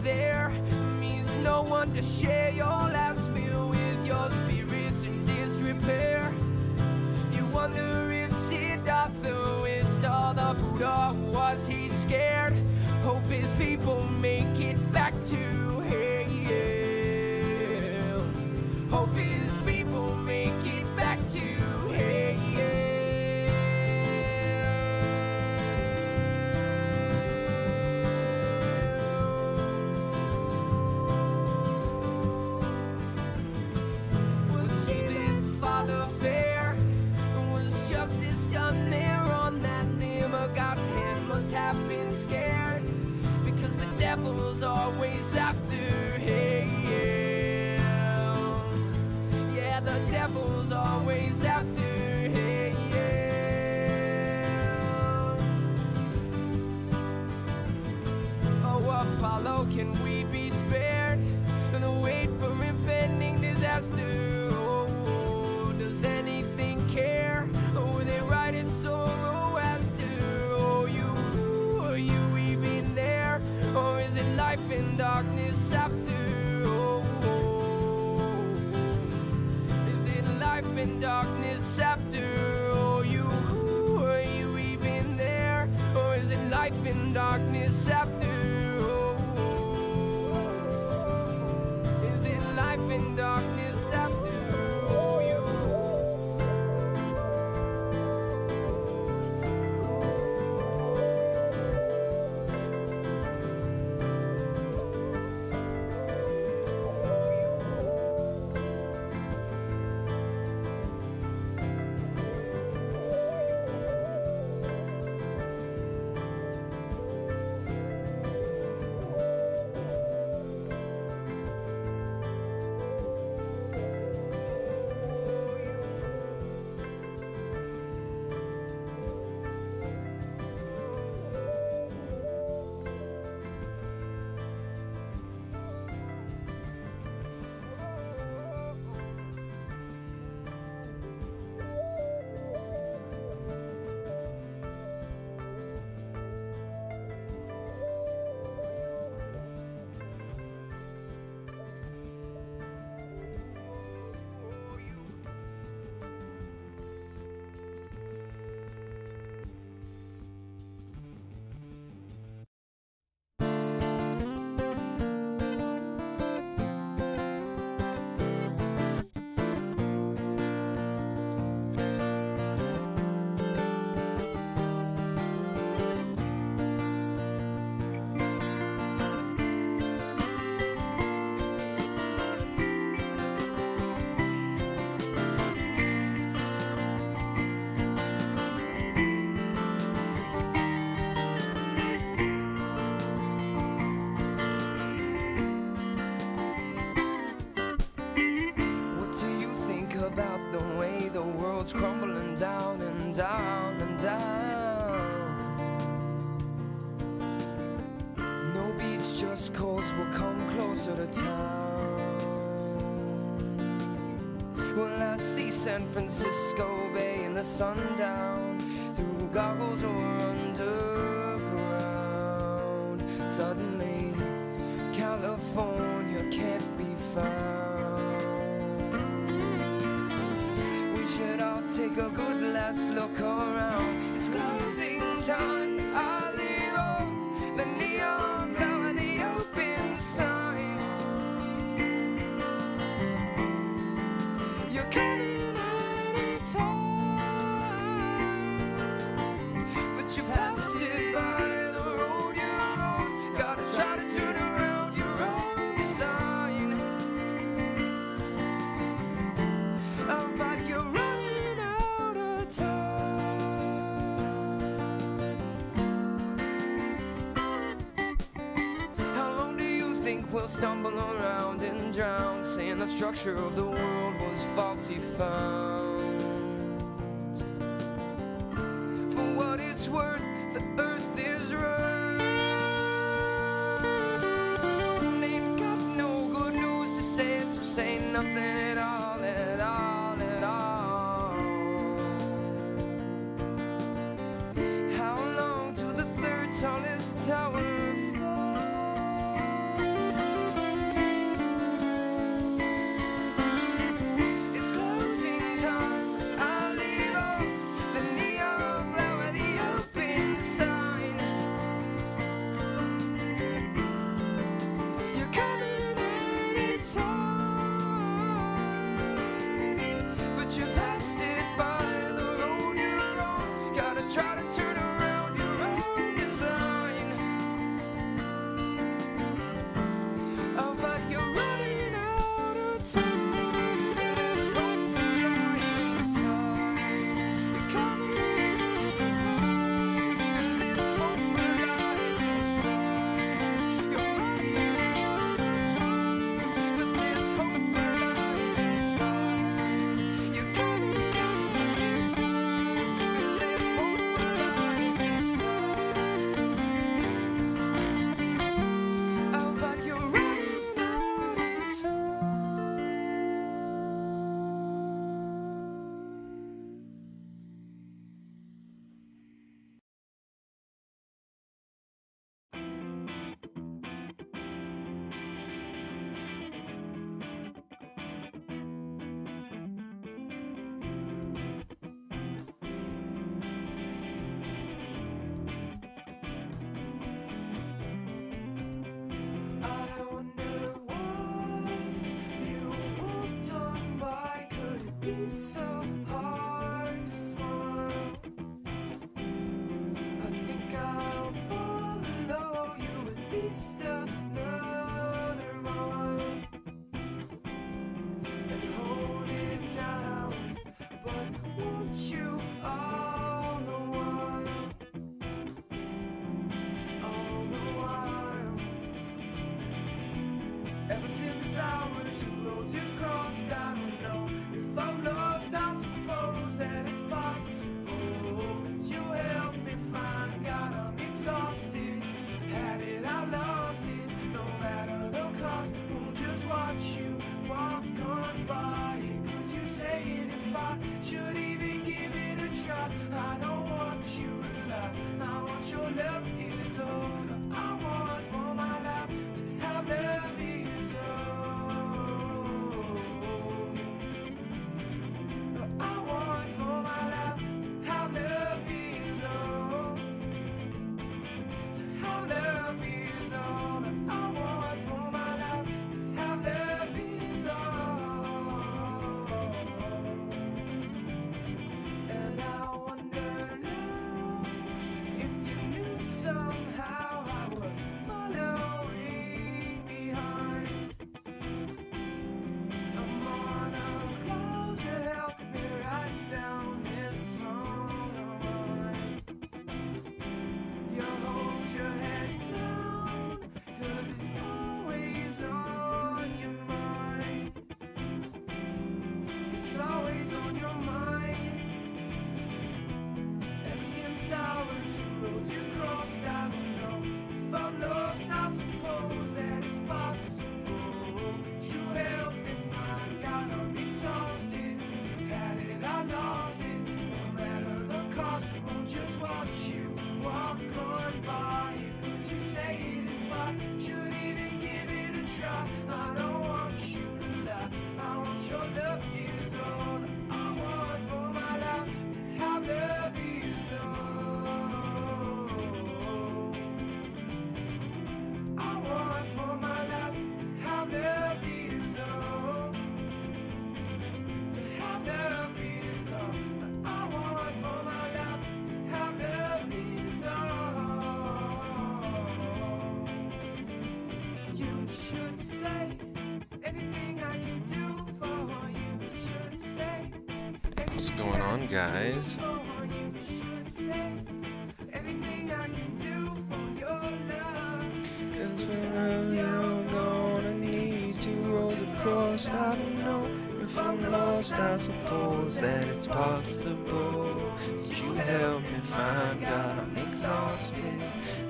there means no one to share your last meal with. Your spirit's in disrepair. You wonder if Siddhartha wished all the Buddha. Was he scared? Hope his people make it back to hell. Hope his people make it back to hell. God's hand must have been scared, because the devil's always after hell. Yeah, the devil's always after hell. Oh, Apollo, can we be spared and wait for impending disaster? Oh, does anything care? Oh, they write it so or is it life in darkness after? Oh, is it life in darkness after? Oh, are you even there? Or is it life in darkness after? Oh, is it life in darkness after? Oh, about the way the world's crumbling down and down and down. No beach, just coast will come closer to town. Well, I see San Francisco Bay in the sundown, through goggles or underground. Suddenly, California can't be found. Should all take a good last look around. It's closing time. I leave on the neon glow and the open sign. You're coming anytime, but you passed it by the road you're on. Gotta try to turn around your own design. Oh, but you're running out of time. How long do you think we'll stumble around and drown, saying the structure of the world was faulty found? For what it's worth, the earth is round. Ain't got no good news to say, so say nothing at all, at all, at all. How long till the third tallest tower falls? hold it down, but won't you all the while, all the while? Ever since our two roads have crossed, I don't know if I'm lost. I suppose that it's possible. Could you help me find God? I'm exhausted. Had it, I lost it. No matter the cost, won't just watch you walk on by. Could you say it if I should even give it a try? I don't want you to lie. I want your love is all I want for my life. To have love is all I want for my life. To have love is all. To have love is all I want for my life. To have love is all. And I wonder now if you knew somehow I was following behind. I'm on a cloud to help me write down this song of mine. You hold your head down, 'cause it's always on your mind. It's always on your mind. Ever since our two roads have crossed, I don't know if I'm lost. I suppose that it's possible. Could you help me find God? I'm exhausted. Had it, I lost it. No matter the cost, won't just watch you walk on by. Could you say it if I should even give it a try? I don't want you to lie. I want your love is all I want for my life. To have love is all I want for my life. To have love is all. To have love is all I want for my life. To have love is all. You should say anything I can do for you. Should say What's going on, guys? for you. Should say anything I can do for your love. 'Cause whenever you're gonna need two roads across, I don't know if I'm lost. I suppose that it's possible. Would you help me find God? I'm exhausted.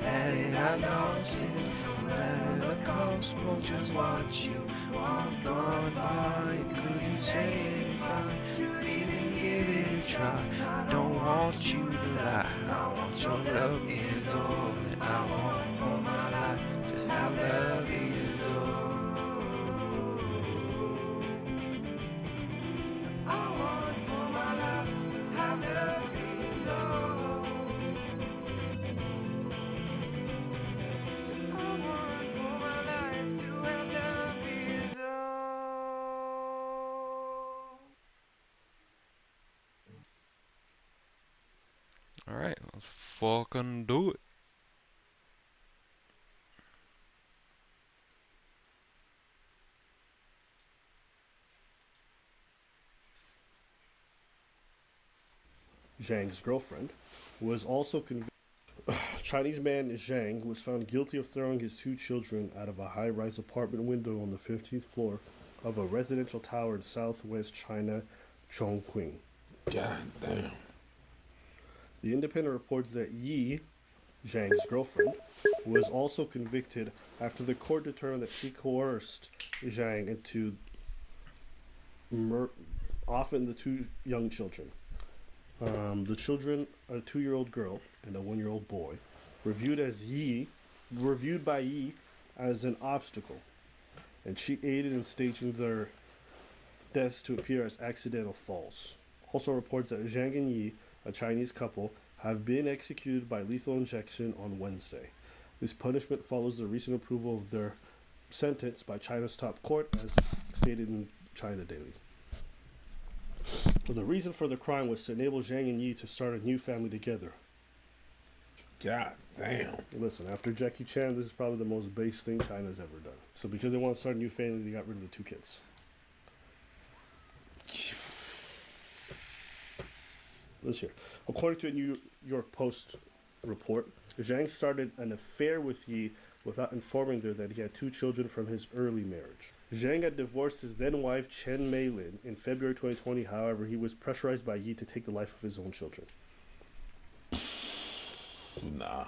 Had it, I lost it. No matter the cost, won't just watch you walk on by. Could you say it if I should even give it a try? I don't want you to lie. I want your love is all that I want for my life. To have love is all I want for my life. To have love is all. So I want for my life to have love is all. Alright, let's fucking do it. Zhang's girlfriend, was also convicted. Chinese man Zhang was found guilty of throwing his two children out of a high-rise apartment window on the 15th floor of a residential tower in southwest China, Chongqing. God damn. The Independent reports that Yi, Zhang's girlfriend, was also convicted after the court determined that she coerced Zhang into often the two young children. The children, a 2-year-old girl and a 1-year-old boy, reviewed by Yi as an obstacle, and she aided in staging their deaths to appear as accidental falls. Also reports that Zhang and Yi, a Chinese couple, have been executed by lethal injection on Wednesday. This punishment follows the recent approval of their sentence by China's top court, as stated in China Daily. The reason for the crime was to enable Zhang and Yi to start a new family together. God damn. Listen, after Jackie Chan, this is probably the most base thing China's ever done. So because they want to start a new family, they got rid of the 2 kids. Let's hear. According to a New York Post report, Zhang started an affair with Yi without informing her that he had 2 children from his early marriage. Zhang had divorced his then wife Chen Meilin in February 2020. However, he was pressurized by Yi to take the life of his own children. Nah.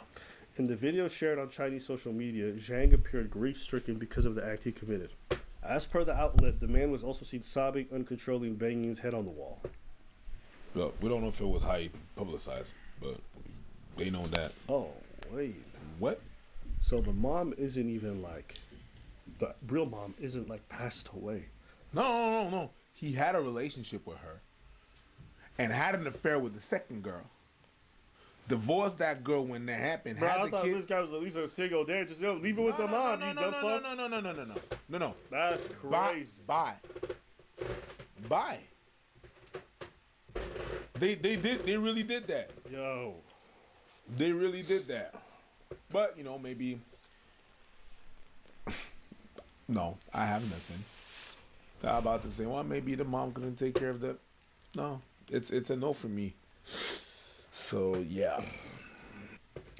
In the video shared on Chinese social media, Zhang appeared grief-stricken because of the act he committed. As per the outlet, the man was also seen sobbing uncontrollably and banging his head on the wall. Well, we don't know if it was highly publicized, but they know that. Oh, wait. What? So the mom isn't even like... The real mom isn't like passed away. No. He had a relationship with her and had an affair with the second girl. Divorced that girl when that happened. Bro, had I the thought kid. this guy was at least a single dad. Just leave it with the mom. You dumb fuck. No. That's crazy. Bye. They really did that. Yo. They really did that. But, maybe... No, I have nothing. I'm about to say, well, maybe the mom couldn't take care of that. No, it's a no for me. So, yeah.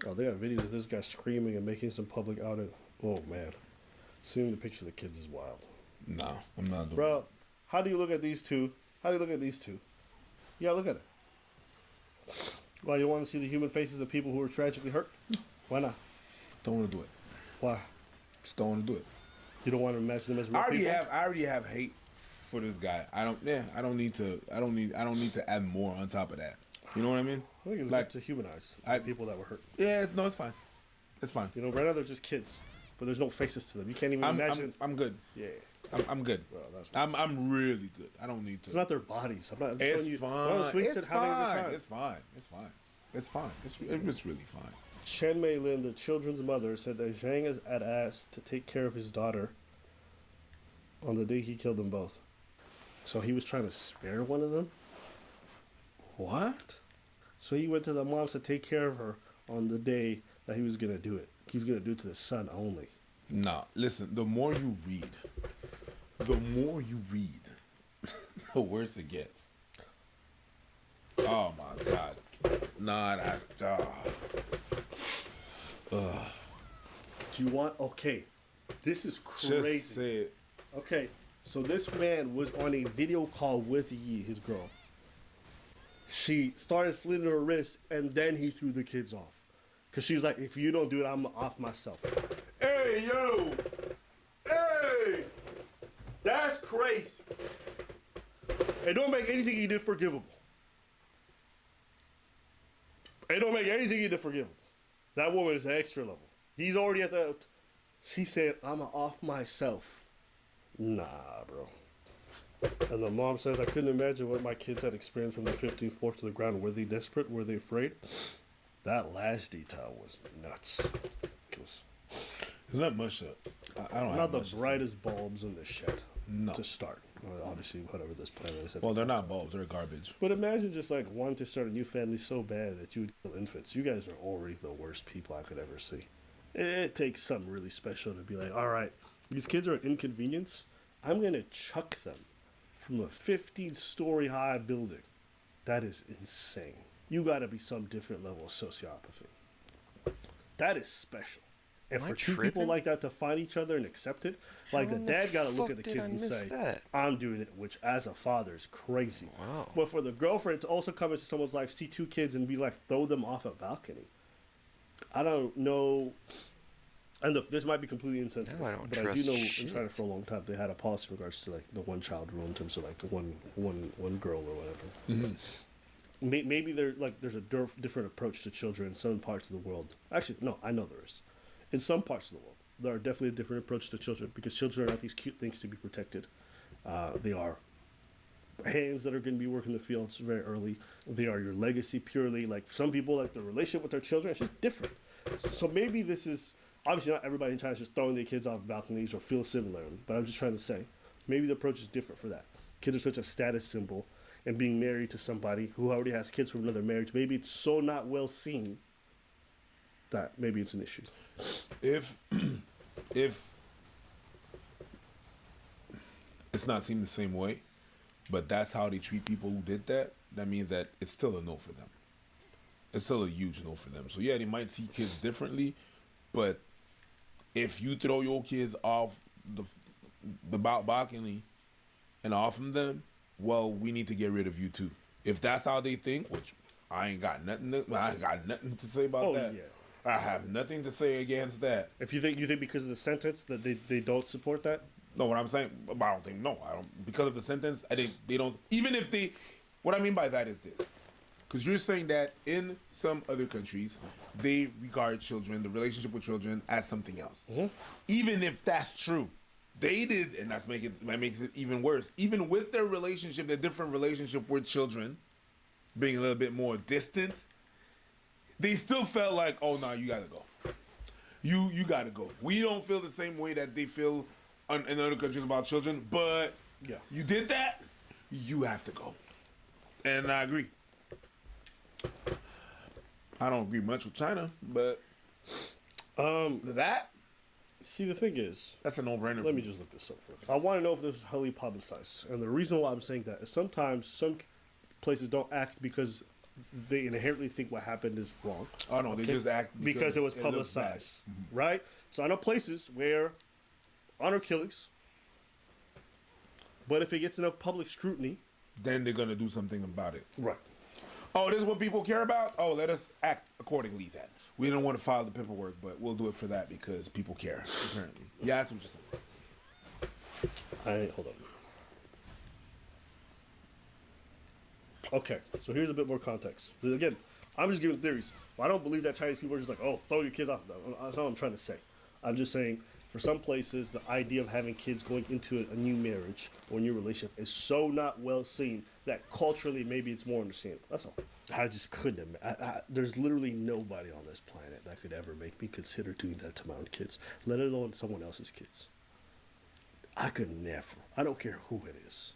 Oh, they got videos of this guy screaming and making some public outing. Oh, man. Seeing the picture of the kids is wild. No, I'm not doing Bro, how do you look at these two? Yeah, look at it. Why, you want to see the human faces of people who are tragically hurt? Why not? Don't want to do it. Why? Just don't want to do it. You don't want to imagine them as real I people? already have hate for this guy. I don't need to add more on top of that. You know what I mean? I think it's Like, good to humanize people that were hurt. Yeah, it's fine. It's fine. You know, right now they're just kids, but there's no faces to them. You can't even imagine. I'm good. Yeah. I'm good. Well, that's I'm really good. I don't need to. It's not their bodies. I'm not It's showing you. fine. It's fine. It's fine. It's really fine. Chen Meilin, the children's mother, said that Zhang had asked to take care of his daughter on the day he killed them both. So he was trying to spare one of them? What? So he went to the moms to take care of her on the day that he was going to do it. He was going to do it to the son only. Nah, listen, the more you read, the worse it gets. Oh my God. Nah, Do you want... Okay. This is crazy. Just say it. Okay, so this man was on a video call with Yi, his girl. She started slitting her wrist, and then he threw the kids off. Because she's like, if you don't do it, I'm off myself. Hey, yo! Hey! That's crazy. It don't make anything he did forgivable. It don't make anything he did forgivable. That woman is extra level. He's already at the... She said, I'm off myself. Nah, bro. And the mom says, I couldn't imagine what my kids had experienced from the 15th floor to the ground. Were they desperate? Were they afraid? That last detail was nuts. It was There's not much. I don't not have the much to say. brightest bulbs in the shed. No. To start. Well, obviously, whatever this planet is. Well, they're not bulbs. They're garbage. But imagine just like wanting to start a new family so bad that you would kill infants. You guys are already the worst people I could ever see. It takes something really special to be like, all right, these kids are an inconvenience. I'm going to chuck them from a 15-story high building. That is insane. You got to be some different level of sociopathy. That is special. And Am I for two people tripping? like that to find each other and accept it, like How the in the dad got to look fuck at the did kids I and miss say, that? I'm doing it, which as a father is crazy. Wow. But for the girlfriend to also come into someone's life, see 2 kids and be like, throw them off a balcony. I don't know. And look, this might be completely insensitive, Now I don't but I do trust know in shit. China for a long time they had a policy in regards to like the one-child rule in terms of like one girl or whatever. Maybe there's a different approach to children in some parts of the world. Actually, no, I know there is. In some parts of the world, there are definitely a different approach to children because children are not these cute things to be protected. They are hands that are going to be working the fields very early. They are your legacy purely. Like some people, like the relationship with their children, it's just different. So maybe this is obviously not everybody in China is just throwing their kids off balconies or feel similarly. But I'm just trying to say maybe the approach is different for that. Kids are such a status symbol, and being married to somebody who already has kids from another marriage, maybe it's so not well seen that maybe it's an issue. If it's not seen the same way, but that's how they treat people who did that, that means that it's still a no for them. It's still a huge no for them. So yeah, they might see kids differently, but if you throw your kids off the balcony and off from them, well, we need to get rid of you too. If that's how they think, which I ain't got nothing to say about that. Yeah. I have nothing to say against that. If you think because of the sentence that they don't support that? No, what I'm saying, I don't because of the sentence. I think they don't. Even if they, what I mean by that is this, because you're saying that in some other countries they regard children, the relationship with children, as something else. Mm-hmm. Even if that's true, they did, and that makes it even worse. Even with their relationship, their different relationship with children being a little bit more distant, they still felt like, oh no, you gotta go. You gotta go. We don't feel the same way that they feel in other countries about children, but Yeah. you did that, you have to go. And I agree. I don't agree much with China, but that See, the thing is, that's a no-brainer. let me just look this up for you. I want to know if this is highly publicized. And the reason why I'm saying that is sometimes some places don't act because they inherently think what happened is wrong. Oh no, they just act Because it was looks bad. publicized, right? So I know places where honor killings, but if it gets enough public scrutiny, Then they're gonna do something about it. right? Oh, this is what people care about? Oh, let us act accordingly then. We don't want to file the paperwork, but we'll do it for that because people care, apparently. Yeah, that's what you're saying. Hold on. Okay, so here's a bit more context. Again, I'm just giving theories. I don't believe that Chinese people are just like, oh, throw your kids off. That's not what I'm trying to say. I'm just saying, for some places, the idea of having kids going into a new marriage or a new relationship is so not well seen that culturally maybe it's more understandable. That's all. I just couldn't. There's literally nobody on this planet that could ever make me consider doing that to my own kids, let alone someone else's kids. I could never. I don't care who it is.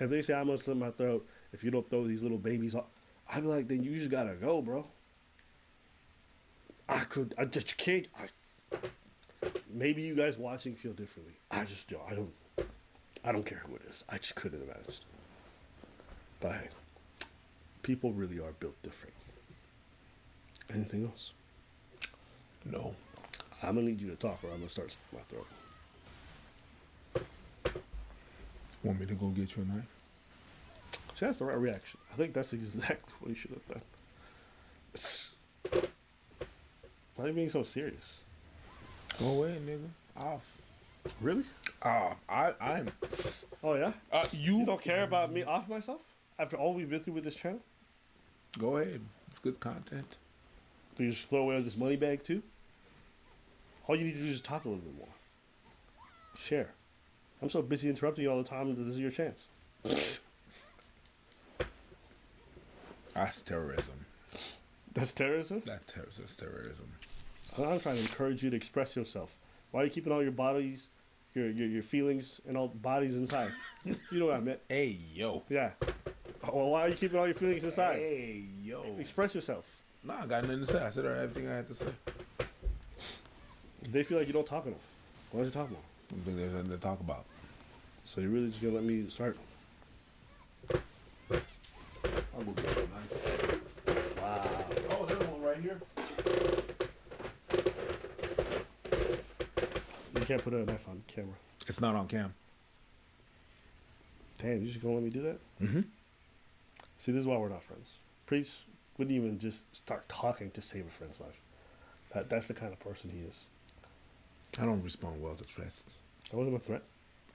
If they say I'm gonna slit my throat if you don't throw these little babies off, I'd be like, then you just gotta go, bro. I just can't. Maybe you guys watching feel differently. I don't care who it is. I just couldn't imagine. But hey, people really are built different. Anything else? No. I'm gonna need you to talk, or I'm gonna start slitting my throat. Want me to go get you a knife? See, that's the right reaction. I think that's exactly what you should have done. Why are you being so serious? Go away, nigga. Off. Really? I'm. Oh yeah? You You don't care about me off myself? After all we've been through with this channel? Go ahead. It's good content. Do you just throw away this money bag too? All you need to do is just talk a little bit more. Share. I'm so busy interrupting you all the time that this is your chance. That's terrorism. That's terrorism? That's terrorism. I'm trying to encourage you to express yourself. Why are you keeping all your bodies, your feelings, and all bodies inside? You know what I meant. Hey, yo. Yeah. Well, why are you keeping all your feelings inside? Hey, yo. Express yourself. Nah, I got nothing to say. I said everything I had to say. They feel like you don't talk enough. Why don't you talk more? I don't think there's nothing to talk about. So you're really just gonna let me start? I'll go get a knife. Wow. Oh, there's one right here. You can't put a knife on camera. It's not on cam. Damn, you just gonna let me do that? Mm-hmm. See, this is why we're not friends. Priest wouldn't even just start talking to save a friend's life. That's the kind of person he is. I don't respond well to threats. That wasn't a threat.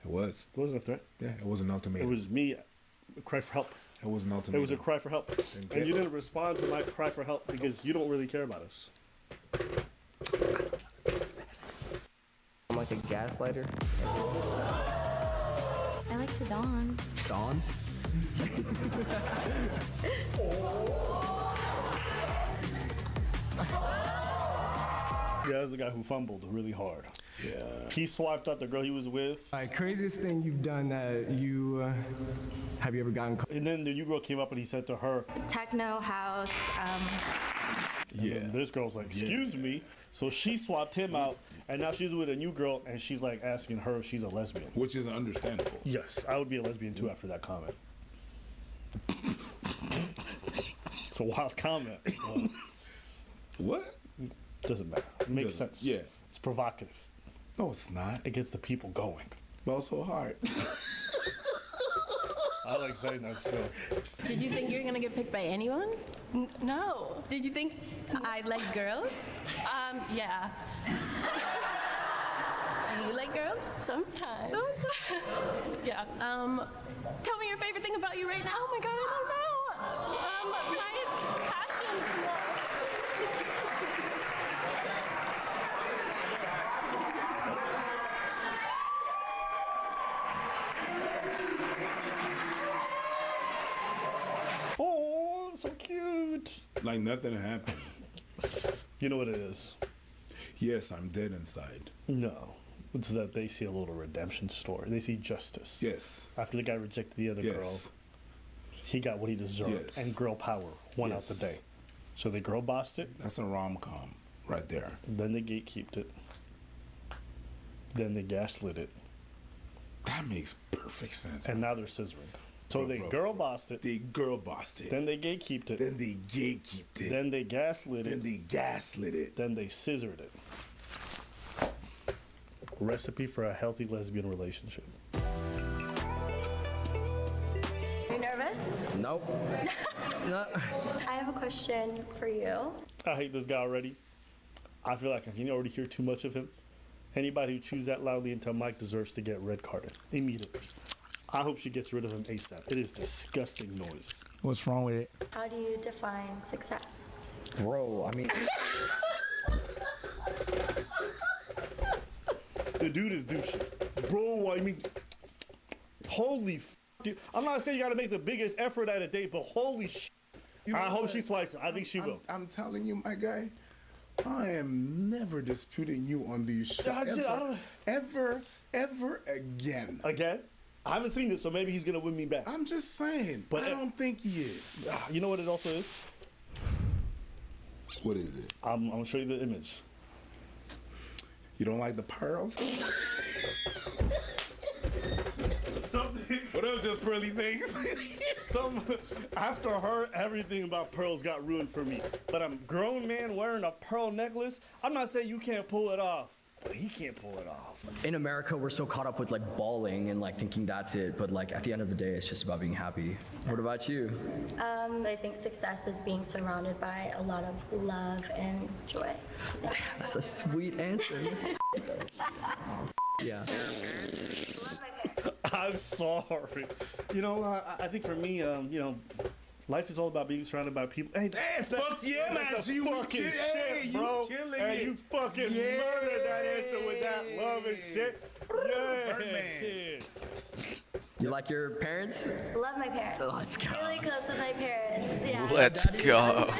It was. It wasn't a threat. Yeah, it was an It ultimatum. was me, a cry for help. It was an It ultimatum. was a cry for help. And you didn't respond to my cry for help because you don't really care about us. I'm like a gaslighter. I like to dance. Dance? Yeah, that's the guy who fumbled really hard. Yeah. He swiped out the girl he was with. All right, craziest thing you've done that you have you ever gotten caught? And then the new girl came up and he said to her, Techno house. Yeah. and this girl's like, excuse me. So she swapped him out, and now she's with a new girl, and she's like asking her if she's a lesbian. Which is understandable. Yes, I would be a lesbian too after that comment. It's a wild comment. Well, What? doesn't matter. It makes Doesn't- sense. yeah. It's provocative. No, it's not. It gets the people going. But also hard. I like saying that still. Did you think you were gonna get picked by anyone? No. Did you think I like girls? Yeah. Do you like girls? Sometimes. Sometimes. Yeah. Tell me your favorite thing about you right now. Oh my God, I don't know. My passion. Oh, so cute. Like nothing happened. You know what it is? Yes, I'm dead inside. No. It's that they see a little redemption story. They see justice. Yes. After the guy rejected the other Yes. girl, he got what he deserved. Yes. And girl power won out Yes. the day. So the girl bossed it. That's a rom-com right there. Then they gatekeeped it. Then they gaslit it. That makes perfect sense. And now they're scissoring. So they girl bossed it. They girl bossed it. Then they gatekeeped it. Then they gatekeeped it. Then they gaslit Then it. they gaslit it. Then they scissored it. Recipe for a healthy lesbian relationship. Are you nervous? Nope. No. I have a question for you. I hate this guy already. I feel like I can already hear too much of him. Anybody who chews that loudly into a mic deserves to get red carded immediately. I hope she gets rid of him ASAP. It is disgusting noise. What's wrong with it? How do you define success? Bro, I mean, The dude is douchey. Bro, I mean, holy dude. I'm not saying you gotta make the biggest effort at a date, but holy You know I hope what? she swipes it. I think she will. I'm telling you, my guy, I am never disputing you on these shows. I don't- Ever again. Again? I haven't seen this, so maybe he's gonna win me back. I'm just saying, But I don't think he is. You know what it also is? What is it? I'm gonna show you the image. You don't like the pearls? Something, What up, just pearly things? after her, everything about pearls got ruined for me. But I'm a grown man wearing a pearl necklace. I'm not saying you can't pull it off, but he can't pull it off. in America, we're so caught up with like balling and like thinking that's it. But like at the end of the day, it's just about being happy. What about you? I think success is being surrounded by a lot of love and joy. That's a sweet answer. Yeah. I'm sorry. You know, I think for me, you know, life is all about being surrounded by people. Hey, fuck yeah, man. That's So a you fucking kill- shit, hey, you bro. killing Hey, it. you fucking Yeah. murdered that answer with that love and shit. Yeah, Birdman. kid. You like your parents? Love my parents. Let's go. Really close with my parents. Yeah. Let's go.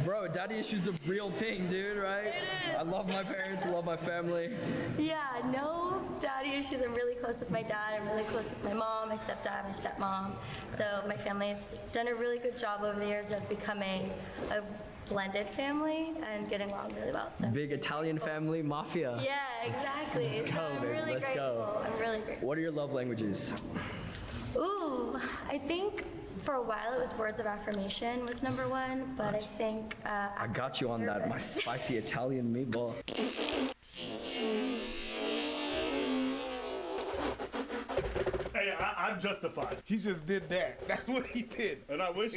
Bro, daddy issues a real thing, dude, right? It is. I love my parents, I love my family. Yeah, no daddy issues. I'm really close with my dad. I'm really close with my mom, my stepdad, my stepmom. So my family's done a really good job over the years of becoming a blended family and getting along really well. So Big Italian family, mafia. yeah, exactly. Let's So go, I'm baby, really let's grateful. go. I'm really grateful. What are your love languages? Ooh, I think for a while it was words of affirmation was number one, but I think I got you on that, my spicy Italian meatball. Hey, I'm justified. He just did that. That's what he did. And I wish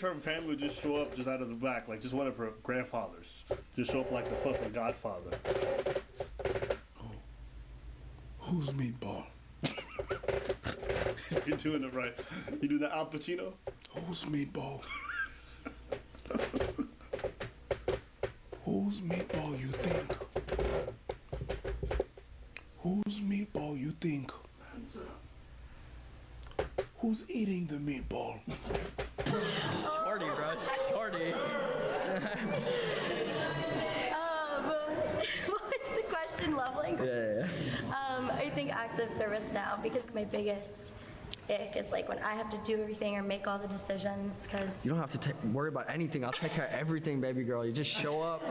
her family would just show up just out of the back, like just one of her grandfathers. Just show up like the fucking Godfather. Who's meatball? You're doing it right. You do the Al Pacino? Who's meatball? Who's meatball you think? Who's meatball you think? Who's eating the meatball? Shorty, bro, shorty. what was the question? Love language? Yeah. I think acts of service now because my biggest ick is like when I have to do everything or make all the decisions because You don't have to worry about anything. I'll take care of everything, baby girl. You just show up.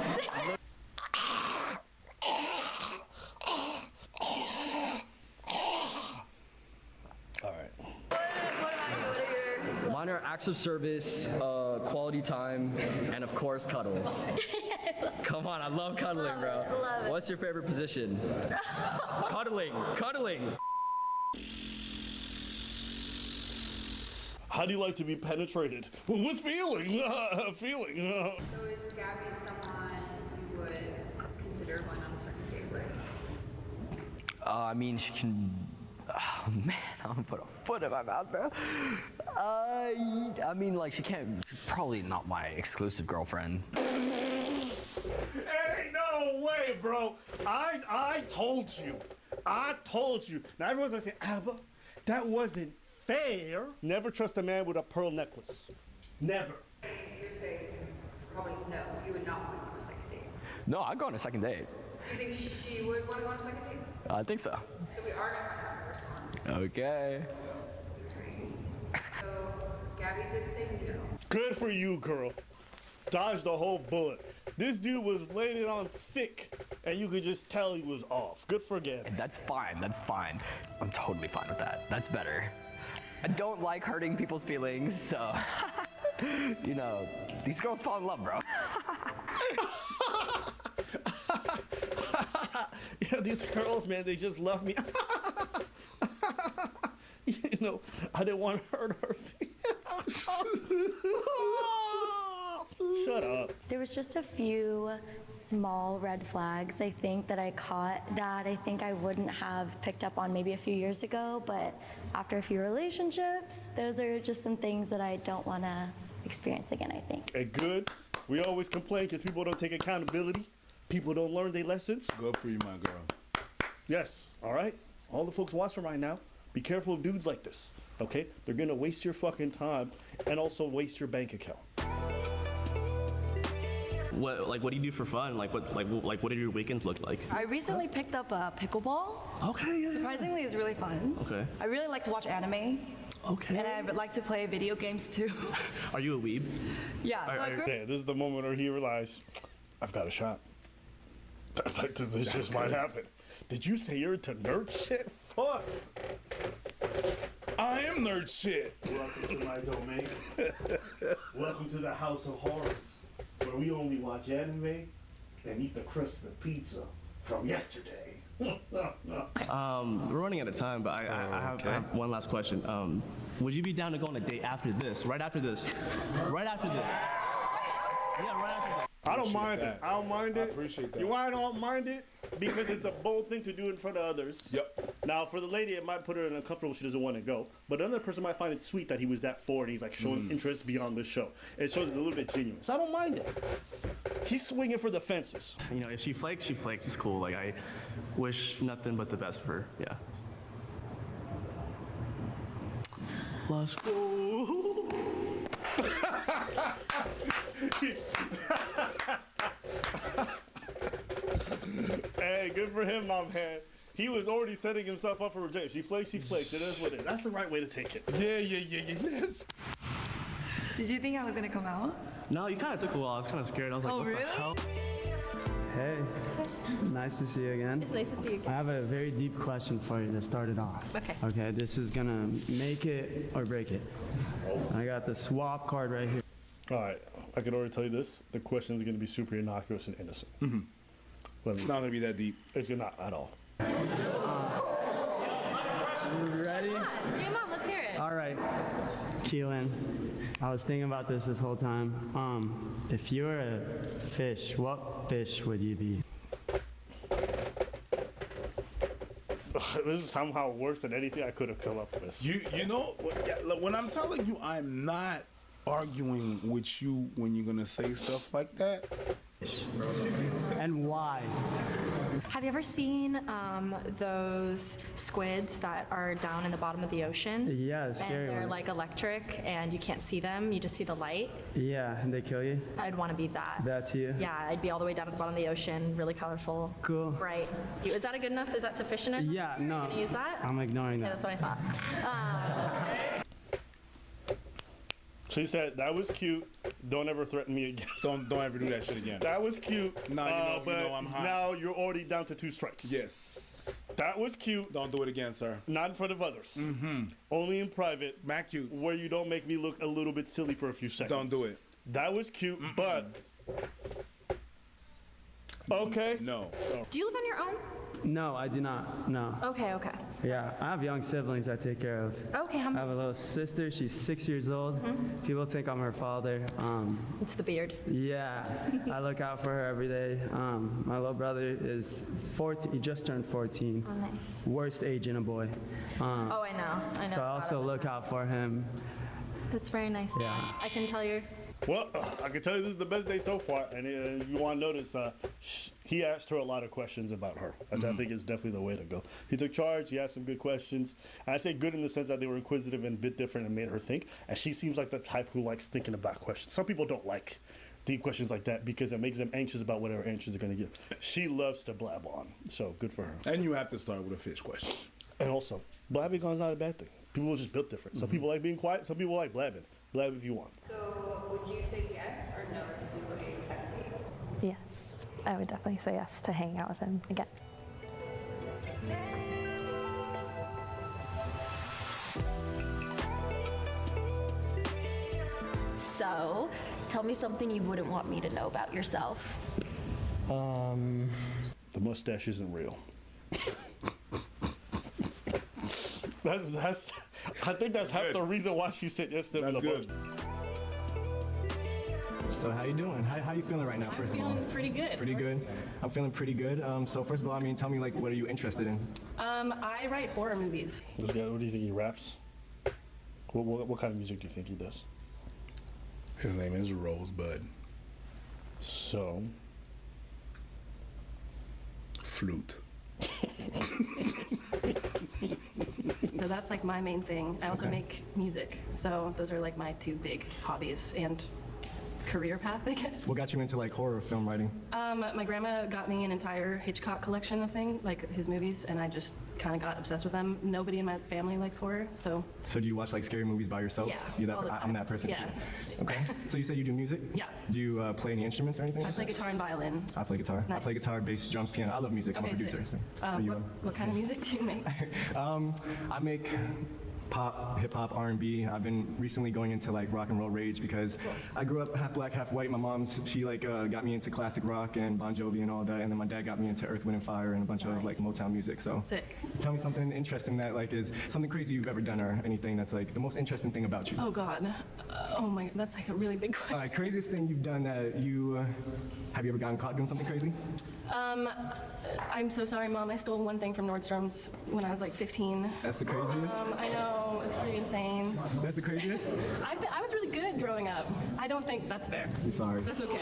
All right. What about you? What are your honor acts of service, quality time, and of course cuddles. Come on, I love cuddling, bro. Love it. What's your favorite position? Cuddling. How do you like to be penetrated? With feeling? Feeling. So is Gabby someone you would consider going on a second date with? I mean, she can. Oh man, I'm gonna put a foot in my mouth, bro. I mean, like, she's probably not my exclusive girlfriend. Hey, no way, bro. I told you. Now everyone's gonna say, Abba, that wasn't fair. Never trust a man with a pearl necklace. Never. You're saying probably no, you would not want to go on a second date. No, I'd go on a second date. Do you think she would want to go on a second date? I think so. So we are going to find out first one. Okay. So Gabby did say no. Good for you, girl. Dodged the whole bullet. This dude was laying it on thick, and you could just tell he was off. Good for Gabby. That's fine. I'm totally fine with that. That's better. I don't like hurting people's feelings, so, you know, these girls fall in love, bro. Yeah, these girls, man, they just love me. You know, I didn't want to hurt her feelings. Shut up. There was just a few small red flags, I think, that I caught that I think I wouldn't have picked up on maybe a few years ago, but after a few relationships, those are just some things that I don't want to experience again, I think. Hey, good. We always complain because people don't take accountability. People don't learn their lessons. Good for you, my girl. Yes, all right? All the folks watching right now, be careful of dudes like this, okay? They're gonna waste your fucking time and also waste your bank account. What do you do for fun? What do your weekends look like? I recently picked up a pickleball. Okay, yeah. Surprisingly, it's really fun. Okay. I really like to watch anime. Okay. And I would like to play video games too. Are you a weeb? Yeah. So I grew- Yeah, this is the moment where he realized, I've got a shot. This just might happen. Did you say you're into nerd shit? Fuck. I am nerd shit. Welcome to my domain. Welcome to the House of Horrors, where we only watch anime and eat the crust of pizza from yesterday. We're running out of time, but I have one last question. Would you be down to go on a date after this? Right after this? Right after this? Yeah, right after this. I don't mind it. I don't mind it. I appreciate that. You know why I don't mind it? Because it's a bold thing to do in front of others. Yep. Now, for the lady, it might put her in uncomfortable. She doesn't want to go. But another person might find it sweet that he was that forward. And he's like showing interest beyond the show. It shows it's a little bit genuine. So I don't mind it. He's swinging for the fences. You know, if she flakes, she flakes. It's cool. Like, I wish nothing but the best for her. Yeah. Let's go. Hey, good for him, my man. He was already setting himself up for rejection. She flakes, she flakes. It is what it is. That's the right way to take it. Yeah. Yes. Did you think I was gonna come out? No, you kind of took a while. I was kind of scared. I was like, Oh, what really? the hell? Hey, nice to see you again. It's nice to see you I again. have a very deep question for you to start it off. Okay. Okay, this is gonna make it or break it. I got the swap card right here. All right. I can already tell you this. The question is going to be super innocuous and innocent. It's not gonna be that deep. It's not at all. You ready? Game on, let's hear it. All right, Keelan. I was thinking about this whole time. If you were a fish, what fish would you be? This is somehow worse than anything I could have come up with. You know when I'm telling you I'm not arguing with you when you're gonna say stuff like that. And why? Have you ever seen those squids that are down in the bottom of the ocean? Yeah, the scary And they're ones. like electric and you can't see them, you just see the light. Yeah, and they kill you? So I'd want to be that. That's you? Yeah, I'd be all the way down at the bottom of the ocean, really colorful. Cool. Bright. Is that good enough? Is that sufficient enough? Yeah, no. Are you gonna use that? I'm ignoring Yeah, that. that's what I thought. She said, that was cute. Don't ever threaten me again. Don't ever do that shit again. That was cute. No, you know but I'm hot. now you're already down to 2 strikes. Yes. That was cute. Don't do it again, sir. Not in front of others. Only in private. Matt cute. Where you don't make me look a little bit silly for a few seconds. Don't do it. That was cute, but... Okay. No. Do you live on your own? No, I do not. No. Okay, okay. Yeah, I have young siblings I take care of. Okay, how I many? have a little sister. She's 6 years old. People think I'm her father. It's the beard. Yeah, I look out for her every day. My little brother is 14. He just turned 14. Oh, nice. Worst age in a boy. Oh, I know. So I also look out for him. That's very nice. Yeah. I can tell you're. Well, I can tell you this is the best day so far. And if you want to notice, he asked her a lot of questions about her, which I think is definitely the way to go. He took charge. He asked some good questions. And I say good in the sense that they were inquisitive and a bit different and made her think. And she seems like the type who likes thinking about questions. Some people don't like deep questions like that because it makes them anxious about whatever answers they're going to give. She loves to blab on. So good for her. And you have to start with a fish question. And also, blabbing on is not a bad thing. People are just built different. Some people like being quiet. Some people like blabbing. Blab if you want. So would you say yes or no to a second date? Yes, I would definitely say yes to hanging out with him again. So, tell me something you wouldn't want me to know about yourself. The mustache isn't real. That's. I think that's half the reason why she said yes to the most. So how you doing? How you feeling right now? I'm First of all, feeling pretty good. Pretty good. I'm feeling pretty good. So first of all, I mean, tell me like, what are you interested in? I write horror movies. This guy, what do you think he raps? What kind of music do you think he does? His name is Rosebud. So. Flute. So that's like my main thing. I also make music. So those are like my two big hobbies and career path, I guess. What got you into like horror film writing? My grandma got me an entire Hitchcock collection of things, like his movies, and I just kind of got obsessed with them. Nobody in my family likes horror, so. So do you watch like scary movies by yourself? Yeah, all the time. I'm that person Yeah. too. Okay. So you said you do music? Yeah. Do you play any instruments or anything? I play guitar and violin. I play guitar. I Nice. play guitar, bass, drums, piano. I love music. I'm a Okay, producer. sick. So. Are you, What kind of music do you make? I make pop, hip hop, R&B. I've been recently going into like rock and roll rage because I grew up half black, half white. My mom's, she like got me into classic rock and Bon Jovi and all that, and then my dad got me into Earth, Wind and Fire and a bunch of like Motown music. So Sick. Tell me something interesting that like is something crazy you've ever done or anything that's like the most interesting thing about you. Oh God. Oh my, that's like a really big question. Craziest thing you've done that you, have you ever gotten caught doing something crazy? I'm so sorry, Mom. I stole one thing from Nordstrom's when I was like 15. That's the craziest? I know, it's pretty insane. That's the craziest? I was really good growing up. I don't think that's fair. I'm sorry. That's okay.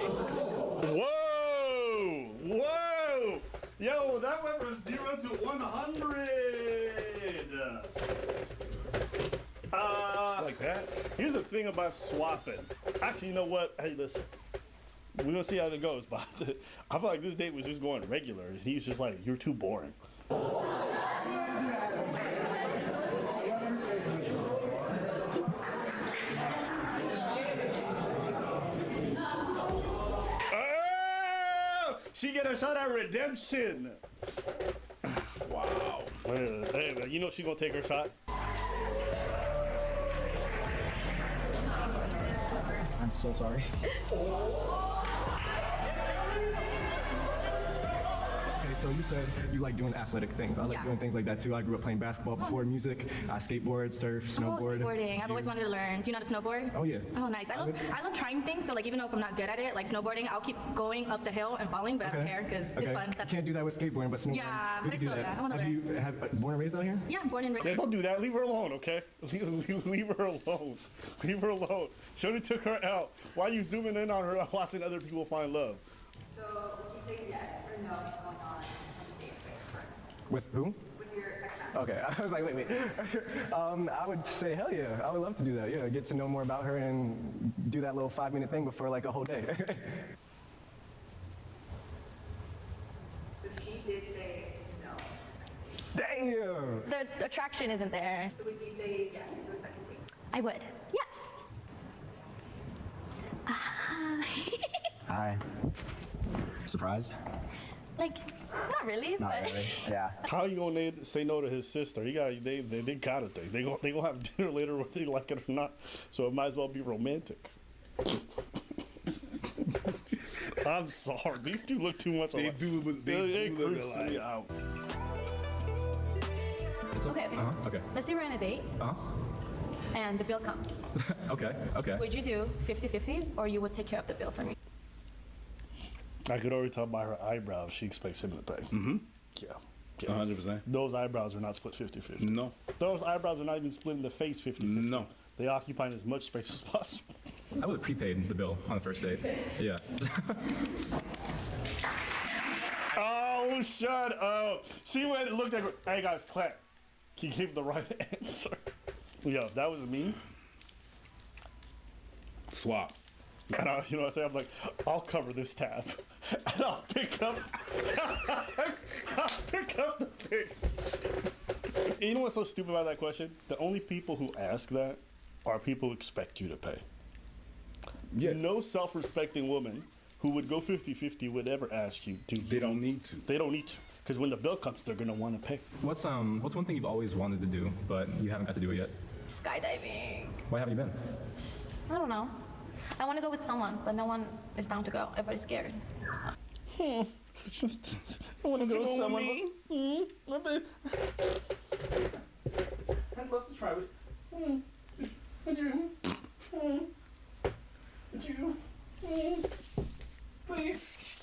Whoa! Whoa! Yo, that went from 0 to 100! Just like that? Here's the thing about swapping. Actually, you know what? Hey, listen. We're gonna see how it goes, but I feel like this date was just going regular. He was just like, you're too boring. Oh! She get a shot at redemption. Wow. Hey, man, you know she's gonna take her shot? I'm so sorry. Okay, so you said you like doing athletic things. I like Yeah. doing things like that too. I grew up playing basketball before music. I skateboard, surf, Oh, snowboard. skateboarding. I've always wanted to learn. Do you know how to snowboard? Oh yeah. Oh, nice. I love trying things. So like even though if I'm not good at it, like snowboarding, I'll keep going up the hill and falling, but I don't care because it's fun. You can't do that with skateboarding, but snowboarding. Yeah, we but can I do still- that. I wanna Have you born and raised out here? Yeah, born and raised. Yeah, don't do that. Leave her alone, okay? Leave her alone. Leave her alone. Shorty took her out. Why are you zooming in on her watching other people find love? So would you say yes or no to going on a second date with her? With who? With your second match? Okay, I was like, wait. I would say hell yeah. I would love to do that. Yeah, get to know more about her and do that little 5-minute thing before like a whole day. So she did say no to a second date. Damn! The attraction isn't there. So would you say yes to a second date? I would. Yes. Hi. Surprised? Like, not really, Not but really. Yeah. How you gonna say no to his sister? They got it. They gonna have dinner later whether they like it or not. So it might as well be romantic. I'm sorry. These two look too much alike. They do look alike. Out. okay. Okay. Let's say we're on a date and the bill comes. Okay. Would you do 50-50 or you would take care of the bill for me? I could already tell by her eyebrows she expects him to pay. Mm-hmm. Yeah. 100%. Those eyebrows are not split 50-50. No. Those eyebrows are not even split in the face 50-50. No. They occupy as much space as possible. I would have prepaid the bill on the first date. Yeah. Oh, shut up. She went and looked at her. Hey, guys, clap. He gave the right answer. Yo, if that was me. Swap. And you know what I'm saying? I'm like, I'll cover this tab. And I'll pick up the thing. You know what's so stupid about that question? The only people who ask that are people who expect you to pay. Yes. No self-respecting woman who would go 50-50 would ever ask you to. They don't need to. They don't need to. Because when the bill comes, they're going to want to pay. What's one thing you've always wanted to do, but you haven't got to do it yet? Skydiving. Why haven't you been? I don't know. I want to go with someone, but no one is down to go. Everybody's scared. So. I want to go with someone. I'd love to try with. Would you? Please.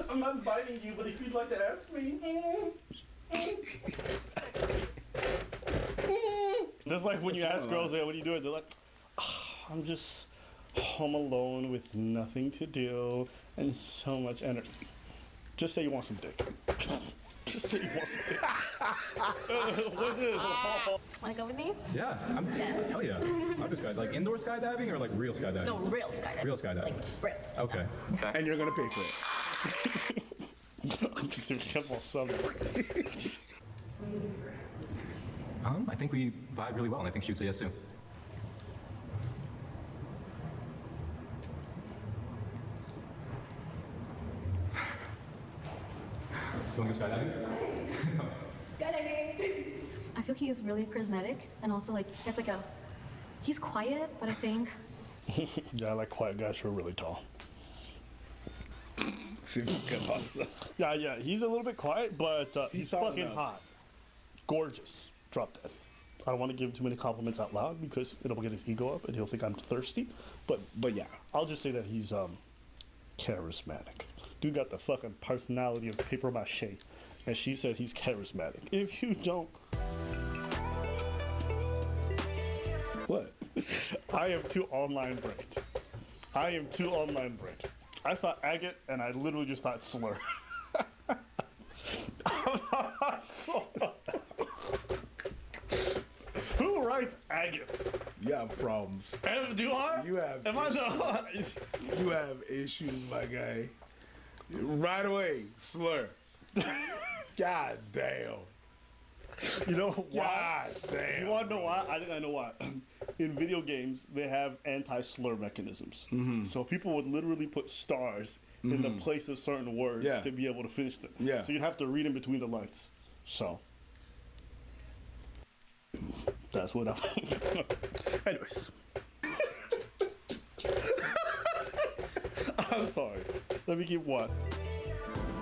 I'm not inviting you, but if you'd like to ask me. That's like when you ask girls, hey, what are you doing? They're like, I'm just home alone with nothing to do and so much energy. Just say you want some dick. Just say you want some dick. What's this? Want to go with me? Yeah. Hell yeah. I'm just like indoor skydiving or like real skydiving? No, real skydiving. Real skydiving. Like, real. Okay. And you're going to pay for it. I'm just careful, son. I think we vibe really well, and I think she would say yes too. You want to go skydiving? Skydiving. I feel he is really charismatic, and also like it's like he's quiet, but I think. Yeah, I like quiet guys who are really tall. Yeah, he's a little bit quiet, but he's fucking hot. Gorgeous. Drop dead. I don't want to give him too many compliments out loud because it'll get his ego up and he'll think I'm thirsty. But yeah, I'll just say that he's charismatic. Dude got the fucking personality of paper mache. And she said he's charismatic. If you don't... What? I am too online brained. I saw agate and I literally just thought slur. Who writes agate? You have problems. Do I? You have Am issues. I You have issues, my guy. Right away, slur. God damn. You know why? God damn. You want to know why? I think I know why. In video games, they have anti-slur mechanisms. Mm-hmm. So people would literally put stars in the place of certain words to be able to finish them. Yeah. So you'd have to read in between the lines. So that's what I'm. Anyways. I'm sorry. Let me keep what?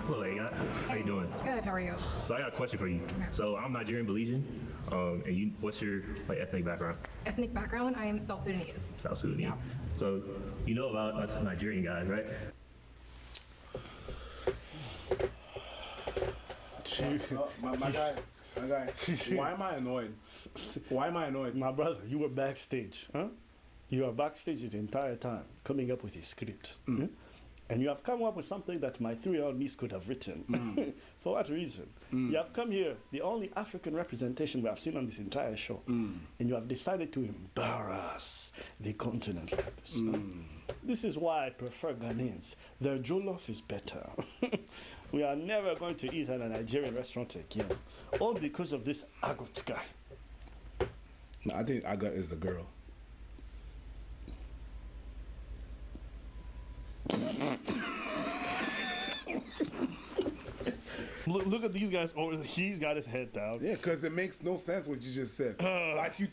Hello, Agat. How you doing? Good, how are you? So I got a question for you. So I'm Nigerian Belizean, and you, what's your ethnic background? Ethnic background, I am South Sudanese. South Sudanese. Yeah. So you know about us Nigerian guys, right? My guy. Why am I annoyed? My brother, you were backstage, huh? You are backstage the entire time, coming up with a script. Hmm? And you have come up with something that my 3-year-old niece could have written. For what reason? You have come here, the only African representation we have seen on this entire show, and you have decided to embarrass the continent like this. This is why I prefer Ghanaians. Their jollof is better. We are never going to eat at a Nigerian restaurant again, all because of this Agut guy. No, I think Agut is the girl. Look at these guys. Oh, he's got his head down. Yeah, because it makes no sense what you just said. Like you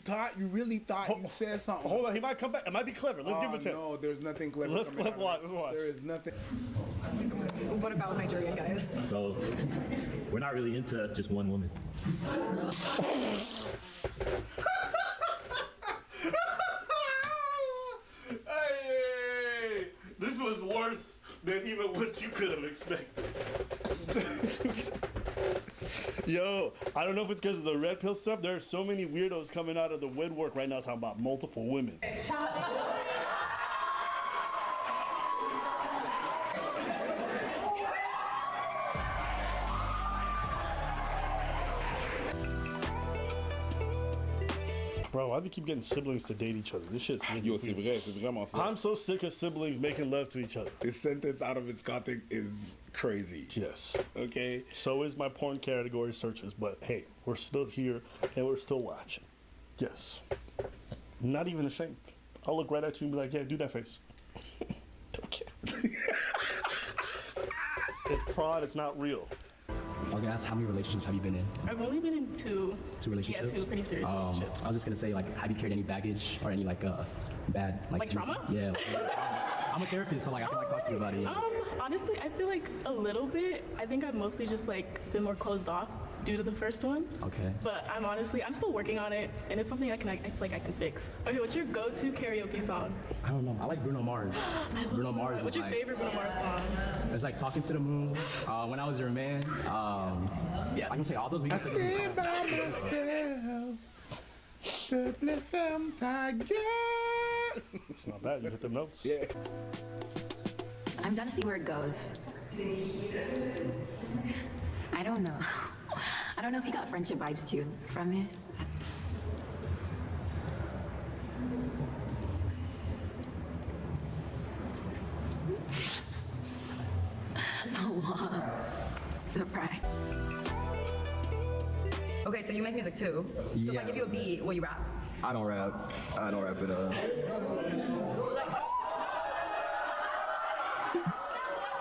really thought you said something. Hold on, he might come back. It might be clever. Let's give him a chance. No, there's nothing clever. Let's watch. There is nothing. What about Nigerian guys? So we're not really into just one woman. Hey, this was worse than even what you could have expected. Yo, I don't know if it's because of the red pill stuff. There are so many weirdos coming out of the woodwork right now talking about multiple women. Bro, why do we keep getting siblings to date each other? This shit's really Yo, c'est vraiment ça. I'm so sick of siblings making love to each other. This sentence out of its context is crazy. Yes. Okay? So is my porn category searches, but hey, we're still here and we're still watching. Yes. Not even ashamed. I'll look right at you and be like, yeah, do that face. Okay. It's prod, it's not real. I was gonna ask, how many relationships have you been in? I've only been in two. Two relationships? Yeah, two pretty serious relationships. I was just gonna say, like, have you carried any baggage or any, like, bad, Like trauma? Yeah. I'm a therapist, so, like, I can, like, talk to you about it. Yeah. Honestly, I feel like a little bit. I think I've mostly just, like, been more closed off due to the first one. Okay. But I'm still working on it, and it's something I feel like I can fix. Okay, what's your go-to karaoke song? I don't know. I like Bruno Mars. Bruno Mars. What's your favorite Bruno Mars song? It's like Talking to the Moon. When I Was Your Man. Yeah. I can say all those. I sit by myself. It's not bad. You hit the notes. Yeah. I'm down to see where it goes. I don't know. I don't know if he got friendship vibes too from it. Oh, surprise. Okay, so you make music too. So if I give you a beat, will you rap? I don't rap. I don't rap at all.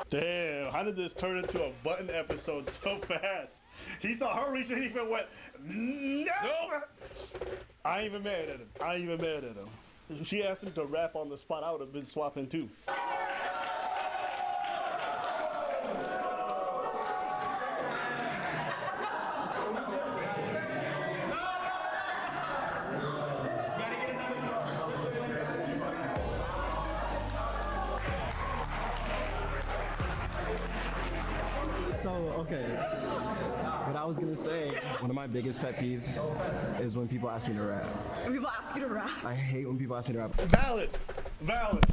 Damn, how did this turn into a button episode so fast? He saw her reach and he went, no! I ain't even mad at him. If she asked him to rap on the spot, I would have been swapping too. So, okay, what I was gonna say, one of my biggest pet peeves is when people ask me to rap. When people ask you to rap? I hate when people ask me to rap. Valid.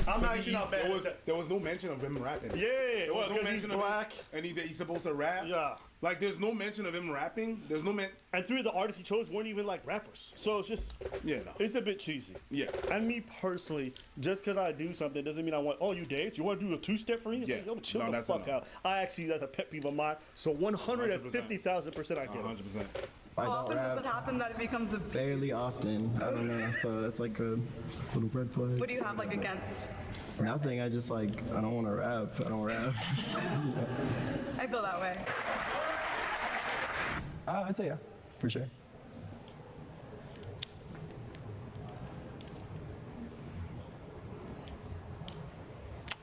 I'm actually not bad. There was no mention of him rapping. Yeah, well, because he's black. And he's supposed to rap. Yeah. Like, there's no mention of him rapping. There's no And three of the artists he chose weren't even like rappers. So it's just, it's a bit cheesy. Yeah. And me personally, just because I do something doesn't mean I want, you dance? You want to do a two-step for me? It's like, yo, chill the fuck out. That's a pet peeve of mine. So 150,000% I get it. 100%. I How often don't does rap it happen that it becomes a fairly often. I don't know. So that's like a little red flag. What do you have like against? Nothing. I just like, I don't want to rap. I don't rap. I feel that way. I'd say yeah, for sure.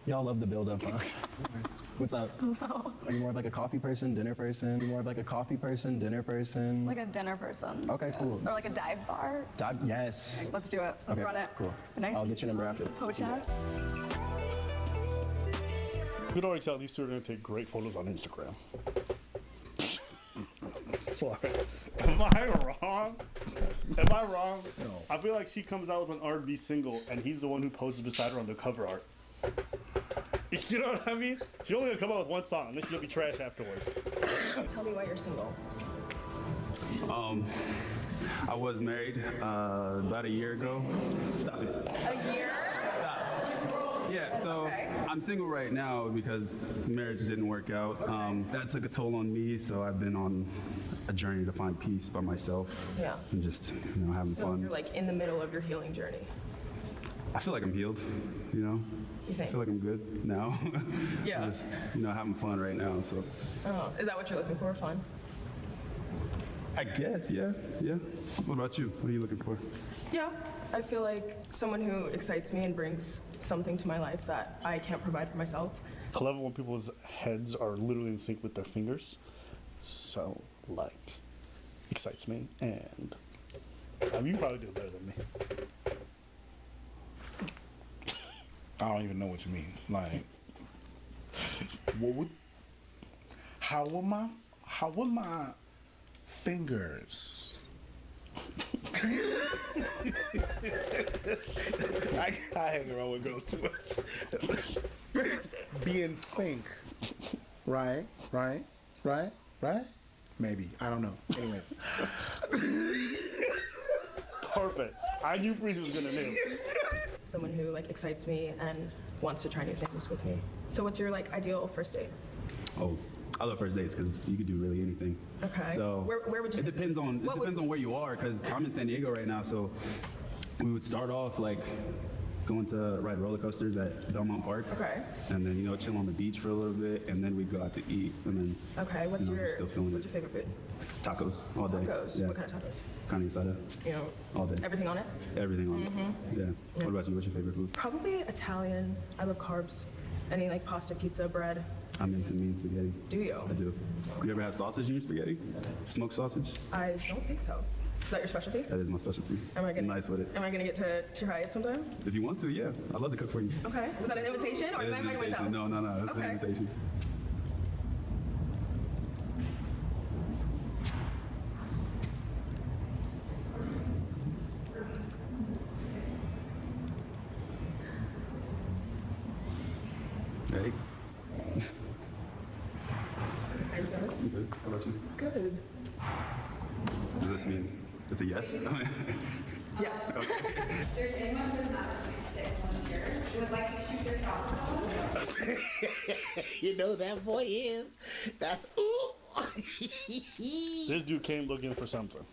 Y'all love the build-up, huh? What's up? No. Are you more of like a coffee person, dinner person? Are you more of like a coffee person, dinner person? Like a dinner person. Okay, cool. Or like a dive bar. Yes. Okay, let's do it. Let's Okay, run it. cool. Nice. I'll get your number after this. Coach chat. You can already tell these two are going to take great photos on Instagram. Sorry. Am I wrong? No. I feel like she comes out with an R&B single and he's the one who poses beside her on the cover art. You know what I mean? She's only gonna come out with one song and then she'll be trash afterwards. Tell me why you're single. I was married about a year ago. Stop it. A year? Stop. Yeah, so I'm single right now because marriage didn't work out. That took a toll on me, so I've been on a journey to find peace by myself. Yeah. And just, having So fun. you're like in the middle of your healing journey. I feel like I'm healed, you know? You think? I feel like I'm good now. Yeah. Just, you know, having fun right now, so. Oh, is that what you're looking for? Fun? I guess, yeah. What about you? What are you looking for? Yeah. I feel like someone who excites me and brings something to my life that I can't provide for myself. I love it when people's heads are literally in sync with their fingers. So, like, excites me, and you probably do it better than me. I don't even know what you mean. Like, how would my fingers? I hang around with girls too much. Be in sync, right? Maybe, I don't know. Anyways, perfect. I knew Breeze was gonna nail it. Someone who like excites me and wants to try new things with me. So what's your like ideal first date? Oh, I love first dates because you could do really anything. Okay. So where would you? It depends on where you are, because I'm in San Diego right now. So we would start off like going to ride roller coasters at Belmont Park. Okay. And then chill on the beach for a little bit, and then we'd go out to eat, and then. Okay. What's your favorite food? Tacos all day. Tacos. Yeah. What kind of tacos? Carne asada. You know. All day. Everything on it. Everything on it. Yeah. What about you? What's your favorite food? Probably Italian. I love carbs. Any like pasta, pizza, bread. I make some mean spaghetti. Do you? I do. You ever have sausage in your spaghetti? Smoked sausage? I don't think so. Is that your specialty? That is my specialty. Am I gonna nice with it? Am I gonna get to try it sometime? If you want to, yeah. I'd love to cook for you. Okay. Was that an invitation or It is am I an inviting myself? invitation. No. That's an Okay. invitation. Hey. How you doing? I'm good. How about you? Good. Does this mean it's a yes? Yes. There's anyone who's not sick volunteers who would like to shoot their shots off. You know that boy is. That's ooh. This dude came looking for something.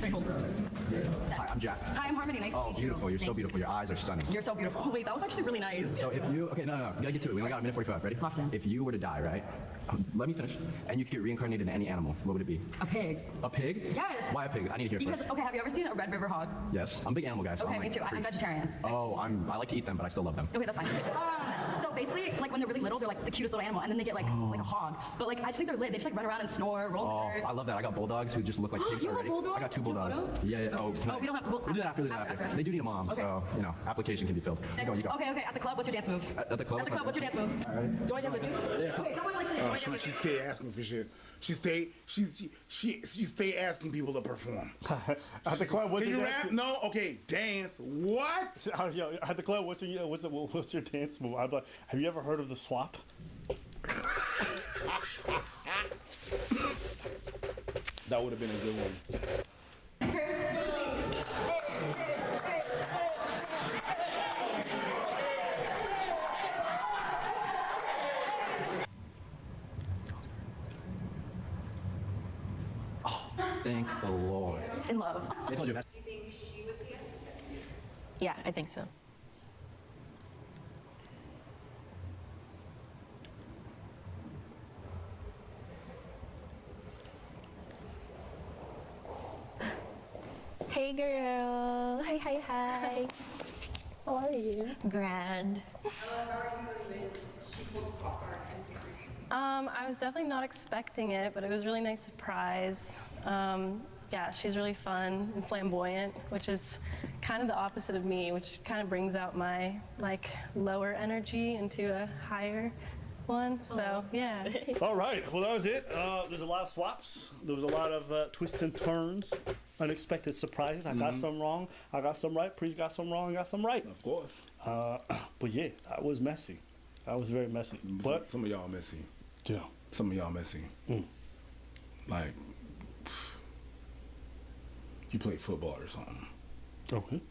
Hi, I'm Jack. Hi, I'm Harmony. Nice to Oh, meet you. beautiful. You're so beautiful. Your eyes are stunning. You're so beautiful. Oh, wait, that was actually really nice. So if you, okay, no, you gotta get to it. We only got a minute 45. Ready? Locked in. If you were to die, right? Let me finish. And you could get reincarnated in any animal, what would it be? A pig. A pig? Yes. Why a pig? I need to hear it Because, first. okay, have you ever seen a Red River hog? Yes, I'm a big animal guy. So Okay, I'm me like too. I'm freak. vegetarian. Oh, I like to eat them, but I still love them. Okay, that's fine. So basically, like when they're really little, they're like the cutest little animal, and then they get like a hog. But like I just think they're lit. They just like run around and snore, roll Oh, dirt. I love that. I got bulldogs who just look like pigs You have a already. bulldog? I got two Do you have a bulldogs. photo? Yeah. Oh, Oh, we don't have to. We'll do that after. They do need a mom, Okay. so application can be filled. You go. Okay. At the club, what's your dance move? At the club. At the club, what's your dance move? All right. Do I dance with you? Yeah. Okay, someone like this. She stay asking for shit. She stay asking people to perform. At the club, what's Can your you dance? rap? No. Okay. Dance. What? At the club, what's your dance move? I'm like, have you ever heard of the swap? That would have been a good one. Thank the Lord. In love. They told you that. Do you think she would say yes to that? Yeah, I think so. Hey girl. Hi. How are you? Grand. I was definitely not expecting it, but it was a really nice surprise. Yeah, she's really fun and flamboyant, which is kind of the opposite of me, which kind of brings out my like lower energy into a higher one. So yeah. All right. Well, that was it. There's a lot of swaps. There was a lot of twists and turns, unexpected surprises. I got some wrong. I got some right. Priest got some wrong. I got some right. Of course. But yeah, that was messy. That was very messy. But some of y'all messy. Yeah. Some of y'all messy. Like, you play football or something. Okay.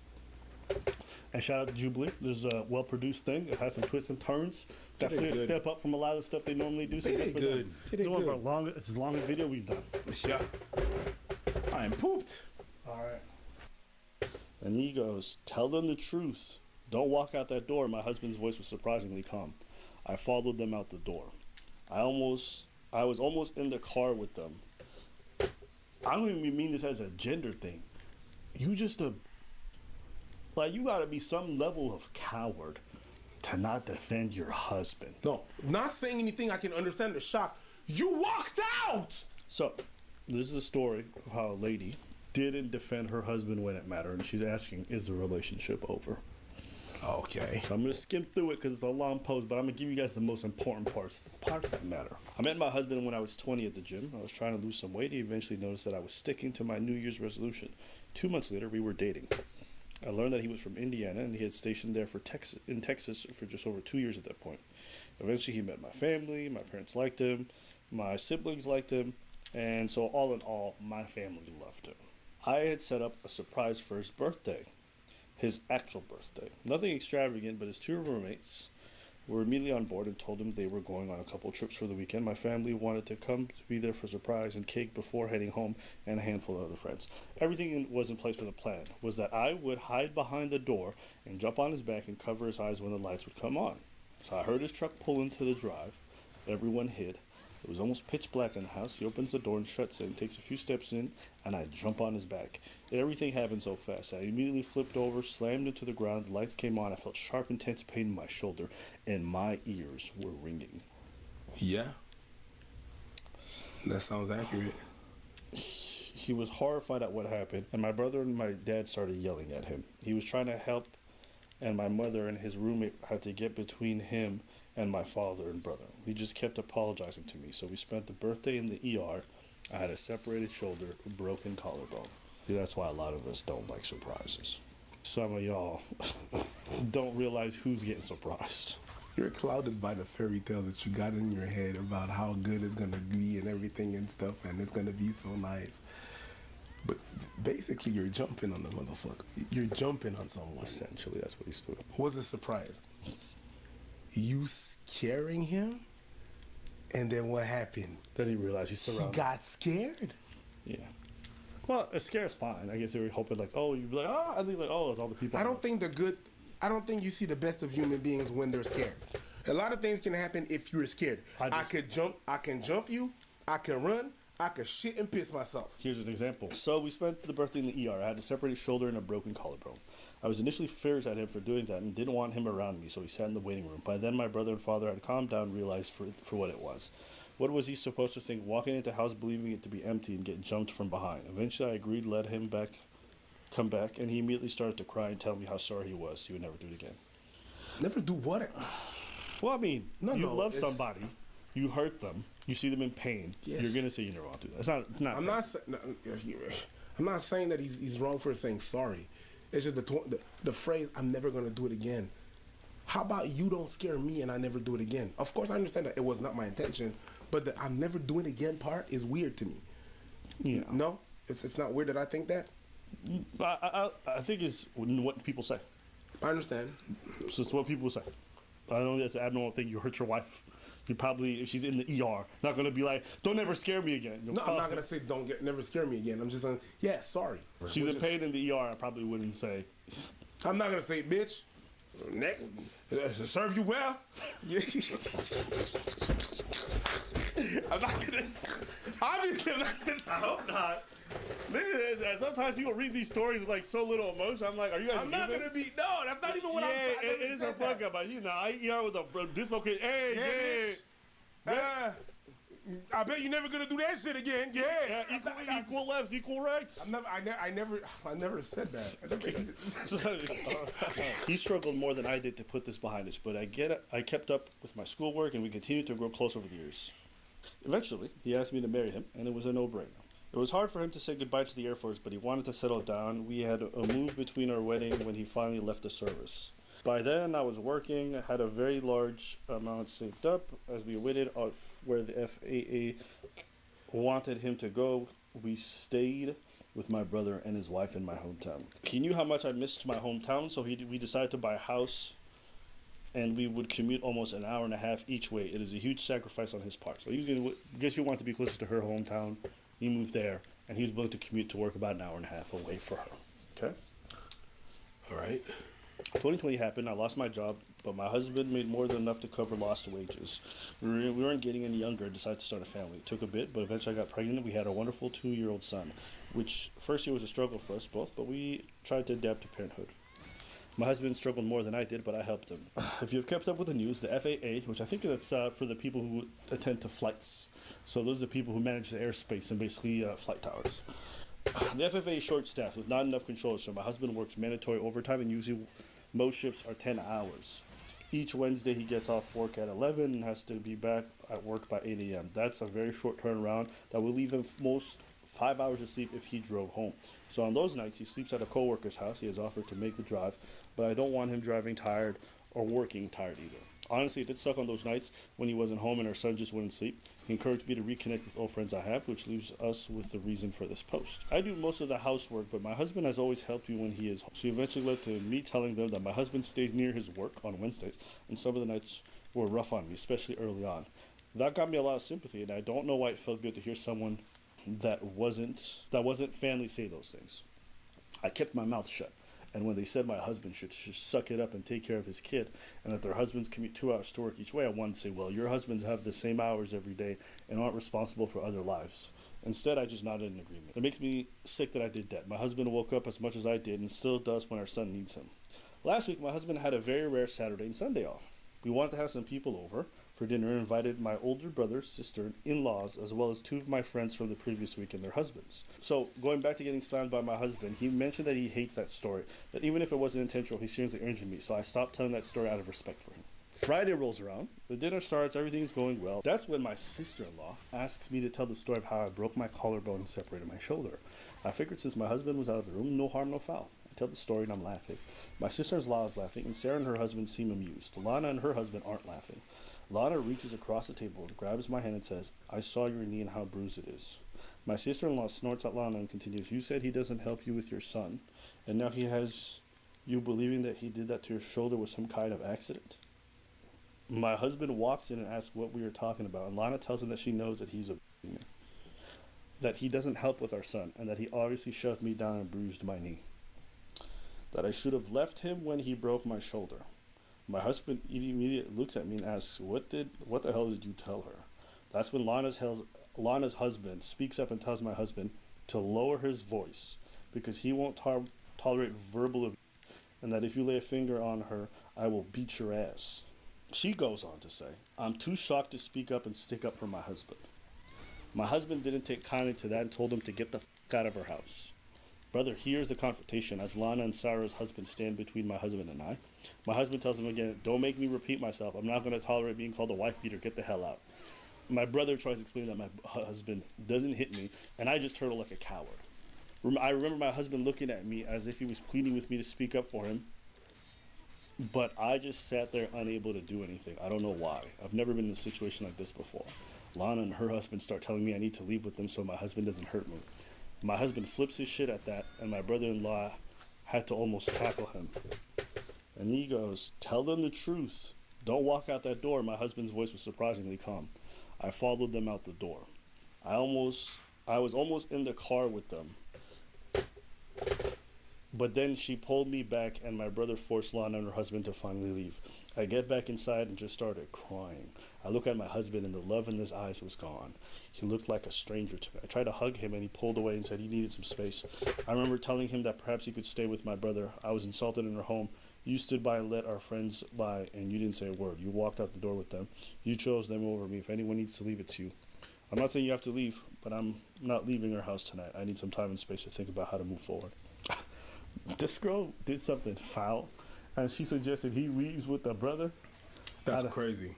And shout out to Jubilee. This is a well-produced thing. It has some twists and turns. Definitely a good. step up from a lot of the stuff they normally do. So They good did for good. them. They did It's one of good. our longest, it's the longest video we've done. Yeah. I am pooped. All right. And he goes, tell them the truth. Don't walk out that door. My husband's voice was surprisingly calm. I followed them out the door. I was almost in the car with them. I don't even mean this as a gender thing. You just you gotta be some level of coward to not defend your husband. No, not saying anything. I can understand the shock. You walked out! So, this is a story of how a lady didn't defend her husband when it mattered, and she's asking, is the relationship over? Okay. So I'm going to skim through it because it's a long post, but I'm going to give you guys the most important parts, the parts that matter. I met my husband when I was 20 at the gym. I was trying to lose some weight. He eventually noticed that I was sticking to my New Year's resolution. 2 months later, we were dating. I learned that he was from Indiana, and he had stationed there in Texas for just over 2 years at that point. Eventually, he met my family. My parents liked him. My siblings liked him. And so all in all, my family loved him. I had set up a surprise for his birthday. His actual birthday. Nothing extravagant, but his 2 roommates were immediately on board and told him they were going on a couple trips for the weekend. My family wanted to come to be there for a surprise and cake before heading home, and a handful of other friends. Everything was in place for the plan, was that I would hide behind the door and jump on his back and cover his eyes when the lights would come on. So I heard his truck pull into the drive. Everyone hid. It was almost pitch black in the house. He opens the door and shuts it, takes a few steps in, and I jump on his back. Everything happened so fast. I immediately flipped over, slammed into the ground. The lights came on. I felt sharp, intense pain in my shoulder, and my ears were ringing. Yeah. That sounds accurate. He was horrified at what happened, and my brother and my dad started yelling at him. He was trying to help, and my mother and his roommate had to get between him and my father and brother. He just kept apologizing to me. So we spent the birthday in the ER. I had a separated shoulder, a broken collarbone. Dude, that's why a lot of us don't like surprises. Some of y'all don't realize who's getting surprised. You're clouded by the fairy tales that you got in your head about how good it's gonna be and everything and stuff, and it's gonna be so nice. But basically, you're jumping on the motherfucker. You're jumping on someone. Essentially, that's what he's doing. What's the surprise? You scaring him? And then what happened? Then he realized he's surrounded. He got scared? Yeah. Well, a scare is fine. I guess they were hoping like, oh, you'd be like, oh, and they're like, oh, it's all the people. I don't think you see the best of human beings when they're scared. A lot of things can happen if you're scared. I can jump you, I can run, I could shit and piss myself. Here's an example. So we spent the birthday in the ER. I had a separated shoulder and a broken collarbone. I was initially furious at him for doing that and didn't want him around me, so he sat in the waiting room. By then, my brother and father had calmed down and realized for what it was. What was he supposed to think, walking into the house believing it to be empty and get jumped from behind? Eventually, I agreed, let him come back, and he immediately started to cry and tell me how sorry he was. He would never do it again. Never do what? Well, I mean, you love somebody, you hurt them, you see them in pain. Yes. You're gonna say you never want to do that. It's not. I'm not saying that he's wrong for saying sorry. It's just the phrase "I'm never gonna do it again." How about you don't scare me and I never do it again? Of course, I understand that it was not my intention, but the "I'm never doing it again" part is weird to me. Yeah. No, it's not weird that I think that. I think it's what people say. I understand. So it's what people say. I don't think that's an abnormal thing. You hurt your wife. You probably, if she's in the ER, not gonna be like, "Don't ever scare me again." No, I'm not gonna say never scare me again. I'm just saying, yeah, sorry. She's in pain in the ER. I probably wouldn't say. I'm not gonna say, "Bitch, serve you well." I'm not gonna. Obviously, I'm not gonna. I hope not. Sometimes people read these stories with like so little emotion. I'm like, are you guys? I'm not gonna be. No, that's not even what I'm saying. Yeah, it is a fuck up. But you know, I ER with a dislocated. Hey, yeah. I bet you're never gonna do that shit again. Yeah. Equal lefts, equal rights. I never said that. He struggled more than I did to put this behind us, but I kept up with my schoolwork, and we continued to grow close over the years. Eventually, he asked me to marry him, and it was a no-brainer. It was hard for him to say goodbye to the Air Force, but he wanted to settle down. We had a move between our wedding when he finally left the service. By then, I was working, had a very large amount saved up. As we waited where the FAA wanted him to go, we stayed with my brother and his wife in my hometown. He knew how much I missed my hometown, so we decided to buy a house, and we would commute almost an hour and a half each way. It is a huge sacrifice on his part. So he wanted to be closer to her hometown. He moved there, and he was willing to commute to work about an hour and a half away for her. Okay? All right. 2020 happened. I lost my job, but my husband made more than enough to cover lost wages. We weren't getting any younger. Decided to start a family. It took a bit, but eventually I got pregnant. We had a wonderful 2-year-old son, which first year was a struggle for us both, but we tried to adapt to parenthood. My husband struggled more than I did, but I helped him. If you've kept up with the news, the FAA, which I think that's for the people who attend to flights, so those are the people who manage the airspace and basically flight towers. The FFA is short-staffed with not enough controllers, so my husband works mandatory overtime, and usually most shifts are 10 hours. Each Wednesday he gets off work at 11 and has to be back at work by 8 a.m. That's a very short turnaround that will leave him most 5 hours of sleep if he drove home. So on those nights he sleeps at a coworker's house. He has offered to make the drive, but I don't want him driving tired or working tired either. Honestly, it did suck on those nights when he wasn't home and our son just wouldn't sleep. He encouraged me to reconnect with old friends I have, which leaves us with the reason for this post. I do most of the housework, but my husband has always helped me when he is home. She eventually led to me telling them that my husband stays near his work on Wednesdays, and some of the nights were rough on me, especially early on. That got me a lot of sympathy, and I don't know why it felt good to hear someone that wasn't family say those things. I kept my mouth shut. And when they said my husband should suck it up and take care of his kid, and that their husbands commute 2 hours to work each way, I wanted to say, well, your husbands have the same hours every day and aren't responsible for other lives. Instead, I just nodded in agreement. It makes me sick that I did that. My husband woke up as much as I did and still does when our son needs him. Last week, my husband had a very rare Saturday and Sunday off. We wanted to have some people over for dinner and invited my older brother, sister, in-laws, as well as 2 of my friends from the previous week and their husbands. So, going back to getting slammed by my husband, he mentioned that he hates that story, that even if it wasn't intentional, he seriously injured me, so I stopped telling that story out of respect for him. Friday rolls around, the dinner starts, everything's going well. That's when my sister-in-law asks me to tell the story of how I broke my collarbone and separated my shoulder. I figured since my husband was out of the room, no harm, no foul. Tell the story and I'm laughing. My sister-in-law is laughing, and Sarah and her husband seem amused. Lana and her husband aren't laughing. Lana reaches across the table and grabs my hand and says, I saw your knee and how bruised it is. My sister-in-law snorts at Lana and continues, you said he doesn't help you with your son, and now he has you believing that he did that to your shoulder with some kind of accident? My husband walks in and asks what we are talking about, and Lana tells him that she knows that he's that he doesn't help with our son, and that he obviously shoved me down and bruised my knee. That I should have left him when he broke my shoulder. My husband immediately looks at me and asks, what the hell did you tell her? That's when Lana's husband speaks up and tells my husband to lower his voice because he won't tolerate verbal abuse, and that if you lay a finger on her, I will beat your ass. She goes on to say, I'm too shocked to speak up and stick up for my husband. My husband didn't take kindly to that and told him to get the out of her house. Brother hears the confrontation as Lana and Sarah's husband stand between my husband and I. My husband tells him again, don't make me repeat myself. I'm not going to tolerate being called a wife beater. Get the hell out. My brother tries to explain that my husband doesn't hit me, and I just turtle like a coward. I remember my husband looking at me as if he was pleading with me to speak up for him, but I just sat there unable to do anything. I don't know why. I've never been in a situation like this before. Lana and her husband start telling me I need to leave with them so my husband doesn't hurt me. My husband flips his shit at that, and my brother-in-law had to almost tackle him. And he goes, tell them the truth. Don't walk out that door. My husband's voice was surprisingly calm. I followed them out the door. I was almost in the car with them. But then she pulled me back, and my brother forced Lana and her husband to finally leave. I get back inside and just started crying. I look at my husband, and the love in his eyes was gone. He looked like a stranger to me. I tried to hug him, and he pulled away and said he needed some space. I remember telling him that perhaps he could stay with my brother. I was insulted in her home. You stood by and let our friends lie, and you didn't say a word. You walked out the door with them. You chose them over me. If anyone needs to leave, it's you. I'm not saying you have to leave, but I'm not leaving our house tonight. I need some time and space to think about how to move forward. This girl did something foul, and she suggested he leaves with the brother. That's crazy.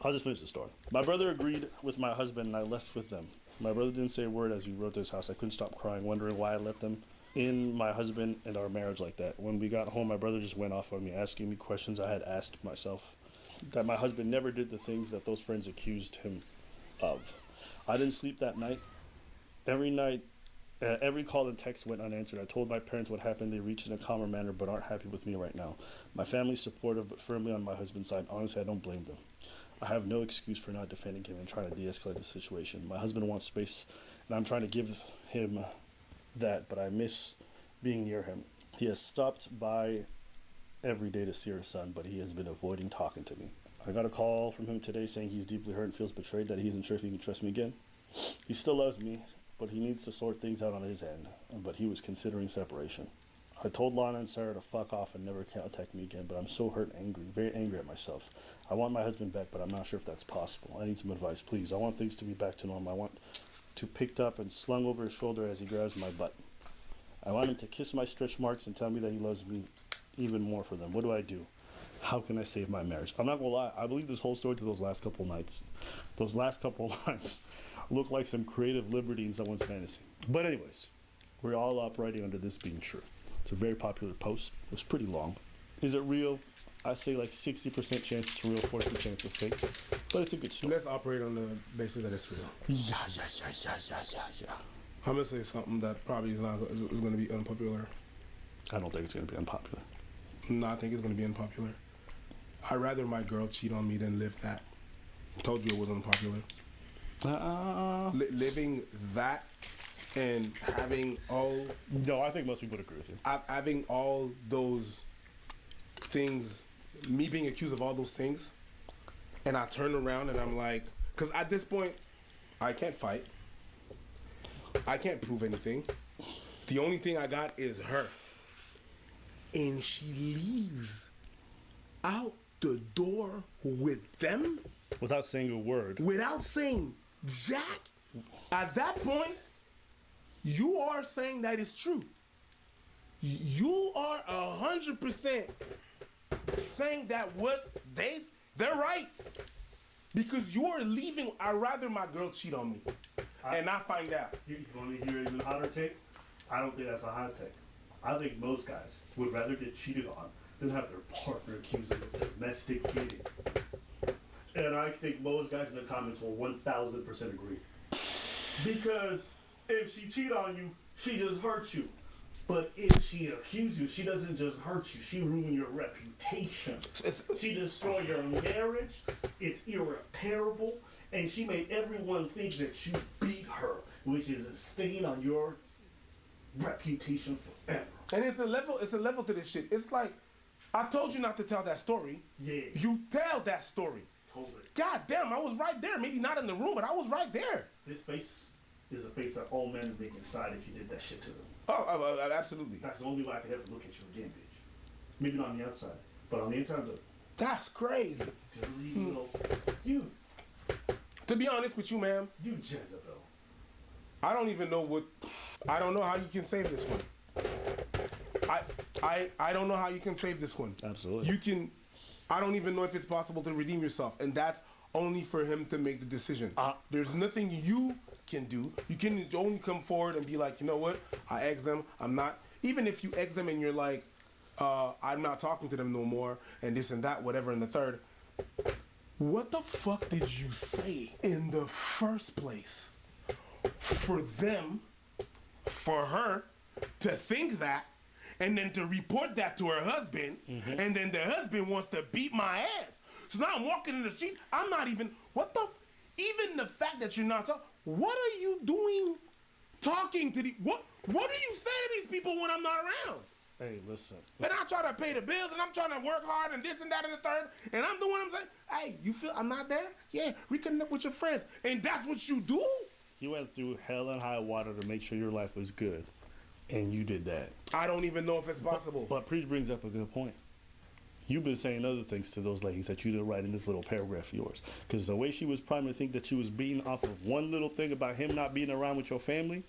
I'll just finish the story. My brother agreed with my husband, and I left with them. My brother didn't say a word as we rode to his house. I couldn't stop crying, wondering why I let them in my husband and our marriage like that. When we got home, my brother just went off on me, asking me questions I had asked myself. That my husband never did the things that those friends accused him of. I didn't sleep that night. Every call and text went unanswered. I told my parents what happened. They reached in a calmer manner but aren't happy with me right now. My family's supportive but firmly on my husband's side. Honestly, I don't blame them. I have no excuse for not defending him and trying to de-escalate the situation. My husband wants space, and I'm trying to give him that, but I miss being near him. He has stopped by every day to see her son, but he has been avoiding talking to me. I got a call from him today saying he's deeply hurt and feels betrayed, that he isn't sure if he can trust me again. He still loves me, but he needs to sort things out on his end. But he was considering separation. I told Lana and Sarah to fuck off and never contact me again, but I'm so hurt and angry, very angry at myself. I want my husband back, but I'm not sure if that's possible. I need some advice, please. I want things to be back to normal. I want to picked up and slung over his shoulder as he grabs my butt. I want him to kiss my stretch marks and tell me that he loves me even more for them. What do I do? How can I save my marriage? I'm not gonna lie, I believe this whole story to those last couple nights. Those last couple lines look like some creative liberty in someone's fantasy. But anyways, we're all operating under this being true. It's a very popular post. It was pretty long. Is it real? I say like 60% chance it's real, 40% chance it's fake. But it's a good story. Let's operate on the basis that it's real. Yeah. I'm gonna say something that probably is gonna be unpopular. I don't think it's gonna be unpopular. No, I think it's gonna be unpopular. I'd rather my girl cheat on me than live that. Told you it was unpopular. Living that and having all... No, I think most people would agree with you. Having all those things, me being accused of all those things, and I turn around and I'm like... Because at this point, I can't fight. I can't prove anything. The only thing I got is her. And she leaves out the door with them? Without saying a word. Without saying jack? At that point, you are saying that it's true. You are 100% saying that what they're right. Because you are leaving, I'd rather my girl cheat on me. And I find out. You want to hear an even hotter take? I don't think that's a hot take. I think most guys would rather get cheated on than have their partner accuse them of domestic cheating. And I think most guys in the comments will 1000% agree. Because if she cheat on you, she just hurts you. But if she accuses you, she doesn't just hurt you, she ruins your reputation. She destroyed your marriage, it's irreparable, and she made everyone think that you beat her, which is a stain on your reputation forever. And it's a level to this shit. It's like, I told you not to tell that story. Yeah. You tell that story. Totally. God damn, I was right there. Maybe not in the room, but I was right there. This face is a face that all men would make inside if you did that shit to them. Oh, absolutely. That's the only way I could ever look at you again, bitch. Maybe not on the outside, but on the inside, look. That's crazy. You. To be honest with you, ma'am. You Jezebel. I don't even know I don't know how you can save this one. I don't know how you can save this one. Absolutely. I don't even know if it's possible to redeem yourself. And that's only for him to make the decision. There's nothing you can do. You can only come forward and be like, you know what? I egged them. I'm not. Even if you egg them and you're like, I'm not talking to them no more, and this and that, whatever, and the third. What the fuck did you say in the first place? For her to think that, and then to report that to her husband, and then the husband wants to beat my ass. So now I'm walking in the street, I'm not even, even the fact that you're not talking, what are you doing talking to what do you say to these people when I'm not around? Hey, listen. And I try to pay the bills, and I'm trying to work hard, and this and that and the third, and I'm doing what I'm saying. Hey, you feel I'm not there? Yeah, reconnect with your friends. And that's what you do? You went through hell and high water to make sure your life was good. And you did that. I don't even know if it's possible. But Preach brings up a good point. You've been saying other things to those ladies that you didn't write in this little paragraph of yours. Because the way she was primed to think that she was beating off of one little thing about him not being around with your family,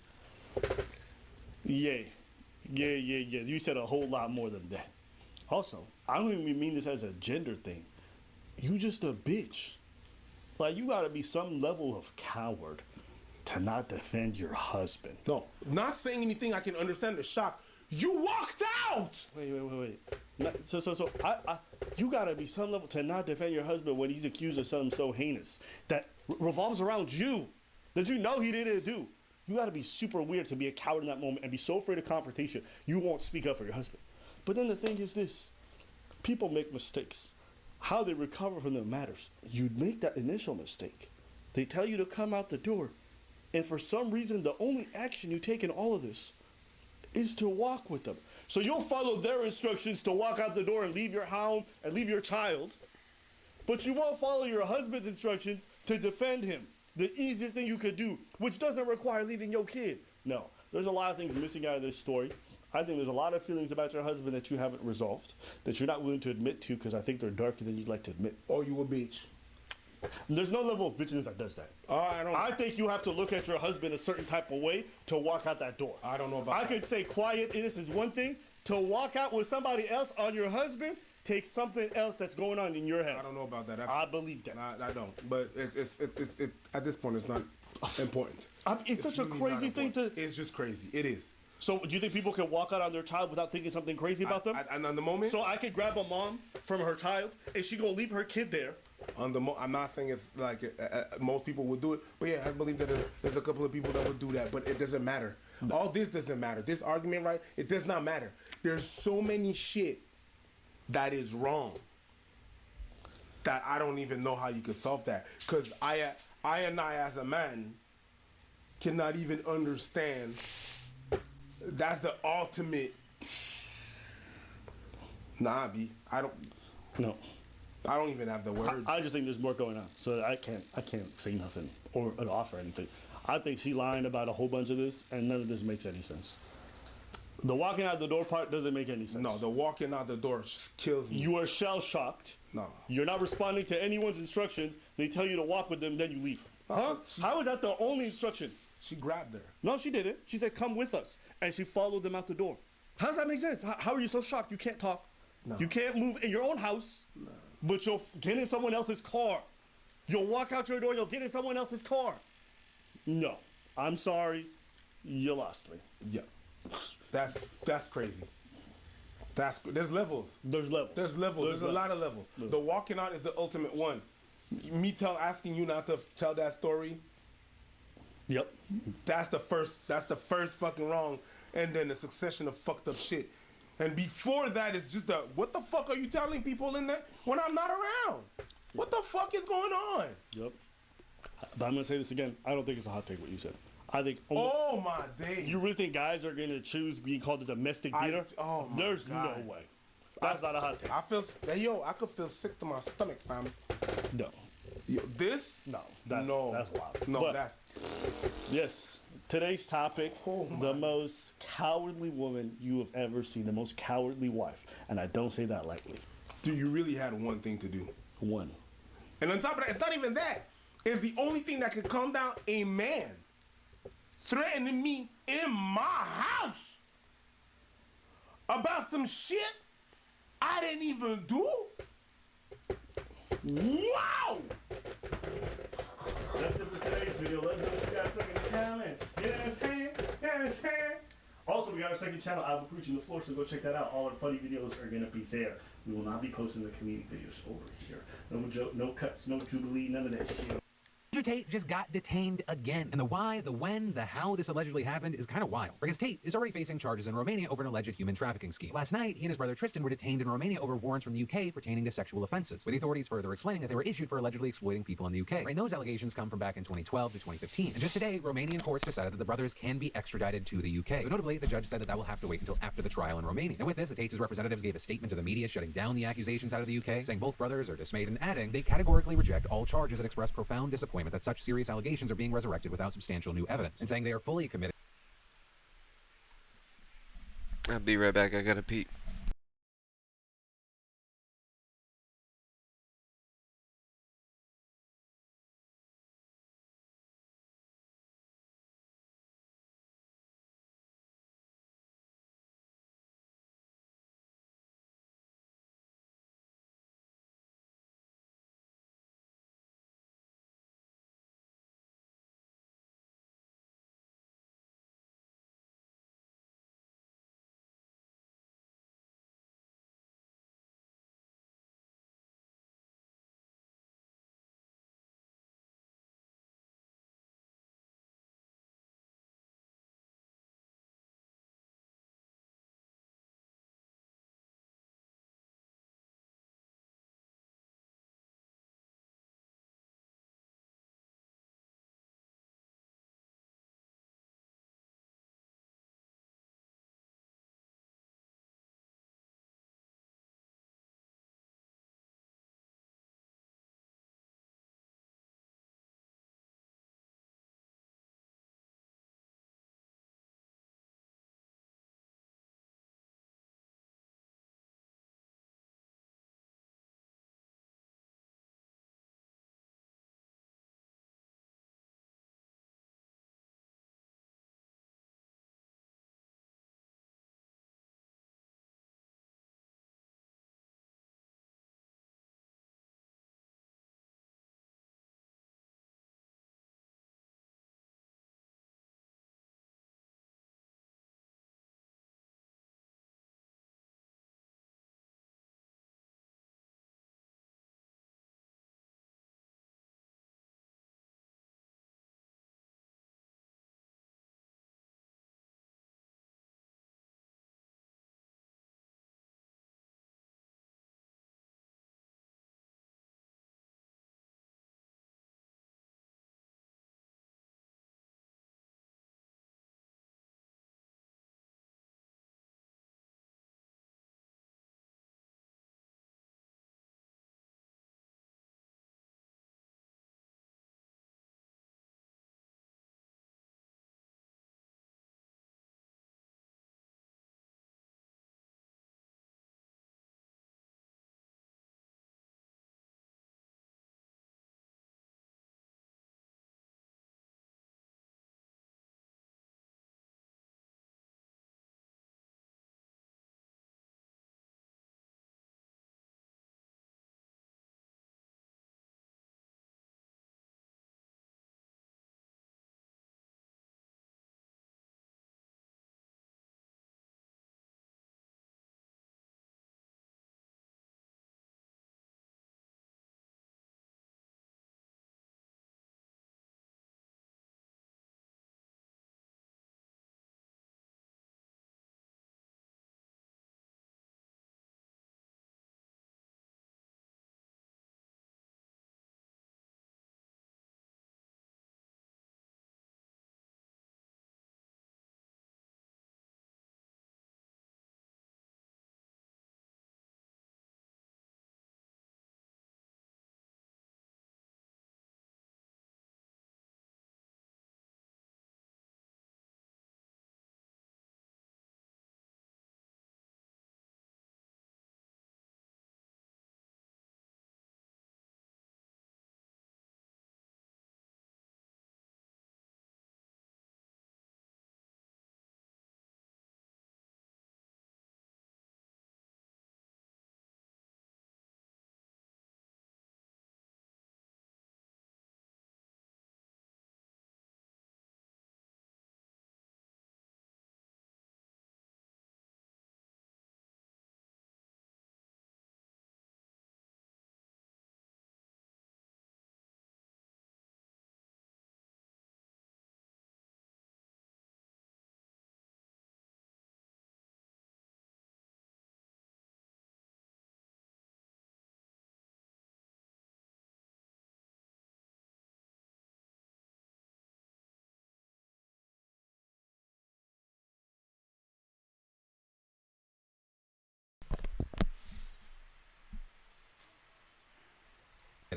yeah. You said a whole lot more than that. Also, I don't even mean this as a gender thing. You just a bitch. Like, you gotta be some level of coward to not defend your husband. No, not saying anything. I can understand the shock. You walked out. Wait. So you gotta be some level to not defend your husband when he's accused of something so heinous that revolves around you that you know he didn't do. You gotta be super weird to be a coward in that moment and be so afraid of confrontation you won't speak up for your husband. But then the thing is this: people make mistakes. How they recover from them matters. You make that initial mistake. They tell you to come out the door. And for some reason, the only action you take in all of this is to walk with them. So you'll follow their instructions to walk out the door and leave your hound and leave your child, but you won't follow your husband's instructions to defend him. The easiest thing you could do, which doesn't require leaving your kid. No, there's a lot of things missing out of this story. I think there's a lot of feelings about your husband that you haven't resolved, that you're not willing to admit to because I think they're darker than you'd like to admit. Or you a bitch. There's no level of bitchiness that does that. I think you have to look at your husband a certain type of way to walk out that door. I don't know about I that. could say quiet, innocence is one thing. To walk out with somebody else on your husband takes something else that's going on in your head. I don't know about that. I believe that. I don't. But it's at this point, it's not important. It's such a really crazy not thing to... It's just crazy. It is. So do you think people can walk out on their child without thinking something crazy about them? And on the moment... So I could grab a mom from her child and she gonna leave her kid there. I'm not saying it's like most people would do it, but yeah, I believe that there's a couple of people that would do that, but it doesn't matter. All this doesn't matter. This argument, right? It does not matter. There's so many shit that is wrong that I don't even know how you could solve that. Because I as a man cannot even understand. That's the ultimate. Nah, B. I don't even have the words. I just think there's more going on, so I can't say nothing or offer anything. I think she's lying about a whole bunch of this, and none of this makes any sense. The walking out the door part doesn't make any sense. No, the walking out the door kills me. You are shell shocked. No. You're not responding to anyone's instructions. They tell you to walk with them, then you leave. Huh? How is that the only instruction? She grabbed her. No, she didn't. She said, "Come with us," and she followed them out the door. How does that make sense? How are you so shocked you can't talk? No. You can't move in your own house, but you'll get in someone else's car. You'll walk out your door, you'll get in someone else's car. No, I'm sorry, you lost me. Yeah, that's crazy. There's levels. There's levels. There's levels. There's a lot of levels. The walking out is the ultimate one. Me asking you not to tell that story. Yep. That's the first fucking wrong, and then a succession of fucked up shit. And before that, it's just what the fuck are you telling people in there when I'm not around? What the fuck is going on? Yep. But I'm gonna say this again. I don't think it's a hot take what you said. I think. Oh my days. You really think guys are gonna choose being called a domestic beater? There's no way. That's not a hot take. I could feel sick to my stomach, fam. No. Yo, this? No. That's wild. No, but that's. Yes. Today's topic: the most cowardly woman you have ever seen, the most cowardly wife, and I don't say that lightly. Dude, you really had one thing to do. One. And on top of that, it's not even that. It's the only thing that could calm down a man threatening me in my house about some shit I didn't even do. Wow! That's it for today's video. Let us know what you guys think in the comments. You know what I'm saying? You know what I'm saying? Also, we got our second channel, I'll be preaching the floor, so go check that out. All our funny videos are gonna be there. We will not be posting the comedic videos over here. No joke, no cuts, no jubilee, none of that shit. Andrew Tate just got detained again, and the why, the when, the how this allegedly happened is kind of wild, because Tate is already facing charges in Romania over an alleged human trafficking scheme. Last night, he and his brother Tristan were detained in Romania over warrants from the UK pertaining to sexual offenses, with the authorities further explaining that they were issued for allegedly exploiting people in the UK. And those allegations come from back in 2012 to 2015. And just today, Romanian courts decided that the brothers can be extradited to the UK. But notably, the judge said that will have to wait until after the trial in Romania. And with this, the Tates' representatives gave a statement to the media shutting down the accusations out of the UK, saying both brothers are dismayed and adding they categorically reject all charges and express profound disappointment that such serious allegations are being resurrected without substantial new evidence, and saying they are fully committed. I'll be right back. I gotta pee.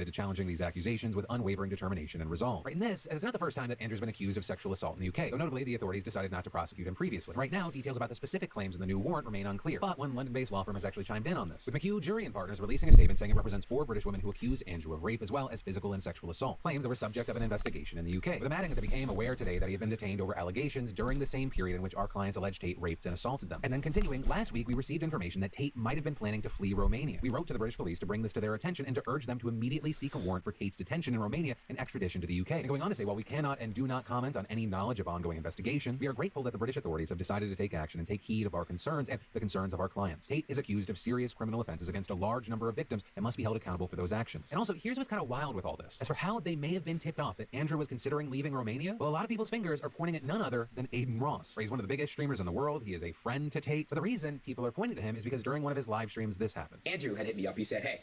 to challenging these accusations with unwavering determination and resolve. Right, and this is not the first time that Andrew's been accused of sexual assault in the UK, though notably the authorities decided not to prosecute him previously. Right now, details about the specific claims in the new warrant remain unclear, but one London-based law firm has actually chimed in on this, with McHugh Jury and Partners releasing a statement saying it represents 4 British women who accused Andrew of rape as well as physical and sexual assault, claims that were subject of an investigation in the UK, with them adding that they became aware today that he had been detained over allegations during the same period in which our clients alleged Tate raped and assaulted them. And then continuing, last week we received information that Tate might have been planning to flee Romania. We wrote to the British police to bring this to their attention and to urge them to immediately seek a warrant for Tate's detention in Romania and extradition to the UK. And going on to say, while we cannot and do not comment on any knowledge of ongoing investigations, we are grateful that the British authorities have decided to take action and take heed of our concerns and the concerns of our clients. Tate is accused of serious criminal offenses against a large number of victims and must be held accountable for those actions. And also, here's what's kind of wild with all this. As for how they may have been tipped off that Andrew was considering leaving Romania, well, a lot of people's fingers are pointing at none other than Aiden Ross. He's one of the biggest streamers in the world. He is a friend to Tate. But the reason people are pointing to him is because during one of his live streams, this happened. Andrew had hit me up. He said, hey,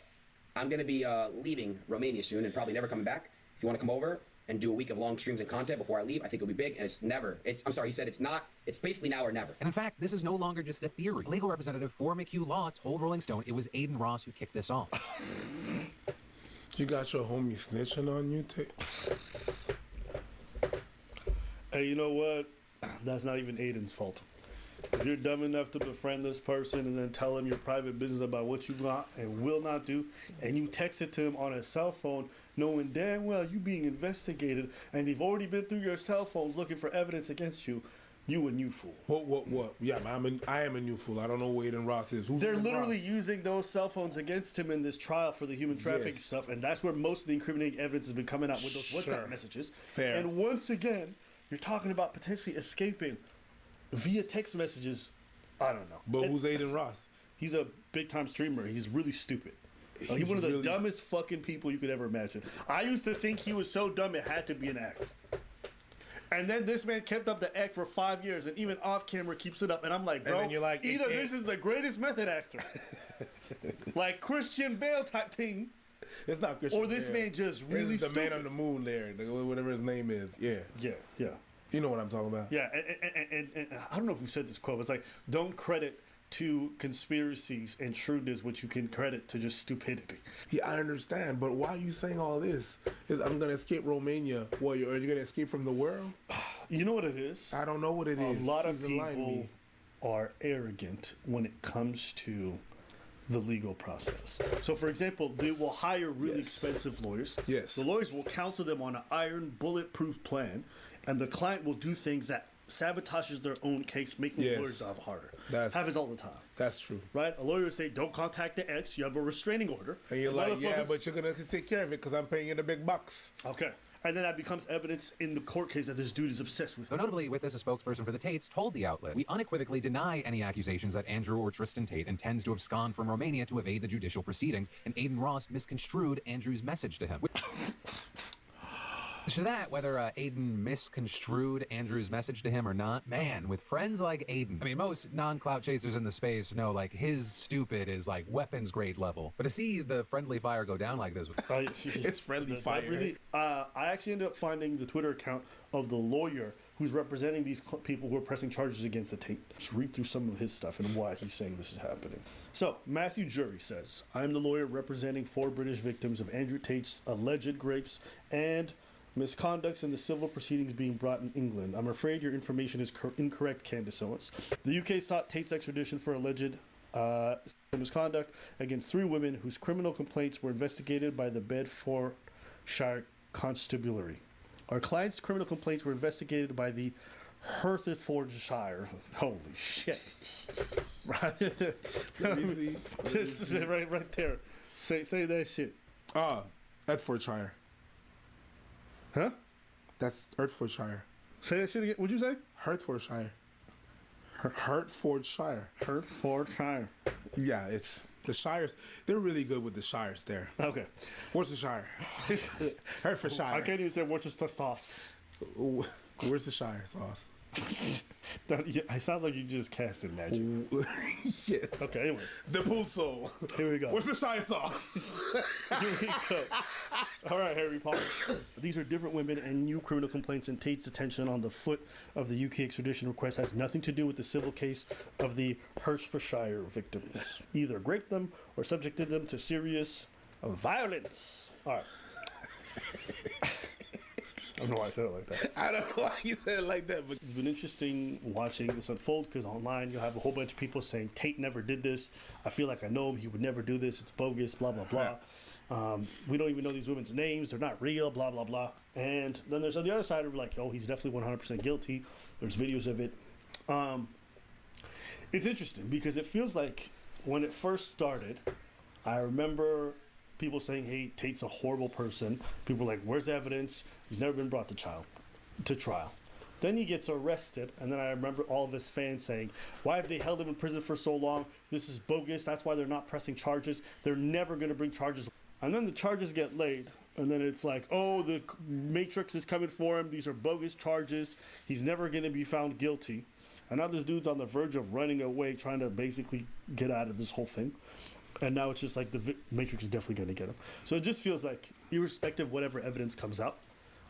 I'm going to be leaving Romania soon and probably never coming back. If you want to come over and do a week of long streams and content before I leave, I think it'll be big. And I'm sorry, he said it's basically now or never. And in fact, this is no longer just a theory. A legal representative for McHugh Law told Rolling Stone it was Aiden Ross who kicked this off. You got your homie snitching on you, Tate? Hey, you know what? That's not even Aiden's fault. If you're dumb enough to befriend this person and then tell him your private business about what you want and will not do, and you text it to him on his cell phone, knowing damn well you being investigated, and they've already been through your cell phones looking for evidence against you, you a new fool. What? Yeah, I am a new fool. I don't know who Aiden Ross is. Who's They're Aiden literally Ross? using those cell phones against him in this trial for the human trafficking stuff, and that's where most of the incriminating evidence has been coming out with those WhatsApp messages. Fair. And once again, you're talking about potentially escaping via text messages. I don't know. But who's Aiden Ross? He's a big time streamer. He's really stupid. He's He's one of the really- dumbest fucking people you could ever imagine. I used to think he was so dumb it had to be an act. And then this man kept up the act for 5 years, and even off camera keeps it up. And I'm like, bro, And then you're like, either it can't- this is the greatest method actor, like Christian Bale type thing, It's not Christian or this Bale. man just This really is the stupid. man on the moon there, whatever his name is. Yeah. Yeah. You know what I'm talking about. Yeah, and I don't know who said this quote. It's like, don't credit to conspiracies and shrewdness what you can credit to just stupidity. Yeah, I understand, but why are you saying all this? I'm gonna escape Romania. What? Are you gonna escape from the world? You know what it is? I don't know what it is. A lot of Please enlighten people me. are arrogant when it comes to the legal process. So, for example, they will hire really expensive lawyers. Yes. The lawyers will counsel them on an iron, bulletproof plan, and the client will do things that sabotages their own case, making the lawyer's job harder. Happens all the time. That's true. Right? A lawyer will say, don't contact the ex, you have a restraining order. And you're The like, yeah, motherfucker- but you're gonna take care of it because I'm paying you the big bucks. Okay. And then that becomes evidence in the court case that this dude is obsessed with Though notably, with this, a spokesperson for the Tates told the outlet, we unequivocally deny any accusations that Andrew or Tristan Tate intends to abscond from Romania to evade the judicial proceedings, and Aiden Ross misconstrued Andrew's message to him. To that, whether Aiden misconstrued Andrew's message to him or not, man, with friends like Aiden, I mean, most non-clout chasers in the space know, like, his stupid is, like, weapons grade level. But to see the friendly fire go down like this... It's friendly fire. Really, I actually ended up finding the Twitter account of the lawyer who's representing these people who are pressing charges against the Tate. Just read through some of his stuff and why he's saying this is happening. So, Matthew Jury says, I'm the lawyer representing 4 British victims of Andrew Tate's alleged rapes and misconducts in the civil proceedings being brought in England. I'm afraid your information is incorrect, Candace Owens. The UK sought Tate's extradition for alleged misconduct against 3 women whose criminal complaints were investigated by the Bedfordshire Constabulary. Our client's criminal complaints were investigated by the Hertfordshire. Holy shit. Right, right there. Say that shit. Bedfordshire. Huh? That's Hertfordshire. Say that shit again. What'd you say? Hertfordshire. Hertfordshire. Hertfordshire. Yeah, it's the Shires. They're really good with the Shires there. Okay. Worcestershire. Hertfordshire. I can't even say Worcester sauce. Where's the Shire sauce? It sounds like you just casted magic. Yes. Okay, anyways. The Pulso. Here we go. Where's the Shire sauce? Here we go. All right, Harry Potter. These are different women, and new criminal complaints and Tate's detention on the foot of the UK extradition request has nothing to do with the civil case of the Hertfordshire victims. Either raped them or subjected them to serious violence. All right. I don't know why I said it like that. I don't know why you said it like that, but it's been interesting watching this unfold because online you'll have a whole bunch of people saying Tate never did this. I feel like I know him. He would never do this. It's bogus, blah, blah, blah. We don't even know these women's names. They're not real, blah, blah, blah. And then there's on the other side of like, oh, he's definitely 100% guilty. There's videos of it. It's interesting because it feels like when it first started, I remember people saying, hey, Tate's a horrible person. People were like, where's the evidence? He's never been brought to trial. Then he gets arrested, and then I remember all of his fans saying, why have they held him in prison for so long? This is bogus. That's why they're not pressing charges. They're never going to bring charges. And then the charges get laid, and then it's like, oh, the Matrix is coming for him. These are bogus charges. He's never going to be found guilty. And now this dude's on the verge of running away, trying to basically get out of this whole thing. And now it's just like the Matrix is definitely going to get him. So it just feels like, irrespective of whatever evidence comes out,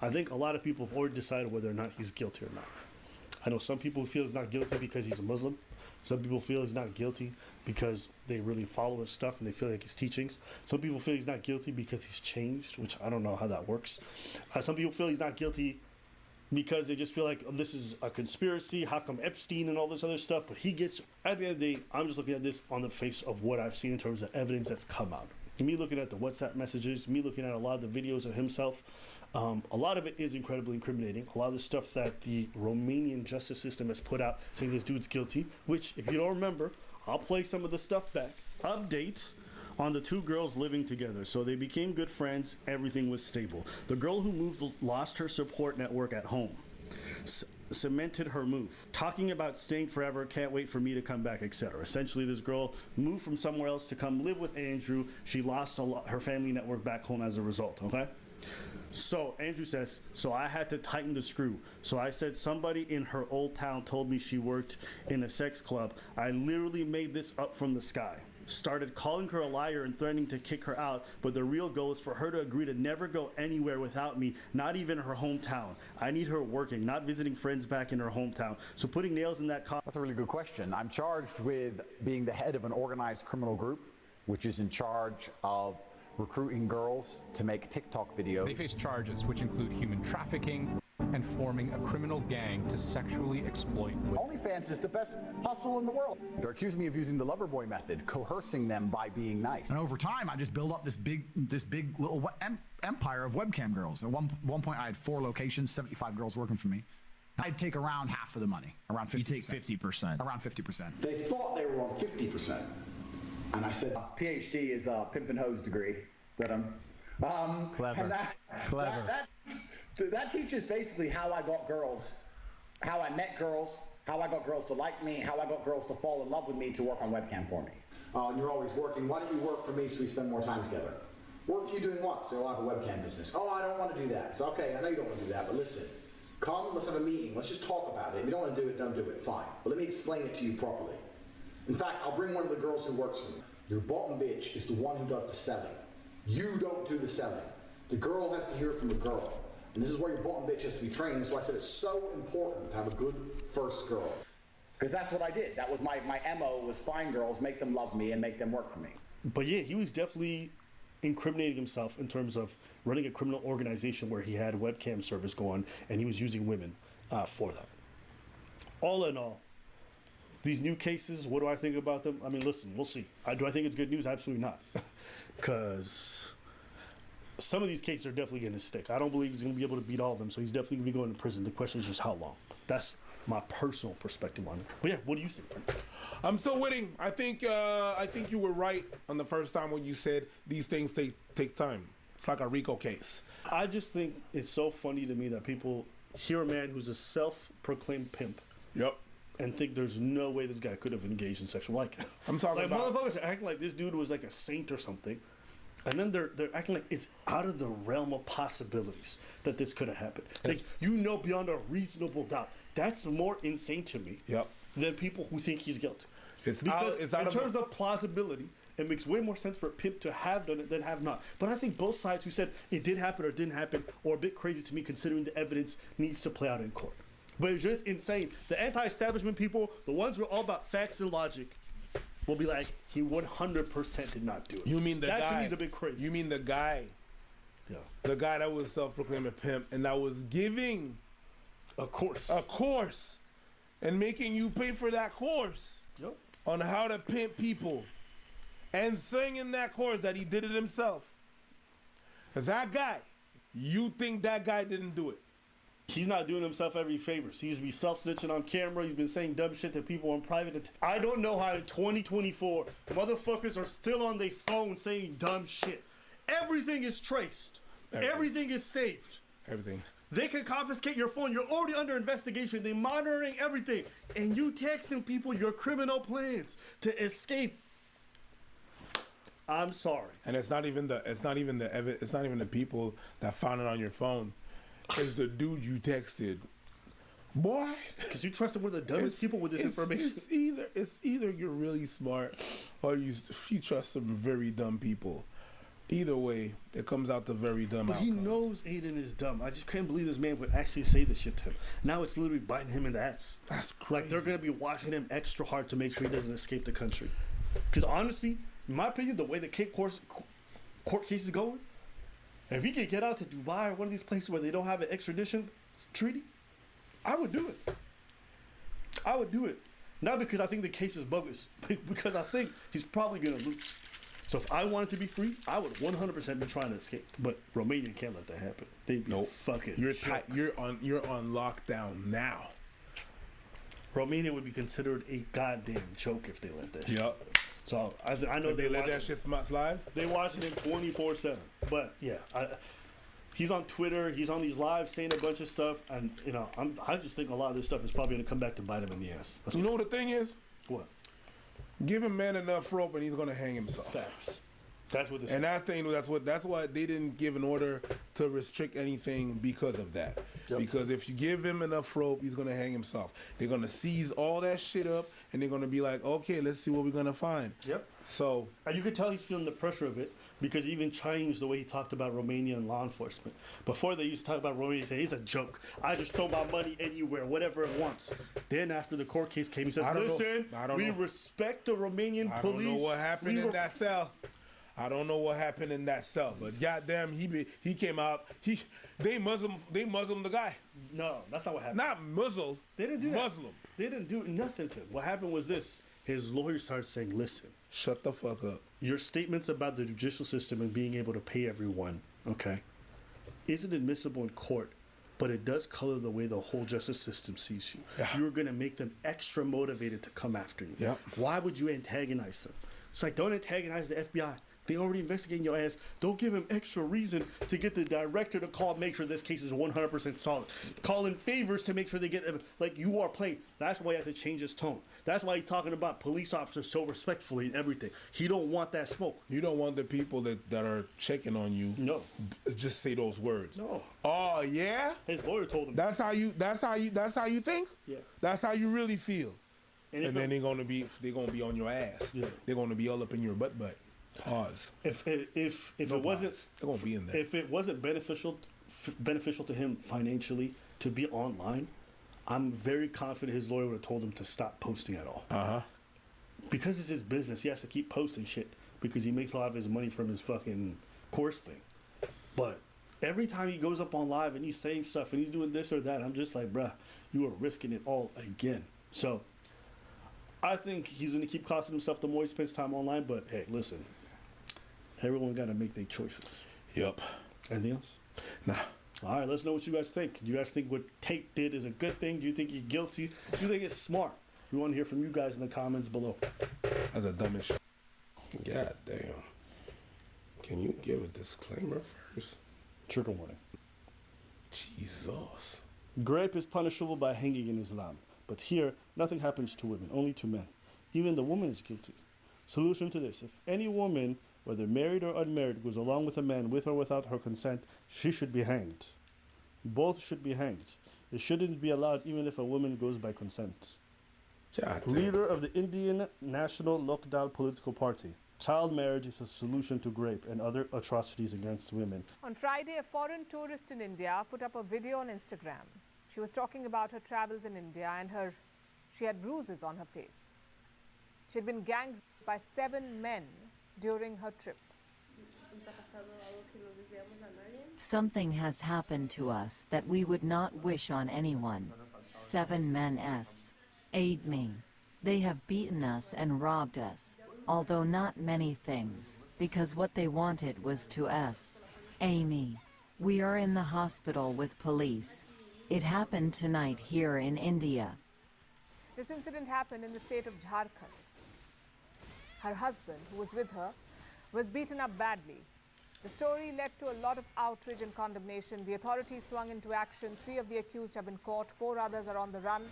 I think a lot of people have already decided whether or not he's guilty or not. I know some people feel he's not guilty because he's a Muslim. Some people feel he's not guilty because they really follow his stuff and they feel like his teachings. Some people feel he's not guilty because he's changed, which I don't know how that works. Some people feel he's not guilty because they just feel like, oh, this is a conspiracy. How come Epstein and all this other stuff? But he gets, at the end of the day, I'm just looking at this on the face of what I've seen in terms of evidence that's come out. Me looking at the WhatsApp messages, me looking at a lot of the videos of himself, a lot of it is incredibly incriminating. A lot of the stuff that the Romanian justice system has put out saying this dude's guilty, which, if you don't remember, I'll play some of the stuff back. Update on the two girls living together. So they became good friends. Everything was stable. The girl who moved lost her support network at home. Cemented her move. Talking about staying forever, can't wait for me to come back, etc. Essentially, this girl moved from somewhere else to come live with Andrew. She lost her family network back home as a result, okay? So Andrew says, so I had to tighten the screw. So I said somebody in her old town told me she worked in a sex club. I literally made this up from the sky. Started calling her a liar and threatening to kick her out, but the real goal is for her to agree to never go anywhere without me, not even her hometown. I need her working, not visiting friends back in her hometown. So putting nails in that That's a really good question. I'm charged with being the head of an organized criminal group, which is in charge of recruiting girls to make TikTok videos. They face charges which include human trafficking and forming a criminal gang to sexually exploit women. OnlyFans is the best hustle in the world. They're accusing me of using the Loverboy method, coercing them by being nice. And over time, I just built up this big little empire of webcam girls. At one point, I had 4 locations, 75 girls working for me. I'd take around half of the money, around 50%. You take 50%. Around 50%. They thought they were on 50%. And I said, PhD is a pimp and hose degree that I'm... Clever. That teaches basically how I got girls, how I met girls, how I got girls to like me, how I got girls to fall in love with me to work on webcam for me. And you're always working. Why don't you work for me so we spend more time together? Work for you doing what? So I'll have a webcam business. Oh, I don't want to do that. So, okay, I know you don't want to do that, but listen. Come, let's have a meeting. Let's just talk about it. If you don't want to do it, don't do it. Fine. But let me explain it to you properly. In fact, I'll bring one of the girls who works for me. Your bottom bitch is the one who does the selling. You don't do the selling. The girl has to hear it from the girl. And this is where your bottom bitch has to be trained. That's why I said it's so important to have a good first girl. Because that's what I did. That was my MO, was find girls, make them love me, and make them work for me. But yeah, he was definitely incriminating himself in terms of running a criminal organization where he had webcam service going, and he was using women for that. All in all, these new cases, what do I think about them? I mean, listen, we'll see. Do I think it's good news? Absolutely not. Because some of these cases are definitely going to stick. I don't believe he's going to be able to beat all of them, so he's definitely going to be going to prison. The question is just how long. That's my personal perspective on it. But yeah, what do you think? I'm still winning. I think you were right on the first time when you said these things take time. It's like a RICO case. I just think it's so funny to me that people hear a man who's a self-proclaimed pimp. Yep. And think there's no way this guy could have engaged in sexual I'm talking like about motherfuckers are acting like this dude was like a saint or something. And then they're acting like it's out of the realm of possibilities that this could have happened. Like, beyond a reasonable doubt. That's more insane to me than people who think he's guilty. Because in terms of plausibility, it makes way more sense for a pimp to have done it than have not. But I think both sides who said it did happen or didn't happen are a bit crazy to me, considering the evidence needs to play out in court. But it's just insane. The anti-establishment people, the ones who are all about facts and logic, will be like, he 100% did not do it. You mean the that guy? to me is a bit crazy. You mean the guy? Yeah. The guy that was self-proclaimed a pimp and that was giving a course, and making you pay for that course on how to pimp people, and saying in that course that he did it himself. That guy, you think that guy didn't do it? He's not doing himself every favor. He's be self-snitching on camera. He's been saying dumb shit to people in private. I don't know how in 2024 motherfuckers are still on their phone saying dumb shit. Everything is traced. Everything is saved. Everything. They can confiscate your phone. You're already under investigation. They're monitoring everything. And you texting people your criminal plans to escape. I'm sorry. And it's not even the people that found it on your phone. It's the dude you texted. Boy, because you trusted one of the dumbest people with this information. It's either you're really smart or you trust some very dumb people. Either way, it comes out the very dumb But outcomes. he knows Aiden is dumb. I just can't believe this man would actually say this shit to him. Now it's literally biting him in the ass. That's crazy. Like they're gonna be watching him extra hard to make sure he doesn't escape the country. Because honestly, in my opinion, the way the court case is going, if he could get out to Dubai or one of these places where they don't have an extradition treaty, I would do it. I would do it. Not because I think the case is bogus, but because I think he's probably gonna lose. So if I wanted to be free, I would 100% be trying to escape. But Romania can't let that happen. They fucking You're on lockdown now. Romania would be considered a goddamn joke if they let that shit. Yep. So I know if they let that shit slide. They watching him 24/7. But yeah, he's on Twitter. He's on these lives saying a bunch of stuff, and I just think a lot of this stuff is probably gonna come back to bite him in the ass. You know what the thing is? What? Give a man enough rope and he's gonna hang himself. Facts. That's what this and that's why they didn't give an order to restrict anything because of that. Yep. Because if you give him enough rope, he's gonna hang himself. They're gonna seize all that shit up and they're gonna be like, okay, let's see what we're gonna find. Yep. So and you could tell he's feeling the pressure of it because he even changed the way he talked about Romania and law enforcement. Before they used to talk about Romania, he said it's a joke. I just throw my money anywhere, whatever it wants. Then after the court case came, he says, listen, we respect the Romanian police. I don't know what happened in that cell. I don't know what happened in that cell, but goddamn, he came out. They Muslim the guy. No, that's not what happened. Not Muslim. They didn't do that. Muslim. They didn't do nothing to him. What happened was this: his lawyer started saying, "Listen, shut the fuck up. Your statements about the judicial system and being able to pay everyone, okay, isn't admissible in court." But it does color the way the whole justice system sees you. Yeah. You're going to make them extra motivated to come after you. Yep. Why would you antagonize them? It's like, don't antagonize the FBI. They already investigating your ass. Don't give him extra reason to get the director to call, make sure this case is 100% solid. Call in favors to make sure they get, like you are playing. That's why you have to change his tone. That's why he's talking about police officers so respectfully and everything. He don't want that smoke. You don't want the people that are checking on you. No. Just say those words. No. Oh yeah? His lawyer told him. That's how you think? Yeah. That's how you really feel. And then they're gonna be on your ass. Yeah. They're gonna be all up in your butt. Pause. If it wasn't, they're gonna be in there. If it wasn't beneficial to him financially to be online, I'm very confident his lawyer would have told him to stop posting at all. Because it's his business, he has to keep posting shit because he makes a lot of his money from his fucking course thing. But every time he goes up on live and he's saying stuff and he's doing this or that, I'm just like, bruh, you are risking it all again. So I think he's going to keep costing himself the more he spends time online. But hey, listen. Everyone got to make their choices. Yep. Anything else? Nah. All right, let's know what you guys think. Do you guys think what Tate did is a good thing? Do you think he's guilty? Do you think it's smart? We want to hear from you guys in the comments below. That's a dumbish. God damn. Can you give a disclaimer first? Trigger warning. Jesus. Grape is punishable by hanging in Islam. But here, nothing happens to women, only to men. Even the woman is guilty. Solution to this: if any woman, whether married or unmarried, goes along with a man with or without her consent, she should be hanged. Both should be hanged. It shouldn't be allowed even if a woman goes by consent. Leader of the Indian National Lokdal political party. Child marriage is a solution to rape and other atrocities against women. On Friday, a foreign tourist in India put up a video on Instagram. She was talking about her travels in India and she had bruises on her face. She had been gang raped by 7 men during her trip. Something has happened to us that we would not wish on anyone. 7 men aid me. They have beaten us and robbed us, although not many things, because what they wanted was to Amy. We are in the hospital with police. It happened tonight here in India. This incident happened in the state of Jharkhand. Her husband, who was with her, was beaten up badly. The story led to a lot of outrage and condemnation. The authorities swung into action. 3 of the accused have been caught. 4 others are on the run.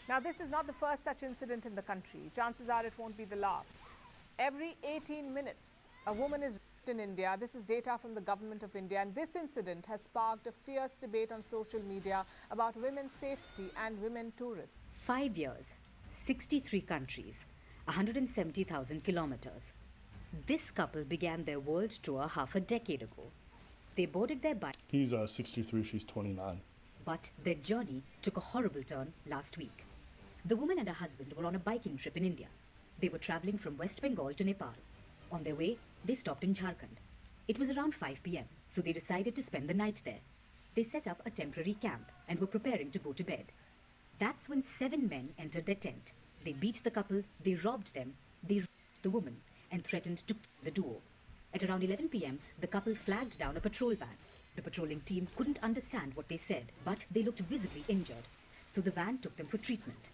Now, this is not the first such incident in the country. Chances are it won't be the last. Every 18 minutes, a woman is raped in India. This is data from the government of India. And this incident has sparked a fierce debate on social media about women's safety and women tourists. 5 years, 63 countries, 170,000 kilometers. This couple began their world tour half a decade ago. They boarded their bike. He's 63, she's 29. But their journey took a horrible turn last week. The woman and her husband were on a biking trip in India. They were traveling from West Bengal to Nepal. On their way, they stopped in Jharkhand. It was around 5 p.m., so they decided to spend the night there. They set up a temporary camp and were preparing to go to bed. That's when 7 men entered their tent. They beat the couple, they robbed them, they raped the woman, and threatened to kill the duo. At around 11 p.m., the couple flagged down a patrol van. The patrolling team couldn't understand what they said, but they looked visibly injured, so the van took them for treatment.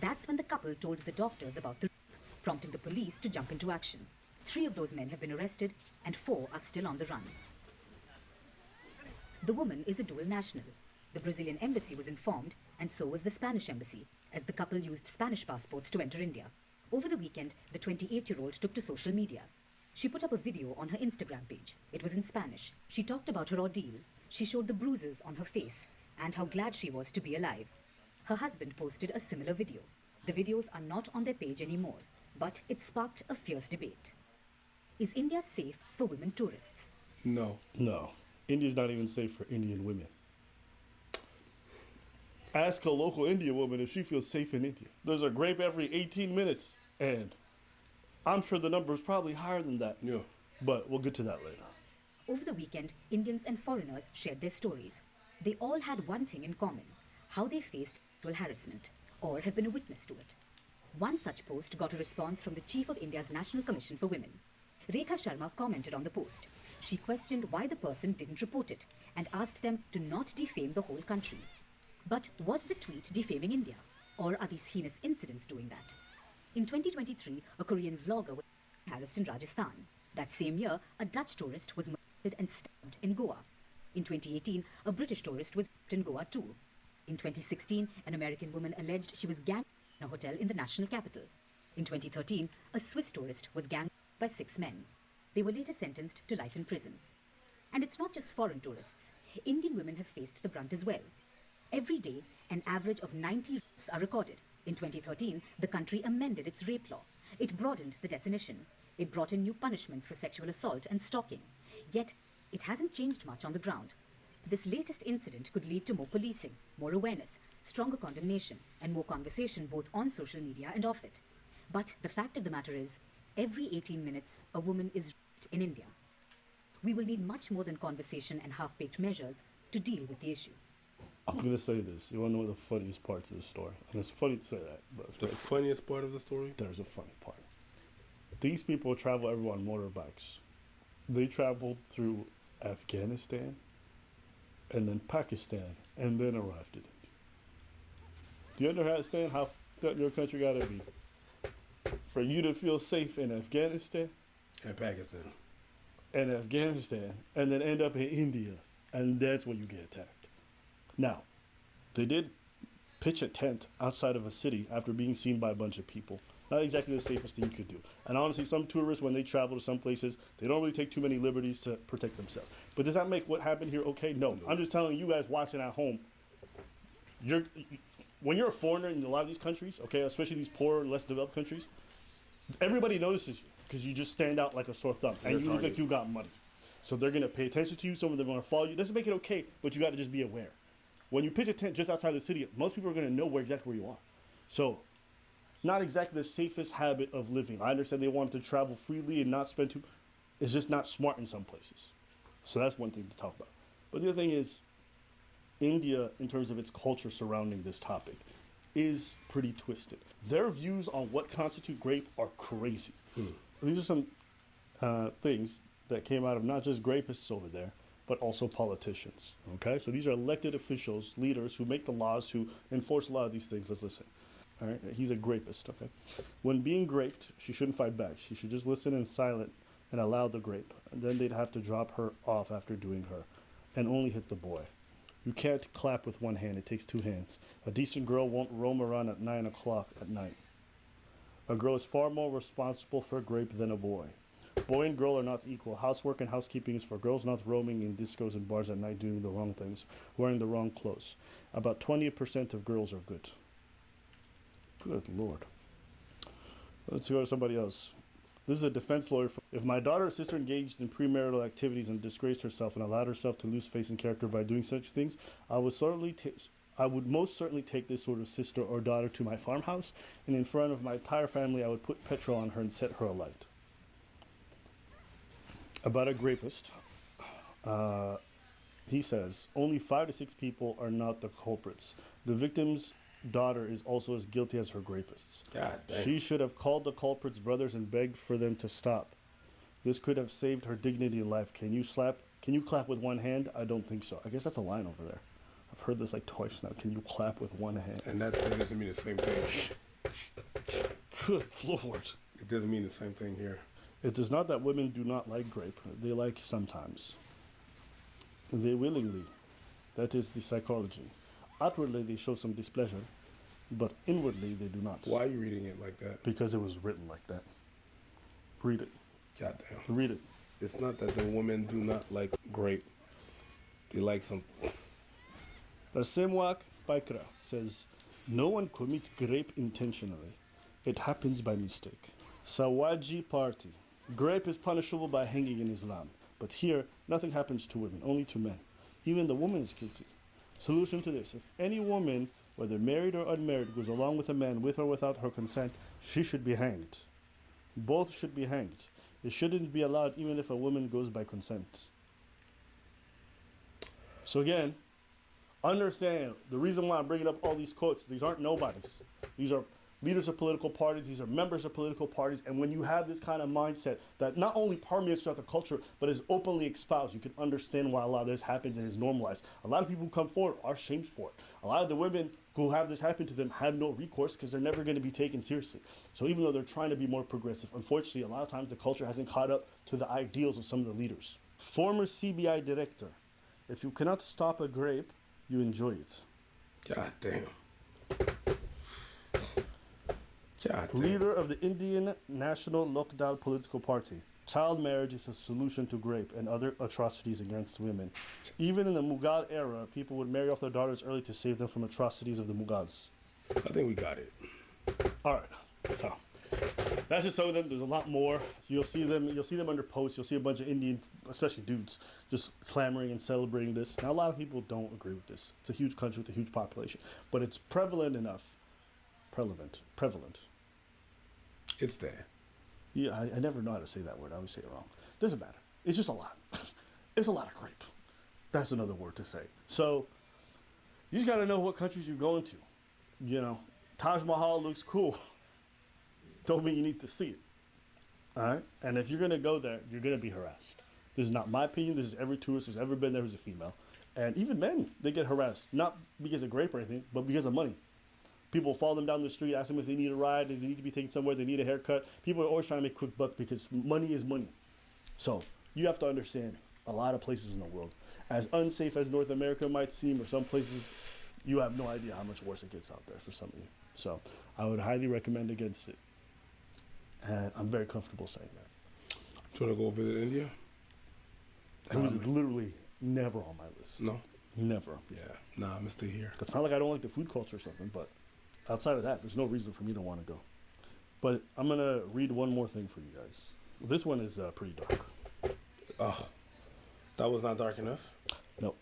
That's when the couple told the doctors about the rape, prompting the police to jump into action. 3 of those men have been arrested, and 4 are still on the run. The woman is a dual national. The Brazilian embassy was informed, and so was the Spanish embassy, as the couple used Spanish passports to enter India. Over the weekend, the 28-year-old took to social media. She put up a video on her Instagram page. It was in Spanish. She talked about her ordeal. She showed the bruises on her face and how glad she was to be alive. Her husband posted a similar video. The videos are not on their page anymore, but it sparked a fierce debate. Is India safe for women tourists? No. India's not even safe for Indian women. Ask a local Indian woman if she feels safe in India. There's a rape every 18 minutes, and I'm sure the number is probably higher than that. Yeah. But we'll get to that later. Over the weekend, Indians and foreigners shared their stories. They all had one thing in common: how they faced sexual harassment, or have been a witness to it. One such post got a response from the chief of India's National Commission for Women. Rekha Sharma commented on the post. She questioned why the person didn't report it and asked them to not defame the whole country. But was the tweet defaming India, or are these heinous incidents doing that? In 2023, a Korean vlogger was harassed in Rajasthan. That same year, a Dutch tourist was murdered and stabbed in Goa. In 2018, a British tourist was raped in Goa too. In 2016, an American woman alleged she was gang raped in a hotel in the national capital. In 2013, a Swiss tourist was gang raped by 6 men. They were later sentenced to life in prison. And it's not just foreign tourists. Indian women have faced the brunt as well. Every day, an average of 90 rapes are recorded. In 2013, the country amended its rape law. It broadened the definition. It brought in new punishments for sexual assault and stalking. Yet, it hasn't changed much on the ground. This latest incident could lead to more policing, more awareness, stronger condemnation, and more conversation both on social media and off it. But the fact of the matter is, every 18 minutes, a woman is raped in India. We will need much more than conversation and half-baked measures to deal with the issue. I'm going to say this. You want to know the funniest parts of the story? And it's funny to say that, but it's The crazy. funniest part of the story? There's a funny part. These people travel everywhere on motorbikes. They traveled through Afghanistan and then Pakistan and then arrived in India. Do you understand how f***ed up your country got to be for you to feel safe in Afghanistan? And Pakistan. And Afghanistan, and then end up in India, and that's when you get attacked. Now, they did pitch a tent outside of a city after being seen by a bunch of people. Not exactly the safest thing you could do. And honestly, some tourists, when they travel to some places, they don't really take too many liberties to protect themselves. But does that make what happened here okay? No. I'm just telling you guys watching at home, when you're a foreigner in a lot of these countries, okay, especially these poor, less developed countries, everybody notices you because you just stand out like a sore thumb. And you look like you got money. So they're going to pay attention to you. Some of them are going to follow you. It doesn't make it okay, but you got to just be aware. When you pitch a tent just outside the city, most people are going to know exactly where you are. So not exactly the safest habit of living. I understand they wanted to travel freely and not spend too. It's just not smart in some places. So that's one thing to talk about. But the other thing is, India, in terms of its culture surrounding this topic, is pretty twisted. Their views on what constitute grape are crazy. These are some things that came out of not just grapists over there, but also politicians. Okay, so these are elected officials, leaders who make the laws, who enforce a lot of these things. Let's listen. All right, he's a grapist. Okay, when being graped, she shouldn't fight back. She should just listen in silent and allow the grape. And then they'd have to drop her off after doing her, and only hit the boy. You can't clap with one hand. It takes two hands. A decent girl won't roam around at 9 o'clock at night. A girl is far more responsible for a grape than a boy. Boy and girl are not equal. Housework and housekeeping is for girls, not roaming in discos and bars at night doing the wrong things, wearing the wrong clothes. About 20% of girls are good. Good Lord. Let's go to somebody else. This is a defense lawyer. If my daughter or sister engaged in premarital activities and disgraced herself and allowed herself to lose face and character by doing such things, I would most certainly take this sort of sister or daughter to my farmhouse, and in front of my entire family, I would put petrol on her and set her alight. About a grapist, he says, only 5 to 6 people are not the culprits. The victim's daughter is also as guilty as her grapists. God damn. She should have called the culprits' brothers and begged for them to stop. This could have saved her dignity in life. Can you clap with one hand? I don't think so. I guess that's a line over there. I've heard this like twice now. Can you clap with one hand? And that doesn't mean the same thing. Good Lord. It doesn't mean the same thing here. It is not that women do not like grape. They like sometimes. They willingly. That is the psychology. Outwardly, they show some displeasure, but inwardly, they do not. Why are you reading it like that? Because it was written like that. Read it. Goddamn. Read it. It's not that the women do not like grape. They like some. Rasemwak Paikra says, no one commits grape intentionally. It happens by mistake. Sawaji Party. Grape is punishable by hanging in Islam. But here, nothing happens to women, only to men. Even the woman is guilty. Solution to this: if any woman, whether married or unmarried, goes along with a man with or without her consent, she should be hanged. Both should be hanged. It shouldn't be allowed even if a woman goes by consent. So again, understand the reason why I'm bringing up all these quotes. These aren't nobodies. These are leaders of political parties. These are members of political parties. And when you have this kind of mindset that not only permeates throughout the culture, but is openly espoused, you can understand why a lot of this happens and is normalized. A lot of people who come forward are shamed for it. A lot of the women who have this happen to them have no recourse because they're never going to be taken seriously. So even though they're trying to be more progressive, unfortunately, a lot of times the culture hasn't caught up to the ideals of some of the leaders. Former CBI director: if you cannot stop a grape, you enjoy it. God damn. God damn. Leader of the Indian National Lokdal political party. Child marriage is a solution to grape and other atrocities against women. Even in the Mughal era, people would marry off their daughters early to save them from atrocities of the Mughals. I think we got it. All right, so that's just some of them. There's a lot more. You'll see them under posts. You'll see a bunch of Indian, especially dudes, just clamoring and celebrating this. Now, a lot of people don't agree with this. It's a huge country with a huge population, but it's prevalent enough. Prevalent. It's there. Yeah, I never know how to say that word. I always say it wrong. Doesn't matter. It's just a lot. It's a lot of grape. That's another word to say. So you just got to know what countries you're going to. You know, Taj Mahal looks cool. Don't mean you need to see it. All right? And if you're going to go there, you're going to be harassed. This is not my opinion. This is every tourist who's ever been there who's a female. And even men, they get harassed. Not because of grape or anything, but because of money. People follow them down the street, ask them if they need a ride, if they need to be taken somewhere, they need a haircut. People are always trying to make quick buck because money is money. So you have to understand a lot of places in the world, as unsafe as North America might seem, or some places, you have no idea how much worse it gets out there for some of you. So I would highly recommend against it. And I'm very comfortable saying that. Do you want to go visit India? It was literally never on my list. No? Never. Yeah. Nah, I'm going to stay here. It's not like I don't like the food culture or something, but outside of that, there's no reason for me to want to go. But I'm going to read one more thing for you guys. This one is pretty dark. Oh, that was not dark enough? No.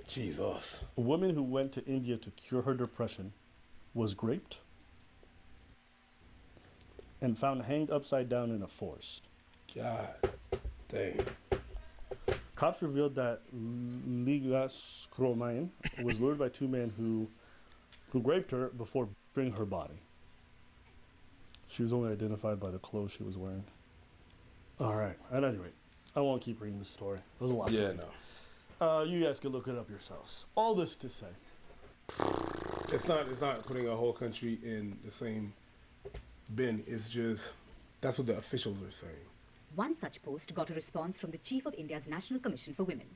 Jesus. A woman who went to India to cure her depression was raped. and found hanged upside down in a forest. God dang. Cops revealed that Ligas Kromain was lured by two men who raped her before bringing her body. She was only identified by the clothes she was wearing. All right. At any rate, I won't keep reading the story. There's a lot to read. You guys can look it up yourselves. All this to say, it's not putting a whole country in the same bin. It's just that's what the officials are saying. One such post got a response from the chief of India's National Commission for Women.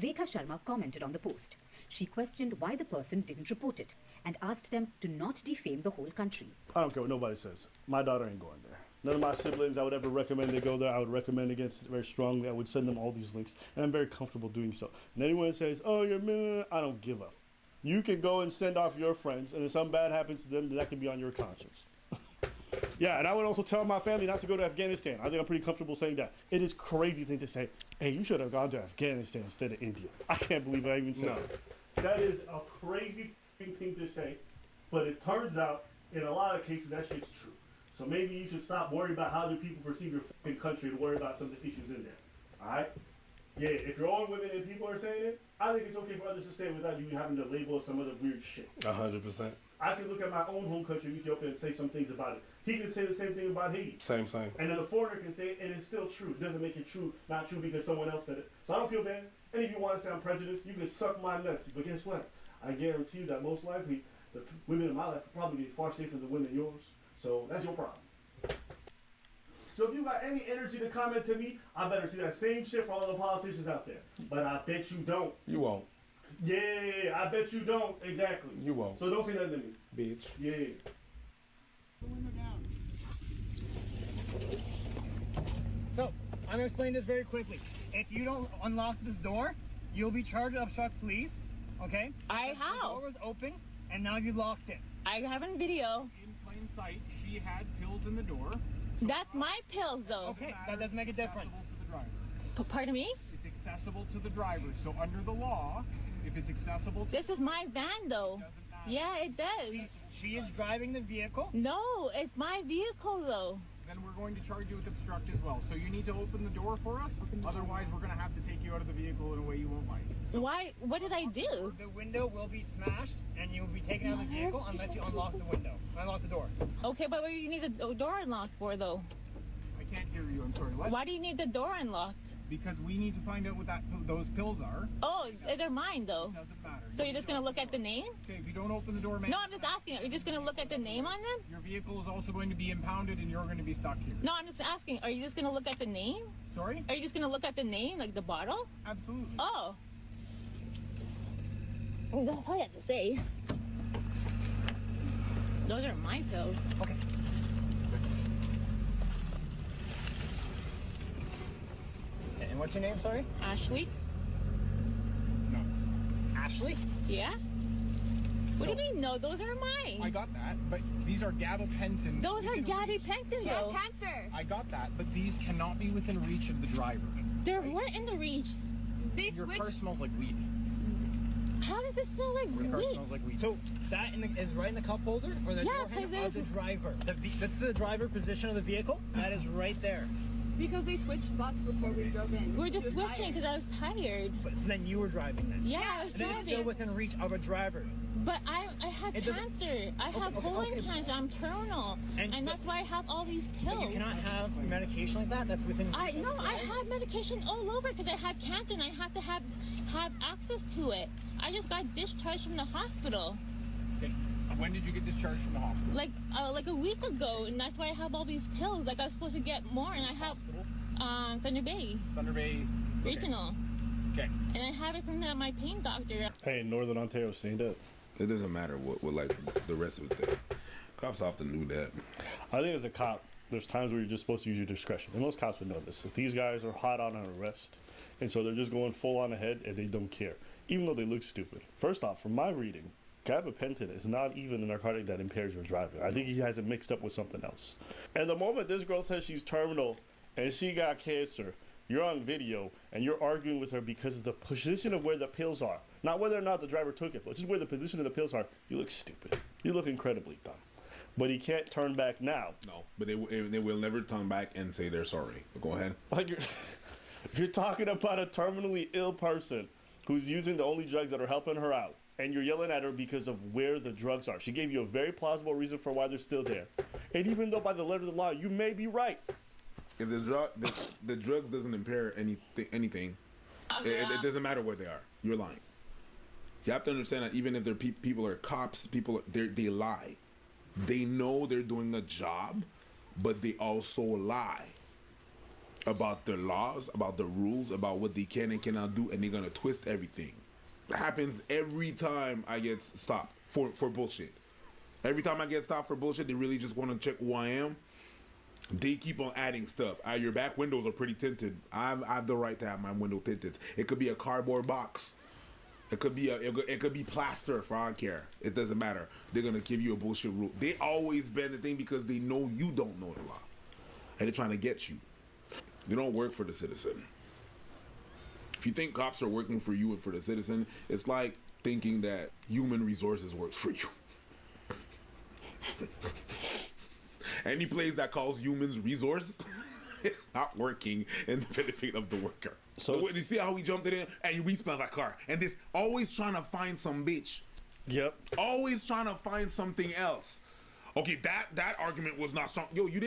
Rekha Sharma commented on the post. She questioned why the person didn't report it and asked them to not defame the whole country. I don't care what nobody says. My daughter ain't going there. None of my siblings I would ever recommend they go there. I would recommend against it very strongly. I would send them all these links, and I'm very comfortable doing so. And anyone that says, oh, you're meh, I don't give up. You can go and send off your friends, and if something bad happens to them, that can be on your conscience. Yeah, and I would also tell my family not to go to Afghanistan. I think I'm pretty comfortable saying that. It is crazy thing to say, hey, you should have gone to Afghanistan instead of India. I can't believe I even said that. That is a crazy thing to say, but it turns out, in a lot of cases, that shit's true. So maybe you should stop worrying about how other people perceive your fucking country and worry about some of the issues in there. Alright? Yeah, if your own women and people are saying it, I think it's okay for others to say it without you having to label some other weird shit. 100%. I can look at my own home country, Ethiopia, and say some things about it. He can say the same thing about Haiti. Same. And then a foreigner can say it, and it's still true. It doesn't make it true, not true because someone else said it. So I don't feel bad. And if you want to say I'm prejudiced, you can suck my nuts. But guess what? I guarantee you that most likely the women in my life will probably be far safer than women in yours. So that's your problem. So if you got any energy to comment to me, I better see that same shit for all the politicians out there. But I bet you don't. You won't. Yeah, I bet you don't. Exactly. You won't. So don't say nothing to me. Bitch. Yeah. So, I'm gonna explain this very quickly. If you don't unlock this door, you'll be charged to obstruct police, okay? How? The door was open, and now you locked it. I have a video. In plain sight, she had pills in the door. That's my pills, though. Okay, that doesn't make a difference. To the driver. Pardon me? It's accessible to the driver. So under the law, if it's accessible to... This is my van, though. Yeah, it does. She is driving the vehicle? No, it's my vehicle, though. Then we're going to charge you with obstruct as well. So you need to open the door for us. Otherwise, we're going to have to take you out of the vehicle in a way you won't like. So why? What did I do? The window will be smashed, and you will be taken out of the vehicle unless you unlock the window. Unlock the door. Okay, but what do you need the door unlocked for, though? I can't hear you. I'm sorry. What? Why do you need the door unlocked? Because we need to find out what those pills are. Oh, they're mine, though. It doesn't matter. So you're just going to look at the name? Okay, if you don't open the door, man. No, I'm just asking. Are you just going to look at the name on them? Your vehicle is also going to be impounded, and you're going to be stuck here. No, I'm just asking. Are you just going to look at the name? Sorry? Are you just going to look at the name, like the bottle? Absolutely. Oh. That's all I have to say. Those are my pills. Okay. And what's your name, sorry? Ashley. No. Ashley? Yeah? What do you mean, no? Those are mine. I got that, but these are gabapentin. Those are gabapentin, though. Cancer. I got that, but these cannot be within reach of the driver. They weren't in the reach. Your car smells like weed. How does it smell like Your car weed? smells like weed. So that is right in the cup holder, or the door handle of the driver. That's the driver position of the vehicle. That is right there. Because we switched spots before we drove in. We're just switching because I was tired. But so then you were driving then. Yeah, I was and it's still within reach of a driver. But I have cancer. I have colon cancer. I'm terminal, and that's why I have all these pills. But you cannot have medication like that. That's within. I have medication all over because I have cancer and I have to have access to it. I just got discharged from the hospital. Okay. When did you get discharged from the hospital? Like a week ago, and that's why I have all these pills. Like I was supposed to get more, and I have Thunder Bay. Thunder Bay. Regional. Okay. And I have it from my pain doctor. Hey, Northern Ontario, stand up. It doesn't matter what like the rest of it think. Cops often do that. I think as a cop, there's times where you're just supposed to use your discretion. And most cops would know this. If these guys are hot on an arrest, and so they're just going full on ahead and they don't care, even though they look stupid. First off, from my reading, gabapentin is not even a narcotic that impairs your driving. I think he has it mixed up with something else. And the moment this girl says she's terminal and she got cancer, you're on video and you're arguing with her because of the position of where the pills are. Not whether or not the driver took it, but just where the position of the pills are. You look stupid. You look incredibly dumb. but he can't turn back now. No, but they will never turn back and say they're sorry. Go ahead. Like you're talking about a terminally ill person who's using the only drugs that are helping her out, and you're yelling at her because of where the drugs are. She gave you a very plausible reason for why they're still there. And even though by the letter of the law, you may be right. If the drugs doesn't impair anything, it doesn't matter where they are. You're lying. You have to understand that even if they're people are cops, they lie. They know they're doing a job, but they also lie about their laws, about the rules, about what they can and cannot do, and they're gonna twist everything. It happens every time I get stopped for bullshit. Every time I get stopped for bullshit, they really just want to check who I am. They keep on adding stuff. Your back windows are pretty tinted. I have the right to have my window tinted. It could be a cardboard box. It could be plaster for all I care. It doesn't matter. They're gonna give you a bullshit rule. They always bend the thing because they know you don't know the law, and they're trying to get you. You don't work for the citizen. If you think cops are working for you and for the citizen, it's like thinking that human resources works for you. Any place that calls humans resource, it's not working in the benefit of the worker. So you see how we jumped it in and we smell that car, and this always trying to find some bitch. Yep. Always trying to find something else. Okay, that argument was not strong. Yo, you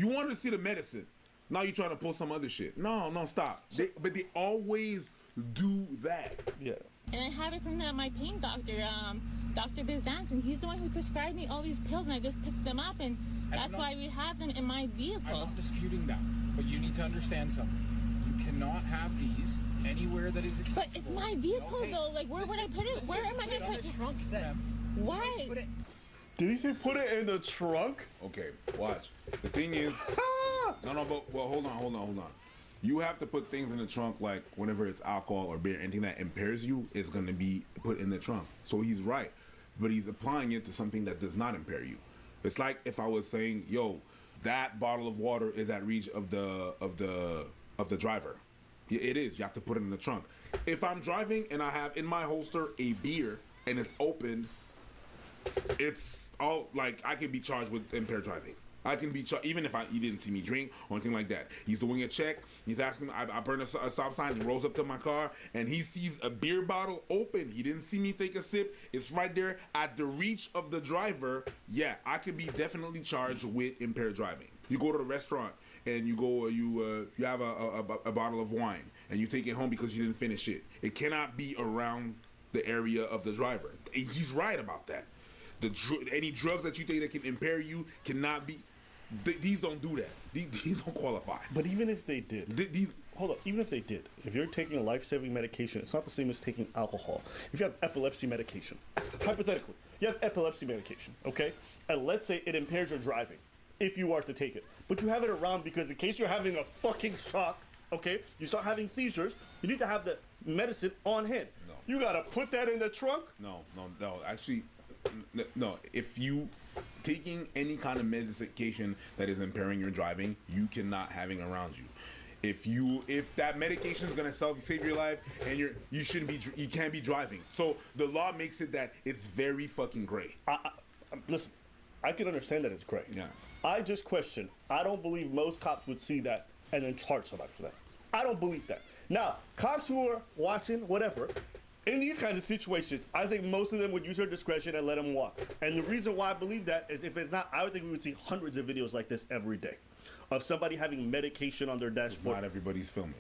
wanted to see the medicine. Now you're trying to pull some other shit. No, stop. But they always do that. Yeah. And I have it from my pain doctor, Dr. Bizantin. He's the one who prescribed me all these pills, and I just picked them up, and that's why we have them in my vehicle. I'm not disputing that, but you need to understand something. You cannot have these anywhere that is accessible. But it's my vehicle, though. Like, where would I put it? Where am I going to put it? Trunk then. Why? Did he say put it in the trunk? Okay, watch. The thing is, but hold on. You have to put things in the trunk, like whenever it's alcohol or beer, anything that impairs you is going to be put in the trunk. So he's right, but he's applying it to something that does not impair you. It's like if I was saying, yo, that bottle of water is at reach of the driver. It is. You have to put it in the trunk. If I'm driving and I have in my holster a beer and it's open, it's all like I can be charged with impaired driving. I can be charged even if he didn't see me drink or anything like that. He's doing a check. He's asking. I burn a stop sign. He rolls up to my car and he sees a beer bottle open. He didn't see me take a sip. It's right there at the reach of the driver. Yeah, I could be definitely charged with impaired driving. You go to the restaurant and you have a bottle of wine and you take it home because you didn't finish it. It cannot be around the area of the driver. He's right about that. Any drugs that you take that can impair you cannot be. These don't do that. These don't qualify. But even if they did, hold up. Even if they did, if you're taking a life-saving medication, it's not the same as taking alcohol. If you have epilepsy medication, hypothetically, you have epilepsy medication, okay, and let's say it impairs your driving, if you are to take it, but you have it around because in case you're having a fucking shock, okay, you start having seizures, you need to have the medicine on hand. No. You gotta put that in the trunk. No. Actually, no. If you taking any kind of medication that is impairing your driving, you cannot having around you. If that medication is gonna save your life, and you can't be driving. So the law makes it that it's very fucking gray. Listen, I can understand that it's gray. Yeah. I just question. I don't believe most cops would see that and then charge somebody for that. I don't believe that. Now, cops who are watching, whatever, in these kinds of situations, I think most of them would use their discretion and let them walk. And the reason why I believe that is if it's not, I would think we would see hundreds of videos like this every day of somebody having medication on their dashboard. Not everybody's filming.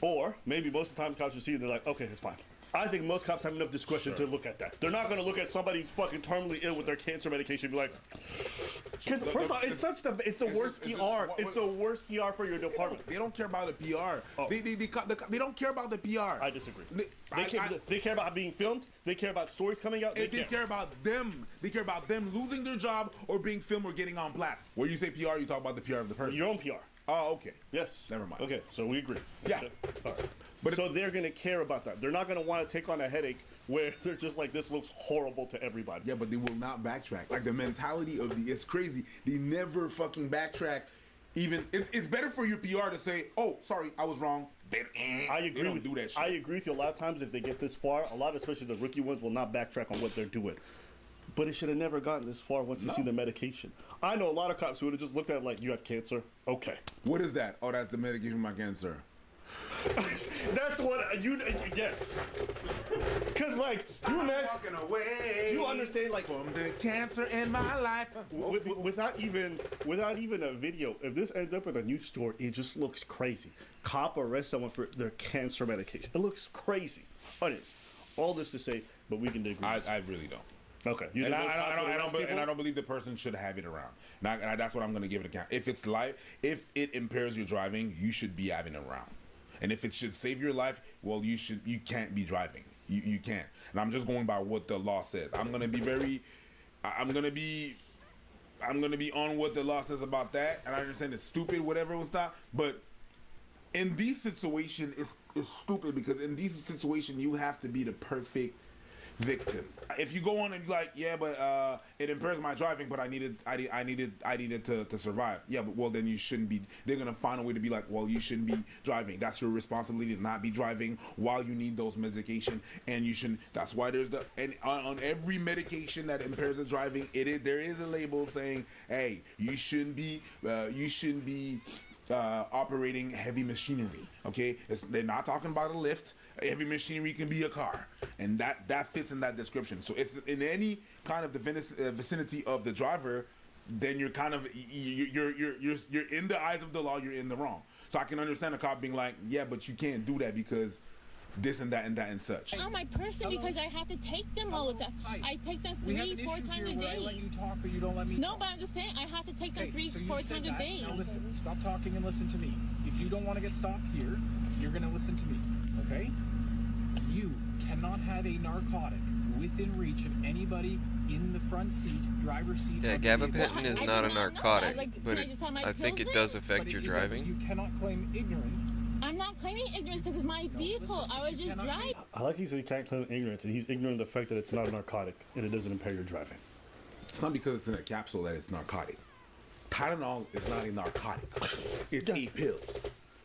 Or maybe most of the time cops will see it and they're like, okay, it's fine. I think most cops have enough discretion to look at that. They're not going to look at somebody who's fucking terminally ill with their cancer medication and be like, because first of all, it's the worst PR. It's the worst PR for your department. They don't care about the PR. Oh. They don't care about the PR. I disagree. They care about being filmed. They care about stories coming out. They care about them. They care about them losing their job or being filmed or getting on blast. When you say PR, you talk about the PR of the person. Your own PR. Oh, okay. Yes. Never mind. Okay, so we agree. Yeah. All right. But so they're going to care about that. They're not going to want to take on a headache where they're just like, this looks horrible to everybody. Yeah, but they will not backtrack. Like the mentality of it's crazy. They never fucking backtrack. Even it's better for your PR to say, oh, sorry, I was wrong. They don't do that shit. I agree with you. A lot of times if they get this far, especially the rookie ones, will not backtrack on what they're doing. But it should have never gotten this far once you see the medication. I know a lot of cops who would have just looked at it like, you have cancer. Okay. What is that? Oh, that's the medication for my cancer. That's what you. Yes. Because like you imagine, walking away. You understand like from the cancer in my life. Without even a video. If this ends up in a news story, it just looks crazy. Cop arrests someone for their cancer medication. It looks crazy. It is. All this to say, but we can disagree. I really don't. Okay. I don't believe the person should have it around. And that's what I'm going to give it a count. If it impairs your driving, you should be having it around. And if it should save your life, well, you can't be driving. You can't. And I'm just going by what the law says. I'm going to be on what the law says about that. And I understand it's stupid, whatever it was not. But in these situations, it's stupid because in these situations, you have to be the perfect victim. If you go on and be like, yeah, but it impairs my driving, but I needed to survive. Yeah, but well then you shouldn't be. They're gonna find a way to be like, well, you shouldn't be driving. That's your responsibility to not be driving while you need those medication, and you shouldn't. That's why there's on every medication that impairs the driving, there is a label saying, hey, you shouldn't be operating heavy machinery. Okay, they're not talking about a lift. Heavy machinery can be a car, and that fits in that description. So it's in any kind of the vicinity of the driver, then you're kind of you're in the eyes of the law. You're in the wrong. So I can understand a cop being like, yeah, but you can't do that because this and that and that and such. I'm my person because I have to take them all the time. I take them 3-4 times a day. I let you talk, but you don't let me No, talk. but I'm just saying I have to take them 3-4 times a day. Now listen, stop talking and listen to me. If you don't want to get stopped here, you're going to listen to me, okay? You cannot have a narcotic within reach of anybody in the front seat, driver's seat. Yeah, gabapentin is not a narcotic, but I think it does affect your driving. You cannot claim ignorance. I'm not claiming ignorance because it's my vehicle. I was just driving. I like he said he can't claim ignorance, and he's ignorant of the fact that it's not a narcotic and it doesn't impair your driving. It's not because it's in a capsule that it's narcotic. Tylenol is not a narcotic. It's a pill.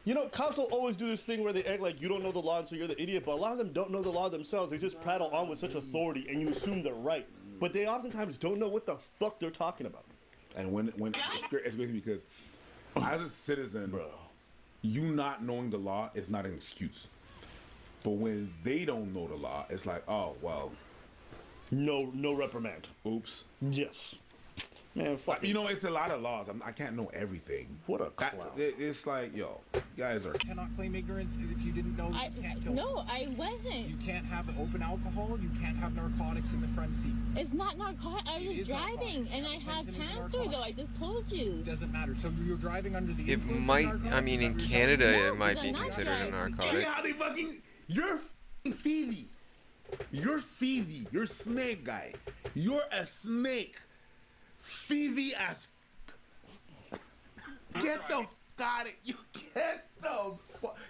You know, cops will always do this thing where they act like you don't know the law and so you're the idiot, but a lot of them don't know the law themselves. They just prattle on with such authority and you assume they're right. But they oftentimes don't know what the fuck they're talking about. And when it's basically because as a citizen, bro, you not knowing the law is not an excuse. But when they don't know the law, it's like, oh, well. No reprimand. Oops. Yes. Man, fuck. You know, it's a lot of laws. I can't know everything. What a clown. It's like, yo, you guys are. You cannot claim ignorance if you didn't know you can't kill someone. I wasn't. You can't have open alcohol. You can't have narcotics in the front seat. It's not narcotic. I was driving, and I have cancer, though. I just told you. It doesn't matter. So you're driving under the It influence might, of narcotics? I mean, in Canada, it might be considered a You narcotic. know how they fucking. You're Phoebe. You're Phoebe. You're snake guy. You're a snake. Phoebe as get the out of you.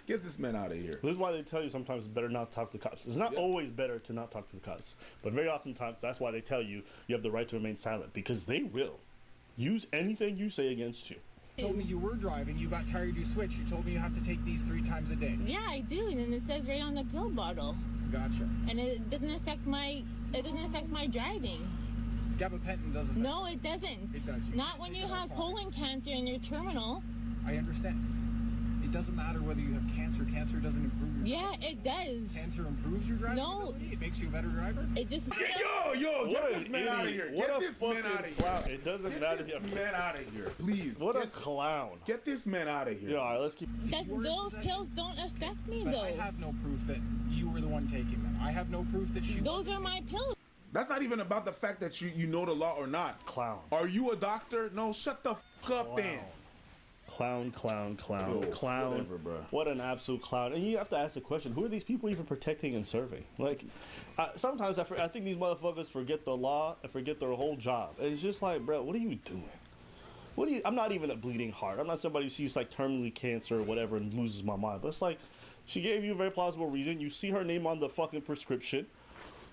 Get this man out of here. This is why they tell you sometimes it's better not to talk to cops. It's not always better to not talk to the cops, but very often times that's why they tell you you have the right to remain silent, because they will use anything you say against you. You told me you were driving, you got tired, you switched. You told me you have to take these 3 times a day. Yeah, I do, and then it says right on the pill bottle. Gotcha. And it doesn't affect my driving. Gabapentin doesn't. No, it doesn't. It does. Not when you have colon cancer and you're terminal. I understand. It doesn't matter whether you have cancer. Cancer doesn't improve your driving. Yeah, it does. Cancer improves your driving ability? It makes you a better driver? It just... Yo, get this man out of here. Get this man out of here. It doesn't matter. Get this man out of here, please. What a clown. Get this man out of here. Yeah, all right, let's keep... Those pills don't affect me, But though. I have no proof that you were the one taking them. I have no proof that she Those are my pills. That's not even about the fact that you know the law or not. Clown. Are you a doctor? No, shut the fuck up then. Clown. Yo, Clown. whatever, bro. What an absolute clown. And you have to ask the question, who are these people even protecting and serving? Like, sometimes I think these motherfuckers forget the law and forget their whole job. And it's just like, bro, what are you doing? I'm not even a bleeding heart. I'm not somebody who sees like terminally cancer or whatever and loses my mind. But it's like, she gave you a very plausible reason. You see her name on the fucking prescription.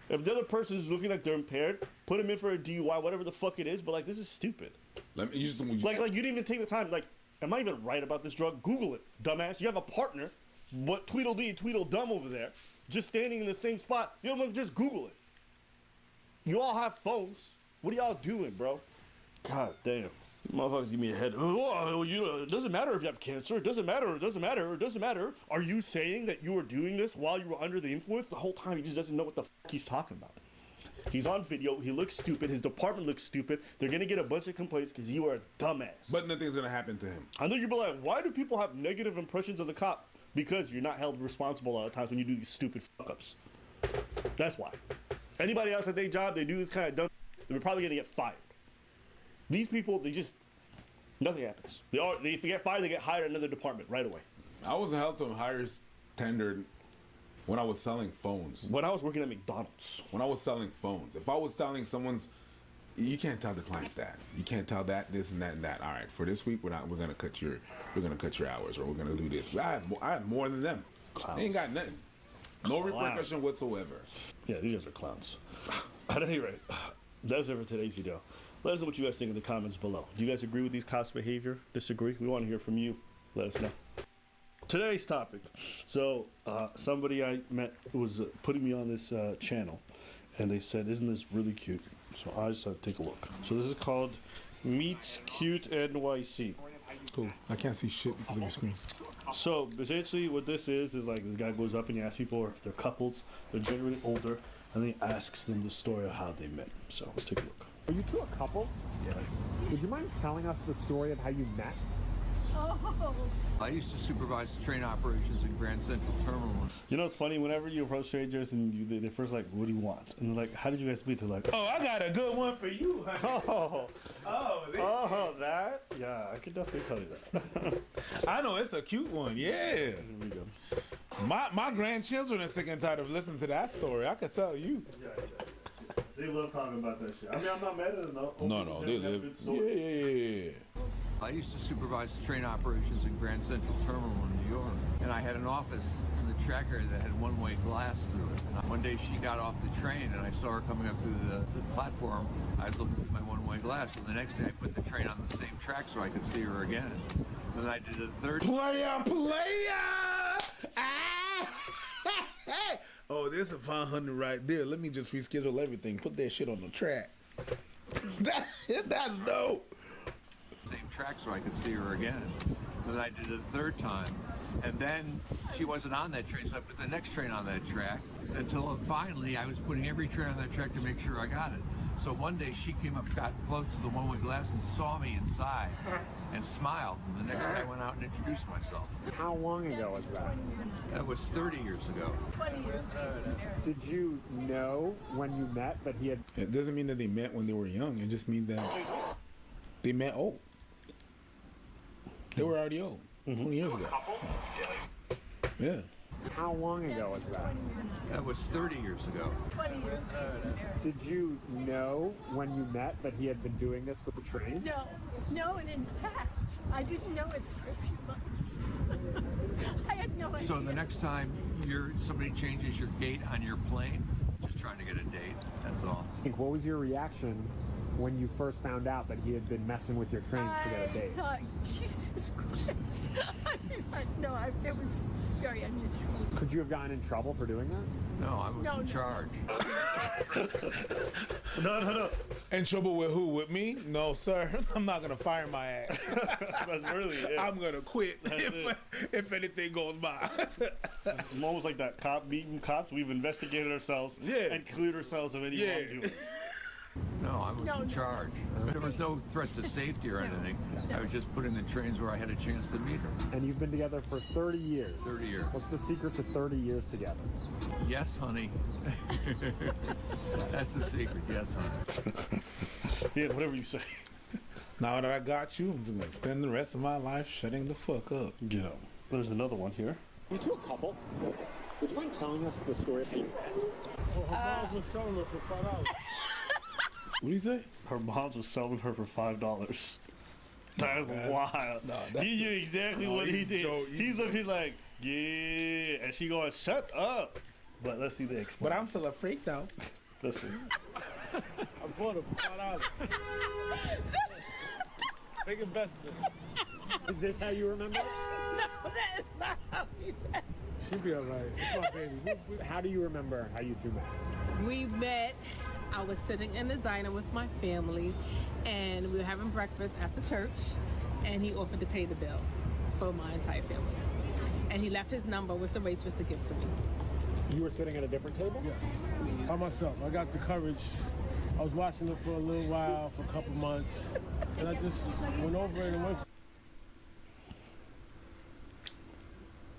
If the other person is looking like they're impaired, put them in for a DUI, whatever the fuck it is. But like, this is stupid. Let me use the like you didn't even take the time. Like, am I even right about this drug? Google it, dumbass. You have a partner, what Tweedledee, Tweedledum over there, just standing in the same spot. You don't just Google it. You all have phones. What are y'all doing, bro? God damn. Motherfuckers give me a head. Oh, it doesn't matter if you have cancer. It doesn't matter. It doesn't matter. It doesn't matter. Are you saying that you were doing this while you were under the influence? The whole time he just doesn't know what the fuck he's talking about. He's on video. He looks stupid. His department looks stupid. They're going to get a bunch of complaints because you are a dumbass. But nothing's going to happen to him. I know you'll be like, why do people have negative impressions of the cop? Because you're not held responsible a lot of times when you do these stupid fuck-ups. That's why. Anybody else at their job, they do this kind of dumb, they're probably going to get fired. These people, they just, nothing happens. If they get fired, they get hired in another department right away. I was held to higher standard when I was selling phones. When I was working at McDonald's. When I was selling phones. If I was telling someone's, you can't tell the clients that. You can't tell that, this, and that, and that. All right, for this week, we're gonna cut your hours, or we're gonna do this. But I have more than them. Clowns. They ain't got nothing. No repercussion whatsoever. Yeah, these guys are clowns. At any rate, that's it for today's video. Let us know what you guys think in the comments below. Do you guys agree with these cops' behavior? Disagree? We want to hear from you. Let us know. Today's topic. So, somebody I met was putting me on this channel, and they said, isn't this really cute? So I just take a look. So this is called Meet Cute NYC. Cool. I can't see shit because of your screen. So essentially what this is like this guy goes up and he asks people if they're couples, they're generally older, and then he asks them the story of how they met. So let's take a look. Are you two a couple? Yeah. Would you mind telling us the story of how you met? I used to supervise train operations in Grand Central Terminal. You know, it's funny, whenever you approach strangers and they first like, what do you want? And they're like, how did you guys meet? They're like, oh, I got a good one for you, honey. That? Yeah, I could definitely tell you that. I know, it's a cute one, yeah. Here we go. My grandchildren are sick and tired of listening to that story, I could tell you. Yeah. They love talking about that shit. I mean, I'm not mad at them though. No, they live. Yeah. I used to supervise train operations in Grand Central Terminal in New York. And I had an office in the tracker that had one-way glass through it. And one day she got off the train and I saw her coming up through the platform. I was looking through my one-way glass. And the next day I put the train on the same track so I could see her again. And then I did a third. Player! Ah! Oh, there's a 500 right there. Let me just reschedule everything. Put that shit on the track. That's dope. Same track so I could see her again. And then I did it a third time. And then she wasn't on that train, so I put the next train on that track until finally I was putting every train on that track to make sure I got it. So one day she came up, got close to the one-way glass and saw me inside and smiled. And the next day I went out and introduced myself. How long ago was that? That was 30 years ago. Did you know when you met that he had... It doesn't mean that they met when they were young. It just means that they met old. They were already old. 20 years ago. Yeah. How long ago was that? That was 30 years ago. Did you know when you met that he had been doing this with the trains? No, and in fact, I didn't know it for a few months. I had no idea. So the next time somebody changes your gate on your plane, just trying to get a date, that's all. What was your reaction when you first found out that he had been messing with your trains to get a date? I thought, Jesus Christ. It was very unusual. Could you have gotten in trouble for doing that? No, I was in charge. No. In trouble with who? With me? No, sir. I'm not going to fire my ass. That's really it. I'm going to quit if anything goes by. It's almost like that cop meeting cops. We've investigated ourselves and cleared ourselves of any wrongdoing. No, I was in charge. There was no threat to safety or anything. I was just putting the trains where I had a chance to meet her. And you've been together for 30 years. 30 years. What's the secret to 30 years together? Yes, honey. That's the secret. Yes, honey. Yeah, whatever you say. Now that I got you, I'm just going to spend the rest of my life shutting the fuck up. Yeah. There's another one here. You two a couple? Would you mind telling us the story of how you met? Well, her mom was selling her for $5. What do you say? Her mom was selling her for $5. That's wild. No, he knew exactly what he did. He's looking like, yeah, and she going, shut up. But let's see the explanation. But I'm still a freak though. Listen. I bought her for $5. Big investment. Is this how you remember? No, that is not how we met. She'll be all right. It's my baby. How do you remember how you two met? We met I was sitting in the diner with my family, and we were having breakfast after church, and he offered to pay the bill for my entire family. And he left his number with the waitress to give to me. You were sitting at a different table? Yes. By myself. I got the courage. I was watching it for a little while, for a couple months, and I just went over it and went.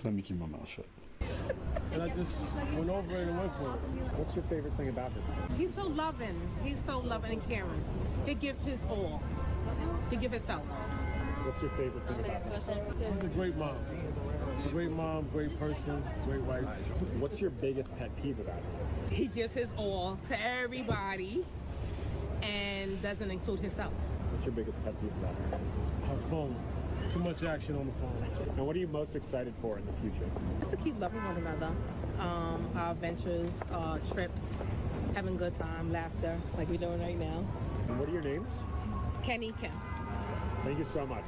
Let me keep my mouth shut. And I just went over it and went for it. What's your favorite thing about him? He's so loving. He's so loving and caring. He gives his all. He gives himself. What's your favorite thing about him? She's a great mom. She's a great mom, great person, great wife. What's your biggest pet peeve about him? He gives his all to everybody and doesn't include himself. What's your biggest pet peeve about him? Her phone. Too much action on the phone. And what are you most excited for in the future? Just to keep loving one another. Our adventures, trips, having a good time, laughter, like we're doing right now. And what are your names? Kenny, Kim. Thank you so much.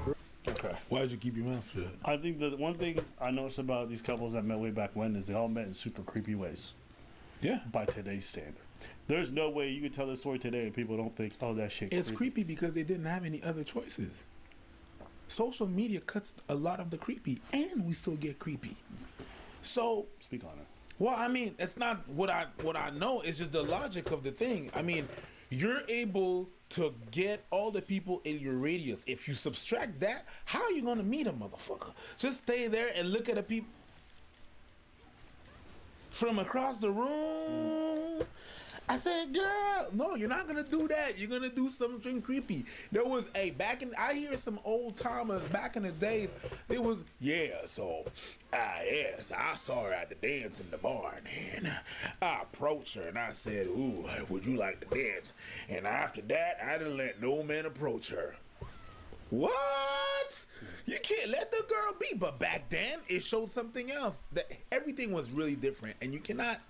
Okay. Why did you keep your mouth shut? I think the one thing I noticed about these couples that met way back when is they all met in super creepy ways. Yeah. By today's standard. There's no way you could tell this story today and people don't think, oh, that shit It's creepy because they didn't have any other choices. Social media cuts a lot of the creepy, and we still get creepy. So speak on it. Well, I mean, it's not what I know. It's just the logic of the thing. I mean, you're able to get all the people in your radius. If you subtract that, how are you gonna meet a motherfucker? Just stay there and look at the people from across the room. I said, girl, no, you're not gonna do that. You're gonna do something creepy. There was I hear some old timers back in the days. It was, yes, I saw her at the dance in the barn, and I approached her and I said, ooh, would you like to dance? And after that, I didn't let no man approach her. What? You can't let the girl be. But back then, it showed something else. That everything was really different, and you cannot.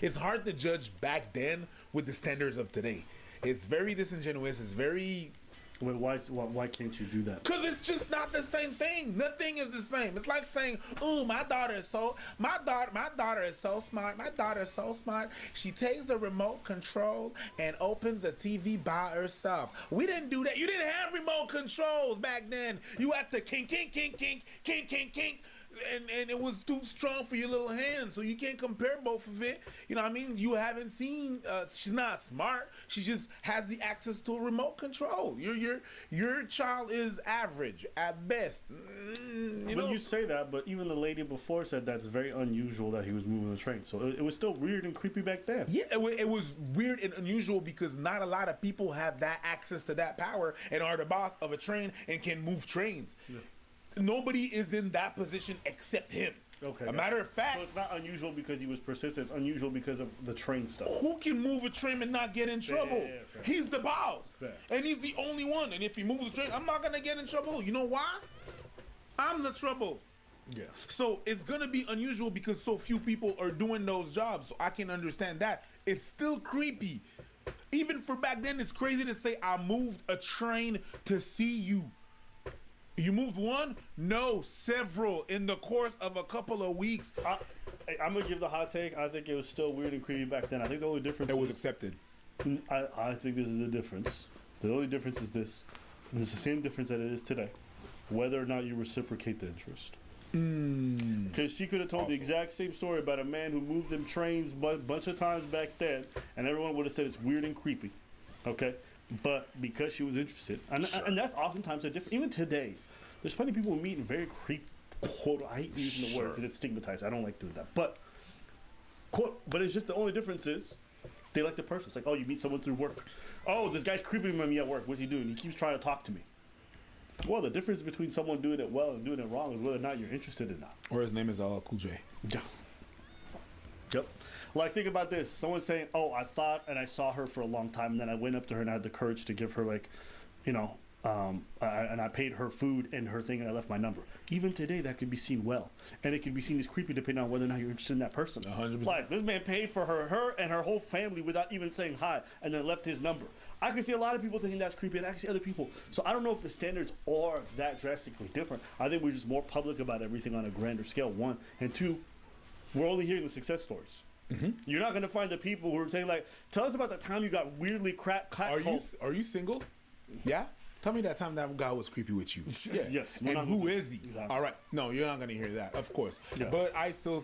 It's hard to judge back then with the standards of today. It's very disingenuous. It's very. Wait, why can't you do that? Because it's just not the same thing. Nothing is the same. It's like saying, "Ooh, my daughter is so smart. My daughter is so smart. She takes the remote control and opens the TV by herself." We didn't do that. You didn't have remote controls back then. You had to kink, and it was too strong for your little hands, so you can't compare both of it. You know what I mean? You haven't seen. She's not smart. She just has the access to a remote control. Your child is average at best. You say that, but even the lady before said that's very unusual that he was moving the train. So it was still weird and creepy back then. Yeah, it was weird and unusual because not a lot of people have that access to that power and are the boss of a train and can move trains. Yeah. Nobody is in that position except him. Okay. A matter of fact, so it's not unusual because he was persistent. It's unusual because of the train stuff. Who can move a train and not get in trouble? Fair. He's the boss, Fair. and he's the only one. And if he moves the train, I'm not gonna get in trouble. You know why? I'm the trouble. Yeah. So it's gonna be unusual because so few people are doing those jobs. So I can understand that. It's still creepy. Even for back then, it's crazy to say I moved a train to see you. You moved one? No, several in the course of a couple of weeks. I'm gonna give the hot take. I think it was still weird and creepy back then. I think the only difference was accepted. I think this is the difference. The only difference is this, and it's the same difference that it is today, whether or not you reciprocate the interest. Because she could have told the exact same story about a man who moved them trains a bunch of times back then, and everyone would have said it's weird and creepy. Okay, but because she was interested, and that's oftentimes a different. Even today, there's plenty of people who meet in very quote. I hate using the word because it's stigmatized. I don't like doing that, but quote. But it's just the only difference is they like the person. It's like, oh, you meet someone through work. Oh, this guy's creeping on me at work. What's he doing? He keeps trying to talk to me. Well, the difference between someone doing it well and doing it wrong is whether or not you're interested or not. Or his name is Cool J. Yeah. Yep. Like, think about this. Someone saying, oh, I thought and I saw her for a long time, and then I went up to her and I had the courage to give her, like, you know, and I paid her food and her thing and I left my number. Even today, that could be seen well. And it could be seen as creepy depending on whether or not you're interested in that person. 100%. Like, this man paid for her and her whole family without even saying hi and then left his number. I can see a lot of people thinking that's creepy, and I can see other people. So I don't know if the standards are that drastically different. I think we're just more public about everything on a grander scale, one. And two, we're only hearing the success stories. You're not gonna find the people who are saying like, "Tell us about the time you got weirdly Are you single? Yeah. Tell me that time that guy was creepy with you. Yeah. Yes. And who is he? Exactly. All right. No, you're not gonna hear that, of course. Yeah. But I still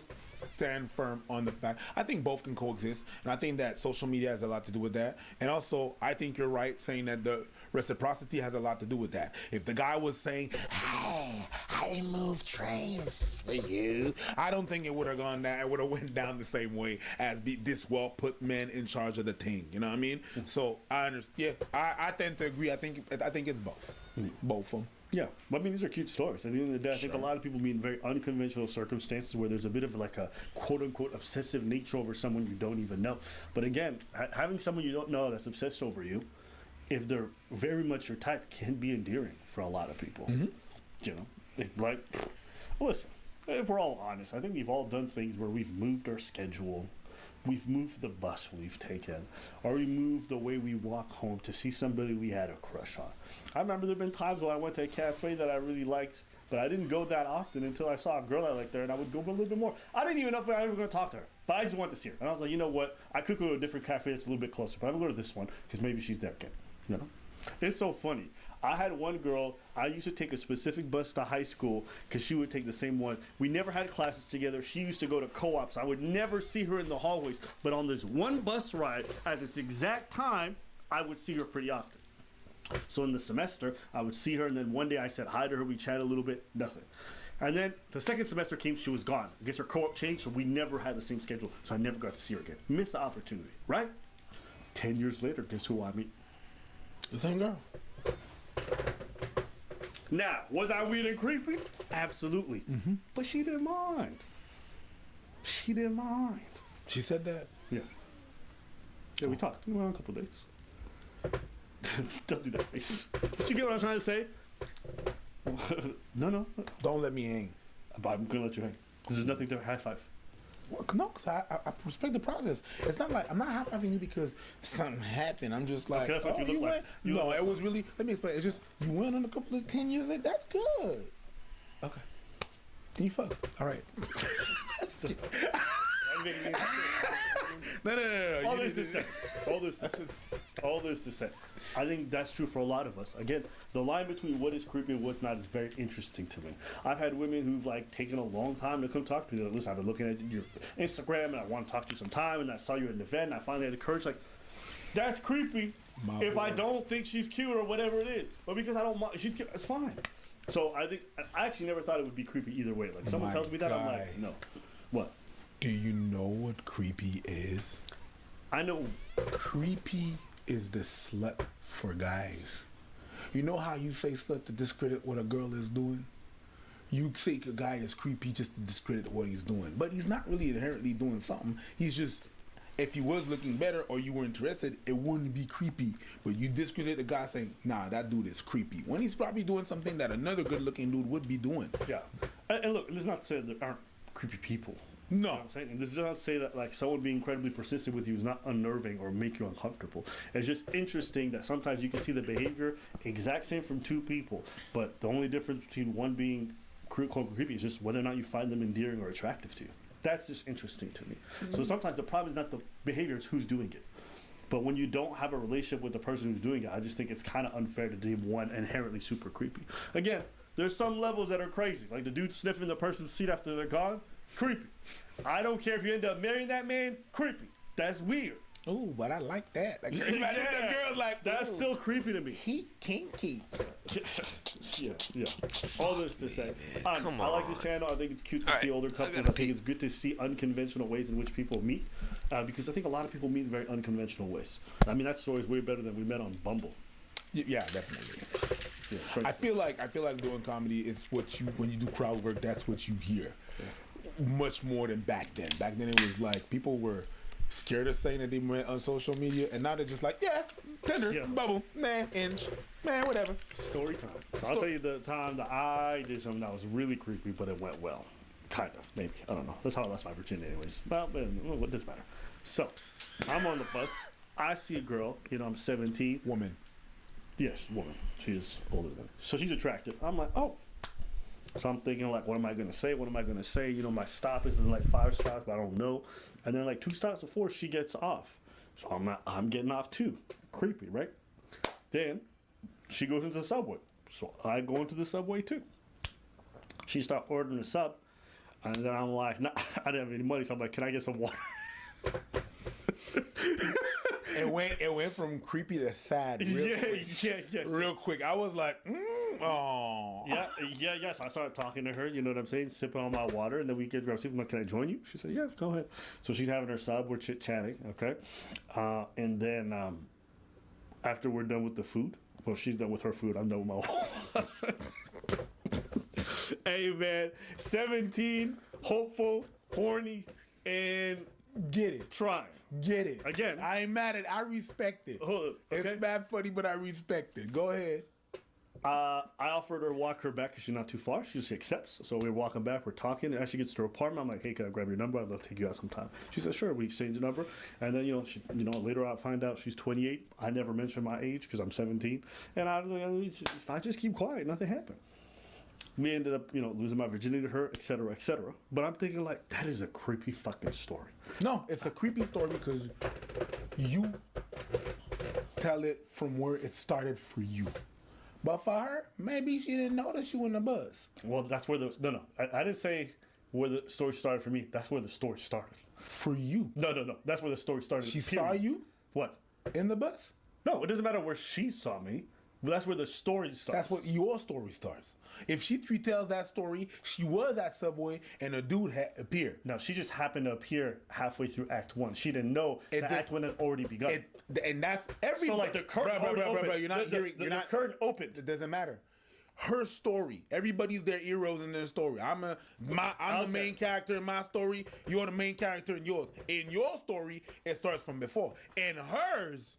stand firm on the fact. I think both can coexist, and I think that social media has a lot to do with that. And also, I think you're right saying that the reciprocity has a lot to do with that. If the guy was saying, "Hey, I move trains for you," I don't think it would have gone down. It would have went down the same way as this well put men in charge of the thing. You know what I mean? So I understand. Yeah, I tend to agree. I think it's both. Both of them. Yeah, but I mean, these are cute stories. At the end of the day, I think a lot of people meet in very unconventional circumstances where there's a bit of like a quote-unquote obsessive nature over someone you don't even know. But again, having someone you don't know that's obsessed over you, if they're very much your type, can be endearing for a lot of people. You know, like, listen, if we're all honest, I think we've all done things where we've moved our schedule. We've moved the bus we've taken, or we moved the way we walk home to see somebody we had a crush on. I remember there have been times when I went to a cafe that I really liked, but I didn't go that often until I saw a girl I liked there, and I would go a little bit more. I didn't even know if I was going to talk to her, but I just wanted to see her. And I was like, you know what? I could go to a different cafe that's a little bit closer, but I'm going to go to this one because maybe she's there again. You know? It's so funny. I had one girl, I used to take a specific bus to high school because she would take the same one. We never had classes together. She used to go to co-ops. I would never see her in the hallways. But on this one bus ride, at this exact time, I would see her pretty often. So in the semester, I would see her, and then one day I said hi to her. We chatted a little bit, nothing. And then the second semester came, she was gone. I guess her co-op changed, so we never had the same schedule. So I never got to see her again. Missed the opportunity, right? 10 years later, guess who I meet? The same girl. Now, was I weird and creepy? Absolutely. But she didn't mind. She didn't mind. She said that? Yeah. Yeah, we talked. We went on a couple of dates. Don't do that face. But you get what I'm trying to say? No. Don't let me hang. But I'm going to let you hang. Because there's nothing to high five. Well, no, because I respect the process. It's not like I'm not high-fiving you because something happened. I'm just like, okay, that's what you look like. No, it was really, let me explain. It's just, you went on a couple of 10 years later. That's good. Okay. Then you fuck. All right. No. All this to say. I think that's true for a lot of us. Again, the line between what is creepy and what's not is very interesting to me. I've had women who've like taken a long time to come talk to me. They're like, listen, I've been looking at your Instagram and I want to talk to you sometime, and I saw you at an event and I finally had the courage. Like, that's creepy if I don't think she's cute or whatever it is. But because I don't mind, she's cute, it's fine. So I actually never thought it would be creepy either way. Like, someone tells me that, I'm like, no. What? Do you know what creepy is? I know. Creepy is the slut for guys. You know how you say slut to discredit what a girl is doing? You think a guy is creepy just to discredit what he's doing. But he's not really inherently doing something. He's just, if he was looking better or you were interested, it wouldn't be creepy. But you discredit a guy saying, nah, that dude is creepy. When he's probably doing something that another good looking dude would be doing. Yeah. And look, let's not say there aren't creepy people. No. You know what I'm saying? And this does not say that like someone being incredibly persistent with you is not unnerving or make you uncomfortable. It's just interesting that sometimes you can see the behavior exact same from two people, but the only difference between one being creepy is just whether or not you find them endearing or attractive to you. That's just interesting to me. So sometimes the problem is not the behavior, it's who's doing it. But when you don't have a relationship with the person who's doing it, I just think it's kind of unfair to deem one inherently super creepy. Again, there's some levels that are crazy. Like the dude sniffing the person's seat after they're gone, creepy. I don't care if you end up marrying that man, creepy. That's weird. Ooh, but I like that. Like, yeah, the girl's like, that's still creepy to me. He kinky. Yeah. All this to say, I like this channel. I think it's cute to see older couples. I think it's good to see unconventional ways in which people meet, because I think a lot of people meet in very unconventional ways. I mean, that story's way better than we met on Bumble. Yeah, definitely. Yeah, I feel like doing comedy is what you, when you do crowd work, that's what you hear. Much more than back then. Back then it was like people were scared of saying that they went on social media, and now they're just like, Tinder, bubble, inch, whatever. Story time. So I'll tell you the time that I did something that was really creepy, but it went well. Kind of, maybe. I don't know. That's how I lost my virginity anyways. Well, what does matter? So, I'm on the bus. I see a girl. I'm 17. Woman. Yes, woman. She is older than me. So she's attractive. I'm like, oh. So I'm thinking like, what am I gonna say? What am I gonna say? You know, my stop is in like 5 stops, but I don't know. And then like 2 stops before she gets off, so I'm getting off too. Creepy, right? Then she goes into the subway, so I go into the subway too. She starts ordering a sub, and then I'm like, nah, I didn't have any money, so I'm like, can I get some water? It went from creepy to sad. Real quick. Real quick. I was like, oh. Yeah. So I started talking to her, you know what I'm saying, sipping on my water, and then we get grab soup. I'm like, can I join you? She said, yeah, go ahead. So she's having her sub, we're chit-chatting, okay? And then after we're done with the food, well, she's done with her food, I'm done with my water. Hey, man, 17, hopeful, horny, and get it. Trying. Get it. Again. I ain't mad at it. I respect it. Hold up, okay? It's bad funny, but I respect it. Go ahead. I offered her to walk her back because she's not too far. She just accepts. So we're walking back. We're talking. And as she gets to her apartment, I'm like, hey, can I grab your number? I'd love to take you out sometime. She said, sure. We exchange the number. And then, later I find out she's 28. I never mentioned my age because I'm 17. And I was like, if I just keep quiet, nothing happened. We ended up, losing my virginity to her, et cetera, et cetera. But I'm thinking, like, that is a creepy fucking story. No, it's a creepy story because you tell it from where it started for you. But for her, maybe she didn't notice you in the bus. Well, that's where I didn't say where the story started for me. That's where the story started. For you? No. That's where the story started. She saw you? What? In the bus? No, it doesn't matter where she saw me. But that's where the story starts. That's what your story starts. If she retells that story, she was at Subway and a dude had appeared. No, she just happened to appear halfway through Act 1. She didn't know that Act 1 had already begun. And that's every. So like the curtain bro, you're not hearing. The curtain opened. It doesn't matter. Her story. Everybody's their heroes in their story. I'm the main character in my story. You're the main character in yours. In your story, it starts from before. In hers,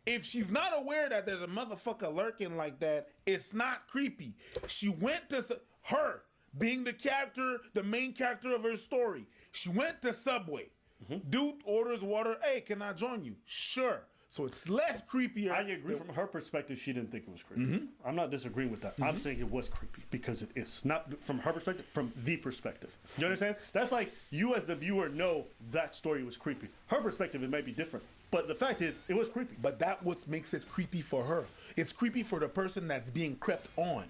if she's not aware that there's a motherfucker lurking like that, it's not creepy. She went to her being the main character of her story. She went to Subway. Mm-hmm. Dude orders water. Hey, can I join you? Sure. So it's less creepier. I agree. From her perspective, she didn't think it was creepy. Mm-hmm. I'm not disagreeing with that. Mm-hmm. I'm saying it was creepy because it is. Not from her perspective, from the perspective. You understand? That's like you as the viewer know that story was creepy. Her perspective, it might be different. But the fact is, it was creepy. But that's what makes it creepy for her. It's creepy for the person that's being crept on.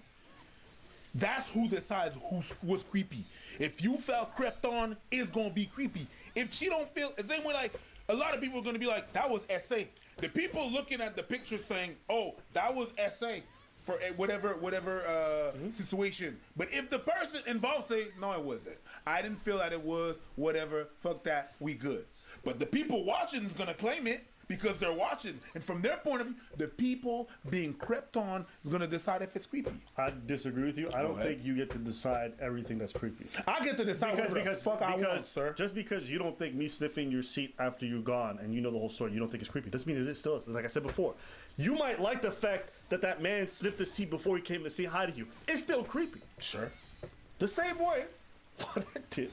That's who decides who was creepy. If you felt crept on, it's going to be creepy. If she don't feel, the same way like, a lot of people are going to be like, that was SA. The people looking at the picture saying, oh, that was SA for whatever situation. But if the person involved say, no, it wasn't. I didn't feel that it was, whatever, fuck that, we good. But the people watching is going to claim it because they're watching. And from their point of view, the people being crept on is going to decide if it's creepy. I disagree with you. I don't think you get to decide everything that's creepy. I get to decide because I want, sir. Just because you don't think me sniffing your seat after you're gone and you know the whole story, you don't think it's creepy, doesn't mean it still is. Like I said before, you might like the fact that man sniffed the seat before he came to say hi to you. It's still creepy. Sure. The same way what I did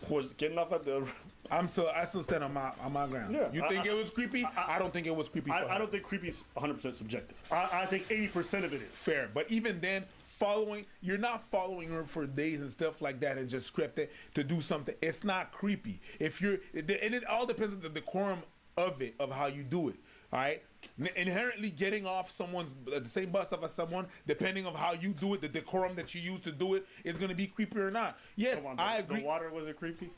was getting off at the... I still stand on my ground. Yeah, you think it was creepy? I don't think it was creepy. I don't think creepy is 100% subjective. I think 80% of it is. Fair. But even then, you're not following her for days and stuff like that and just scripted to do something. It's not creepy. And it all depends on the decorum of it, of how you do it. All right? Inherently getting off the same bus as someone, depending on how you do it, the decorum that you use to do it is going to be creepy or not. Yes, I agree. The water wasn't creepy?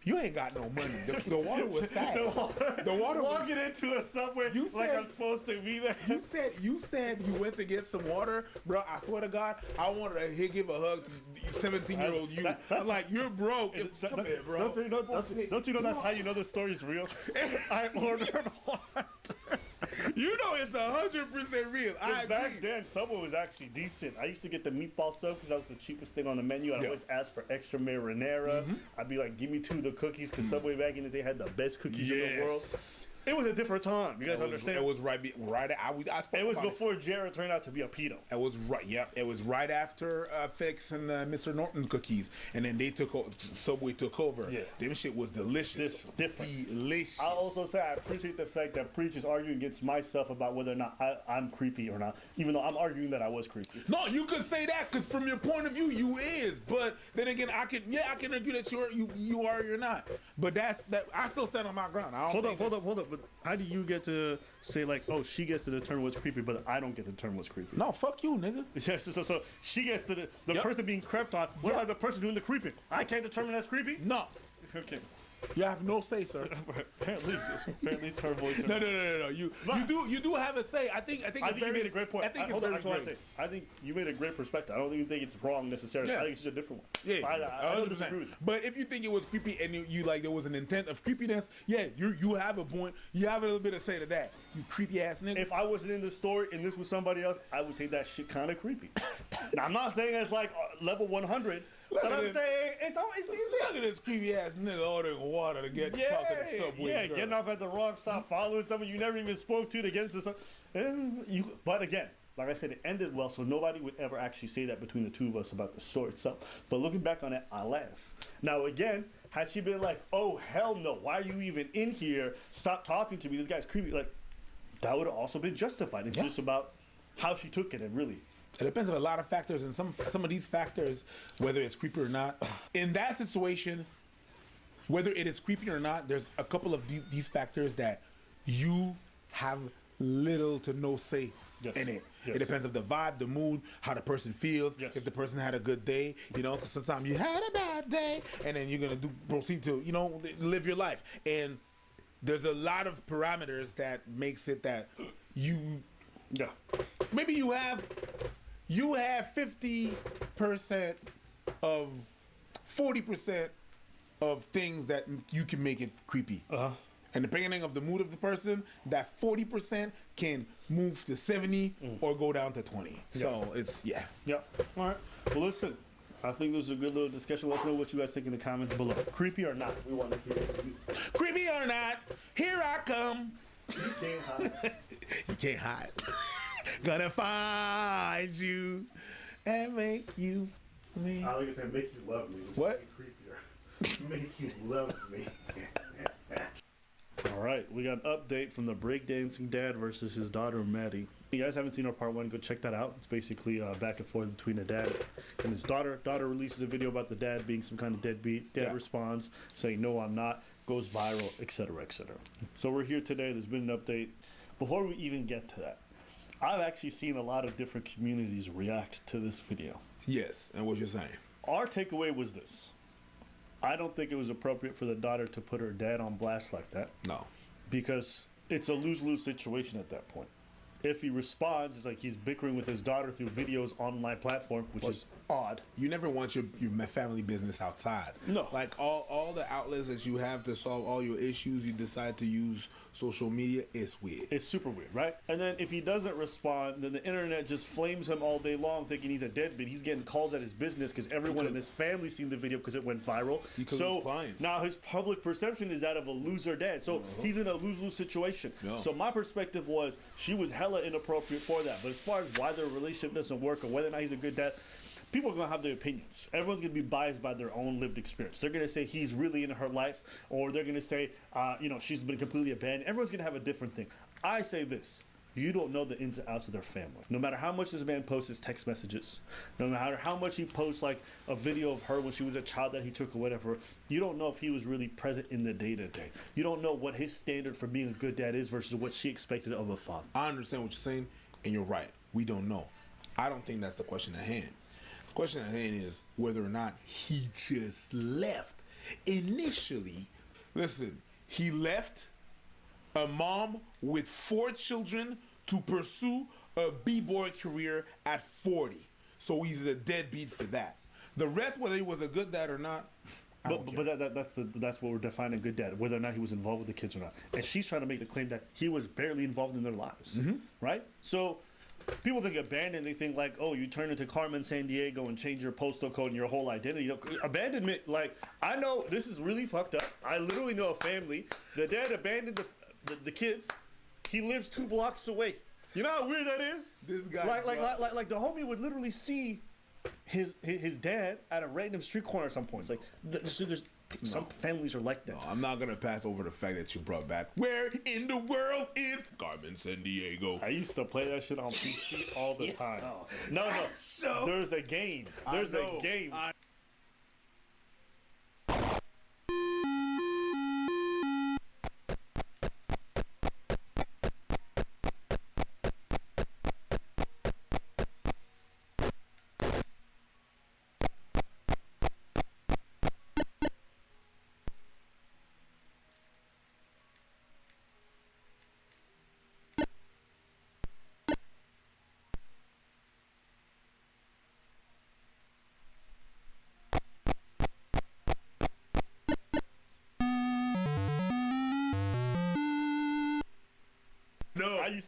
You ain't got no money. The water was sad. The water walking into a Subway I'm supposed to be there. You said you went to get some water, bro. I swear to God, I wanted to give a hug to 17-year-old you. I'm like, you're broke. Come here, bro. Don't you know that's how you know the story's real? I ordered water. You know it's 100% real. Back then, Subway was actually decent. I used to get the meatball sub because that was the cheapest thing on the menu. I'd always ask for extra marinara. Mm-hmm. I'd be like, give me 2 of the cookies because Subway back in the day had the best cookies in the world. It was a different time. You guys It understand? was right. I spoke It was about before Jared turned out to be a pedo. It was right. Yep. It was right after Fix and Mr. Norton cookies, and then they took over. Subway took over. Yeah. Them shit was delicious. Delicious. I'll also say I appreciate the fact that Preach is arguing against myself about whether or not I'm creepy or not, even though I'm arguing that I was creepy. No, you could say that because from your point of view, you is. But then again, I can argue that you are or you're not. But that's that. I still stand on my ground. Hold up. But how do you get to say like, oh, she gets to determine what's creepy, but I don't get to determine what's creepy? No, fuck you, nigga. Yeah, so she gets to the person being crept on. What about the person doing the creeping? I can't determine that's creepy? No. Okay. You have no say, sir. apparently it's her voice. No. You do have a say. I think you made a great point. I think Hold it's on, very I say. I think you made a great perspective. I don't even think it's wrong necessarily. Yeah. I think it's just a different one. Yeah, I don't disagree with you. But if you think it was creepy and you like there was an intent of creepiness, yeah, you have a point. You have a little bit of say to that. You creepy ass nigga. If I wasn't in the story and this was somebody else, I would say that shit kind of creepy. Now I'm not saying it's like level 100. But I'm saying it's always look at this creepy ass nigga ordering water to get to talk to the subway. Yeah, girl. getting off at the wrong stop, following someone you never even spoke to get into some. But again, like I said, it ended well, so nobody would ever actually say that between the two of us about the story itself. But looking back on it, I laugh. Now again, had she been like, "Oh hell no, why are you even in here? Stop talking to me. This guy's creepy," like that would have also been justified. It's just about how she took it, and really. It depends on a lot of factors, and some of these factors, whether it's creepy or not. In that situation, whether it is creepy or not, there's a couple of these factors that you have little to no say in it. Yes. It depends on the vibe, the mood, how the person feels, if the person had a good day, because sometimes you had a bad day, and then you're gonna proceed to, live your life. And there's a lot of parameters that makes it that maybe you have 50% of 40% of things that you can make it creepy. And depending of the mood of the person, that 40% can move to 70 or go down to 20. So it's Yeah. All right. Well, listen. I think this was a good little discussion. Let us know what you guys think in the comments below. Creepy or not? We want to hear it. Creepy or not, here I come. You can't hide. You can't hide. Gonna find you and make you me. I was gonna say make you love me. What? Creepier. Make you love me. All right, we got an update from the breakdancing dad versus his daughter Maddie. If you guys haven't seen our part 1, go check that out. It's basically back and forth between the dad and his daughter. Daughter releases a video about the dad being some kind of deadbeat. Dad responds saying, "No, I'm not." Goes viral, etc., etc. So we're here today. There's been an update. Before we even get to that, I've actually seen a lot of different communities react to this video. Yes, and what you're saying. Our takeaway was this. I don't think it was appropriate for the daughter to put her dad on blast like that. No. Because it's a lose-lose situation at that point. If he responds, it's like he's bickering with his daughter through videos on my platform, which is odd. You never want your family business outside. No. Like all the outlets that you have to solve all your issues, you decide to use social media. It's weird. It's super weird, right? And then if he doesn't respond, then the internet just flames him all day long thinking he's a deadbeat. He's getting calls at his business because everyone in his family seen the video because it went viral. So now his public perception is that of a loser dad. So he's in a lose-lose situation. No. So my perspective was she was hella inappropriate for that. But as far as why their relationship doesn't work or whether or not he's a good dad, people are going to have their opinions. Everyone's going to be biased by their own lived experience. They're going to say he's really in her life, or they're going to say, she's been completely abandoned. Everyone's going to have a different thing. I say this. You don't know the ins and outs of their family. No matter how much this man posts his text messages, no matter how much he posts like a video of her when she was a child that he took or whatever, you don't know if he was really present in the day-to-day. You don't know what his standard for being a good dad is versus what she expected of a father. I understand what you're saying, and you're right. We don't know. I don't think that's the question at hand. The question at hand is whether or not he just left. Initially, listen, he left a mom with 4 children to pursue a b-boy career at 40. So he's a deadbeat for that. The rest, whether he was a good dad or not, that's what we're defining good dad, whether or not he was involved with the kids or not. And she's trying to make the claim that he was barely involved in their lives, right? So people think abandoned, they think like, oh, you turn into Carmen Sandiego and change your postal code and your whole identity. Abandonment, like, I know this is really fucked up. I literally know a family. The dad abandoned the kids. He lives 2 blocks away. You know how weird that is? This guy, like the homie would literally see his dad at a random street corner at some points. Like, some families are like that. No, I'm not gonna pass over the fact that you brought back "Where in the World is Carmen Sandiego?" I used to play that shit on PC all the time. No. So, there's a game. There's a game.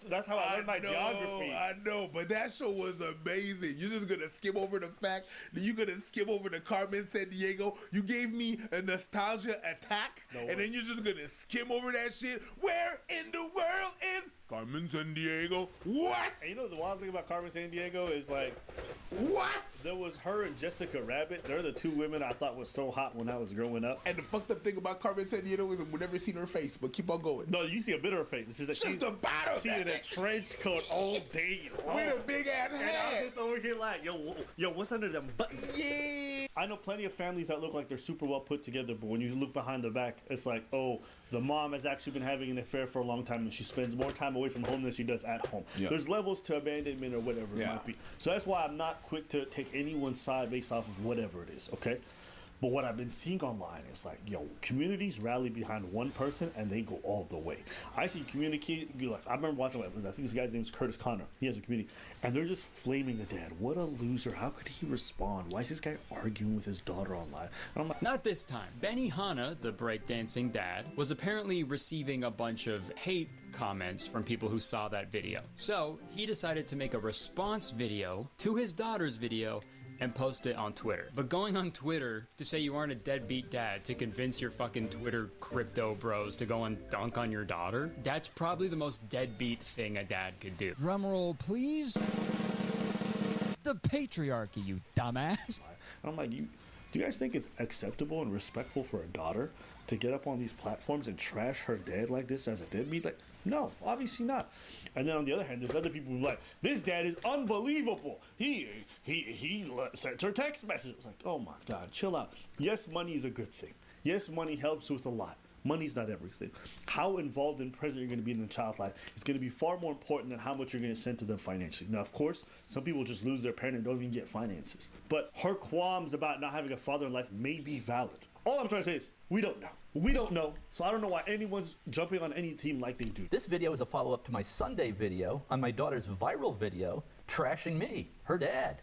That's how I learned my geography. I know, but that show was amazing. You're just gonna skim over the fact that you're gonna skim over the Carmen Sandiego. You gave me a nostalgia attack, and then you're just gonna skim over that shit. Where in the world is Carmen Sandiego? What? And you know the wild thing about Carmen Sandiego is like, what? There was her and Jessica Rabbit. They're the 2 women I thought was so hot when I was growing up. And the fucked up thing about Carmen Sandiego is we've never seen her face, but keep on going. No, you see a bit of her face. It's just the bottom. She in a trench coat all day with a big ass and head. I'm just over here like, yo, what's under them buttons? Yeah. I know plenty of families that look like they're super well put together, but when you look behind the back, it's like, oh, the mom has actually been having an affair for a long time and she spends more time away from home than she does at home. Yeah. There's levels to abandonment or whatever it might be. So that's why I'm not quick to take anyone's side based off of whatever it is, okay? But what I've been seeing online is like, yo, communities rally behind one person and they go all the way. I see I remember watching, I think this guy's name is Curtis Connor. He has a community. And they're just flaming the dad. What a loser. How could he respond? Why is this guy arguing with his daughter online? And I'm like, not this time. Benny Hanna, the breakdancing dad, was apparently receiving a bunch of hate comments from people who saw that video. So he decided to make a response video to his daughter's video and post it on Twitter. But going on Twitter to say you aren't a deadbeat dad to convince your fucking Twitter crypto bros to go and dunk on your daughter, that's probably the most deadbeat thing a dad could do. Drumroll, please. The patriarchy, you dumbass. And I'm like, do you guys think it's acceptable and respectful for a daughter to get up on these platforms and trash her dad like this as a deadbeat? Like, no, obviously not. And then on the other hand, there's other people who are like, this dad is unbelievable. He sent her text messages. Like, oh my God, chill out. Yes, money is a good thing. Yes, money helps with a lot. Money's not everything. How involved and present you're going to be in the child's life is going to be far more important than how much you're going to send to them financially. Now, of course, some people just lose their parent and don't even get finances. But her qualms about not having a father in life may be valid. All I'm trying to say is, we don't know. We don't know, so I don't know why anyone's jumping on any team like they do. This video is a follow-up to my Sunday video on my daughter's viral video trashing me, her dad.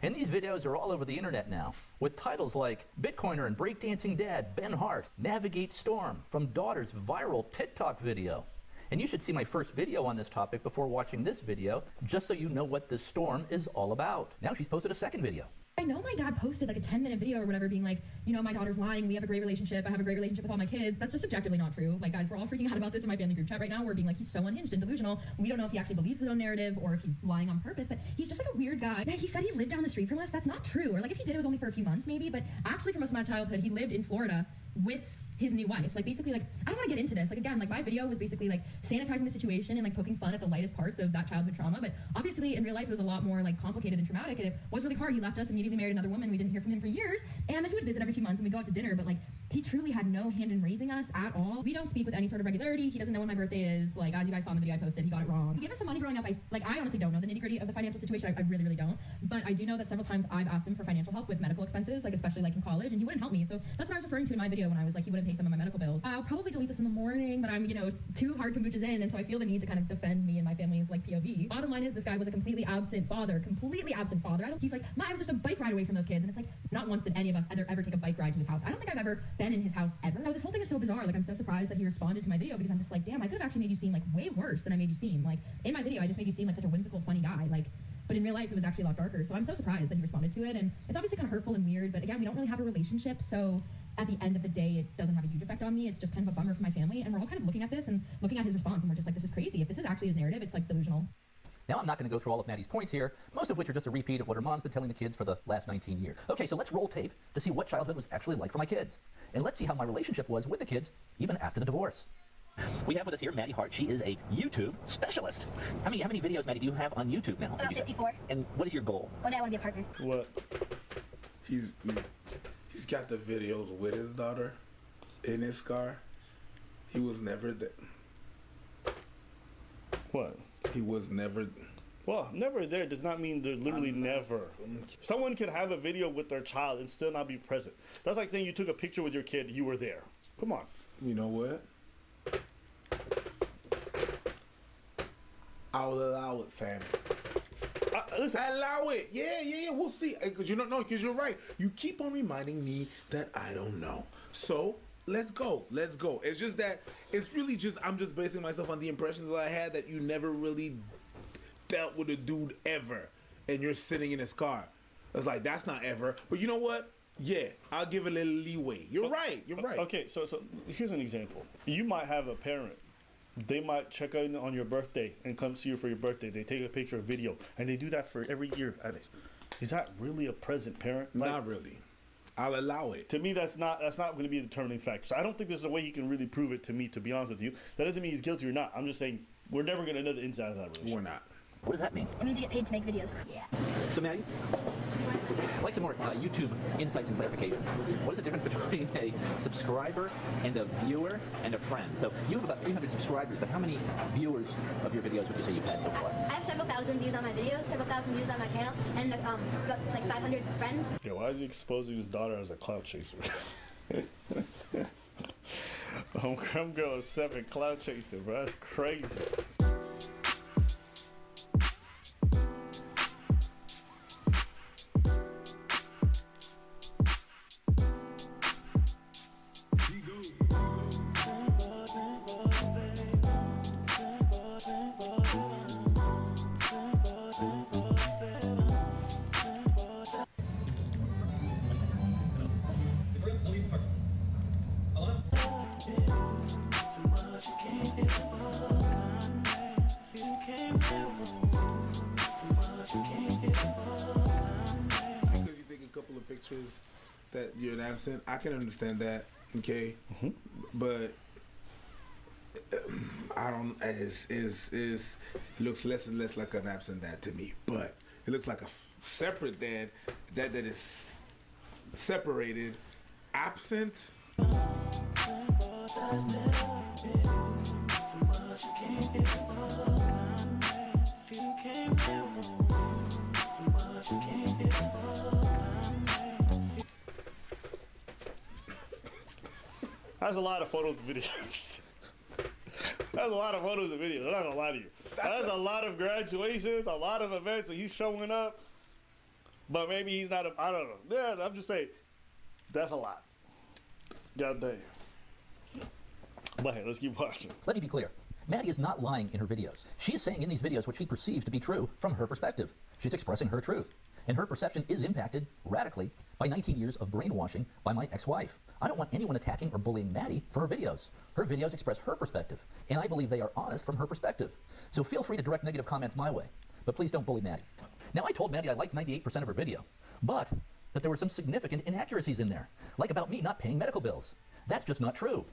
And these videos are all over the internet now, with titles like Bitcoiner and breakdancing dad Ben Hart navigate storm from daughter's viral TikTok video. And you should see my first video on this topic before watching this video, just so you know what this storm is all about. Now she's posted a second video. I know my dad posted like a 10-minute video or whatever being like, you know, my daughter's lying, we have a great relationship, I have a great relationship with all my kids. That's just objectively not true. Like, guys, we're all freaking out about this in my family group chat right now. We're being like, he's so unhinged and delusional. We don't know if he actually believes his own narrative or if he's lying on purpose, but he's just like a weird guy. Man, he said he lived down the street from us. That's not true. Or like if he did, it was only for a few months maybe, but actually for most of my childhood, he lived in Florida with his new wife. Like basically, like, I don't want to get into this. Like again, like my video was basically like sanitizing the situation and like poking fun at the lightest parts of that childhood trauma. But obviously in real life, it was a lot more like complicated and traumatic, and it was really hard. He left us, immediately married another woman. We didn't hear from him for years. And then he would visit every few months and we'd go out to dinner, but like he truly had no hand in raising us at all. We don't speak with any sort of regularity. He doesn't know when my birthday is. Like, as you guys saw in the video I posted, he got it wrong. He gave us some money growing up. I honestly don't know the nitty-gritty of the financial situation. I really, really don't. But I do know that several times I've asked him for financial help with medical expenses, like especially like in college, and he wouldn't help me. So that's what I was referring to in my video when I was like, he wouldn't pay some of my medical bills. I'll probably delete this in the morning, but I'm, 2 hard kombuchas in, and so I feel the need to kind of defend me and my family's like POV. Bottom line is, this guy was a completely absent father. He's like, I was just a bike ride away from those kids, and it's like, not once did any of us ever take a bike ride to his house. I don't think I've ever been in his house ever. So this whole thing is so bizarre. Like, I'm so surprised that he responded to my video, because I'm just like, damn, I could have actually made you seem like way worse than I made you seem. Like, in my video, I just made you seem like such a whimsical, funny guy. Like, but in real life, it was actually a lot darker. So I'm so surprised that he responded to it. And it's obviously kind of hurtful and weird, but again, we don't really have a relationship. So at the end of the day, it doesn't have a huge effect on me. It's just kind of a bummer for my family. And we're all kind of looking at this and looking at his response, and we're just like, this is crazy. If this is actually his narrative, it's like delusional. Now, I'm not going to go through all of Maddie's points here, most of which are just a repeat of what her mom's been telling the kids for the last 19 years. Okay, so let's roll tape to see what childhood was actually like for my kids. And let's see how my relationship was with the kids, even after the divorce. We have with us here Maddie Hart. She is a YouTube specialist. How many videos, Maddie, do you have on YouTube now? About 54. And what is your goal? One day I want to be a partner. What? He's got the videos with his daughter in his car. He was never there. What? He was never. Well, never there does not mean they're literally never. Someone could have a video with their child and still not be present. That's like saying you took a picture with your kid, you were there. Come on. You know what? I'll allow it, fam. Listen, allow it. Yeah. We'll see. Because you don't know. Because you're right. You keep on reminding me that I don't know. So let's go. It's just that it's really just I'm just basing myself on the impression that I had that you never really dealt with a dude ever, and you're sitting in his car. It's like that's not ever. But you know what? Yeah, I'll give a little leeway. You're right. Okay, so here's an example. You might have a parent. They might check in on your birthday and come see you for your birthday. They take a picture or video, and they do that for every year. Is that really a present parent? Not really. I'll allow it. To me, that's not going to be a determining factor. So I don't think there's a way he can really prove it to me, to be honest with you. That doesn't mean he's guilty or not. I'm just saying we're never going to know the inside of that relationship. We're not. What does that mean? It means you get paid to make videos. Yeah. So, Maddie, I'd like some more YouTube insights and clarification. What is the difference between a subscriber and a viewer and a friend? So, you have about 300 subscribers, but how many viewers of your videos would you say you've had so far? I have several thousand views on my videos, several thousand views on my channel, and got like 500 friends. Yeah, why is he exposing his daughter as a clout chaser? Homegirl goes 7 clout chasing, bro. That's crazy. That you're an absent, I can understand that, okay? But I don't looks less and less like an absent dad to me. But it looks like a separate dad that is separated, absent. That's a lot of photos and videos. That's a lot of photos and videos. I'm not gonna lie to you. That's a lot of graduations, a lot of events, and he's showing up. But maybe he's not. I don't know. Yeah, I'm just saying. That's a lot. God damn. But hey, let's keep watching. Let me be clear. Maddie is not lying in her videos. She is saying in these videos what she perceives to be true from her perspective. She's expressing her truth. And her perception is impacted radically by 19 years of brainwashing by my ex-wife. I don't want anyone attacking or bullying Maddie for her videos. Her videos express her perspective, and I believe they are honest from her perspective. So feel free to direct negative comments my way, but please don't bully Maddie. Now, I told Maddie I liked 98% of her video, but that there were some significant inaccuracies in there, like about me not paying medical bills. That's just not true.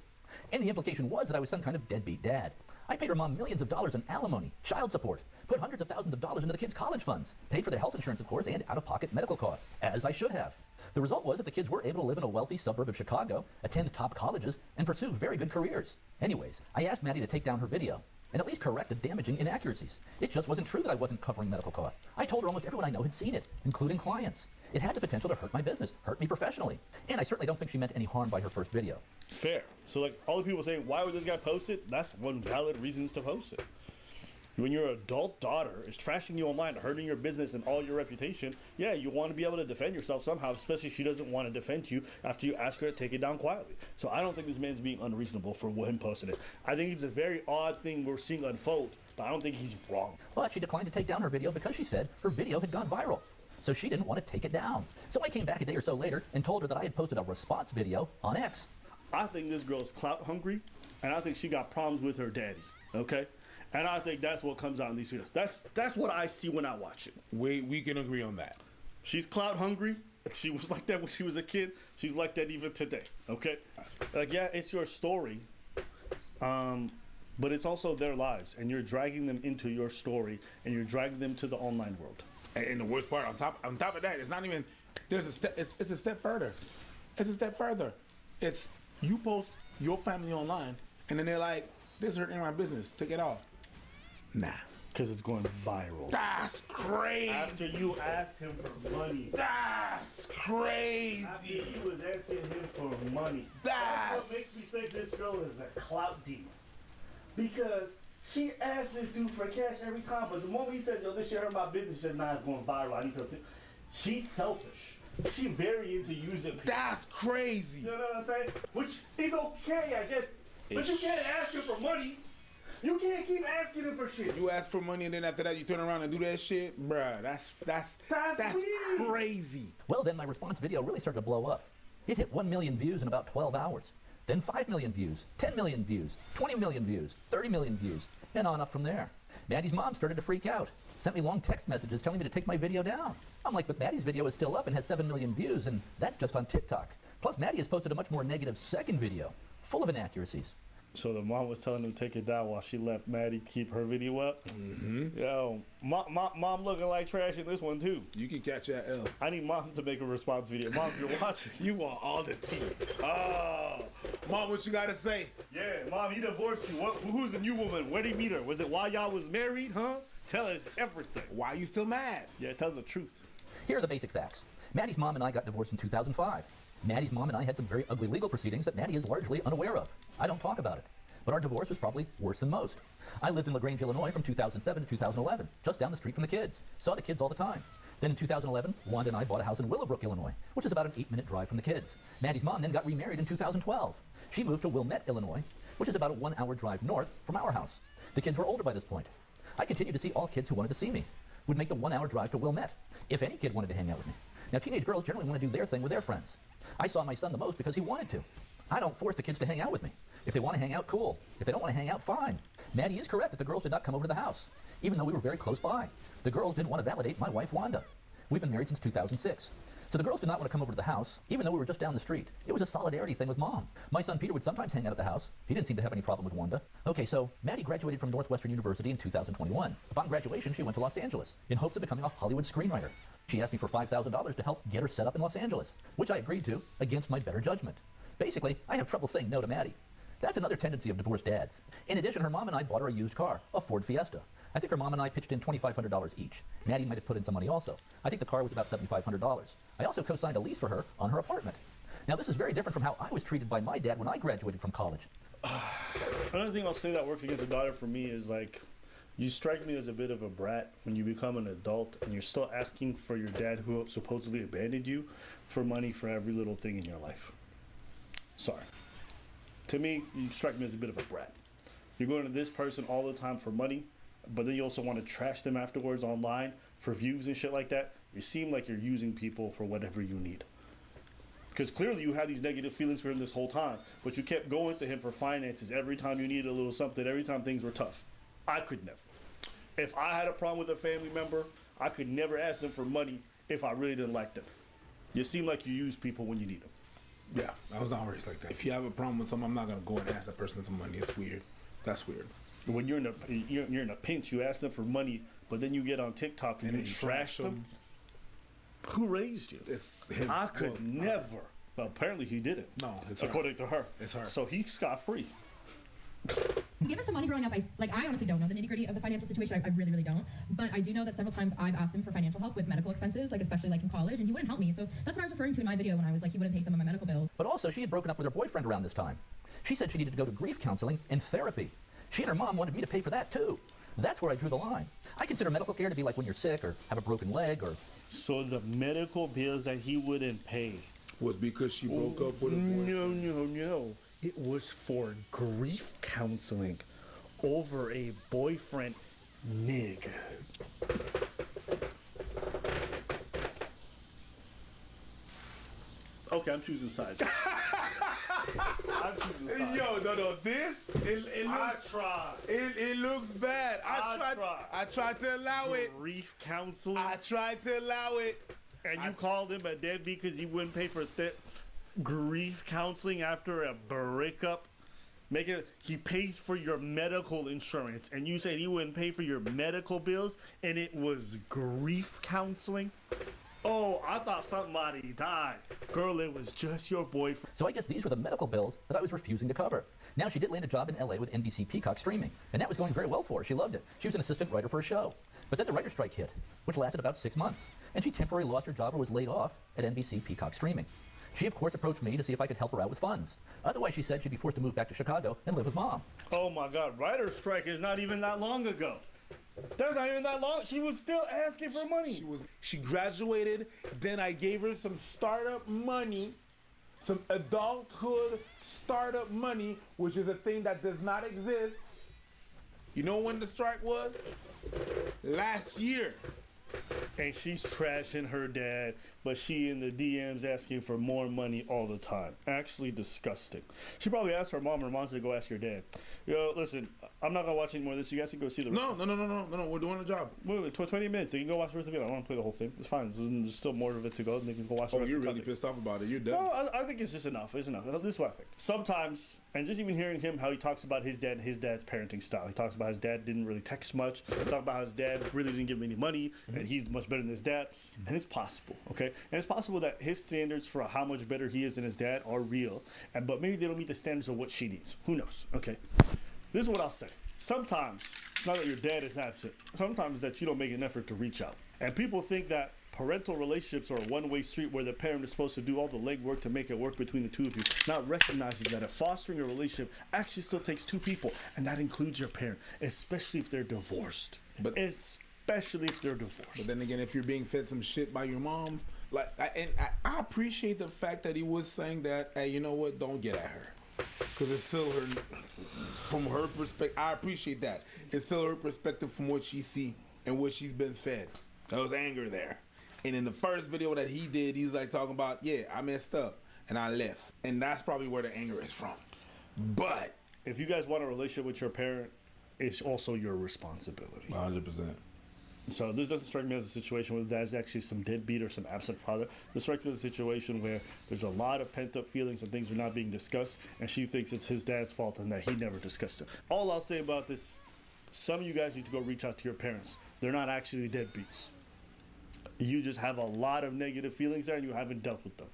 And the implication was that I was some kind of deadbeat dad. I paid her mom millions of dollars in alimony, child support, put hundreds of thousands of dollars into the kids' college funds, paid for their health insurance, of course, and out-of-pocket medical costs, as I should have. The result was that the kids were able to live in a wealthy suburb of Chicago, attend top colleges, and pursue very good careers. Anyways, I asked Maddie to take down her video and at least correct the damaging inaccuracies. It just wasn't true that I wasn't covering medical costs. I told her almost everyone I know had seen it, including clients. It had the potential to hurt my business, hurt me professionally. And I certainly don't think she meant any harm by her first video. Fair. So like all the people saying, why would this guy post it? That's one valid reason to post it. When your adult daughter is trashing you online, hurting your business and all your reputation, yeah, you want to be able to defend yourself somehow, especially if she doesn't want to defend you after you ask her to take it down quietly. So I don't think this man's being unreasonable for him posting it. I think it's a very odd thing we're seeing unfold, but I don't think he's wrong. But she declined to take down her video because she said her video had gone viral. so she didn't want to take it down. So I came back a day or so later and told her that I had posted a response video on X. I think this girl's clout hungry, and I think she got problems with her daddy, okay? And I think that's what comes out in these videos. That's what I see when I watch it. We can agree on that. She's clout hungry. She was like that when she was a kid. She's like that even today, okay? Like, yeah, it's your story, but it's also their lives, and you're dragging them into your story, and you're dragging them to the online world. And the worst part, on top of that, it's not even, there's a step, it's a step further. It's a step further. It's, you post your family online, and then they're like, this hurting my business, take it off. Nah. Because it's going viral. That's crazy. After you asked him for money. That's crazy. After you was asking him for money. That's what makes me think this girl is a clout demon. Because she asked this dude for cash every time, but the moment he said, yo, this shit hurt my business, she said, nah, it's going viral. I need to. She's selfish. She very into using people. That's crazy. You know what I'm saying? Which is okay, I guess. But you can't ask her for money. You can't keep asking him for shit. You ask for money and then after that you turn around and do that shit? Bruh, that's crazy. Well, then my response video really started to blow up. It hit 1 million views in about 12 hours. Then 5 million views, 10 million views, 20 million views, 30 million views, and on up from there. Maddie's mom started to freak out. Sent me long text messages telling me to take my video down. I'm like, but Maddie's video is still up and has 7 million views, and that's just on TikTok. Plus, Maddie has posted a much more negative second video, full of inaccuracies. So the mom was telling him to take it down while she left Maddie keep her video up. Mm-hmm. Yo, mom looking like trash in this one too. You can catch that L. I need mom to make a response video. Mom, if you're watching, you want all the tea. Oh, mom, what you gotta say? Yeah, mom, he divorced you. Who's the new woman? Where'd he meet her? Was it while y'all was married, huh? Tell us everything. Why you still mad? Yeah, tell us the truth. Here are the basic facts. Maddie's mom and I got divorced in 2005. Maddie's mom and I had some very ugly legal proceedings that Maddie is largely unaware of. I don't talk about it. But our divorce was probably worse than most. I lived in LaGrange, Illinois from 2007 to 2011, just down the street from the kids. Saw the kids all the time. Then in 2011, Wanda and I bought a house in Willowbrook, Illinois, which is about an 8-minute drive from the kids. Maddie's mom then got remarried in 2012. She moved to Wilmette, Illinois, which is about a 1-hour drive north from our house. The kids were older by this point. I continued to see all kids who wanted to see me. Would make the 1-hour drive to Wilmette, if any kid wanted to hang out with me. Now, teenage girls generally want to do their thing with their friends. I saw my son the most because he wanted to. I don't force the kids to hang out with me. If they want to hang out, cool. If they don't want to hang out, fine. Maddie is correct that the girls did not come over to the house, even though we were very close by. The girls didn't want to validate my wife, Wanda. We've been married since 2006. So the girls did not want to come over to the house, even though we were just down the street. It was a solidarity thing with mom. My son Peter would sometimes hang out at the house. He didn't seem to have any problem with Wanda. Okay, so Maddie graduated from Northwestern University in 2021. Upon graduation, she went to Los Angeles in hopes of becoming a Hollywood screenwriter. She asked me for $5,000 to help get her set up in Los Angeles, which I agreed to against my better judgment. Basically, I have trouble saying no to Maddie. That's another tendency of divorced dads. In addition, her mom and I bought her a used car, a Ford Fiesta. I think her mom and I pitched in $2,500 each. Maddie might have put in some money also. I think the car was about $7,500. I also co-signed a lease for her on her apartment. Now, this is very different from how I was treated by my dad when I graduated from college. Another thing I'll say that works against a daughter for me is like, you strike me as a bit of a brat when you become an adult and you're still asking for your dad, who supposedly abandoned you, for money for every little thing in your life. Sorry. To me, you strike me as a bit of a brat. You're going to this person all the time for money, but then you also want to trash them afterwards online for views and shit like that. You seem like you're using people for whatever you need. Because clearly you had these negative feelings for him this whole time, but you kept going to him for finances every time you needed a little something, every time things were tough. I could never. If I had a problem with a family member, I could never ask them for money if I really didn't like them. You seem like you use people when you need them. Yeah, I was not raised like that. If you have a problem with something, I'm not gonna go and ask that person some money. It's weird. That's weird. When you're in a pinch, you ask them for money, but then you get on TikTok and you trash them. Who raised you? It's him. I could never. Well, apparently he didn't. No, it's according to her. It's her. So he scot free. Give us some money growing up. I honestly don't know the nitty-gritty of the financial situation. I really, really don't. But I do know that several times I've asked him for financial help with medical expenses, like especially like in college, and he wouldn't help me. So that's what I was referring to in my video when I was like, he wouldn't pay some of my medical bills. But also, she had broken up with her boyfriend around this time. She said she needed to go to grief counseling and therapy. She and her mom wanted me to pay for that too. That's where I drew the line. I consider medical care to be like when you're sick or have a broken leg or... So the medical bills that he wouldn't pay was because she broke up with a boyfriend? No. It was for grief counseling over a boyfriend nigga. Okay, I'm choosing sides. I'm choosing sides. Yo, no, this it I looks. tried. It looks bad. I tried to allow it. Grief counseling. I tried to allow it. And you called him a deadbeat because he wouldn't pay for grief counseling after a breakup. He pays for your medical insurance, and you said he wouldn't pay for your medical bills, and it was grief counseling. Oh, I thought somebody died. Girl, it was just your boyfriend. So I guess these were the medical bills that I was refusing to cover. Now, she did land a job in LA with NBC Peacock streaming, and that was going very well for her. She loved it. She was an assistant writer for a show. But then the writer's strike hit, which lasted about 6 months, and she temporarily lost her job or was laid off at NBC Peacock streaming. She, of course, approached me to see if I could help her out with funds. Otherwise, she said she'd be forced to move back to Chicago and live with Mom. Oh my God, writer's strike is not even that long ago. That's not even that long. She was still asking for money. She graduated. Then I gave her some startup money, some adulthood startup money, which is a thing that does not exist. You know when the strike was? Last year. And she's trashing her dad, but she in the DMs asking for more money all the time. Actually disgusting. She probably asked her mom, to go ask your dad. Yo, listen, I'm not gonna watch any more of this. You guys can go see the rest. No. We're doing a job. Wait, 20 minutes. They can go watch the rest of it. I don't want to play the whole thing. It's fine. There's still more of it to go. They can go watch the rest you're of the really context. pissed off about it. You're done. No, I think it's just enough. It's enough. This is what I think. Sometimes, and just even hearing him, how he talks about his dad and his dad's parenting style. He talks about his dad didn't really text much. He talks about how his dad really didn't give him any money, and he's much better than his dad. And it's possible, okay? And it's possible that his standards for how much better he is than his dad are real, but maybe they don't meet the standards of what she needs. Who knows, okay? This is what I'll say. Sometimes, it's not that your dad is absent. Sometimes it's that you don't make an effort to reach out. And people think that parental relationships are a one-way street where the parent is supposed to do all the legwork to make it work between the two of you, not recognizing that fostering a relationship actually still takes two people, and that includes your parent, especially if they're divorced. Especially if they're divorced. But then again, if you're being fed some shit by your mom, I appreciate the fact that he was saying that, hey, you know what, don't get at her. Because it's still her, from her perspective, I appreciate that. It's still her perspective from what she see and what she's been fed. There was anger there. And in the first video that he did, he's like talking about, yeah, I messed up and I left. And that's probably where the anger is from. But if you guys want a relationship with your parent, it's also your responsibility. 100%. So this doesn't strike me as a situation where there's actually some deadbeat or some absent father. This strikes me as a situation where there's a lot of pent-up feelings and things are not being discussed, and she thinks it's his dad's fault and that he never discussed it. All I'll say about this, some of you guys need to go reach out to your parents. They're not actually deadbeats. You just have a lot of negative feelings there and you haven't dealt with them.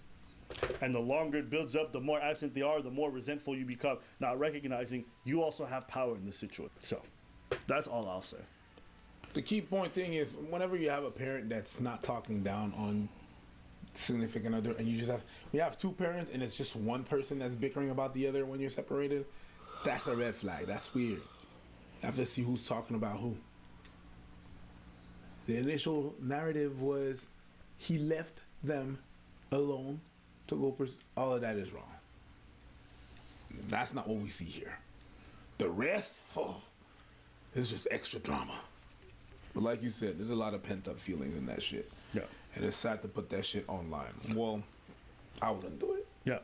And the longer it builds up, the more absent they are, the more resentful you become, not recognizing you also have power in this situation. So that's all I'll say. The key point thing is whenever you have a parent that's not talking down on significant other, and you have two parents and it's just one person that's bickering about the other when you're separated, that's a red flag. That's weird. You have to see who's talking about who. The initial narrative was he left them alone to go all of that is wrong. That's not what we see here. The rest, is just extra drama. But like you said, there's a lot of pent-up feelings in that shit. Yeah. And it's sad to put that shit online. Well, I wouldn't do it. Yeah.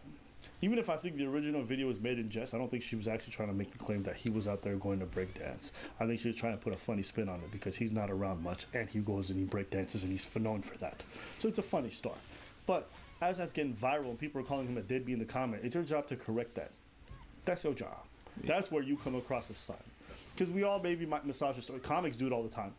Even if I think the original video was made in jest, I don't think she was actually trying to make the claim that he was out there going to break dance. I think she was trying to put a funny spin on it because he's not around much and he goes and he break dances and he's known for that. So it's a funny story. But as that's getting viral and people are calling him a deadbeat in the comment, it's your job to correct that. That's your job. Yeah. That's where you come across as sign. Because we all maybe might massage the story. Comics do it all the time.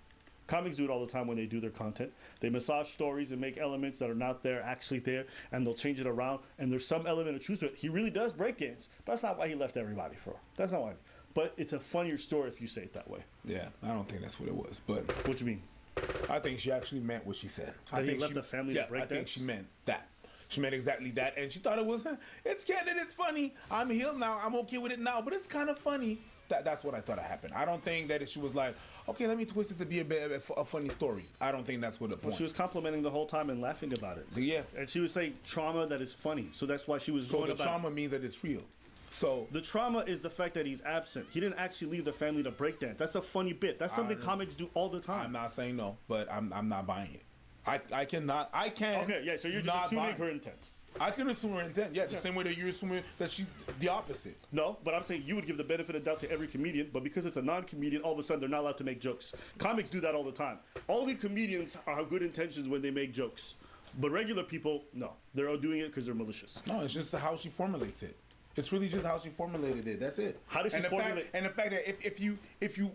Comics do it all the time when they do their content. They massage stories and make elements that are not there actually there, and they'll change it around, and there's some element of truth to it. He really does breakdance, but that's not why he left everybody for. That's not why. But it's a funnier story if you say it that way. Yeah, I don't think that's what it was. But what you mean? I think she actually meant what she said. That he left the family to breakdance? I think she meant that. She meant exactly that, and she thought it was, it's canon, it's funny. I'm healed now, I'm okay with it now, but it's kind of funny. That's what I thought happened. I don't think that she was like, okay, let me twist it to be a funny story. I don't think that's what the point. Well, she was complimenting the whole time and laughing about it. Yeah. And she was saying trauma that is funny. So that's why she was going about. So the trauma means that it's real. So the trauma is the fact that he's absent. He didn't actually leave the family to breakdance. That's a funny bit. That's something comics do all the time. I'm not saying no, but I'm not buying it. I can't. Okay, yeah, so you're just assuming her intent. I can assume her intent. Yeah, the same way that you're assuming that she's the opposite. No, but I'm saying you would give the benefit of doubt to every comedian, but because it's a non-comedian, all of a sudden they're not allowed to make jokes. Comics do that all the time. All the comedians have good intentions when they make jokes, but regular people, no, they're all doing it because they're malicious. No, it's just how she formulates it. It's really just how she formulated it. That's it. How does she formulate? And the fact that if you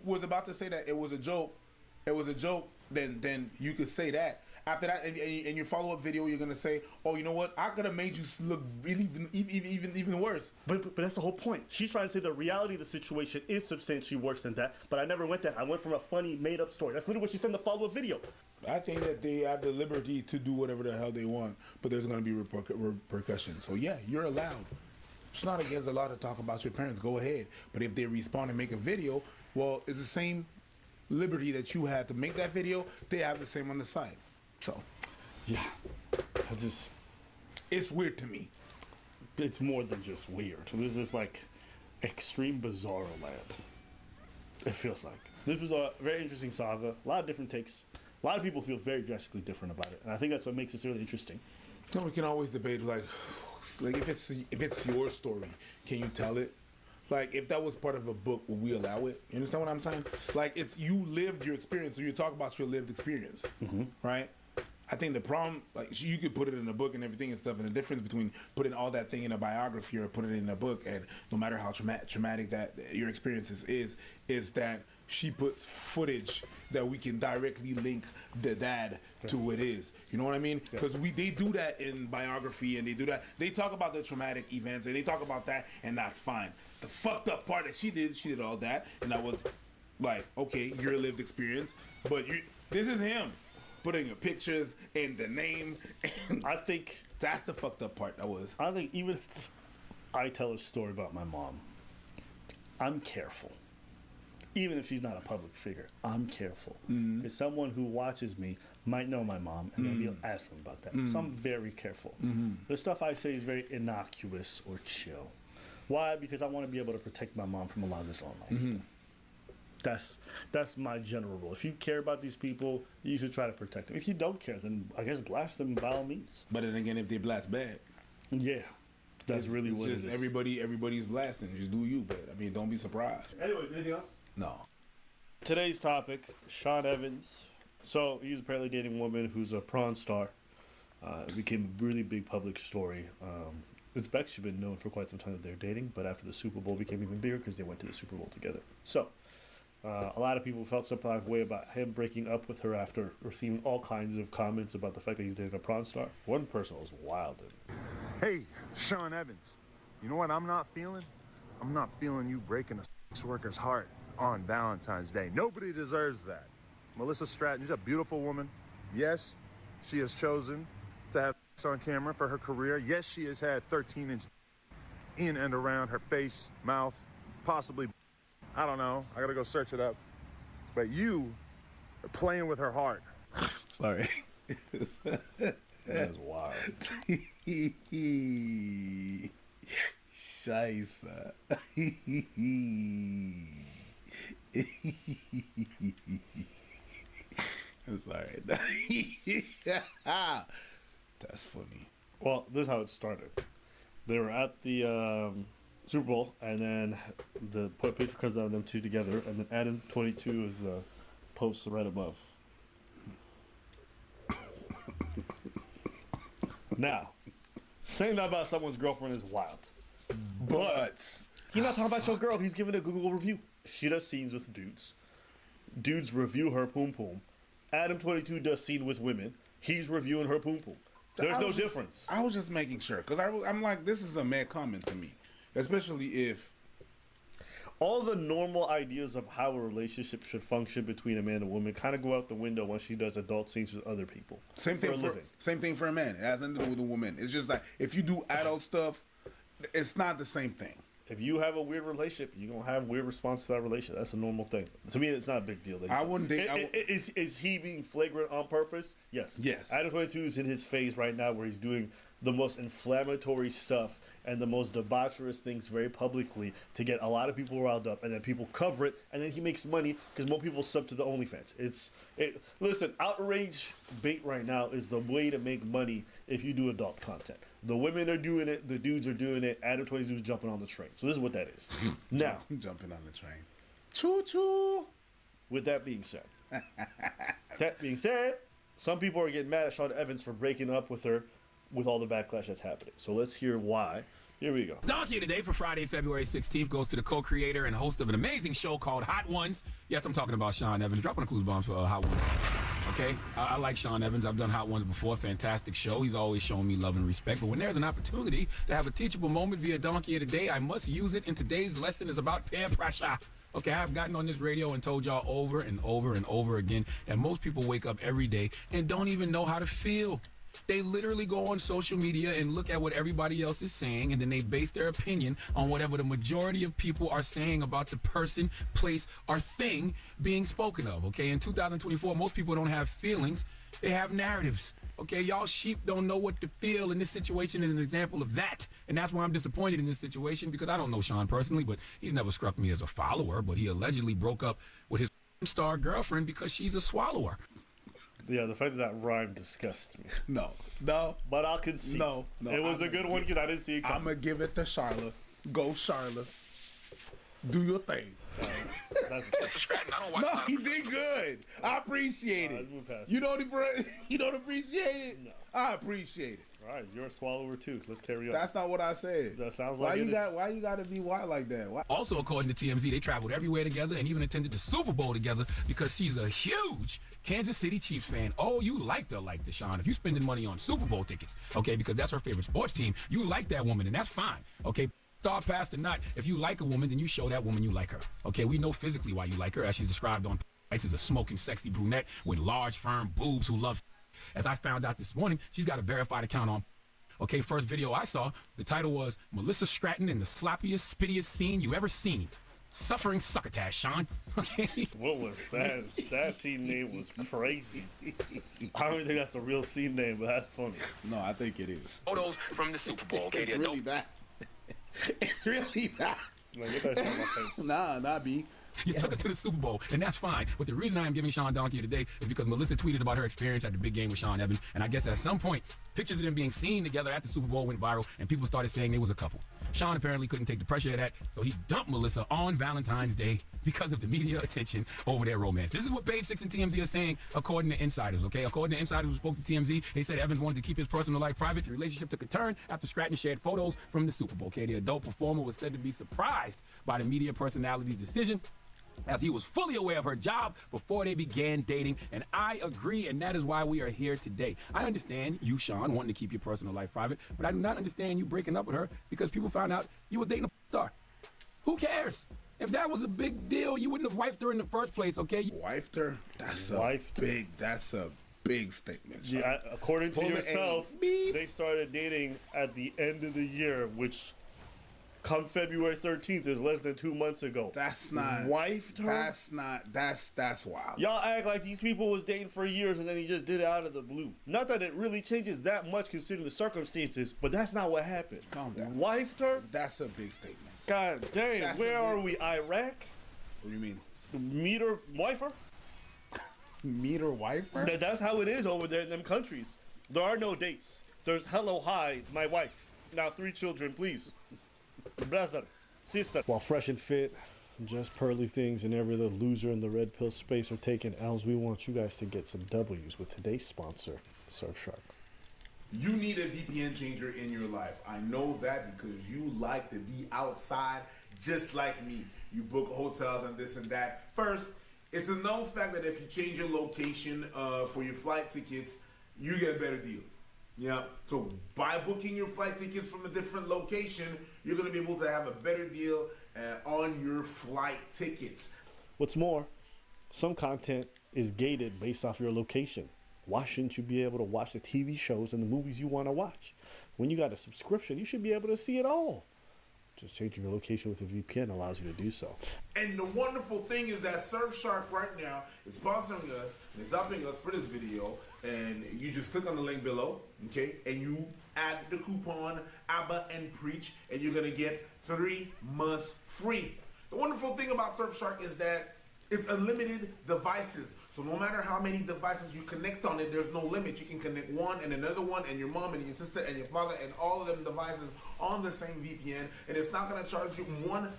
was about to say that it was a joke, then you could say that. After that, in your follow-up video, you're gonna say, "Oh, you know what? I could have made you look really even worse." But that's the whole point. She's trying to say the reality of the situation is substantially worse than that. But I never went that. I went from a funny, made-up story. That's literally what she said in the follow-up video. I think that they have the liberty to do whatever the hell they want, but there's gonna be repercussions. So yeah, you're allowed. It's not against the law to talk about your parents. Go ahead. But if they respond and make a video, well, it's the same liberty that you had to make that video. They have the same on the side. So, yeah, it's weird to me. It's more than just weird. This is like extreme bizarro land. It feels like. This was a very interesting saga. A lot of different takes. A lot of people feel very drastically different about it, and I think that's what makes this really interesting. No, we can always debate like if it's your story, can you tell it? Like, if that was part of a book, would we allow it? You understand what I'm saying? Like, it's you lived your experience, so you talk about your lived experience, right? I think the problem, like, you could put it in a book and everything and stuff, and the difference between putting all that thing in a biography or putting it in a book, and no matter how traumatic that your experiences is that she puts footage that we can directly link the dad to what it is. You know what I mean? Because they do that in biography, and they do that. They talk about the traumatic events, and they talk about that, and that's fine. The fucked up part that she did all that, and that was like, okay, your lived experience, but this is him putting your pictures and the name, and I think that's the fucked up part. I think even if I tell a story about my mom, I'm careful. Even if she's not a public figure, I'm careful. Because someone who watches me might know my mom, and they'll be asking about that. So I'm very careful. The stuff I say is very innocuous or chill. Why? Because I want to be able to protect my mom from a lot of this online stuff. That's my general rule. If you care about these people, you should try to protect them. If you don't care, then I guess blast them by all means. But then again, if they blast bad, yeah, that's really what it is. Everybody's blasting. Just do you, but I mean, don't be surprised. Anyways, anything else? No. Today's topic: Sean Evans. So he's apparently dating a woman who's a prawn star. It became a really big public story. It's actually been known for quite some time that they're dating, but after the Super Bowl, it became even bigger because they went to the Super Bowl together. So. A lot of people felt some type of way about him breaking up with her after receiving all kinds of comments about the fact that he's dating a prawn star. One person was wilded. Hey, Sean Evans, you know what I'm not feeling? I'm not feeling you breaking a sex worker's heart on Valentine's Day. Nobody deserves that. Melissa Stratton, she's a beautiful woman. Yes, she has chosen to have sex on camera for her career. Yes, she has had 13-inch in and around her face, mouth, possibly. I don't know. I gotta go search it up. But you are playing with her heart. Sorry. That is wild. Scheiße. I'm sorry. That's funny. Well, this is how it started. They were at the Super Bowl, and then the picture comes out of them two together, and then Adam 22 is posts right above. Now, saying that about someone's girlfriend is wild. But he's not talking about your girl. He's giving a Google review. She does scenes with dudes. Dudes review her poom poom. Adam 22 does scene with women. He's reviewing her poom poom. There's no difference. I was just making sure, because I'm like, this is a mad comment to me. Especially if all the normal ideas of how a relationship should function between a man and a woman kind of go out the window when she does adult scenes with other people. Same thing for a man. It has nothing to do with a woman. It's just like if you do adult stuff, it's not the same thing. If you have a weird relationship, you're going to have weird response to that relationship. That's a normal thing. To me, it's not a big deal. I wouldn't date. Is he being flagrant on purpose? Yes. Yes. Adam 22 is in his phase right now where he's doing the most inflammatory stuff and the most debaucherous things very publicly to get a lot of people riled up, and then people cover it, and then he makes money because more people sub to the OnlyFans. Listen, outrage bait right now is the way to make money if you do adult content. The women are doing it, the dudes are doing it, Adam 22 is jumping on the train. So this is what that is. Now, jumping on the train. Choo choo. With that being said, some people are getting mad at Sean Evans for breaking up with her with all the backlash that's happening. So let's hear why. Here we go. Donkey today for Friday, February 16th goes to the co-creator and host of an amazing show called Hot Ones. Yes, I'm talking about Sean Evans. Dropping a clues bombs for Hot Ones. Okay, I like Sean Evans. I've done Hot Ones before. Fantastic show. He's always shown me love and respect. But when there's an opportunity to have a teachable moment via Donkey of the Day, I must use it. And today's lesson is about peer pressure. Okay, I've gotten on this radio and told y'all over and over and over again that most people wake up every day and don't even know how to feel. They literally go on social media and look at what everybody else is saying, and then they base their opinion on whatever the majority of people are saying about the person, place, or thing being spoken of. Okay, in 2024, most people don't have feelings. They have narratives. Okay, y'all sheep don't know what to feel, and this situation is an example of that. And that's why I'm disappointed in this situation, because I don't know Sean personally, but he's never struck me as a follower, but he allegedly broke up with his star girlfriend because she's a swallower. Yeah, the fact that rhyme disgusts me. No. But I'll concede. No. It was a good one because I didn't see it coming. I'm going to give it to Charlotte. Go, Charlotte. Do your thing. Mr. Stratton, I don't watch. No, he did good. I appreciate it. You don't appreciate it? No. I appreciate it. All right, you're a swallower too. Let's carry on. That's not what I said. That sounds like why you got to be white like that? Why? Also, according to TMZ, they traveled everywhere together and even attended the Super Bowl together because she's a huge Kansas City Chiefs fan. Oh, you liked her like Deshaun. If you spending money on Super Bowl tickets, okay, because that's her favorite sports team, you like that woman, and that's fine, okay? Star past or not, if you like a woman, then you show that woman you like her. Okay, we know physically why you like her, as she's described on as a smoking, sexy brunette with large, firm boobs who loves. As I found out this morning, she's got a verified account on. Okay, first video I saw, the title was Melissa Stratton in the sloppiest, spittiest scene you ever seen. Suffering succotash, Sean. Okay. What was that? That scene name was crazy. I don't even think that's a real scene name, but that's funny. No, I think it is. Photos from the Super Bowl. Okay, it's really that. It's really that. Man, get that shit out of my face. Nah, not me. You took her to the Super Bowl, and that's fine. But the reason I am giving Sean Donkey today is because Melissa tweeted about her experience at the big game with Sean Evans, and I guess at some point, pictures of them being seen together at the Super Bowl went viral, and people started saying they was a couple. Sean apparently couldn't take the pressure of that, so he dumped Melissa on Valentine's Day because of the media attention over their romance. This is what Page 6 and TMZ are saying, according to insiders, okay? According to insiders who spoke to TMZ, they said Evans wanted to keep his personal life private. The relationship took a turn after Stratton shared photos from the Super Bowl, okay? The adult performer was said to be surprised by the media personality's decision, as he was fully aware of her job before they began dating, and I agree, and that is why we are here today. I understand you, Sean, wanting to keep your personal life private, but I do not understand you breaking up with her because people found out you were dating a star. Who cares? If that was a big deal, you wouldn't have wifed her in the first place, okay? Wifed her? That's a big statement. Sean. Yeah, according to yourself, they started dating at the end of the year, which come February 13th is less than 2 months ago. That's not wifed her. That's wild. Y'all act like these people was dating for years and then he just did it out of the blue. Not that it really changes that much considering the circumstances, but that's not what happened. Calm down. Wifed her. That's a big statement. God damn. Where are we? Iraq? What do you mean? Meet her, wife her. Meet her, wife her. That's how it is over there in them countries. There are no dates. There's hello, hi, my wife. Now 3 children, please. Brother, sister. While Fresh and Fit, Just Pearly Things, and every other loser in the red pill space are taking L's, we want you guys to get some W's with today's sponsor, Surfshark. You need a VPN changer in your life. I know that because you like to be outside just like me. You book hotels and this and that. First, it's a known fact that if you change your location for your flight tickets, you get better deals. Yeah, so by booking your flight tickets from a different location, you're going to be able to have a better deal on your flight tickets. What's more, some content is gated based off your location. Why shouldn't you be able to watch the TV shows and the movies you want to watch? When you got a subscription, you should be able to see it all. Just changing your location with a VPN allows you to do so. And the wonderful thing is that Surfshark right now is sponsoring us and is helping us for this video. And you just click on the link below, okay? And you add the coupon ABBA and Preach, and you're gonna get 3 months free. The wonderful thing about Surfshark is that it's unlimited devices. So no matter how many devices you connect on it, there's no limit. You can connect one and another one and your mom and your sister and your father and all of them devices on the same VPN. And it's not gonna charge you one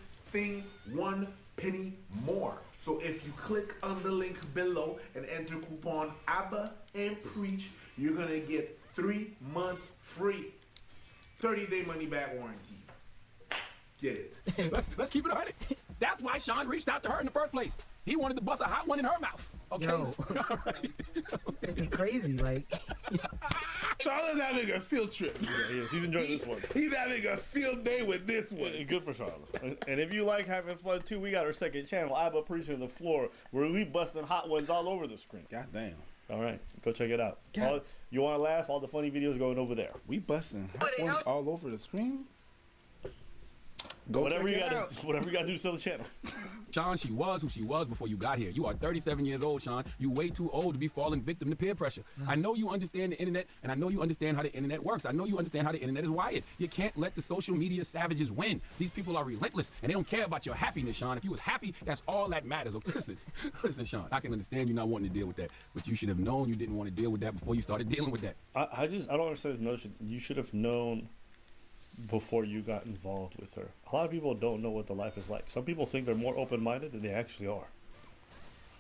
penny more. So if you click on the link below and enter coupon ABBA and Preach, you're gonna get 3 months free. 30-day money back warranty. Get it. Let's keep it 100. That's why Sean reached out to her in the first place. He wanted to bust a hot one in her mouth. Okay. Yo. This is crazy. Like, Charlotte's having a field trip. Yeah, he's enjoying this one. He's having a field day with this one. Yeah, good for Charlotte. And if you like having fun too, we got our second channel, ABBA Preaching the Floor, where we busting hot ones all over the screen. God damn. All right, go check it out. You want to laugh? All the funny videos going over there. We busting hot ones all over the screen. Go whatever you got to do to sell the channel. Sean, she was who she was before you got here. You are 37 years old, Sean. You way too old to be falling victim to peer pressure. I know you understand the internet, and I know you understand how the internet works. I know you understand how the internet is wired. You can't let the social media savages win. These people are relentless, and they don't care about your happiness, Sean. If you was happy, that's all that matters. Okay? Listen, Sean, I can understand you not wanting to deal with that, but you should have known you didn't want to deal with that before you started dealing with that. I don't understand this notion. You should have known before you got involved with her. A lot of people don't know what the life is like. Some people think they're more open-minded than they actually are.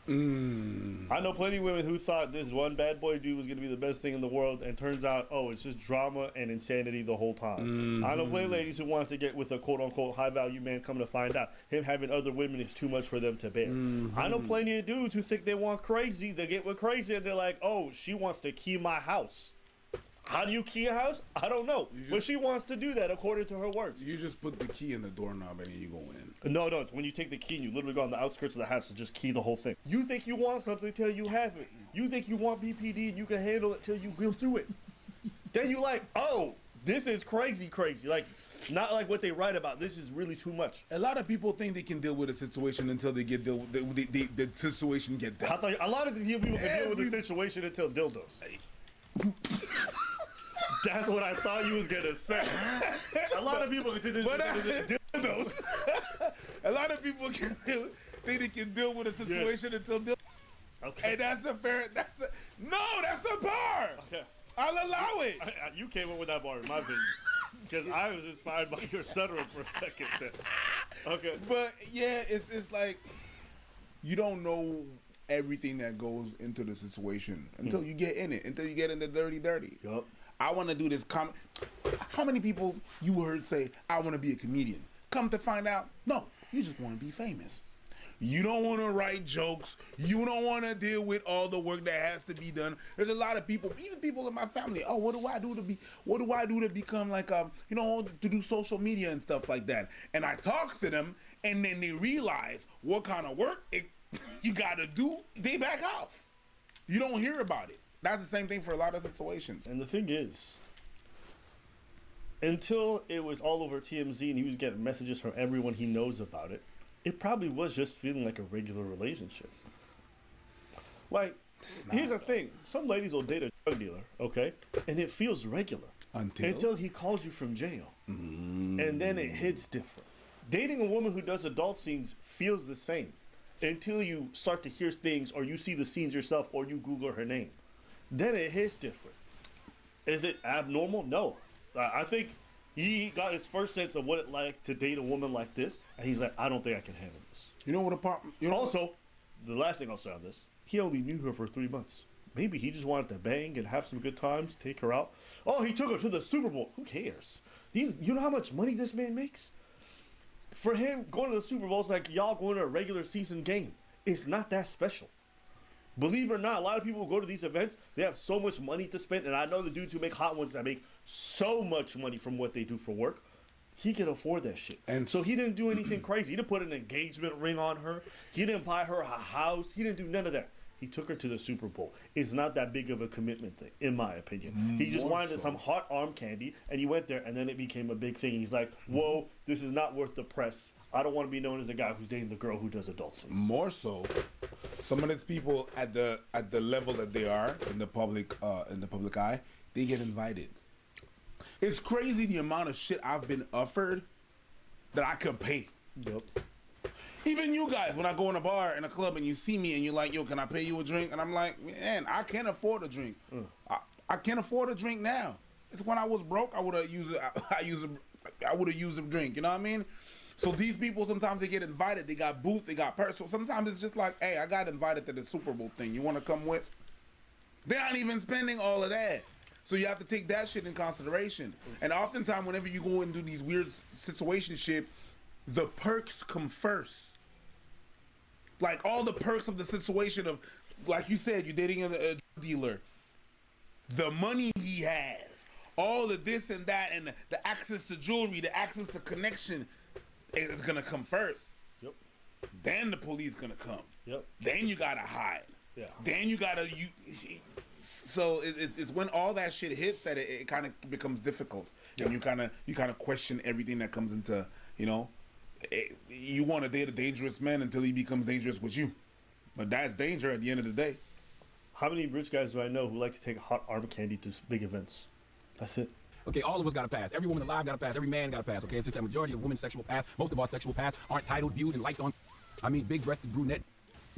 I know plenty of women who thought this one bad boy dude was going to be the best thing in the world, and turns out, oh, it's just drama and insanity the whole time. I know plenty of ladies who wants to get with a quote-unquote high-value man, coming to find out him having other women is too much for them to bear. I know plenty of dudes who think they want crazy, they get with crazy, and they're like, oh, she wants to key my house. How do you key a house? I don't know. But she wants to do that according to her words. You just put the key in the doorknob and then you go in. No, it's when you take the key and you literally go on the outskirts of the house and just key the whole thing. You think you want something till you have it. You think you want BPD and you can handle it till you go through it. Then you like, oh, this is crazy. Like, not like what they write about. This is really too much. A lot of people think they can deal with a situation until they get the situation get dealt. I thought a lot of the people can deal with the situation until dildos. That's what I thought you was gonna say. A lot of people can do dildos. A lot of people think they can deal with a situation until dildos. Okay. And that's the bar. Okay. I'll allow it. You came up with that bar in my opinion. Because I was inspired by your stuttering for a second there. Okay. But yeah, it's like you don't know everything that goes into the situation until you get in it, until you get in the dirty. Yup. I want to do this How many people you heard say, I want to be a comedian? Come to find out, no, you just want to be famous. You don't want to write jokes. You don't want to deal with all the work that has to be done. There's a lot of people, even people in my family. Oh, what do I do to become like to do social media and stuff like that? And I talk to them, and then they realize what kind of work you got to do. They back off. You don't hear about it. That's the same thing for a lot of situations. And the thing is, until it was all over TMZ and he was getting messages from everyone he knows about it, it probably was just feeling like a regular relationship. Like, here's the thing. Some ladies will date a drug dealer, okay? And it feels regular. Until he calls you from jail. And then it hits different. Dating a woman who does adult scenes feels the same until you start to hear things or you see the scenes yourself or you Google her name. Then it hits different. Is it abnormal? No. I think he got his first sense of what it's like to date a woman like this, and he's like, I don't think I can handle this. You know what Also, the last thing I'll say on this, he only knew her for 3 months. Maybe he just wanted to bang and have some good times, take her out. Oh, he took her to the Super Bowl. Who cares? You know how much money this man makes? For him, going to the Super Bowl is like y'all going to a regular season game. It's not that special. Believe it or not, a lot of people who go to these events, they have so much money to spend, and I know the dudes who make hot ones that make so much money from what they do for work. He can afford that shit. And so he didn't do anything crazy. He didn't put an engagement ring on her. He didn't buy her a house. He didn't do none of that. he took her to the Super Bowl. It's not that big of a commitment thing, in my opinion. He just wanted some hot arm candy, and he went there, and then it became a big thing. He's like, whoa, this is not worth the press. I don't want to be known as a guy who's dating the girl who does adult things. More so, some of these people at the level that they are in the public eye, they get invited. It's crazy the amount of shit I've been offered that I could pay. Yep. Even you guys, when I go in a bar in a club and you see me and you're like, yo, can I pay you a drink? And I'm like, man, I can't afford a drink. I can't afford a drink now. It's when I was broke, I would have used a drink. You know what I mean? So these people, sometimes they get invited. They got booths, they got purse. So sometimes it's just like, hey, I got invited to the Super Bowl thing. You want to come with? They're not even spending all of that. So you have to take that shit in consideration. And oftentimes, whenever you go into these weird situationship, the perks come first. Like all the perks of the situation of, like you said, you're dating a dealer. The money he has, all the this and that, and the access to jewelry, the access to connection is gonna come first. Yep. Then the police gonna come. Yep. Then you gotta hide. Yeah. Then you gotta So it's when all that shit hits that it kind of becomes difficult, and you kind of question everything that comes into, you know. You want to date a dangerous man until he becomes dangerous with you, but that's danger at the end of the day. How many rich guys do I know who like to take hot arm candy to big events? That's it. Okay, all of us got a pass. Every woman alive got a pass. Every man got a pass. Okay, it's just a majority of women's sexual pass. Most of our sexual pass aren't titled, viewed, and liked on. I mean, big-breasted brunette.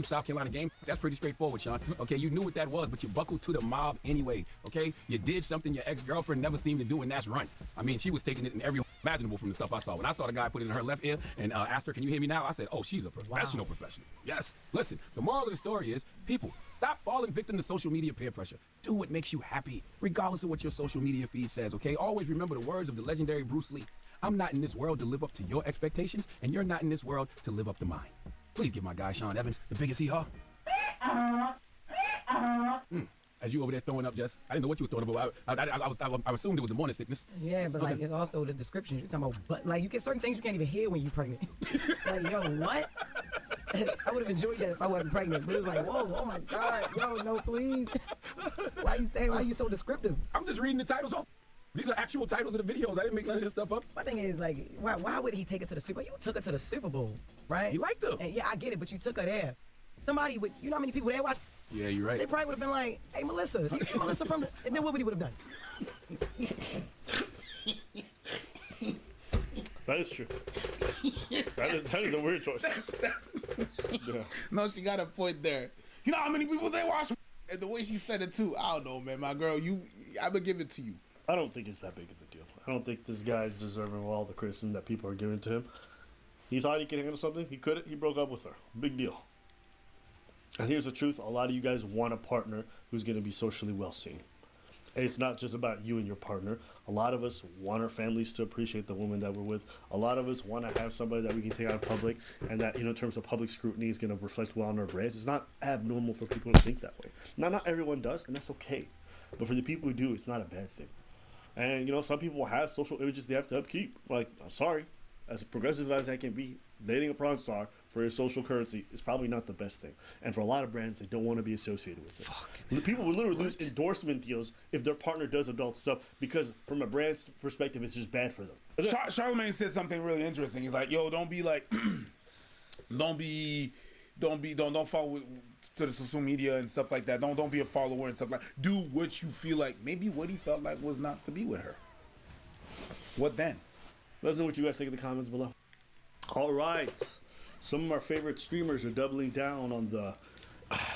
South Carolina game, that's pretty straightforward, Sean. Okay, you knew what that was, but you buckled to the mob anyway. Okay, you did something your ex-girlfriend never seemed to do, and that's run. I mean, she was taking it in every imaginable from the stuff I saw. When I saw the guy put it in her left ear and asked her, "Can you hear me now?" I said, "Oh, she's a professional." Yes. Listen, the moral of the story is, people, stop falling victim to social media peer pressure. Do what makes you happy, regardless of what your social media feed says. Okay, always remember the words of the legendary Bruce Lee. I'm not in this world to live up to your expectations, and you're not in this world to live up to mine. Please give my guy Sean Evans the biggest hee-haw. As you over there throwing up, Jess, I didn't know what you were throwing up, but I assumed it was the morning sickness. Yeah, but like it's also the description you're talking about. But like you get certain things you can't even hear when you're pregnant. Like, yo, what? I would have enjoyed that if I wasn't pregnant. But it's like, whoa, oh my God, yo, no, please. Why are you so descriptive? I'm just reading the titles off. These are actual titles of the videos. I didn't make none of this stuff up. My thing is, like, why would he take her to the Super Bowl? You took her to the Super Bowl, right? He liked her. And yeah, I get it, but you took her there. Somebody would, you know how many people there watch? Yeah, you're right. They probably would have been like, hey, Melissa, you Melissa from the, and then what would he would have done? That is true. That is a weird choice. Yeah. No, she got a point there. You know how many people they watch? And the way she said it too, I don't know, man. My girl, I'm gonna give it to you. I don't think it's that big of a deal. I don't think this guy's deserving of all the criticism that people are giving to him. He thought he could handle something. He couldn't. He broke up with her. Big deal. And here's the truth. A lot of you guys want a partner who's going to be socially well seen. And it's not just about you and your partner. A lot of us want our families to appreciate the woman that we're with. A lot of us want to have somebody that we can take out in public and that, you know, in terms of public scrutiny is going to reflect well on our brands. It's not abnormal for people to think that way. Now, not everyone does, and that's okay. But for the people who do, it's not a bad thing. And, you know, some people have social images they have to upkeep. Like, I'm sorry, as progressive as I can be, dating a porn star for his social currency is probably not the best thing. And for a lot of brands, they don't want to be associated with it. The people will literally lose endorsement deals if their partner does adult stuff because from a brand's perspective, it's just bad for them. Charlamagne said something really interesting. He's like, yo, don't be like, don't follow to the social media and stuff like that. Don't be a follower and stuff like. Do what you feel like. Maybe what he felt like was not to be with her. What then? Let us know what you guys think in the comments below. All right. Some of our favorite streamers are doubling down on the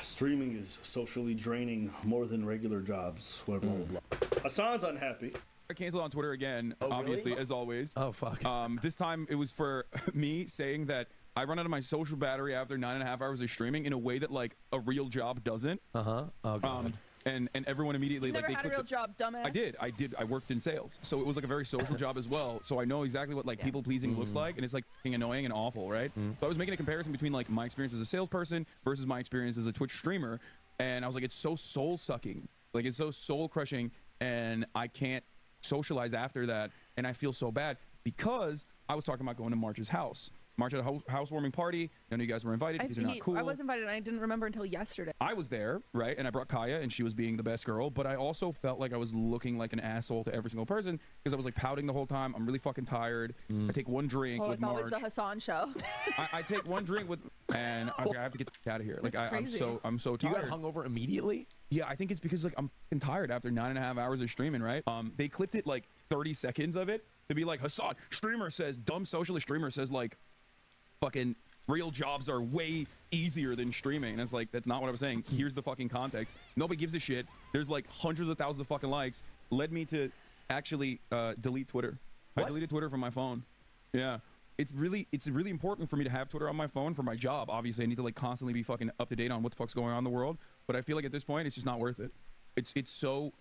streaming is socially draining more than regular jobs. Blah, blah, blah. Hassan's unhappy. I canceled on Twitter again, Oh, obviously, really? as always. Oh, fuck. This time it was for me saying that I run out of my social battery after 9.5 hours of streaming in a way that, like, a real job doesn't. Uh-huh. Oh, God. And everyone immediately, You like, never they had a real job, dumbass. I did. I worked in sales. So it was like a very social job as well. So I know exactly what like people pleasing looks like, and it's like fucking annoying and awful, right? So I was making a comparison between like my experience as a salesperson versus my experience as a Twitch streamer, and I was like, it's so soul sucking. Like it's so soul crushing, and I can't socialize after that, and I feel so bad because I was talking about going to March's house. March at a housewarming party. None of you guys were invited because you're not cool. I was invited and I didn't remember until yesterday. I was there, right? And I brought Kaya, and she was being the best girl. But I also felt like I was looking like an asshole to every single person because I was like pouting the whole time. I'm really fucking tired. I take one drink Well, with it's always March. the Hassan show. I take one drink with, and I was like, I have to get the out of here. Like That's crazy. I'm so You tired. got hungover immediately? Yeah, I think it's because like I'm fucking tired after 9.5 hours of streaming, right? They clipped it like 30 seconds of it to be like, Hassan, streamer says, dumb socialist streamer says like, fucking real jobs are way easier than streaming. And it's like, that's not what I was saying. Here's the fucking context. Nobody gives a shit. There's like hundreds of thousands of fucking likes. Led me to actually delete Twitter. I deleted Twitter from my phone. Yeah. It's really important for me to have Twitter on my phone for my job. Obviously, I need to like constantly be fucking up to date on what the fuck's going on in the world. But I feel like at this point, it's just not worth it. It's so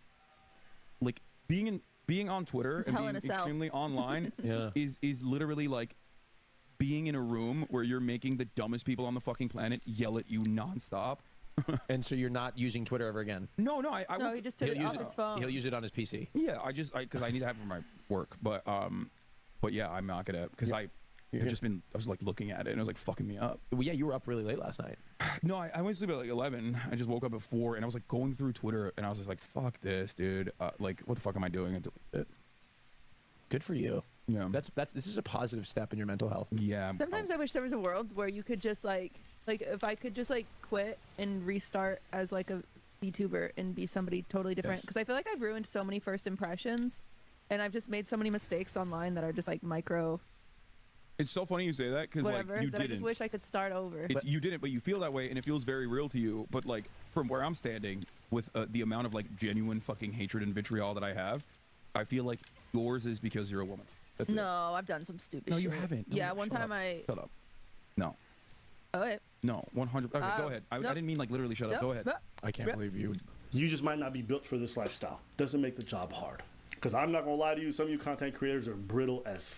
like being on Twitter It's and hell being in a cell. extremely online is literally like being in a room where you're making the dumbest people on the fucking planet yell at you nonstop. And so you're not using Twitter ever again? No, No, he just took it off his phone. He'll use it on his PC. Yeah, because I need to have it for my work. But yeah, I'm not gonna because I was like looking at it and it was like fucking me up. Well, yeah, you were up really late last night. No, I went to sleep at like 11. I just woke up at 4 and I was like going through Twitter and I was just like, fuck this, dude. Like, what the fuck am I doing? I deleted it. Good for you. Yeah. This is a positive step in your mental health. Yeah. Sometimes I wish there was a world where you could just like if I could just like quit and restart as like a VTuber and be somebody totally different. Because I feel like I've ruined so many first impressions and I've just made so many mistakes online that are just like micro It's so funny you say that because like whatever you that didn't. I just wish I could start over. You didn't, but you feel that way, and it feels very real to you. But like from where I'm standing, with the amount of like genuine fucking hatred and vitriol that I have, I feel like yours is because you're a woman. That's no, it. I've done some stupid No, shit. you haven't. No, Yeah, one shut time up. I. Shut up. No. Oh, wait. No, 100. Okay, go ahead. I didn't mean like literally shut up. Go ahead. I can't believe you. You just might not be built for this lifestyle. Doesn't make the job hard. Because I'm not gonna lie to you, some of you content creators are brittle as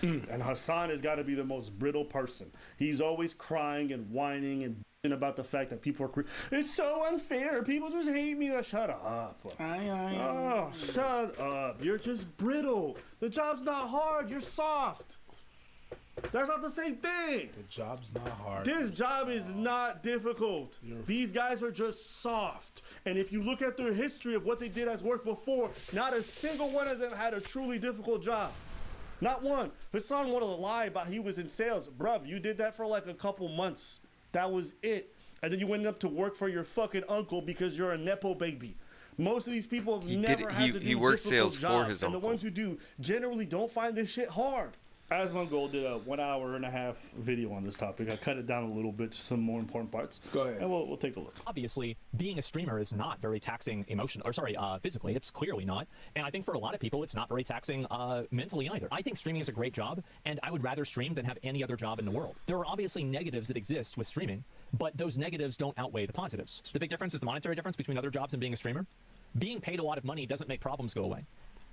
and Hassan has got to be the most brittle person. He's always crying and whining and about the fact that people are it's so unfair. People just hate me. Shut up. Oh, shut up. You're just brittle. The job's not hard. You're soft. That's not the same thing. The job's not hard. This job is not difficult. These guys are just soft. And if you look at their history of what they did as work before, not a single one of them had a truly difficult job. Not one. Hassan wanted to lie about he was in sales. Bruv, you did that for like a couple months. That was it. And then you went up to work for your fucking uncle because you're a Nepo baby. Most of these people have never had to do worked difficult sales jobs. for his and uncle. the ones who do generally don't find this shit hard. Asmongold did a 1 hour and a half video on this topic. I cut it down a little bit to some more important parts. Go ahead. And we'll take a look. Obviously, being a streamer is not very taxing physically. It's clearly not. And I think for a lot of people, it's not very taxing mentally either. I think streaming is a great job, and I would rather stream than have any other job in the world. There are obviously negatives that exist with streaming, but those negatives don't outweigh the positives. The big difference is the monetary difference between other jobs and being a streamer. Being paid a lot of money doesn't make problems go away.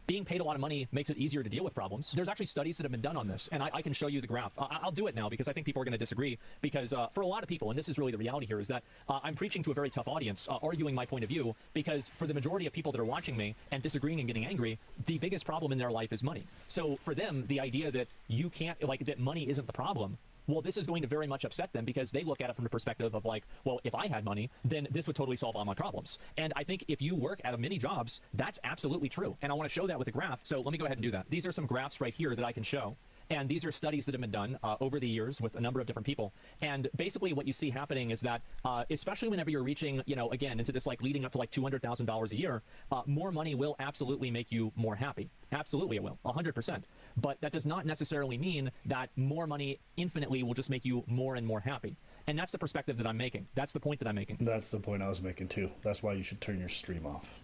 Being paid a lot of money makes it easier to deal with problems. There's actually studies that have been done on this, and I can show you the graph. I'll do it now because I think people are going to disagree, because for a lot of people, and this is really the reality here, is that I'm preaching to a very tough audience, arguing my point of view, because for the majority of people that are watching me and disagreeing and getting angry, the biggest problem in their life is money. So for them, the idea that you can't, like, that money isn't the problem, well, this is going to very much upset them because they look at it from the perspective of like, well, if I had money, then this would totally solve all my problems. And I think if you work at many jobs, that's absolutely true. And I want to show that with a graph. So let me go ahead and do that. These are some graphs right here that I can show. And these are studies that have been done over the years with a number of different people. And basically what you see happening is that, especially whenever you're reaching, again, into this like leading up to like $200,000 a year, more money will absolutely make you more happy. Absolutely it will, 100%. But that does not necessarily mean that more money infinitely will just make you more and more happy. And that's the perspective that I'm making. That's the point that I'm making. That's the point I was making too. That's why you should turn your stream off.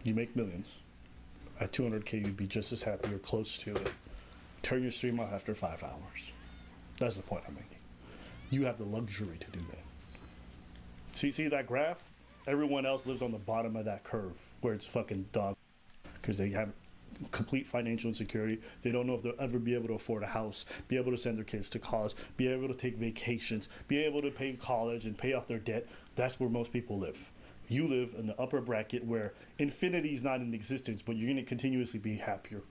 You make millions. At 200K, you'd be just as happy or close to it. Turn your stream off after 5 hours. That's the point I'm making. You have the luxury to do that. See that graph? Everyone else lives on the bottom of that curve where it's fucking dog, because they have complete financial insecurity. They don't know if they'll ever be able to afford a house, be able to send their kids to college, be able to take vacations, be able to pay college and pay off their debt. That's where most people live. You live in the upper bracket where infinity is not in existence, but you're going to continuously be happier.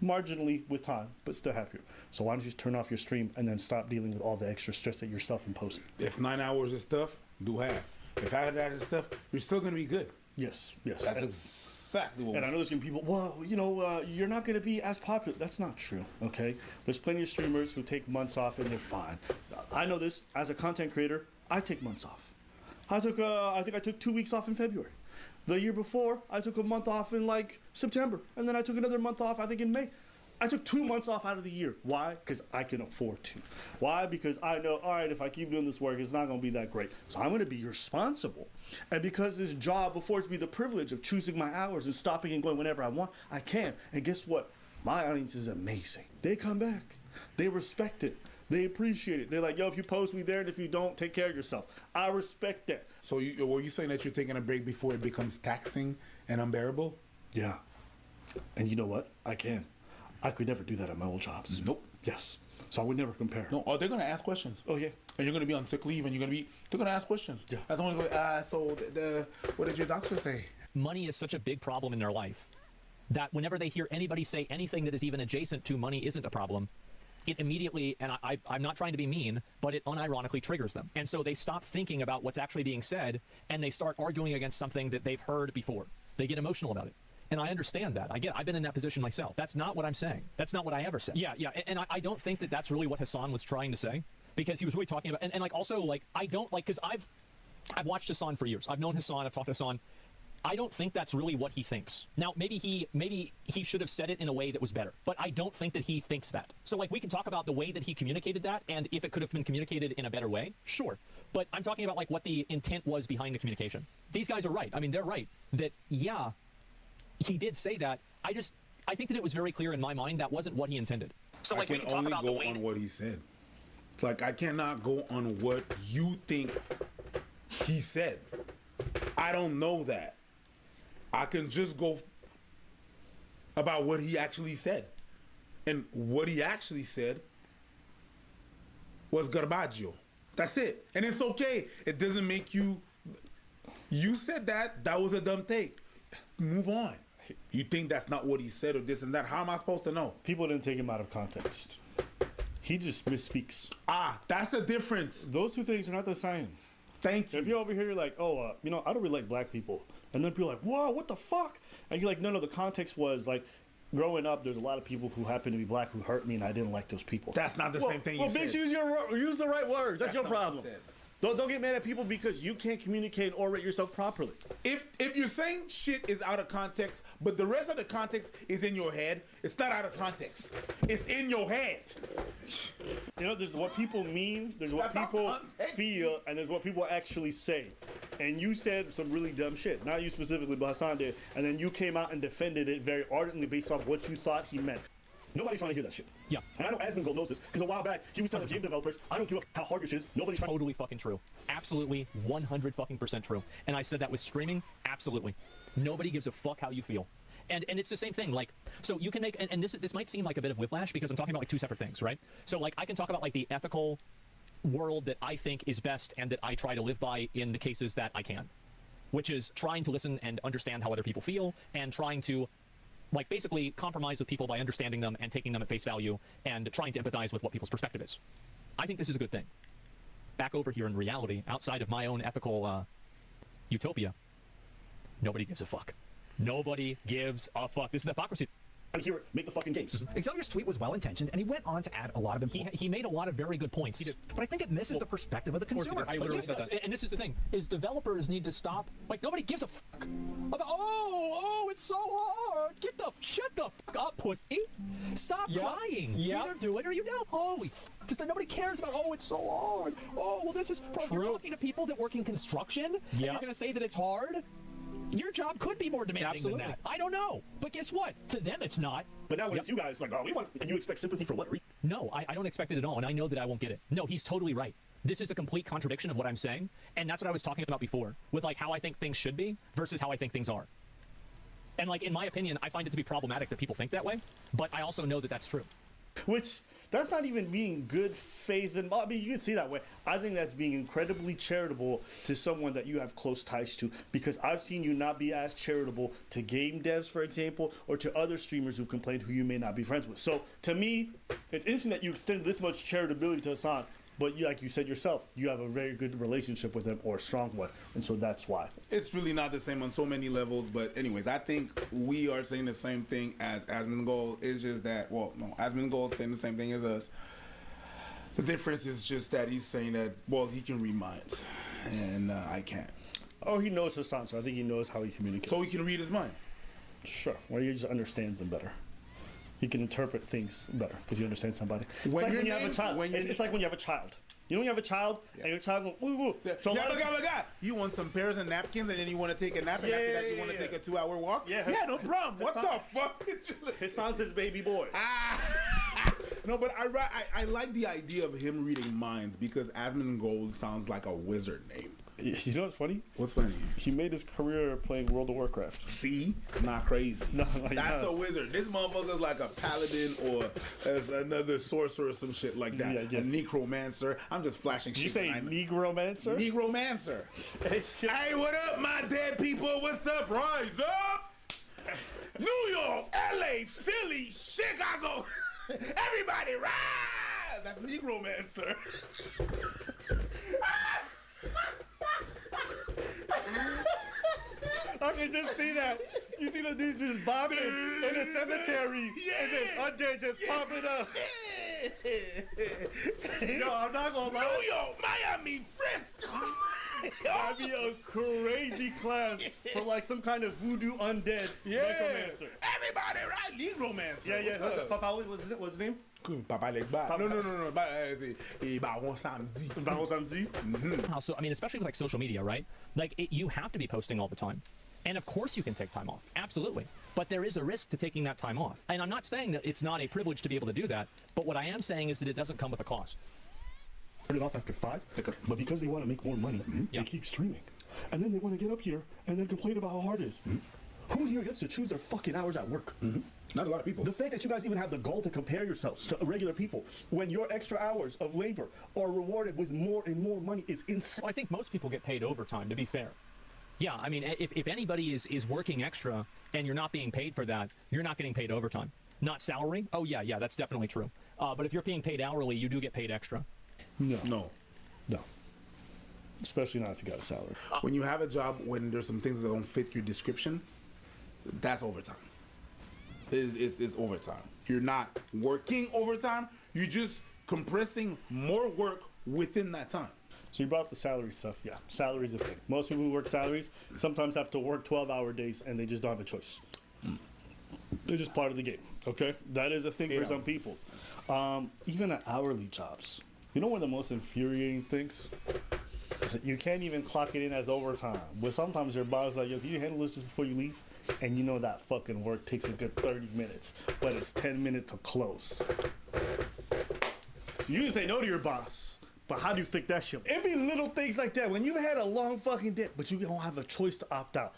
marginally with time, but still happier. So why don't you just turn off your stream and then stop dealing with all the extra stress that you're self-imposing? If 9 hours of stuff, do half. If half of that is stuff, you're still gonna be good. Yes. That's exactly what. And I know there's gonna be people, well, you know, you're not gonna be as popular. That's not true, okay? There's plenty of streamers who take months off and they're fine. I know this as a content creator. I take months off. I think I took 2 weeks off in February. The year before, I took a month off in like September, and then I took another month off, I think in May. I took 2 months off out of the year. Why? Because I can afford to. Why? Because I know, all right, if I keep doing this work, it's not going to be that great. So I'm going to be responsible. And because this job affords me the privilege of choosing my hours and stopping and going whenever I want, I can. And guess what? My audience is amazing. They come back. They respect it. They appreciate it. They're like, yo, if you post me there, and if you don't, take care of yourself. I respect that. So were you saying that you're taking a break before it becomes taxing and unbearable? Yeah. And you know what? I can. I could never do that at my old jobs. Nope. Yes. So I would never compare. No, they're going to ask questions. Oh, yeah. And you're going to be on sick leave, and they're going to ask questions. Yeah. That's only so what did your doctor say? Money is such a big problem in their life that whenever they hear anybody say anything that is even adjacent to money isn't a problem, it immediately, and I'm not trying to be mean, but it unironically triggers them. And so they stop thinking about what's actually being said, and they start arguing against something that they've heard before. They get emotional about it. And I understand that. I've been in that position myself. That's not what I'm saying. That's not what I ever said. Yeah. And I don't think that that's really what Hassan was trying to say, because he was really talking about, and like also like, I don't like, because I've watched Hassan for years. I've known Hassan, I've talked to Hassan. I don't think that's really what he thinks. Now, maybe he should have said it in a way that was better, but I don't think that he thinks that. So like we can talk about the way that he communicated that, and if it could have been communicated in a better way, sure. But I'm talking about like what the intent was behind the communication. These guys are right. I mean, they're right that, yeah, he did say that. I think that it was very clear in my mind that wasn't what he intended. So like I can only go on what he said. Like I cannot go on what you think he said. I don't know that. I can just go about what he actually said. And what he actually said was garbaggio. That's it. And it's okay. It doesn't make you... You said that was a dumb take. Move on. You think that's not what he said or this and that. How am I supposed to know? People didn't take him out of context. He just misspeaks. That's the difference. Those two things are not the same. Thank you. If you're over here, you're like, oh, I don't really like black people. And then people are like, whoa, what the fuck? And you're like, no, the context was like, growing up, there's a lot of people who happen to be black who hurt me, and I didn't like those people. That's not the same thing you said. Well, bitch, use the right words. That's your problem. Don't get mad at people because you can't communicate and orate yourself properly. If you're saying shit is out of context, but the rest of the context is in your head, it's not out of context. It's in your head. You know, there's what people mean, there's what people feel, and there's what people actually say. And you said some really dumb shit. Not you specifically, but Hassan did. And then you came out and defended it very ardently based off what you thought he meant. Nobody's trying to hear that shit. Yeah. And I know Asmongold knows this, because a while back, he was telling game developers, I don't care how hard your shit is, nobody's trying. Totally fucking true. Absolutely 100% true. And I said that with streaming, absolutely. Nobody gives a fuck how you feel. And it's the same thing, like, so you can make, and this might seem like a bit of whiplash, because I'm talking about like two separate things, right? So like, I can talk about like the ethical world that I think is best and that I try to live by in the cases that I can, which is trying to listen and understand how other people feel, and trying to like basically compromise with people by understanding them and taking them at face value and trying to empathize with what people's perspective is. I think this is a good thing. Back over here in reality, outside of my own ethical utopia, nobody gives a fuck. Nobody gives a fuck. This is the hypocrisy. Here, make the fucking games. Xavier's tweet was well-intentioned, and he went on to add a lot of important... He made a lot of very good points. He did. But I think it misses the perspective of the consumer. I literally said that. And this is the thing, is developers need to stop. Like, nobody gives a fuck about, oh, it's so hard. Shut the fuck up, pussy. Stop crying. You either do it or you don't. Holy fuck. Just nobody cares about, oh, it's so hard. Oh, well, this is... Bro, you're talking to people that work in construction, and you're going to say that it's hard? Your job could be more demanding than that. I don't know. But guess what? To them, it's not. But now when it's you guys, like, oh, we want, and you expect sympathy for what reason? No, I don't expect it at all, and I know that I won't get it. No, he's totally right. This is a complete contradiction of what I'm saying, and that's what I was talking about before, with like how I think things should be versus how I think things are. And like, in my opinion, I find it to be problematic that people think that way, but I also know that that's true. Which that's not even being good faith and I mean you can see that way. I think that's being incredibly charitable to someone that you have close ties to, because I've seen you not be as charitable to game devs, for example, or to other streamers who've complained who you may not be friends with. So to me, it's interesting that you extend this much charitability to Hassan, but you, like you said yourself, you have a very good relationship with him, or a strong one, and so that's why. It's really not the same on so many levels, but anyways, I think we are saying the same thing as Asmongold. It's just that, well, no, Asmongold's saying the same thing as us. The difference is just that he's saying that, well, he can read minds, and I can't. Oh, he knows Hassan, so I think he knows how he communicates. So he can read his mind? Sure, or he just understands them better. He can interpret things better because you understand somebody. It's When like your when you have a name- child. when It's like when you have a child. You know when you have a child and your child goes, woo woo. So a lot of my God. You want some pears and napkins, and then you want to take a nap, and after that you want to take a 2-hour walk? Yeah, no problem. What the fuck? Hassan's his baby boy. No, but I like the idea of him reading minds because Asmongold sounds like a wizard name. You know what's funny? What's funny? He made his career playing World of Warcraft. See? Not crazy. No, like That's that. a wizard. This motherfucker's like a paladin or as another sorcerer or some shit like that. Yeah. A necromancer. I'm just flashing Did you shit. say behind me. negromancer? Negromancer. Hey, what up, my dead people? What's up? Rise up! New York, LA, Philly, Chicago. Everybody rise! That's Negromancer. I can just see that. You see the dude just bobbing in a cemetery, and then undead just popping up. Yo, I'm not gonna lie. New York, Miami, Frisco. I'd be a crazy class for like some kind of voodoo undead necromancer. Everybody right? Negromancer. Yeah. What's up? Papa, what's his name? Papa Legba. No. Baron Samedi. Baron Samedi? Also, I mean, especially with like social media, right? Like you have to be posting all the time. And of course you can take time off. Absolutely. But there is a risk to taking that time off. And I'm not saying that it's not a privilege to be able to do that, but what I am saying is that it doesn't come with a cost. Turn it off after 5, but because they want to make more money, they keep streaming. And then they want to get up here and then complain about how hard it is. Who here gets to choose their fucking hours at work? Not a lot of people. The fact that you guys even have the goal to compare yourselves to regular people when your extra hours of labor are rewarded with more and more money is insane. Well, I think most people get paid overtime, to be fair. Yeah, I mean, if anybody is working extra and you're not being paid for that, you're not getting paid overtime. Not salary? Oh, yeah, that's definitely true. But if you're being paid hourly, you do get paid extra. No. Especially not if you got a salary. When you have a job when there's some things that don't fit your description, that's overtime. It's overtime. You're not working overtime. You're just compressing more work within that time. So you brought up the salary stuff. Yeah, salary's a thing. Most people who work salaries sometimes have to work 12-hour days and they just don't have a choice. They're just part of the game, okay? That is a thing for some people. Even at hourly jobs. You know one of the most infuriating things? Is that you can't even clock it in as overtime. But sometimes your boss is like, yo, can you handle this just before you leave? And you know that fucking work takes a good 30 minutes, but it's 10 minutes to close. So you can say no to your boss. But how do you think that shit? It be little things like that. When you've had a long fucking day, but you don't have a choice to opt out.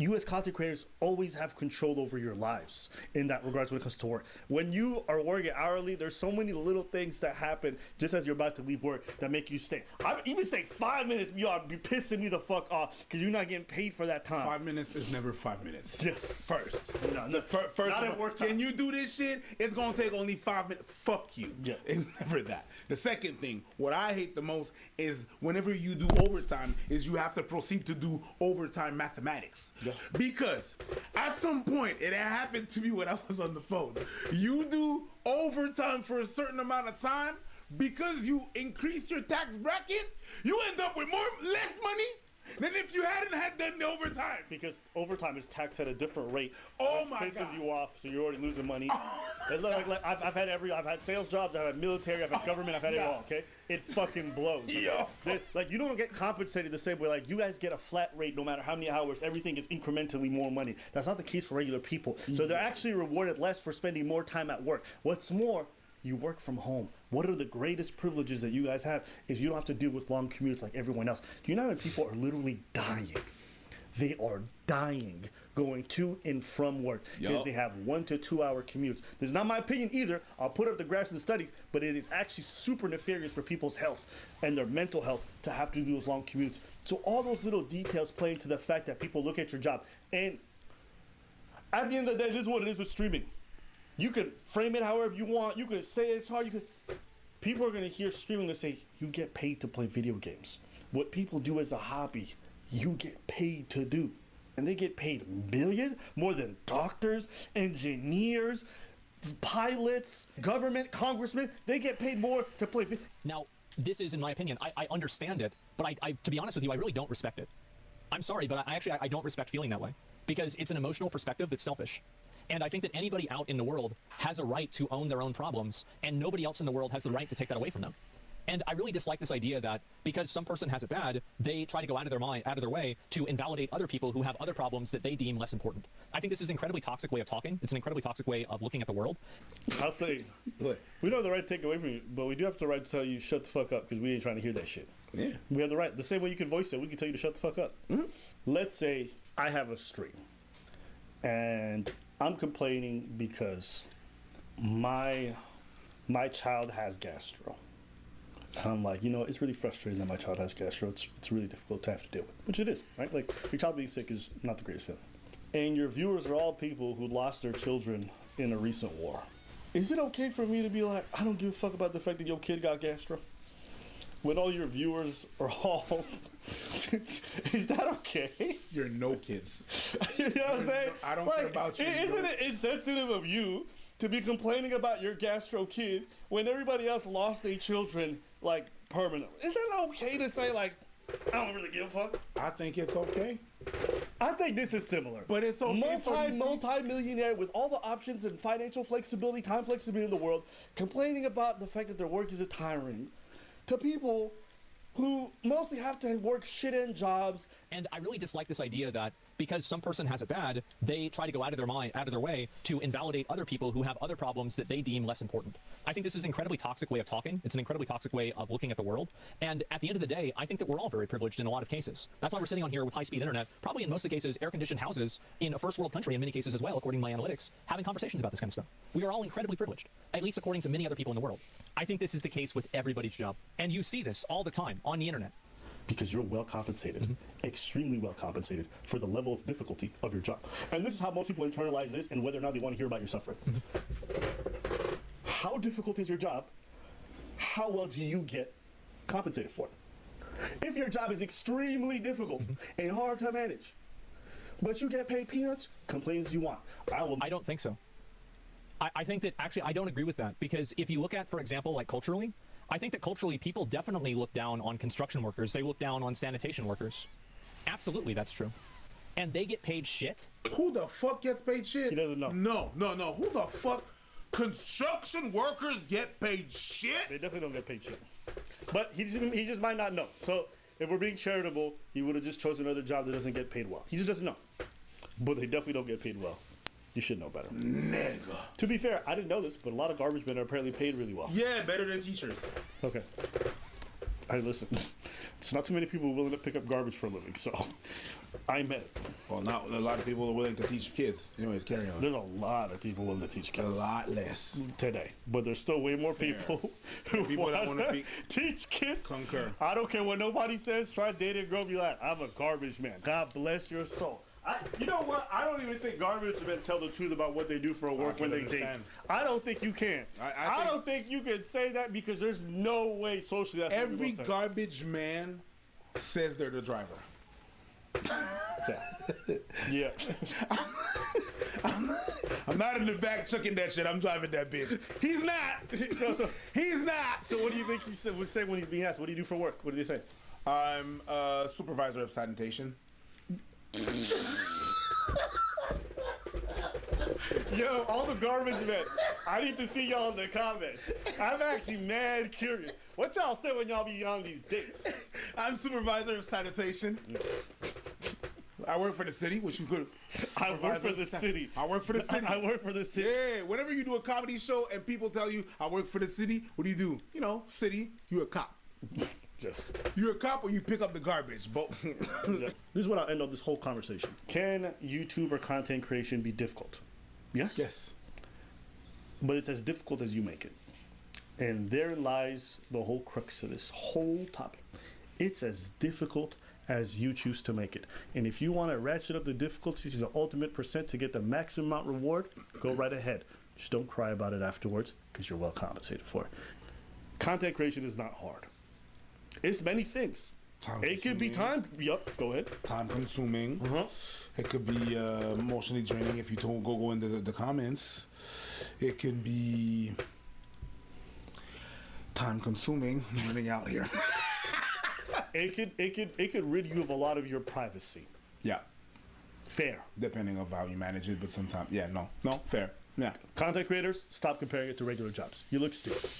You as content creators always have control over your lives in that regards when it comes to work. When you are working hourly, there's so many little things that happen just as you're about to leave work that make you stay. I even stay 5 minutes, y'all be pissing me the fuck off because you're not getting paid for that time. 5 minutes is never 5 minutes. Yes. First. No, First not at work time. Can you do this shit? It's gonna take only 5 minutes. Fuck you. Yeah. It's never that. The second thing, what I hate the most is whenever you do overtime, is you have to proceed to do overtime mathematics. Yeah. Because at some point, it happened to me when I was on the phone. You do overtime for a certain amount of time because you increase your tax bracket, you end up with less money than if you hadn't had done the overtime. Because overtime is taxed at a different rate. Oh which my pisses God. you off, so you're already losing money. I've had sales jobs, I've had military, I've had government, I've had it all. Okay, it fucking blows. Like you don't get compensated the same way. Like you guys get a flat rate no matter how many hours. Everything is incrementally more money. That's not the case for regular people. So they're actually rewarded less for spending more time at work. What's more, you work from home. One of the greatest privileges that you guys have is you don't have to deal with long commutes like everyone else. Do you know how many people are literally dying They are dying going to and from work because Yup. they have 1 to 2 hour commutes. This is not my opinion either. I'll put up the graphs and the studies, but it is actually super nefarious for people's health and their mental health to have to do those long commutes. So all those little details play into the fact that people look at your job. And at the end of the day, this is what it is with streaming. You can frame it however you want. You can say it's hard. People are going to hear streaming and say, you get paid to play video games. What people do as a hobby, you get paid to do. And they get paid millions, more than doctors, engineers, pilots, government, congressmen. They get paid more to play video. Now, this is, in my opinion, I understand it, but I, to be honest with you, I really don't respect it. I'm sorry, but I don't respect feeling that way because it's an emotional perspective that's selfish. And I think that anybody out in the world has a right to own their own problems, and nobody else in the world has the right to take that away from them. And I really dislike this idea that because some person has it bad, they try to go out of their way to invalidate other people who have other problems that they deem less important. I think this is an incredibly toxic way of talking. It's an incredibly toxic way of looking at the world. I'll say, we don't have the right to take away from you, but we do have the right to tell you shut the fuck up because we ain't trying to hear that shit. Yeah. We have the right. The same way you can voice it, we can tell you to shut the fuck up. Mm-hmm. Let's say I have a stream and I'm complaining because my child has gastro. And I'm like, it's really frustrating that my child has gastro. It's really difficult to have to deal with, which it is, right? Like, your child being sick is not the greatest feeling. And your viewers are all people who lost their children in a recent war. Is it okay for me to be like, I don't give a fuck about the fact that your kid got gastro? When all your viewers are all... Is that okay? You're no kids. You know what I'm saying? I don't care about you. Isn't it insensitive of you to be complaining about your gastro kid when everybody else lost their children, like, permanently? Is that okay to say, like, I don't really give a fuck? I think it's okay. I think this is similar. But it's okay. Multi-millionaire with all the options and financial flexibility, time flexibility in the world, complaining about the fact that their work is tiring to people who mostly have to work shit-end jobs. And I really dislike this idea that because some person has it bad, they try to go out of their way to invalidate other people who have other problems that they deem less important. I think this is an incredibly toxic way of talking. It's an incredibly toxic way of looking at the world. And at the end of the day, I think that we're all very privileged in a lot of cases. That's why we're sitting on here with high-speed internet, probably in most of the cases, air-conditioned houses in a first-world country in many cases as well, according to my analytics, having conversations about this kind of stuff. We are all incredibly privileged, at least according to many other people in the world. I think this is the case with everybody's job. And you see this all the time on the internet. Because you're well compensated, extremely well compensated for the level of difficulty of your job. And this is how most people internalize this and whether or not they want to hear about your suffering. How difficult is your job? How well do you get compensated for it? If your job is extremely difficult and hard to manage, but you get paid peanuts, complain as you want. I don't think so. I think that actually I don't agree with that because if you look at, for example, like culturally, I think that culturally people definitely look down on construction workers. They look down on sanitation workers. Absolutely, that's true. And they get paid shit. Who the fuck gets paid shit? He doesn't know. No. Who the fuck? Construction workers get paid shit? They definitely don't get paid shit. But he just might not know. So if we're being charitable, he would have just chosen another job that doesn't get paid well. He just doesn't know. But they definitely don't get paid well. You should know better. Nigga. To be fair, I didn't know this, but a lot of garbage men are apparently paid really well. Yeah, better than teachers. Okay. Hey, listen. It's not too many people willing to pick up garbage for a living, so I met. Well, not a lot of people are willing to teach kids. Anyways, carry on. There's a lot of people willing to teach kids. A lot less. Today. But there's still way more people who want to teach kids. Concur. I don't care what nobody says. Try dating a girl, be like, I'm a garbage man. God bless your soul. You know what? I don't even think garbage men tell the truth about what they do for work when they date. I don't think you can. I don't think you can say that because there's no way socially that's every garbage man says they're the driver. Yeah. I'm not in the back chucking that shit. I'm driving that bitch. He's not. He's not. So what do you think he would say when he's being asked? What do you do for work? What do they say? I'm a supervisor of sanitation. Yo, all the garbage men, I need to see y'all in the comments. I'm actually mad curious. What y'all say when y'all be on these dates? I'm supervisor of sanitation. I work for the city, which you could. I work for the city. I work for the city. I work for the city. Yeah, whenever you do a comedy show and people tell you I work for the city, what do? You know, city, you a cop. Yes. You're a cop or you pick up the garbage. Both. This is what I'll end up this whole conversation. Can YouTube or content creation be difficult? Yes. Yes. But it's as difficult as you make it. And therein lies the whole crux of this whole topic. It's as difficult as you choose to make it. And if you want to ratchet up the difficulty to the ultimate percent to get the maximum amount reward, go right ahead. Just don't cry about it afterwards, because you're well compensated for it. Content creation is not hard. It's many things. It could be time. Yup, go ahead. Time consuming. It could be emotionally draining if you don't go into the comments. It can be time consuming living out here. It could rid you of a lot of your privacy. Yeah. Fair. Depending on how you manage it, but sometimes, no, fair. Yeah. Content creators, stop comparing it to regular jobs. You look stupid.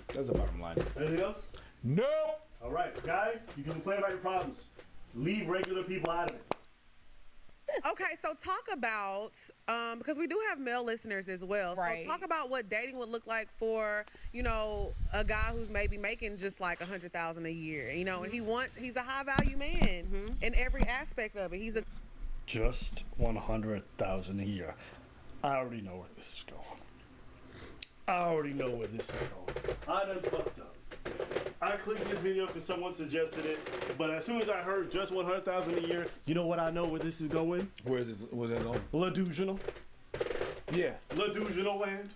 That's the bottom line. Anything else? No. All right, guys, you can complain about your problems. Leave regular people out of it. Okay, so talk about, because we do have male listeners as well. Right. So talk about what dating would look like for, a guy who's maybe making just like $100,000 a year, and he's a high value man in every aspect of it. Just 100,000 a year. I already know where this is going. I done fucked up. I clicked this video because someone suggested it, but as soon as I heard just 100,000 a year, you know what I know where this is going? Where's that going? Ladusional. Yeah. Ladusional land.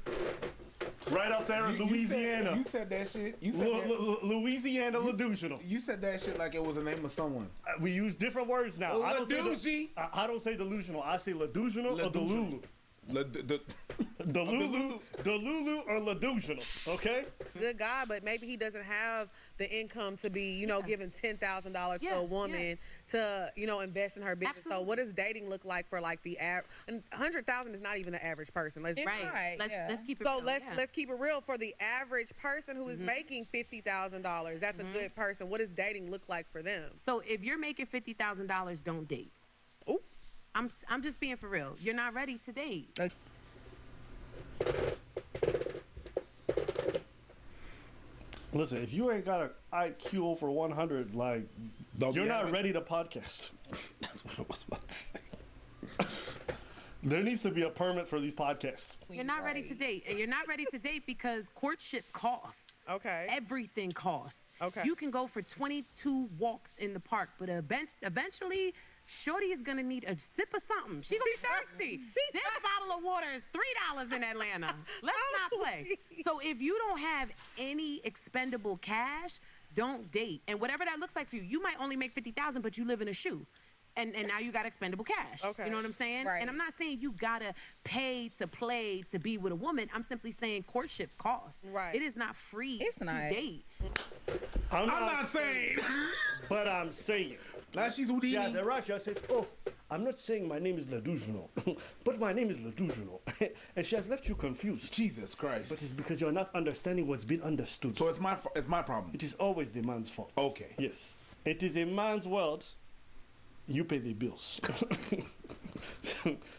Right up there in Louisiana. You said that shit. Louisiana Ladusional. You said that shit like it was the name of someone. We use different words now. I don't say delusional. I say Ladusional or Delulu. Delulu or Ladusional, okay? Good guy, but maybe he doesn't have the income to be, giving $10,000 to a woman to, invest in her business. Absolutely. So what does dating look like for like the average? 100,000 is not even the average person. Let's Let's keep it real. Let's keep it real. For the average person who is making $50,000, that's a good person. What does dating look like for them? So if you're making $50,000, don't date. Oh. I'm just being for real. You're not ready to date. Listen, if you ain't got an IQ over 100, you're not ready to podcast. That's what I was about to say. There needs to be a permit for these podcasts. You're not ready to date. And you're not ready to date because courtship costs. Okay. Everything costs. Okay. You can go for 22 walks in the park, but eventually, Shorty is gonna need a sip of something. She gonna be thirsty. This bottle of water is $3 in Atlanta. Let's not play. So if you don't have any expendable cash, don't date. And whatever that looks like for you, you might only make $50,000, but you live in a shoe. And now you got expendable cash. Okay. You know what I'm saying? Right. And I'm not saying you gotta pay to play to be with a woman. I'm simply saying courtship costs. Right. It is not free to date. I'm not saying. But I'm saying. Now she's Houdini. She has a rush. She says, I'm not saying my name is Ladusional, but my name is Ladusional. And she has left you confused. Jesus Christ. But it's because you're not understanding what's been understood. So it's my problem. It is always the man's fault. Okay. Yes. It is a man's world. You pay the bills.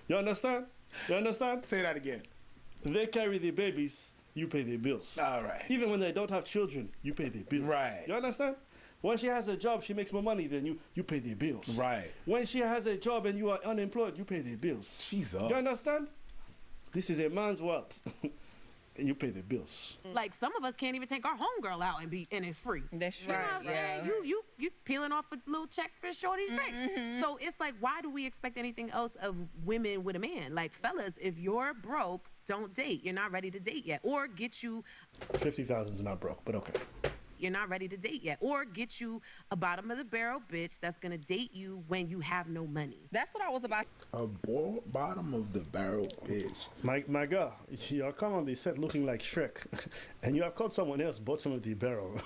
You understand? You understand? Say that again. They carry the babies. You pay the bills. All right. Even when they don't have children, you pay the bills. Right. You understand? When she has a job, she makes more money than you pay the bills. Right. When she has a job and you are unemployed, you pay the bills. Jesus. You understand? This is a man's world. And you pay the bills. Like some of us can't even take our homegirl out and it's free. That's You know what I'm saying? You peeling off a little check for shorty's drink. So it's like, why do we expect anything else of women with a man? Like, fellas, if you're broke, don't date. You're not ready to date yet. Or get you 50,000 is not broke, but okay. You're not ready to date yet. Or get you a bottom of the barrel bitch that's gonna date you when you have no money. That's what I was about. A bottom of the barrel bitch. My girl, you are come on the set looking like Shrek, and you have called someone else bottom of the barrel.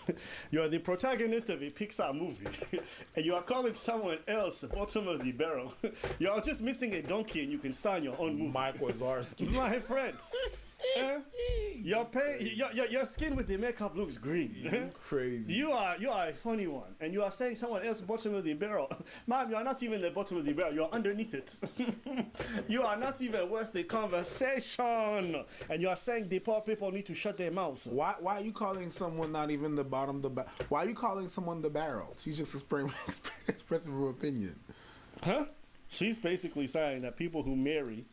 You are the protagonist of a Pixar movie, and you are calling someone else bottom of the barrel. You are just missing a donkey, and you can star in your own movie. Mike Wazowski. My friends, Your skin with the makeup looks green. Crazy. You are a funny one, and you are saying someone else bottom of the barrel. Ma'am, you are not even the bottom of the barrel. You are underneath it. You are not even worth the conversation, and you are saying the poor people need to shut their mouths. Why are you calling someone not even the bottom of the why are you calling someone the barrel? She's just expressing her opinion. Huh? She's basically saying that people who marry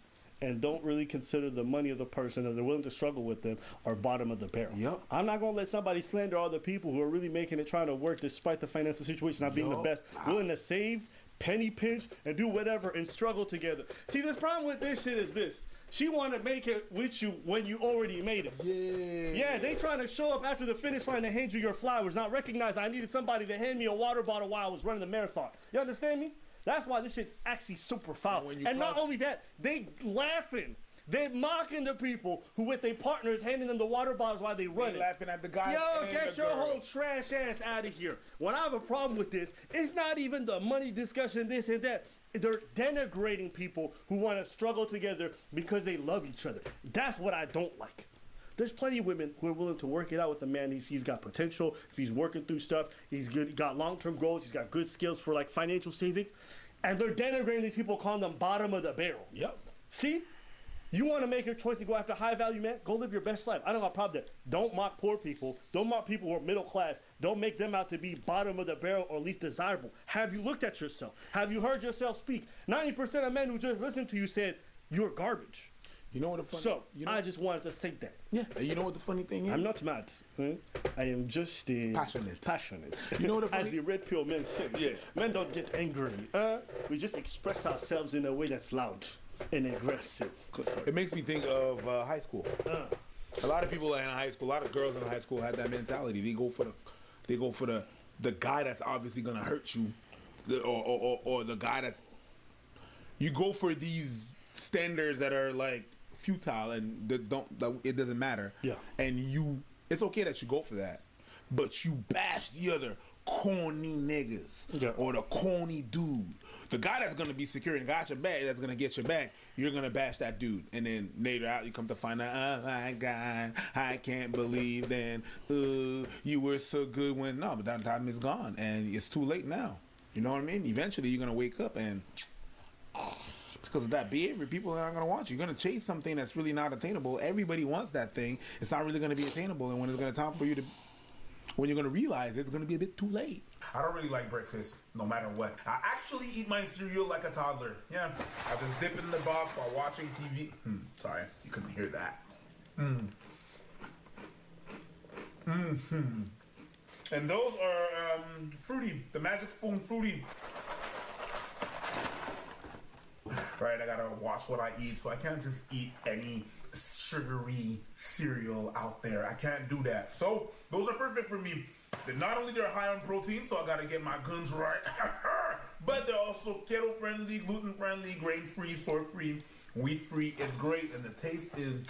and don't really consider the money of the person and they're willing to struggle with them are bottom of the barrel. Yep. I'm not going to let somebody slander all the people who are really making it, trying to work despite the financial situation not being the best, willing to save, penny pinch, and do whatever and struggle together. See, this problem with this shit is this. She want to make it with you when you already made it. Yeah, they trying to show up after the finish line and hand you your flowers, not recognize I needed somebody to hand me a water bottle while I was running the marathon. You understand me? That's why this shit's actually super foul. And not only that, they laughing. They mocking the people who with their partners handing them the water bottles while they run it. Laughing at the guy. Yo, get your whole trash ass out of here. When I have a problem with this, it's not even the money discussion, this and that. They're denigrating people who want to struggle together because they love each other. That's what I don't like. There's plenty of women who are willing to work it out with a man. He's got potential. If he's working through stuff, he's good. He got long-term goals. He's got good skills for like financial savings, and they're denigrating these people, calling them bottom of the barrel. Yep. See, you want to make your choice to go after high-value man? Go live your best life. I don't have a problem with that. Don't mock poor people. Don't mock people who are middle class. Don't make them out to be bottom of the barrel or least desirable. Have you looked at yourself? Have you heard yourself speak? 90% of men who just listened to you said you're garbage. You know what the funny, So, I just wanted to say that. Yeah. You know what the funny thing is? I'm not mad. I am just passionate. You know what the funny... As the red pill men say. Yeah. Men don't get angry. We just express ourselves in a way that's loud and aggressive. It makes me think of high school. A lot of people in high school, a lot of girls in high school had that mentality. They go for the guy that's obviously gonna hurt you, or the guy that's. You go for these standards that are like futile and it doesn't matter. Yeah. And it's okay that you go for that, but you bash the other corny niggas or the corny dude. The guy that's gonna be secure and got your back, that's gonna get your back, you're gonna bash that dude. And then later out you come to find out, oh my God, I can't believe then you were so good when but that time is gone and it's too late now. You know what I mean? Eventually you're gonna wake up and it's because of that behavior, people are not going to want you. You're going to chase something that's really not attainable. Everybody wants that thing. It's not really going to be attainable. And when it's going to time for you to, when you're going to realize it's going to be a bit too late. I don't really like breakfast, no matter what. I actually eat my cereal like a toddler. Yeah, I just dip it in the box while watching TV. Sorry, you couldn't hear that. And those are fruity, the Magic Spoon fruity. Right, I gotta watch what I eat, so I can't just eat any sugary cereal out there. I can't do that. So those are perfect for me. Not only they're high on protein, so I gotta get my guns right, but they're also keto friendly, gluten friendly, grain free, soy free, wheat free. It's great, and the taste is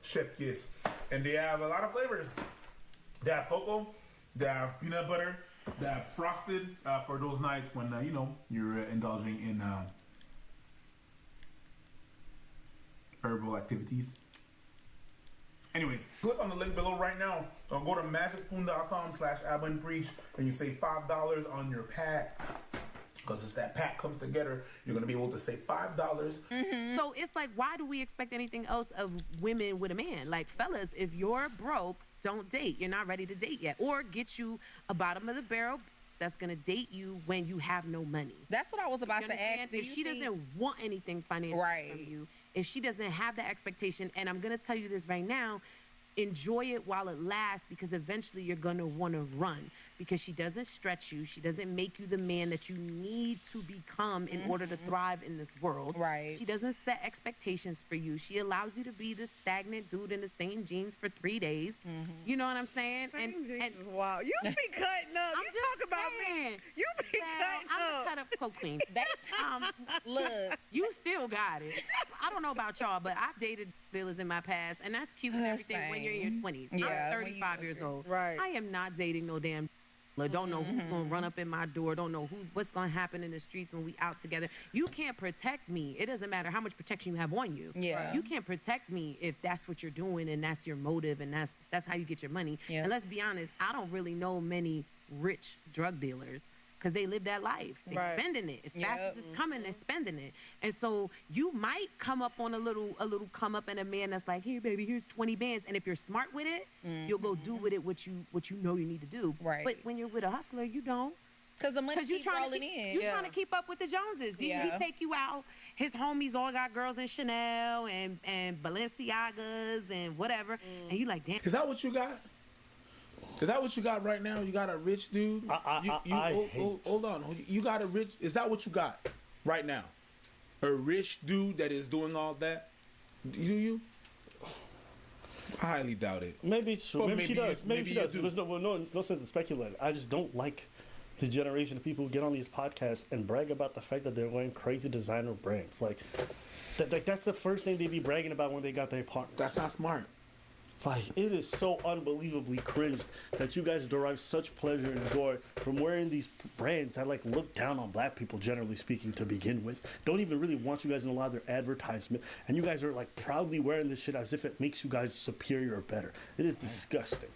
chef kiss. And they have a lot of flavors. They have cocoa, they have peanut butter. They have frosted for those nights when you're indulging in herbal activities. Anyways, click on the link below right now. Or go to magicspoon.com/AbbaandPreach and you save $5 on your pack. Because as that pack comes together, you're going to be able to save $5. So it's like, why do we expect anything else of women with a man? Like, fellas, if you're broke, don't date. You're not ready to date yet. Or get you a bottom of the barrel that's going to date you when you have no money. That's what I was about to ask. If she doesn't want anything financial from you, if she doesn't have that expectation, and I'm going to tell you this right now, enjoy it while it lasts, because eventually you're going to want to run, because she doesn't stretch you. She doesn't make you the man that you need to become in order to thrive in this world. Right. She doesn't set expectations for you. She allows you to be this stagnant dude in the same jeans for 3 days. You know what I'm saying? Same jeans is wild. You be cutting up. I'm you just talk about saying. me. You be cutting I'm up. cut up co-clean. Look, you still got it. I don't know about y'all, but I've dated dealers in my past, and that's cute and everything when you're in your 20s. Yeah, I'm 35 years old. Right. I am not dating no damn Don't know who's gonna run up in my door. Don't know what's gonna happen in the streets when we out together. You can't protect me. It doesn't matter how much protection you have on you. Yeah. You can't protect me if that's what you're doing and that's your motive and that's how you get your money. Yeah. And let's be honest, I don't really know many rich drug dealers because they live that life. They're Right. spending it as fast Yep. as it's coming. They're spending it, and so you might come up on a little come up and a man that's like, "Here, baby, here's 20 bands," and if you're smart with it, you'll go do with it what you know you need to do. Right. But when you're with a hustler, you don't. Because the money you keeps trying to rolling keep, in. You're Yeah. trying to keep up with the Joneses. He Yeah. take you out. His homies all got girls in Chanel and Balenciagas and whatever, and you like, damn. Is that what you got? Is that what you got right now? You got a rich dude? Hold on. You got a rich... Is that what you got right now? A rich dude that is doing all that? Do you? I highly doubt it. Maybe it's true. Well, maybe she does. Maybe she you does. do. There's no sense in speculating. I just don't like the generation of people who get on these podcasts and brag about the fact that they're wearing crazy designer brands. Like that's the first thing they be bragging about when they got their partner. That's not smart. Like, it is so unbelievably cringe that you guys derive such pleasure and joy from wearing these brands that like look down on black people, generally speaking, to begin with. Don't even really want you guys in a lot of their advertisement, and you guys are like proudly wearing this shit as if it makes you guys superior or better. It is disgusting.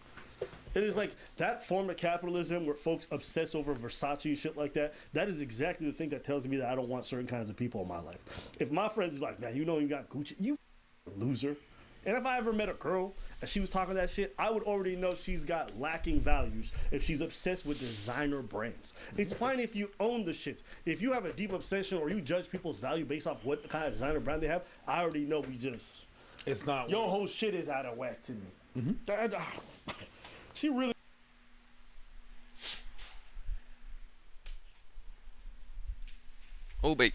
It is like that form of capitalism where folks obsess over Versace and shit like that. That is exactly the thing that tells me that I don't want certain kinds of people in my life. If my friends be like, man, you know you got Gucci, you loser. And if I ever met a girl and she was talking that shit, I would already know she's got lacking values if she's obsessed with designer brands. It's fine if you own the shit. If you have a deep obsession or you judge people's value based off what kind of designer brand they have, I already know it's not. Your whole shit is out of whack to me. She really. Oh, bait.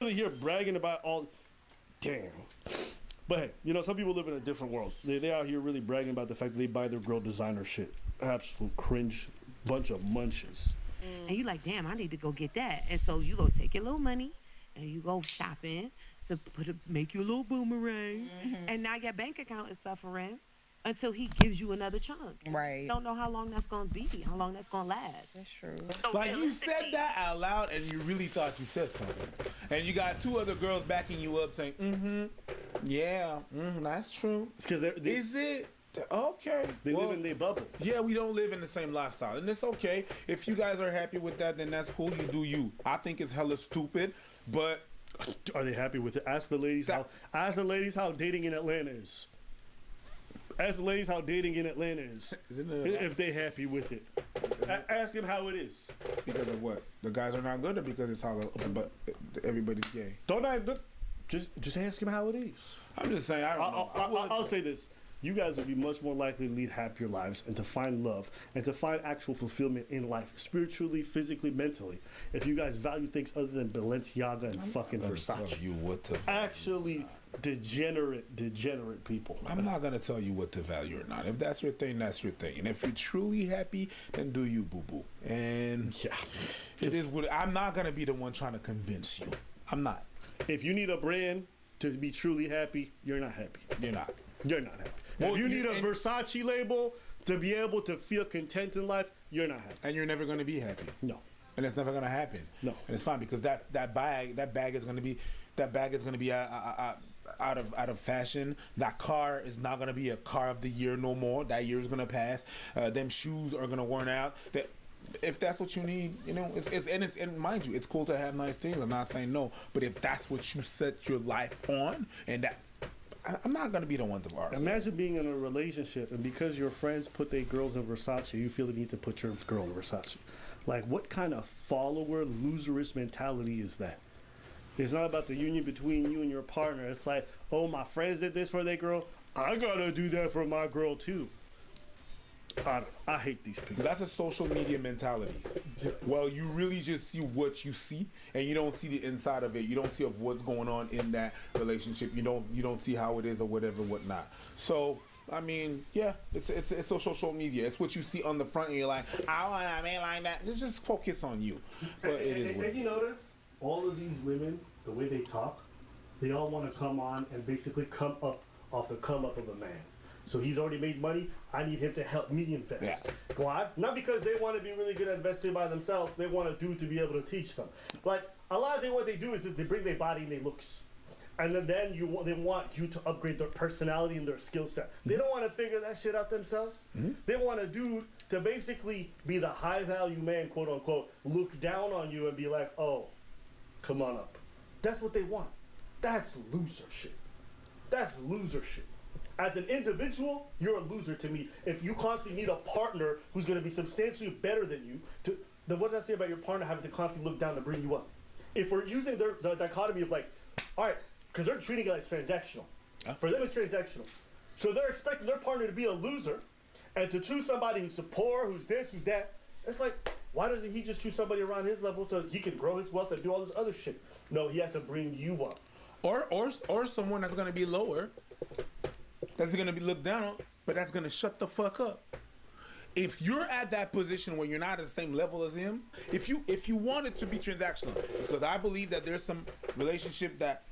really here bragging about all. Damn. But hey, you know, some people live in a different world. They out here really bragging about the fact that they buy their girl designer shit. Absolute cringe, bunch of munches. And you like, damn, I need to go get that. And so you go take your little money and you go shopping to make you a little boomerang. And now your bank account is suffering until he gives you another chunk. Right. You don't know how long that's gonna be, how long that's gonna last. That's true. Like you said that out loud and you really thought you said something. And you got two other girls backing you up saying, yeah, that's true. It's because Is it? Okay. They live in their bubble. Yeah, we don't live in the same lifestyle. And it's okay. If you guys are happy with that, then that's cool. You do you. I think it's hella stupid, but are they happy with it? Ask the ladies how dating in Atlanta is. Ask the ladies how dating in Atlanta is. If they happy with it. Ask them how it is. Because of what? The guys are not good, or because it's all but everybody's gay? Just ask them how it is. I'm just saying. I don't know. I'll say this. You guys would be much more likely to lead happier lives and to find love and to find actual fulfillment in life, spiritually, physically, mentally, if you guys value things other than Balenciaga and fucking Versace. You what to actually degenerate people. I'm not gonna tell you what to value or not. If that's your thing, that's your thing. And if you're truly happy, then do you, boo boo. And yeah, it is what I'm not gonna be the one trying to convince you. I'm not. If you need a brand to be truly happy, you're not happy. You're not. You're not happy. Well, if you need a Versace label to be able to feel content in life, you're not happy. And you're never going to be happy. No. And it's never going to happen. No. And it's fine because that bag is going to be out of fashion. That car is not going to be a car of the year no more. That year is going to pass. Them shoes are going to worn out. If that's what you need, you know, and mind you, it's cool to have nice things. I'm not saying no, but if that's what you set your life on, and that. I'm not going to be the one to argue. Imagine being in a relationship and because your friends put their girls in Versace, you feel the need to put your girl in Versace. Like, what kind of follower, loserist mentality is that? It's not about the union between you and your partner. It's like, oh, my friends did this for their girl. I got to do that for my girl, too. I hate these people. That's a social media mentality. Well, you really just see what you see, and you don't see the inside of it. You don't see of what's going on in that relationship. You don't see how it is or whatever, whatnot. So, I mean, yeah, it's social media. It's what you see on the front, and you're like, I want a man like that. Let's just focus on you. But it is what. And you notice all of these women, the way they talk, they all want to come on and basically come up off the come up of a man. So he's already made money. I need him to help me invest. Yeah. Why? Not because they want to be really good at investing by themselves. They want a dude to be able to teach them. Like, a lot of what they do is they bring their body and their looks. And then they want you to upgrade their personality and their skill set. They don't want to figure that shit out themselves. They want a dude to basically be the high value man, quote unquote, look down on you and be like, oh, come on up. That's what they want. That's loser shit. That's loser shit. As an individual, you're a loser to me. If you constantly need a partner who's going to be substantially better than you, then what does that say about your partner having to constantly look down to bring you up? If we're using the dichotomy of like, all right, because they're treating it as transactional. For them, it's transactional. So they're expecting their partner to be a loser and to choose somebody who's poor, who's this, who's that. It's like, why doesn't he just choose somebody around his level so he can grow his wealth and do all this other shit? No, he has to bring you up. Or someone that's going to be lower. That's going to be looked down on, but that's going to shut the fuck up. If you're at that position where you're not at the same level as him, if you want it to be transactional, because I believe that there's some relationship that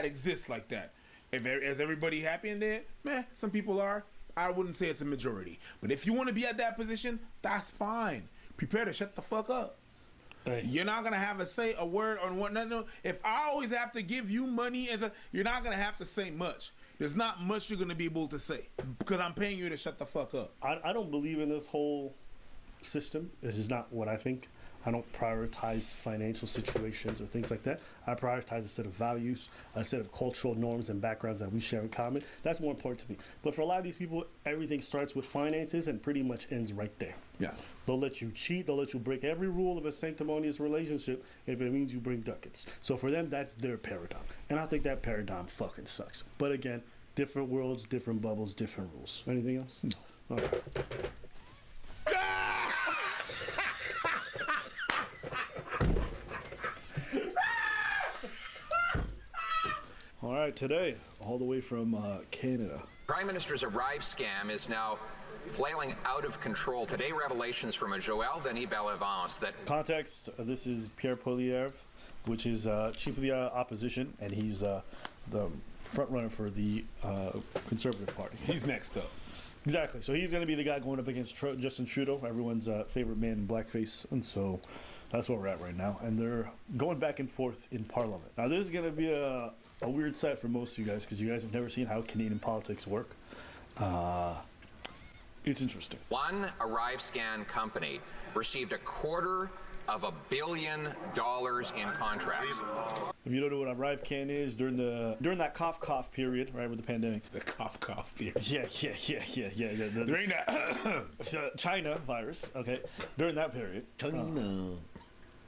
exists like that. Is everybody happy in there? Meh, some people are. I wouldn't say it's a majority. But if you want to be at that position, that's fine. Prepare to shut the fuck up. Right. You're not gonna have a word on what. No. If I always have to give you money, you're not gonna have to say much. There's not much you're gonna be able to say because I'm paying you to shut the fuck up. I don't believe in this whole system. This is not what I think. I don't prioritize financial situations or things like that. I prioritize a set of values, a set of cultural norms and backgrounds that we share in common. That's more important to me. But for a lot of these people, everything starts with finances and pretty much ends right there. Yeah. They'll let you cheat. They'll let you break every rule of a sanctimonious relationship if it means you bring ducats. So for them, that's their paradigm. And I think that paradigm fucking sucks. But again, different worlds, different bubbles, different rules. Anything else? No. All right. right, today, all the way from Canada. Prime Minister's Arrive scam is now flailing out of control. Today, revelations from a Joël Denis Bellevance that... Context, this is Pierre Poilievre, which is chief of the opposition, and he's the front runner for the Conservative Party. He's next up. Exactly. So he's going to be the guy going up against Justin Trudeau, everyone's favorite man in blackface. And so that's where we're at right now. And they're going back and forth in Parliament. Now, this is going to be a weird sight for most of you guys because you guys have never seen how Canadian politics work. It's interesting. One Arrive scan company received $250 million in contracts. If you don't know what ArriveCan is, during that cough period, right, with the pandemic. The cough period. Yeah. During that China virus, okay. During that period.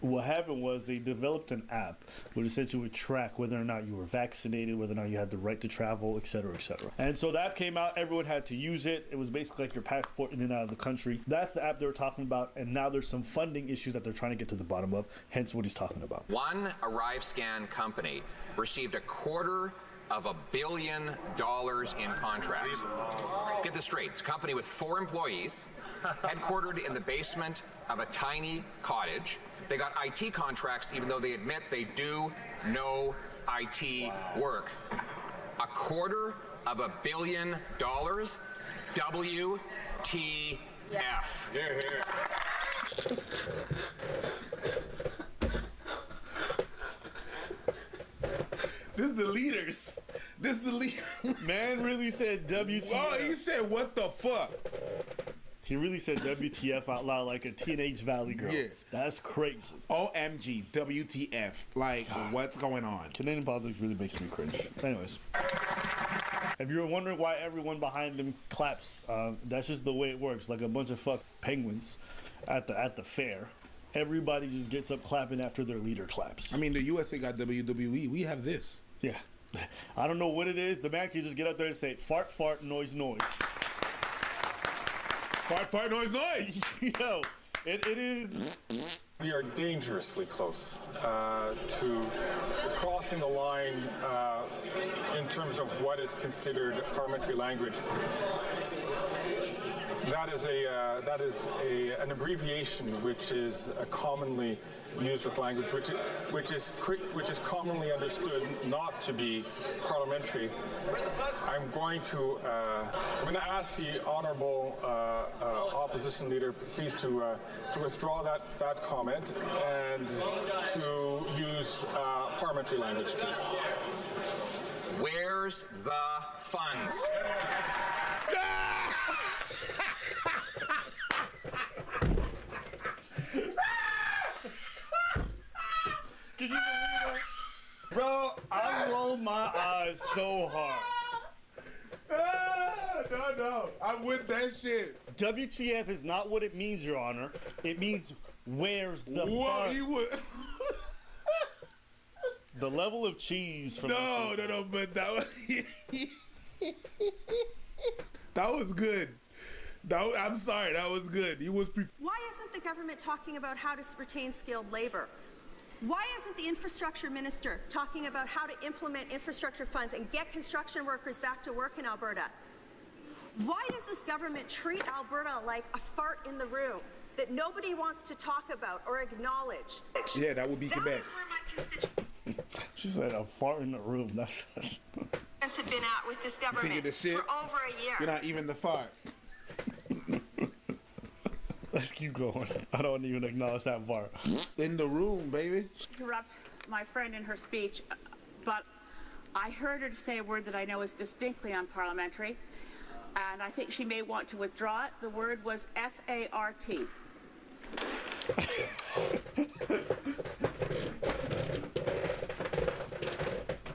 What happened was they developed an app which essentially would track whether or not you were vaccinated, whether or not you had the right to travel, et cetera, et cetera. And so the app came out, everyone had to use it. It was basically like your passport in and out of the country. That's the app they were talking about, and now there's some funding issues that they're trying to get to the bottom of, hence what he's talking about. One Arrive scan company received $250 million in contracts. Let's get this straight. It's a company with 4 employees, headquartered in the basement of a tiny cottage. They got IT contracts, even though they admit they do no IT work. $250 million. WTF. Here. This is the leaders. Man really said WTF. Oh, he said, what the fuck? He really said WTF out loud like a teenage Valley girl. Yeah. That's crazy. OMG, WTF. Like, what's going on? Canadian politics really makes me cringe. Anyways. If you're wondering why everyone behind them claps, that's just the way it works. Like a bunch of penguins at the fair. Everybody just gets up clapping after their leader claps. I mean, the USA got WWE. We have this. Yeah. I don't know what it is. The man can just get up there and say, fart, fart, noise, noise. Fart, noise. Yo, it is. We are dangerously close to crossing the line in terms of what is considered parliamentary language. That is an abbreviation which is commonly used with language, which is commonly understood not to be parliamentary. I'm going to ask the honourable opposition leader, please, to withdraw that comment and to use parliamentary language, please. Where's the funds? Can you believe that? Bro, I rolled my eyes so hard. No. I'm with that shit. WTF is not what it means, Your Honor. It means where's the funds? The level of cheese from No, but that was good. I'm sorry, that was good. He was Why isn't the government talking about how to retain skilled labor? Why isn't the infrastructure minister talking about how to implement infrastructure funds and get construction workers back to work in Alberta? Why does this government treat Alberta like a fart in the room that nobody wants to talk about or acknowledge? Yeah, that would be Quebec. That is where my constituents She said a fart in the room. That's have been at with this government the shit? for over a year. You're not even the fart. Let's keep going. I don't even acknowledge that part. In the room, baby. Interrupt my friend in her speech, but I heard her say a word that I know is distinctly unparliamentary, and I think she may want to withdraw it. The word was F-A-R-T.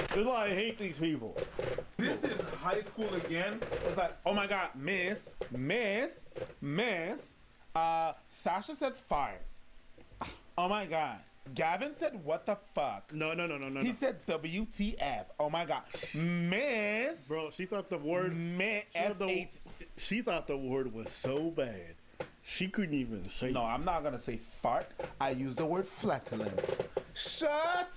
This is why I hate these people. This is high school again. It's like, oh my God, miss. Sasha said fire. Oh my God. Gavin said, what the fuck? No. He said WTF. Oh my God. Miss. Bro, she thought the word. She thought the word was so bad. She couldn't even say. No, I'm not going to say fart. I use the word flatulence. Shut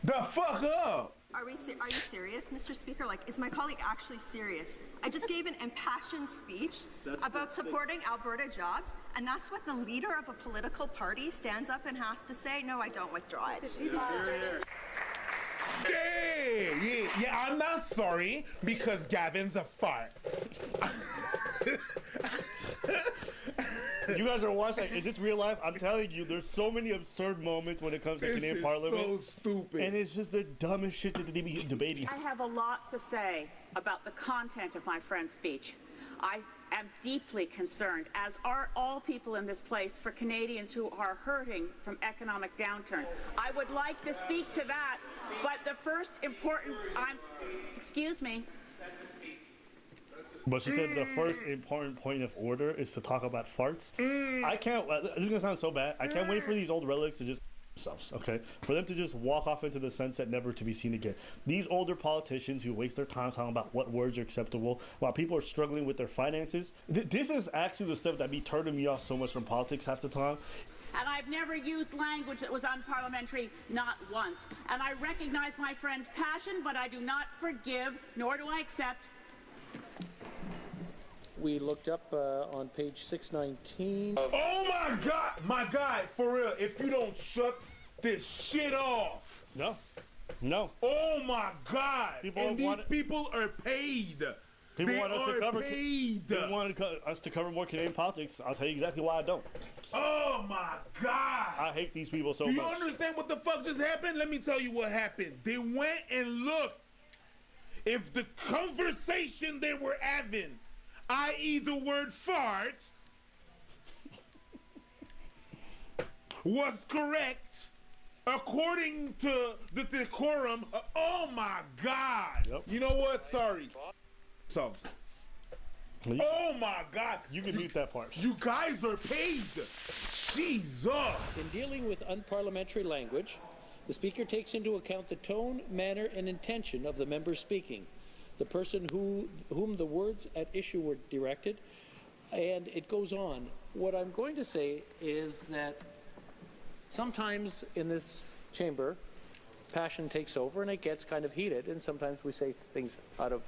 The fuck up! Are you serious, Mr. Speaker? Like, is my colleague actually serious? I just gave an impassioned speech about supporting Alberta jobs, and that's what the leader of a political party stands up and has to say? No, I don't withdraw it. Yeah, I'm not sorry because Gavin's a fart. You guys are watching. Like, is this real life? I'm telling you, there's so many absurd moments when it comes to Canadian Parliament. So stupid. And it's just the dumbest shit that they be debating. I have a lot to say about the content of my friend's speech. I am deeply concerned, as are all people in this place, for Canadians who are hurting from economic downturn. I would like to speak to that, but the first important, excuse me. But she said the first important point of order is to talk about farts. I can't, this is gonna sound so bad. I can't wait for these old relics to just themselves, okay? For them to just walk off into the sunset, never to be seen again. These older politicians who waste their time talking about what words are acceptable while people are struggling with their finances. This is actually the stuff that be turning me off so much from politics half the time. And I've never used language that was unparliamentary, not once. And I recognize my friend's passion, but I do not forgive, nor do I accept. We looked up on page 619. Oh my God, for real, if you don't shut this shit off. No. Oh my God. These people are paid. People want us to cover more Canadian politics. I'll tell you exactly why I don't. Oh my God. I hate these people so much. much. Do you understand what the fuck just happened? Let me tell you what happened. They went and looked. If the conversation they were having, i.e. the word fart, was correct according to the decorum, oh my God. Yep. You know what? Sorry. Oh my God. You can mute that part. You guys are paid. Jesus. In dealing with unparliamentary language, the speaker takes into account the tone, manner, and intention of the member speaking, the person whom the words at issue were directed, and it goes on. What I'm going to say is that sometimes in this chamber, passion takes over and it gets kind of heated, and sometimes we say things out of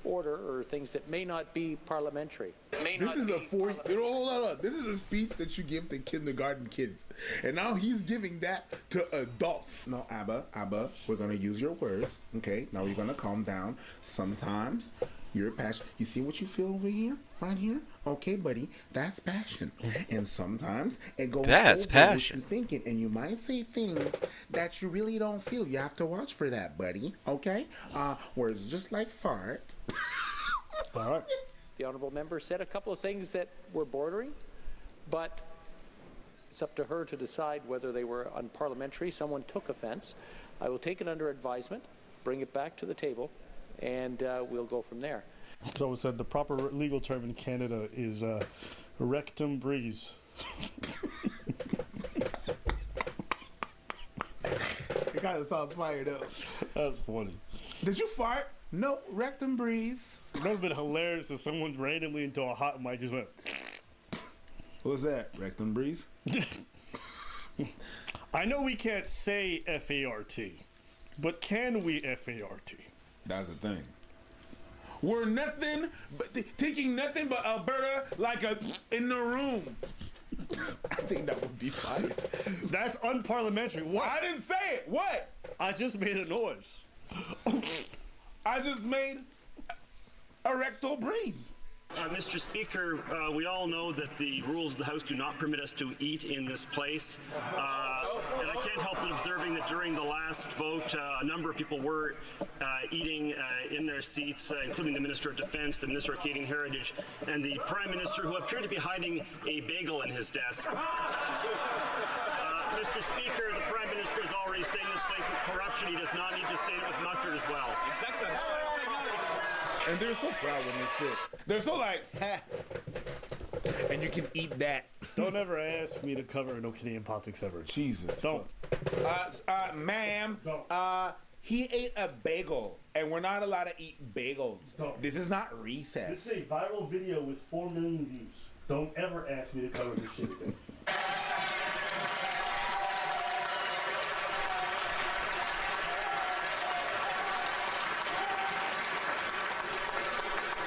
order or things that may not be parliamentary. This is a speech that you give to kindergarten kids, and now he's giving that to adults. No, Abba, we're gonna use your words, okay? Now you're gonna calm down. Sometimes you're passionate. You see what you feel over here, right here? Okay, buddy, that's passion. And sometimes it goes That's over passion. what you're thinking, and you might say things that you really don't feel. You have to watch for that, buddy. Okay? Words just like fart. All right. The honourable member said a couple of things that were bordering, but it's up to her to decide whether they were unparliamentary. Someone took offence. I will take it under advisement, bring it back to the table, and we'll go from there. So it said the proper legal term in Canada is rectum breeze. It kind of sounds fired up. That's funny. Did you fart? No, rectum breeze. It would have been hilarious if someone randomly into a hot mic just went. What was that? Rectum breeze? I know we can't say F-A-R-T, but can we F-A-R-T? That's the thing. We're nothing but taking nothing but Alberta like a in the room. I think that would be fine. That's unparliamentary. What? I didn't say it. What? I just made a noise. I just made a rectal breeze. Mr. Speaker, we all know that the rules of the House do not permit us to eat in this place. And I can't help but observing that during the last vote, a number of people were eating in their seats, including the Minister of Defense, the Minister of Canadian Heritage, and the Prime Minister, who appeared to be hiding a bagel in his desk. Mr. Speaker, the Prime Minister has already stained this place with corruption. He does not need to stain it with mustard as well. Exactly. And they're so proud when they sit. They're so like, ha. And you can eat that. Don't ever ask me to cover no Canadian politics ever. Jesus. Don't. Ma'am, he ate a bagel, and we're not allowed to eat bagels. Don't. This is not recess. This is a viral video with 4 million views. Don't ever ask me to cover this shit again.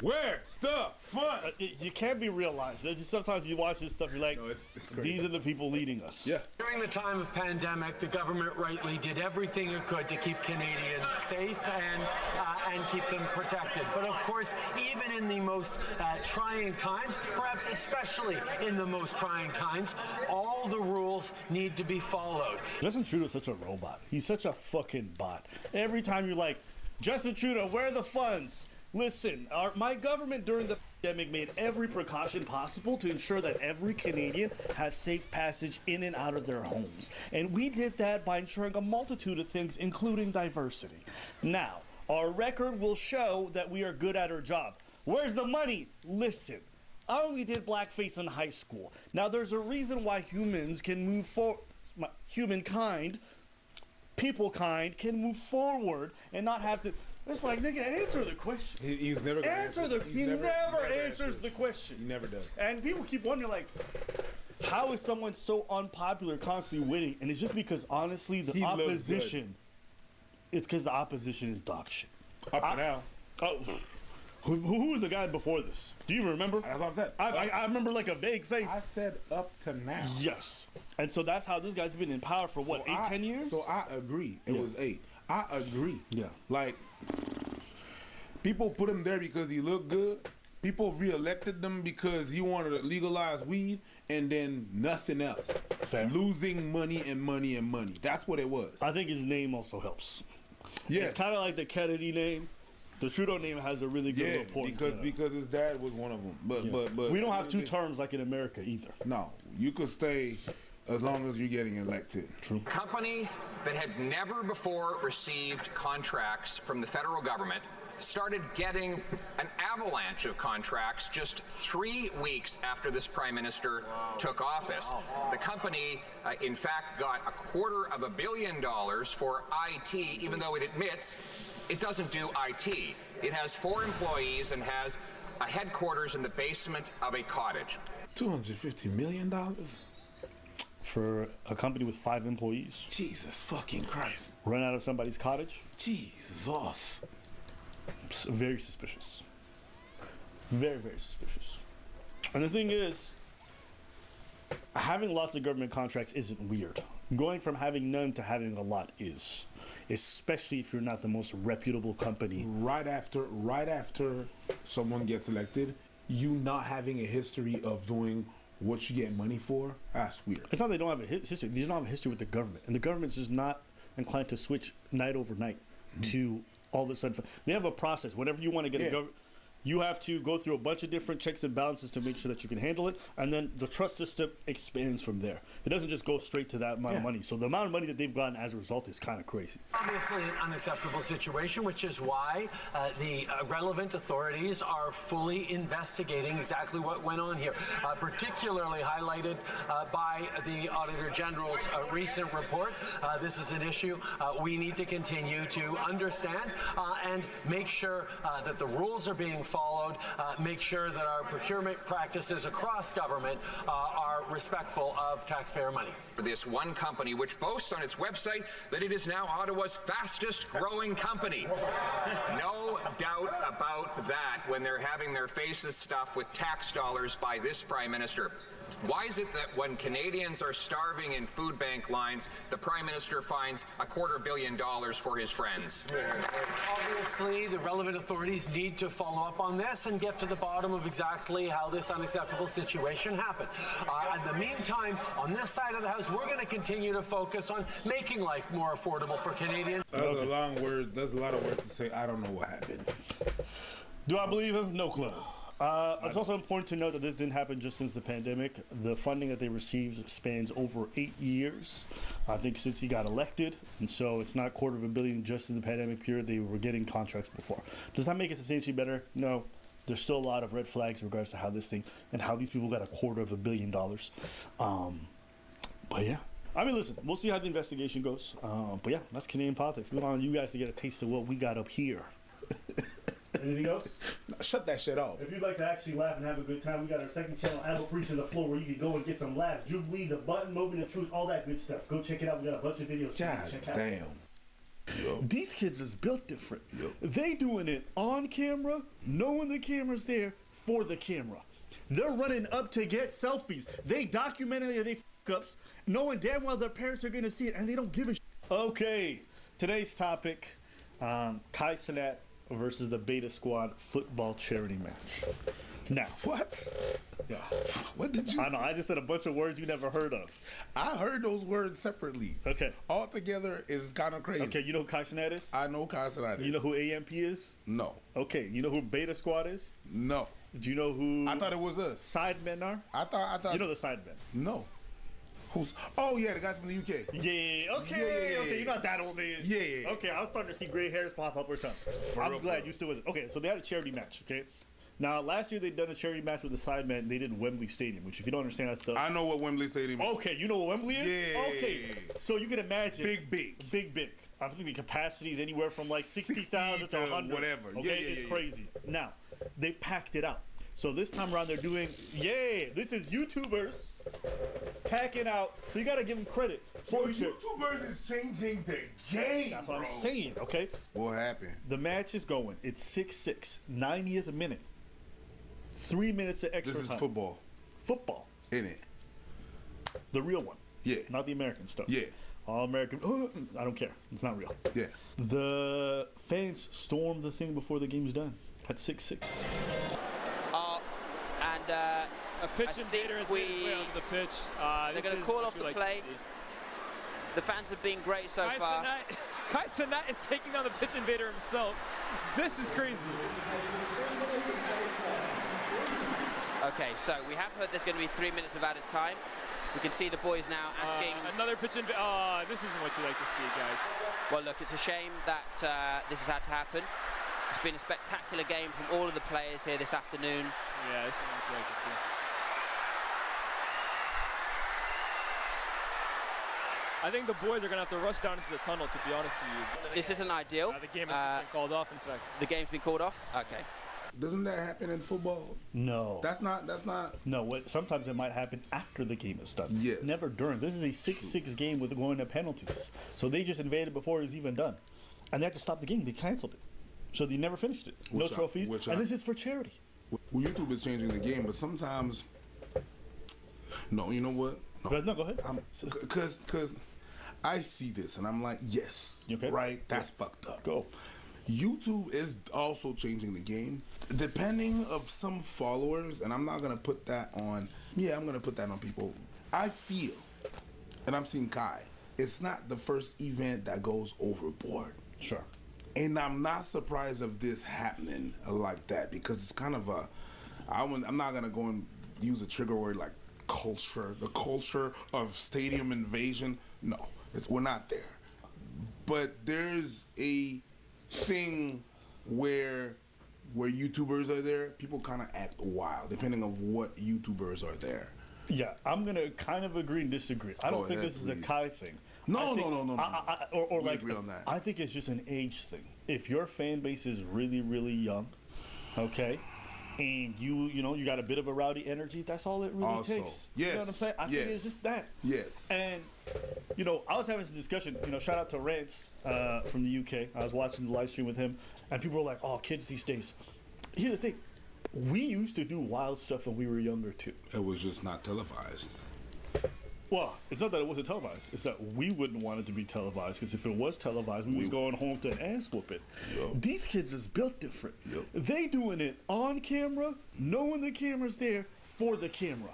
Where's the fun? You can't be real life. Sometimes you watch this stuff, you're like, these are the people leading us. Yeah. During the time of pandemic, the government rightly did everything it could to keep Canadians safe and keep them protected. But of course, even in the most trying times, perhaps especially in the most trying times, all the rules need to be followed. Justin Trudeau's such a robot. He's such a fucking bot. Every time you're like, Justin Trudeau, where are the funds? Listen, my government during the pandemic made every precaution possible to ensure that every Canadian has safe passage in and out of their homes. And we did that by ensuring a multitude of things, including diversity. Now, our record will show that we are good at our job. Where's the money? Listen, I only did blackface in high school. Now, there's a reason why humans can move forward. Humankind, peoplekind, can move forward and not have to. It's like, nigga, answer the question. He's never gonna answer the He never answers the question. He never does. And people keep wondering, like, how is someone so unpopular constantly winning? And it's just because, honestly, the opposition. It's because the opposition is dog shit. Up to now. Oh, who was the guy before this? Do you remember? That's what I said. I remember like a vague face. I said up to now. Yes. And so that's how this guy's been in power for what, 10 years? So I agree. It was 8. I agree. Yeah. Like, people put him there because he looked good. People reelected them because he wanted to legalize weed, and then nothing else. Fair. Losing money and money and money. That's what it was. I think his name also helps. Yeah. It's kind of like the Kennedy name. The Trudeau name has a really good report. because his dad was one of them. But we don't have 2 terms like in America either. No, you could stay as long as you're getting elected. True. Company that had never before received contracts from the federal government started getting an avalanche of contracts just 3 weeks after this prime minister took office. The company, in fact, got $250 million for IT, even though it admits it doesn't do IT. It has 4 employees and has a headquarters in the basement of a cottage. $250 million? For a company with 5 employees. Jesus fucking Christ. Run out of somebody's cottage? Jesus. Very suspicious. Very, very suspicious. And the thing is, having lots of government contracts isn't weird. Going from having none to having a lot is. Especially if you're not the most reputable company. Right after someone gets elected, you not having a history of doing what you get money for, that's weird. It's not they don't have a history. They don't have a history with the government. And the government's just not inclined to switch night overnight to all of a sudden. They have a process. Whenever you want to get a government, you have to go through a bunch of different checks and balances to make sure that you can handle it. And then the trust system expands from there. It doesn't just go straight to that amount of money. So the amount of money that they've gotten as a result is kind of crazy. Obviously an unacceptable situation, which is why the relevant authorities are fully investigating exactly what went on here, particularly highlighted by the Auditor General's recent report. This is an issue we need to continue to understand and make sure that the rules are being followed, make sure that our procurement practices across government are respectful of taxpayer money. For this one company, which boasts on its website that it is now Ottawa's fastest growing company. No doubt about that when they're having their faces stuffed with tax dollars by this Prime Minister. Why is it that when Canadians are starving in food bank lines, the Prime Minister finds $250 million for his friends? Obviously, the relevant authorities need to follow up on this and get to the bottom of exactly how this unacceptable situation happened. In the meantime, on this side of the House, we're going to continue to focus on making life more affordable for Canadians. That's a long word. That's a lot of words to say. I don't know what happened. Do I believe him? No clue. It's also important to note that this didn't happen just since the pandemic. The funding that they received spans over 8 years, I think, since he got elected. And so it's not $250 million just in the pandemic period. They were getting contracts before. Does that make it substantially better? No. There's still a lot of red flags in regards to how this thing and how these people got $250 million. But yeah. I mean, listen, we'll see how the investigation goes. But yeah, that's Canadian politics. We want you guys to get a taste of what we got up here. Anything else? Shut that shit off. If you'd like to actually laugh and have a good time, we got our second channel, Adult Priest on the floor, where you can go and get some laughs, Jubilee, the button, moment of truth, all that good stuff. Go check it out. We got a bunch of videos. God check out. damn. These kids is built different. They doing it on camera, knowing the camera's there for the camera. They're running up to get selfies. They documenting their fuck-ups, knowing damn well their parents are going to see it, and they don't give a shit. Okay, today's topic, Kai Cenat versus the Beta Squad football charity match. Now. What? Yeah. What did you I know, I just said a bunch of words you never heard of. I heard those words separately. Okay. All together is kind of crazy. Okay, you know who Kai Cenat is? I know Kai Cenat is. You know who AMP is? No. Okay, you know who Beta Squad is? No. Do you know who... I thought it was us. Sidemen are? I thought... You know the Sidemen? No. Who's... Oh, yeah, the guys from the UK. Yeah, okay, okay, you're not that old, man. Yeah. Okay, I was starting to see gray hairs pop up or something. I'm glad you still with it. Okay, so they had a charity match, okay? Now, last year they'd done a charity match with the Sidemen. They did Wembley Stadium, which if you don't understand that stuff... I know what Wembley Stadium is. Okay, you know what Wembley is? Yeah. Okay, so you can imagine... Big. I think the capacity is anywhere from like 60,000 to 100. Whatever. Okay, it's crazy. Now, they packed it out. So this time around they're doing... this is YouTubers packing out. So you got to give them credit. YouTubers is changing the game, That's what I'm saying, okay? What happened? The match is going. It's 6-6, 90th minute. 3 minutes of extra time. This is football. Football. In it. The real one. Yeah. Not the American stuff. Yeah. All American. I don't care. It's not real. Yeah. The fans stormed the thing before the game's done at 6-6. A pitch invader has made his way onto the pitch. They're going to call off the play. The fans have been great so far. Kai Cenat is taking on the pitch invader himself. This is crazy. Okay, so we have heard there's going to be 3 minutes of added time. We can see the boys now asking... another pitch invader. This isn't what you like to see, guys. Well, look, it's a shame that this has had to happen. It's been a spectacular game from all of the players here this afternoon. Yeah, this isn't what you like to see. I think the boys are going to have to rush down into the tunnel, to be honest with you. This isn't ideal. The game has been called off, in fact. The game's been called off? Okay. Doesn't that happen in football? No. That's not. No, sometimes it might happen after the game is done. Yes. Never during. This is a 6-6 game with going to penalties. So they just invaded before it was even done. And they had to stop the game. They canceled it. So they never finished it. No trophies. And this is for charity. Well, YouTube is changing the game, but sometimes... No, you know what? No, go ahead. Because I see this and I'm like, yes, right? That's fucked up. Go. YouTube is also changing the game. Depending of some followers, and I'm not going to put that on... Yeah, I'm going to put that on people. I feel, and I've seen Kai, it's not the first event that goes overboard. Sure. And I'm not surprised of this happening like that because it's kind of a... I'm not going to go and use a trigger word like culture. The culture of stadium invasion. No, we're not there. But there's a thing where YouTubers are there, people kind of act wild depending on what YouTubers are there. Yeah, I'm going to kind of agree and disagree. I don't think this is a Kai thing. No. Or like, agree on that. I think it's just an age thing. If your fan base is really, really young, okay, and you got a bit of a rowdy energy, that's all it really takes. Yes. You know what I'm saying? I think it's just that. Yes. And, I was having this discussion, shout out to Rance from the UK. I was watching the live stream with him, and people were like, oh, kids these days. Here's the thing. We used to do wild stuff when we were younger, too. It was just not televised. Well, it's not that it wasn't televised. It's that we wouldn't want it to be televised, because if it was televised, we was going home to an ass whooping. These kids is built different. They doing it on camera, knowing the camera's there for the camera.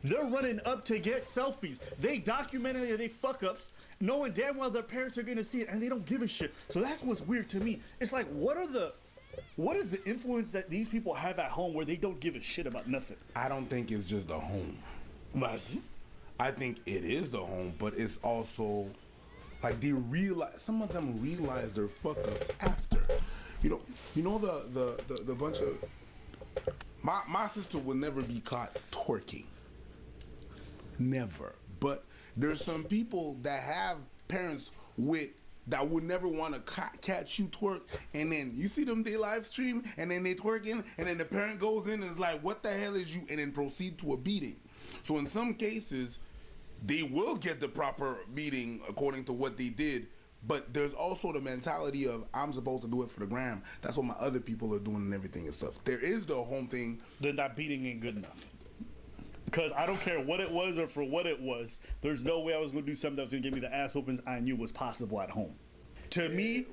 They're running up to get selfies. They documenting their fuck-ups, knowing damn well their parents are going to see it, and they don't give a shit. So that's what's weird to me. It's like, what is the influence that these people have at home where they don't give a shit about nothing? I don't think it's just the home. I think it is the home, but it's also like some of them realize their fuck ups after. The bunch of my sister will never be caught twerking. Never. But there's some people that have parents that would never want to catch you twerk, and then you see them, they live stream, and then they twerking, and then the parent goes in and is like, what the hell is you, and then proceed to a beating. So in some cases, they will get the proper beating according to what they did, But there's also the mentality of I'm supposed to do it for the gram. That's what my other people are doing and everything and stuff. There is the home thing. Then that beating ain't good enough. Because I don't care what it was or for what it was. There's no way I was going to do something that was going to give me the ass whoopings I knew was possible at home. To me,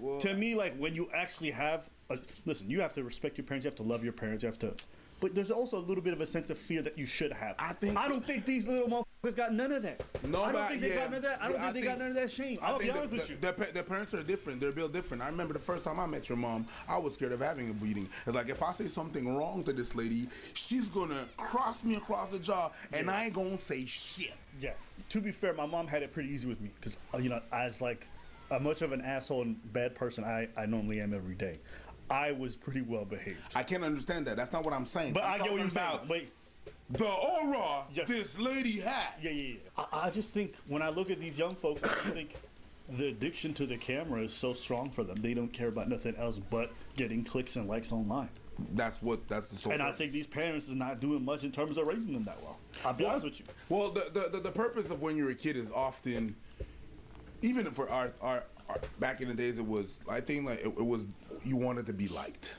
like when you actually have, listen, you have to respect your parents. You have to love your parents. You have to, but there's also a little bit of a sense of fear that you should have. I don't think these little motherfuckers got none of that. No, I don't think they got none of that. I don't think they got none of that shame. I'll be honest with you. Their parents are different. They're built different. I remember the first time I met your mom, I was scared of having a bleeding. It's like if I say something wrong to this lady, she's gonna cross me across the jaw, and I ain't gonna say shit. Yeah. To be fair, my mom had it pretty easy with me because as like much of an asshole and bad person I normally am every day. I was pretty well behaved. I can't understand that. That's not what I'm saying. But I get what you're saying. Wait. The aura this lady had. Yeah. I just think when I look at these young folks, I just think the addiction to the camera is so strong for them. They don't care about nothing else but getting clicks and likes online. That's the sole And purpose. I think these parents is not doing much in terms of raising them that well. I'll be honest with you. Well, the purpose of when you're a kid is often, even for our back in the days, it was, I think like it was, you wanted to be liked.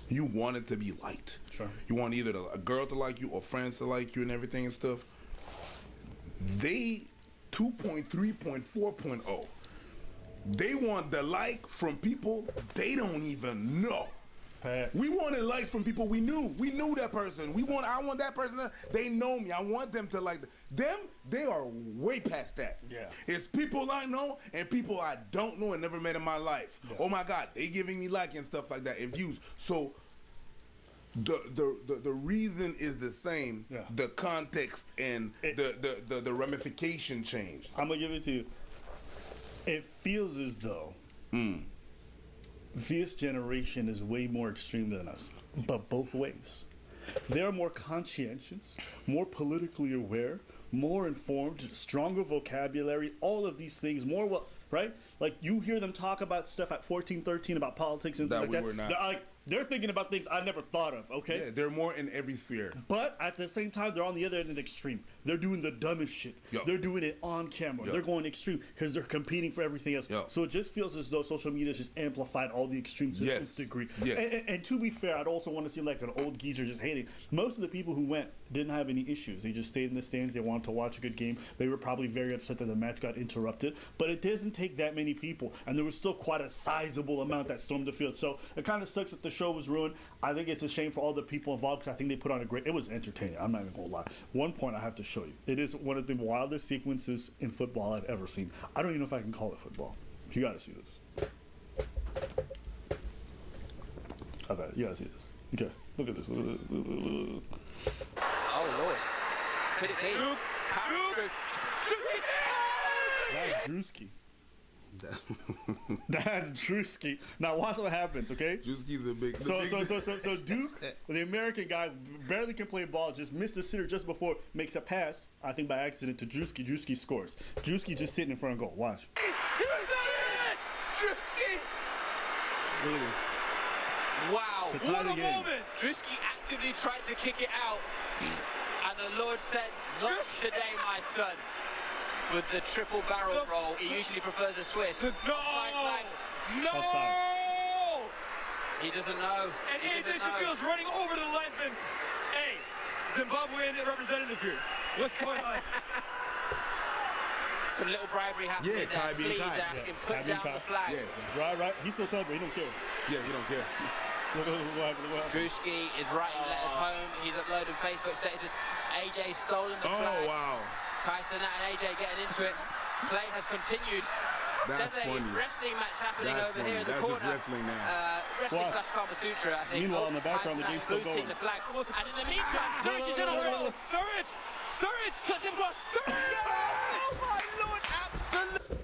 You wanted to be liked. Sure. You want either a girl to like you or friends to like you and everything and stuff. They 2.3.4.0. They want the like from people they don't even know. We wanted likes from people we knew. We knew that person. I want that person. They know me. I want them to like them. They are way past that. Yeah. It's people I know and people I don't know and never met in my life. Yeah. Oh my God, they giving me like and stuff like that and views. So the reason is the same. Yeah. The context and the ramification changed. I'm gonna give it to you. It feels as though this generation is way more extreme than us, but both ways. They're more conscientious, more politically aware, more informed, stronger vocabulary, all of these things, more right? Like you hear them talk about stuff at 14, 13 about politics and things like that. Were not. They're thinking about things I never thought of, okay? Yeah, they're more in every sphere. But at the same time, they're on the other end of the extreme. They're doing the dumbest shit. Yo. They're doing it on camera. Yo. They're going extreme because they're competing for everything else. Yo. So it just feels as though social media has just amplified all the extremes to this degree. Yes. And to be fair, I'd also want to seem like an old geezer just hating. Most of the people who went didn't have any issues. They just stayed in the stands. They wanted to watch a good game. They were probably very upset that the match got interrupted. But it doesn't take that many people. And there was still quite a sizable amount that stormed the field. So it kind of sucks that the show was ruined. I think it's a shame for all the people involved because I think they put on it was entertaining. I'm not even going to lie. One point I have to show you. It is one of the wildest sequences in football I've ever seen. I don't even know if I can call it football. You got to see this. You got to see this. Okay, look at this. Oh, Lord. Could it be? That's Drewski. That's Drewski. Now watch what happens, okay? Drewski's a big. So Duke, the American guy, barely can play ball. Just missed the sitter just before, makes a pass. I think by accident to Drewski. Drewski scores. Drewski just sitting in front of goal. Watch. He was on it! Drewski! Look at this. Wow! To tie What the a game. moment! Drewski actively tried to kick it out, and the Lord said, "Not today, my son." With the triple barrel roll, he usually prefers a Swiss. No! He doesn't know. And AJ Shafield's running over the linesman. Hey, Zimbabwean representative here. What's going on? Some little bribery happening there. Kai being Please Kai. ask him, put down the flag. Yeah, right. He's still celebrating. He don't care. Yeah, he don't care. Drewski is writing letters home. He's uploading Facebook statuses. AJ stolen the flag. Oh, wow. Kai Cenat and AJ getting into it. Play has continued. That's There's a funny. wrestling match happening That's over funny. here in the That's corner. just wrestling now. Wrestling / Kama Sutra, I think. Meanwhile, in the background, the Kai game's Cenat still going. booting the flag. And in the meantime, Surridge is in a roll. Surridge! Cuts him across. Oh my Lord, absolutely.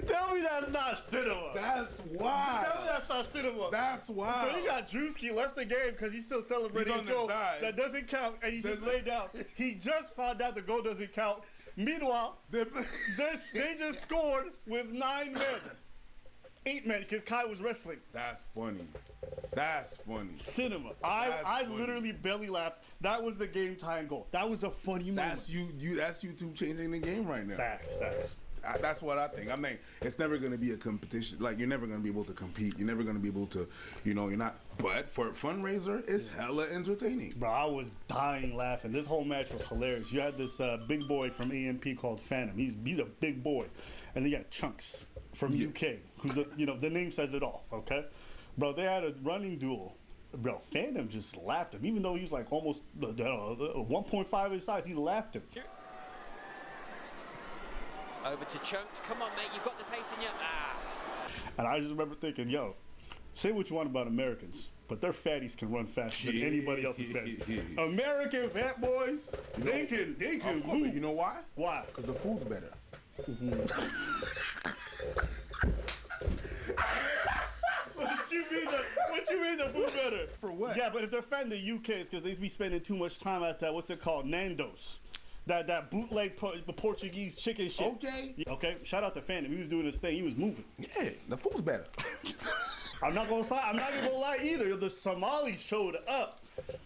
Tell me that's not cinema. That's wild. Tell me that's not cinema. That's wild. So you got Drewski left the game because he's still celebrating He's on his goal. the side. That doesn't count, and he just laid down. He just found out the goal doesn't count. Meanwhile, they just scored with 9 men. 8 men because Kai was wrestling. That's funny. That's funny. Cinema. I literally belly laughed. That was the game tying goal. That was a funny moment. That's you. That's YouTube changing the game right now. Facts. That's what I think. I mean, it's never going to be a competition. Like, you're never going to be able to compete. You're never going to be able to, you're not. But for a fundraiser, it's hella entertaining. Bro, I was dying laughing. This whole match was hilarious. You had this big boy from AMP called Phantom. He's a big boy. And then you got Chunks from UK, who's, the name says it all, okay? Bro, they had a running duel. Bro, Phantom just slapped him. Even though he was like almost 1.5 his size, he lapped him. Over to Chunks. Come on, mate. You've got the pace in you. And I just remember thinking, yo, say what you want about Americans, but their fatties can run faster than anybody else's fatties. American fat boys, they can move. You know why? Why? Because the food's better. What you mean the food better? For what? Yeah, but if they're fan of the UK, it's because they be spending too much time at that, what's it called, Nando's. That bootleg Portuguese chicken shit. Okay. Shout out to Phantom. He was doing his thing. He was moving. Yeah, the food's better. I'm not gonna lie either. The Somalis showed up.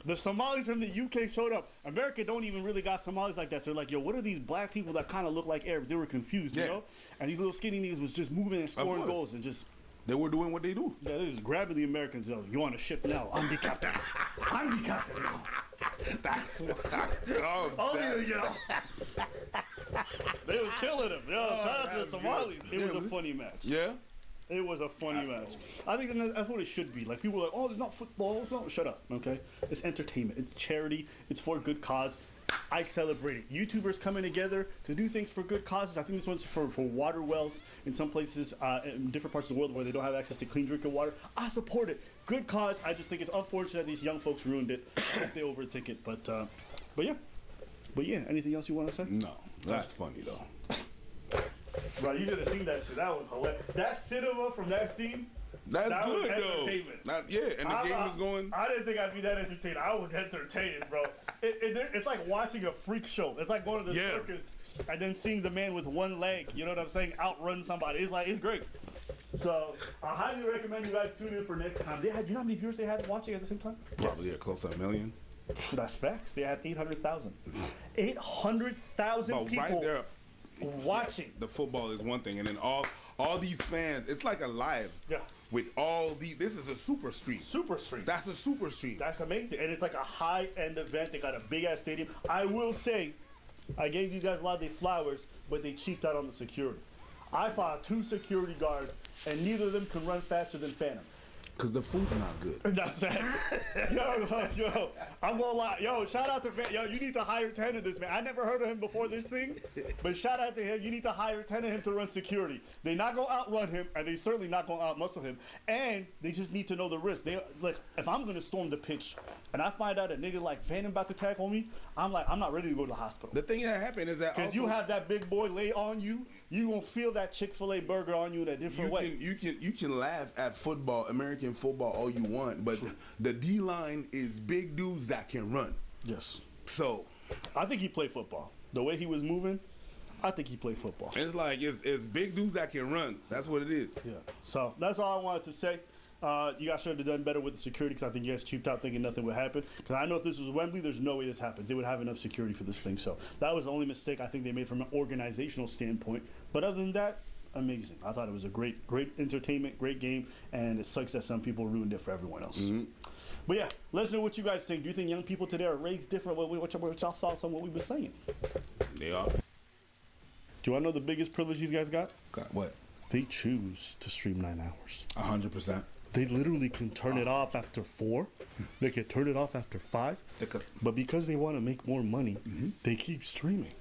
The Somalis from the UK showed up. America don't even really got Somalis like that. So they're like, yo, what are these black people that kind of look like Arabs? They were confused, you know? And these little skinny niggas was just moving and scoring goals and just... They were doing what they do. Yeah, they just grabbing the Americans. Yo, you on a ship now? I'm the captain. I'm the captain now. That's what They was killing him. Yo, shout out to the Somalis. It was a funny match. Yeah? It was a funny match. I think that's what it should be. Like, people are like, oh, it's not football. It's not. Shut up, okay? It's entertainment. It's charity. It's for a good cause. I celebrate it. YouTubers coming together to do things for good causes. I think this one's for water wells in some places, in different parts of the world where they don't have access to clean drinking water. I support it. Good cause. I just think it's unfortunate that these young folks ruined it. They overthink it. But yeah. Anything else you want to say? No. That's funny, though. Right, you should have seen that shit. That was hilarious. That cinema from that scene. That was good, though. Entertainment. And the game was going. I didn't think I'd be that entertained. I was entertained, bro. It's like watching a freak show. It's like going to the circus and then seeing the man with one leg, you know what I'm saying, outrun somebody. It's great. So I highly recommend you guys tune in for next time. Do you know how many viewers they had watching at the same time? Probably close to 1 million. That's facts. They had 800,000. 800,000 people right there, watching. The football is one thing, and then all these fans, it's like a live. Yeah. With all these, this is a super stream. Super stream. That's a super stream. That's amazing. And it's like a high-end event. They got a big-ass stadium. I will say, I gave these guys a lot of their flowers, but they cheaped out on the security. I saw 2 security guards, and neither of them can run faster than Phantom. Because the food's not good. That's that. Yo, I'm gonna lie. Yo, shout out to Phantom. Yo, you need to hire 10 of this, man. I never heard of him before this thing, but shout out to him. You need to hire 10 of him to run security. They not gonna outrun him, and they certainly not gonna outmuscle him. And they just need to know the risk. They like, if I'm gonna storm the pitch, and I find out a nigga like Phantom about to tackle me, I'm not ready to go to the hospital. The thing that happened is that because you have that big boy lay on you, you gonna feel that Chick-fil-A burger on you in a different way. You can laugh at football, American football, all you want, but the D line is big dudes that can run. Yes. So, I think he played football. The way he was moving, I think he played football. It's like it's big dudes that can run. That's what it is. Yeah. So that's all I wanted to say. You guys should have done better with the security because I think you guys cheaped out thinking nothing would happen. Because I know if this was Wembley, there's no way this happens. They would have enough security for this thing. So that was the only mistake I think they made from an organizational standpoint. But other than that, amazing. I thought it was a great entertainment, great game, and it sucks that some people ruined it for everyone else. Mm-hmm. But yeah, let us know what you guys think. Do you think young people today are raised different? What's y'all thoughts on what we were saying? They are. Do you want to know the biggest privilege these guys got? Got what? They choose to stream 9 hours. 100%. They literally can turn it off after 4. They can turn it off after 5. But because they want to make more money, they keep streaming.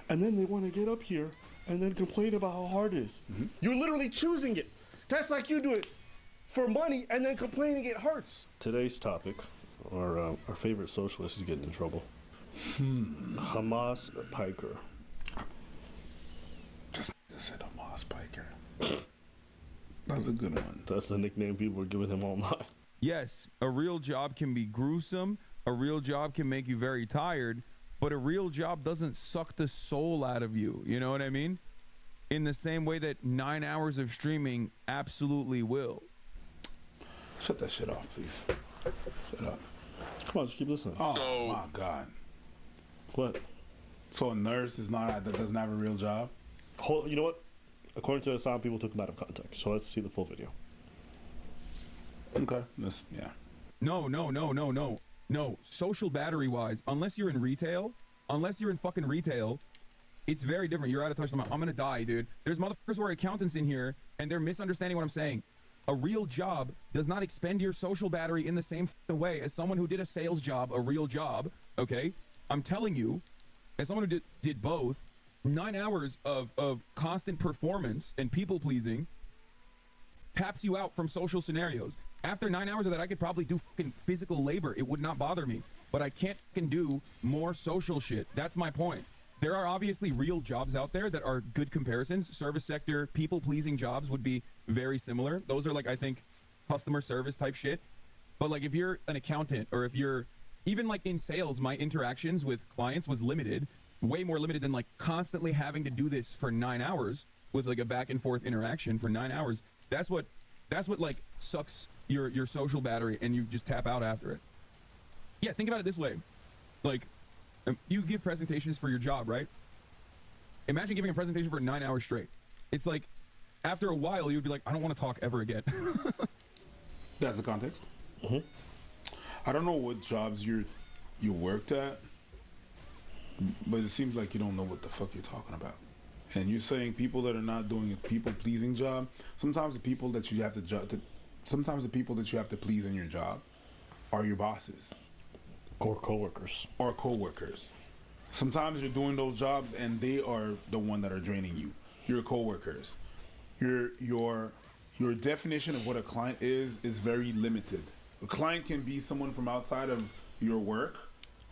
And then they want to get up here and then complain about how hard it is. You're literally choosing it. That's like you do it for money and then complaining it hurts. Today's topic, our favorite socialist is getting in trouble. Hamas Piker. Just said Hamas Piker. That's a good one. That's the nickname people are giving him all night. Yes, a real job can be gruesome. A real job can make you very tired. But a real job doesn't suck the soul out of you. You know what I mean? In the same way that 9 hours of streaming absolutely will. Shut that shit off, please. Shut up. Come on, just keep listening. Oh, my God. What? So a nurse that doesn't have a real job? You know what? According to Hassan, people took him out of context. So let's see the full video. Okay. Yeah. No. Social battery wise, unless you're in fucking retail, it's very different. You're out of touch. I'm gonna die, dude. There's motherfuckers who are accountants in here, and they're misunderstanding what I'm saying. A real job does not expend your social battery in the same way as someone who did a sales job, a real job, okay? I'm telling you, as someone who did both, 9 hours of constant performance and people pleasing taps you out from social scenarios. After 9 hours of that, I could probably do fucking physical labor. It would not bother me, but I can't fucking do more social shit. That's my point. There are obviously real jobs out there that are good comparisons. Service sector, people-pleasing jobs would be very similar. Those are like, I think, customer service type shit. But like if you're an accountant or if you're even like in sales, my interactions with clients was limited, way more limited than like constantly having to do this for 9 hours with like a back and forth interaction for 9 hours. That's what like sucks your social battery and you just tap out after it. Yeah, think about it this way. Like, you give presentations for your job, right? Imagine giving a presentation for 9 hours straight. It's like, after a while, you'd be like, I don't want to talk ever again. That's the context. I don't know what jobs you worked at, but it seems like you don't know what the fuck you're talking about. And you're saying people that are not doing a people-pleasing job. Sometimes the people that you have to please in your job are your bosses. Or coworkers. Sometimes you're doing those jobs and they are the one that are draining you. Your coworkers. Your definition of what a client is very limited. A client can be someone from outside of your work,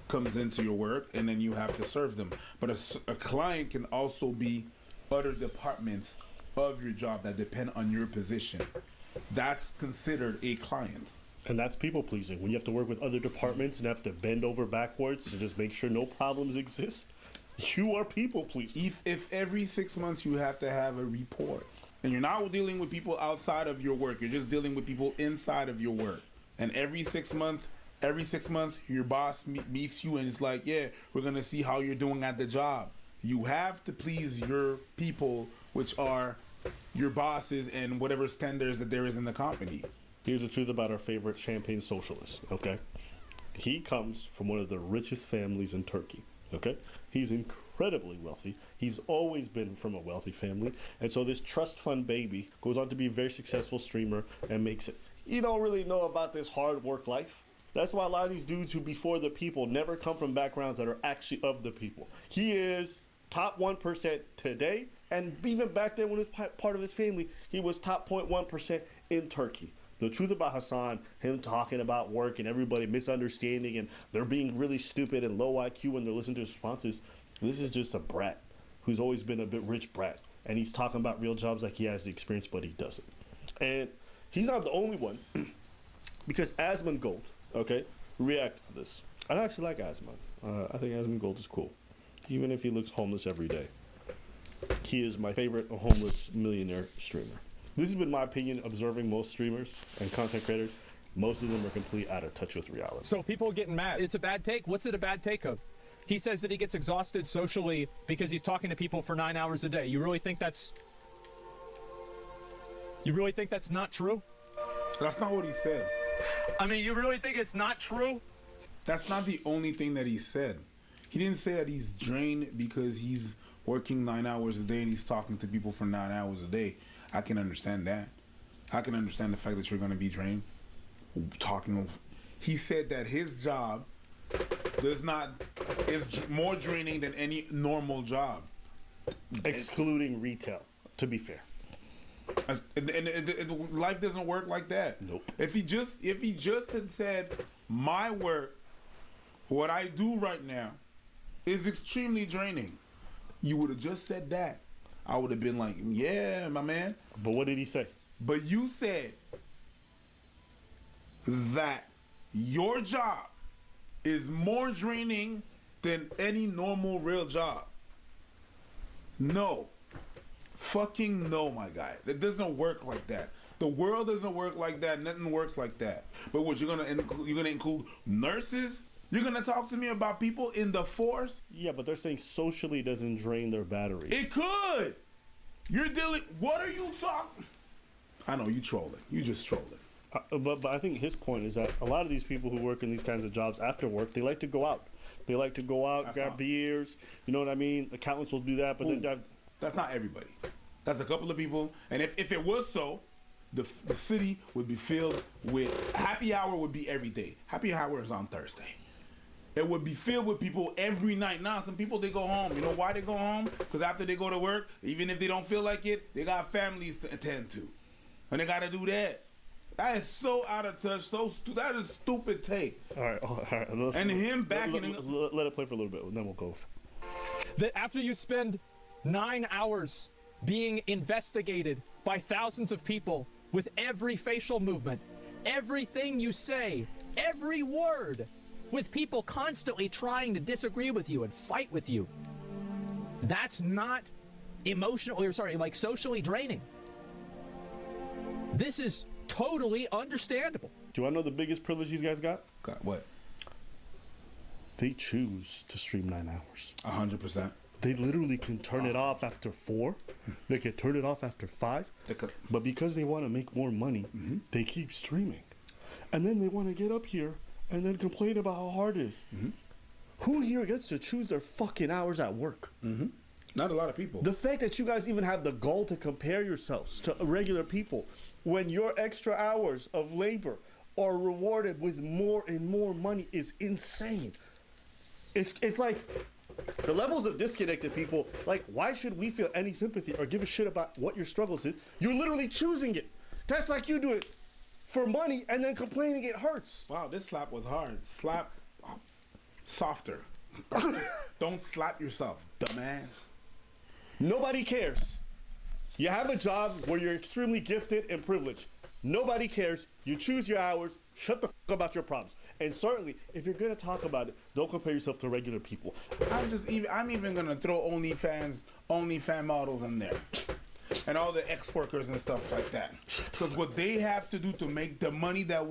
comes into your work, and then you have to serve them. But a client can also be other departments of your job that depend on your position. That's considered a client. And that's people pleasing. When you have to work with other departments and have to bend over backwards to just make sure no problems exist, you are people pleasing. If every 6 months you have to have a report, and you're not dealing with people outside of your work, you're just dealing with people inside of your work. And every 6 months, your boss meets you and it's like, yeah, we're gonna see how you're doing at the job. You have to please your people, which are your bosses and whatever standards that there is in the company. Here's the truth about our favorite champagne socialist, okay? He comes from one of the richest families in Turkey, okay? He's incredibly wealthy. He's always been from a wealthy family. And so this trust fund baby goes on to be a very successful streamer and makes it. You don't really know about this hard work life. That's why a lot of these dudes who before the people never come from backgrounds that are actually of the people. He is top 1% today, and even back then when he was part of his family, he was top 0.1% in Turkey. The truth about Hassan, him talking about work and everybody misunderstanding and they're being really stupid and low IQ when they're listening to his responses, this is just a brat who's always been a bit rich brat. And he's talking about real jobs like he has the experience, but he doesn't. And he's not the only one, because Asmon Gold, okay, reacted to this. I actually like Asmon. I think Asmon Gold is cool, even if he looks homeless every day. He is my favorite homeless millionaire streamer. This has been my opinion observing most streamers and content creators. Most of them are completely out of touch with reality. So people are getting mad. It's a bad take. What's it a bad take of? He says that he gets exhausted socially because he's talking to people for 9 hours a day. You really think that's not true? That's not what he said. I mean, you really think it's not true? That's not the only thing that he said. He didn't say that he's drained because he's working 9 hours a day and he's talking to people for 9 hours a day. I can understand that. I can understand the fact that you're going to be drained. He said that his job is more draining than any normal job, excluding retail. To be fair, and life doesn't work like that. Nope. If he just had said, my work, what I do right now, is extremely draining, you would have just said that. I would have been like, yeah, my man. But what did he say? But you said that your job is more draining than any normal real job. No. Fucking no, my guy. It doesn't work like that. The world doesn't work like that. Nothing works like that. But what, you're gonna include nurses? You're gonna talk to me about people in the force? Yeah, but they're saying socially doesn't drain their batteries. It could. You're dealing. What are you talking? I know you trolling. You just trolling. But I think his point is that a lot of these people who work in these kinds of jobs after work, they like to go out. They like to go out, grab beers. You know what I mean? Accountants will do that, but then that's not everybody. That's a couple of people. And if it was so, the city would be filled with happy hour. Would be every day. Happy hour is on Thursday. It would be filled with people every night. Now, some people, they go home. You know why they go home? Because after they go to work, even if they don't feel like it, they got families to attend to. And they got to do that. That is so out of touch. That is stupid take. All right. And him backing let it play for a little bit, and then we'll go. That after you spend 9 hours being investigated by thousands of people with every facial movement, everything you say, every word, with people constantly trying to disagree with you and fight with you, that's not socially draining. This is totally understandable. Do you want to know the biggest privilege these guys got? Got what? They choose to stream 9 hours. 100%. They literally can turn it off after 4. They can turn it off after 5. But because they want to make more money, they keep streaming. And then they want to get up here and then complain about how hard it is. Who here gets to choose their fucking hours at work? Not a lot of people. The fact that you guys even have the gall to compare yourselves to regular people when your extra hours of labor are rewarded with more and more money is insane. It's like the levels of disconnected people, like, why should we feel any sympathy or give a shit about what your struggles is? You're literally choosing it. That's like you do it for money and then complaining it hurts. Wow, this slap was hard. Slap softer. Don't slap yourself, dumbass. Nobody cares. You have a job where you're extremely gifted and privileged. Nobody cares. You choose your hours. Shut the fuck about your problems. And certainly, if you're gonna talk about it, don't compare yourself to regular people. I'm even gonna throw OnlyFans models in there, and all the ex-workers and stuff like that. Because what they have to do to make the money that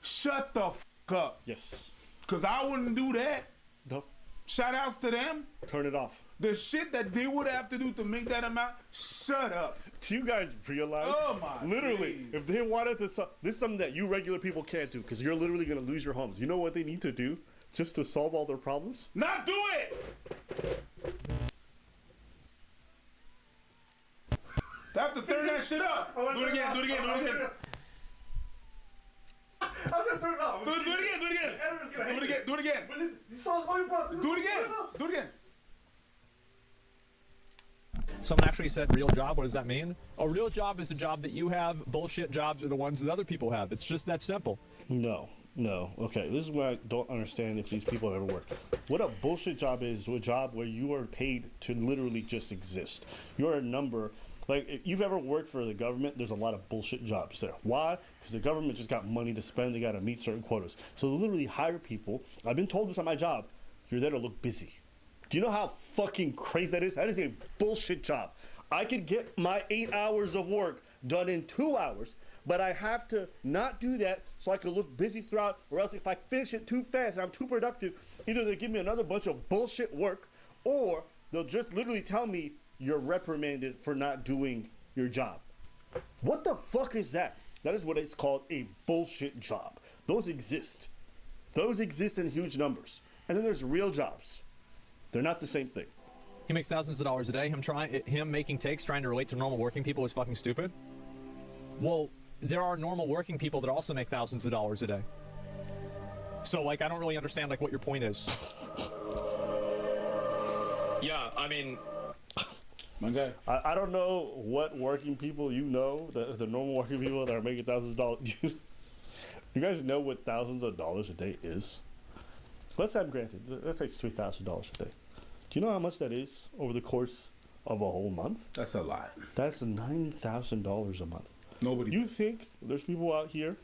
shut the fuck up. Yes. Because I wouldn't do that. No. Shout outs to them. Turn it off. The shit that they would have to do to make that amount, shut up. Do you guys realize? Oh my. Literally, geez. if they wanted to, this is something that you regular people can't do because you're literally going to lose your homes. You know what they need to do just to solve all their problems? Not do it! They have to turn that shit up. Do it again. I'm gonna turn it off. Do it again. Do it again. Someone actually said real job. What does that mean? A real job is a job that you have. Bullshit jobs are the ones that other people have. It's just that simple. No. Okay, this is what I don't understand if these people ever work. What a bullshit job is a job where you are paid to literally just exist. You're a number. Like, if you've ever worked for the government, there's a lot of bullshit jobs there. Why? Because the government just got money to spend. They got to meet certain quotas. So they literally hire people. I've been told this on my job. You're there to look busy. Do you know how fucking crazy that is? That is a bullshit job. I could get my 8 hours of work done in 2 hours, but I have to not do that so I can look busy throughout, or else if I finish it too fast and I'm too productive, either they give me another bunch of bullshit work, or they'll just literally tell me you're reprimanded for not doing your job. What the fuck is that? That is what it's called, a bullshit job. Those exist. Those exist in huge numbers. And then there's real jobs. They're not the same thing. He makes thousands of dollars a day. Him making takes trying to relate to normal working people is fucking stupid. Well, there are normal working people that also make thousands of dollars a day. So, like, I don't really understand, like, what your point is. Yeah, I mean... My guy. I don't know what working people you know, the normal working people that are making thousands of dollars. You guys know what thousands of dollars a day is? Let's say, granted, let's say it's $3,000 a day. Do you know how much that is over the course of a whole month? That's a lot. That's $9,000 a month. Nobody. You think there's people out here?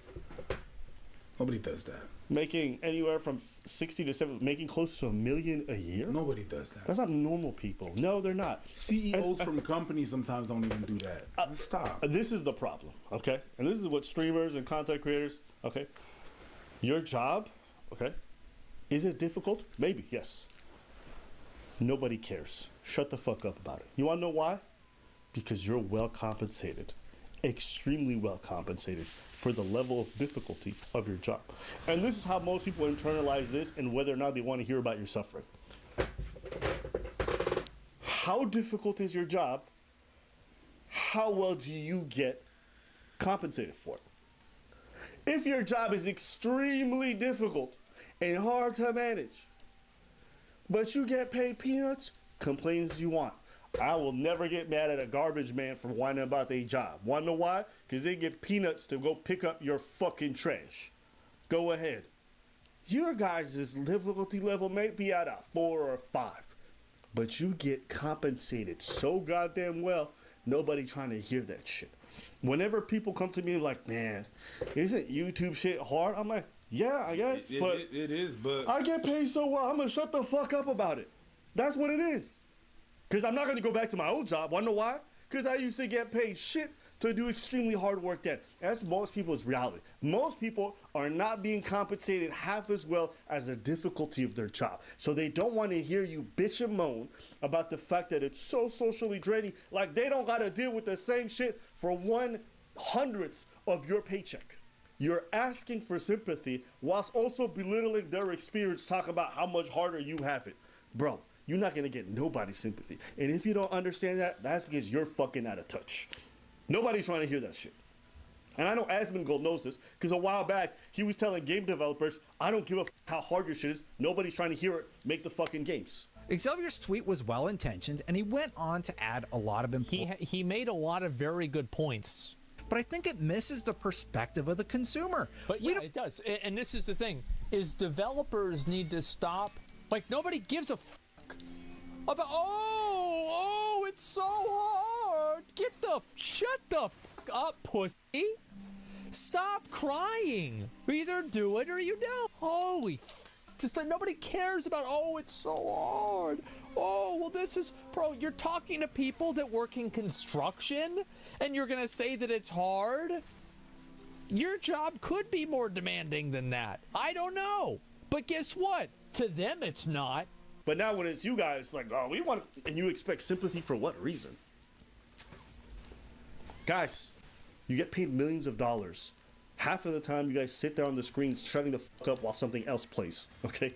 Nobody does that. Making anywhere from 60 to 70, making close to $1 million a year? Nobody does that. That's not normal people. No, they're not. CEOs from companies sometimes don't even do that. Stop. This is the problem, okay? And this is what streamers and content creators, okay? Your job, okay? Is it difficult? Maybe, yes. Nobody cares. Shut the fuck up about it. You want to know why? because you're well compensated, extremely well compensated for the level of difficulty of your job. And this is how most people internalize this and whether or not they want to hear about your suffering. How difficult is your job? How well do you get compensated for it? If your job is extremely difficult and hard to manage, but you get paid peanuts, complain as you want. I will never get mad at a garbage man for whining about their job. Wanna know why? Because they get peanuts to go pick up your fucking trash. Go ahead. Your guys' difficulty level may be at a 4 or 5, but you get compensated so goddamn well, nobody trying to hear that shit. Whenever people come to me like, man, isn't YouTube shit hard? I'm like, yeah, I guess, but it is, but I get paid so well, I'm gonna shut the fuck up about it. That's what it is. Because I'm not gonna go back to my old job. Wanna know why? Because I used to get paid shit to do extremely hard work then. That's most people's reality. Most people are not being compensated half as well as the difficulty of their job. So they don't want to hear you bitch and moan about the fact that it's so socially draining, like they don't gotta deal with the same shit for 1/100th of your paycheck. You're asking for sympathy whilst also belittling their experience, talking about how much harder you have it. Bro, you're not gonna get nobody's sympathy. And if you don't understand that, that's because you're fucking out of touch. Nobody's trying to hear that shit. And I know Asmongold knows this, because a while back, he was telling game developers, I don't give a how hard your shit is. Nobody's trying to hear it. Make the fucking games. Xavier's tweet was well-intentioned, and he went on to add a lot of He made a lot of very good points. But I think it misses the perspective of the consumer. But yeah, it does. And this is the thing, is developers need to stop. Like, nobody gives a fuck about, it's so hard. Shut the fuck up, pussy. Stop crying. Either do it or you don't. Holy just nobody cares about, it's so hard. This is, bro, you're talking to people that work in construction and you're gonna say that it's hard? Your job could be more demanding than that. I don't know. But guess what? To them, it's not. But now when it's you guys, like, we want, and you expect sympathy for what reason? Guys, you get paid millions of dollars. Half of the time, you guys sit there on the screen shutting the fuck up while something else plays, okay?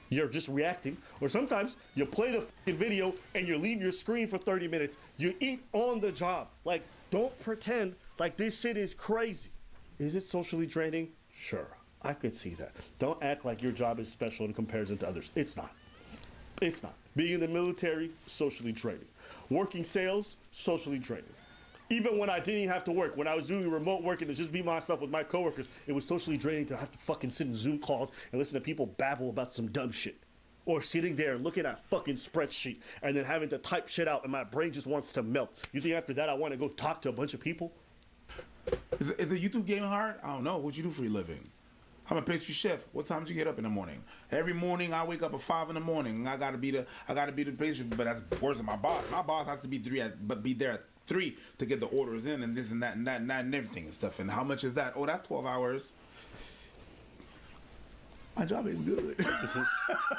You're just reacting. Or sometimes you play the fucking video and you leave your screen for 30 minutes. You eat on the job. Like, don't pretend like this shit is crazy. Is it socially draining? Sure, I could see that. Don't act like your job is special in comparison to others. It's not. It's not. Being in the military, socially draining. Working sales, socially draining. Even when I didn't even have to work, when I was doing remote work and to just be myself with my coworkers, it was socially draining to have to fucking sit in Zoom calls and listen to people babble about some dumb shit. Or sitting there and looking at a fucking spreadsheet and then having to type shit out and my brain just wants to melt. You think after that I want to go talk to a bunch of people? Is a YouTube game hard? I don't know. What you do for your living? I'm a pastry chef. What time do you get up in the morning? Every morning I wake up at 5 in the morning. I gotta be the pastry, but that's worse than my boss. My boss has to be be there at 3 to get the orders in and this and that and that and that and everything and stuff. And how much is that? Oh, that's 12 hours. My job is good.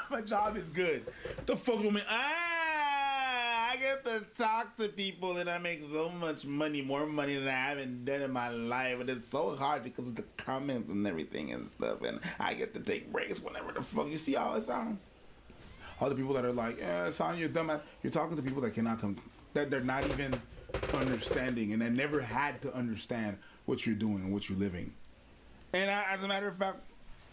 My job is good. What the fuck do I mean? I get to talk to people and I make so much money, more money than I haven't done in my life. And it's so hard because of the comments and everything and stuff. And I get to take breaks whenever the fuck. You see how it sounds? All the people that are like, son, you're dumbass. You're talking to people that cannot come, that they're not even understanding and that never had to understand what you're doing and what you're living. And as a matter of fact,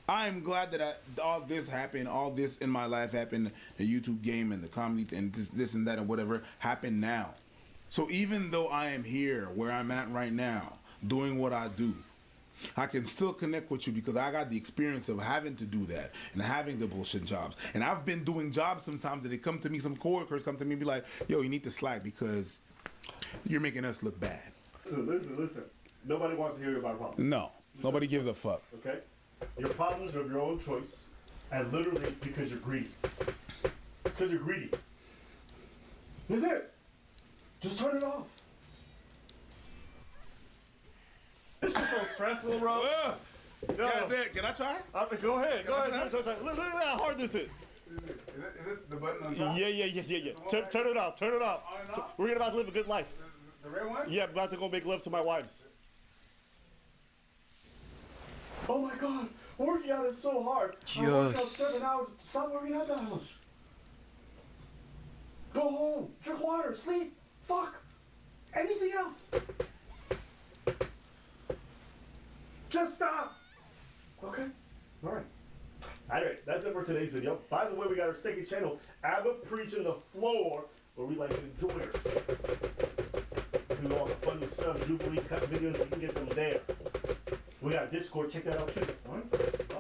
I'm glad that all this happened, all this in my life happened, the YouTube game and the comedy and this and that and whatever happened now. So even though I am here where I'm at right now, doing what I do, I can still connect with you because I got the experience of having to do that and having the bullshit jobs. And I've been doing jobs sometimes that they come to me, some coworkers come to me and be like, yo, you need to slack because you're making us look bad. Listen. Nobody wants to hear about problems. No, nobody gives a fuck. Okay? Your problems are of your own choice, and literally it's because you're greedy. Because you're greedy. That's it. Just turn it off. This is so stressful, bro. God damn, can I try? Go ahead. Look at how hard this is. Is it the button on top? Yeah. Turn it off. We're about to live a good life. The red one? Yeah, I'm about to go make love to my wives. Oh my God, working out is so hard. I work out 7 hours. Stop working out that much. Go home, drink water, sleep, fuck, anything else. Just stop. Okay, all right. All right, that's it for today's video. By the way, we got our second channel, Abba Preaching the Floor, where we like to enjoy ourselves. Do all the funny stuff, Jubilee cut videos, you can get them there. We got Discord, check that out too. All right? Bye.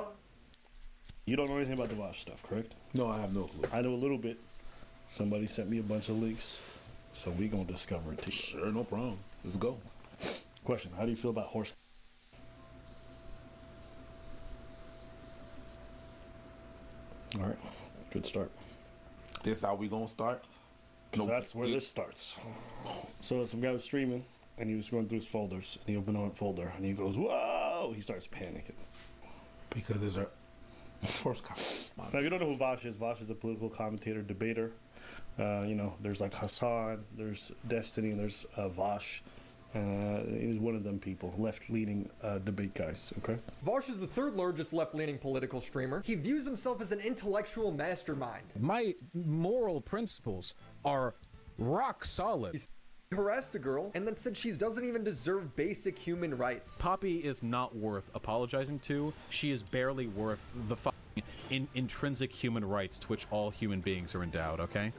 You don't know anything about the Vosh stuff, correct? No, I have no clue. I know a little bit. Somebody sent me a bunch of links, so we gonna discover it together. Sure, no problem. Let's go. Question, how do you feel about horse? All right, good start. This how we gonna start? No, that's where this starts. So some guy was streaming, and he was going through his folders, and he opened one folder, and he goes, "Whoa!" He starts panicking because there's a horse cop. Now, if you don't know who Vosh is a political commentator, debater. You know, there's like Hassan, there's Destiny, and there's Vosh. He's one of them people, left-leaning debate guys, okay? Vosh is the third largest left-leaning political streamer. He views himself as an intellectual mastermind. My moral principles are rock solid. He harassed a girl and then said she doesn't even deserve basic human rights. Poppy is not worth apologizing to. She is barely worth the intrinsic human rights to which all human beings are endowed, okay?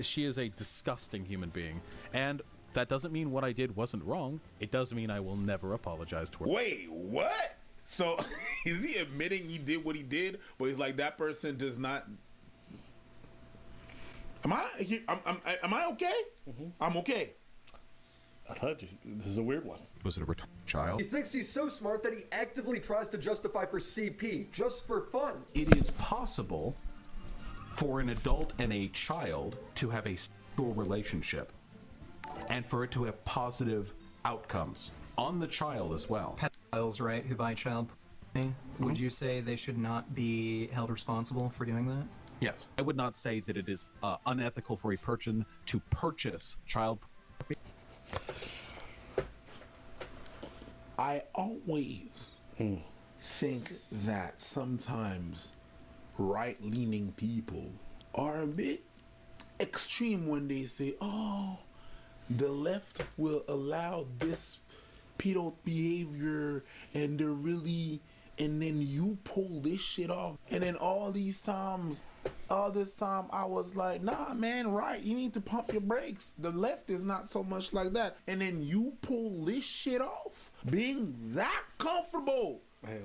She is a disgusting human being. And that doesn't mean what I did wasn't wrong. It does mean I will never apologize to her. Wait, what? So is he admitting he did what he did, but he's like, that person does not... Am I okay? Mm-hmm. I'm okay. I told you, this is a weird one. Was it a retarded child? He thinks he's so smart that he actively tries to justify for CP, just for fun. It is possible for an adult and a child to have a sexual relationship and for it to have positive outcomes on the child as well. Pedophiles, right, who buy child pornography, would you say they should not be held responsible for doing that? Yes. I would not say that it is unethical for a person to purchase child pornography. I always think that sometimes right-leaning people are a bit extreme when they say, oh, the left will allow this pedo behavior and they're really, and then you pull this shit off. And then all this time I was like, nah, man, right, you need to pump your brakes. The left is not so much like that. And then you pull this shit off. Being that comfortable. Hey,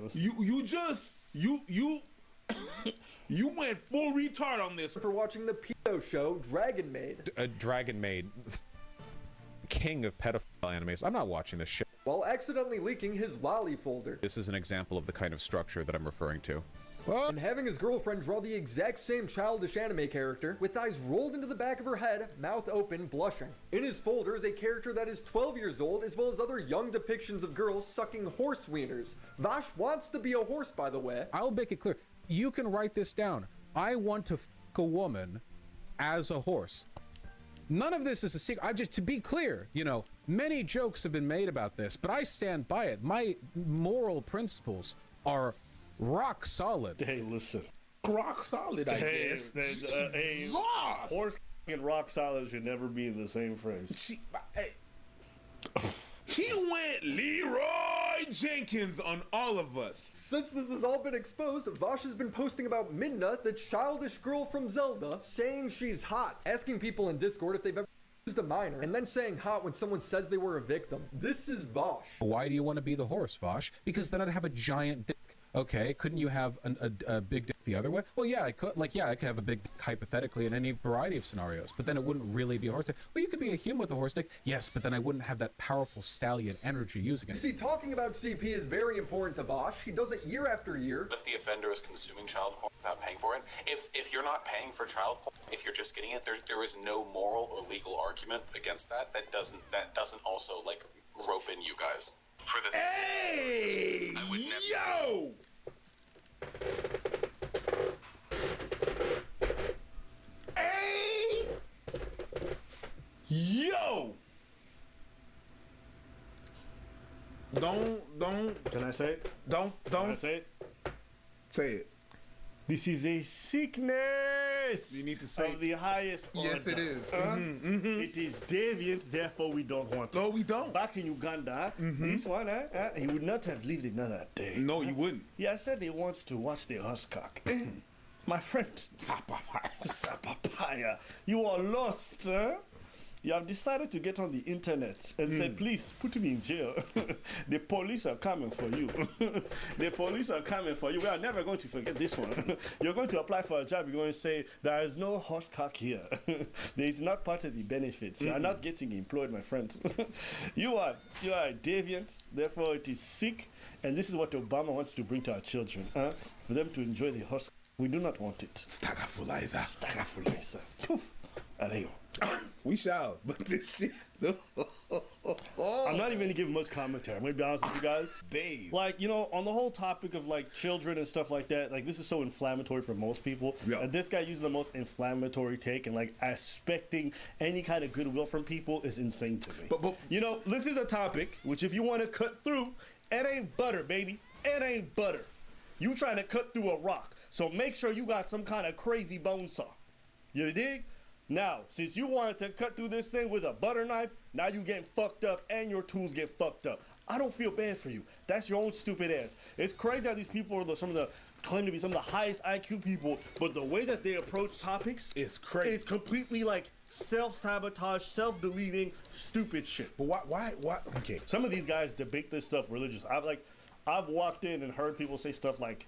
you went full retard on this. For watching the pedo show, Dragon Maid. Dragon Maid, king of pedophile animes. I'm not watching this shit. While accidentally leaking his lolly folder. This is an example of the kind of structure that I'm referring to. And having his girlfriend draw the exact same childish anime character, with eyes rolled into the back of her head, mouth open, blushing. In his folder is a character that is 12 years old, as well as other young depictions of girls sucking horse wieners. Vosh wants to be a horse, by the way. I'll make it clear. You can write this down. I want to fuck a woman as a horse. None of this is a secret. To be clear, you know, many jokes have been made about this, but I stand by it. My moral principles are rock solid. Hey, listen. Rock solid, I guess. Horse and rock solid should never be in the same phrase. He went Leroy Jenkins on all of us. Since this has all been exposed, Vosh has been posting about Midna, the childish girl from Zelda, saying she's hot, asking people in Discord if they've ever used a minor, and then saying hot when someone says they were a victim. This is Vosh. Why do you want to be the horse, Vosh? Because then I'd have a giant dick. Okay, couldn't you have a big dick the other way? Well, yeah, I could. Like, yeah, I could have a big dick hypothetically in any variety of scenarios, but then it wouldn't really be a horse dick. Well, you could be a human with a horse dick, yes, but then I wouldn't have that powerful stallion energy using it. You see, talking about CP is very important to Vosh. He does it year after year. If the offender is consuming child porn without paying for it, if you're not paying for child porn, if you're just getting it, there is no moral or legal argument against that. That doesn't also like rope in you guys for the. Hey, I would never. Yo. Hey, yo, Don't. Can I say it? Don't. Can I say it? Say it. This is a sickness. You need to say of the highest order. Yes, it is. It is deviant, therefore we don't want it. No, we don't. Back in Uganda, this one, he would not have lived another day. No, he wouldn't. Yeah, I said he wants to watch the Husscock. My friend, Sapapaya, you are lost, huh? You have decided to get on the internet and said, please put me in jail. The police are coming for you. The police are coming for you. We are never going to forget this one. You're going to apply for a job. You're going to say, there is no Husscock here. There is not part of the benefits. You are not getting employed, my friend. You are a deviant. Therefore, it is sick. And this is what Obama wants to bring to our children. For them to enjoy the Husscock. We do not want it. Stagafulizer. Stagafulizer. Aleo. We shall, but this shit. I'm not even gonna give much commentary. I'm gonna be honest with you guys. Dave. Like, on the whole topic of like children and stuff like that, like this is so inflammatory for most people. Yeah. And this guy using the most inflammatory take and like expecting any kind of goodwill from people is insane to me. But this is a topic which if you want to cut through, it ain't butter, baby. It ain't butter. You trying to cut through a rock. So make sure you got some kind of crazy bone saw. You dig? Now, since you wanted to cut through this thing with a butter knife, now you getting fucked up and your tools get fucked up. I don't feel bad for you. That's your own stupid ass. It's crazy how these people are claim to be some of the highest IQ people, but the way that they approach topics is crazy. It's completely like self-sabotage, self-deleting, stupid shit. But why? Okay. Some of these guys debate this stuff religious. I've walked in and heard people say stuff like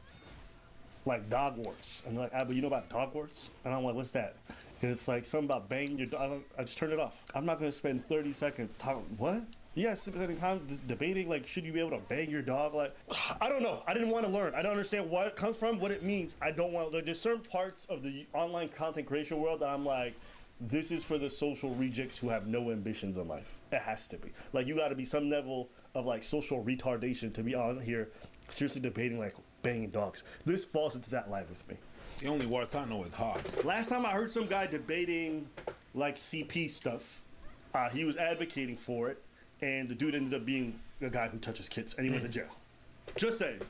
dog warts. And they're like, but you know about dog warts? And I'm like, what's that? And it's like something about banging your dog. I just turned it off. I'm not going to spend 30 seconds talking. What? Yeah, spending time just debating, like, should you be able to bang your dog? Like, I don't know. I didn't want to learn. I don't understand what it comes from, what it means. I don't want to. There's certain parts of the online content creation world that I'm like, this is for the social rejects who have no ambitions in life. It has to be. Like, you got to be some level of, like, social retardation to be on here seriously debating, like, banging dogs. This falls into that line with me. The only words I know is hard. Last time I heard some guy debating, like, CP stuff, he was advocating for it, and the dude ended up being a guy who touches kids, and he went to jail. Just saying.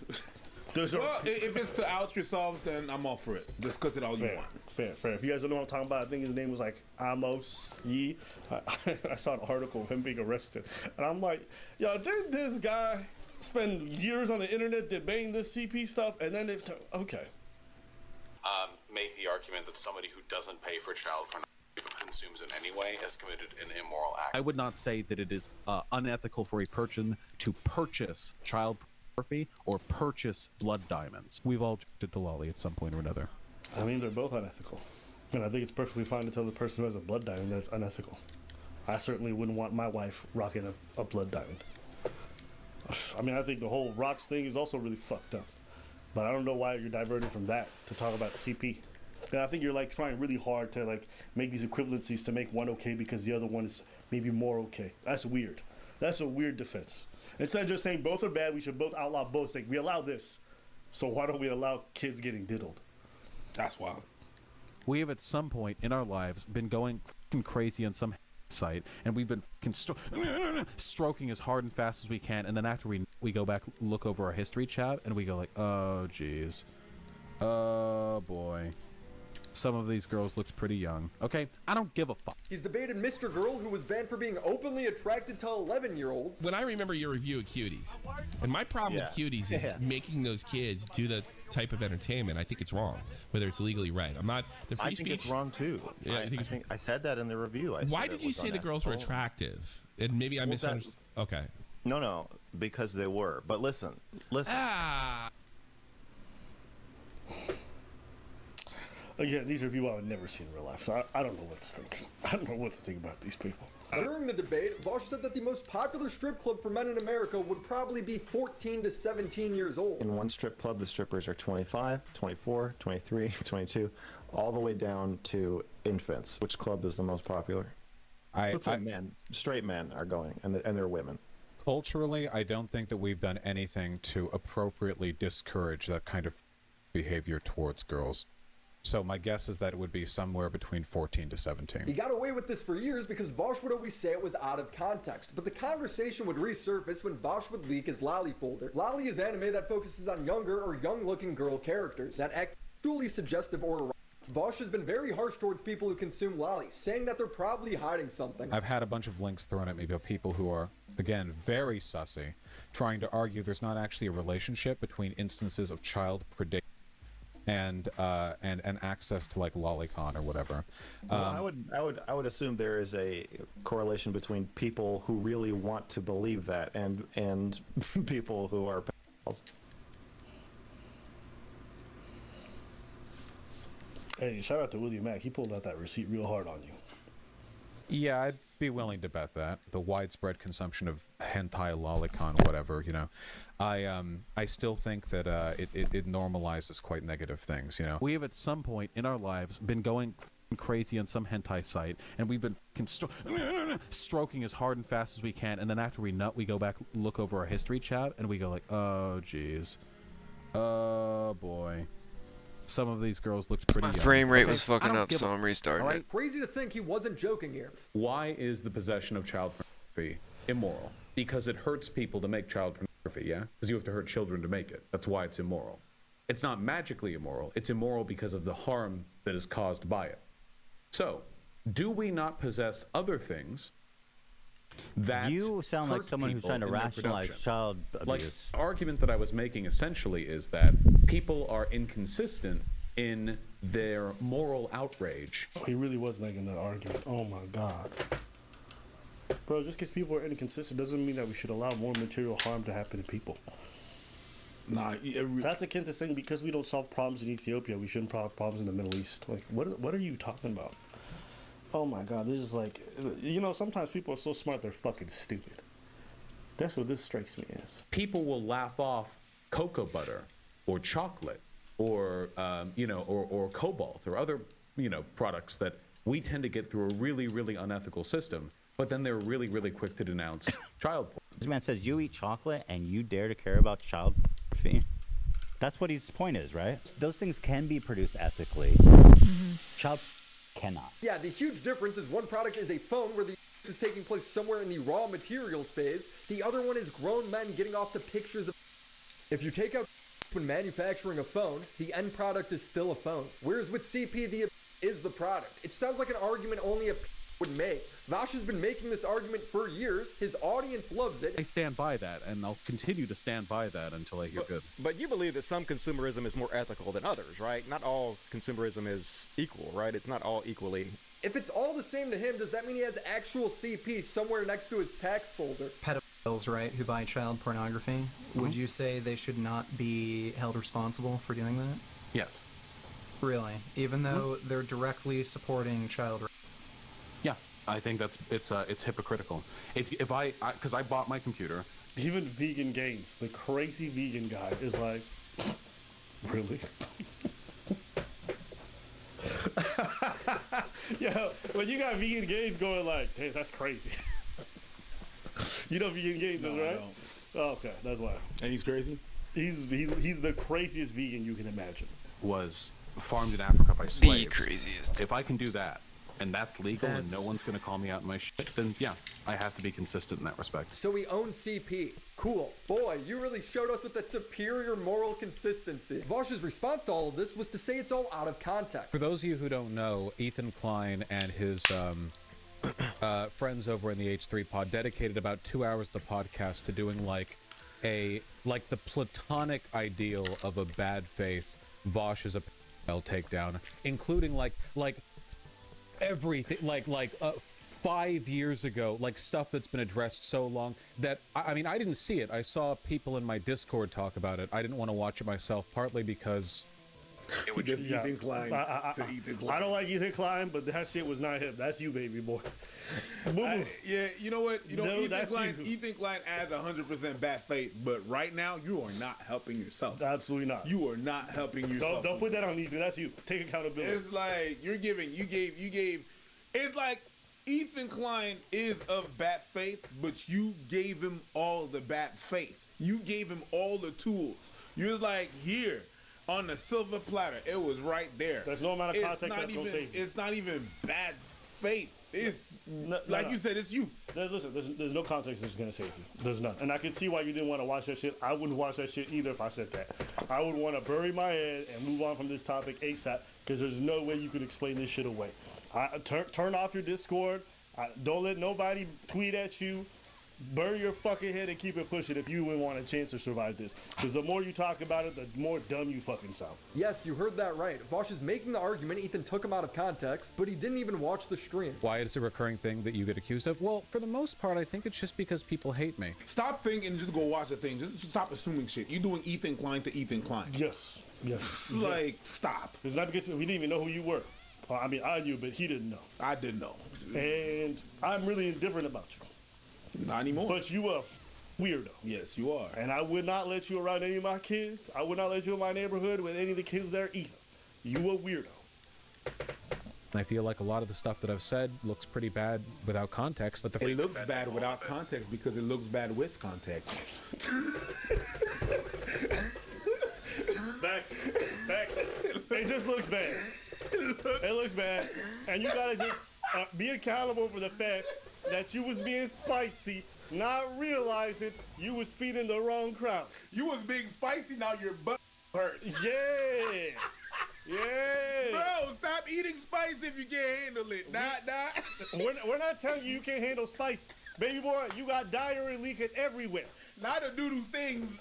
If it's to out yourselves, then I'm all for it. Just because it all you want. Fair. If you guys don't know what I'm talking about, I think his name was like Amos Yee. I saw an article of him being arrested. And I'm like, yo, did this guy spend years on the internet debating this CP stuff? And then okay. Make the argument that somebody who doesn't pay for child pornography but consumes in any way has committed an immoral act. I would not say that it is unethical for a person to purchase child pornography or purchase blood diamonds. We've all did Delali at some point or another. I mean, they're both unethical. And I think it's perfectly fine to tell the person who has a blood diamond that's unethical. I certainly wouldn't want my wife rocking a blood diamond. I mean, I think the whole rocks thing is also really fucked up. But I don't know why you're diverting from that to talk about CP. And I think you're like trying really hard to like make these equivalencies to make one okay because the other one is maybe more okay. That's weird. That's a weird defense. Instead of just saying both are bad, we should both outlaw both. Like, we allow this, so why don't we allow kids getting diddled? That's wild. We have at some point in our lives been going crazy on some site, and we've been stroking as hard and fast as we can, and then after we go back, look over our history chat, and we go like, oh geez, oh boy, some of these girls looked pretty young. Okay, I don't give a fuck. He's debated Mr. Girl, who was banned for being openly attracted to 11-year-olds. When I remember your review of Cuties, and my problem with Cuties is making those kids do the type of entertainment. I think it's wrong, whether it's legally right. I'm not the free I think speech. it's wrong too. Yeah, I think I said that in the review. Why did you say the girls were attractive? And maybe I misunderstood. Okay. No, because they were. But listen. Again, these are people I would never see in real life, so I don't know what to think. I don't know what to think about these people. During the debate, Vosh said that the most popular strip club for men in America would probably be 14 to 17 years old. In one strip club, the strippers are 25, 24, 23, 22, all the way down to infants. Which club is the most popular? Let's say men, straight men are going, and they're women. Culturally, I don't think that we've done anything to appropriately discourage that kind of behavior towards girls. So my guess is that it would be somewhere between 14 to 17. He got away with this for years because Vosh would always say it was out of context, but the conversation would resurface when Vosh would leak his Lolly folder. Lolly is anime that focuses on younger or young-looking girl characters that act truly suggestive or erotic. Vosh has been very harsh towards people who consume Lolly, saying that they're probably hiding something. I've had a bunch of links thrown at me by people who are, again, very sussy, trying to argue there's not actually a relationship between instances of child predation and access to like lolicon or whatever. Well, I would assume there is a correlation between people who really want to believe that and people who are pedophiles. Hey, shout out to William Mack. He pulled out that receipt real hard on you. Yeah, I'd be willing to bet that. The widespread consumption of hentai, lolicon, whatever, you know. I still think that it normalizes quite negative things, you know. We have at some point in our lives been going crazy on some hentai site, and we've been stroking as hard and fast as we can, and then after we nut, we go back, look over our history chat, and we go like, oh, geez. Oh, boy. Some of these girls looked pretty young. My frame rate was fucking up, so I'm restarting it. Crazy to think he wasn't joking here. Why is the possession of child pornography immoral? Because it hurts people to make child pornography, yeah? Because you have to hurt children to make it. That's why it's immoral. It's not magically immoral. It's immoral because of the harm that is caused by it. So, do we not possess other things that you sound like someone who's trying to rationalize child abuse? Like, the argument that I was making essentially is that people are inconsistent in their moral outrage. He really was making that argument. Oh my God. Bro, just because people are inconsistent doesn't mean that we should allow more material harm to happen to people. Nah, that's akin to saying because we don't solve problems in Ethiopia, we shouldn't solve problems in the Middle East. Like, what are you talking about? Oh my God, this is like, you know, sometimes people are so smart they're fucking stupid. That's what this strikes me as. People will laugh off cocoa butter or chocolate or, you know, or cobalt or other, you know, products that we tend to get through a really, really unethical system, but then they're really, really quick to denounce child porn. This man says you eat chocolate and you dare to care about child pornography. That's what his point is, right? Those things can be produced ethically. Child cannot. Yeah, the huge difference is one product is a phone where the is taking place somewhere in the raw materials phase. The other one is grown men getting off the pictures of. If you take out when manufacturing a phone, the end product is still a phone. Whereas with CP, the is the product. It sounds like an argument only a would make. Vosh has been making this argument for years. His audience loves it. I stand by that, and I'll continue to stand by that until I hear good. But you believe that some consumerism is more ethical than others, right? Not all consumerism is equal, right? It's not all equally. If it's all the same to him, does that mean he has actual CP somewhere next to his tax folder? Pedophiles, right, who buy child pornography, would you say they should not be held responsible for doing that? Yes. Really? Even though they're directly supporting child rape? Yeah, I think it's hypocritical. If I because I bought my computer. Even Vegan Gains, the crazy vegan guy, is like, really? Yo, when you got Vegan Gains going like, damn, that's crazy. You know Vegan Gains is, right? Oh, okay, that's why. And he's crazy? He's the craziest vegan you can imagine. Was farmed in Africa by slaves. The craziest. If I can do that, and that's legal, and no one's going to call me out in my shit, then yeah, I have to be consistent in that respect. So he owns CP. Cool. Boy, you really showed us with that superior moral consistency. Vosh's response to all of this was to say it's all out of context. For those of you who don't know, Ethan Klein and his friends over in the H3 pod dedicated about 2 hours of the podcast to doing like the platonic ideal of a bad faith Vosh is a takedown, including like everything, like 5 years ago, like stuff that's been addressed so long that I mean I didn't see it. I saw people in my Discord talk about it. I didn't want to watch it myself, partly because it was just Ethan Klein to Ethan Klein. I don't like Ethan Klein, but that shit was not him. That's you, baby boy. Yeah, you know what? No, Ethan Klein has 100% bad faith, but right now you are not helping yourself. Absolutely not. You are not helping yourself. Don't put that on Ethan. That's you. Take accountability. It's like you gave. It's like Ethan Klein is of bad faith, but you gave him all the bad faith. You gave him all the tools. You're just like, here. on the silver platter. It was right there. There's no amount of context that's gonna save you. It's not even bad faith. It's you said, it's you. Listen, there's no context that's gonna save you. There's none. And I can see why you didn't want to watch that shit. I wouldn't watch that shit either if I said that. I would want to bury my head and move on from this topic ASAP because there's no way you could explain this shit away. Turn off your Discord. Don't let nobody tweet at you. Burn your fucking head and keep it pushing if you even want a chance to survive this. Because the more you talk about it, the more dumb you fucking sound. Yes, you heard that right. Vosh is making the argument Ethan took him out of context, but he didn't even watch the stream. Why is it a recurring thing that you get accused of? Well, for the most part, I think it's just because people hate me. Stop thinking and just go watch the thing. Just stop assuming shit. You're doing Ethan Klein to Ethan Klein. Yes. Like, stop. It's not because we didn't even know who you were. I mean, I knew, but he didn't know. I didn't know. And I'm really indifferent about you. Not anymore. But you a weirdo. Yes, you are. And I would not let you around any of my kids. I would not let you in my neighborhood with any of the kids there either. You a weirdo. I feel like a lot of the stuff that I've said looks pretty bad without context. But it looks bad without context because it looks bad with context. Facts. It just looks bad. It looks bad. And you gotta just be accountable for the fact that you was being spicy, not realizing you was feeding the wrong crowd. You was being spicy, now your butt hurts. Yeah. Bro, stop eating spice if you can't handle it. We're not telling you can't handle spice. Baby boy, you got diarrhea leaking everywhere. Not the doodle stings.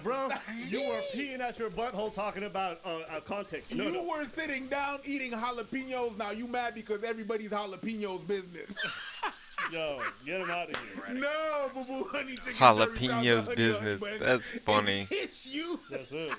Bro, you were peeing at your butthole talking about context. You were sitting down eating jalapenos. Now you mad because everybody's jalapenos business. Yo, get him out of here. No, boo-boo, honey chicken. Jalapenos business. That's funny. It's you. That's it.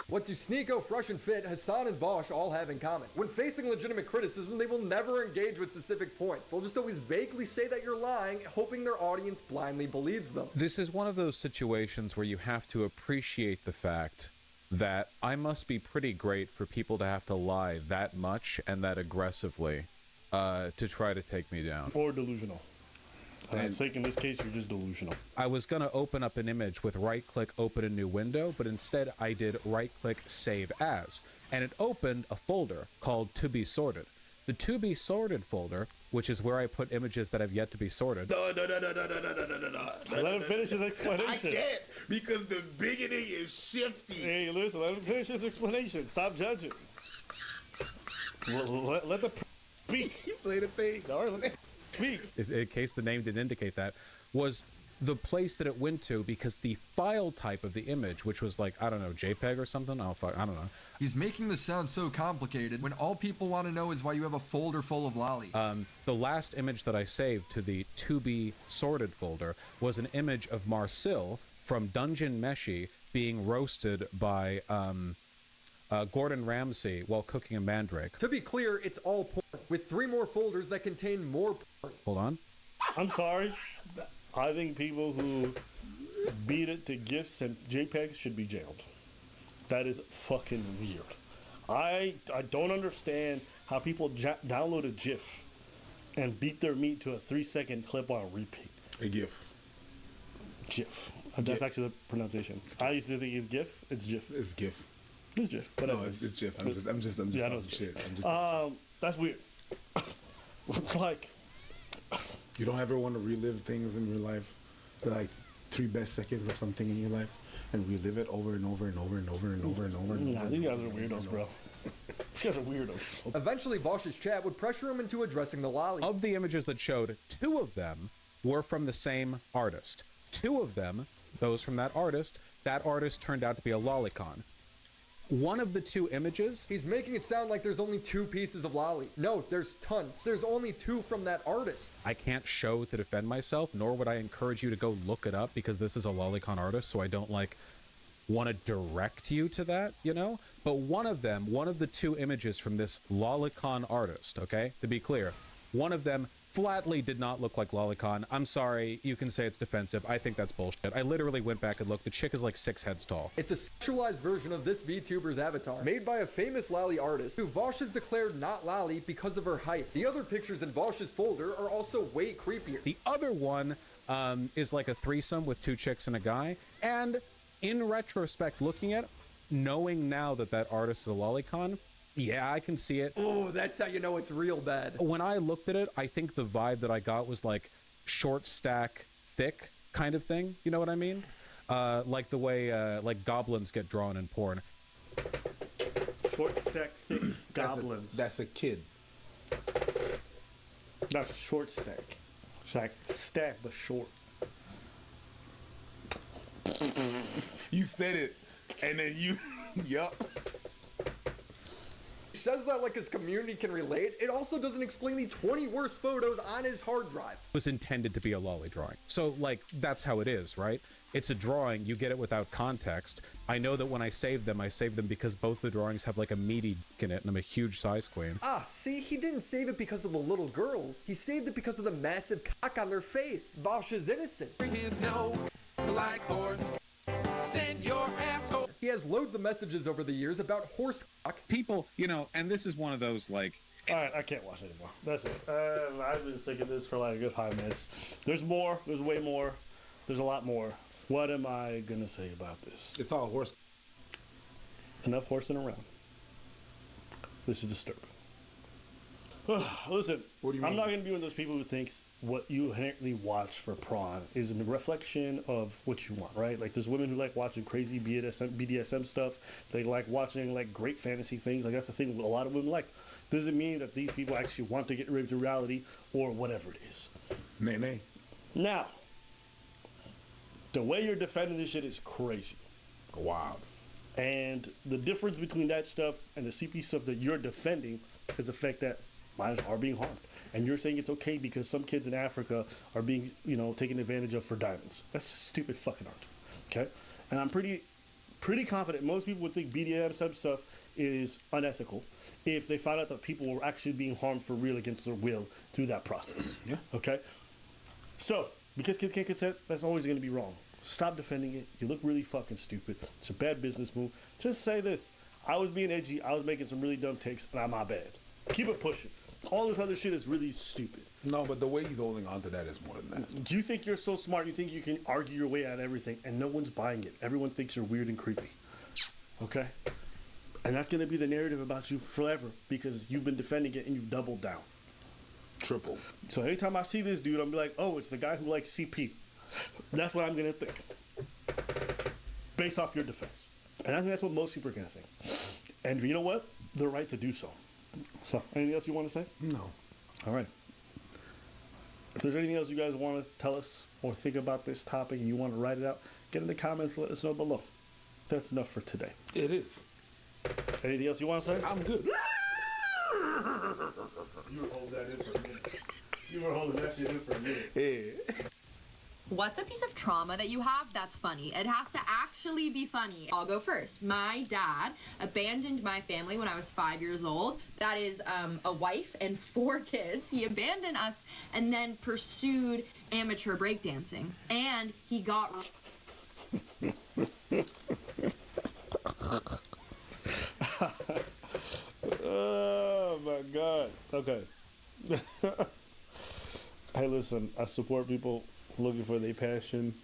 What do Sneeko, Fresh and Fit, Hassan, and Vosh all have in common? When facing legitimate criticism, they will never engage with specific points. They'll just always vaguely say that you're lying, hoping their audience blindly believes them. This is one of those situations where you have to appreciate the fact that I must be pretty great for people to have to lie that much and that aggressively to try to take me down. Or delusional. I think in this case, you're just delusional. I was going to open up an image with right-click, open a new window, but instead I did right-click, save as, and it opened a folder called To Be Sorted. The To Be Sorted folder, which is where I put images that have yet to be sorted. No. Let him finish his explanation. I can't, because the bigoting is shifty. Hey, listen, let him finish his explanation. Stop judging. Let the speak. You play the thing. Speak. In case the name didn't indicate that, was the place that it went to because the file type of the image, which was like, I don't know, JPEG or something? I don't know. He's making this sound so complicated when all people want to know is why you have a folder full of lolly. The last image that I saved to the To Be Sorted folder was an image of Marcel from Dungeon Meshi being roasted by Gordon Ramsay while cooking a mandrake. To be clear, it's all porn, with 3 more folders that contain more porn. Hold on. I'm sorry. I think people who beat it to GIFs and JPEGs should be jailed. That is fucking weird. I don't understand how people download a GIF and beat their meat to a 3-second clip on repeat. A GIF. GIF. That's actually the pronunciation. I used to think it's GIF. It's GIF. It's GIF. It's GIF. But no, it's GIF. I'm just talking shit. That's weird. Like, you don't ever want to relive things in your life, like 3 best seconds of something in your life, and relive it over and over and over and over and over and over and over. These guys are weirdos, bro. These guys are weirdos. Eventually, Vosh's chat would pressure him into addressing the lolly. Of the images that showed, 2 of them were from the same artist. 2 of them, those from that artist turned out to be a lolicon. One of the 2 images... He's making it sound like there's only 2 pieces of lolly. No, there's tons. There's only 2 from that artist. I can't show to defend myself, nor would I encourage you to go look it up because this is a lolicon artist, so I don't, want to direct you to that, you know? But one of the 2 images from this lolicon artist, okay? To be clear, one of them flatly did not look like lolicon. I'm sorry, you can say it's defensive. I think that's bullshit. I literally went back and looked. The chick is like 6 heads tall. It's a sexualized version of this VTuber's avatar, made by a famous lolly artist, who Vosh has declared not lolly because of her height. The other pictures in Vosh's folder are also way creepier. The other one is like a threesome with 2 chicks and a guy, and in retrospect looking at, knowing now that that artist is a lolicon, yeah, I can see it. Oh, that's how you know it's real bad. When I looked at it, I think the vibe that I got was like short stack, thick kind of thing. You know what I mean? Like the way like goblins get drawn in porn. Short stack, thick goblins. That's a kid. Not short stack. Stack, but short. You said it, and then you, yup. Says that like his community can relate. It also doesn't explain the 20 worst photos on his hard drive. Was intended to be a lolly drawing. So like that's how it is, right? It's a drawing, you get it without context. I know that when I saved them because both the drawings have like a meaty dick in it and I'm a huge size queen. Ah, see, he didn't save it because of the little girls. He saved it because of the massive cock on their face. Vosh is innocent. His nose like horse. Send your asshole. He has loads of messages over the years about horse cock. People, you know, and this is one of those like... Alright, I can't watch anymore. That's it. I've been sick of this for like a good 5 minutes. There's more. There's way more. There's a lot more. What am I gonna say about this? It's all horse. Enough horsing around. This is disturbing. Listen, what do you I'm mean? not gonna be one of those people who thinks what you inherently watch for prawn is a reflection of what you want, right? Like there's women who like watching crazy BDSM stuff. They like watching like great fantasy things. Like that's the thing a lot of women like. Doesn't mean that these people actually want to get raped in reality or whatever it is. Nay. Now, the way you're defending this shit is crazy. Wow. And the difference between that stuff and the CP stuff that you're defending is the fact that minors are being harmed. And you're saying it's okay because some kids in Africa are being, you know, taken advantage of for diamonds. That's a stupid fucking argument. Okay? And I'm pretty confident most people would think BDSM stuff is unethical if they found out that people were actually being harmed for real against their will through that process. Yeah. Okay? So, because kids can't consent, that's always going to be wrong. Stop defending it. You look really fucking stupid. It's a bad business move. Just say this. I was being edgy. I was making some really dumb takes, and I'm my bad. Keep it pushing. All this other shit is really stupid. No, but the way he's holding on to that is more than that. Do you think you're so smart? You think you can argue your way out of everything, and no one's buying it? Everyone thinks you're weird and creepy. Okay? And that's going to be the narrative about you forever because you've been defending it and you've doubled down. Triple. So anytime I see this dude, I'm be like, oh, it's the guy who likes CP. That's what I'm going to think. Based off your defense. And I think that's what most people are going to think. And you know what? They're right to do so. So, anything else you want to say? No. All right. If there's anything else you guys want to tell us or think about this topic and you want to write it out, get in the comments, let us know below. That's enough for today. It is. Anything else you want to say? I'm good. You were holding that in for a minute. You were holding that shit in for a minute. Yeah. What's a piece of trauma that you have that's funny? It has to actually be funny. I'll go first. My dad abandoned my family when I was 5 years old. That is a wife and 4 kids. He abandoned us and then pursued amateur breakdancing. And he got... Oh my God. Okay. Hey, listen, I support people looking for their passion.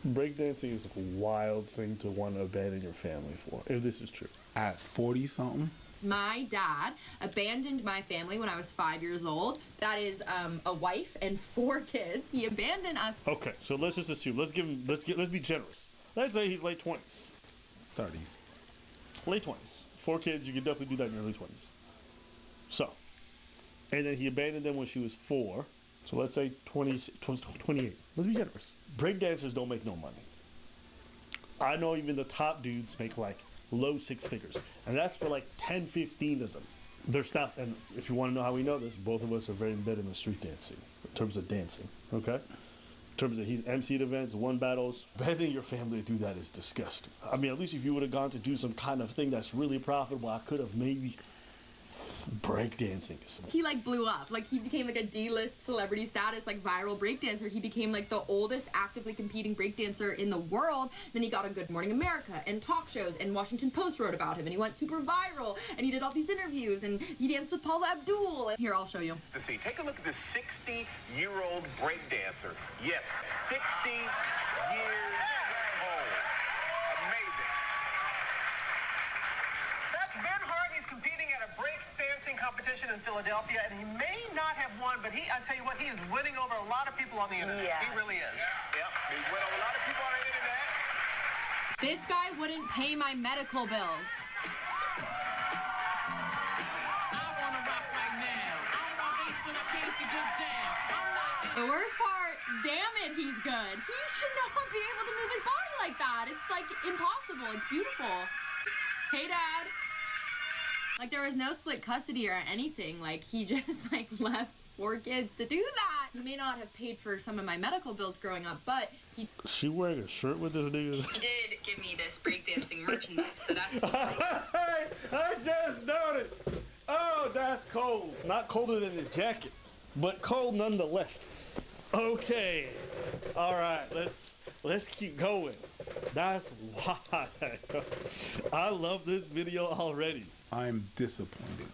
Breakdancing is a wild thing to want to abandon your family for, if this is true. At 40-something? My dad abandoned my family when I was 5 years old. That is a wife and 4 kids. He abandoned us. Okay, so let's just assume. Let's be generous. Let's say he's late 20s. 30s. Late 20s. 4 kids, you can definitely do that in your early 20s. So, and then he abandoned them when she was 4. So let's say 28. Let's be generous. Breakdancers don't make no money. I know even the top dudes make like low 6 figures. And that's for like 10, 15 of them. There's stuff, and if you want to know how we know this, both of us are very embedded in the street dancing, in terms of dancing, okay? In terms of he's emceed events, won battles. Abandoning your family to do that is disgusting. I mean, at least if you would have gone to do some kind of thing that's really profitable, I could have maybe breakdancing. He like blew up. Like he became like a D-list celebrity status, like viral breakdancer. He became like the oldest actively competing breakdancer in the world. Then he got on Good Morning America and talk shows, and Washington Post wrote about him, and he went super viral, and he did all these interviews, and he danced with Paula Abdul. And here, I'll show you. To see, take a look at this 60-year-old breakdancer. Yes, 60 years old. competition in Philadelphia, and he may not have won, but I tell you what, he is winning over a lot of people on the internet. Yes. He really is. Yep, he's winning over a lot of people on the internet. This guy wouldn't pay my medical bills. The worst part, damn it, he's good. He should not be able to move his body like that. It's like impossible. It's beautiful. Hey, Dad. Like there was no split custody or anything. Like he just like left 4 kids to do that. He may not have paid for some of my medical bills growing up, but he... She wearing a shirt with this nigga? He did give me this breakdancing merchandise, so that's... Hey, I just noticed. Oh, that's cold. Not colder than his jacket, but cold nonetheless. Okay. All right, let's keep going. That's why I love this video already. I'm disappointed.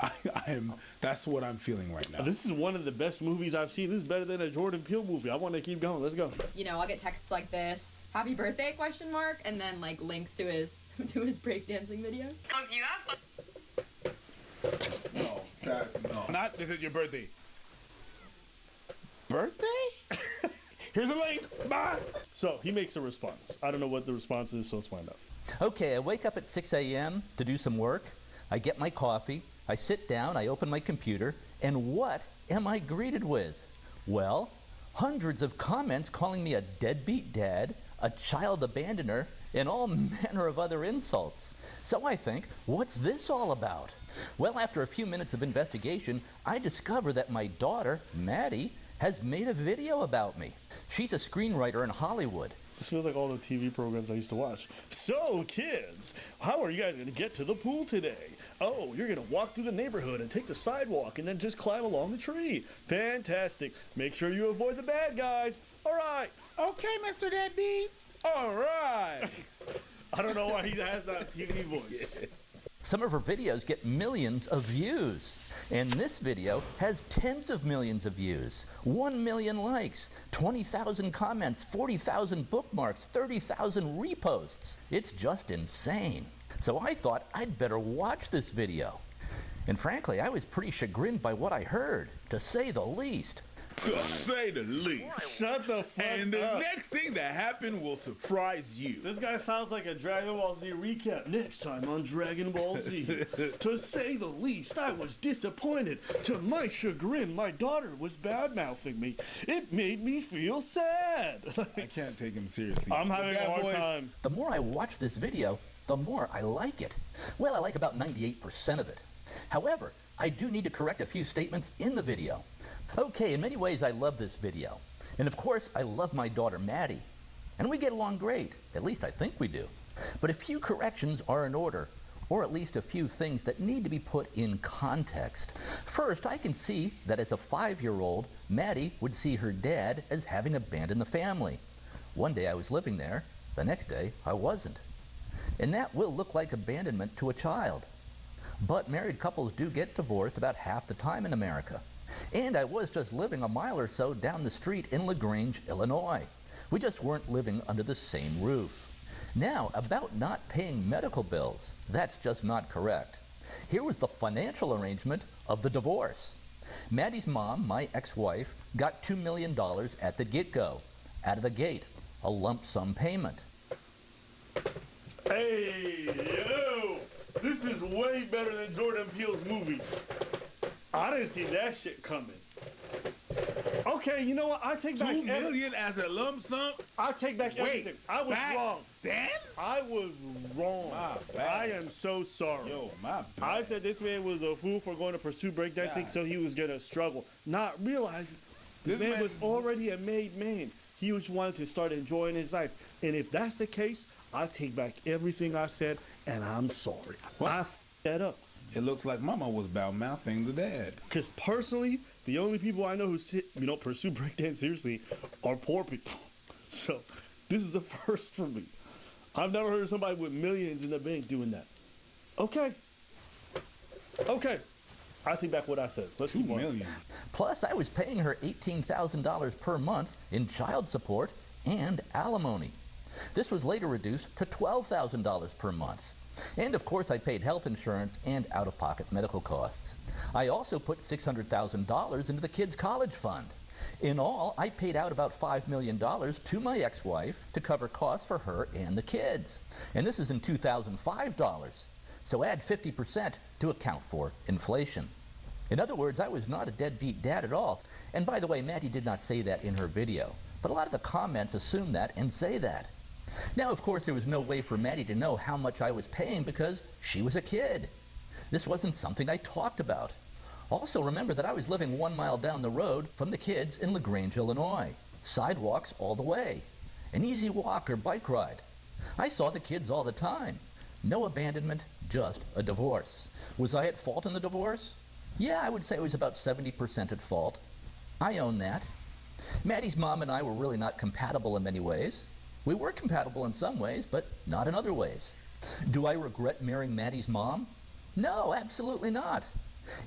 I am. That's what I'm feeling right now. This is one of the best movies I've seen. This is better than a Jordan Peele movie. I want to keep going. Let's go. You know, I'll get texts like this, "Happy birthday?" ? And then like links to his breakdancing videos. If you have fun. No. Not this is your birthday. Birthday? Here's a link. Bye. So he makes a response. I don't know what the response is, so let's find out. Okay, I wake up at 6 a.m. to do some work. I get my coffee. I sit down. I open my computer. And what am I greeted with? Well, hundreds of comments calling me a deadbeat dad, a child abandoner, and all manner of other insults. So I think, what's this all about? Well, after a few minutes of investigation, I discover that my daughter, Maddie, has made a video about me. She's a screenwriter in Hollywood. This feels like all the TV programs I used to watch. So, kids, how are you guys going to get to the pool today? Oh, you're going to walk through the neighborhood and take the sidewalk and then just climb along the tree. Fantastic. Make sure you avoid the bad guys. All right. Okay, Mr. Deadbeat. All right. I don't know why he has that TV voice. Some of her videos get millions of views. And this video has tens of millions of views, 1 million likes, 20,000 comments, 40,000 bookmarks, 30,000 reposts. It's just insane. So I thought I'd better watch this video. And frankly, I was pretty chagrined by what I heard, to say the least. To say the least. Shut the fuck And the up. next thing that happened will surprise you. This guy sounds like a Dragon Ball Z recap. Next time on Dragon Ball Z. To say the least, I was disappointed. To my chagrin, my daughter was bad-mouthing me. It made me feel sad. I can't take him seriously. I'm having a hard time. The more I watch this video, the more I like it. Well, I like about 98% of it. However, I do need to correct a few statements in the video. Okay, in many ways I love this video. And of course, I love my daughter Maddie. And we get along great, at least I think we do. But a few corrections are in order, or at least a few things that need to be put in context. First, I can see that as a 5-year-old, Maddie would see her dad as having abandoned the family. One day I was living there, the next day I wasn't. And that will look like abandonment to a child. But married couples do get divorced about half the time in America. And I was just living a mile or so down the street in LaGrange, Illinois. We just weren't living under the same roof. Now, about not paying medical bills, that's just not correct. Here was the financial arrangement of the divorce. Maddie's mom, my ex-wife, got $2 million at the get-go, out of the gate, a lump sum payment. Hey, yo! This is way better than Jordan Peele's movies. I didn't see that shit coming. Okay, you know what? I take back $2 million as a lump sum. I take back everything. I was wrong. Then I was wrong. I am so sorry. Yo, my bad. I said this man was a fool for going to pursue breakdancing, so he was gonna struggle, not realizing this man was already a made man. He just wanted to start enjoying his life, and if that's the case, I take back everything I said, and I'm sorry. I f***ed that up. It looks like Mama was bad-mouthing the dad. Because personally, the only people I know who pursue breakdance seriously are poor people. So this is a first for me. I've never heard of somebody with millions in the bank doing that. Okay. I take back what I said. Let's keep going. $2 million. Plus, I was paying her $18,000 per month in child support and alimony. This was later reduced to $12,000 per month. And of course I paid health insurance and out-of-pocket medical costs. I also put $600,000 into the kids' college fund. In all, I paid out about $5 million to my ex-wife to cover costs for her and the kids. And this is in 2005 dollars. So add 50% to account for inflation. In other words, I was not a deadbeat dad at all. And by the way, Maddie did not say that in her video, but a lot of the comments assume that and say that. Now, of course, there was no way for Maddie to know how much I was paying because she was a kid. This wasn't something I talked about. Also, remember that I was living 1 mile down the road from the kids in LaGrange, Illinois. Sidewalks all the way. An easy walk or bike ride. I saw the kids all the time. No abandonment, just a divorce. Was I at fault in the divorce? Yeah, I would say I was about 70% at fault. I own that. Maddie's mom and I were really not compatible in many ways. We were compatible in some ways, but not in other ways. Do I regret marrying Maddie's mom? No, absolutely not.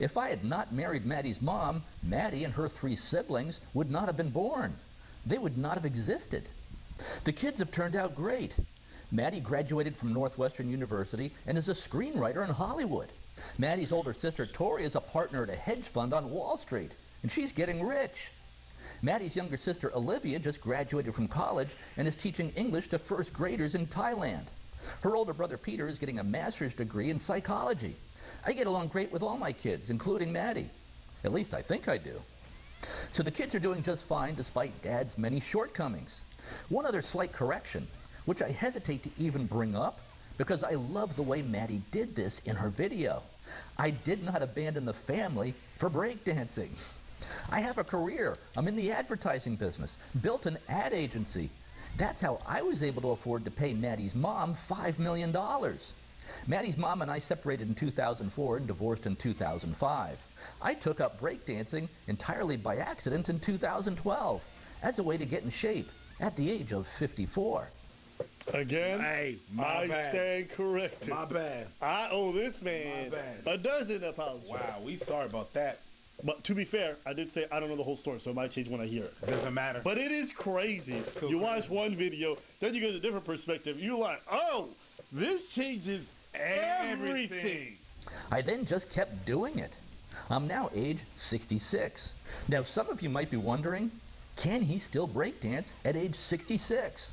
If I had not married Maddie's mom, Maddie and her 3 siblings would not have been born. They would not have existed. The kids have turned out great. Maddie graduated from Northwestern University and is a screenwriter in Hollywood. Maddie's older sister Tori is a partner at a hedge fund on Wall Street, and she's getting rich. Maddie's younger sister Olivia just graduated from college and is teaching English to first graders in Thailand. Her older brother Peter is getting a master's degree in psychology. I get along great with all my kids, including Maddie. At least I think I do. So the kids are doing just fine despite Dad's many shortcomings. One other slight correction, which I hesitate to even bring up because I love the way Maddie did this in her video. I did not abandon the family for breakdancing. I have a career. I'm in the advertising business, built an ad agency. That's how I was able to afford to pay Maddie's mom $5 million. Maddie's mom and I separated in 2004 and divorced in 2005. I took up breakdancing entirely by accident in 2012 as a way to get in shape at the age of 54. Again, Hey, I stand corrected. My bad. I owe this man a dozen apologies. Wow, we sorry about that. But to be fair, I did say I don't know the whole story, so it might change when I hear it. Doesn't matter. But it is crazy. You watch one video, then you get a different perspective. You're like, oh, this changes everything. I then just kept doing it. I'm now age 66. Now some of you might be wondering, can he still breakdance at age 66?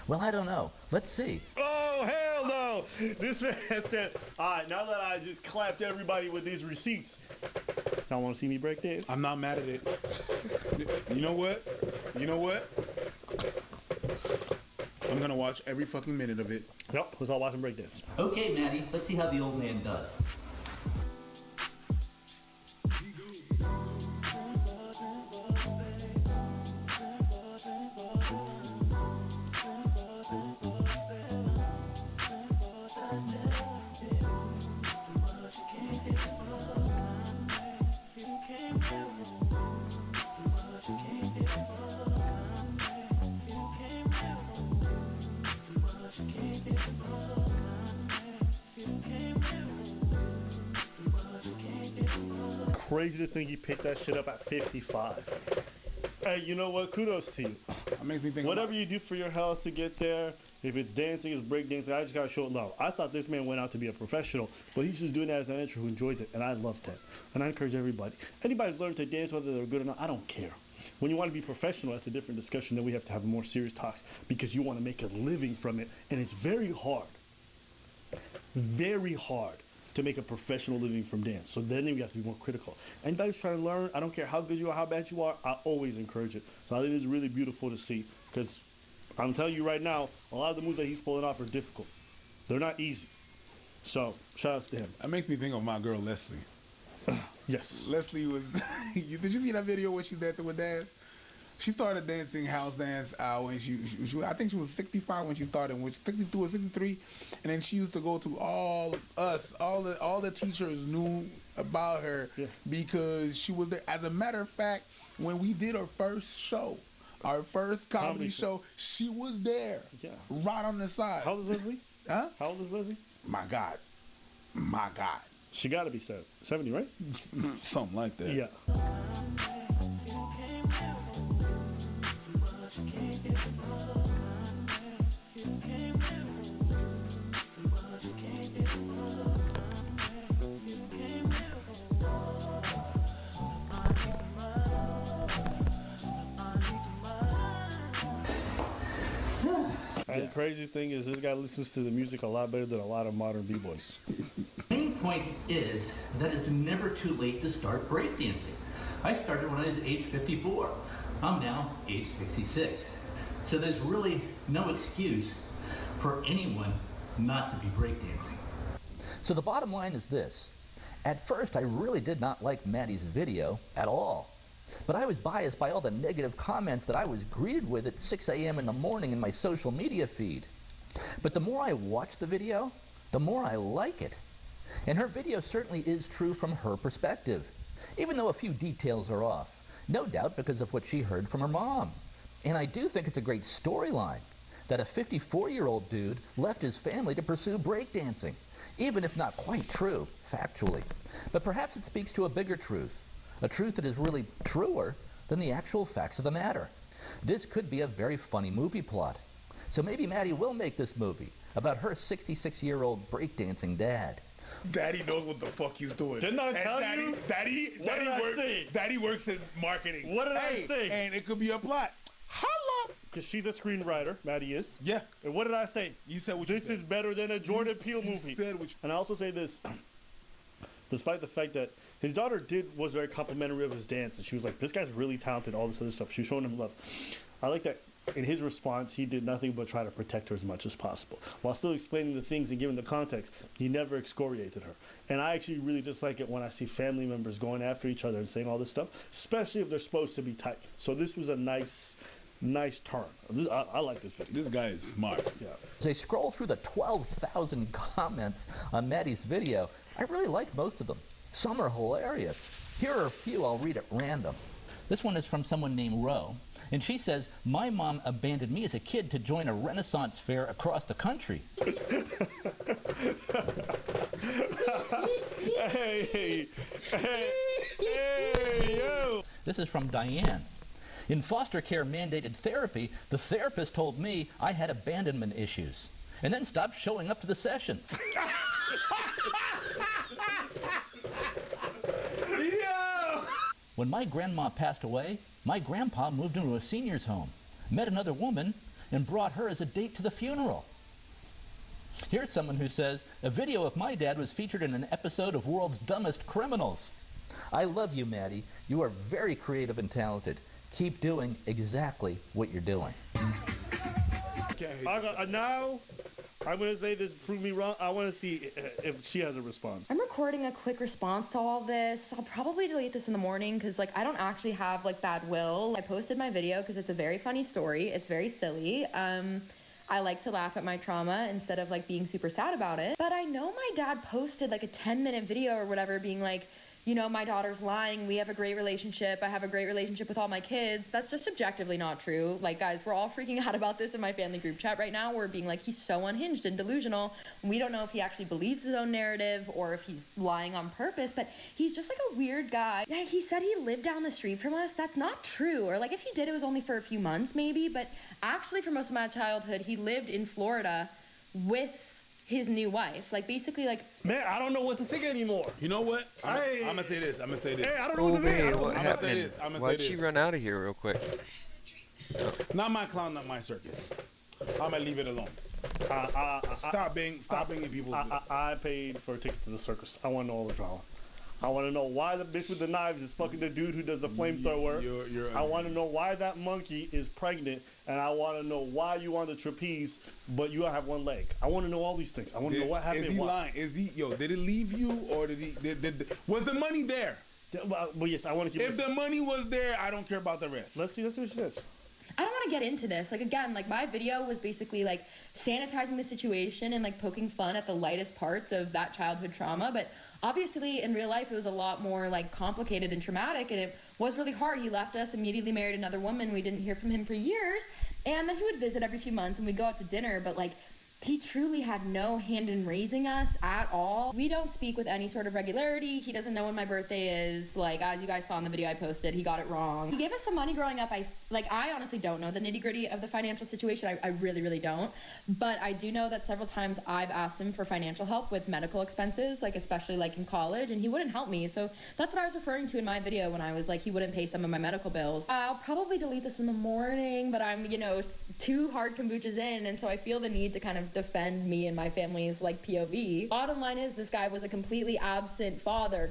Well, I don't know. Let's see. Oh, hell no. This man said, all right, now that I just clapped everybody with these receipts, y'all want to see me break dance? I'm not mad at it. You know what? I'm going to watch every fucking minute of it. Yep, let's all watch him break dance. Okay, Maddie, let's see how the old man does. Crazy to think he picked that shit up at 55. Hey, you know what? Kudos to you. That makes me think whatever you do for your health to get there, if it's dancing, it's breakdancing, I just gotta show it love. I thought this man went out to be a professional, but he's just doing that as an amateur who enjoys it, and I love that. And I encourage everybody. Anybody's learned to dance, whether they're good or not, I don't care. When you want to be professional, that's a different discussion. Then we have to have more serious talks because you want to make a living from it, and it's very hard to make a professional living from dance. So then you have to be more critical. Anybody who's trying to learn, I don't care how good you are, how bad you are, I always encourage it. So I think it's really beautiful to see because I'm telling you right now, a lot of the moves that he's pulling off are difficult. They're not easy. So shout outs to him. That makes me think of my girl Leslie. Yes. Leslie was. Did you see that video where she's dancing with Daz? She started dancing house dance when she I think she was 65 when she started, when 62 or 63, and then she used to go to all the teachers knew about her because she was there. As a matter of fact, when we did our first show, our first comedy show, she was there, right on the side. How old is Leslie? Huh? How old is Leslie? My God. She got to be 70, right? Something like that. Yeah. And the crazy thing is, this guy listens to the music a lot better than a lot of modern b-boys. The main point is that it's never too late to start breakdancing. I started when I was age 54. I'm now age 66. So there's really no excuse for anyone not to be breakdancing. So the bottom line is this. At first, I really did not like Maddie's video at all. But I was biased by all the negative comments that I was greeted with at 6 a.m. in the morning in my social media feed. But the more I watch the video, the more I like it. And her video certainly is true from her perspective, even though a few details are off. No doubt because of what she heard from her mom. And I do think it's a great storyline that a 54-year-old dude left his family to pursue breakdancing, even if not quite true, factually. But perhaps it speaks to a bigger truth. A truth that is really truer than the actual facts of the matter. This could be a very funny movie plot. So maybe Maddie will make this movie about her 66-year-old breakdancing dad. Daddy knows what the fuck he's doing. Didn't I tell you? Daddy works in marketing. What did I say? And it could be a plot. Holla! Because she's a screenwriter, Maddie is. Yeah. And what did I say? You said what you this said. Is better than a Jordan Peele movie. And I also say this, despite the fact that his daughter was very complimentary of his dance, and she was like, this guy's really talented, all this other stuff. She was showing him love. I like that in his response, he did nothing but try to protect her as much as possible. While still explaining the things and giving the context, he never excoriated her. And I actually really dislike it when I see family members going after each other and saying all this stuff, especially if they're supposed to be tight. So this was a nice turn. I like this video. This guy is smart. Yeah. As I scroll through the 12,000 comments on Maddie's video, I really like most of them. Some are hilarious. Here are a few I'll read at random. This one is from someone named Ro, and she says, my mom abandoned me as a kid to join a Renaissance fair across the country. Hey, yo! This is from Diane. In foster care mandated therapy, the therapist told me I had abandonment issues, and then stopped showing up to the sessions. When my grandma passed away, my grandpa moved into a senior's home, met another woman, and brought her as a date to the funeral. Here's someone who says, a video of my dad was featured in an episode of World's Dumbest Criminals. I love you, Maddie. You are very creative and talented. Keep doing exactly what you're doing. Now, I'm going to say this, prove me wrong. I want to see if she has a response. I'm recording a quick response to all this. I'll probably delete this in the morning because I don't actually have bad will. I posted my video because it's a very funny story. It's very silly. I like to laugh at my trauma instead of being super sad about it. But I know my dad posted a 10-minute video or whatever being you know, my daughter's lying, we have a great relationship, I have a great relationship with all my kids. That's just objectively not true. Guys, we're all freaking out about this in my family group chat right now. We're being he's so unhinged and delusional. We don't know if he actually believes his own narrative or if he's lying on purpose, but he's just a weird guy. Yeah, he said he lived down the street from us. That's not true. Or if he did, it was only for a few months maybe, but actually for most of my childhood, he lived in Florida with his new wife. Basically man, I don't know what to think anymore. You know what? I'm gonna say this. Hey, I don't know what to think. What happened? Why'd she run out of here real quick? Not my clown, not my circus. I'm gonna leave it alone. Stop being people. I paid for a ticket to the circus. I want to know all the drama. I want to know why the bitch with the knives is fucking the dude who does the flamethrower. I want to know why that monkey is pregnant, and I want to know why you on the trapeze, but you have one leg. I want to know all these things. I want to know what happened. Is he lying? Did it leave you, or was the money there? Well, yes, I want to keep. If the money was there, I don't care about the rest. Let's see what she says. I don't want to get into this. Again, my video was basically sanitizing the situation and poking fun at the lightest parts of that childhood trauma, but obviously in real life it was a lot more complicated and traumatic, and it was really hard. He left us, immediately married another woman. We didn't hear from him for years, and then he would visit every few months and we'd go out to dinner, but he truly had no hand in raising us at all. We don't speak with any sort of regularity. He doesn't know when my birthday is. Like, as you guys saw in the video I posted, he got it wrong. He gave us some money growing up. I honestly don't know the nitty-gritty of the financial situation. I really, really don't. But I do know that several times I've asked him for financial help with medical expenses, like especially like in college, and he wouldn't help me. So that's what I was referring to in my video when I was like, he wouldn't pay some of my medical bills. I'll probably delete this in the morning, but I'm, 2 hard kombuchas in, and so I feel the need to kind of defend me and my family's like POV. Bottom line is, this guy was a completely absent father.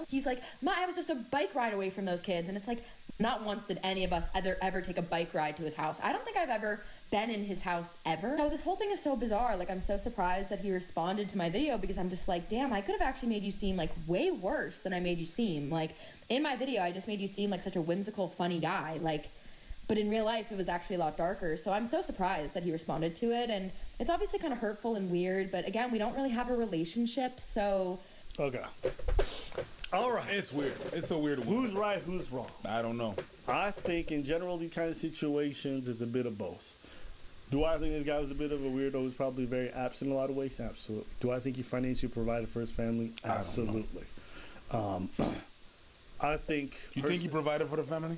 He's like, I was just a bike ride away from those kids, and it's like, not once did any of us ever take a bike ride to his house. I don't think I've ever been in his house ever. So this whole thing is so bizarre. Like, I'm so surprised that he responded to my video, because I'm just like, damn, I could have actually made you seem like way worse than I made you seem. Like, in my video, I just made you seem like such a whimsical, funny guy. Like, but in real life, it was actually a lot darker. So I'm so surprised that he responded to it. And it's obviously kind of hurtful and weird, but again, we don't really have a relationship, so. Okay. All right. It's weird. It's a weird one. Who's right, who's wrong? I don't know. I think in general, these kind of situations, it's a bit of both. Do I think this guy was a bit of a weirdo who's probably very absent in a lot of ways? Absolutely. Do I think he financially provided for his family? Absolutely. I think. You think he provided for the family?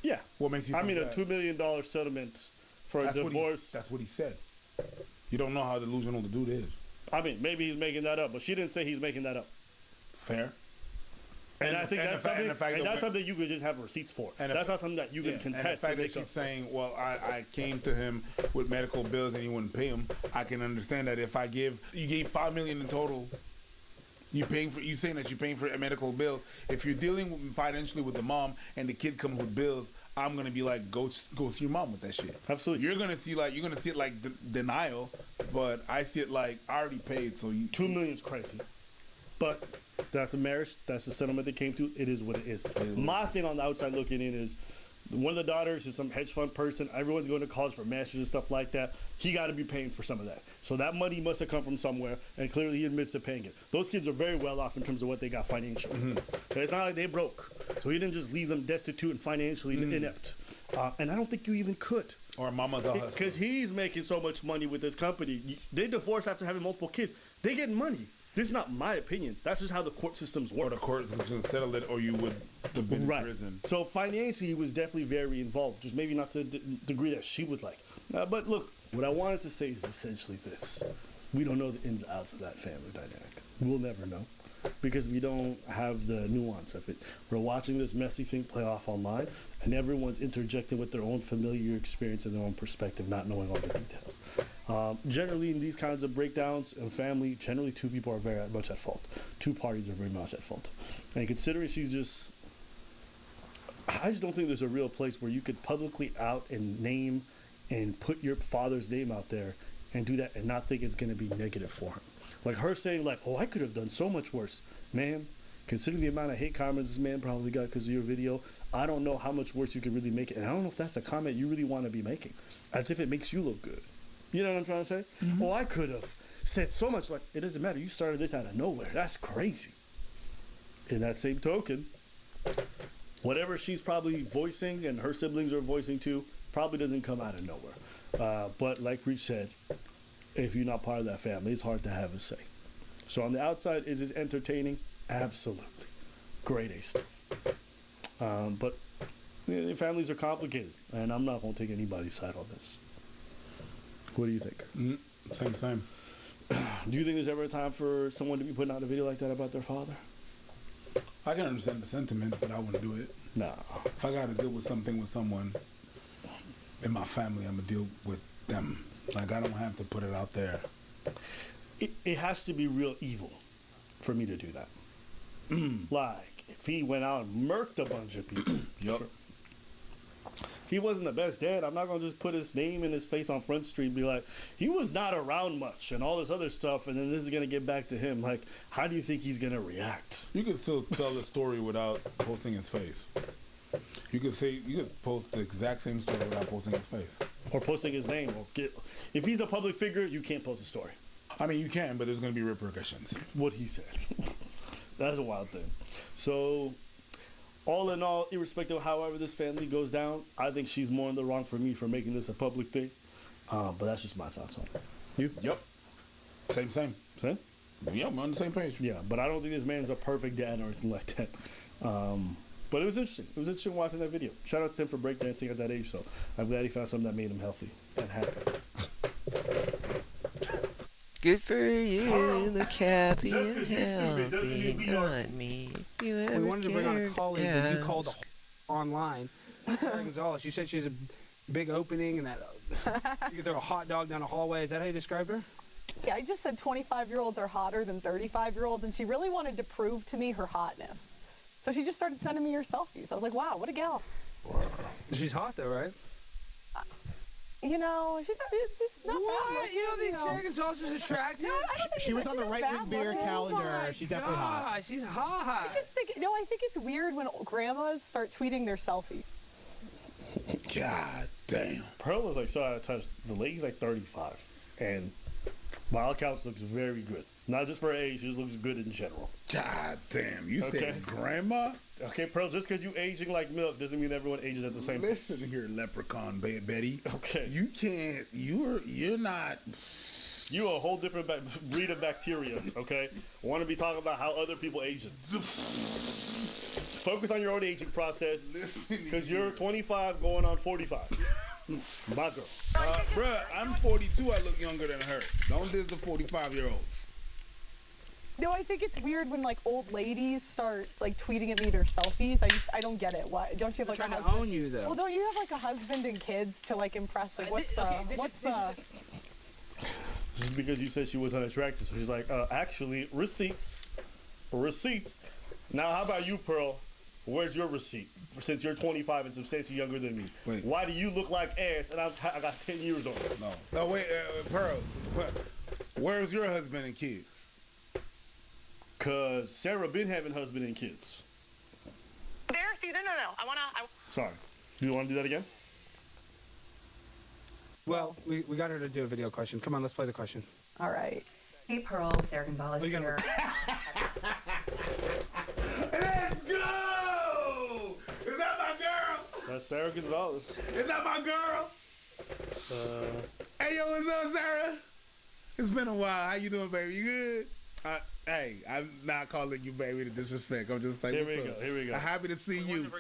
Yeah. What makes you think that? $2 million settlement for a divorce. That's what he said. You don't know how delusional the dude is. I mean, maybe he's making that up, but she didn't say he's making that up. Fair. And I think that's something you could just have receipts for. That's not something that you can contest. And the fact that she's saying, well, I came to him with medical bills and he wouldn't pay them, I can understand that. If you gave $5 million in total, you saying that you're paying for a medical bill. If you're dealing financially with the mom and the kid comes with bills, I'm gonna be like, go see your mom with that shit. Absolutely. You're gonna see it like denial, but I see it like I already paid. So $2 million is crazy, but that's the marriage. That's the settlement they came to. It is what it is. My thing on the outside looking in is, one of the daughters is some hedge fund person. Everyone's going to college for masters and stuff like that. He got to be paying for some of that. So that money must have come from somewhere, and clearly he admits to paying it. Those kids are very well off in terms of what they got financially. Okay, it's not like they broke. So he didn't just leave them destitute and financially inept. And I don't think you even could. Or mama's a hustler. Because he's making so much money with this company. They divorced after having multiple kids. They get money. This is not my opinion. That's just how the court systems work. Or the courts would settle it, or you would have been in prison. So financially, he was definitely very involved, just maybe not to the degree that she would like. But look, what I wanted to say is essentially this. We don't know the ins and outs of that family dynamic. We'll never know, because we don't have the nuance of it. We're watching this messy thing play off online, and everyone's interjecting with their own familiar experience and their own perspective, not knowing all the details. Generally, in these kinds of breakdowns in family, generally 2 people are very much at fault. 2 parties are very much at fault. And considering I just don't think there's a real place where you could publicly out and name and put your father's name out there and do that and not think it's going to be negative for him. Like her saying, like, oh, I could have done so much worse. Man, considering the amount of hate comments this man probably got because of your video, I don't know how much worse you can really make it. And I don't know if that's a comment you really want to be making, as if it makes you look good. You know what I'm trying to say? Oh, I could have said so much. Like, it doesn't matter. You started this out of nowhere. That's crazy. In that same token, whatever she's probably voicing and her siblings are voicing too, probably doesn't come out of nowhere. But like Breach said, if you're not part of that family, it's hard to have a say. So on the outside, is this entertaining? Absolutely. Grade A stuff. But families are complicated, and I'm not going to take anybody's side on this. What do you think? Same. Do you think there's ever a time for someone to be putting out a video like that about their father? I can understand the sentiment, but I wouldn't do it. Nah. If I got to deal with something with someone in my family, I'm going to deal with them. Like, I don't have to put it out there. It has to be real evil for me to do that. Like, if he went out and murked a bunch of people. Yup. If he wasn't the best dad, I'm not going to just put his name and his face on Front Street and be like, he was not around much and all this other stuff, and then this is going to get back to him. Like, how do you think he's going to react? You can still tell the story without posting his face. You could post the exact same story without posting his face. Or posting his name. If he's a public figure, you can't post a story. I mean, you can, but there's going to be repercussions. What he said. That's a wild thing. So, all in all, irrespective of however this family goes down, I think she's more in the wrong for me for making this a public thing. But that's just my thoughts on it. You? Yep. Same. Yeah, I'm on the same page. Yeah, but I don't think this man's a perfect dad or anything like that. But it was interesting. It was interesting watching that video. Shout out to him for breakdancing at that age. So I'm glad he found something that made him healthy and happy. Good for you, look happy and healthy, not me. You ever We wanted to bring on a colleague that you cared? called online. Sarah Gonzalez. You said she has a big opening and that you could throw a hot dog down a hallway. Is that how you described her? Yeah, I just said 25-year-olds are hotter than 35-year-olds, and she really wanted to prove to me her hotness. So she just started sending me her selfies. I was like, wow, what a gal. She's hot though, right? You know, it's just not What? bad looking, You don't think know. Sarah Gonzalez is attractive? No, I don't think She was on the she's right bad wing beer looking. calendar. Oh my She's definitely hot. God, She's hot. I just think, I think it's weird when grandmas start tweeting their selfie. God damn. Pearl is like so out of touch. The lady's like 35, and by all accounts looks very good. Not just for her age, she just looks good in general. God damn, you said grandma? Okay, Pearl, just because you aging like milk doesn't mean everyone ages at the same pace. Listen here, leprechaun Betty. Okay. You can't, you're not. You a whole different breed of bacteria, okay? Want to be talking about how other people aging. Focus on your own aging process, because you're 25 going on 45. My girl. Bruh, I'm 42, I look younger than her. Don't diss the 45-year-olds. No, I think it's weird when like old ladies start like tweeting at me their selfies. I don't get it. Why don't you have like They're a trying to husband? own you, though. Well, don't you have like a husband and kids to like impress? Like, what's This is because you said she was unattractive. So she's like, actually, receipts. Now, how about you, Pearl? Where's your receipt? Since you're 25 and substantially younger than me. Wait. Why do you look like ass and I got 10 years on? No, wait, Pearl. Where's your husband and kids? Cause Sarah been having husband and kids. There, see, no. Sorry. Do you want to do that again? Well, we got her to do a video question. Come on, let's play the question. All right. Hey, Pearl, Sarah Gonzalez What are you here. Let's go! Is that my girl? That's Sarah Gonzalez. Is that my girl? Hey, yo, what's up, Sarah? It's been a while. How you doing, baby? You good? Hey, I'm not calling you baby to disrespect. I'm just saying. Here we go. I'm happy to see you.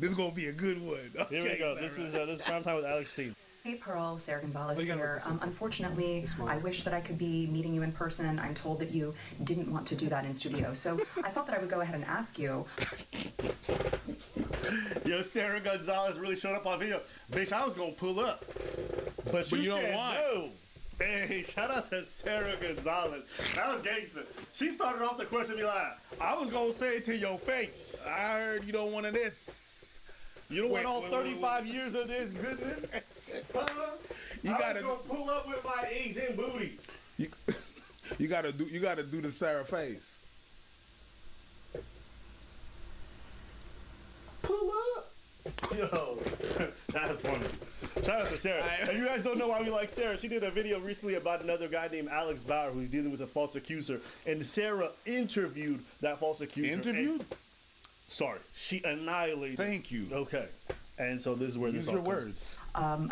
This is gonna be a good one. Okay, Here we go. This is Prime Time with Alex Steen. Hey, Pearl, Sarah Gonzalez here. Unfortunately, I wish that I could be meeting you in person. I'm told that you didn't want to do that in studio, so I thought that I would go ahead and ask you. Yo, Sarah Gonzalez really showed up on video. Bitch, I was gonna pull up, but you don't said want. no. Hey, shout out to Sarah Gonzalez. That was gangster. She started off the question be like, I was gonna say it to your face. I heard you don't want of this. You don't want all 35 years of this goodness? You I gotta was gonna pull up with my aging booty. You gotta do the Sarah face. Pull up. Yo, that's funny. Shout out to Sarah. And you guys don't know why we like Sarah. She did a video recently about another guy named Alex Bauer who's dealing with a false accuser. And Sarah interviewed that false accuser. Interviewed? Sorry, she annihilated. Thank you. Okay. And so this is where Use this your all comes. words.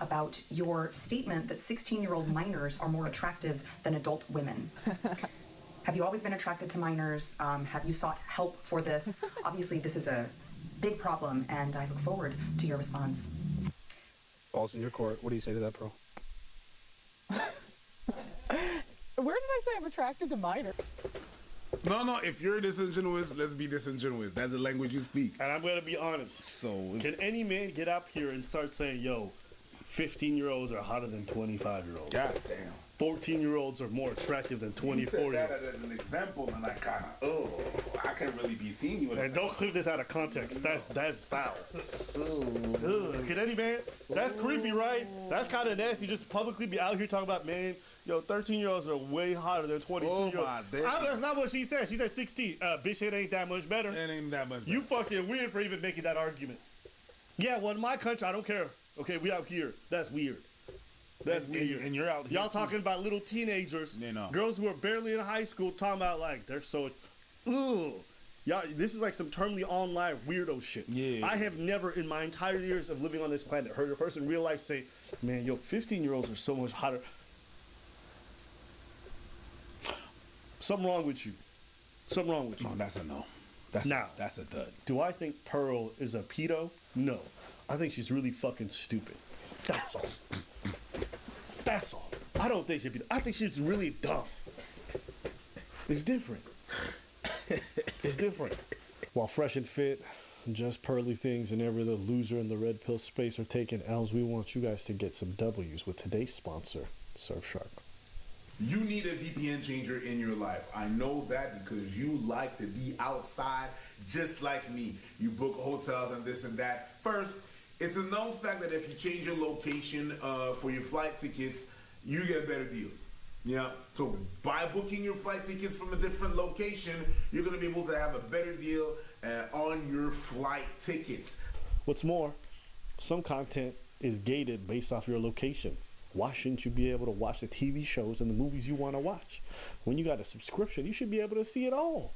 About your statement that 16-year-old minors are more attractive than adult women. Have you always been attracted to minors? Have you sought help for this? Obviously, this is a big problem, and I look forward to your response. Ball's in your court. What do you say to that, Pearl? Where did I say I'm attracted to minors? No, if you're disingenuous, let's be disingenuous. That's the language you speak. And I'm gonna be honest. So can any man get up here and start saying, yo, 15-year-olds are hotter than 25-year-olds? God damn. 14-year-olds are more attractive than 24-year-olds. You said that as an example, and I kind of, I can't really be seeing you. And don't clip this out of context. That's foul. Can any man? That's creepy, right? That's kind of nasty. Just publicly be out here talking about, man, yo, 13-year-olds are way hotter than 22-year-olds. Oh my damn. That's not what she said. She said 16. Bitch, it ain't that much better. It ain't that much better. You fucking weird for even making that argument. Yeah, well, in my country, I don't care. Okay, we out here. That's weird. That's weird. And you're out here. Y'all talking about little teenagers, You know. girls who are barely in high school, talking about like they're so, ooh. Y'all, this is like some terminally online weirdo shit. Yeah. I have never in my entire years of living on this planet heard a person in real life say, man, yo, 15-year-olds are so much hotter. Something wrong with you. Something wrong with you. No, that's a no. That's a dud. Do I think Pearl is a pedo? No. I think she's really fucking stupid. That's all. That's all. I don't think she's a pedo. I think she's really dumb. It's different. It's different. While Fresh and Fit, Just Pearly Things, and every other loser in the red pill space are taking L's, we want you guys to get some W's with today's sponsor, Surfshark. You need a VPN changer in your life. I know that because you like to be outside just like me. You book hotels and this and that. First, it's a known fact that if you change your location for your flight tickets, you get better deals. Yeah, so by booking your flight tickets from a different location, you're going to be able to have a better deal on your flight tickets. What's more, some content is gated based off your location. Why shouldn't you be able to watch the TV shows and the movies you want to watch? When you got a subscription, you should be able to see it all.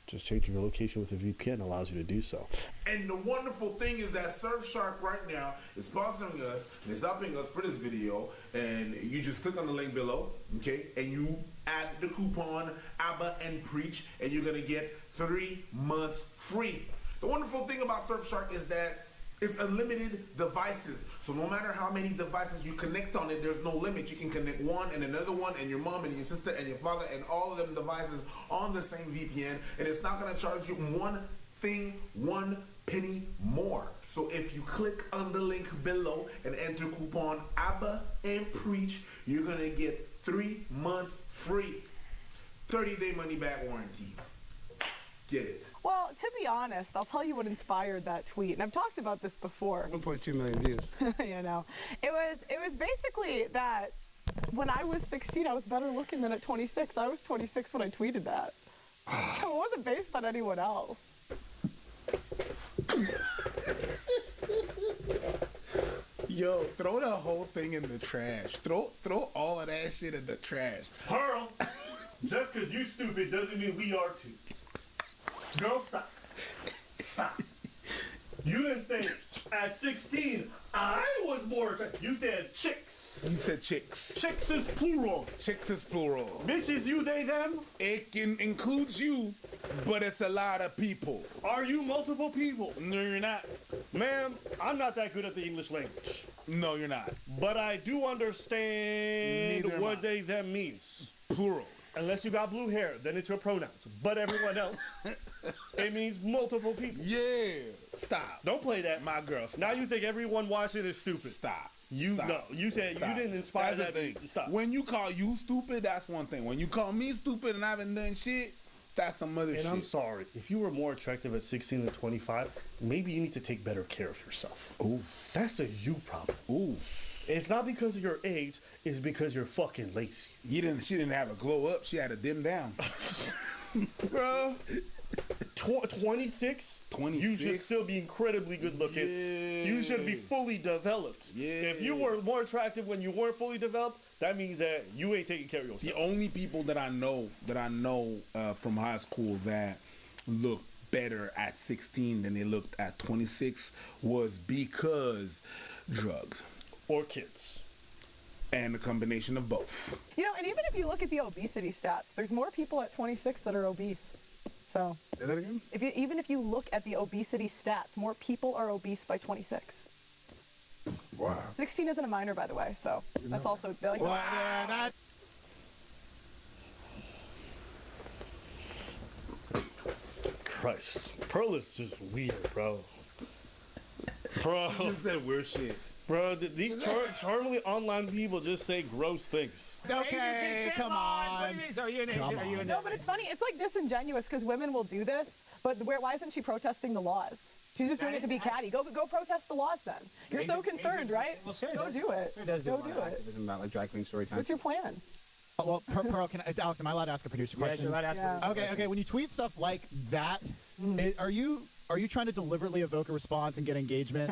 Just changing your location with a VPN allows you to do so. And the wonderful thing is that Surfshark right now is sponsoring us and is helping us for this video. And you just click on the link below, okay? And you add the coupon ABBA and Preach, and you're gonna get 3 months free. The wonderful thing about Surfshark is that it's unlimited devices. So no matter how many devices you connect on it, there's no limit. You can connect one and another one and your mom and your sister and your father and all of them devices on the same VPN. And it's not gonna charge you one penny more. So if you click on the link below and enter coupon ABBA and Preach, you're gonna get 3 months free. 30-day money back warranty. Get it. Well, to be honest, I'll tell you what inspired that tweet, and I've talked about this before. 1.2 million views. You know, it was basically that when I was 16, I was better looking than at 26. I was 26 when I tweeted that, so it wasn't based on anyone else. Yo, throw the whole thing in the trash. Throw all of that shit in the trash. Pearl, just because you stupid doesn't mean we are too. Girl, stop. Stop. You didn't say at 16 I was more attractive. You said chicks. You said chicks. Chicks is plural. Chicks is plural. Bitches, you, they, them. It can include you, but it's a lot of people. Are you multiple people? No, you're not. Ma'am, I'm not that good at the English language. No, you're not. But I do understand what they, them means. Plural. Unless you got blue hair, then it's your pronouns. But everyone else, it means multiple people. Yeah. Stop. Don't play that. My girl. Stop. Now you think everyone watching is stupid. Stop. No, you said Stop. you didn't inspire that's that. The thing. Stop. When you call you stupid, that's one thing. When you call me stupid and I haven't done shit, that's some other shit. And I'm sorry. If you were more attractive at 16 than 25, maybe you need to take better care of yourself. Ooh. That's a you problem. Ooh. It's not because of your age, it's because you're fucking lazy. She didn't have a glow up, she had a dim down. Bro. 26? 26? You should still be incredibly good looking. Yeah. You should be fully developed. Yeah. If you were more attractive when you weren't fully developed, that means that you ain't taking care of yourself. The only people that I know from high school that look better at 16 than they looked at 26 was because drugs. Or kids. And a combination of both. You know, and even if you look at the obesity stats, there's more people at 26 that are obese. So, say that again? Even if you look at the obesity stats, more people are obese by 26. Wow. 16 isn't a minor, by the way, so that's also... Like, wow. Christ. Pearl is just weird, bro. Bro. You just said weird shit. Bro, these terminally online people just say gross things. Okay, come on. No, but it's funny. It's like disingenuous because women will do this, but why isn't she protesting the laws? She's just doing it to be catty. Go protest the laws then. You're so concerned, right? Well, Sarah go do it. Sarah does do go do it. activism about like drag queen story time. What's your plan? Well, Pearl, Alex, am I allowed to ask a producer question? Yeah, you're allowed to ask a producer question. Okay. When you tweet stuff like that, are you are you trying to deliberately evoke a response and get engagement?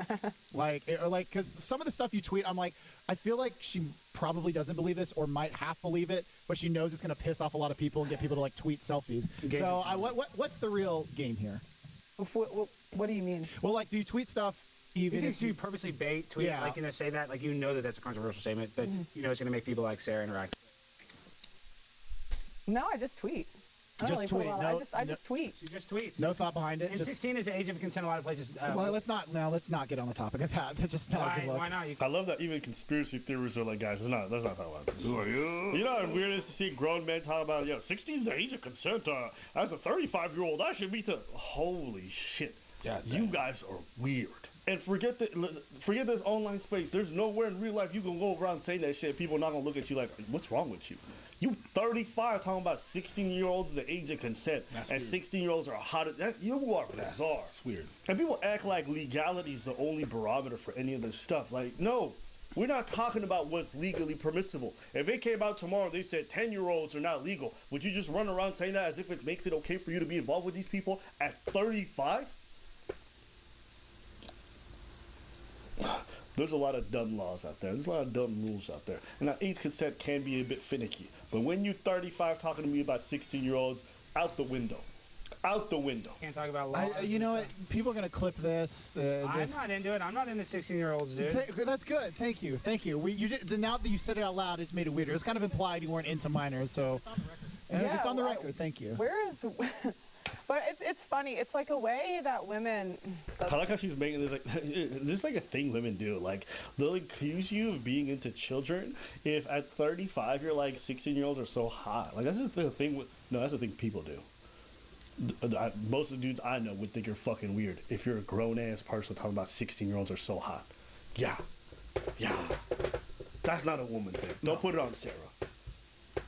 Because some of the stuff you tweet, I'm like, I feel like she probably doesn't believe this or might half believe it, but she knows it's going to piss off a lot of people and get people to like tweet selfies. So what's the real game here? What do you mean? Well, like, do you tweet stuff even Even if if you purposely bait, tweet, Yeah. like, say that, like, that that's a controversial statement, but it's going to make people like Sarah interact. No, I just tweet. I don't Just really put a tweet. lot- No- I just tweet. She just tweets. No thought behind it. And Just 16 is the age of consent in a lot of places. well, let's not get on the topic of that. That's just not a good look. Why not? I love that even conspiracy theorists are like, guys, let's not talk about this. You know how weird it is to see grown men talk about, 16 is the age of consent. As a 35-year-old, I should be to. Holy shit. You guys are weird. And forget this online space. There's nowhere in real life you can go around saying that shit. People are not gonna look at you like, what's wrong with you? You 35 talking about 16-year-olds the age of consent, and 16-year-olds are hot. You are bizarre. That's weird. And people act like legality is the only barometer for any of this stuff. Like, no, we're not talking about what's legally permissible. If it came out tomorrow, they said 10-year-olds are not legal. Would you just run around saying that as if it makes it okay for you to be involved with these people at 35? There's a lot of dumb laws out there. There's a lot of dumb rules out there. And that age consent can be a bit finicky. But when you're 35 talking to me about 16-year-olds, out the window. Out the window. Can't talk about laws. You know what? People are going to clip this. I'm not into it. I'm not into 16-year-olds, dude. That's good. Thank you. Now that you said it out loud, it's made it weirder. It's kind of implied you weren't into minors, so it's on the record. Thank you. Where is? But it's funny. It's like a way that women. I like how she's making this like this is like a thing women do. Like they'll accuse you of being into children if at 35 you're like 16-year-olds are so hot. Like that's the thing. That's the thing people do. Most of the dudes I know would think you're fucking weird if you're a grown ass person talking about 16-year-olds are so hot. Yeah. That's not a woman thing. Don't put it on Sarah.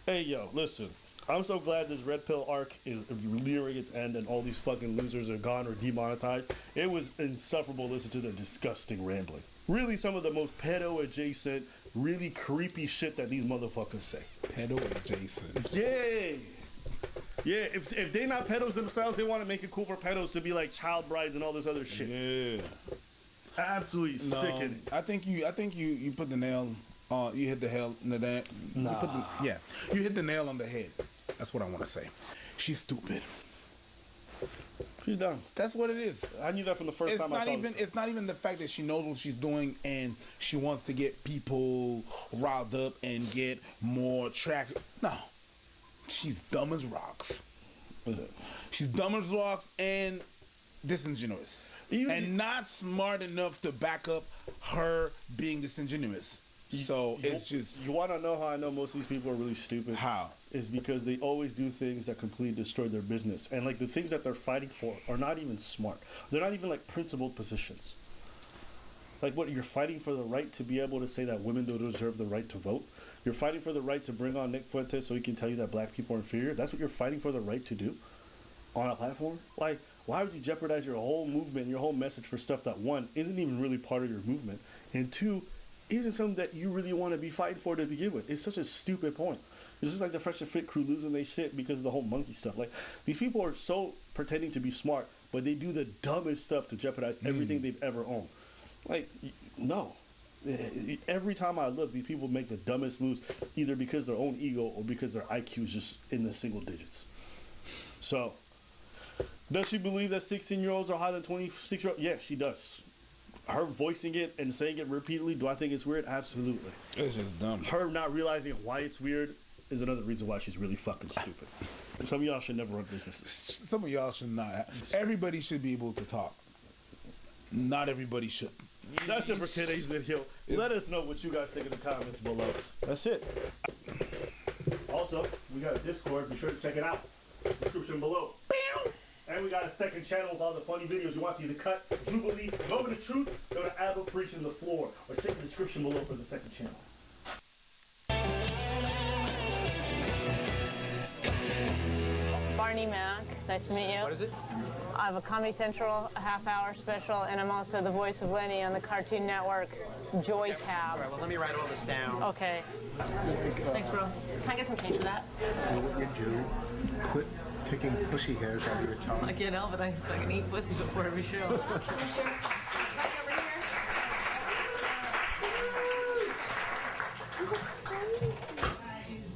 Hey yo, listen. I'm so glad this Red Pill arc is nearing its end and all these fucking losers are gone or demonetized. It was insufferable to listen to their disgusting rambling. Really some of the most pedo adjacent, really creepy shit that these motherfuckers say. Pedo adjacent. Yay! Yeah, if they not pedos themselves, they want to make it cool for pedos to be like child brides and all this other shit. Yeah. Absolutely sickening. I think you put the nail on. You hit the nail. You hit the nail on the head. That's what I want to say. She's stupid. She's dumb. That's what it is. I knew that from the first time I saw this. It's not even the fact that she knows what she's doing and she wants to get people riled up and get more traction. No. She's dumb as rocks. What is it? She's dumb as rocks and disingenuous. And not smart enough to back up her being disingenuous. So it's just... You want to know how I know most of these people are really stupid? How? Is because they always do things that completely destroy their business. And like the things that they're fighting for are not even smart. They're not even like principled positions. Like what, you're fighting for the right to be able to say that women don't deserve the right to vote? You're fighting for the right to bring on Nick Fuentes so he can tell you that black people are inferior? That's what you're fighting for the right to do on a platform? Like, why would you jeopardize your whole movement and your whole message for stuff that, one, isn't even really part of your movement, and two, isn't something that you really want to be fighting for to begin with? It's such a stupid point. It's just like the Fresh and Fit crew losing their shit because of the whole monkey stuff. Like, these people are so pretending to be smart, but they do the dumbest stuff to jeopardize everything they've ever owned. Like, no. Every time I look, these people make the dumbest moves, either because their own ego or because their IQ is just in the single digits. So, does she believe that 16-year-olds are higher than 26-year-olds? Yeah, she does. Her voicing it and saying it repeatedly, do I think it's weird? Absolutely. It's just dumb. Her not realizing why it's weird is another reason why she's really fucking stupid. Some of y'all should never run businesses. Some of y'all should not. Everybody should be able to talk. Not everybody should. That's it for today's video. Let us know what you guys think in the comments below. That's it. Also, we got a Discord. Be sure to check it out. Description below. And we got a second channel with all the funny videos. You want to see the cut, Jubilee, Moment of Truth, go to Abba Preaching the Floor. Or check the description below for the second channel. Barney Mac, nice to meet you. What is it? I have a Comedy Central half-hour special, and I'm also the voice of Lenny on the Cartoon Network, Joy Cab. All right, well, let me write all this down. Okay. Thanks, bro. Can I get some change for that? Do what you do. Quit picking pussy hairs out of your tongue. I can't help it. I fucking eat pussy before every show.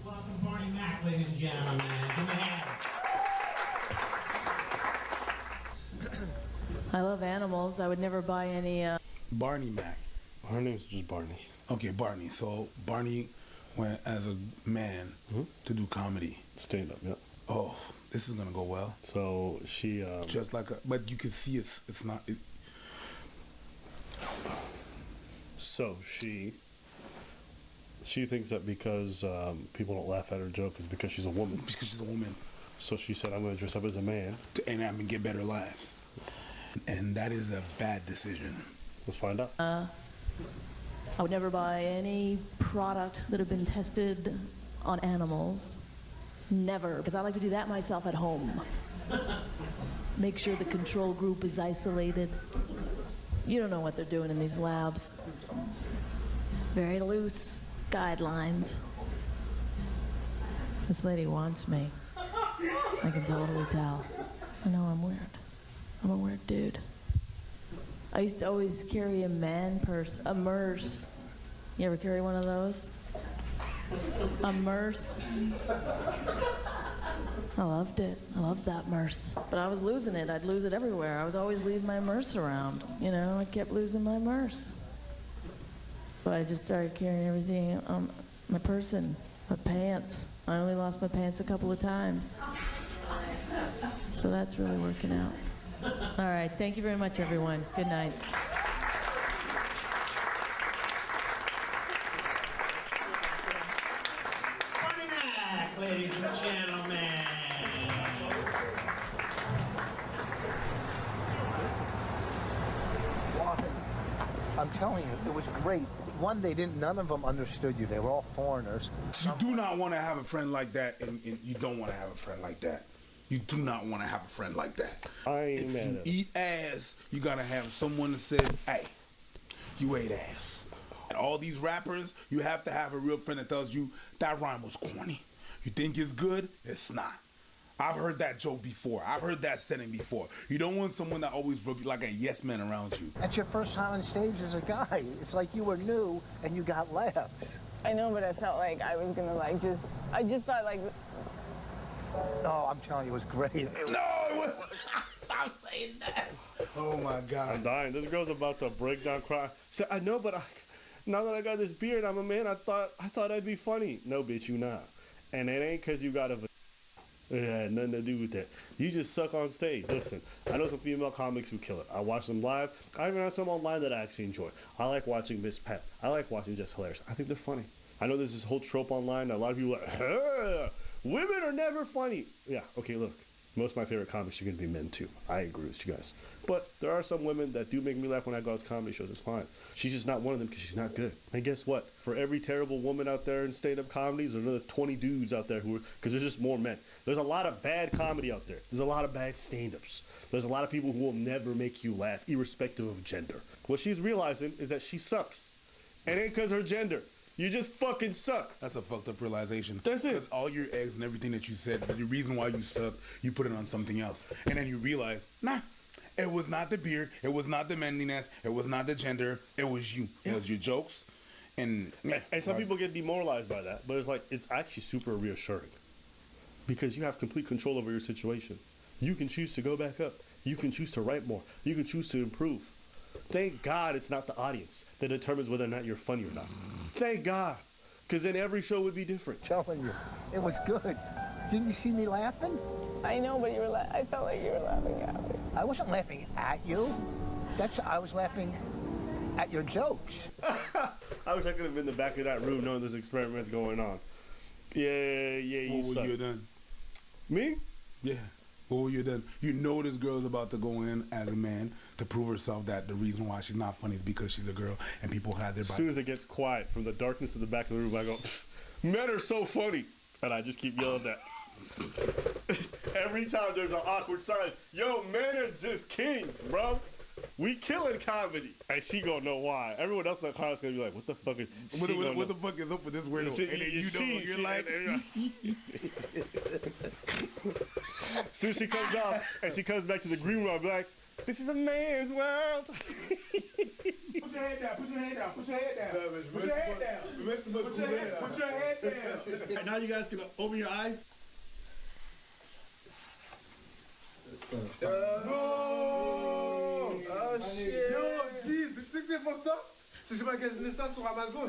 Welcome, Barney Mac, ladies and gentlemen. Give me a hand. I love animals. I would never buy any. Barney Mac. Her name's just Barney. Okay, Barney. So Barney went as a man to do comedy. Stand up, yeah. Oh, this is gonna go well. So she just like but you can see it's not. So she thinks that because people don't laugh at her joke is because she's a woman. Because she's a woman. So she said, "I'm gonna dress up as a man, and I'm gonna get better laughs." And that is a bad decision. Let's find out. I would never buy any product that had been tested on animals. Never, because I like to do that myself at home. Make sure the control group is isolated. You don't know what they're doing in these labs. Very loose guidelines. This lady wants me. I can totally tell. I know I'm weird. I'm a weird dude. I used to always carry a man purse, a Merce. You ever carry one of those? A Merce. I loved it. I loved that Merce. But I was losing it. I'd lose it everywhere. I was always leaving my Merce around. You know, I kept losing my Merce. But I just started carrying everything on my person, my pants. I only lost my pants a couple of times. So that's really working out. All right. Thank you very much, everyone. Good night. Barney Mac, ladies and gentlemen. I'm telling you, it was great. One, none of them understood you. They were all foreigners. You do not want to have a friend like that, and you don't want to have a friend like that. You do not want to have a friend like that. If you eat ass, you gotta have someone that said, "Hey, you ate ass." And all these rappers, you have to have a real friend that tells you that rhyme was corny. You think it's good? It's not. I've heard that joke before. I've heard that setting before. You don't want someone that always rub you like a yes man around you. That's your first time on stage as a guy. It's like you were new and you got laughs. I know, but I felt like I was gonna I just thought like. No, I'm telling you, it was great. No, it was. Stop saying that. Oh my God. I'm dying. This girl's about to break down cry. She said, I know, but now that I got this beard, I'm a man. I thought I'd be funny. No, bitch, you not. And it ain't because you got a. It had nothing to do with that. You just suck on stage. Listen, I know some female comics who kill it. I watch them live. I even have some online that I actually enjoy. I like watching Miss Pat. I like watching Just Hilarious. I think they're funny. I know there's this whole trope online that a lot of people are like, women are never funny. Yeah, okay, look. Most of my favorite comics are going to be men, too. I agree with you guys. But there are some women that do make me laugh when I go out to comedy shows. It's fine. She's just not one of them because she's not good. And guess what? For every terrible woman out there in stand-up comedies, there's another 20 dudes out there who are, because there's just more men. There's a lot of bad comedy out there. There's a lot of bad stand-ups. There's a lot of people who will never make you laugh, irrespective of gender. What she's realizing is that she sucks. And it ain't because her gender. You just fucking suck. That's a fucked up realization. That's it. Because all your eggs and everything that you said, the reason why you sucked, you put it on something else. And then you realize, nah, it was not the beard, it was not the manliness, it was not the gender, it was you. It was your jokes. And some people get demoralized by that, but it's actually super reassuring. Because you have complete control over your situation. You can choose to go back up. You can choose to write more. You can choose to improve. Thank God it's not the audience that determines whether or not you're funny or not. Thank God. Because then every show would be different. Telling you, it was good. Didn't you see me laughing? I know, but I felt like you were laughing at me. I wasn't laughing at you. I was laughing at your jokes. I wish I could have been in the back of that room knowing this experiment's going on. Yeah, you what suck. would you have done? Me? Yeah. What would you have done? You know this girl's about to go in as a man to prove herself that the reason why she's not funny is because she's a girl and people had their As soon as it gets quiet from the darkness of the back of the room, I go, men are so funny. And I just keep yelling that. Every time there's an awkward silence, yo, men are just kings, bro. We killing comedy. And she gonna know why. Everyone else in the car is gonna be like, what the fuck is what the fuck is up with this weirdo? And then you know, you're like... Soon as she comes out and she comes back to the green room, I'll be like, this is a man's world. Put your head down. Put your head down. Put your head down. Put your head down. Put your head down. And now you guys can open your eyes. Oh shit. Yo, jeez, tu sais que c'est fucked up? Si j'ai magasiné ça sur Amazon.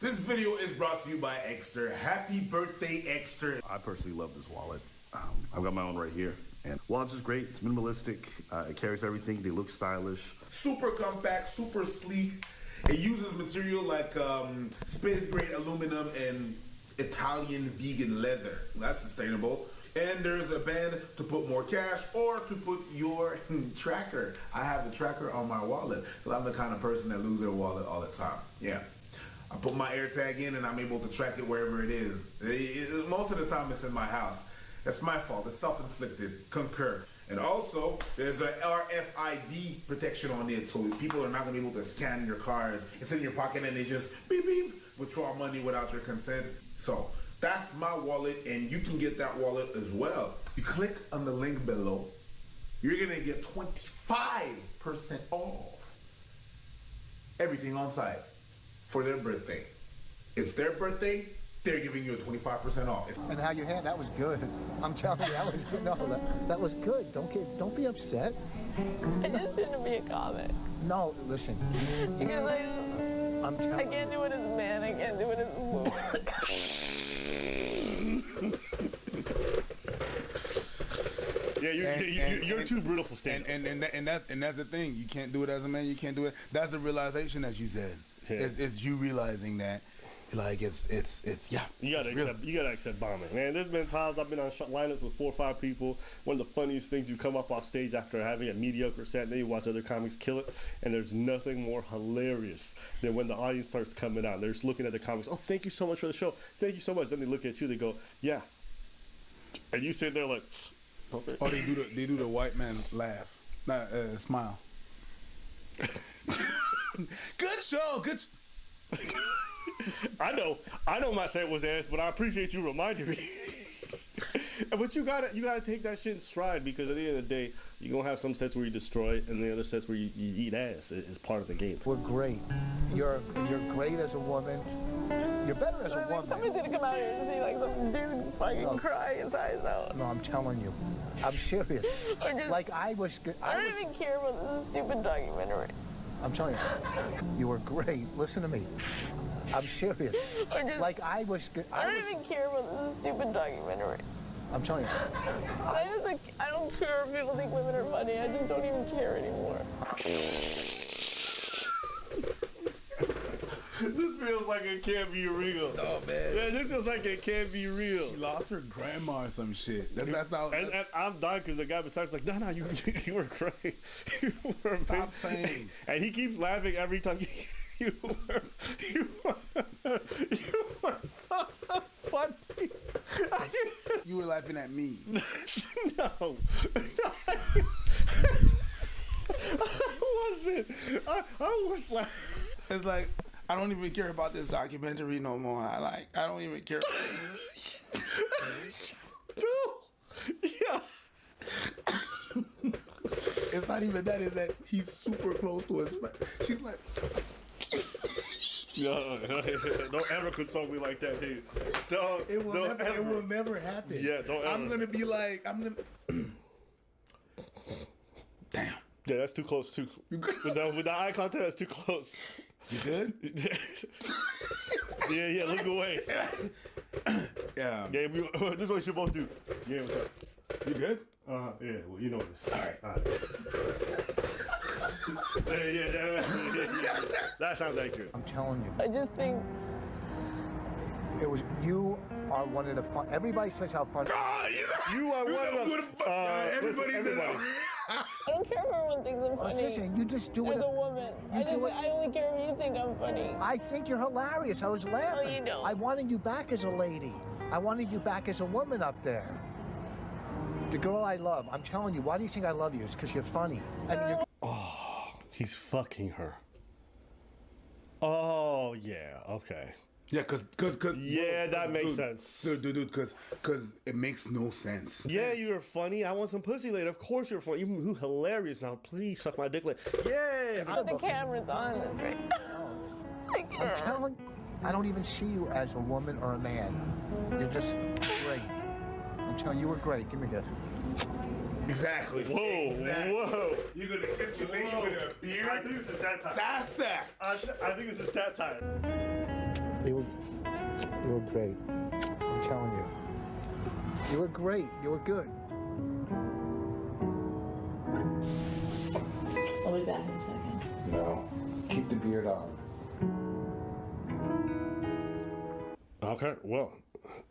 This video is brought to you by Exter. Happy birthday, Exter. I personally love this wallet. I've got my own right here. And wallet's just great. It's minimalistic. It carries everything. They look stylish. Super compact, super sleek. It uses material like space grade aluminum and Italian vegan leather. That's sustainable. And there's a band to put more cash or to put your tracker. I have the tracker on my wallet because I'm the kind of person that loses their wallet all the time. Yeah. I put my AirTag in and I'm able to track it wherever it is. Most of the time it's in my house. That's my fault. It's self-inflicted. Concur. And also, there's a RFID protection on it, so people are not going to be able to scan your cards. It's in your pocket and they just beep beep withdraw money without your consent. So that's my wallet, and you can get that wallet as well. You click on the link below. You're going to get 25% off everything on site for their birthday. It's their birthday. They're giving you a 25% off. And how you had, that was good. I'm telling you, that was good. No, that was good. Don't be upset. I just shouldn't be a comic. No, listen. Because I'm telling I can't do it as a man. I can't do it as a woman. Yeah, you're too brutal for stand-up. And that's the thing. You can't do it as a man. You can't do it. That's the realization that you said. Yeah. It's you realizing that. Like it's yeah. You gotta accept bombing, man. There's been times I've been on lineups with 4 or 5 people. One of the funniest things, you come up off stage after having a mediocre set, and then you watch other comics kill it, and there's nothing more hilarious than when the audience starts coming out. They're just looking at the comics. Oh, thank you so much for the show. Thank you so much. Then they look at you. They go, yeah. And you sit there like, okay. Oh, they do the white man laugh, not smile. Good show. Good. I know my set was ass, but I appreciate you reminding me. But you gotta take that shit in stride, because at the end of the day, you're gonna have some sets where you destroy it, and the other sets where you eat ass. It's part of the game. We're great. You're great as a woman. You're better as a woman. Somebody's gonna come out here and see like some dude fucking cry his eyes out. No, I'm telling you. I'm serious. Like I was good. I don't even care about this stupid documentary. I'm telling you, you were great. Listen to me. I'm serious. Like I was good. I don't even care about this stupid documentary. I'm telling you. I don't care if people think women are funny. I just don't even care anymore. This feels like it can't be real. Oh man. Yeah, this feels like it can't be real. She lost her grandma or some shit. That's how. And I'm dying because the guy beside me's like, no, you were great. You were Stop saying. And he keeps laughing every time. You were so funny. You were laughing at me. No. I wasn't. I was laughing. It's like, I don't even care about this documentary no more. I don't even care. No. Yeah. It's not even that. It's that he's super close to his. She's like. No, don't ever console me like that, dude. It will never happen. Yeah, don't ever. I'm gonna be like, damn. Yeah, that's too close too. With the eye contact, that's too close. You good? Yeah, look away. Yeah. Yeah, this is what you should both do. Yeah, what's up? You good? Yeah, well, you know this. All right. Yeah. That sounds accurate. I'm telling you. I just think you are one of the fun. Everybody says how fun. You are one of the. Everybody. I don't care if everyone thinks I'm funny. Listen, you just do it. As a woman, I only care if you think I'm funny. I think you're hilarious. I was laughing. No, you don't. I wanted you back as a lady. I wanted you back as a woman up there. The girl I love, I'm telling you, why do you think I love you? It's because you're funny. I mean, you're... Oh, he's fucking her. Oh, yeah, okay. Yeah, cause yeah, that makes sense. Dude, cause it makes no sense. Yeah, you're funny. I want some pussy later. Of course you're funny. You're hilarious. Now please suck my dick later. Yeah. The camera's on us right now. I'm telling you, I don't even see you as a woman or a man. You're just great. I'm telling you, you were great. Give me this. Exactly. Whoa, exactly. whoa. You're gonna kiss your lady with a beard? I think it's a satire. That's that. I think it's a satire. You were great. I'm telling you. You were great. You were good. I'll be back in a second. No. Keep the beard on. Okay, well,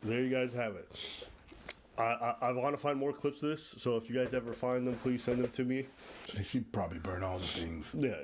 there you guys have it. I want to find more clips of this, so if you guys ever find them, please send them to me. They should probably burn all the things. Yeah.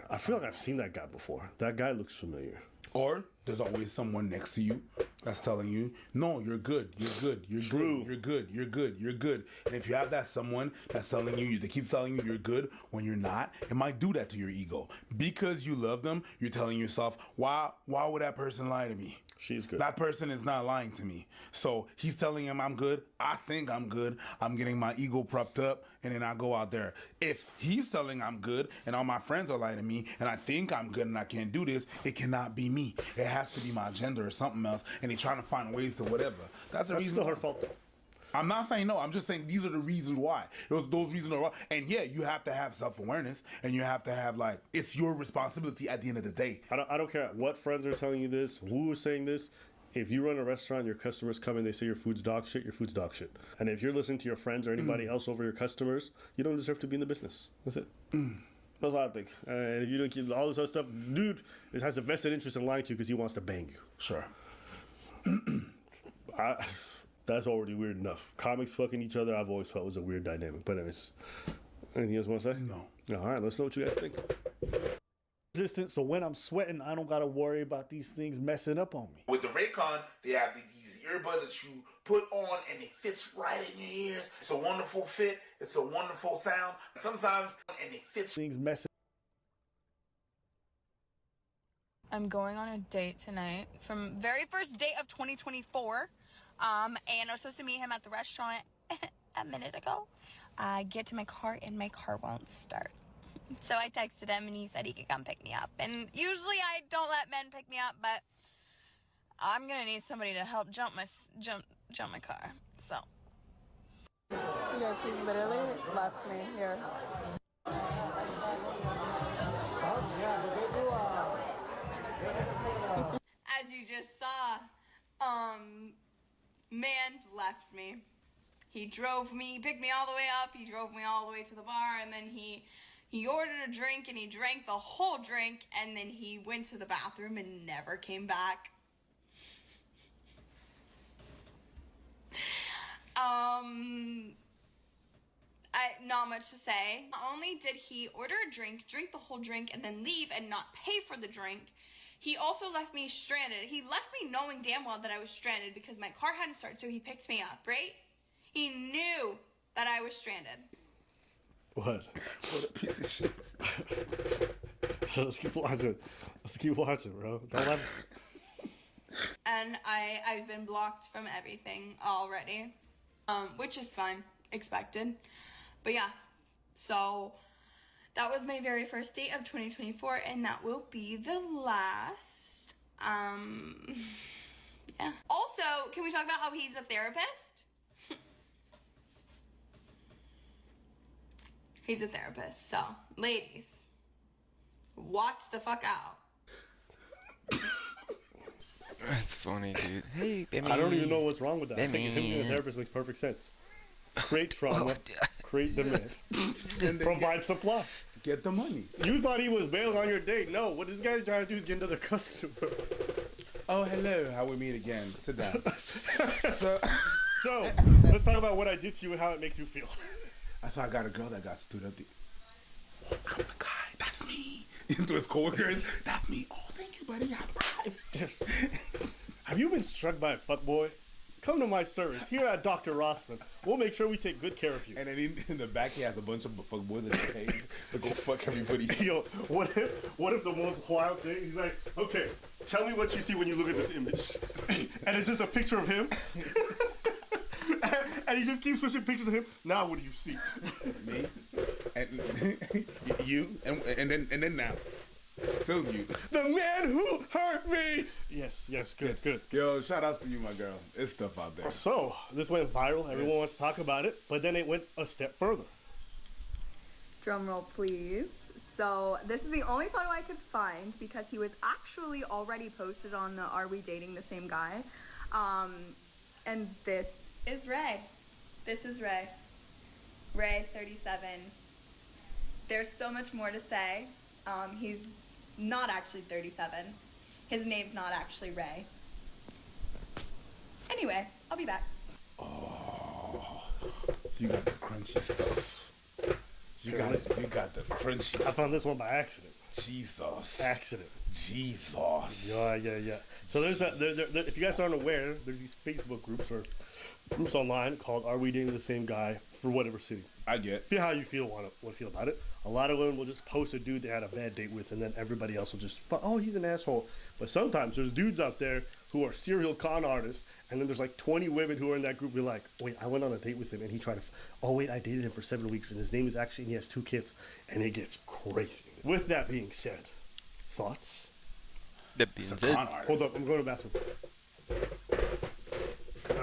I feel like I've seen that guy before. That guy looks familiar. Or there's always someone next to you that's telling you, no, you're good, you're good, you're True. good, you're good, you're good, you're good. And if you have that someone that's telling you, they keep telling you you're good when you're not, it might do that to your ego. Because you love them, you're telling yourself, why would that person lie to me? She's good. That person is not lying to me. So he's telling him I'm good. I think I'm good. I'm getting my ego propped up, and then I go out there. If he's telling I'm good, and all my friends are lying to me, and I think I'm good and I can't do this, it cannot be me. It has to be my agenda or something else, and they're trying to find ways to whatever. That's the reason. Still her fault. I'm not saying no. I'm just saying these are the reasons why. Those reasons are why. And yeah, you have to have self-awareness, and you have to have, like, it's your responsibility at the end of the day. I don't care what friends are telling you this, who is saying this. If you run a restaurant, your customers come in, they say your food's dog shit, your food's dog shit. And if you're listening to your friends or anybody else over your customers, you don't deserve to be in the business. That's it. That's what I think. And if you don't keep all this other stuff, dude, it has a vested interest in lying to you because he wants to bang you. Sure. That's already weird enough. Comics fucking each other, I've always felt was a weird dynamic. But anyways, anything else you want to say? No. All right, let's know what you guys think. Resistant, so when I'm sweating, I don't gotta worry about these things messing up on me. With the Raycon, they have these earbuds that you put on and it fits right in your ears. It's a wonderful fit. It's a wonderful sound. Sometimes, and it fits. Things messing. I'm going on a date tonight from very first date of 2024. And I was supposed to meet him at the restaurant a minute ago. I get to my car and my car won't start. So I texted him and he said he could come pick me up. And usually I don't let men pick me up, but I'm gonna need somebody to help jump my car. So. Yes, he literally left me here. As you just saw, man left me. He drove me, picked me all the way up, he drove me all the way to the bar, and then he ordered a drink and he drank the whole drink, and then he went to the bathroom and never came back. Not much to say. Not only did he order a drink the whole drink, and then leave and not pay for the drink, he also left me stranded. He left me knowing damn well that I was stranded because my car hadn't started, so he picked me up, right? He knew that I was stranded. What? What a piece of shit. Let's keep watching. Bro. Don't let... And I've been blocked from everything already, which is fine, expected. But yeah, so that was my very first date of 2024, and that will be the last. Yeah. Also, can we talk about how he's a therapist? He's a therapist, so ladies, watch the fuck out. That's funny, dude. Hey, baby. I don't even know what's wrong with that. I Baby. think him being a therapist makes perfect sense. Create trauma, create demand, and provide supply. Get the money. You thought he was bailing on your date. No, what this guy's trying to do is get another customer. Oh, hello. How we meet again. Sit down. So, let's talk about what I did to you and how it makes you feel. So I got a girl that got stood up. I'm the guy. That's me. To his coworkers. That's me. Oh, thank you, buddy. High five. Have you been struck by a fuckboy? come to my service here at Dr. Rossman. We'll make sure we take good care of you. And then in the back, he has a bunch of fuck boys in the cage to go fuck everybody. Yo, what if the most wild thing? He's like, okay, tell me what you see when you look at this image, and it's just a picture of him. And he just keeps switching pictures of him. Now what do you see? Me, and you, and then now, still you. The man who hurt me. Yes, good. Yo, shout outs to you, my girl. It's stuff out there. So this went viral. Everyone wants to talk about it, but then it went a step further. Drum roll, please. So this is the only photo I could find because he was actually already posted on the Are We Dating the Same Guy? And this is Ray. This is Ray. Ray, 37. There's so much more to say. He's not actually 37. His name's not actually Ray. Anyway, I'll be back. Oh, you got the crunchy stuff. You got the crunchy. I found this one by accident. Jesus. Accident. Jesus. Yeah. So there's that. There, if you guys aren't aware, there's these Facebook groups or groups online called "Are We Dating the Same Guy?" for whatever city. I get. Feel how you want to feel about it. A lot of women will just post a dude they had a bad date with, and then everybody else will just, oh, he's an asshole. But sometimes there's dudes out there who are serial con artists, and then there's like 20 women who are in that group. Be like, wait, I went on a date with him, and he tried to. Oh wait, I dated him for 7 weeks, and his name is actually, and he has 2 kids, and it gets crazy. With that being said, thoughts? That being said, hold up, I'm going to the bathroom.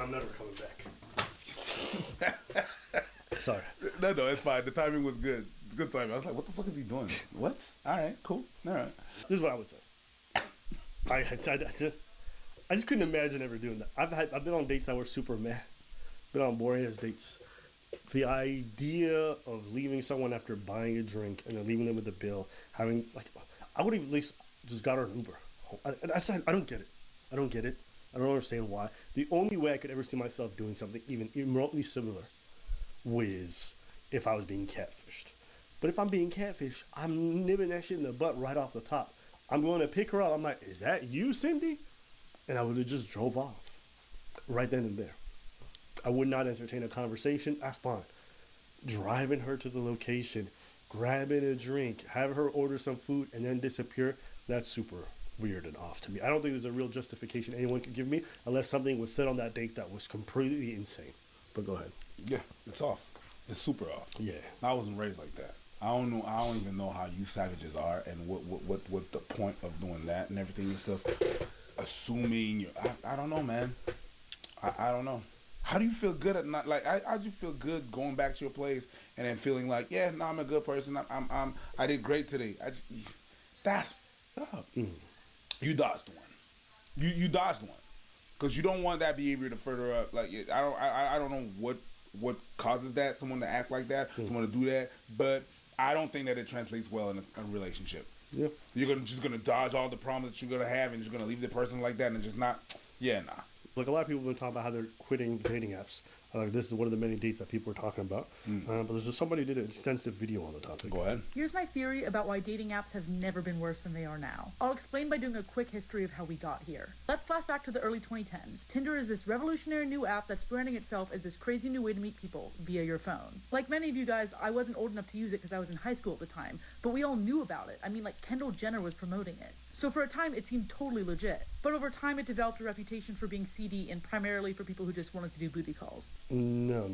I'm never coming back. Sorry. No, it's fine. The timing was good. It's good timing. I was like, what the fuck is he doing? What? All right, cool. All right. This is what I would say. I just couldn't imagine ever doing that. I've been on dates that were super meh. Been on boring ass dates. The idea of leaving someone after buying a drink and then leaving them with the bill, having like, I would have at least just got her an Uber. I don't get it. I don't get it. I don't understand why. The only way I could ever see myself doing something even remotely similar was if I was being catfished. But if I'm being catfished, I'm nibbing that shit in the butt right off the top. I'm going to pick her up. I'm like, is that you, Cindy? And I would have just drove off right then and there. I would not entertain a conversation. That's fine. Driving her to the location, grabbing a drink, have her order some food, and then disappear, that's super weird and off to me. I don't think there's a real justification anyone could give me unless something was said on that date that was completely insane. But go ahead. Yeah, it's off. It's super off. Yeah. I wasn't raised like that. I don't know. I don't even know how you savages are and what's the point of doing that and everything and stuff. Assuming you, I don't know, man. I don't know. How do you feel good at not like? How do you feel good going back to your place and then feeling like, yeah, no, I'm a good person. I did great today. That's up. You dodged one. You dodged one. Because you don't want that behavior to further up. Like I don't know what causes that. Someone to act like that, someone to do that. But I don't think that it translates well in a relationship. Yeah, you're just gonna dodge all the problems that you're gonna have, and you're gonna leave the person like that, and just not. Yeah, nah. Like a lot of people have been talking about how they're quitting dating apps. This is one of the many dates that people are talking about. But there's just somebody who did an extensive video on the topic. Go ahead. Here's my theory about why dating apps have never been worse than they are now. I'll explain by doing a quick history of how we got here. Let's flash back to the early 2010s. Tinder is this revolutionary new app that's branding itself as this crazy new way to meet people via your phone. Like many of you guys, I wasn't old enough to use it because I was in high school at the time, but we all knew about it. I mean, like Kendall Jenner was promoting it. So for a time, it seemed totally legit. But over time, it developed a reputation for being seedy and primarily for people who just wanted to do booty calls. No.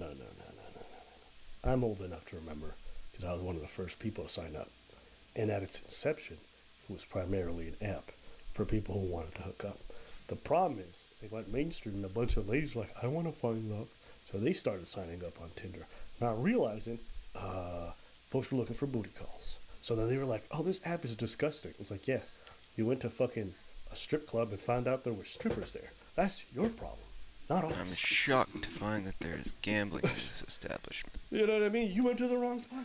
I'm old enough to remember because I was one of the first people to sign up. And at its inception, it was primarily an app for people who wanted to hook up. The problem is, they went mainstream and a bunch of ladies were like, I want to find love. So they started signing up on Tinder, not realizing folks were looking for booty calls. So then they were like, oh, this app is disgusting. It's like, yeah, you went to fucking a strip club and found out there were strippers there. That's your problem, not ours. I'm shocked to find that there is gambling in this establishment. You know what I mean? You went to the wrong spot.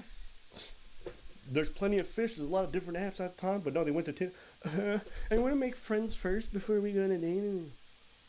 There's plenty of fish. There's a lot of different apps at the time, but no, they went to Tinder. I want to make friends first before we go on a date.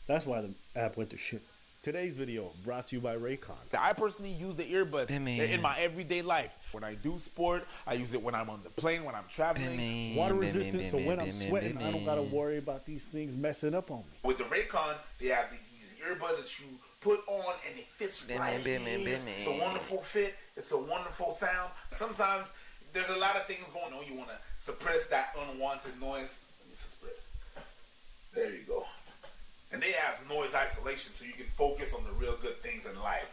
That's why the app went to shit. Today's video brought to you by Raycon. I personally use the earbuds in my everyday life. When I do sport, I use it when I'm on the plane, when I'm traveling. It's water resistant, so when I'm sweating, I don't gotta worry about these things messing up on me. With the Raycon, they have the easy earbuds that you put on and it fits right in your ears. It's a wonderful fit. It's a wonderful sound. Sometimes there's a lot of things going on. You want to suppress that unwanted noise. Let me suppress. There you go. And they have noise isolation so you can focus on the real good things in life.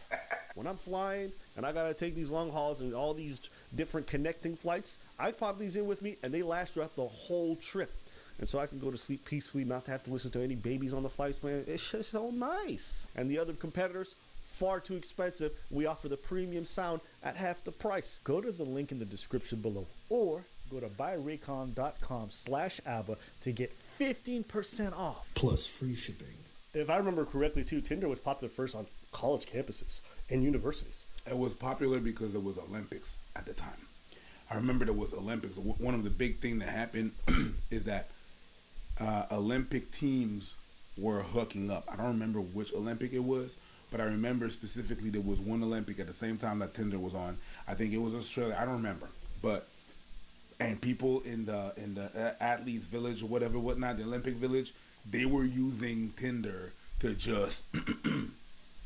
When I'm flying and I gotta take these long hauls and all these different connecting flights, I pop these in with me and they last throughout the whole trip. And so I can go to sleep peacefully, not to have to listen to any babies on the flights, man. It's just so nice. And the other competitors, far too expensive. We offer the premium sound at half the price. Go to the link in the description below or go to buyraycon.com/ABBA to get 15% off. Plus free shipping. If I remember correctly too, Tinder was popular first on college campuses and universities. It was popular because it was Olympics at the time. I remember there was Olympics. One of the big things that happened is that Olympic teams were hooking up. I don't remember which Olympic it was, but I remember specifically there was one Olympic at the same time that Tinder was on. I think it was Australia. I don't remember, and people in the athletes village or whatnot, the Olympic village, they were using Tinder to just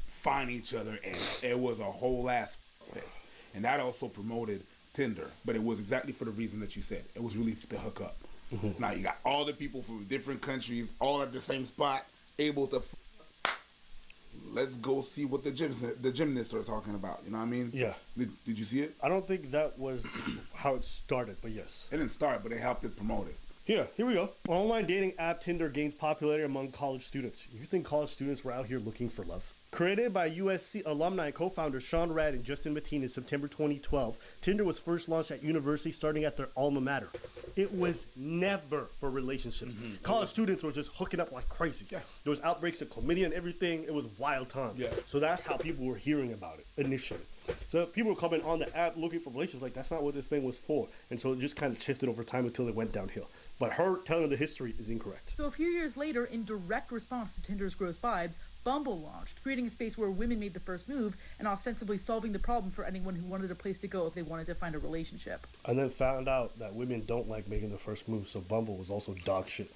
find each other, and it was a whole ass fest. And that also promoted Tinder, but it was exactly for the reason that you said. It was really to hook up. Mm-hmm. Now you got all the people from different countries all at the same spot, able to. Let's go see what the gymnasts are talking about. You know what I mean? Yeah. So, did you see it? I don't think that was how it started, but yes. It didn't start, but they helped it promote it. Yeah, here we go. Online dating app Tinder gains popularity among college students. You think college students were out here looking for love? Created by USC alumni co-founders Sean Rad and Justin Mateen in September 2012, Tinder was first launched at university starting at their alma mater. It was never for relationships. Mm-hmm. College students were just hooking up like crazy. Yeah. There was outbreaks of chlamydia and everything. It was wild time. Yeah. So that's how people were hearing about it initially. So people were coming on the app looking for relationships like that's not what this thing was for. And so it just kind of shifted over time until it went downhill. But her telling the history is incorrect. So a few years later, in direct response to Tinder's gross vibes, Bumble launched, creating a space where women made the first move and ostensibly solving the problem for anyone who wanted a place to go if they wanted to find a relationship. And then found out that women don't like making the first move, so Bumble was also dog shit.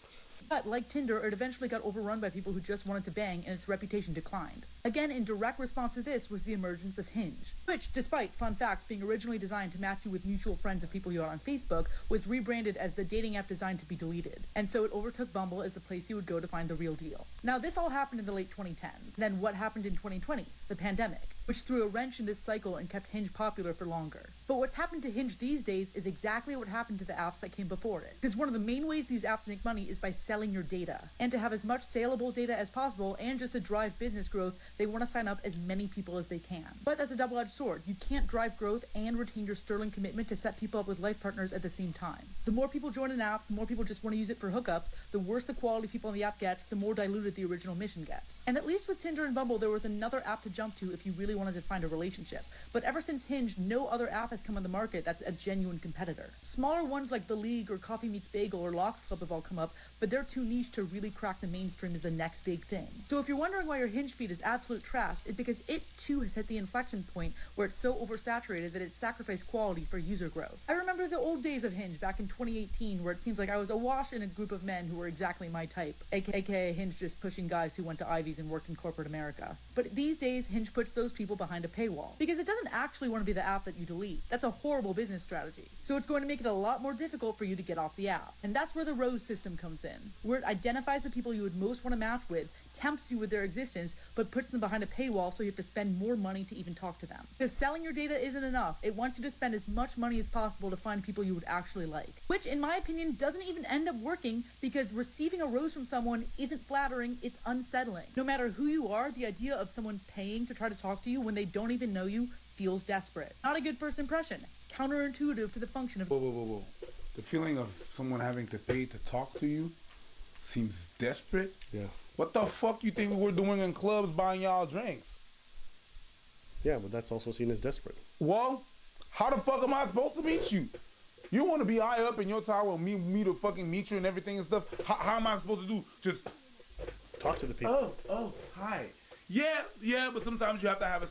But like Tinder, it eventually got overrun by people who just wanted to bang, and its reputation declined. Again, in direct response to this was the emergence of Hinge, which, despite, fun fact, being originally designed to match you with mutual friends of people you had on Facebook, was rebranded as the dating app designed to be deleted. And so it overtook Bumble as the place you would go to find the real deal. Now, this all happened in the late 2010s. Then what happened in 2020? The pandemic, which threw a wrench in this cycle and kept Hinge popular for longer. But what's happened to Hinge these days is exactly what happened to the apps that came before it. Because one of the main ways these apps make money is by selling your data. And to have as much saleable data as possible and just to drive business growth, they want to sign up as many people as they can. But that's a double-edged sword. You can't drive growth and retain your sterling commitment to set people up with life partners at the same time. The more people join an app, the more people just want to use it for hookups, the worse the quality of people on the app gets, the more diluted the original mission gets. And at least with Tinder and Bumble, there was another app to jump to if you really wanted to find a relationship. But ever since Hinge, no other app has come on the market that's a genuine competitor. Smaller ones like The League or Coffee Meets Bagel or Locks Club have all come up, but they're too niche to really crack the mainstream as the next big thing. So if you're wondering why your Hinge feed is absolute trash, it's because it too has hit the inflection point where it's so oversaturated that it's sacrificed quality for user growth. I remember the old days of Hinge back in 2018 where it seems like I was awash in a group of men who were exactly my type, aka Hinge just pushing guys who went to Ivies and worked in corporate America. But these days, Hinge puts those people behind a paywall because it doesn't actually want to be the app that you delete. That's a horrible business strategy. So it's going to make it a lot more difficult for you to get off the app. And that's where the Rose system comes in, where it identifies the people you would most want to match with, tempts you with their existence, but puts them behind a paywall so you have to spend more money to even talk to them. Because selling your data isn't enough. It wants you to spend as much money as possible to find people you would actually like. Which, in my opinion, doesn't even end up working because receiving a rose from someone isn't flattering, it's unsettling. No matter who you are, the idea of someone paying to try to talk to you when they don't even know you feels desperate. Not a good first impression. Counterintuitive to the function of— Whoa. The feeling of someone having to pay to talk to you seems desperate. Yeah. What the fuck you think we were doing in clubs buying y'all drinks? Yeah, but that's also seen as desperate. Well, how the fuck am I supposed to meet you? You want to be high up in your tower and me to fucking meet you and everything and stuff? How am I supposed to do? Just talk to the people. Oh, hi. Yeah, but sometimes you have to have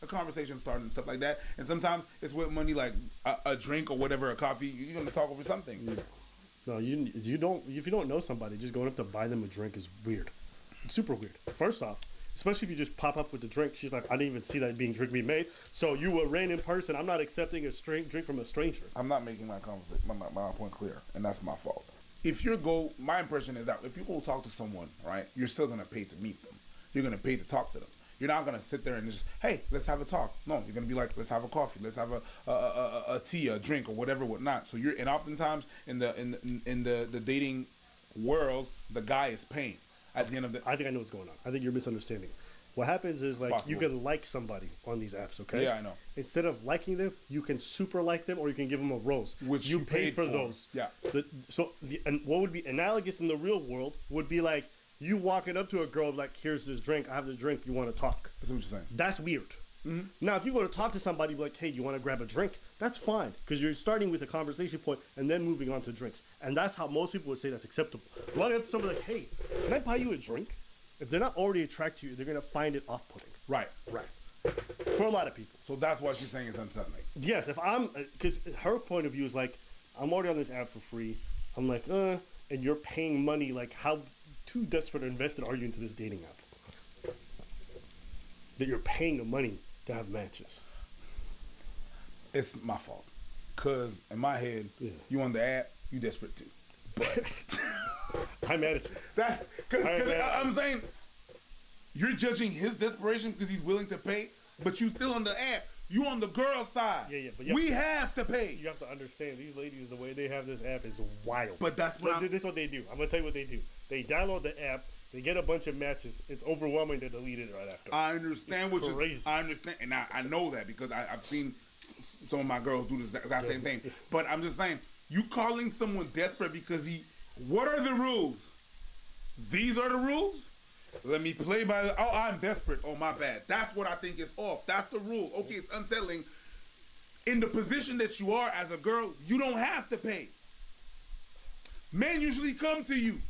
a conversation starter and stuff like that. And sometimes it's with money like a drink or whatever, a coffee. You're gonna talk over something. Yeah. No, you don't. If you don't know somebody, just going up to buy them a drink is weird. It's super weird. First off, especially if you just pop up with the drink. She's like, I didn't even see that drink being made. So you were ran in person. I'm not accepting a drink from a stranger. I'm not making my point clear, and that's my fault. If you go, my impression is that if you go talk to someone, right, you're still gonna pay to meet them. You're gonna pay to talk to them. You're not gonna sit there and just, hey, let's have a talk. No, you're gonna be like, let's have a coffee, let's have a tea, a drink, or whatever, whatnot. So and oftentimes in the dating world, the guy is paying at the end of the. I think I know what's going on. I think you're misunderstanding. What happens is like possible. you can like somebody on these apps, okay? Yeah, I know. Instead of liking them, you can super like them, or you can give them a rose, which you pay pay for those. Yeah. And what would be analogous in the real world would be like you walking up to a girl like, here's this drink, I have the drink, you want to talk. That's what you're saying. That's weird. Mm-hmm. Now, if you go to talk to somebody like, hey, you want to grab a drink? That's fine, because you're starting with a conversation point and then moving on to drinks. And that's how most people would say that's acceptable. Running up to somebody like, hey, can I buy you a drink? If they're not already attracted to you, they're going to find it off-putting. Right. For a lot of people. So that's why she's saying it's unsettling. Yes, if I'm, because her point of view is like, I'm already on this app for free. I'm like, and you're paying money. Like, how too desperate or invested are you into this dating app? That you're paying the money to have matches. It's my fault. Because in my head, you on the app, you desperate too. But I'm mad at you. That's because I'm saying you're judging his desperation because he's willing to pay, but you still on the app. You on the girl side. Yeah, but we have to pay. You have to understand these ladies, the way they have this app is wild. But that's what this is what they do. I'm gonna tell you what they do. They download the app. They get a bunch of matches. It's overwhelming to delete it right after. I understand it's crazy. I understand, and I know that because I've seen some of my girls do the exact same thing. But I'm just saying, you calling someone desperate because what are the rules? These are the rules? Let me play by I'm desperate. Oh, my bad. That's what I think is off. That's the rule. Okay, it's unsettling. In the position that you are as a girl, you don't have to pay. Men usually come to you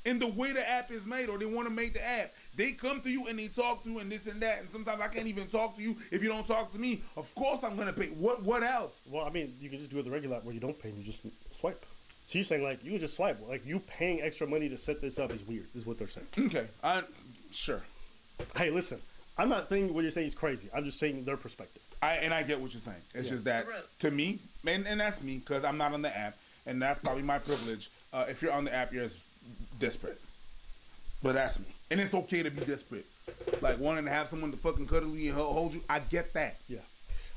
in the way the app is made, or they want to make the app. They come to you and they talk to you and this and that, and sometimes I can't even talk to you if you don't talk to me. Of course I'm going to pay. What else? Well, I mean, you can just do it the regular app where you don't pay and you just swipe. She's saying, like, you can just swipe. Like, you paying extra money to set this up is weird, is what they're saying. Okay. Sure. Hey, listen. I'm not saying what you're saying is crazy. I'm just saying their perspective. I get what you're saying. It's just that, to me, and that's me, because I'm not on the app, and that's probably my privilege. If you're on the app, you're desperate. But that's me. And it's okay to be desperate. Like, wanting to have someone to fucking cuddle you and hold you. I get that. Yeah.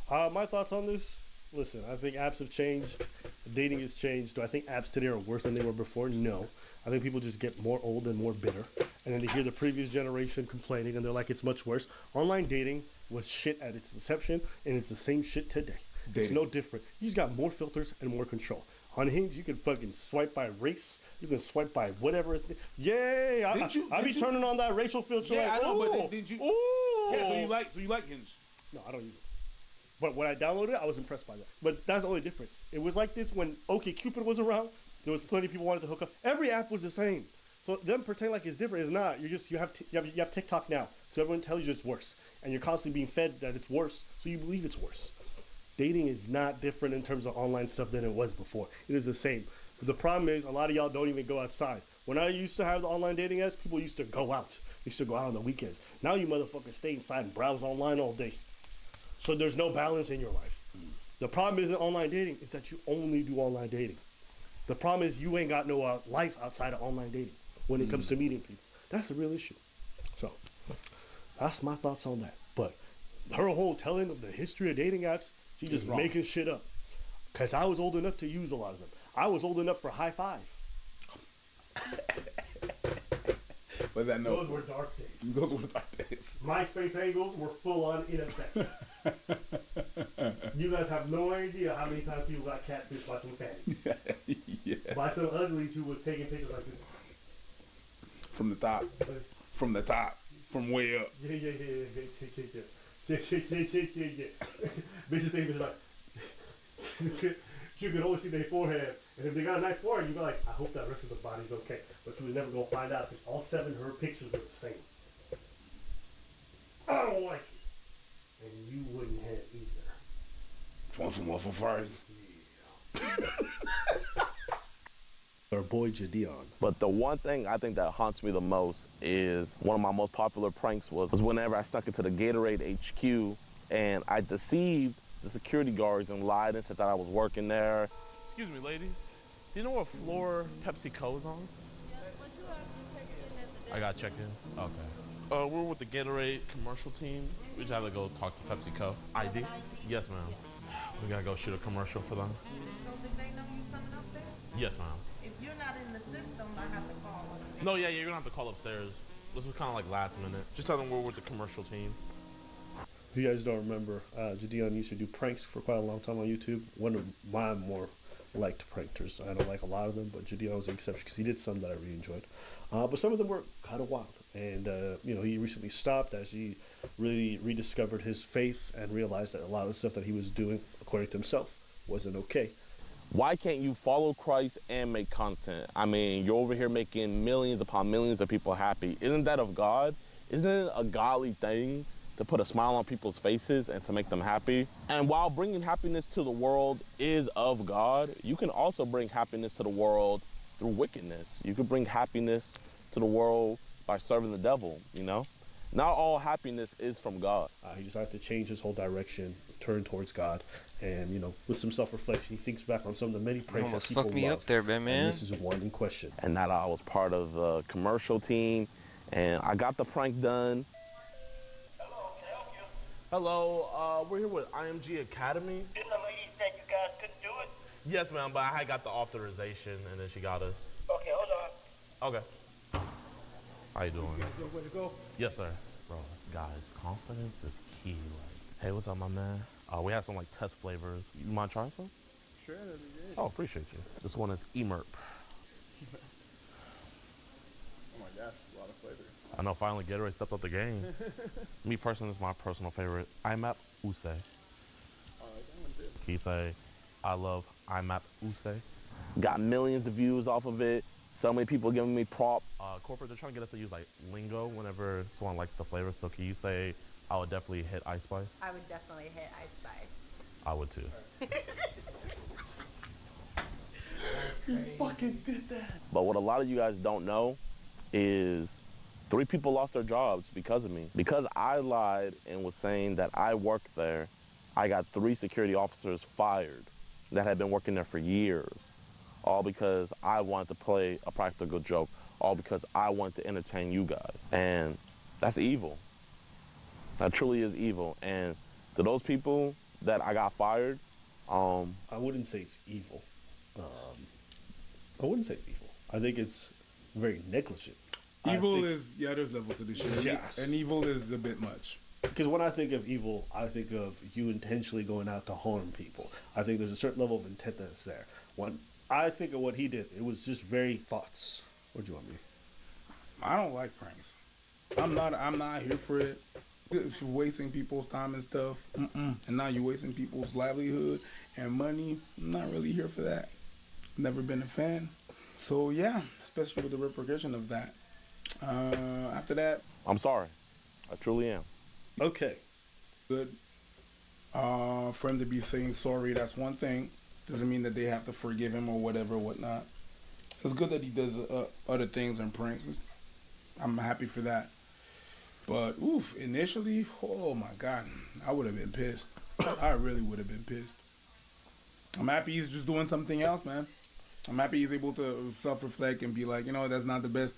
My thoughts on this? Listen, I think apps have changed. Dating has changed. Do I think apps today are worse than they were before? No. I think people just get more old and more bitter. And then they hear the previous generation complaining, and they're like, it's much worse. Online dating was shit at its inception, and it's the same shit today. It's no different. You just got more filters and more control. On Hinge, you can fucking swipe by race. You can swipe by whatever. Yay! I be turning on that racial filter. Yeah, like, I know, but did you? Ooh. Yeah, so you like Hinge? No, I don't use it. But when I downloaded it, I was impressed by that. But that's the only difference. It was like this when OkCupid was around. There was plenty of people wanted to hook up. Every app was the same. So them pretend like it's different is not. You have TikTok now, so everyone tells you it's worse, and you're constantly being fed that it's worse, so you believe it's worse. Dating is not different in terms of online stuff than it was before. It is the same. But the problem is a lot of y'all don't even go outside. When I used to have the online dating apps, people used to go out. They used to go out on the weekends. Now you motherfuckers stay inside and browse online all day. So there's no balance in your life. The problem isn't online dating, it's that you only do online dating. The problem is you ain't got no life outside of online dating when it comes to meeting people. That's a real issue. So that's my thoughts on that. But her whole telling of the history of dating apps, she just making shit up. Because I was old enough to use a lot of them. I was old enough for High Five. What does that know? Those were dark days. Those were dark days. MySpace angles were full on in effect. You guys have no idea how many times people got catfished by some fatties. Yeah. By some uglies who was taking pictures like this. From the top. From way up. Yeah. Bitches think it's like you can only see their forehead, and if they got a nice forehead, you go like, I hope that rest of the body's okay. But you was never gonna find out because all 7 of her pictures were the same. I don't like it, and you wouldn't have either. Want some waffle fries? Yeah. our boy Gideon. But the one thing I think that haunts me the most is one of my most popular pranks was whenever I snuck into the Gatorade HQ and I deceived the security guards and lied and said that I was working there. Excuse me, ladies. Do you know what floor PepsiCo is on? I got checked in. Okay. We're with the Gatorade commercial team. We just have to go talk to PepsiCo. ID? Yes, ma'am. We gotta go shoot a commercial for them. So did they know you coming up there? Yes, ma'am. If you're not in the system, I have to call upstairs. No, yeah, you're gonna have to call upstairs. This was kind of like last minute. Just tell them we're with the commercial team. If you guys don't remember, Gideon used to do pranks for quite a long time on YouTube. One of my more liked prankers. I don't like a lot of them, but Gideon was an exception because he did some that I really enjoyed. But some of them were kind of wild. And, he recently stopped as he really rediscovered his faith and realized that a lot of the stuff that he was doing, according to himself, wasn't okay. Why can't you follow Christ and make content? I mean, you're over here making millions upon millions of people happy. Isn't that of God? Isn't it a godly thing to put a smile on people's faces and to make them happy? And while bringing happiness to the world is of God, you can also bring happiness to the world through wickedness. You could bring happiness to the world by serving the devil, Not all happiness is from God. He decided to change his whole direction, turn towards God, and, with some self-reflection, he thinks back on some of the many pranks that people fucked me love. up there, man. And this is one in question. And that I was part of the commercial team, and I got the prank done. Hello, we're here with IMG Academy. Didn't the lady said you guys couldn't do it? Yes, ma'am, but I got the authorization, and then she got us. Okay, hold on. Okay. How you doing? You guys know where to go? Yes, sir. Bro, guys, confidence is key. Hey, what's up, my man? We have some test flavors. You mind trying some? Sure, that'd be great. Oh, appreciate you. This one is EMERP. Oh my gosh, a lot of flavor. I know, finally Gatorade stepped up the game. Me personally, is my personal favorite. IMAP Use. I like that one too. Can you say, I love IMAP Use? Got millions of views off of it. So many people giving me prop. Corporate, they're trying to get us to use lingo whenever someone likes the flavor. So can you say, I would definitely hit Ice Spice? I would definitely hit Ice Spice. I would too. You fucking did that. But what a lot of you guys don't know is 3 people lost their jobs because of me. Because I lied and was saying that I worked there, I got 3 security officers fired that had been working there for years. All because I wanted to play a practical joke. All because I wanted to entertain you guys. And that's evil. That truly is evil. And to those people that I got fired, I wouldn't say it's evil. I wouldn't say it's evil. I think it's very negligent. Evil is, there's levels to this shit. Yes. And evil is a bit much. Because when I think of evil, I think of you intentionally going out to harm people. I think there's a certain level of intent that's there. When I think of what he did, it was just very thoughts. What do you want me? I don't like pranks. I'm not here for it. If you're wasting people's time and stuff, and now you're wasting people's livelihood and money, I'm not really here for that. Never been a fan. So yeah, especially with the repercussion of that. After that, I'm sorry. I truly am. Okay. Good. For him to be saying sorry, that's one thing. Doesn't mean that they have to forgive him or whatever, whatnot. It's good that he does other things and pranks. I'm happy for that. But initially, oh my God, I would have been pissed. I really would have been pissed. I'm happy he's just doing something else, man. I'm happy he's able to self-reflect and be like, that's not the best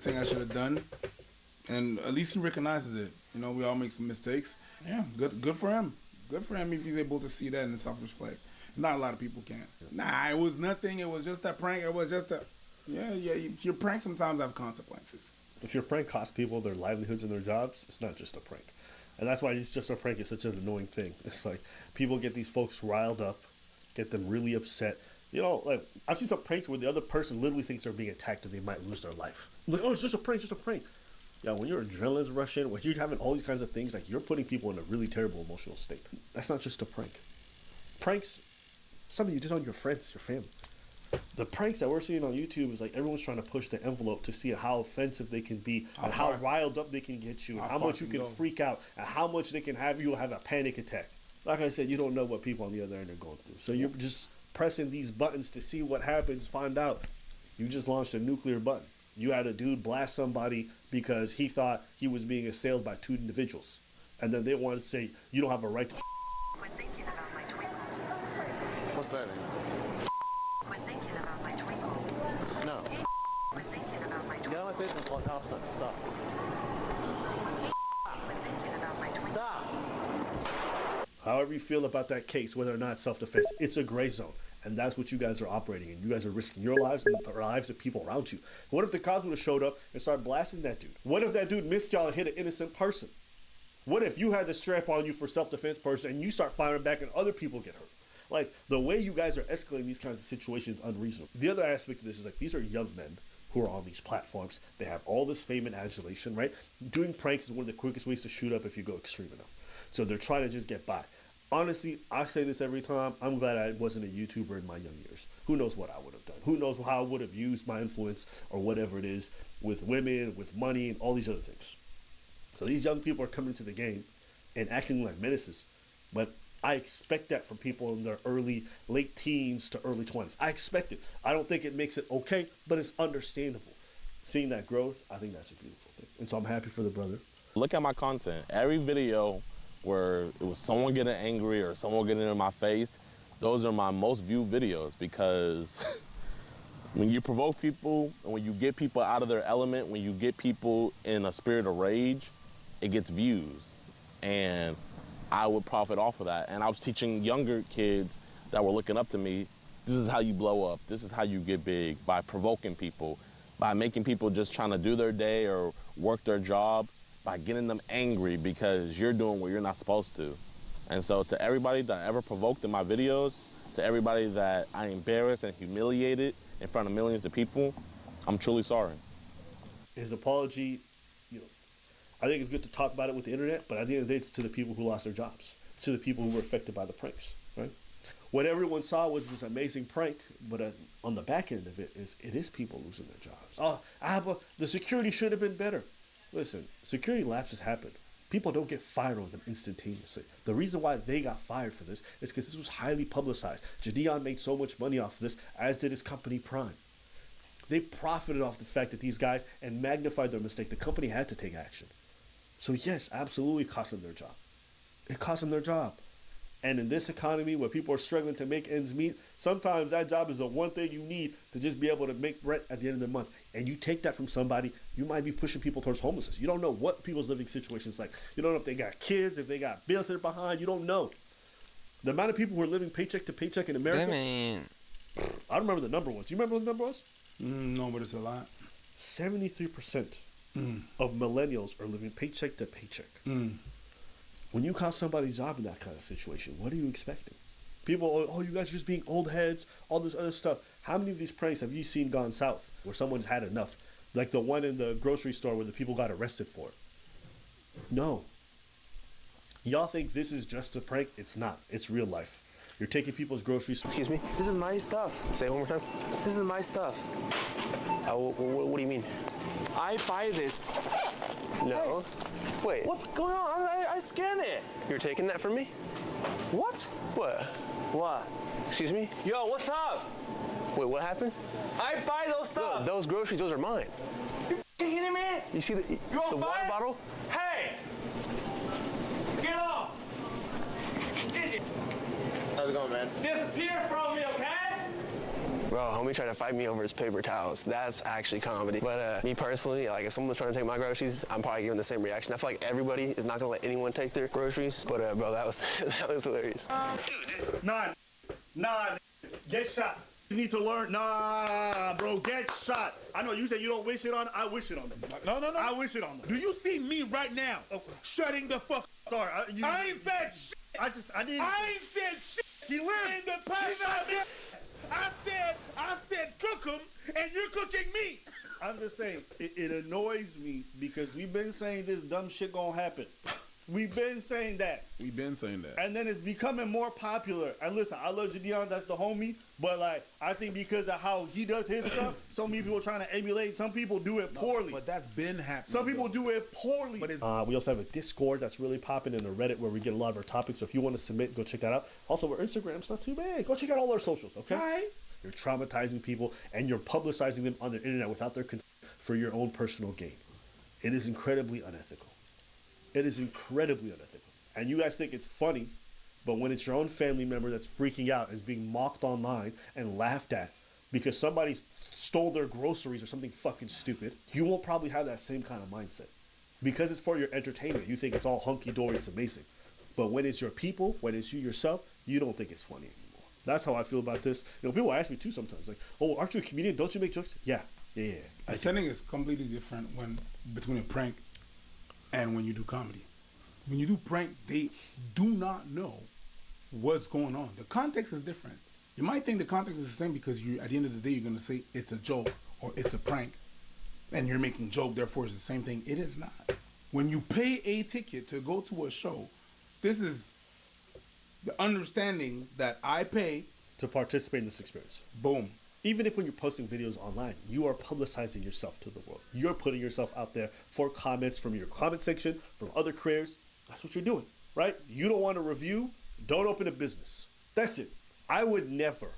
thing I should have done. And at least he recognizes it. We all make some mistakes. Yeah, good for him. Good for him if he's able to see that and self-reflect. Not a lot of people can. Nah, it was nothing. It was just a prank. It was just your pranks sometimes have consequences. If your prank costs people their livelihoods and their jobs, it's not just a prank. And that's why it's just a prank. It's such an annoying thing. It's like people get these folks riled up, get them really upset. I've seen some pranks where the other person literally thinks they're being attacked and they might lose their life. Like, oh, it's just a prank, just a prank. Yeah, when your adrenaline's rushing, when you're having all these kinds of things, you're putting people in a really terrible emotional state. That's not just a prank. Pranks, something you did on your friends, your family. The pranks that we're seeing on YouTube is everyone's trying to push the envelope to see how offensive they can be, and how riled up they can get you, and how much you can freak out, and how much they can have you have a panic attack. Like I said, you don't know what people on the other end are going through. So you're just pressing these buttons to see what happens, find out. You just launched a nuclear button. You had a dude blast somebody because he thought he was being assailed by 2 individuals. And then they wanted to say, you don't have a right to Quit thinking about my twinkle. What's that? Quit thinking about my twinkle. No. Quit thinking about my Get on my Facebook call, Thompson. Stop. Quit thinking about my twinkle. Stop. However you feel about that case, whether or not it's self-defense, it's a gray zone. And that's what you guys are operating in. You guys are risking your lives and the lives of people around you. What if the cops would have showed up and started blasting that dude? What if that dude missed y'all and hit an innocent person? What if you had the strap on you for self-defense person and you start firing back and other people get hurt? Like, the way you guys are escalating these kinds of situations is unreasonable. The other aspect of this is, like, these are young men who are on these platforms. They have all this fame and adulation, right? Doing pranks is one of the quickest ways to shoot up if you go extreme enough. So they're trying to just get by. Honestly, I say this every time. I'm glad I wasn't a YouTuber in my young years. Who knows what I would have done? Who knows how I would have used my influence or whatever it is with women, with money, and all these other things. So these young people are coming to the game and acting like menaces. But I expect that from people in their late teens to early 20s. I expect it. I don't think it makes it okay, but it's understandable. Seeing that growth, I think that's a beautiful thing. And so I'm happy for the brother. Look at my content. Every video where it was someone getting angry or someone getting in my face, those are my most viewed videos, because when you provoke people and when you get people out of their element, when you get people in a spirit of rage, it gets views. And I would profit off of that. And I was teaching younger kids that were looking up to me, this is how you blow up, this is how you get big, by provoking people, by making people just trying to do their day or work their job, by getting them angry because you're doing what you're not supposed to. And so to everybody that I ever provoked in my videos, to everybody that I embarrassed and humiliated in front of millions of people, I'm truly sorry. His apology, I think it's good to talk about it with the internet, but at the end of the day, it's to the people who lost their jobs. It's to the people who were affected by the pranks, right? What everyone saw was this amazing prank, but on the back end of it is people losing their jobs. Oh, the security should have been better. Listen, security lapses happen. People don't get fired over them instantaneously. The reason why they got fired for this is because this was highly publicized. Gideon made so much money off of this, as did his company Prime. They profited off the fact that these guys and magnified their mistake. The company had to take action. So yes, absolutely cost them their job. It cost them their job. And in this economy where people are struggling to make ends meet, sometimes that job is the one thing you need to just be able to make rent at the end of the month. And you take that from somebody, you might be pushing people towards homelessness. You don't know what people's living situations like. You don't know if they got kids, if they got bills that are behind. You don't know. The amount of people who are living paycheck to paycheck in America. I don't remember the number was. Do you remember what the number was? No, but it's a lot. 73% of millennials are living paycheck to paycheck. When you cost somebody's job in that kind of situation, what are you expecting? People, oh, you guys are just being old heads, all this other stuff. How many of these pranks have you seen gone south where someone's had enough? Like the one in the grocery store where the people got arrested for it. No. Y'all think this is just a prank? It's not. It's real life. You're taking people's groceries. Excuse me? This is my stuff. Say it one more time. This is my stuff. What do you mean? I buy this. No. Hey, wait. What's going on? I scanned it. You're taking that from me? What? What? What? Excuse me? Yo, what's up? Wait, what happened? I buy those stuff. No, those groceries, those are mine. You kidding me? You see the water bottle? Hey! Get off! How's it going, man? Disappear from me, okay? Bro, homie tried to fight me over his paper towels. That's actually comedy. But me personally, like if someone was trying to take my groceries, I'm probably giving the same reaction. I feel like everybody is not gonna let anyone take their groceries. But bro, that was hilarious. Nah, get shot. You need to learn. Nah, bro, get shot. I know you said you don't wish it on. I wish it on them. No. I wish it on them. Do you see me right now shutting the fuck? Sorry, I ain't said shit. I ain't said shit. He lived. In the past, I said cook them, and you're cooking me. I'm just saying, it annoys me because we've been saying this dumb shit gonna happen. We've been saying that. We've been saying that. And then it's becoming more popular. And listen, I love Jadion, that's the homie. But like, I think because of how he does his stuff, so many people are trying to emulate. Some people do it poorly. But that's been happening. Some people do it poorly. But we also have a Discord that's really popping, and a Reddit where we get a lot of our topics. So if you want to submit, go check that out. Also, our Instagram's not too bad. Go check out all our socials, okay? Right. You're traumatizing people, and you're publicizing them on the internet without their consent for your own personal gain. It is incredibly unethical. It is incredibly unethical. And you guys think it's funny, but when it's your own family member that's freaking out, is being mocked online and laughed at because somebody stole their groceries or something fucking stupid, you won't probably have that same kind of mindset. Because it's for your entertainment, you think it's all hunky-dory, it's amazing. But when it's your people, when it's you yourself, you don't think it's funny anymore. That's how I feel about this. You know, people ask me too sometimes, like, oh, aren't you a comedian? Don't you make jokes? Yeah. The setting is completely different between a prank and when you do comedy. When you do prank, they do not know what's going on. The context is different. You might think the context is the same because at the end of the day, you're going to say it's a joke or it's a prank and you're making joke, therefore it's the same thing. It is not. When you pay a ticket to go to a show, this is the understanding that I pay to participate in this experience. Boom. Even if when you're posting videos online, you are publicizing yourself to the world. You're putting yourself out there for comments from your comment section, from other creators. That's what you're doing, right? You don't want a review, don't open a business. That's it. I would never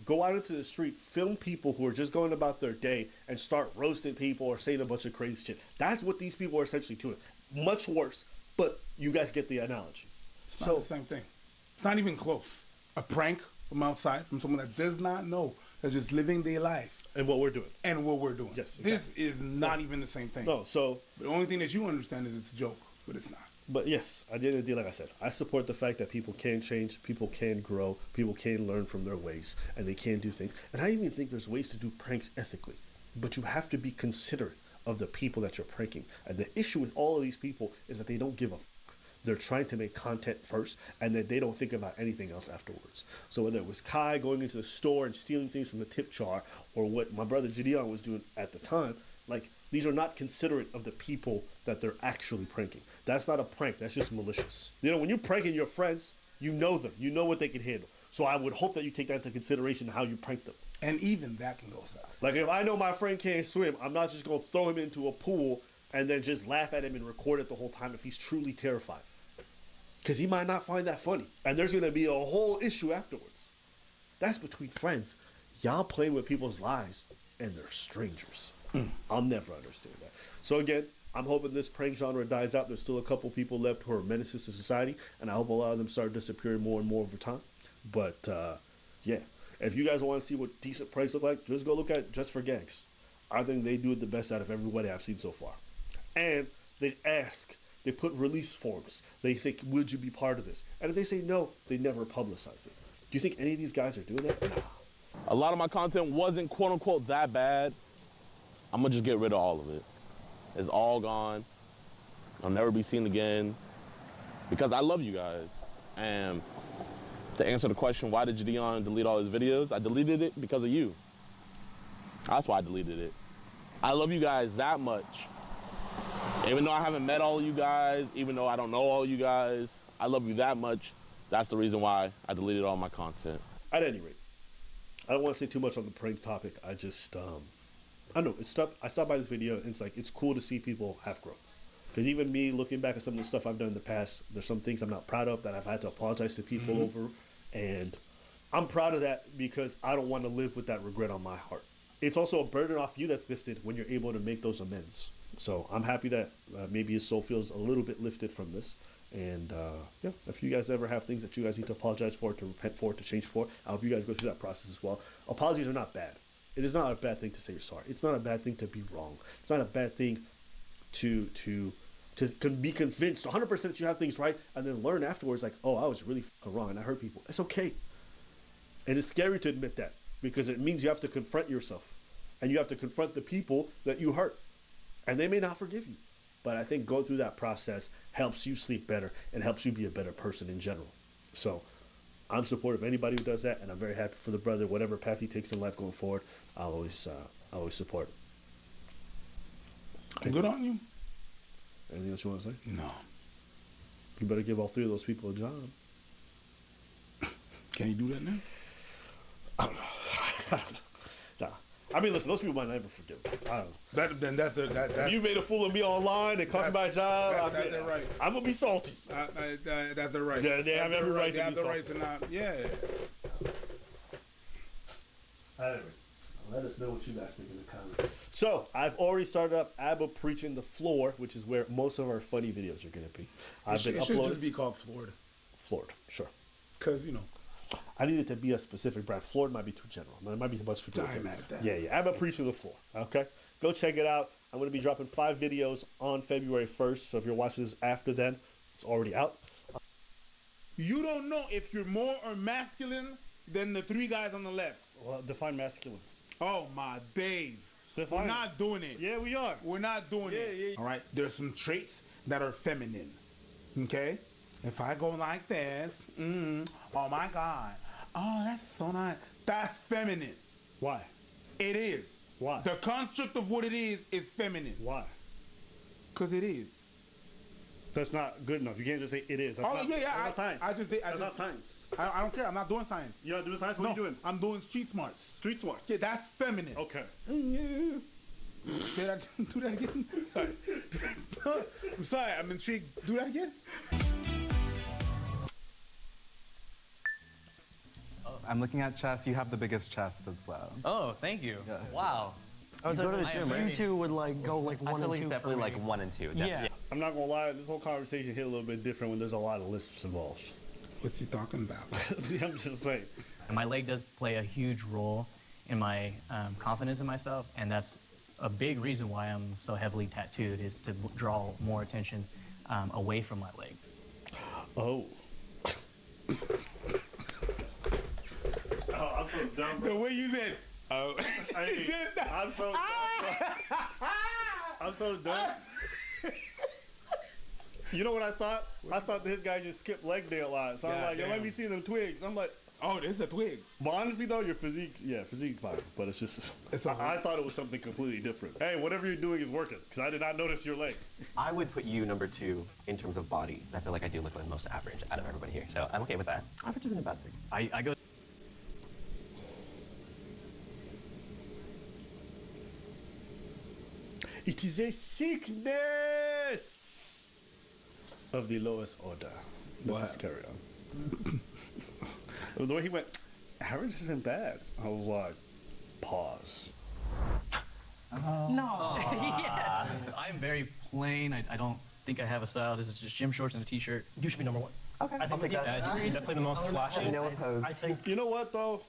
go out into the street, film people who are just going about their day and start roasting people or saying a bunch of crazy shit. That's what these people are essentially doing. Much worse, but you guys get the analogy. It's not the same thing. It's not even close. A prank from outside, from someone that does not know, that's just living their life. And what we're doing. Yes, exactly. This is not even the same thing. No, so... The only thing that you understand is it's a joke, but it's not. But yes, at the end of the day, like I said, I support the fact that people can change, people can grow, people can learn from their ways, and they can do things. And I even think there's ways to do pranks ethically. But you have to be considerate of the people that you're pranking. And the issue with all of these people is that they don't give a fuck. They're trying to make content first, and then they don't think about anything else afterwards. So whether it was Kai going into the store and stealing things from the tip jar, or what my brother Jadion was doing at the time, like, these are not considerate of the people that they're actually pranking. That's not a prank. That's just malicious. You know, when you're pranking your friends, you know them. You know what they can handle. So I would hope that you take that into consideration how you prank them. And even that can go south. Like, if I know my friend can't swim, I'm not just going to throw him into a pool and then just laugh at him and record it the whole time if he's truly terrified. Because he might not find that funny. And there's going to be a whole issue afterwards. That's between friends. Y'all play with people's lives, and they're strangers. I'll never understand that. So again, I'm hoping this prank genre dies out. There's still a couple people left who are menaces to society, and I hope a lot of them start disappearing more and more over time. But yeah, if you guys want to see what decent pranks look like, just go look at Just for Gags. I think they do it the best out of everybody I've seen so far. And they ask, they put release forms. They say, would you be part of this? And if they say no, they never publicize it. Do you think any of these guys are doing that? Nah. A lot of my content wasn't quote unquote that bad. I'm gonna just get rid of all of it. It's all gone. I'll never be seen again because I love you guys. And to answer the question, why did Jadion delete all his videos? I deleted it because of you. That's why I deleted it. I love you guys that much. Even though I haven't met all of you guys, even though I don't know all of you guys, I love you that much. That's the reason why I deleted all my content. At any rate, I don't want to say too much on the prank topic. I just, I don't know, I stopped by this video and it's cool to see people have growth. Because even me looking back at some of the stuff I've done in the past, there's some things I'm not proud of that I've had to apologize to people over. And I'm proud of that because I don't want to live with that regret on my heart. It's also a burden off you that's lifted when you're able to make those amends. So I'm happy that maybe his soul feels a little bit lifted from this. And yeah, if you guys ever have things that you guys need to apologize for, to repent for, to change for, I hope you guys go through that process as well. Apologies are not bad. It is not a bad thing to say you're sorry. It's not a bad thing to be wrong. It's not a bad thing to be convinced 100% that you have things right and then learn afterwards like, oh, I was really fucking wrong and I hurt people. It's okay. And it's scary to admit that because it means you have to confront yourself and you have to confront the people that you hurt. And they may not forgive you. But I think going through that process helps you sleep better and helps you be a better person in general. So I'm supportive of anybody who does that, and I'm very happy for the brother. Whatever path he takes in life going forward, I'll always support. Okay. Good on you. Anything else you want to say? No. You better give all 3 of those people a job. Can you do that now? I don't know. Nah. I mean, listen, those people might never forgive me. I don't know. Then that's if you made a fool of me online and cost me my job, that's their right. I'm gonna be salty. That's their right. Yeah, they have every right to be They have the salty. right to not. Yeah. Anyway, let us know what you guys think in the comments. So, I've already started up Abba Preaching the Floor, which is where most of our funny videos are going to be. It should just be called Floored. Floored, sure. Because, you know. I need it to be a specific brand. Floored might be too general. It might be too much too general. I'm mad at that. Yeah. Abba Preaching the Floor, okay? Go check it out. I'm going to be dropping 5 videos on February 1st, so if you're watching this after then, it's already out. You don't know if you're more or masculine than the 3 guys on the left. Well, define masculine. Oh my days. Define We're not doing it. Yeah, we are. We're not doing it. Yeah. All right. There's some traits that are feminine. Okay? If I go like this, oh my God. Oh, that's so nice. That's feminine. Why? It is. Why? The construct of what it is feminine. Why? Because it is. That's not good enough. You can't just say it is. That's not, yeah. That's not science. That's not science. I don't care. I'm not doing science. You're not doing science? What are you doing? I'm doing street smarts. Street smarts? Yeah, that's feminine. Okay. Do that again? Sorry. I'm sorry. I'm intrigued. Do that again? I'm looking at chest. You have the biggest chest as well. Oh, thank you. Yes. Wow. I was like, you two would like go like I 1 feel and 2 like definitely for like me. 1 and 2. Yeah. I'm not gonna lie, this whole conversation hit a little bit different when there's a lot of lisps involved. What's he talking about? I'm just saying. And my leg does play a huge role in my confidence in myself, and that's a big reason why I'm so heavily tattooed, is to draw more attention away from my leg. Oh. I'm so dumb, bro. The way you said, oh. I'm so dumb. You know what I thought? I thought this guy just skipped leg day a lot. So I'm like, yo, let me see them twigs. I'm like, oh, this is a twig. But honestly though, your physique fine. But it's just, I thought it was something completely different. Hey, whatever you're doing is working, because I did not notice your leg. I would put you number 2 in terms of body. I feel like I do look like the most average out of everybody here. So I'm okay with that. Average isn't a bad thing. I go. It is a sickness of the lowest order. Let's carry on. The way he went, average isn't bad. I was like, pause. No. Yeah. I'm very plain. I don't think I have a style. This is just gym shorts and a t-shirt. You should be number 1. Okay. I think that's definitely the most flashy. I think, you know what though?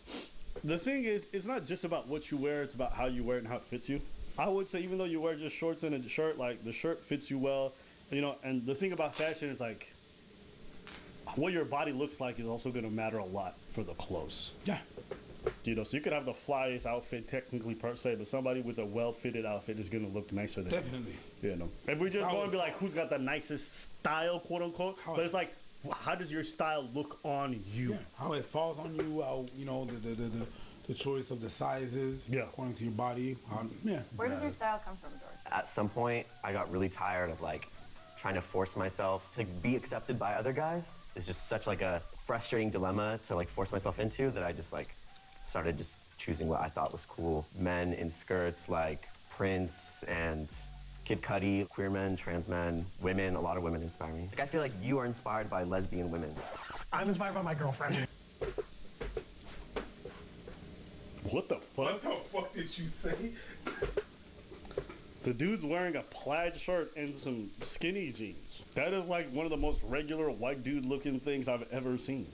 The thing is, it's not just about what you wear, it's about how you wear it and how it fits you. I would say even though you wear just shorts and a shirt, like the shirt fits you well, you know, and the thing about fashion is like, what your body looks like is also gonna matter a lot for the clothes. Yeah. You know, so you could have the flyest outfit technically per se, but somebody with a well-fitted outfit is gonna look nicer than Definitely. you. You know, if we just go and be like, who's got the nicest style, quote unquote, but it's like, how does your style look on you? Yeah. How it falls on you, how, you know, the choice of the sizes, according to your body. Where does your style come from, George? At some point, I got really tired of like trying to force myself to be accepted by other guys. It's just such like a frustrating dilemma to like force myself into that I just like started just choosing what I thought was cool. Men in skirts like Prince and Kid Cudi, queer men, trans men, women, a lot of women inspire me. Like I feel like you are inspired by lesbian women. I'm inspired by my girlfriend. What the fuck? What the fuck did you say? The dude's wearing a plaid shirt and some skinny jeans. That is like one of the most regular white dude looking things I've ever seen.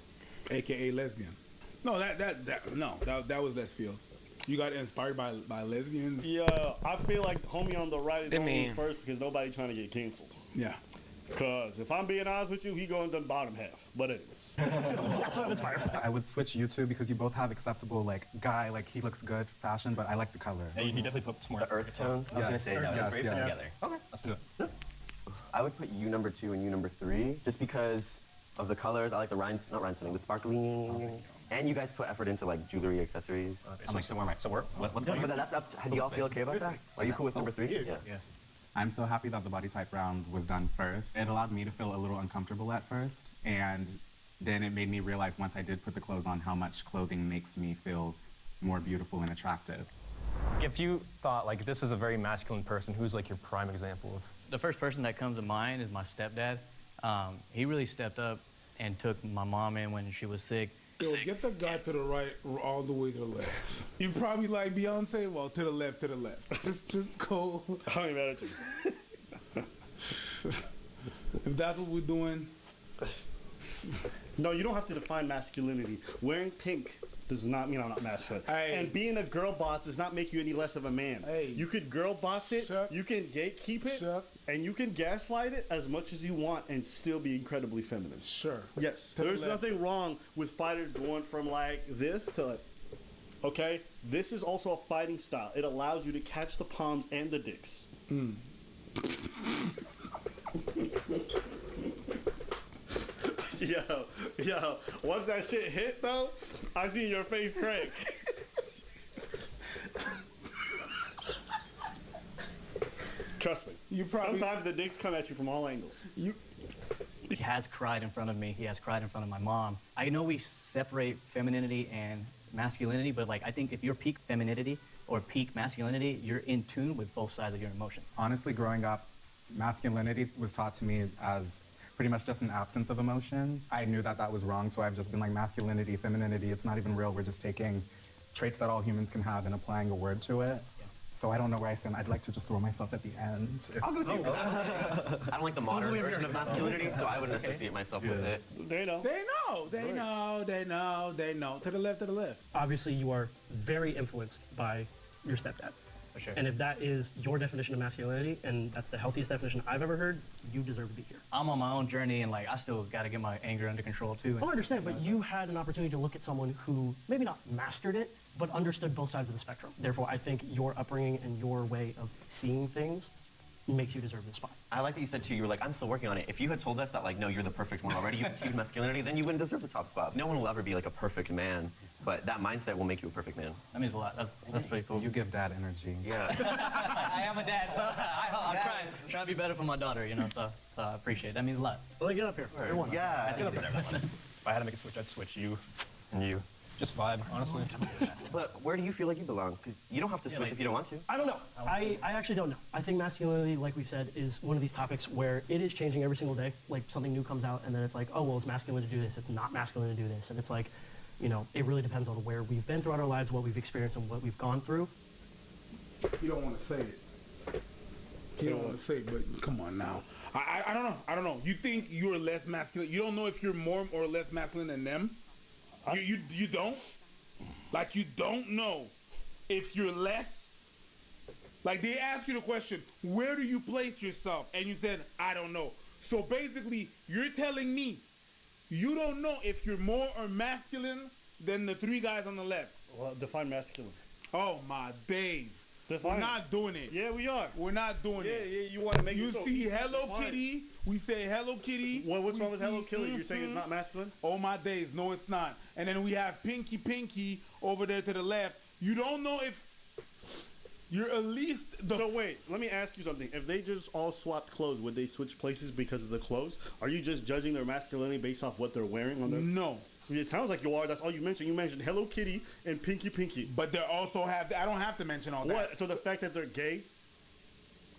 AKA lesbian. No, that was left field. You got inspired by lesbians? Yeah, I feel like homie on the right is going first because nobody trying to get canceled. Yeah. Cause if I'm being honest with you, he going to the bottom half. But anyways. That's what I'm inspired by. I would switch you two because you both have acceptable like guy, like he looks good fashion, but I like the color. Yeah, you definitely put some more earth tones. I was gonna say that. That's very put together. Okay, let's do it. I would put you number 2 and you number 3, just because of the colors. I like the not rhinestoning, the sparkling. And you guys put effort into like jewelry, accessories. I'm like, so where am I? So what's going on? But that's up to, do y'all feel okay about that? Are you cool with number 3? Yeah. I'm so happy that the body type round was done first. It allowed me to feel a little uncomfortable at first, and then it made me realize once I did put the clothes on how much clothing makes me feel more beautiful and attractive. If you thought, like, this is a very masculine person, who's, like, your prime example of? The first person that comes to mind is my stepdad. He really stepped up and took my mom in when she was sick. Yo, get the guy to the right all the way to the left. You probably like Beyonce? Well, to the left, to the left. Just go. I ain't mad at you. If that's what we're doing. No, you don't have to define masculinity. Wearing pink does not mean I'm not masculine. Hey. And being a girl boss does not make you any less of a man. Hey. You could girl boss it, you can gatekeep it, and you can gaslight it as much as you want and still be incredibly feminine. Sure. Yes. To the There's left. nothing wrong with fighters going from like this to like, okay? This is also a fighting style. It allows you to catch the palms and the dicks. Yo, once that shit hit though, I see your face crack. Trust me. Sometimes the dicks come at you from all angles. He has cried in front of me. He has cried in front of my mom. I know we separate femininity and masculinity, but like I think if you're peak femininity or peak masculinity, you're in tune with both sides of your emotion. Honestly, growing up, masculinity was taught to me as pretty much just an absence of emotion. I knew that that was wrong, so I've just been like, masculinity, femininity, it's not even real. We're just taking traits that all humans can have and applying a word to it. So I don't know where I stand. I'd like to just throw myself at the end. I'll go with you. I don't like the modern version of masculinity, so I wouldn't associate myself with it. They know. They know. They know. They know. They know. To the left, to the left. Obviously, you are very influenced by your stepdad. For sure. And if that is your definition of masculinity, and that's the healthiest definition I've ever heard, you deserve to be here. I'm on my own journey, and like I still got to get my anger under control too. Oh, I understand, but you had an opportunity to look at someone who maybe not mastered it, but understood both sides of the spectrum. Therefore, I think your upbringing and your way of seeing things makes you deserve this spot. I like that you said too, you were like, I'm still working on it. If you had told us that like, no, you're the perfect one already, you've achieved masculinity, then you wouldn't deserve the top spot. No one will ever be like a perfect man, but that mindset will make you a perfect man. That means a lot. That's pretty cool. You give dad energy. Yeah. I am a dad, so I'm trying to be better for my daughter, you know, so I appreciate it. That means a lot. Well, get up here. Yeah. I think you deserve one. If I had to make a switch, I'd switch you and you. Just vibe, honestly. But where do you feel like you belong? Because you don't have to switch if you don't want to. I don't know. I actually don't know. I think masculinity, like we said, is one of these topics where it is changing every single day. Like something new comes out and then it's like, oh, well, it's masculine to do this. It's not masculine to do this. And it's like, you know, it really depends on where we've been throughout our lives, what we've experienced and what we've gone through. You don't want to say it. You don't want to say it, but come on now. I don't know. I don't know. You think you're less masculine. You don't know if you're more or less masculine than them? You don't? Like you don't know if you're less? Like they ask you the question, where do you place yourself? And you said, I don't know. So basically, you're telling me you don't know if you're more or masculine than the three guys on the left. Well, define masculine. Oh my days. We're not doing it. Yeah, we are. We're not doing it. Yeah, you want to make you it so see easy to Hello define. Kitty. We say Hello Kitty. What's wrong with Hello Kitty? You're saying it's not masculine? Oh my days, no, it's not. And then we have Pinky over there to the left. You don't know if you're at least. So wait, let me ask you something. If they just all swapped clothes, would they switch places because of the clothes? Are you just judging their masculinity based off what they're wearing on their? No. It sounds like you are. That's all you mentioned. You mentioned Hello Kitty and Pinky. But they also have. I don't have to mention all that. What? So the fact that they're gay?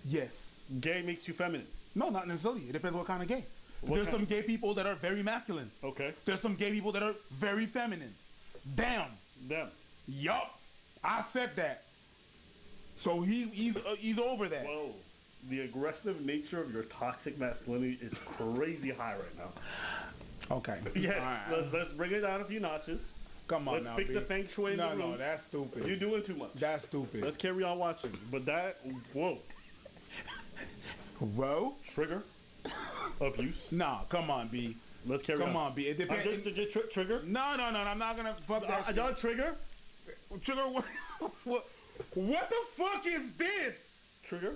Yes. Gay makes you feminine. No, not necessarily. It depends what kind of gay. There's some gay people that are very masculine. Okay. There's some gay people that are very feminine. Damn. Them. Yup. I said that. So he's over that. Whoa. The aggressive nature of your toxic masculinity is crazy high right now. Okay. Yes. Right. Let's bring it down a few notches. Come on Let's now, fix B. the feng shui in the room. No, that's stupid. You're doing too much. That's stupid. Let's carry on watching. But that, whoa. Whoa? Trigger. Abuse. Nah, come on, B. Let's carry on. Come on, B. It depends. Just trigger? No. I'm not gonna fuck that shit. Y'all trigger? Trigger, what the fuck is this? Trigger?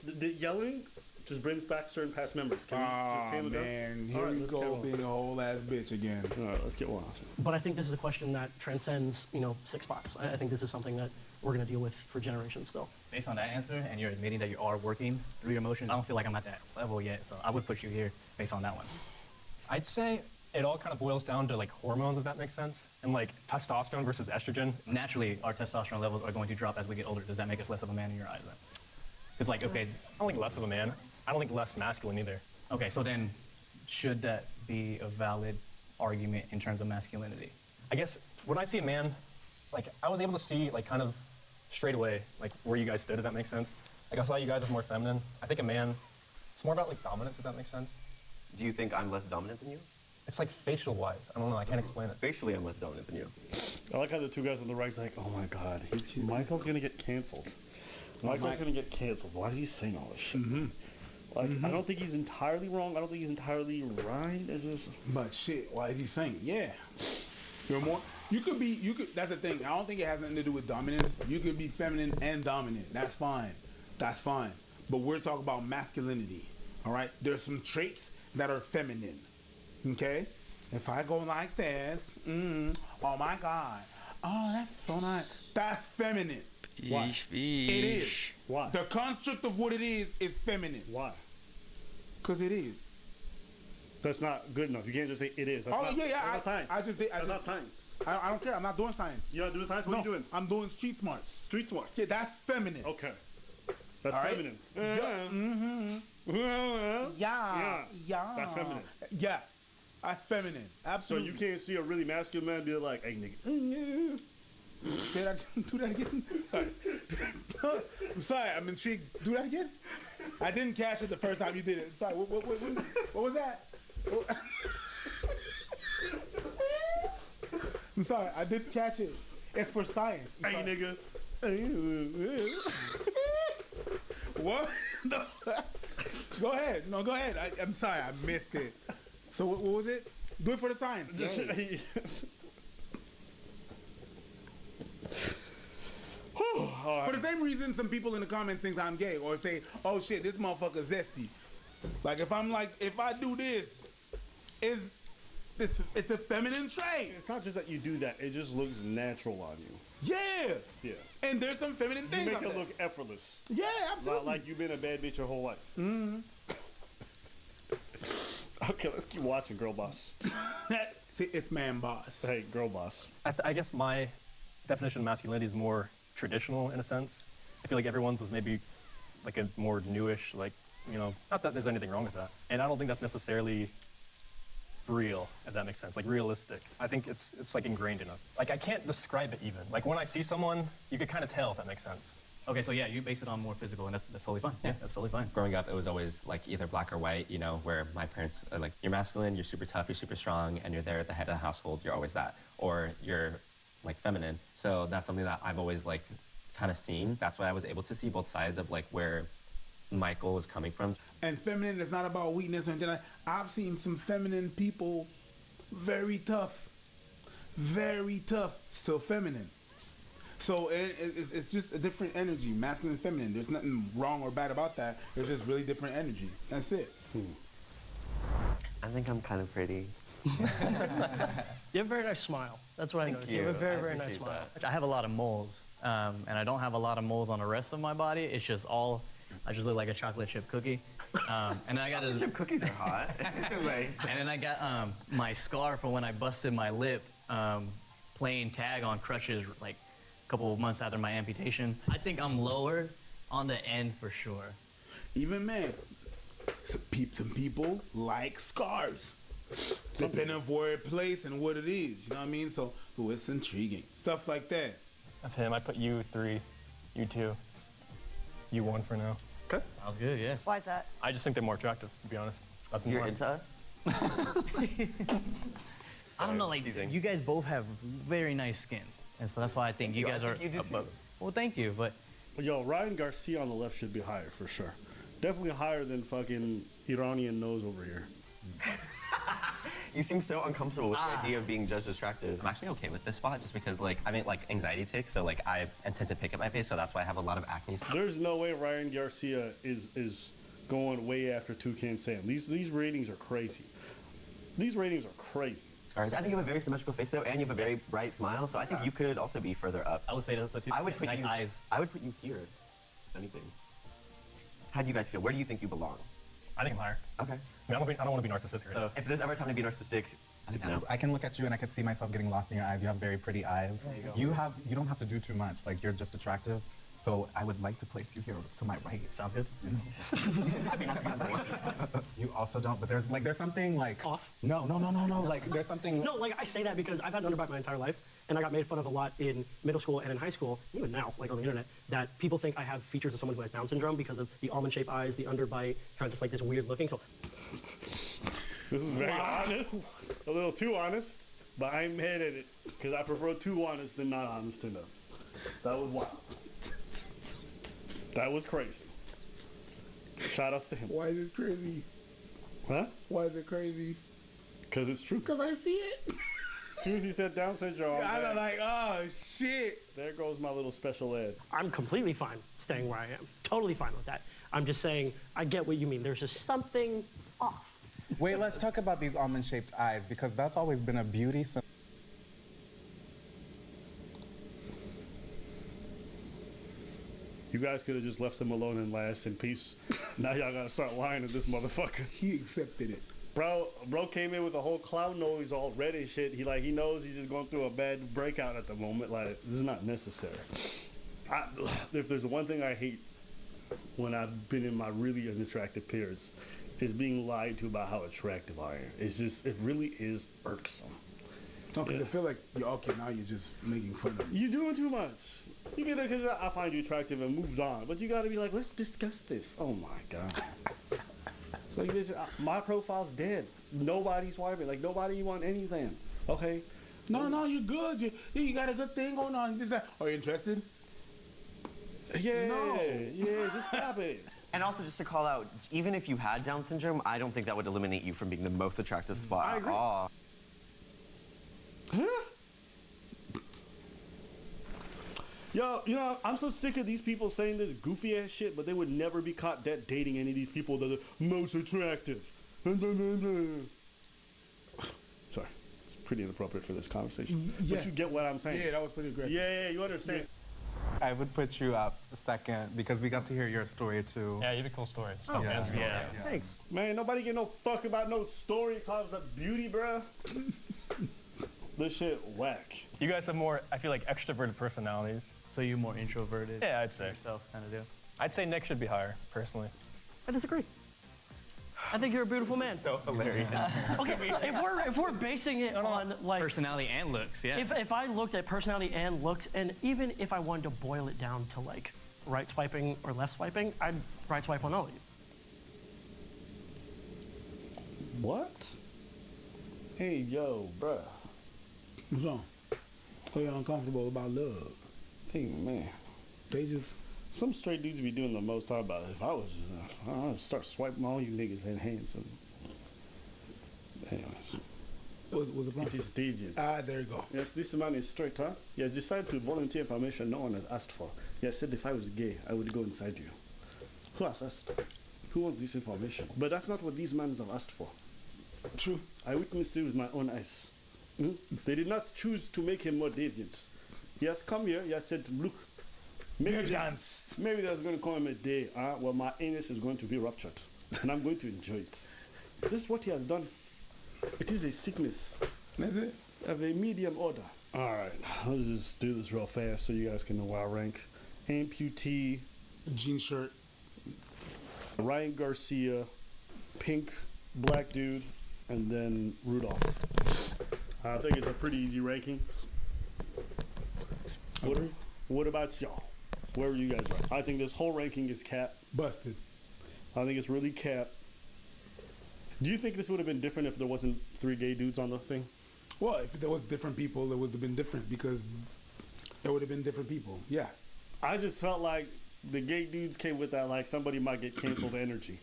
The yelling just brings back certain past memories. Can we just handle that? Man, here we go being a whole ass bitch again. All right, let's get one. But I think this is a question that transcends, 6 spots. I think this is something that we're going to deal with for generations still. Based on that answer, and you're admitting that you are working through your emotions, I don't feel like I'm at that level yet, so I would put you here based on that one. I'd say it all kind of boils down to like hormones, if that makes sense, and like testosterone versus estrogen. Naturally, our testosterone levels are going to drop as we get older. Does that make us less of a man in your eyes then? It's like, okay, I don't think less of a man. I don't think less masculine either. Okay, so then should that be a valid argument in terms of masculinity? I guess when I see a man, like I was able to see like kind of straight away like where you guys stood, if that makes sense. Like I saw you guys as more feminine. I think a man, it's more about like dominance, if that makes sense. Do you think I'm less dominant than you? It's like facial wise. I don't know, I can't explain it. Facially, I'm less dominant than you. I like how the two guys on the right's like, oh my god, Michael's gonna get canceled. Michael's gonna get canceled. Why is he saying all this shit? Like, I don't think he's entirely wrong. I don't think he's entirely right. It's just... But shit, why is he saying? Yeah. You're more. You could. That's the thing. I don't think it has nothing to do with dominance. You could be feminine and dominant. That's fine. That's fine. But we're talking about masculinity. All right. There's some traits that are feminine. Okay. If I go like this, oh my god, oh that's so nice. That's feminine. Why? It is. Why? The construct of what it is feminine. Why? Because it is. That's not good enough. You can't just say it is. That's Oh not, yeah, yeah. That's not science. That's not science. I don't care. I'm not doing science. You're not doing science? What are you doing? I'm doing street smarts. Street smarts? Yeah, that's feminine. Okay. That's All right? feminine. Yeah. Yeah. That's feminine. Yeah. That's feminine. Absolutely. So you can't see a really masculine man be like, hey nigga. Say that, do that again? Sorry. I'm sorry, I'm intrigued. Do that again? I didn't catch it the first time you did it. Sorry, what was that? I'm sorry, I didn't catch it. It's for science. Hey nigga. What? No. Go ahead. No, go ahead. I'm sorry, I missed it. So what was it? Do it for the science. For the same reason some people in the comments think I'm gay or say, oh shit, this motherfucker zesty. Like if I do this, it's a feminine trait. It's not just that you do that, it just looks natural on you. Yeah. Yeah. And there's some feminine things. You make out it there. look effortless. Yeah, absolutely. Not like you've been a bad bitch your whole life. Okay, let's keep watching, Girl Boss. See, it's Man Boss. Hey, Girl Boss. I guess my definition of masculinity is more traditional in a sense. I feel like everyone's was maybe like a more newish, like, you know, not that there's anything wrong with that. And I don't think that's necessarily real, if that makes sense, like realistic. I think it's like ingrained in us. Like I can't describe it even. Like when I see someone, you could kind of tell if that makes sense. Okay, so yeah, you base it on more physical, and that's totally fine. Yeah, that's totally fine. Growing up, it was always like either black or white, you know, where my parents are like, you're masculine, you're super tough, you're super strong, and you're there at the head of the household, you're always that. Or you're like feminine. So that's something that I've always like kind of seen. That's why I was able to see both sides of like where Michael was coming from. And feminine is not about weakness or anything. I've seen some feminine people, very tough, still feminine. So it's just a different energy, masculine and feminine. There's nothing wrong or bad about that. There's just really different energy. That's it. I think I'm kind of pretty. You have a very nice smile. That's what I noticed. You have a very, very nice smile. I have a lot of moles, and I don't have a lot of moles on the rest of my body. It's just all, I just look like a chocolate chip cookie. And then I got chip cookies are hot. And then I got my scar from when I busted my lip playing tag on crutches like a couple of months after my amputation. I think I'm lower on the end for sure. Even man, some people like scars. Depending on where it plays and what it is, you know what I mean? So, it's intriguing. Stuff like that. Of him, I put you 3, you 2, you 1 for now. Okay. Sounds good, yeah. Why is that? I just think they're more attractive, to be honest. That's You're into us? I don't know, like, you guys both have very nice skin. And so that's why I think you guys are above. Well, thank you, but... Yo, Ryan Garcia on the left should be higher, for sure. Definitely higher than fucking Iranian nose over here. You seem so uncomfortable with the idea of being judged attractive. I'm actually okay with this spot just because like I mean like anxiety tics, so like I intend to pick up my face, so that's why I have a lot of acne. There's no way Ryan Garcia is going way after Toucan Sam. These ratings are crazy. These ratings are crazy. I think you have a very symmetrical face though, and you have a very bright smile. So I think you could also be further up. I would say so too. I would put nice you. eyes. I would put you here, if anything. How do you guys feel? Where do you think you belong? I think I'm higher. Okay. I mean, I don't want to be narcissistic. Right? So if there's ever time to be narcissistic, it's now. I can look at you and I could see myself getting lost in your eyes. You have very pretty eyes. There you go. You don't have to do too much. Like, you're just attractive. So I would like to place you here to my right. Sounds good. You know? You also don't, but there's something like off. No. Like there's something. No, like I say that because I've had an underbite my entire life, and I got made fun of a lot in middle school and in high school, even now, like on the internet, that people think I have features of someone who has Down syndrome because of the almond-shaped eyes, the underbite, kind of just like this weird looking. So This is very honest, a little too honest, but I'm mad at it because I prefer too honest than not honest enough. That was wild. That was crazy. Shout out to him. Why is it crazy? Huh? Why is it crazy? Because it's true. Because I see it. As soon as he said Down syndrome, I'm like, oh shit. There goes my little special ed. I'm completely fine staying where I am. Totally fine with that. I'm just saying, I get what you mean. There's just something off. Wait, let's talk about these almond-shaped eyes because that's always been a beauty. You guys could have just left him alone and last in peace. Now y'all gotta start lying to this motherfucker. He accepted it. Bro came in with a whole clown nose all red and shit. He knows he's just going through a bad breakout at the moment. Like, this is not necessary. If there's one thing I hate when I've been in my really unattractive periods, is being lied to about how attractive I am. It really is irksome. No, because I feel like, okay, now you're just making fun of me. You're doing too much. You get it because I find you attractive and moved on. But you got to be like, let's discuss this. Oh my God. It's like, bitch, my profile's dead. Nobody's swiping. Like, nobody want anything. Okay? No, you're good. You got a good thing going on. Are you interested? Yeah. No. Yeah, just stop it. And also, just to call out, even if you had Down syndrome, I don't think that would eliminate you from being the most attractive spot I at agree. all. Huh? Yo, I'm so sick of these people saying this goofy ass shit, but they would never be caught dead dating any of these people that are most attractive. Sorry, it's pretty inappropriate for this conversation. Yeah. But you get what I'm saying. Yeah, that was pretty aggressive. Yeah, you understand. I would put you up second because we got to hear your story too. Yeah, you have a cool story. It's Oh, not a bad story. yeah. Thanks. Man, nobody get no fuck about no story talks of beauty, bruh. This shit whack. You guys have more, I feel like, extroverted personalities. So you're more introverted. Yeah, I'd say. Yourself kind of deal. I'd say Nick should be higher, personally. I disagree. I think you're a beautiful man. So hilarious. Okay, if we're basing it on like Personality and looks, yeah. if I looked at personality and looks, and even if I wanted to boil it down to like right swiping or left swiping, I'd right swipe on all of you. What? Hey, yo, bruh. What's on? Are you uncomfortable about love? Hey, man. They just... Some straight dudes be doing the most. How about if I was, I'd start swiping all you niggas in hands. Anyways. What's the problem? It is deviant. There you go. Yes, this man is straight, huh? He has decided to volunteer information no one has asked for. He has said if I was gay, I would go inside you. Who has asked? Who wants this information? But that's not what these men have asked for. True. I witnessed it with my own eyes. They did not choose to make him more deviant. He has come here, he has said, look, maybe there's going to come a day where my anus is going to be ruptured, and I'm going to enjoy it. This is what he has done. It is a sickness. That's it? Of a medium order. All right, let's just do this real fast so you guys can know where I rank. Amputee. Jean shirt. Ryan Garcia. Pink. Black dude. And then Rudolph. I think it's a pretty easy ranking. What about y'all? Where are you guys at? I think this whole ranking is cap. Busted. I think it's really cap. Do you think this would have been different if there wasn't 3 gay dudes on the thing? Well, if there was different people, it would have been different because it would have been different people. Yeah. I just felt like the gay dudes came with that, like somebody might get canceled energy.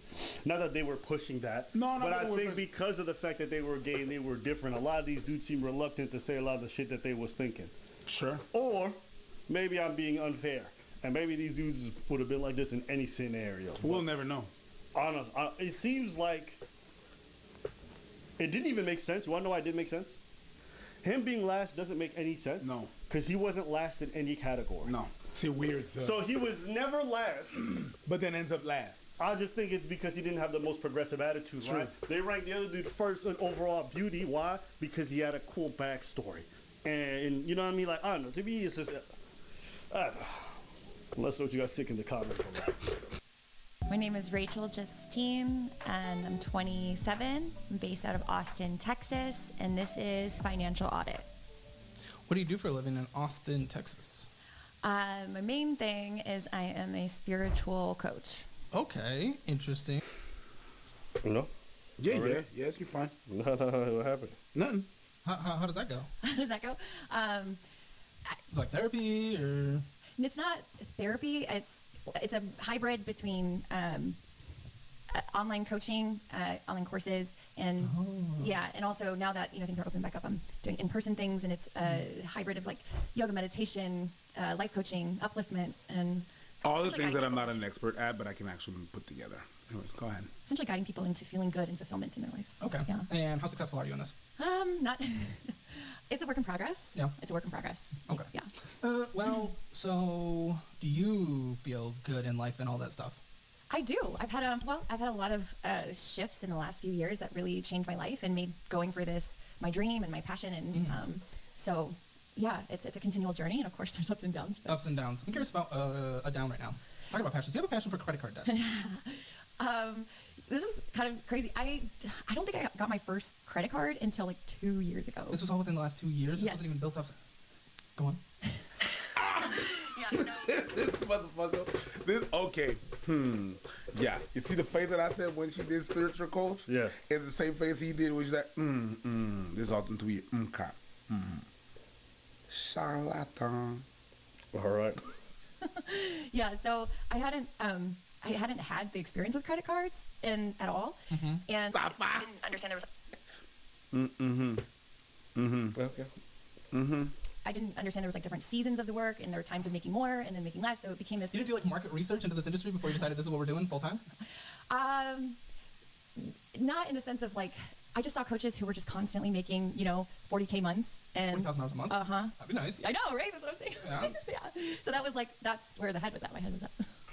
Not that they were pushing that. No, but I think because of the fact that they were gay and they were different, a lot of these dudes seem reluctant to say a lot of the shit that they was thinking. Sure. Or maybe I'm being unfair. And maybe these dudes would have been like this in any scenario. We'll never know. Honest, it seems like it didn't even make sense. You want to know why it didn't make sense? Him being last doesn't make any sense. No. Because he wasn't last in any category. No. See, weird. So he was never last. But then ends up last. I just think it's because he didn't have the most progressive attitude, True. right? They ranked the other dude first in overall beauty. Why? Because he had a cool backstory. And you know what I mean? Like, I don't know. To me, it's just... I don't know. Let's know what you guys think in the comments on that. My name is Rachel Justine, and I'm 27. I'm based out of Austin, Texas, and this is Financial Audit. What do you do for a living in Austin, Texas? My main thing is I am a spiritual coach. Okay, interesting. No? Yeah, you're fine. No, what happened? Nothing. How does that go? How does that go? It's like therapy, or? It's not therapy. It's a hybrid between online coaching, online courses, and and also now that things are open back up, I'm doing in-person things, and it's a hybrid of like yoga, meditation, life coaching, upliftment, and all the things that I'm not an expert at, but I can actually put together. Anyways, go ahead. Essentially guiding people into feeling good and fulfillment in their life. Okay. Yeah. And how successful are you in this? Not. It's a work in progress. Yeah. It's a work in progress. Okay. Yeah. Well, so do you feel good in life and all that stuff? I do. I've had a lot of shifts in the last few years that really changed my life and made going for this my dream and my passion. And so, yeah, it's a continual journey. And of course, there's ups and downs. Ups and downs. I'm curious about a down right now. Talking about passions. Do you have a passion for credit card debt? This is kind of crazy. I don't think I got my first credit card until like 2 years ago. This was all within the last 2 years? Yes. It wasn't even built up. Go on. Yeah, so. This motherfucker. Okay. Yeah. You see the face that I said when she did spiritual coach? Yeah. It's the same face he did when she's like, This is all to you. Okay. Charlatan. All right. Yeah, so I hadn't had the experience with credit cards at all, and I didn't understand there was. Okay. I didn't understand there was like different seasons of the work, and there were times of making more and then making less. So it became this. You didn't do like market research into this industry before you decided this is what we're doing full time? Not in the sense of like. I just saw coaches who were just constantly making, $40K months and $40,000 a month. Uh-huh. That'd be nice. I know, right? That's what I'm saying. Yeah. So that was like, that's where the head was at. My head was at.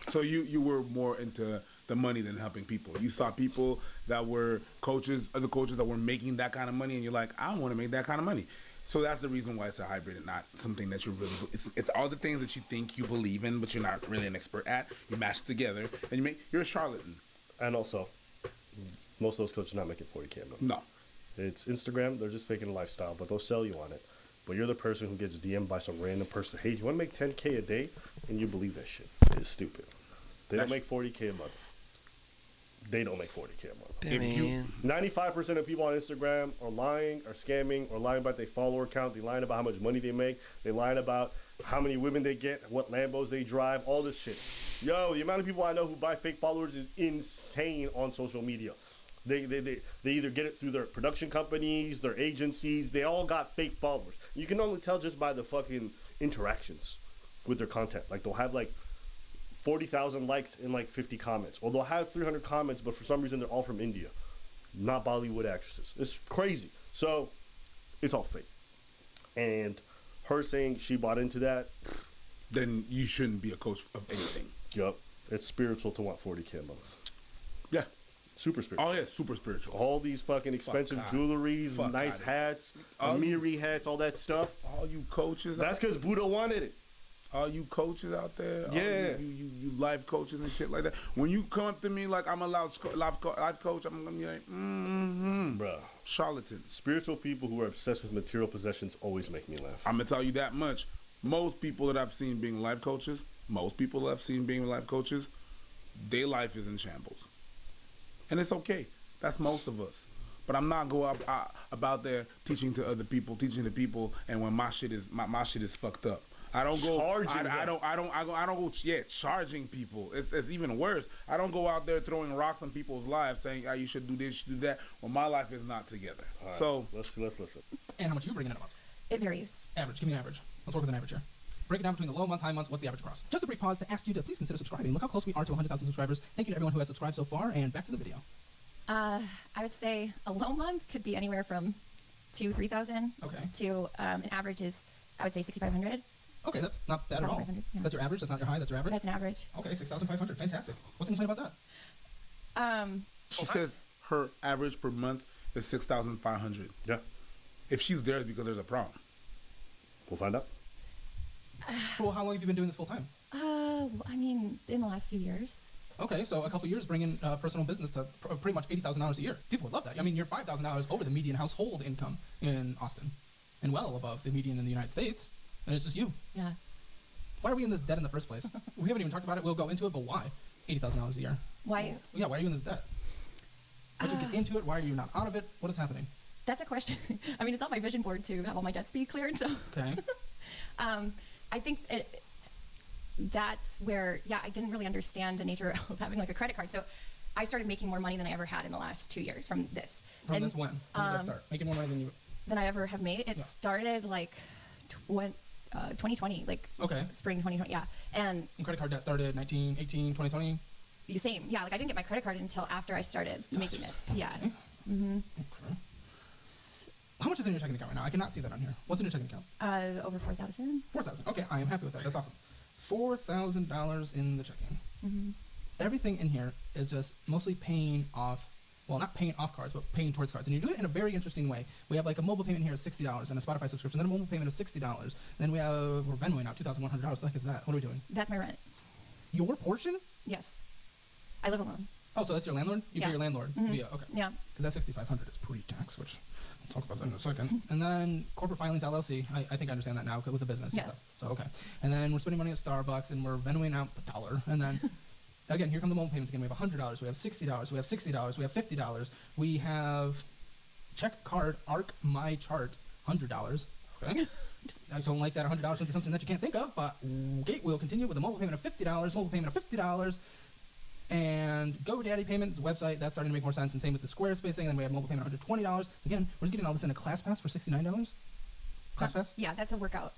So you were more into the money than helping people. You saw people that were coaches, other coaches that were making that kind of money, and you're like, I want to make that kind of money. So that's the reason why it's a hybrid and not something that you really. It's all the things that you think you believe in, but you're not really an expert at. You mash it together, and you're a charlatan. And also, most of those coaches are not making 40K a month. No. It's Instagram. They're just faking a lifestyle, but they'll sell you on it. But you're the person who gets DM'd by some random person. Hey, do you want to make 10K a day? And you believe that shit. It's stupid. They don't make 40K a month. They don't make 40K a month. 95% of people on Instagram are lying, are scamming, or lying about their follower count. They're lying about how much money they make. They're lying about how many women they get, what Lambos they drive, all this shit. Yo, the amount of people I know who buy fake followers is insane on social media. They either get it through their production companies, their agencies. They all got fake followers. You can only tell just by the fucking interactions with their content. Like they'll have like 40,000 likes and like 50 comments, or they'll have 300 comments, but for some reason they're all from India, not Bollywood actresses. It's crazy. So it's all fake. And her saying she bought into that, then you shouldn't be a coach of anything. Yup. It's spiritual to want 40K a month. Yeah. Super spiritual. Oh yeah, super spiritual. All these fucking expensive jewelries, nice hats, Amiri hats, all that stuff. All you coaches. That's because Buddha wanted it. All you coaches out there, yeah, you life coaches and shit like that. When you come up to me like I'm a life coach, I'm gonna be like, bruh, charlatan. Spiritual people who are obsessed with material possessions always make me laugh. I'm gonna tell you that much. Most people that I've seen being life coaches, their life is in shambles, and it's okay. That's most of us. But I'm not go about there teaching to other people, and when my shit is fucked up. I don't go. I don't go. Yeah, charging people. It's even worse. I don't go out there throwing rocks on people's lives, saying, you should do this, you should do that. When my life is not together. Right, so let's listen. And how much are you bringing in a month? It varies. Average. Give me an average. Let's work with an average here. Break it down between the low months, high months. What's the average across? Just a brief pause to ask you to please consider subscribing. Look how close we are to 100,000 subscribers. Thank you to everyone who has subscribed so far. And back to the video. I would say a low month could be anywhere from to 3,000. Okay. To an average is, I would say, 6,500. Okay, that's not bad at all. 6,500, yeah. That's your average. That's not your high. That's your average. That's an average. Okay, 6,500. Fantastic. What's the complaint about that? She says her average per month is 6,500. Yeah. If she's there, it's because there's a problem. We'll find out. For how long have you been doing this full time? I mean, in the last few years. Okay, so a couple years bringing personal business to pretty much $80,000 a year. People would love that. I mean, you're $5,000 over the median household income in Austin, and well above the median in the United States, and it's just you. Yeah. Why are we in this debt in the first place? We haven't even talked about it. We'll go into it, but why? $80,000 a year. Why? Yeah, why are you in this debt? Why'd you get into it? Why are you not out of it? What is happening? That's a question. I mean, it's on my vision board to have all my debts be cleared. So. Okay. I think that's where, yeah, I didn't really understand the nature of having like a credit card. So I started making more money than I ever had in the last 2 years from this. From this when? When did that start? Making more money than I ever have made. It started like 2020, like spring 2020, yeah. And credit card debt started 19, 18, 2020? The same, yeah. Like I didn't get my credit card until after I started making this. Yeah. Okay. Mm-hmm. Okay. How much is in your checking account right now? I cannot see that on here. What's in your checking account? Over 4,000. 4,000. Okay, I am happy with that. That's awesome. $4,000 in the checking. Mm-hmm. Everything in here is just mostly paying off. Well, not paying off cards, but paying towards cards. And you do it in a very interesting way. We have like a mobile payment here of $60 and a Spotify subscription, then a mobile payment of $60. And then we're Venmoing out $2,100. What the heck is that? What are we doing? That's my rent. Your portion? Yes. I live alone. Oh, so that's your landlord? You pay your landlord via, okay. Yeah. Because that $6,500 is pre-tax, which I'll talk about that in a second. And then corporate filings LLC. I think I understand that now with the business and stuff. So, okay. And then we're spending money at Starbucks and we're Venmoing out $1. And then, again, here come the mobile payments again. We have $100. We have $60. We have $60. We have $50. We have check card ARC My Chart $100. Okay. I don't like that $100 into something that you can't think of, but okay, we'll continue with a mobile payment of $50. Mobile payment of $50. And GoDaddy payments website, that's starting to make more sense. And same with the Squarespace thing. And then we have mobile payment $120. Again, we're just getting all this in a ClassPass for $69. ClassPass? Yeah, that's a workout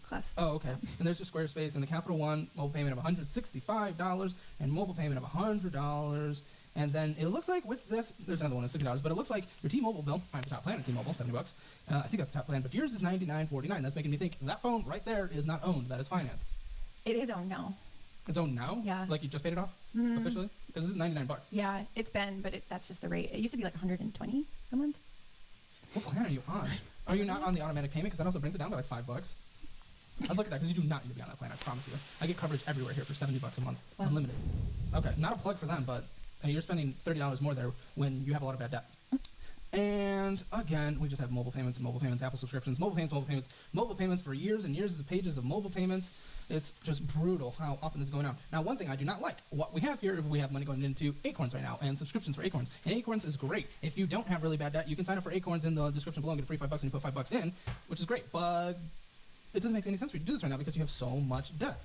class. Oh, okay. And there's your Squarespace and the Capital One mobile payment of $165 and mobile payment of $100. And then it looks like with this, there's another one at $60, but it looks like your T-Mobile bill, I have the top plan at T-Mobile, $70. I think that's the top plan, but yours is $99.49. That's making me think that phone right there is not owned, that is financed. It is owned now. It's owned now? Yeah. Like you just paid it off officially? Because this is $99. Yeah, it's been, but that's just the rate. It used to be like $120 a month. What plan are you on? Are you not on the automatic payment? Because that also brings it down to like $5. I'd look at that because you do not need to be on that plan, I promise you. I get coverage everywhere here for $70 a month, unlimited. Okay, not a plug for them, but you're spending $30 more there when you have a lot of bad debt. And again, we just have mobile payments, Apple subscriptions, mobile payments for years and years of pages of mobile payments. It's just brutal how often this is going on. Now, one thing I do not like, what we have here, we have money going into Acorns right now and subscriptions for Acorns. And Acorns is great. If you don't have really bad debt, you can sign up for Acorns in the description below and get a free $5 and you put $5 in, which is great. But it doesn't make any sense for you to do this right now because you have so much debt.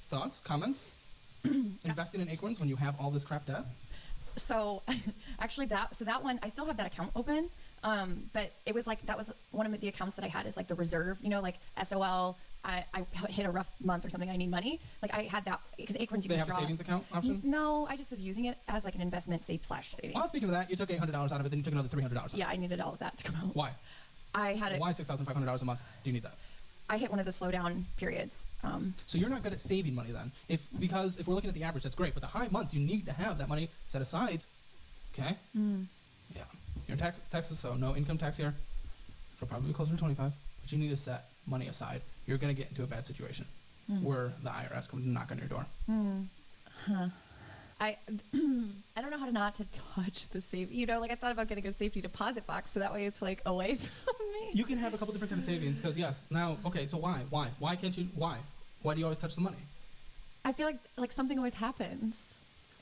Thoughts, comments? Investing in Acorns when you have all this crap debt? So actually that one, I still have that account open. But it was like, that was one of the accounts that I had is like the reserve, like SOL, I hit a rough month or something, I need money. Like I had that because Acorns, you can have draw. A savings account option? No, I just was using it as like an investment /savings. Well, speaking of that, you took $800 out of it, then you took another $300 out. Yeah, I needed all of that to come out. Why? I had Why $6,500 a month? Do you need that? I hit one of the slowdown periods. So you're not good at saving money then. Because if we're looking at the average, that's great. But the high months, you need to have that money set aside. Okay? Yeah. You're in Texas, so no income tax here. It'll probably be closer to 25. But you need to set money aside. You're going to get into a bad situation where the IRS comes to knock on your door. I don't know how to not to touch the safety. Like I thought about getting a safety deposit box so that way it's like away from me. You can have a couple different kinds of savings because yes. Now, okay, so why? Why can't you? Why do you always touch the money? I feel like something always happens.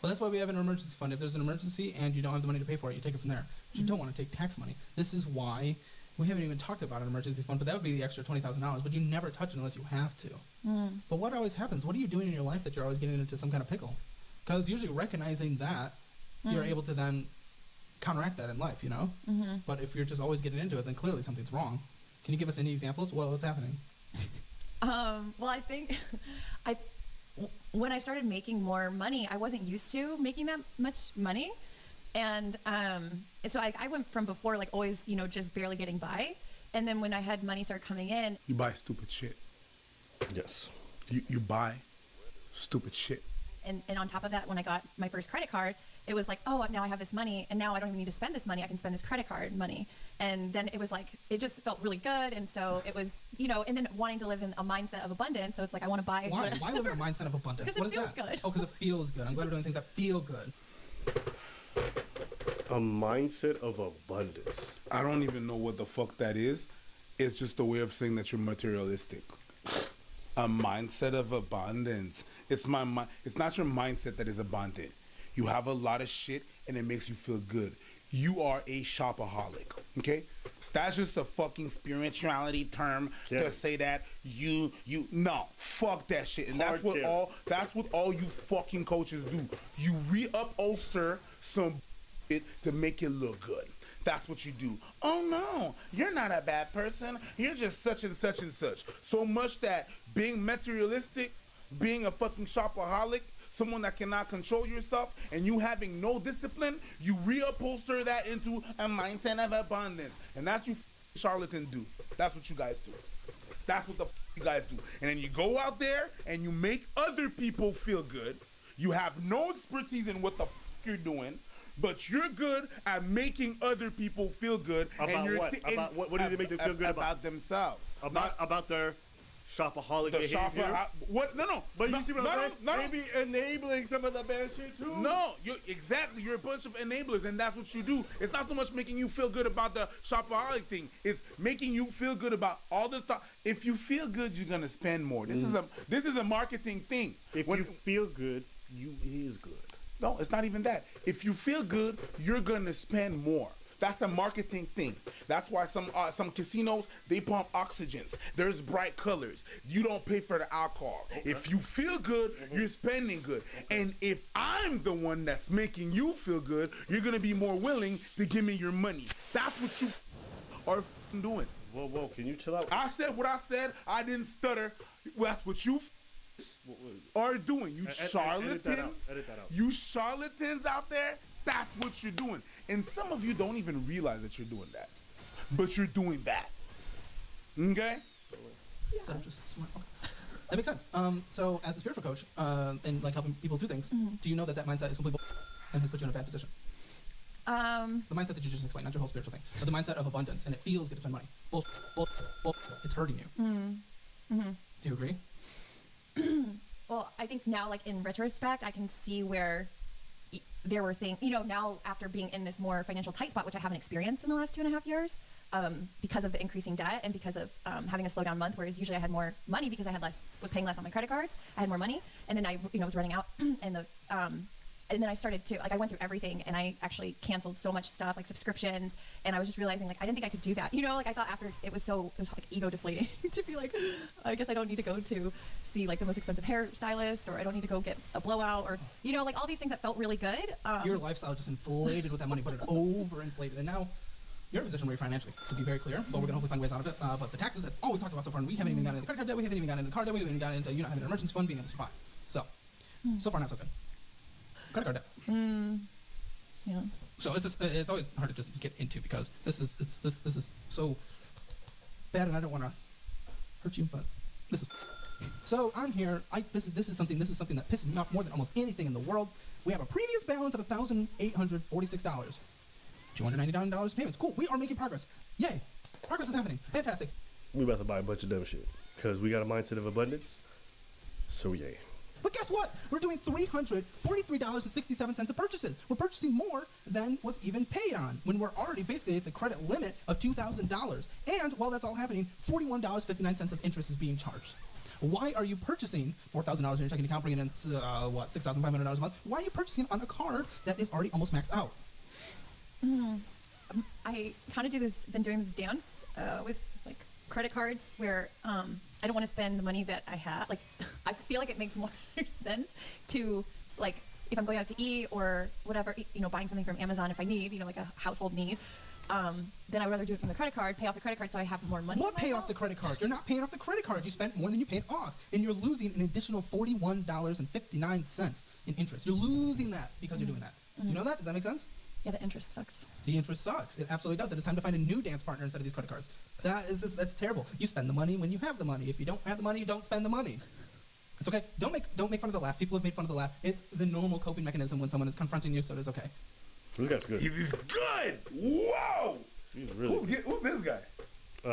Well, that's why we have an emergency fund. If there's an emergency and you don't have the money to pay for it, you take it from there. But you don't want to take tax money. This is why we haven't even talked about an emergency fund, but that would be the extra $20,000, but you never touch it unless you have to. But what always happens? What are you doing in your life that you're always getting into some kind of pickle? Because usually recognizing that, you're able to then counteract that in life, But if you're just always getting into it, then clearly something's wrong. Can you give us any examples? Well, what's happening? Well, I think when I started making more money, I wasn't used to making that much money. And so I went from before, like always, you know, just barely getting by. And then when I had money start coming in. You buy stupid shit. Yes. You buy stupid shit. And on top of that, when I got my first credit card, it was like, oh, now I have this money, and now I don't even need to spend this money. I can spend this credit card money. And then it was like, it just felt really good. And so it was, you know, and then wanting to live in a mindset of abundance. So it's like, I want to buy. Why? Why live in a mindset of abundance? Because it feels good. Oh, because it feels good. I'm glad we're doing things that feel good. A mindset of abundance. I don't even know what the fuck that is. It's just a way of saying that you're materialistic. A mindset of abundance. It's not your mindset that is abundant. You have a lot of shit and it makes you feel good. You are a shopaholic, okay? That's just a fucking spirituality term to say that no, fuck that shit. And that's what all you fucking coaches do. You re-upholster some shit to make it look good. That's what you do. Oh no, you're not a bad person. You're just such and such and such. So much that being materialistic, being a fucking shopaholic, someone that cannot control yourself, and you having no discipline, you reupholster that into a mindset of abundance. And that's what you charlatans do. That's what you guys do. That's what the you guys do. And then you go out there and you make other people feel good. You have no expertise in what the you're doing, but you're good at making other people feel good. About what? What do they make them feel good about? About themselves. About their shopaholic behavior. What? No. But you see what I'm saying? Maybe enabling some of the bad shit too. No, you're a bunch of enablers, and that's what you do. It's not so much making you feel good about the shopaholic thing. It's making you feel good about all the stuff. If you feel good, you're gonna spend more. This is a marketing thing. If you feel good, you is good. No, it's not even that. If you feel good, you're gonna spend more. That's a marketing thing. That's why some casinos, they pump oxygens. There's bright colors. You don't pay for the alcohol. Okay. If you feel good, you're spending good. And if I'm the one that's making you feel good, you're gonna be more willing to give me your money. That's what you are doing. Whoa, can you chill out? I said what I said. I didn't stutter. That's what you are doing. You charlatans. Edit that out. You charlatans out there. That's what you're doing. And some of you don't even realize that you're doing that. But you're doing that. Okay? Yeah. So just smart. Okay. That makes sense. So as a spiritual coach, and like helping people do things, do you know that mindset is completely and has put you in a bad position? The mindset that you just explained, not your whole spiritual thing, but the mindset of abundance, and it feels good to spend money. It's hurting you. Mm-hmm. Do you agree? Well, I think now, like in retrospect, I can see where there were things, you know, now after being in this more financial tight spot, which I haven't experienced in the last 2.5 years, because of the increasing debt and because of having a slowdown month, whereas usually I had more money because I had was paying less on my credit cards. I had more money, and then I, was running out, and then I started to, I went through everything, and I actually canceled so much stuff, like subscriptions, and I was just realizing, I didn't think I could do that. I thought after it was like ego deflating to be like, I guess I don't need to go to see the most expensive hairstylist, or I don't need to go get a blowout, or, all these things that felt really good. Your lifestyle just inflated with that money, but it overinflated, and now you're in a position where you're financially, to be very clear, but we're gonna hopefully find ways out of it. But the taxes, that's all we talked about so far, and we haven't even gotten into credit card debt, we haven't even gotten into car debt, we haven't even gotten into you not having an emergency fund, being able to survive. So far not so good. Credit card debt. Yeah. So it's always hard to just get into because this is so bad, and I don't want to hurt you, but this is. So on here, this is something that pisses me off more than almost anything in the world. We have a previous balance of $1,846. $299 payments. Cool. We are making progress. Yay. Progress is happening. Fantastic. We about to buy a bunch of dumb shit because we got a mindset of abundance. So yay. But guess what? We're doing $343.67 of purchases. We're purchasing more than was even paid on when we're already basically at the credit limit of $2,000. And while that's all happening, $41.59 of interest is being charged. Why are you purchasing $4,000 in your checking account, bringing in $6,500 a month? Why are you purchasing on a card that is already almost maxed out? I kind of been doing this dance with credit cards where I don't want to spend the money that I have. I feel like it makes more sense to if I'm going out to eat or whatever, buying something from Amazon if I need, like a household need. Then I'd rather do it from the credit card, pay off the credit card so I have more money. What pay off the credit card? You're not paying off the credit card. You spent more than you paid off, and you're losing an additional $41.59 in interest. You're losing that because you're doing that. You know that? Does that make sense? Yeah, the interest sucks. The interest sucks. It absolutely does. It is time to find a new dance partner instead of these credit cards. That's terrible. You spend the money when you have the money. If you don't have the money, you don't spend the money. It's okay. Don't make fun of the laugh. People have made fun of the laugh. It's the normal coping mechanism when someone is confronting you, so it is okay. This guy's good. He's good. Whoa. He's really good. Who's this guy?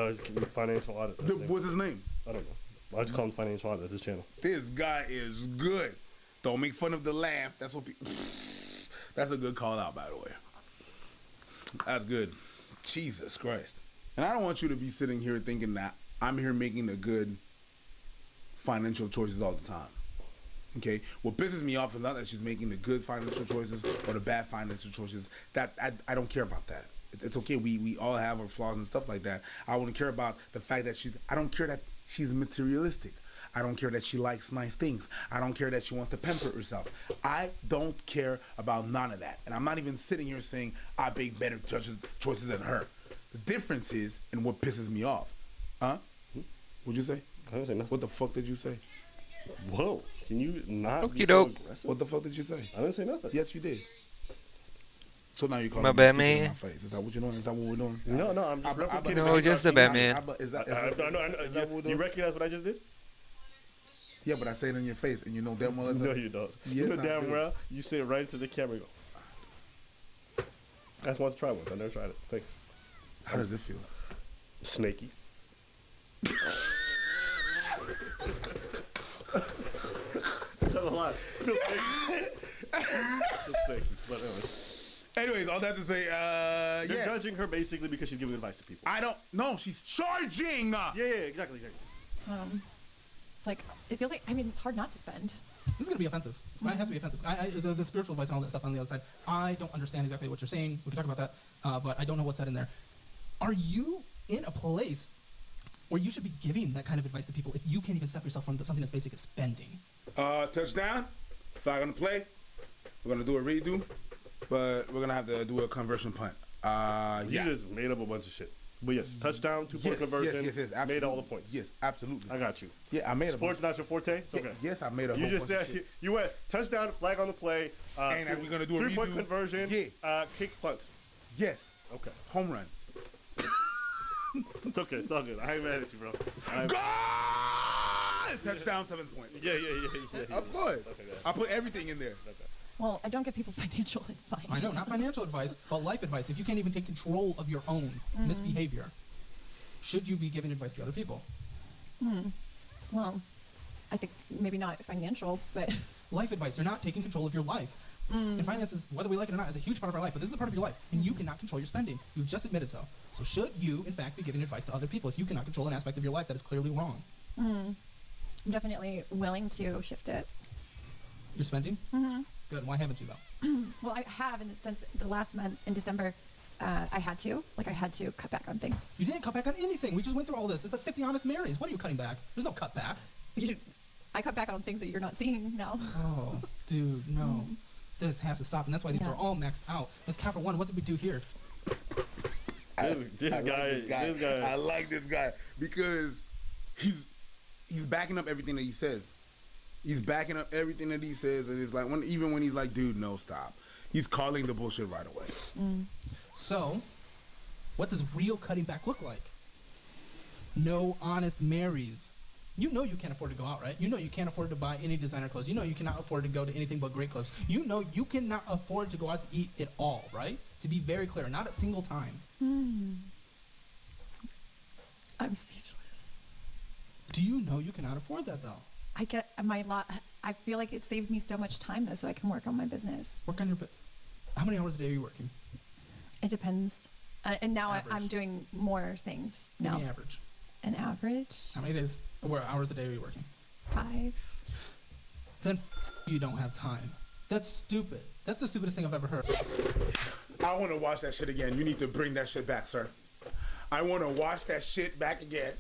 His financial audit. What's his name? I don't know. I just call him financial audit. That's his channel. This guy is good. Don't make fun of the laugh. That's what. That's a good call out, by the way. That's good. Jesus Christ. And I don't want you to be sitting here thinking that I'm here making the good financial choices all the time. Okay? What pisses me off is not that she's making the good financial choices or the bad financial choices. That I don't care about that. It's okay. We all have our flaws and stuff like that. I wouldn't care about the fact that I don't care that she's materialistic. I don't care that she likes nice things. I don't care that she wants to pamper herself. I don't care about none of that. And I'm not even sitting here saying I make better choices than her. The difference is in what pisses me off. Huh? What'd you say? I didn't say nothing. What the fuck did you say? Whoa. Can you not Okey be so doke. aggressive? What the fuck did you say? I didn't say nothing. Yes, you did. So now you're calling My me bad, stupid in man. my face. Is that what you're doing? Is that what we're doing? No, I'm just replicating. No, just the bad man. Is that what we're You doing? recognize what I just did? Yeah, but I say it in your face, and you know damn well it's No, you don't. Yes, you know I damn do. well you say it right into the camera. And go. I just want to try once. I never tried it. Thanks. How does it feel? Snaky. Tell a lot. Feels snaky. Feels snaky. But Anyways, all that to say, you're yeah. judging her basically because she's giving advice to people. I don't. No, she's charging. Yeah, exactly. It's like, it feels like, I mean, it's hard not to spend. This is gonna be offensive. Might have to be offensive. The spiritual advice and all that stuff on the other side. I don't understand exactly what you're saying. We can talk about that, but I don't know what's said in there. Are you in a place where you should be giving that kind of advice to people if you can't even stop yourself from something as basic as spending? Touchdown. Flag on the play. We're gonna do a redo, but we're gonna have to do a conversion punt. You Yeah. just made up a bunch of shit. But yes, touchdown, 2-point conversion. Yes, absolutely. Made all the points. Yes, absolutely. I got you. Yeah, I made a Sports not your forte? It's okay. Yes, I made a You whole just bunch of said shit. you went touchdown, flag on the play, And we're gonna do a 3-point redo. conversion, kick punt. Yes. Okay. Home run. It's okay. It's all good. I ain't mad at you, bro. Touchdown, 7 points. Yeah. Of course. Okay, I put everything in there. Well, I don't give people financial advice. I know, not financial advice, but life advice. If you can't even take control of your own misbehavior, should you be giving advice to other people? Well, I think maybe not financial, but Life advice. You're not taking control of your life. And finances, whether we like it or not, is a huge part of our life, but this is a part of your life, and you cannot control your spending. You just admitted so. So should you, in fact, be giving advice to other people if you cannot control an aspect of your life that is clearly wrong? I'm definitely willing to shift it. Your spending? Mm-hmm. Good. Why haven't you, though? Well, I have in the sense the last month in December, I had to cut back on things. You didn't cut back on anything. We just went through all this. It's like 50 Honest Marys. What are you cutting back? There's no cut back. I cut back on things that you're not seeing now. Oh, dude, no. This has to stop, and that's why these are all maxed out. Ms. Capra One, what did we do here? This guy. I like this guy because he's backing up everything that he says. He's backing up everything that he says, and it's like even when he's like, "Dude, no, stop." He's calling the bullshit right away. So, what does real cutting back look like? No Honest Marys. You know you can't afford to go out, right? You know you can't afford to buy any designer clothes. You know you cannot afford to go to anything but great clubs. You know you cannot afford to go out to eat at all, right? To be very clear, not a single time. I'm speechless. Do you know you cannot afford that, though? I get I feel like it saves me so much time though, so I can work on my business. Work on your How many hours a day are you working? It depends. And now Average. I'm doing more things now. Give me average. An average? How many days or hours a day are you working? 5. Then you don't have time. That's stupid. That's the stupidest thing I've ever heard. I want to watch that shit again. You need to bring that shit back, sir. I want to watch that shit back again,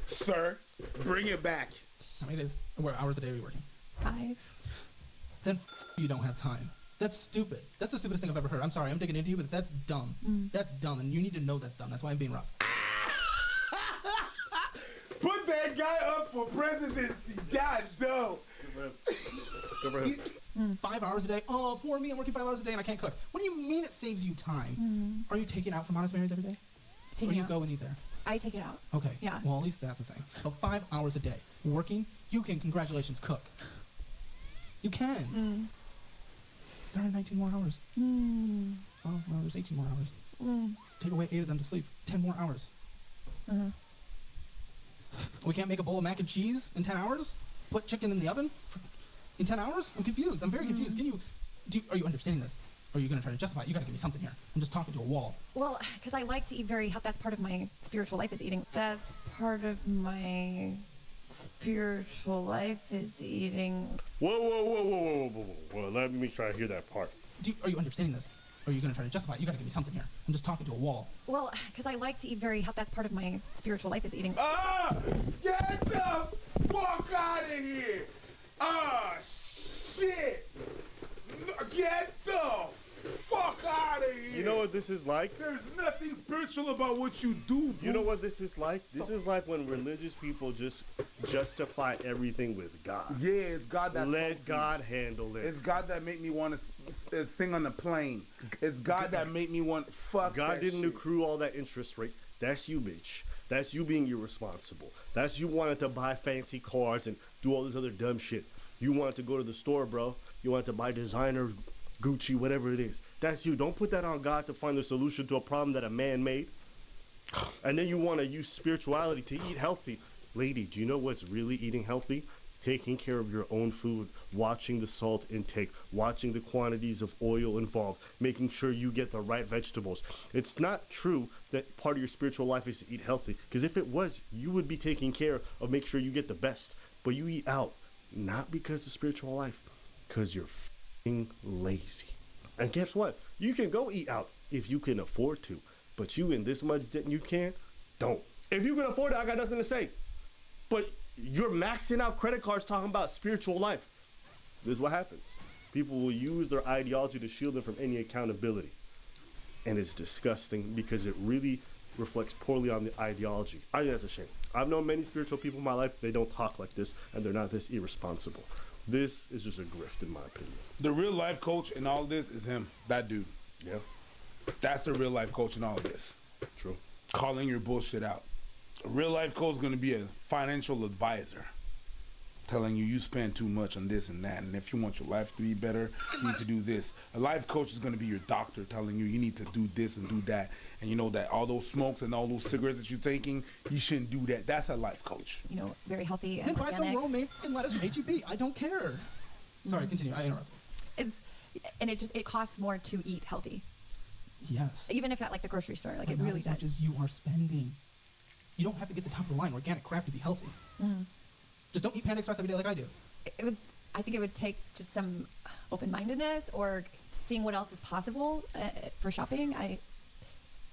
sir. Bring it back. How many days or hours a day are you working? 5. Then you don't have time. That's stupid. That's the stupidest thing I've ever heard. I'm sorry, I'm digging into you, but that's dumb. That's dumb, and you need to know that's dumb. That's why I'm being rough. Put that guy up for presidency. God damn. 5 hours a day. Oh, poor me. I'm working 5 hours a day and I can't cook. What do you mean it saves you time? Are you taking out from Honest Mary's every day? Take or it you out. go and eat there? I take it out. Okay. Yeah. Well, at least that's a thing. But 5 hours a day working, you can, congratulations, cook. You can. There are 19 more hours. Oh, well, there's 18 more hours. Take away 8 of them to sleep. 10 more hours. We can't make a bowl of mac and cheese in 10 hours? Put chicken in the oven in 10 hours? I'm confused. I'm very confused. Are you understanding this? Or are you going to try to justify it? You got to give me something here. I'm just talking to a wall. Well, because I like to eat very healthy. That's part of my spiritual life is eating. That's part of my spiritual life is eating. Whoa. Let me make sure I hear that part. Are you understanding this? Or are you going to try to justify it? You got to give me something here. I'm just talking to a wall. Well, because I like to eat very healthy. That's part of my spiritual life is eating. Get the fuck out of here! Shit! Get the fuck out of here! You know what this is like? There's nothing spiritual about what you do, bro. You know what this is like? This is like when religious people just justify everything with God. Yeah, it's God that let God handle it. It's God that made me want to sing on the plane. It's God that made me want fuck. God that didn't shit. accrue all that interest rate. That's you, bitch. That's you being irresponsible. That's you wanting to buy fancy cars and do all this other dumb shit. You wanted to go to the store, bro. You wanted to buy designer, Gucci, whatever it is. That's you. Don't put that on God to find the solution to a problem that a man made. And then you want to use spirituality to eat healthy. Lady, do you know what's really eating healthy? Taking care of your own food, watching the salt intake, watching the quantities of oil involved, making sure you get the right vegetables. It's not true that part of your spiritual life is to eat healthy, because if it was, you would be taking care of make sure you get the best. But you eat out, not because of spiritual life, because you're f***ing lazy. And guess what? You can go eat out if you can afford to, but you in this much that you can, don't. If you can afford it, I got nothing to say. But you're maxing out credit cards talking about spiritual life. This is what happens. People will use their ideology to shield them from any accountability. And it's disgusting because it really reflects poorly on the ideology. I think that's a shame. I've known many spiritual people in my life. They don't talk like this and they're not this irresponsible. This is just a grift in my opinion. The real life coach in all this is him, that dude. Yeah. That's the real life coach in all of this. True. Calling your bullshit out. A real life coach is going to be a financial advisor, telling you spend too much on this and that, and if you want your life to be better, you need to do this. A life coach is going to be your doctor, telling you need to do this and do that, and you know that all those smokes and all those cigarettes that you're taking, you shouldn't do that. That's a life coach. You know, very healthy and Then buy some organic. romaine and lettuce from H-E-B. I don't care. Sorry, continue. I interrupted. It costs more to eat healthy. Yes. Even if at like the grocery store, like But it not really as much does. as you are spending. You don't have to get the top of the line organic crap to be healthy. Just don't eat Panda Express every day like I do. I think it would take just some open-mindedness or seeing what else is possible for shopping.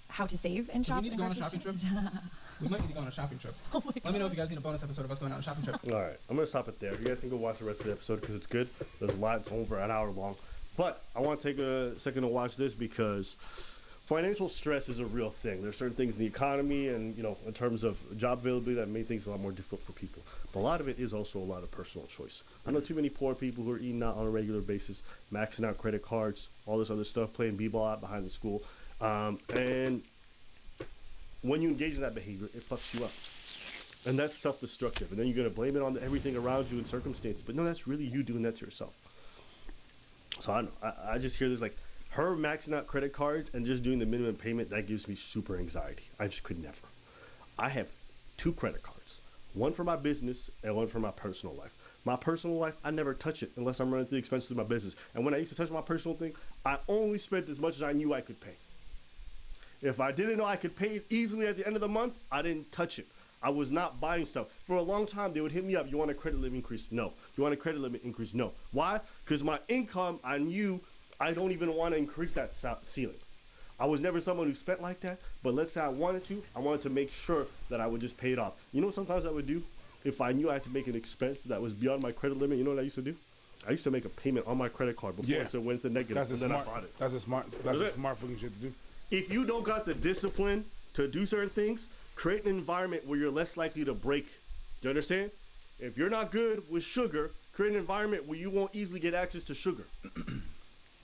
How to save and shop. We need to go on a shopping trip. We might need to go on a shopping trip. Let me know if you guys need a bonus episode of us going on a shopping trip. All right, I'm going to stop it there. You guys can go watch the rest of the episode because it's good. There's a lot. It's over an hour long. But I want to take a second to watch this because financial stress is a real thing. There's certain things in the economy and, you know, in terms of job availability that make things a lot more difficult for people. But a lot of it is also a lot of personal choice. I know too many poor people who are eating out on a regular basis, maxing out credit cards, all this other stuff, playing b-ball out behind the school. And when you engage in that behavior, it fucks you up. And that's self-destructive. And then you're going to blame it on everything around you and circumstances. But no, that's really you doing that to yourself. So I don't know. I just hear this like, her maxing out credit cards and just doing the minimum payment, that gives me super anxiety. I just could never. I have 2 credit cards. One for my business and one for my personal life. My personal life, I never touch it unless I'm running through the expenses with my business. And when I used to touch my personal thing, I only spent as much as I knew I could pay. If I didn't know I could pay it easily at the end of the month, I didn't touch it. I was not buying stuff. For a long time, they would hit me up. You want a credit limit increase? No. You want a credit limit increase? No. Why? Because my income, I knew I don't even want to increase that ceiling. I was never someone who spent like that, but let's say I wanted to make sure that I would just pay it off. You know what sometimes I would do? If I knew I had to make an expense that was beyond my credit limit, you know what I used to do? I used to make a payment on my credit card before it went to negative, That's and then I bought it. That's a smart fucking shit to do. If you don't got the discipline to do certain things, create an environment where you're less likely to break Do you understand? If you're not good with sugar, create an environment where you won't easily get access to sugar.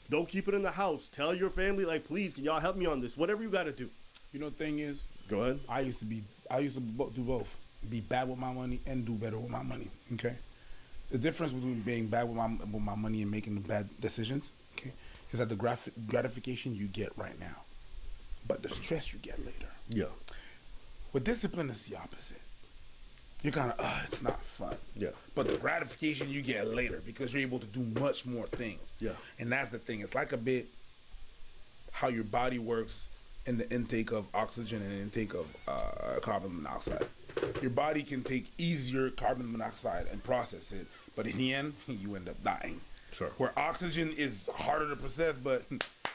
Don't keep it in the house. Tell your family, like, please, can y'all help me on this? Whatever you got to do. You know the thing is? Go ahead. I used to do both. Be bad with my money and do better with my money, okay? The difference between being bad with my money and making the bad decisions, okay, is that the gratification you get right now, but the stress you get later. Yeah. With discipline, it's the opposite. You're kind of, it's not fun. Yeah. But the gratification you get later because you're able to do much more things. Yeah. And that's the thing. It's like a bit how your body works in the intake of oxygen and intake of carbon monoxide. Your body can take easier carbon monoxide and process it, but in the end, you end up dying. Sure. Where oxygen is harder to process, but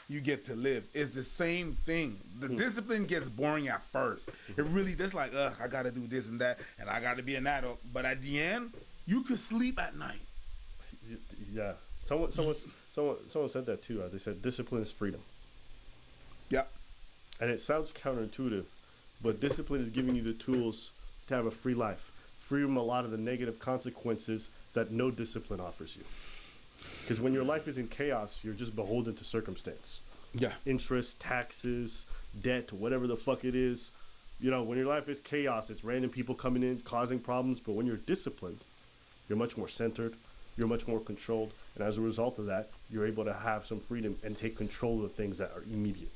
you get to live. It's the same thing. The discipline gets boring at first. It really, that's like, I gotta do this and that, and I gotta be an adult. But at the end, you could sleep at night. Yeah. Someone said that too. They said discipline is freedom. Yeah. And it sounds counterintuitive, but discipline is giving you the tools to have a free life, free from a lot of the negative consequences that no discipline offers you. Because when your life is in chaos, you're just beholden to circumstance. Yeah. Interest, taxes, debt, whatever the fuck it is. You know, when your life is chaos, it's random people coming in, causing problems. But when you're disciplined, you're much more centered, you're much more controlled. And as a result of that, you're able to have some freedom and take control of the things that are immediate.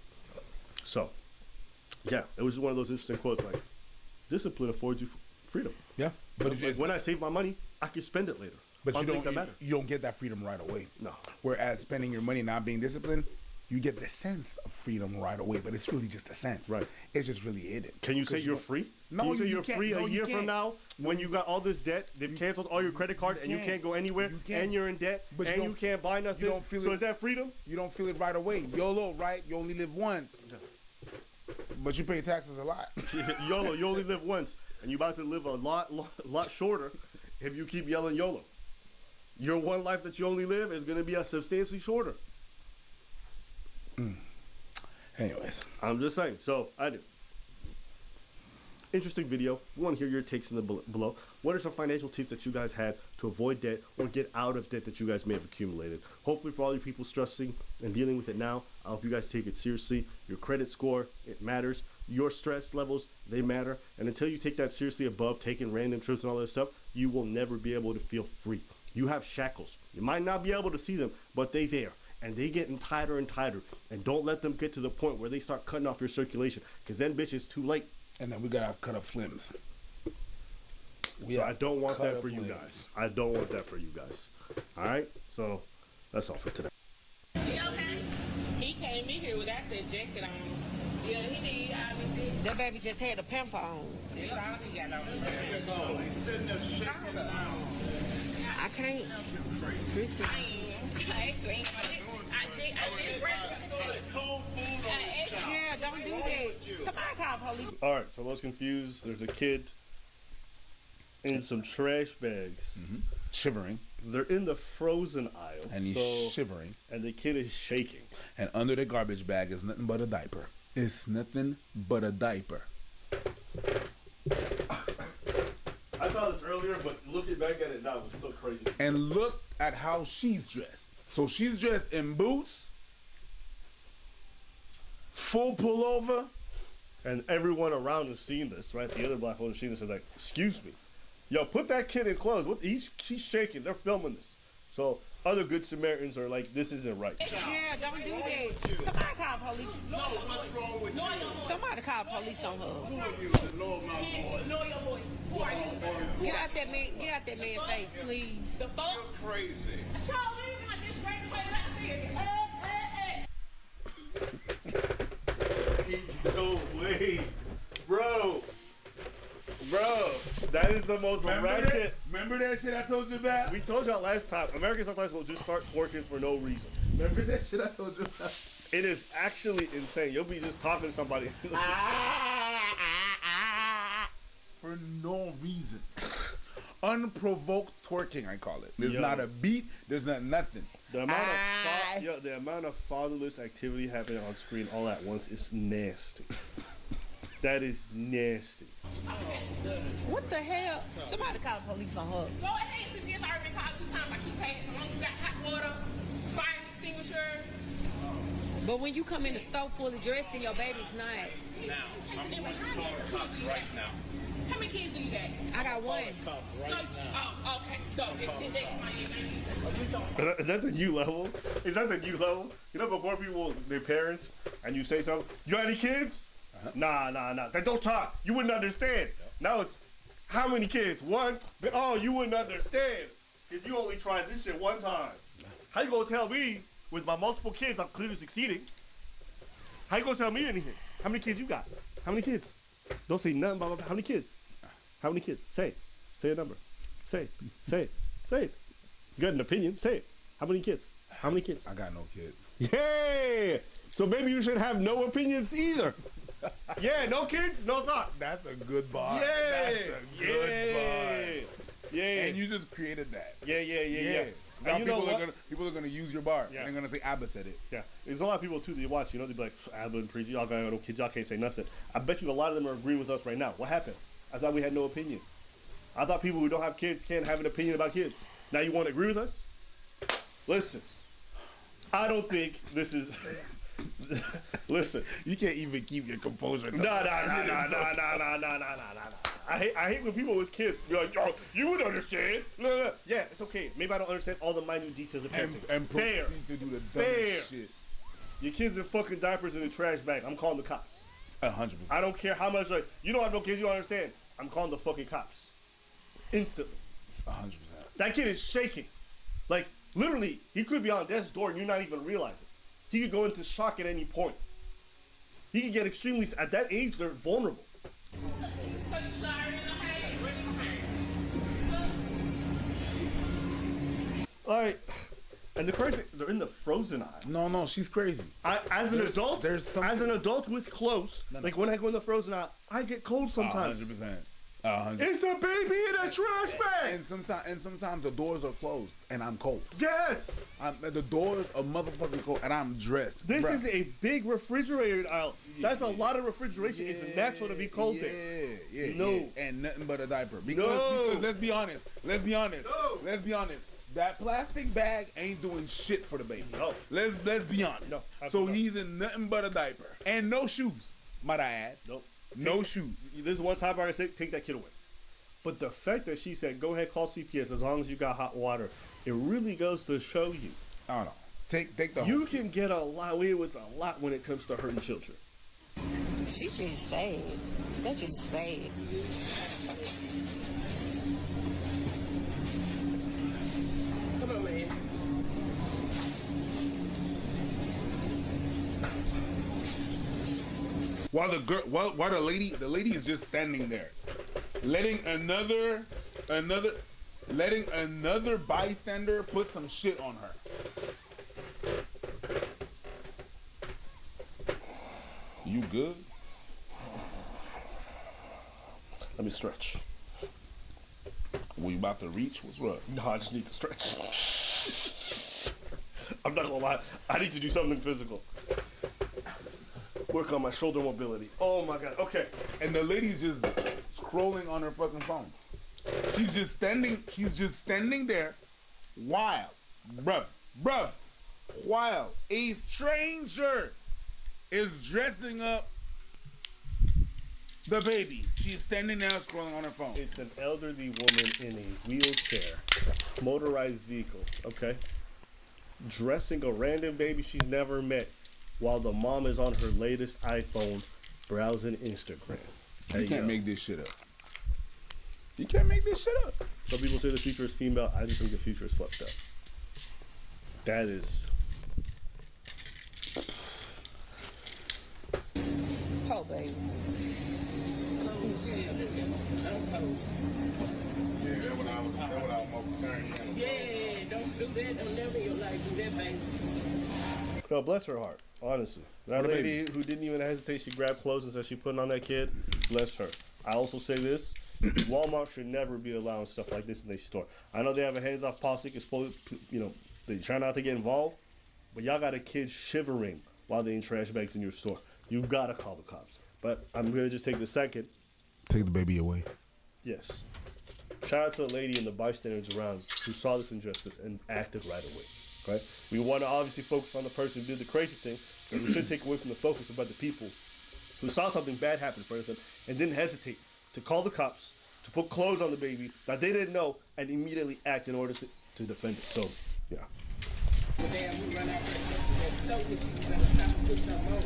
So, yeah, it was just one of those interesting quotes, like, discipline affords you freedom. Yeah. But like, when I save my money, I can spend it later. But on you things that matter. don't get that freedom right away. No. Whereas spending your money not being disciplined, you get the sense of freedom right away, but it's really just a sense. Right. It's just really hidden. Can you say you're free? No, Can you say you you're can't. free No, a you year can't. from now when you got all this debt, they've canceled all your credit card and you can't go anywhere and you're in debt and you can't buy nothing. You don't feel so it. is that freedom? You don't feel it right away. YOLO, right? You only live once. But you pay taxes a lot. YOLO, you only live once and you're about to live a lot shorter if you keep yelling YOLO. Your one life that you only live is going to be a substantially shorter. Anyways. I'm just saying. So, I do. Interesting video. We want to hear your takes in the below. What are some financial tips that you guys had to avoid debt or get out of debt that you guys may have accumulated? Hopefully for all you people stressing and dealing with it now, I hope you guys take it seriously. Your credit score, it matters. Your stress levels, they matter. And until you take that seriously above taking random trips and all that stuff, you will never be able to feel free. You have shackles. You might not be able to see them, but they there. And they getting tighter and tighter. And don't let them get to the point where they start cutting off your circulation. Because then, bitch, it's too late. And then we gotta cut up flims. So I don't want that for you guys. I don't want that for you guys. All right? So that's all for today. He came in here without that jacket on. Yeah, he did. Obviously. That baby just had a pimp on. That's all he got on. He's sitting there shaking down. I can't. Chrissy. Yeah, don't do that. Somebody call police. All right, so I was confused. There's a kid in some trash bags. Shivering. They're in the frozen aisle. And he's shivering. And the kid is shaking. And under the garbage bag is nothing but a diaper. It's nothing but a diaper. I saw this earlier, but looking back at it now, it's still crazy. And look at how she's dressed. So she's dressed in boots, full pullover. And everyone around has seen this, right? The other black woman has seen this and like, excuse me. Yo, put that kid in clothes. She's shaking. They're filming this. So other good Samaritans are like, this isn't right. Yeah, don't do that. Somebody call police. No, what's wrong with you? Somebody call police on her. Who are you? Lower my voice. Lower your voice. Who are you? Get out that man. Get out that man's face, please. The fuck? You're crazy. So we want this crazy way out here. No way. Bro, that is the most ratchet. Remember that shit I told you about? We told y'all last time. Americans sometimes will just start twerking for no reason. Remember that shit I told you about? It is actually insane. You'll be just talking to somebody. For no reason. Unprovoked twerking, I call it. There's not a beat. There's not nothing. The amount of fatherless activity happening on screen all at once is nasty. That is nasty. What the hell? Somebody call the police on her. Go ahead, CPS already been called 2 times. I keep paying. So long as you got hot water, fire extinguisher. But when you come in the store fully dressed and your baby's not. Now, I'm going to call the cops right now. How many kids do you got? I got one. Oh, okay. So, Is that the new level? Is that the new level? You know, before people, their parents, and you say something, you got any kids? Nah. They don't talk. You wouldn't understand. Now it's, how many kids? One? Oh, you wouldn't understand. Because you only tried this shit one time. How you gonna tell me, with my multiple kids, I'm clearly succeeding? How you gonna tell me anything? How many kids you got? How many kids? Don't say nothing about how many kids? How many kids? Say a number. Say it. You got an opinion? Say it. How many kids? How many kids? I got no kids. Yay! So maybe you should have no opinions either. Yeah, no kids, no thoughts. That's a good bar. Yeah. That's a good bar. Yeah. And you just created that. Yeah. Now And you know people are gonna use your bar. Yeah. And they're gonna say Abba said it. Yeah. There's a lot of people too that you watch, you know, they be like, Abba and Preach, y'all got no kids, y'all can't say nothing. I bet you a lot of them are agreeing with us right now. What happened? I thought we had no opinion. I thought people who don't have kids can't have an opinion about kids. Now you want to agree with us? Listen, I don't think this is. Listen, you can't even keep your composure. No. I hate when people with kids be like, yo, you would understand. No. Yeah, it's okay. Maybe I don't understand all the minute details of parenting. And fair. proceed to do the Fair. dumbest shit. Your kids in fucking diapers in a trash bag. I'm calling the cops. 100%. I don't care how much, like, you don't have no kids, you don't understand. I'm calling the fucking cops. Instantly. 100%. That kid is shaking. Like, literally, he could be on death's door and you're not even realizing. He could go into shock at any point. He could get extremely, at that age, they're vulnerable. All right. And the crazy, they're in the frozen aisle. No, she's crazy. As an adult with clothes, like when I go in the frozen aisle, I get cold sometimes. 100%. It's a baby in a trash bag. And sometimes the doors are closed and I'm cold. Yes. The doors are motherfucking cold and I'm dressed. This is a big refrigerated aisle. That's a lot of refrigeration. It's natural to be cold there. Yeah. No. And nothing but a diaper. Because let's be honest. Let's be honest. That plastic bag ain't doing shit for the baby. No. Let's be honest. No, so he's in nothing but a diaper and no shoes. Might I add? Nope. No shoes. This is one time I say, take that kid away. But the fact that she said, go ahead, call CPS as long as you got hot water, it really goes to show you. I don't know. Take the. You can get away with a lot when it comes to hurting children. She just sad. That just sad. Come on, man. While the lady is just standing there, letting another bystander put some shit on her. You good? Let me stretch. We about to reach? What's up? No, I just need to stretch. I'm not gonna lie. I need to do something physical. Work on my shoulder mobility. Oh my god. Okay. And the lady's just scrolling on her fucking phone. She's just standing there while, while a stranger is dressing up the baby. She's standing there scrolling on her phone. It's an elderly woman in a wheelchair, motorized vehicle, okay? Dressing a random baby she's never met while the mom is on her latest iPhone browsing Instagram. You can't make this shit up. You can't make this shit up. Some people say the future is female. I just think the future is fucked up. That is. Oh, baby. Yeah, don't do that. Don't never in your life do that, baby. No, bless her heart. Honestly, that lady who didn't even hesitate, she grabbed clothes and said she putting on that kid. Bless her. I also say this: Walmart should never be allowing stuff like this in their store. I know they have a hands-off policy, because they try not to get involved, but y'all got a kid shivering while they in trash bags in your store. You gotta call the cops. But I'm gonna just take the second. Take the baby away. Yes. Shout out to the lady and the bystanders around who saw this injustice and acted right away. Right? We want to obviously focus on the person who did the crazy thing, but we should take away from the focus about the people who saw something bad happen in front of them and didn't hesitate to call the cops, to put clothes on the baby that they didn't know, and immediately act in order to defend it. So, yeah. Damn, we run out that snow with you. You gotta stop and put something on.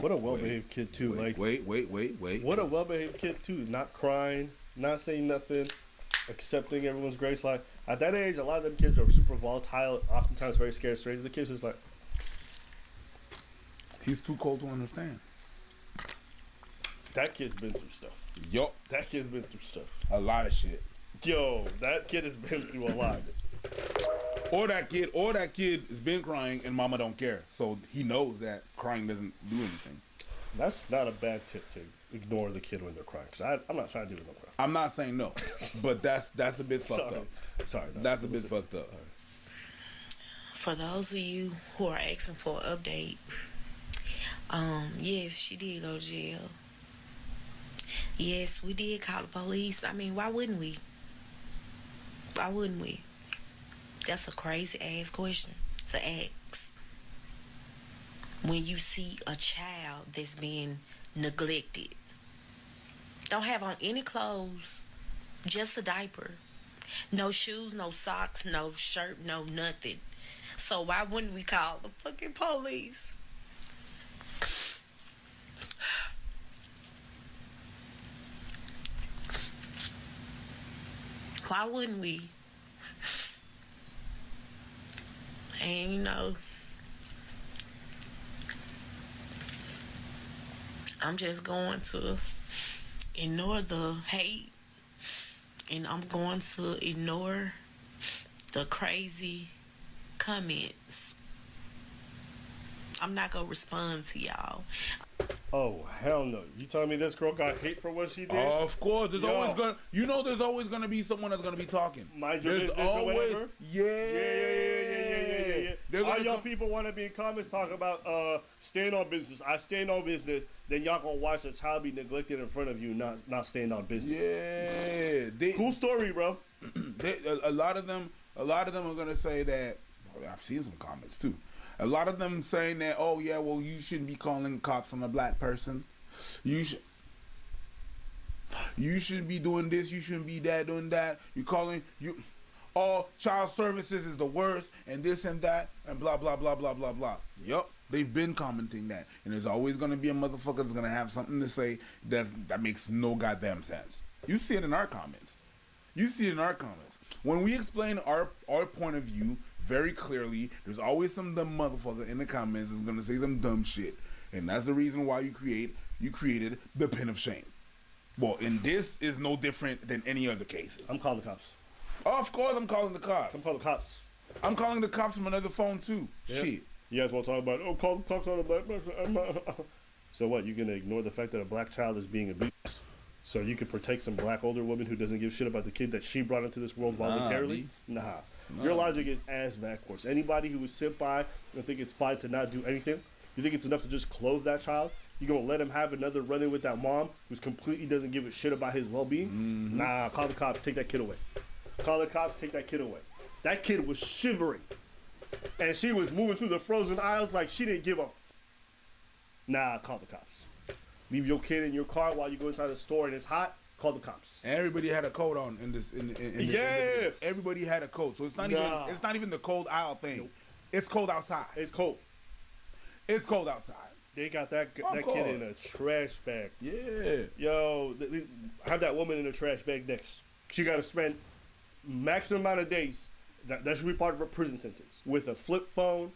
What a well-behaved kid too. Wait. What a well-behaved kid too. Not crying, not saying nothing, accepting everyone's grace. Like at that age, a lot of them kids are super volatile, oftentimes very scared straight. The kids just like, he's too cold to understand. That kid's been through stuff. Yup. That kid's been through stuff. A lot of shit. Yo, that kid has been through a lot. Or that kid has been crying and mama don't care. So he knows that crying doesn't do anything. That's not a bad tip to ignore the kid when they're crying. Cause I'm not trying to do it when I'm crying. I'm not saying no, but that's a bit fucked up. Sorry. That's a bit fucked up. For those of you who are asking for an update, yes, she did go to jail. Yes, we did call the police. I mean, why wouldn't we? Why wouldn't we? That's a crazy ass question to ask. When you see a child that's being neglected, don't have on any clothes, just a diaper, no shoes, no socks, no shirt, no nothing. So why wouldn't we call the fucking police? Why wouldn't we? And you know, I'm just going to ignore the hate, and I'm going to ignore the crazy comments. I'm not gonna respond to y'all. Oh hell no! You telling me this girl got hate for what she did? Of course, there's always gonna be someone that's gonna be talking. Mind your business or whatever. Yeah. All y'all people want to be in comments talking about staying on business. I stand on business. Then y'all gonna watch a child be neglected in front of you, not staying on business. Yeah, cool story, bro. A lot of them are gonna say that. I've seen some comments too. A lot of them saying that, oh yeah, well you shouldn't be calling cops on a black person. You shouldn't be doing this. You shouldn't be doing that. All child services is the worst, and this and that, and blah blah blah blah blah blah. Yup, they've been commenting that, and there's always gonna be a motherfucker that's gonna have something to say that makes no goddamn sense. You see it in our comments. When we explain our point of view very clearly, there's always some dumb motherfucker in the comments that's gonna say some dumb shit, and that's the reason why you created the pin of shame. Well, and this is no different than any other cases. I'm calling the cops. Of course, I'm calling the cops. I'm calling the cops. I'm calling the cops from another phone too. Yeah. Shit. You guys want to talk about? Oh, call the cops on a black person. So what? You gonna ignore the fact that a black child is being abused? So you could protect some black older woman who doesn't give shit about the kid that she brought into this world voluntarily? Nah. Your logic is ass backwards. Anybody who would sit by and think it's fine to not do anything, you think it's enough to just clothe that child? You gonna let him have another run-in with that mom who's completely doesn't give a shit about his well-being? Mm-hmm. Nah, call the cops, take that kid away. Call the cops, take that kid away. That kid was shivering. And she was moving through the frozen aisles like she didn't give a Nah, call the cops. Leave your kid in your car while you go inside the store and it's hot. Call the cops. Everybody had a coat on in this. Everybody had a coat, so it's not even the cold aisle thing. Nope. It's cold outside. It's cold. It's cold outside. They got that kid in a trash bag. Yeah. Yo, have that woman in a trash bag next. She got to spend maximum amount of days. That should be part of her prison sentence with a flip phone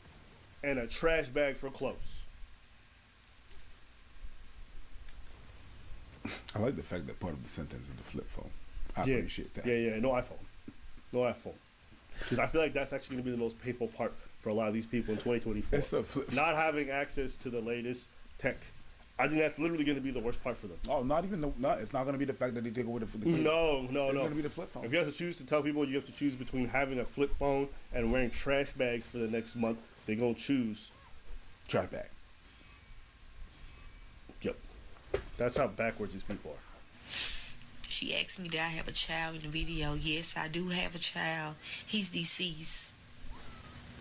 and a trash bag for clothes. I like the fact that part of the sentence is the flip phone. I appreciate that. Yeah. No iPhone. Because I feel like that's actually going to be the most painful part for a lot of these people in 2024. It's a flip Not having access to the latest tech I think that's literally going to be the worst part for them. Oh, it's not going to be the fact that they take away the kids. No. It's going to be the flip phone. If you have to choose to tell people, you have to choose between having a flip phone and wearing trash bags for the next month. They're going to choose trash bag. Yep. That's how backwards these people are. She asked me, did I have a child in the video? Yes, I do have a child. He's deceased.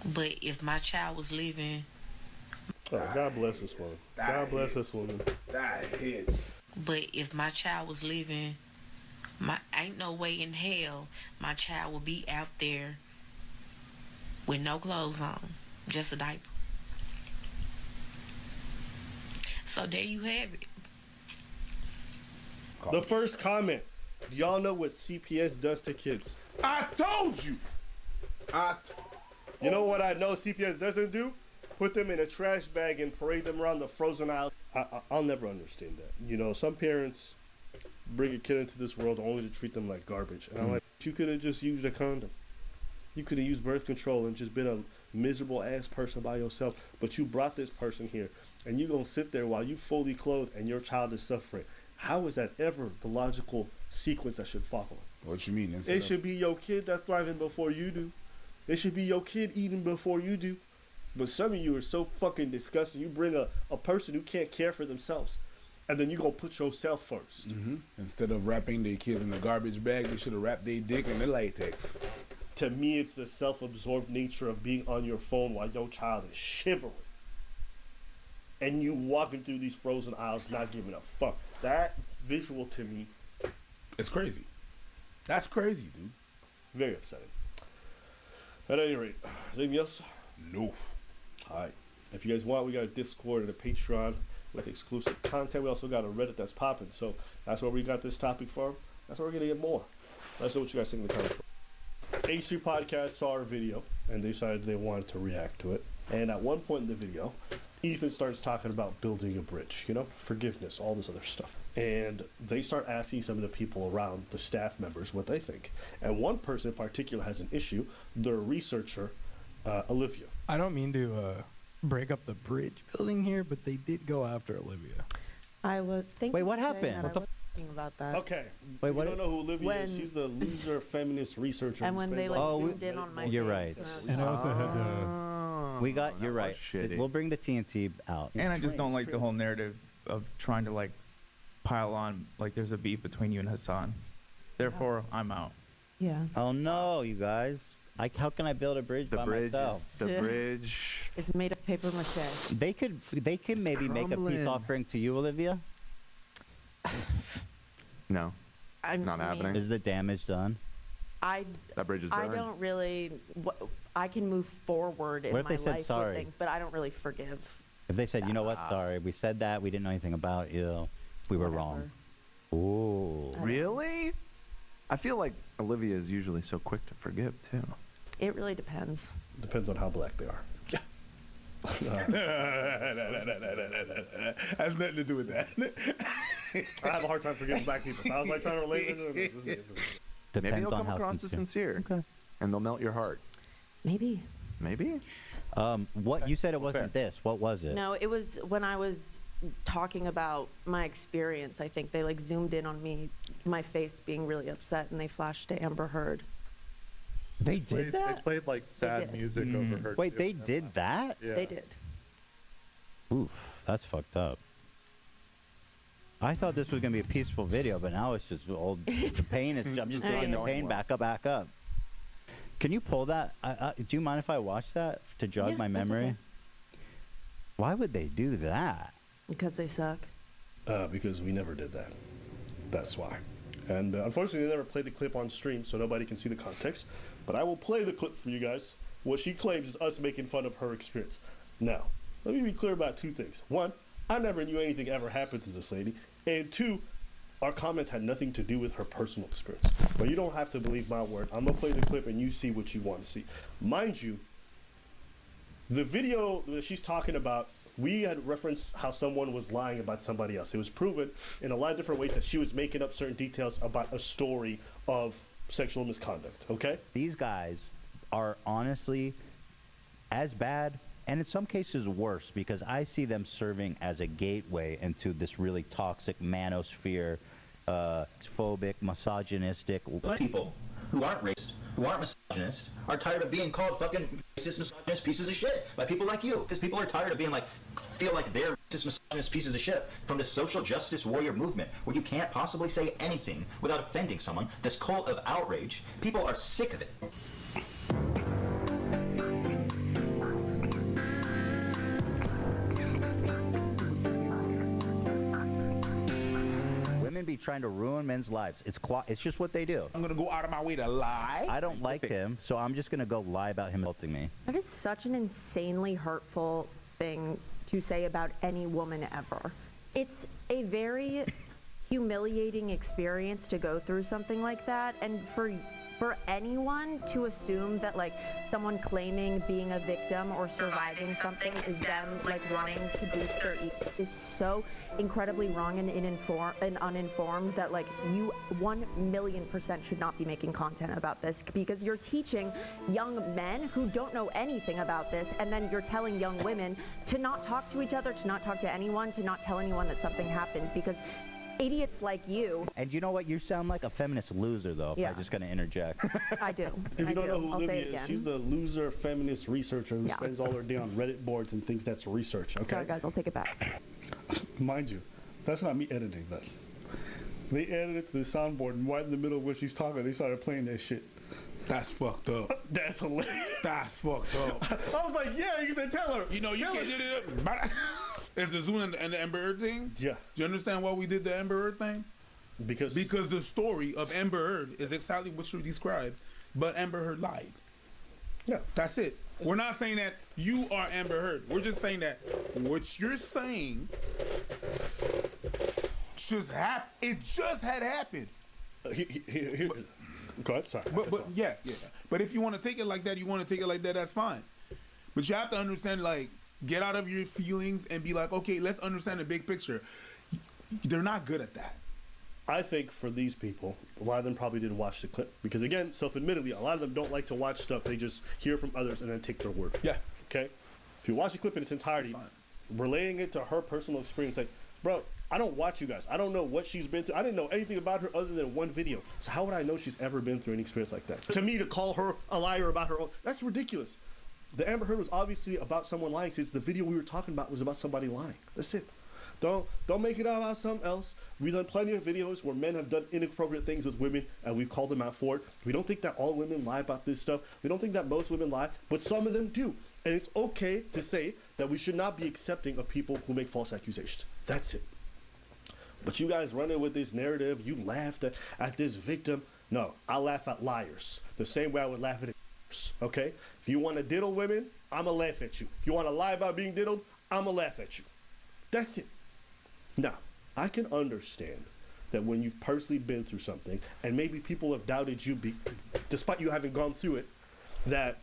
But if my child was living... Oh, God bless this woman. God bless this woman. That hits. But if my child was living, ain't no way in hell my child would be out there with no clothes on, just a diaper. So there you have it. The first comment. Do y'all know what CPS does to kids? I told you. You know what I know CPS doesn't do? Put them in a trash bag and parade them around the frozen aisle. I'll never understand that. You know, some parents bring a kid into this world only to treat them like garbage. And I'm like, you could have just used a condom. You could have used birth control and just been a miserable ass person by yourself. But you brought this person here, and you're going to sit there while you fully clothed and your child is suffering. How is that ever the logical sequence that should follow? What you mean? It should be your kid that's thriving before you do. It should be your kid eating before you do. But some of you are so fucking disgusting. You bring a person who can't care for themselves, and then you gonna put yourself first. Mm-hmm. Instead of wrapping their kids in the garbage bag, they should have wrapped their dick in the latex. To me, it's the self-absorbed nature of being on your phone while your child is shivering. And you walking through these frozen aisles not giving a fuck. That visual to me... It's crazy. That's crazy, dude. Very upsetting. At any rate, anything else? No. Alright. If you guys want, we got a Discord and a Patreon with exclusive content. We also got a Reddit that's popping. So that's where we got this topic from. That's where we're going to get more. Let us know what you guys think in the comments. H3 Podcast saw our video and they decided they wanted to react to it. And at one point in the video, Ethan starts talking about building a bridge, you know, forgiveness, all this other stuff. And they start asking some of the people around, the staff members, what they think. And one person in particular has an issue, the researcher, Olivia. I don't mean to break up the bridge building here, but they did go after Olivia. I would think. Wait, what happened? What the thinking about that? Okay. Wait, you what? don't know who Olivia is. She's the loser feminist researcher. And when they zoomed in on my you're face, right. and I also had we got. You're right. We'll bring the TNT out. And I just don't like the whole narrative of trying to like pile on like there's a beef between you and Hassan. Therefore, I'm out. Yeah. Oh no, you guys. How can I build a bridge by myself? The bridge. It's made of paper mache. They could maybe make a peace offering to you, Olivia. No, not happening. Is the damage done? That bridge is I burned. don't really. I can move forward in What if my they said life sorry? with things, but I don't really forgive. If they said, you know what, sorry, we said that, we didn't know anything about you, we were wrong. Ooh. Really? I feel like Olivia is usually so quick to forgive too. It really depends. Depends on how black they are. Has nothing to do with that. I have a hard time forgiving black people. So I was like trying to relate it. Maybe they'll come across as sincere. Okay. And they'll melt your heart. Maybe. Maybe? What you said it wasn't this. What was it? No, it was when I was talking about my experience. I think they like zoomed in on me, my face being really upset, and they flashed to Amber Heard. They did that? They played like sad did. music over her. Wait, too. they did that? Yeah. They did. Oof, that's fucked up. I thought this was gonna be a peaceful video, but now it's just old. The pain is. I'm just digging the pain back up. Can you pull that? Do you mind if I watch that to jog my memory? Okay. Why would they do that? Because they suck. Because we never did that. That's why. And unfortunately, they never played the clip on stream, so nobody can see the context. But I will play the clip for you guys. What she claims is us making fun of her experience. Now, let me be clear about two things. One, I never knew anything ever happened to this lady. And two, our comments had nothing to do with her personal experience. But you don't have to believe my word. I'm going to play the clip and you see what you want to see. Mind you, the video that she's talking about, we had referenced how someone was lying about somebody else. It was proven in a lot of different ways that she was making up certain details about a story of sexual misconduct, okay? These guys are honestly as bad and in some cases worse, because I see them serving as a gateway into this really toxic manosphere, phobic, misogynistic people who aren't racist, who aren't misogynist, are tired of being called fucking racist, misogynist pieces of shit by people like you. Because people are tired of being like, feel like they're racist, misogynist pieces of shit from the social justice warrior movement, where you can't possibly say anything without offending someone. This cult of outrage, people are sick of it. Women be trying to ruin men's lives. It's just what they do. I'm gonna go out of my way to lie. I don't like him, so I'm just gonna go lie about him insulting me. That is such an insanely hurtful thing to say about any woman ever. It's a very humiliating experience to go through something like that, and for anyone to assume that like someone claiming being a victim or surviving something is them like running to boost their ego is so incredibly wrong and uninformed that like you 1,000,000% should not be making content about this, because you're teaching young men who don't know anything about this, and then you're telling young women to not talk to each other, to not talk to anyone, to not tell anyone that something happened, because idiots like you. And you know what? You sound like a feminist loser, though, if I'm just going to interject. I do. If you don't know who I'll say Olivia it is, again. she's the loser feminist researcher who spends all her day on Reddit boards and thinks that's research, okay? Sorry, guys, I'll take it back. Mind you, that's not me editing that. They edited it to the soundboard, and right in the middle of when she's talking, they started playing that shit. That's fucked up. That's hilarious. That's fucked up. I was like, yeah, you can tell her. You know, you can't do it. Is the Zoom and the Amber Heard thing? Yeah. Do you understand why we did the Amber Heard thing? Because the story of Amber Heard is exactly what you described, but Amber Heard lied. Yeah. That's it. We're not saying that you are Amber Heard. We're just saying that what you're saying it just had happened. Here. Go ahead, sorry. But yeah. But if you want to take it like that, that's fine. But you have to understand, like, get out of your feelings and be like, okay, let's understand the big picture. They're not good at that. I think for these people, a lot of them probably didn't watch the clip because, again, self-admittedly, a lot of them don't like to watch stuff. They just hear from others and then take their word for it. Yeah. Okay? If you watch the clip in its entirety, relaying it to her personal experience, like, bro, I don't watch you guys. I don't know what she's been through. I didn't know anything about her other than one video. So how would I know she's ever been through an experience like that? To me, to call her a liar about her own, that's ridiculous. The Amber Heard was obviously about someone lying, since the video we were talking about was about somebody lying. That's it. Don't make it about something else. We've done plenty of videos where men have done inappropriate things with women, and we've called them out for it. We don't think that all women lie about this stuff. We don't think that most women lie, but some of them do. And it's okay to say that we should not be accepting of people who make false accusations. That's it. But you guys running with this narrative, you laughed at this victim. No, I laugh at liars the same way I would laugh at liars, okay? If you want to diddle women, I'ma laugh at you. If you want to lie about being diddled, I'ma laugh at you. That's it. Now, I can understand that when you've personally been through something, and maybe people have doubted you despite you having gone through it, that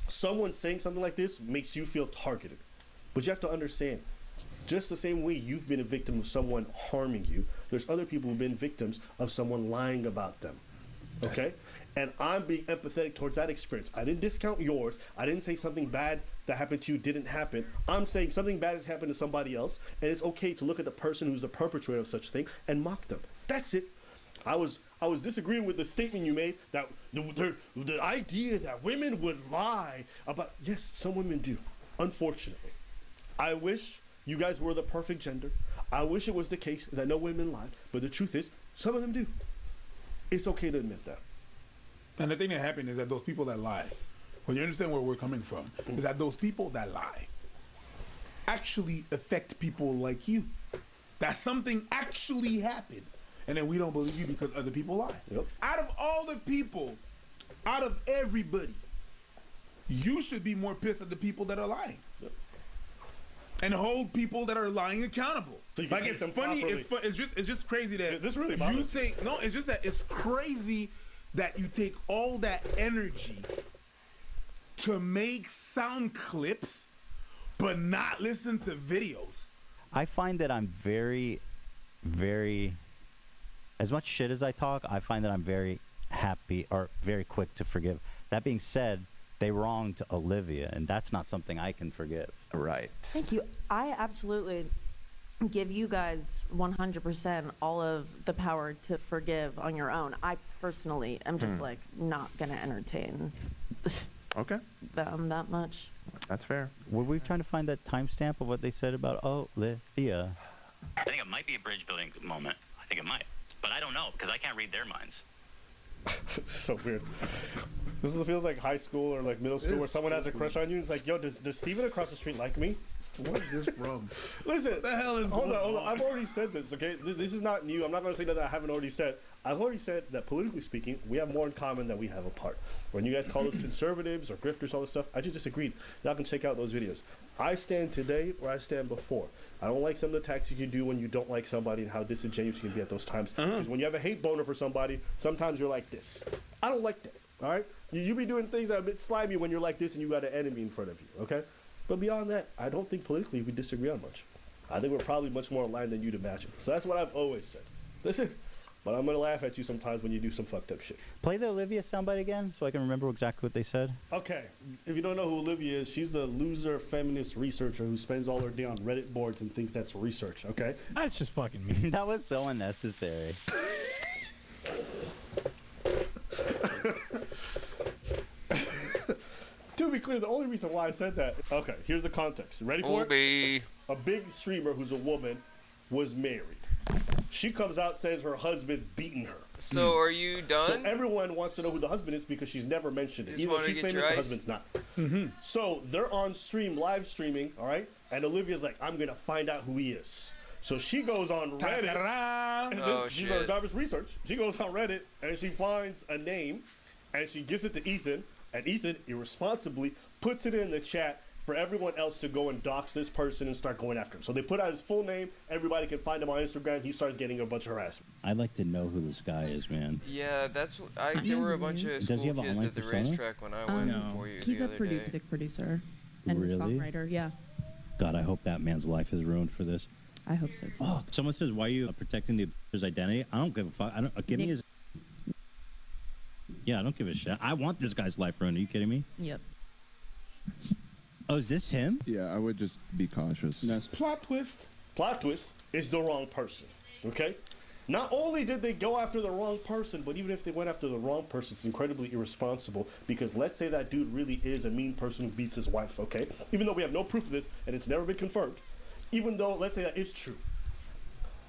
someone saying something like this makes you feel targeted. But you have to understand, just the same way you've been a victim of someone harming you, there's other people who've been victims of someone lying about them. Okay? And I'm being empathetic towards that experience. I didn't discount yours. I didn't say something bad that happened to you didn't happen. I'm saying something bad has happened to somebody else, and it's okay to look at the person who's the perpetrator of such thing and mock them. That's it. I was disagreeing with the statement you made that the idea that women would lie about. Yes, some women do, unfortunately. I wish you guys were the perfect gender. I wish it was the case that no women lied, but the truth is, some of them do. It's okay to admit that. And the thing that happened is that those people that lie, when you understand where we're coming from, is that those people that lie actually affect people like you. That something actually happened. And then we don't believe you because other people lie. Yep. Out of all the people, out of everybody, you should be more pissed at the people that are lying. Yep. And hold people that are lying accountable. So you like, can it's hit them funny. properly. It's just crazy that this really you bothers take. No, it's just that it's crazy that you take all that energy to make sound clips, but not listen to videos. I find that I'm very, very, as much shit as I talk, I find that I'm very happy or very quick to forgive. That being said, they wronged Olivia, and that's not something I can forgive. Right. Thank you. I absolutely give you guys 100% all of the power to forgive on your own. I personally am just like not gonna entertain Okay. them that much. That's fair. Were we trying to find that timestamp of what they said about Olivia? I think it might be a bridge building moment. I think it might. But I don't know, because I can't read their minds. So weird. This feels like high school or like middle school where someone has a crush on you. It's like, yo, does Steven across the street like me? What is this from? Listen, What the hell is hold going on. I've already said this, okay? This is not new. I'm not going to say nothing I haven't already said. I've already said that politically speaking, we have more in common than we have apart. When you guys call us conservatives or grifters, all this stuff, I just disagreed. Y'all can check out those videos. I stand today where I stand before. I don't like some of the attacks you can do when you don't like somebody and how disingenuous you can be at those times. Because when you have a hate boner for somebody, sometimes you're like this. I don't like that, all right? You be doing things that are a bit slimy when you're like this and you got an enemy in front of you, okay? But beyond that, I don't think politically we disagree on much. I think we're probably much more aligned than you'd imagine. So that's what I've always said. Listen, but I'm gonna laugh at you sometimes when you do some fucked up shit. Play the Olivia soundbite again so I can remember exactly what they said. Okay, if you don't know who Olivia is, she's the loser feminist researcher who spends all her day on Reddit boards and thinks that's research, okay? That's just fucking mean. That was so unnecessary. To be clear, the only reason why I said that, okay, here's the context. Ready for it? A big streamer who's a woman was married. She comes out, says her husband's beating her. So are you done? So everyone wants to know who the husband is because she's never mentioned it. You just Even wanna though she's get famous, your the ice? husband's not. So they're on stream, live streaming, all right? And Olivia's like, I'm going to find out who he is. So she goes on Reddit. And Oh, she's shit. on garbage research. She goes on Reddit and she finds a name and she gives it to Ethan. And Ethan irresponsibly puts it in the chat for everyone else to go and dox this person and start going after him. So they put out his full name. Everybody can find him on Instagram. He starts getting a bunch of harassment. I'd like to know who this guy is, man. Yeah, that's there were a bunch of Does school he have an kids online at the persona? racetrack when I went for you He's the a other day. music producer and Really? songwriter. Yeah, God, I hope that man's life is ruined for this. I hope so. Too. Oh, someone says, why are you protecting the abuser's identity? I don't give a fuck. I don't give me Nick- his... Yeah, I don't give a shit. I want this guy's life ruined. Are you kidding me? Yep. Oh, is this him? Yeah, I would just be cautious. Plot twist. Plot twist is the wrong person. Okay? Not only did they go after the wrong person, but even if they went after the wrong person, it's incredibly irresponsible because let's say that dude really is a mean person who beats his wife, okay? Even though we have no proof of this and it's never been confirmed, even though, let's say that is true,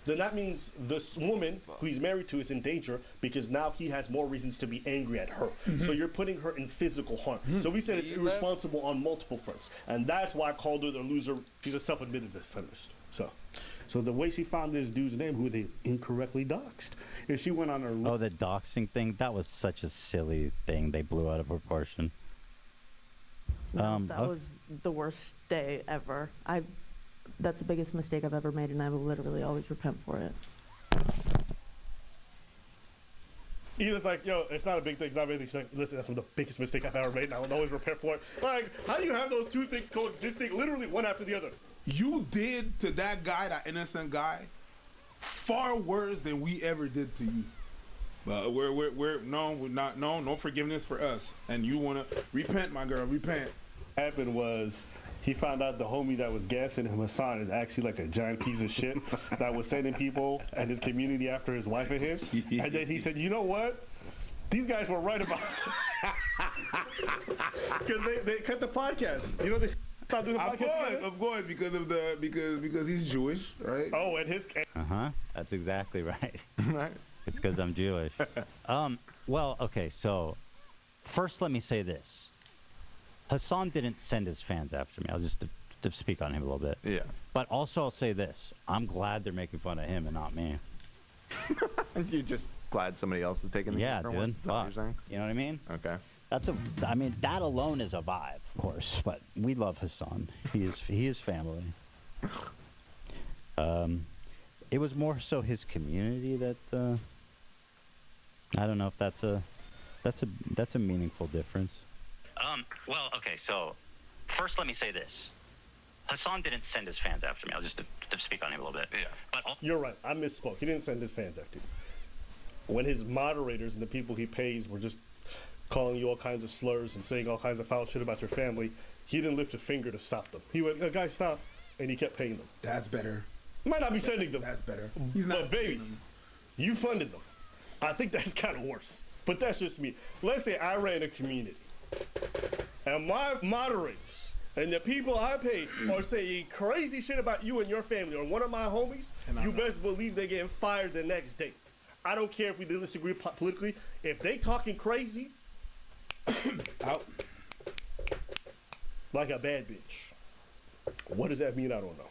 then that means this woman who he's married to is in danger because now he has more reasons to be angry at her. So you're putting her in physical harm. So we said it's irresponsible on multiple fronts. And that's why I called her the loser. She's a self-admitted feminist. So the way she found this dude's name, who they incorrectly doxed, is she went on her... Oh, the doxing thing? That was such a silly thing they blew out of proportion. That was the worst day ever. That's the biggest mistake I've ever made, and I will literally always repent for it. Ethan's like, yo, it's not a big thing. It's not a big thing. She's like, listen, that's the biggest mistake I've ever made, and I will always repent for it. Like, how do you have those two things coexisting, literally one after the other? You did to that guy, that innocent guy, far worse than we ever did to you. But we're no forgiveness for us. And you wanna repent, my girl, repent. What happened was he found out the homie that was gassing him, Hassan, is actually like a giant piece of shit that was sending people and his community after his wife and him. And then he said, you know what? These guys were right about because they cut the podcast. You know, they stopped doing the podcast. Of course, because he's Jewish, right? Oh, and his... Uh-huh. That's exactly right. Right. It's because I'm Jewish. Well, okay, so first let me say this. Hassan didn't send his fans after me. I'll just to speak on him a little bit. Yeah. But also I'll say this. I'm glad they're making fun of him and not me. You're just glad somebody else is taking the Yeah, different dude. ones, is that what Fuck. you're saying? You know what I mean? Okay. I mean, that alone is a vibe, of course, but we love Hassan. He is family. It was more so his community that I don't know if that's a meaningful difference. Well, okay, so first let me say this. Hassan didn't send his fans after me. I'll just to speak on him a little bit. Yeah. But You're right. I misspoke. He didn't send his fans after you. When his moderators and the people he pays were just calling you all kinds of slurs and saying all kinds of foul shit about your family, he didn't lift a finger to stop them. He went, guys, stop, and he kept paying them. That's better. Might not be sending them. That's better. He's not but baby, them. you funded them. I think that's kind of worse. But that's just me. Let's say I ran a community, and my moderators and the people I pay are saying crazy shit about you and your family or one of my homies, you best believe they're getting fired the next day. I don't care if we disagree politically. If they talking crazy, out like a bad bitch. What does that mean? I don't know.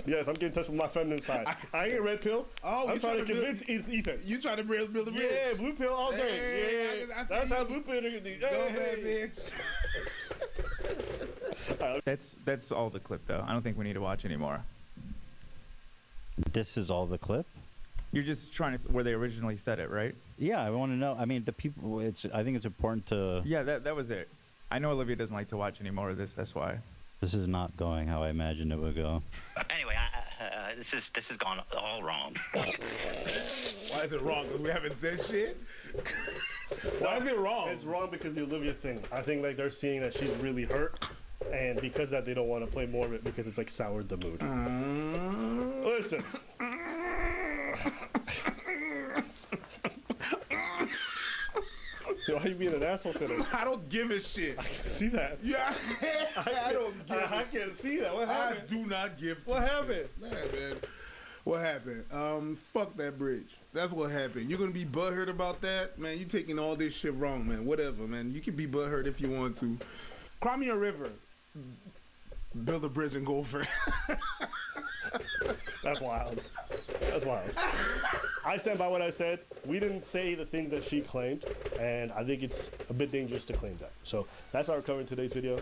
Yes, I'm getting in touch with my feminine side. I ain't red pill. Oh, I'm trying to convince Ethan. You trying to build the bridge? Yeah, blue pill all day. Hey, yeah, I that's how blue pill. Go ahead, bitch. That's all the clip, though. I don't think we need to watch anymore. This is all the clip? You're just trying to where they originally said it, right? Yeah, I want to know. I mean, the people. I think it's important to. Yeah, that was it. I know Olivia doesn't like to watch any more of this. That's why. This is not going how I imagined it would go. Anyway, this has gone all wrong. Why is it wrong? Because we haven't said shit? Why is it wrong? It's wrong because the Olivia thing. I think like they're seeing that she's really hurt, and because of that they don't want to play more of it because it's like soured the mood. Listen. Why are you being an asshole today? I don't give a shit. I can see that. Yeah, I don't give I can see that. What happened? I do not give What happened? Shit. Man. What happened? Fuck that bridge. That's what happened. You're gonna be butthurt about that? Man, you taking all this shit wrong, man. Whatever, man. You can be butthurt if you want to. Cry me a river. Build a bridge and go over it. That's wild. That's wild. I stand by what I said. We didn't say the things that she claimed, and I think it's a bit dangerous to claim that. So that's how we're covering today's video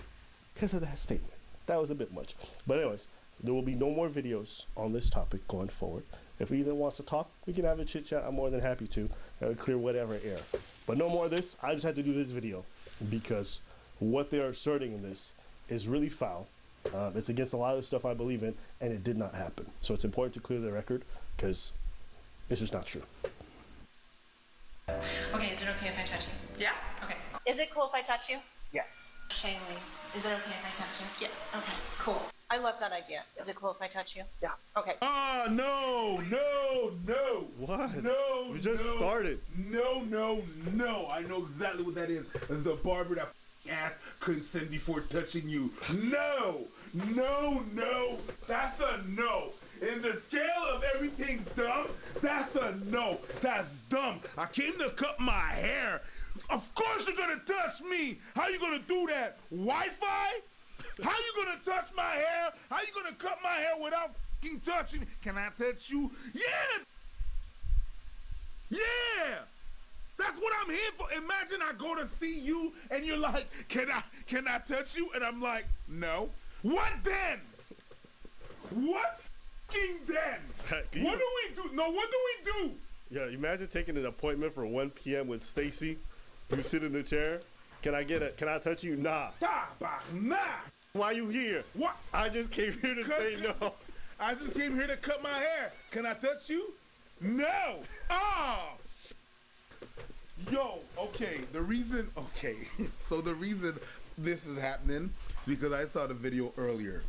because of that statement. That was a bit much. But anyways, there will be no more videos on this topic going forward. If Ethan wants to talk, we can have a chit chat. I'm more than happy to clear whatever air. But no more of this. I just had to do this video because what they are asserting in this is really foul. It's against a lot of the stuff I believe in, and it did not happen. So it's important to clear the record because it's just not true. Okay, is it okay if I touch you? Yeah. Okay. Is it cool if I touch you? Yes. Shaylee, is it okay if I touch you? Yeah. Okay, cool. I love that idea. Is it cool if I touch you? Yeah. Okay. No. What? No. We just started. No. I know exactly what that is. It's the barber that ass couldn't send before touching you. No. That's a no. In the scale of everything dumb, that's a no. That's dumb. I came to cut my hair. Of course you're gonna touch me. How you gonna do that? Wi-Fi? How you gonna touch my hair? How you gonna cut my hair without fucking touching me? Can I touch you? Yeah! That's what I'm here for. Imagine I go to see you and you're like, can I touch you? And I'm like, no. What then? What fucking then? What do we do? No, what do we do? Yeah, imagine taking an appointment for 1 p.m. with Stacy. You sit in the chair. Can I touch you? Nah. Nah. Why you here? What? I just came here to say no. I just came here to cut my hair. Can I touch you? No. Yo, okay. So the reason this is happening is because I saw the video earlier.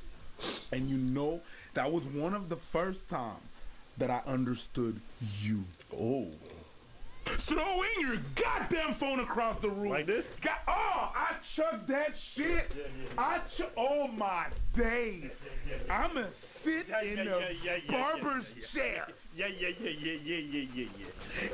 And you know, that was one of the first time that I understood you. Oh. Throw in your goddamn phone across the room. Like this? I chucked that shit. Oh my days. I'ma sit in the barber's chair. Yeah.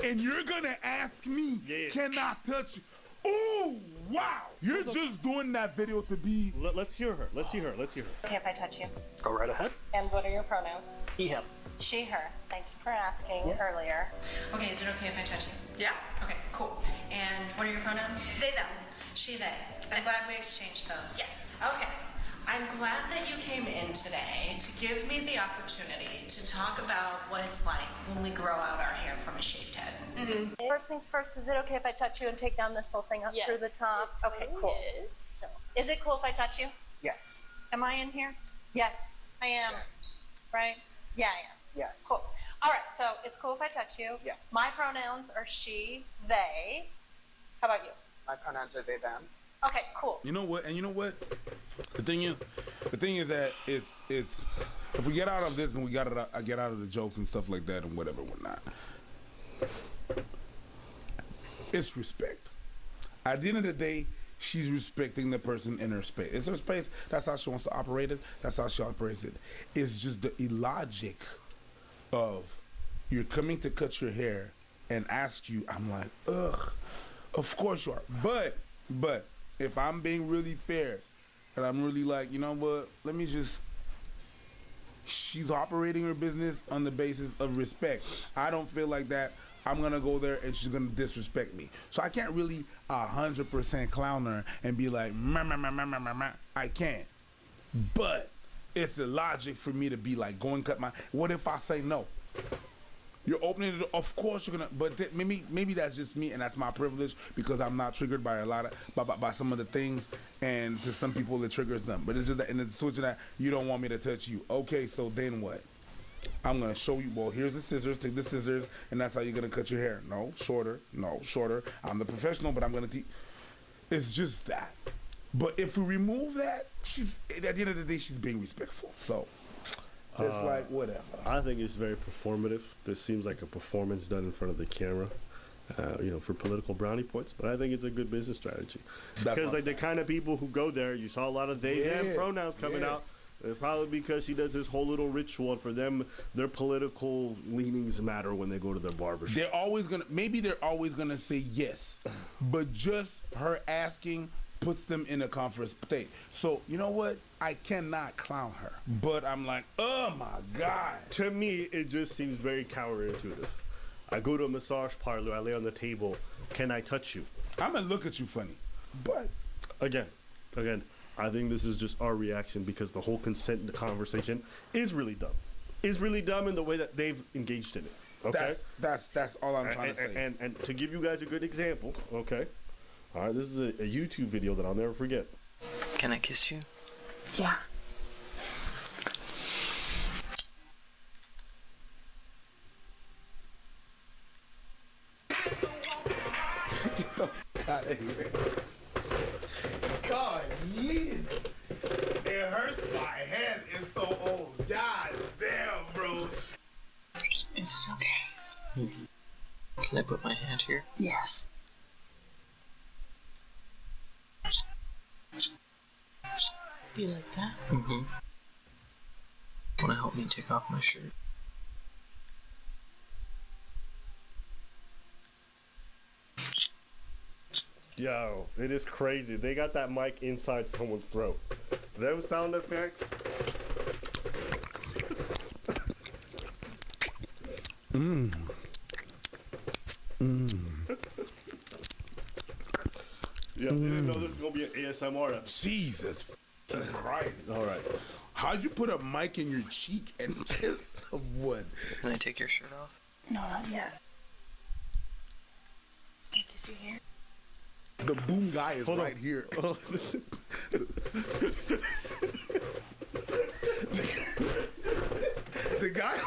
And you're gonna ask me, can I touch you? Oh, wow. You're just doing that video to be... Let's hear her. Okay if I touch you? Go right ahead. And what are your pronouns? He, him. She, her. Thank you for asking earlier. Okay, is it okay if I touch you? Yeah. Okay, cool. And what are your pronouns? They, them. She, they. I'm glad we exchanged those. Yes. Okay. I'm glad that you came in today to give me the opportunity to talk about what it's like when we grow out our hair from a shaved head. Mm-hmm. First things first, is it okay if I touch you and take down this little thing up through the top? Okay, cool. So, is it cool if I touch you? Yes. Am I in here? Yes, I am. Right? Yeah, I am. Yes. Cool. All right, so it's cool if I touch you. Yeah. My pronouns are she, they. How about you? My pronouns are they, them. Okay, cool. You know what? And you know what? The thing is that it's if we get out of this and we get out of the jokes and stuff like that and whatnot. It's respect. At the end of the day, she's respecting the person in her space. It's her space. That's how she wants to operate it. That's how she operates it. It's just the illogic of you're coming to cut your hair and ask you. I'm like, ugh. Of course you are. But if I'm being really fair and I'm really like, you know what? Let me just. She's operating her business on the basis of respect. I don't feel like that. I'm gonna go there and she's gonna disrespect me. So I can't really 100% clown her and be like, meh, meh, meh, meh, meh, meh, meh. I can't. But it's illogic for me to be like, go and cut my. What if I say no? You're opening the door. Of course you're gonna. But maybe that's just me and that's my privilege because I'm not triggered by a lot of by some of the things, and to some people it triggers them. But it's just that, and it's switching that you don't want me to touch you. Okay, so then what? I'm gonna show you. Well, here's the scissors. Take the scissors, and that's how you're gonna cut your hair. No, shorter. No, shorter. I'm the professional, but I'm gonna teach. It's just that. But if we remove that, she's at the end of the day, she's being respectful. So it's like whatever. I think it's very performative. This seems like a performance done in front of the camera. For political brownie points, but I think it's a good business strategy because like the kind of people who go there, you saw a lot of they them pronouns coming out. Probably because she does this whole little ritual, and for them, their political leanings matter when they go to their barbershop. They're always gonna say yes, but just her asking puts them in a comfort state. So you know what? I cannot clown her, but I'm like, oh my God. To me, it just seems very counterintuitive. I go to a massage parlor, I lay on the table. Can I touch you? I'm gonna look at you funny, but again. I think this is just our reaction because the whole consent conversation is really dumb. Is really dumb in the way that they've engaged in it. Okay, that's all I'm trying to say. And to give you guys a good example, okay. All right, this is a YouTube video that I'll never forget. Can I kiss you? Yeah. Get the fuck out of here. God, yes. It hurts my head. It's so old. God damn, bro. Is this okay? Can I put my hand here? Yes. You like that? Mm-hmm. Wanna help me take off my shirt? Yo, it is crazy. They got that mic inside someone's throat. Them sound effects. Yeah, they didn't know this was gonna be an ASMR episode. Jesus Christ. All right. How'd you put a mic in your cheek and kiss someone? Can I take your shirt off? No, not yet. Can I kiss you here? The boom guy is right here. Oh. The guy.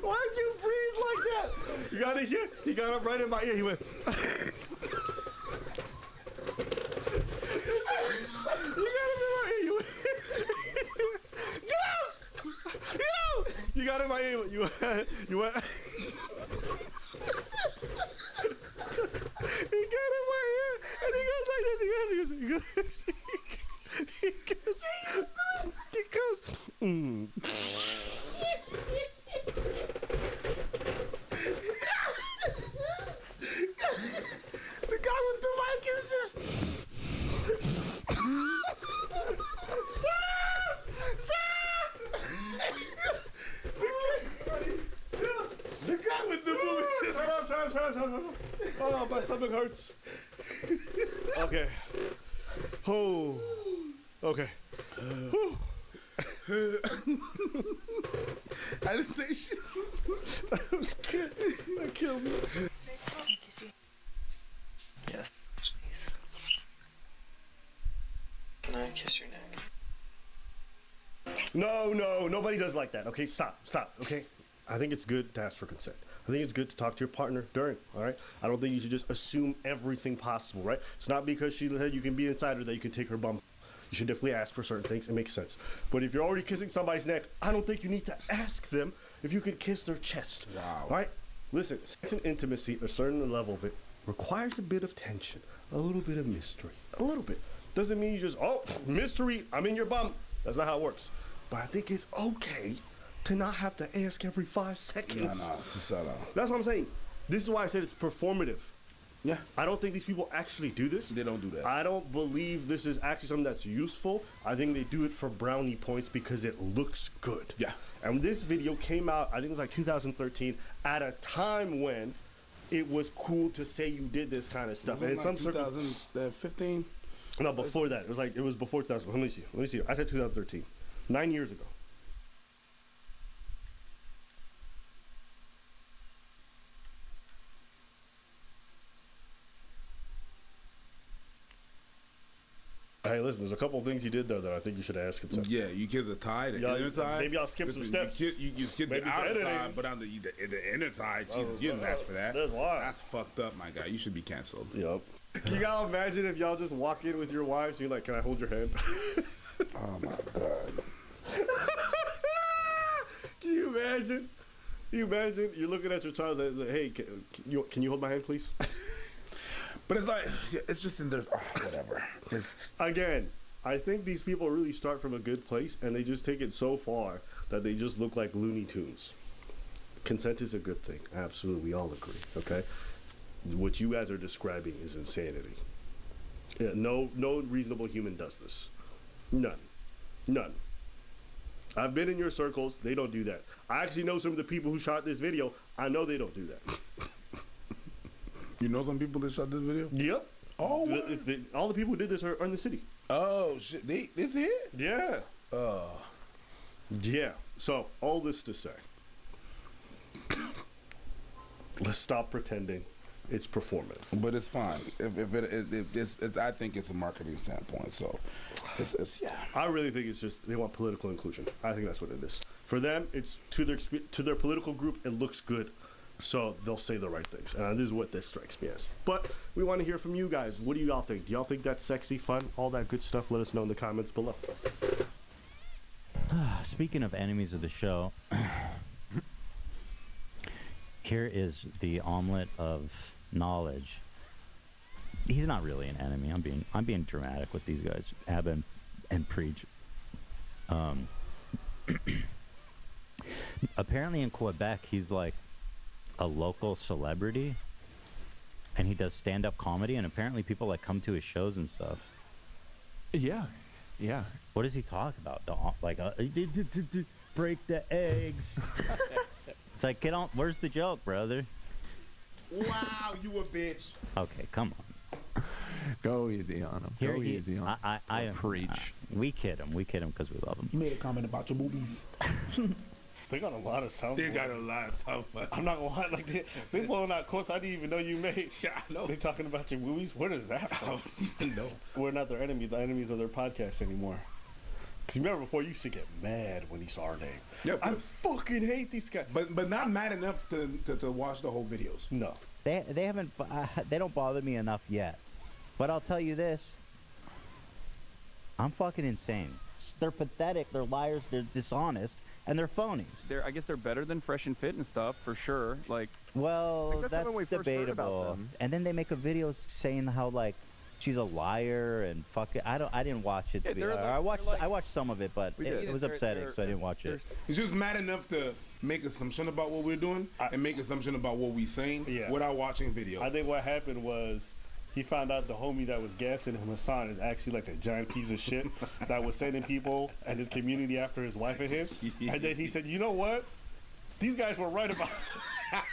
Why did you breathe like that? You got it here? He got up right in my ear. He went. You got it in my ear. You went. He got in my ear, and he goes like this. He goes. The guy with the mic is just. The guy with the boom is just. Shut up. Oh, my stomach hurts. Okay. Oh. Okay. I didn't say shit. That was good. That killed me. Yes, please. Can I kiss your neck? No, nobody does like that. Okay, stop, okay? I think it's good to ask for consent. I think it's good to talk to your partner during, all right? I don't think you should just assume everything possible, right? It's not because she said you can be inside her that you can take her bum. You should definitely ask for certain things. It makes sense. But if you're already kissing somebody's neck, I don't think you need to ask them if you could kiss their chest. Wow. All right? Listen, sex and intimacy, a certain level of it, requires a bit of tension, a little bit of mystery, a little bit. Doesn't mean you just, oh, mystery, I'm in your bum. That's not how it works. But I think it's okay to not have to ask every 5 seconds. No, it's a sellout. That's what I'm saying. This is why I said it's performative. Yeah. I don't think these people actually do this. They don't do that. I don't believe this is actually something that's useful. I think they do it for brownie points because it looks good. Yeah. And this video came out, I think it was like 2013, at a time when it was cool to say you did this kind of stuff. And in some 2015? No, before that. It was before 2000. Let me see. I said 2013. 9 years ago. Hey, listen, there's a couple of things he did, though, that I think you should ask consent. Yeah, you kids are tied. The inner tie. Maybe I'll skip some steps. You skip the outer tie, but on the inner tie, Jesus, you didn't ask for that. That's wild. That's fucked up, my guy. You should be canceled. Yep. Can you all imagine if y'all just walk in with your wives and you're like, can I hold your hand? Oh, my God. Can you imagine? You're looking at your child and like, hey, can you hold my hand, please? But it's like, it's just in there's, whatever. Again, I think these people really start from a good place and they just take it so far that they just look like Looney Tunes. Consent is a good thing. Absolutely. We all agree. Okay. What you guys are describing is insanity. Yeah, no reasonable human does this. None. I've been in your circles. They don't do that. I actually know some of the people who shot this video. I know they don't do that. You know some people that shot this video? Yep. Oh, all the people who did this are in the city. Oh, shit. This here? Yeah. Yeah. So, all this to say, let's stop pretending it's performative. But it's fine. It's I think it's a marketing standpoint. So, it's yeah. I really think it's just they want political inclusion. I think that's what it is. For them, it's to their political group. It looks good. So they'll say the right things. And this is what this strikes me as. But we want to hear from you guys. What do y'all think? Do y'all think that's sexy, fun, all that good stuff? Let us know in the comments below. Speaking of enemies of the show, here is the omelet of knowledge. He's not really an enemy. I'm being dramatic with these guys, Ab and Preach. Apparently in Quebec, he's like a local celebrity, and he does stand-up comedy, and apparently people like come to his shows and stuff. Yeah. What does he talk about? Break the eggs. It's like, get on. Where's the joke, brother? Wow, you a bitch. Okay, come on. Go easy on him. Go easy on him. I Preach. We kid him because we love him. You made a comment about your boobies. They got a lot of sound. They got a lot of sound. I'm not gonna lie, like they blowing out quotes I didn't even know you made. Yeah, I know. They talking about your movies. Where is that from? I don't even know. We're not their enemy. The enemies of their podcast anymore. Because remember before, you used to get mad when he saw our name. Yep. I fucking hate these guys. But not mad enough to watch the whole videos. No. They haven't. They don't bother me enough yet. But I'll tell you this. I'm fucking insane. They're pathetic. They're liars. They're dishonest. And they're phonies. I guess they're better than Fresh and Fit and stuff, for sure. Like, well, that's debatable. And then they make a video saying how like she's a liar and fuck it. I didn't watch it. I watched some of it, but it was upsetting, so I didn't watch it. He's just mad enough to make assumption about what we're doing and make assumption about what we're saying without watching video. I think what happened was he found out the homie that was gassing him, Hassan, is actually like a giant piece of shit that was sending people and his community after his wife and him. And then he said, you know what? These guys were right about it.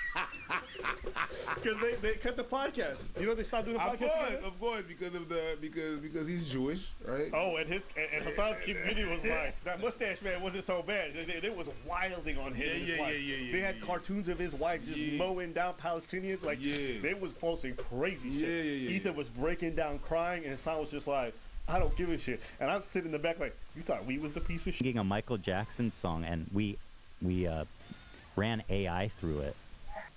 Because they cut the podcast. You know, they stopped doing the podcast. Of course, because he's Jewish, right? Oh, and Hassan's community was like, that mustache man wasn't so bad. They was wilding on him. They had cartoons of his wife just mowing down Palestinians. Like, they was posting crazy shit. Ethan was breaking down crying, and Hassan was just like, I don't give a shit. And I'm sitting in the back like, you thought we was the piece of shit? Singing a Michael Jackson song, and we ran AI through it,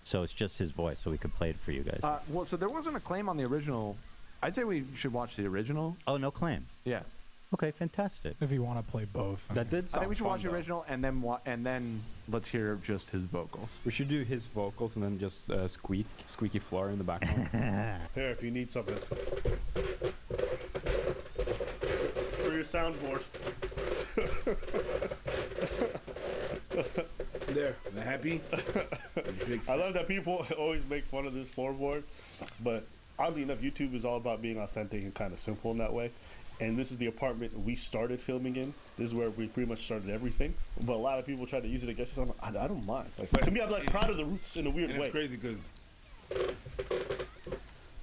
so it's just his voice, so we could play it for you guys. Well, so there wasn't a claim on the original. I'd say we should watch the original. Oh, no claim. Yeah. Okay, fantastic. If you want to play both. That did I sound think we should fun, watch the though. original and then let's hear just his vocals. We should do his vocals and then just squeaky floor in the background. Here, if you need something. For your soundboard. There, they're happy. I love that people always make fun of this floorboard, but oddly enough, YouTube is all about being authentic and kind of simple in that way. And this is the apartment we started filming in. This is where we pretty much started everything. But a lot of people try to use it against us. I'm like, I don't mind. Like, to me, I'm like proud of the roots in a weird And way. it's crazy because.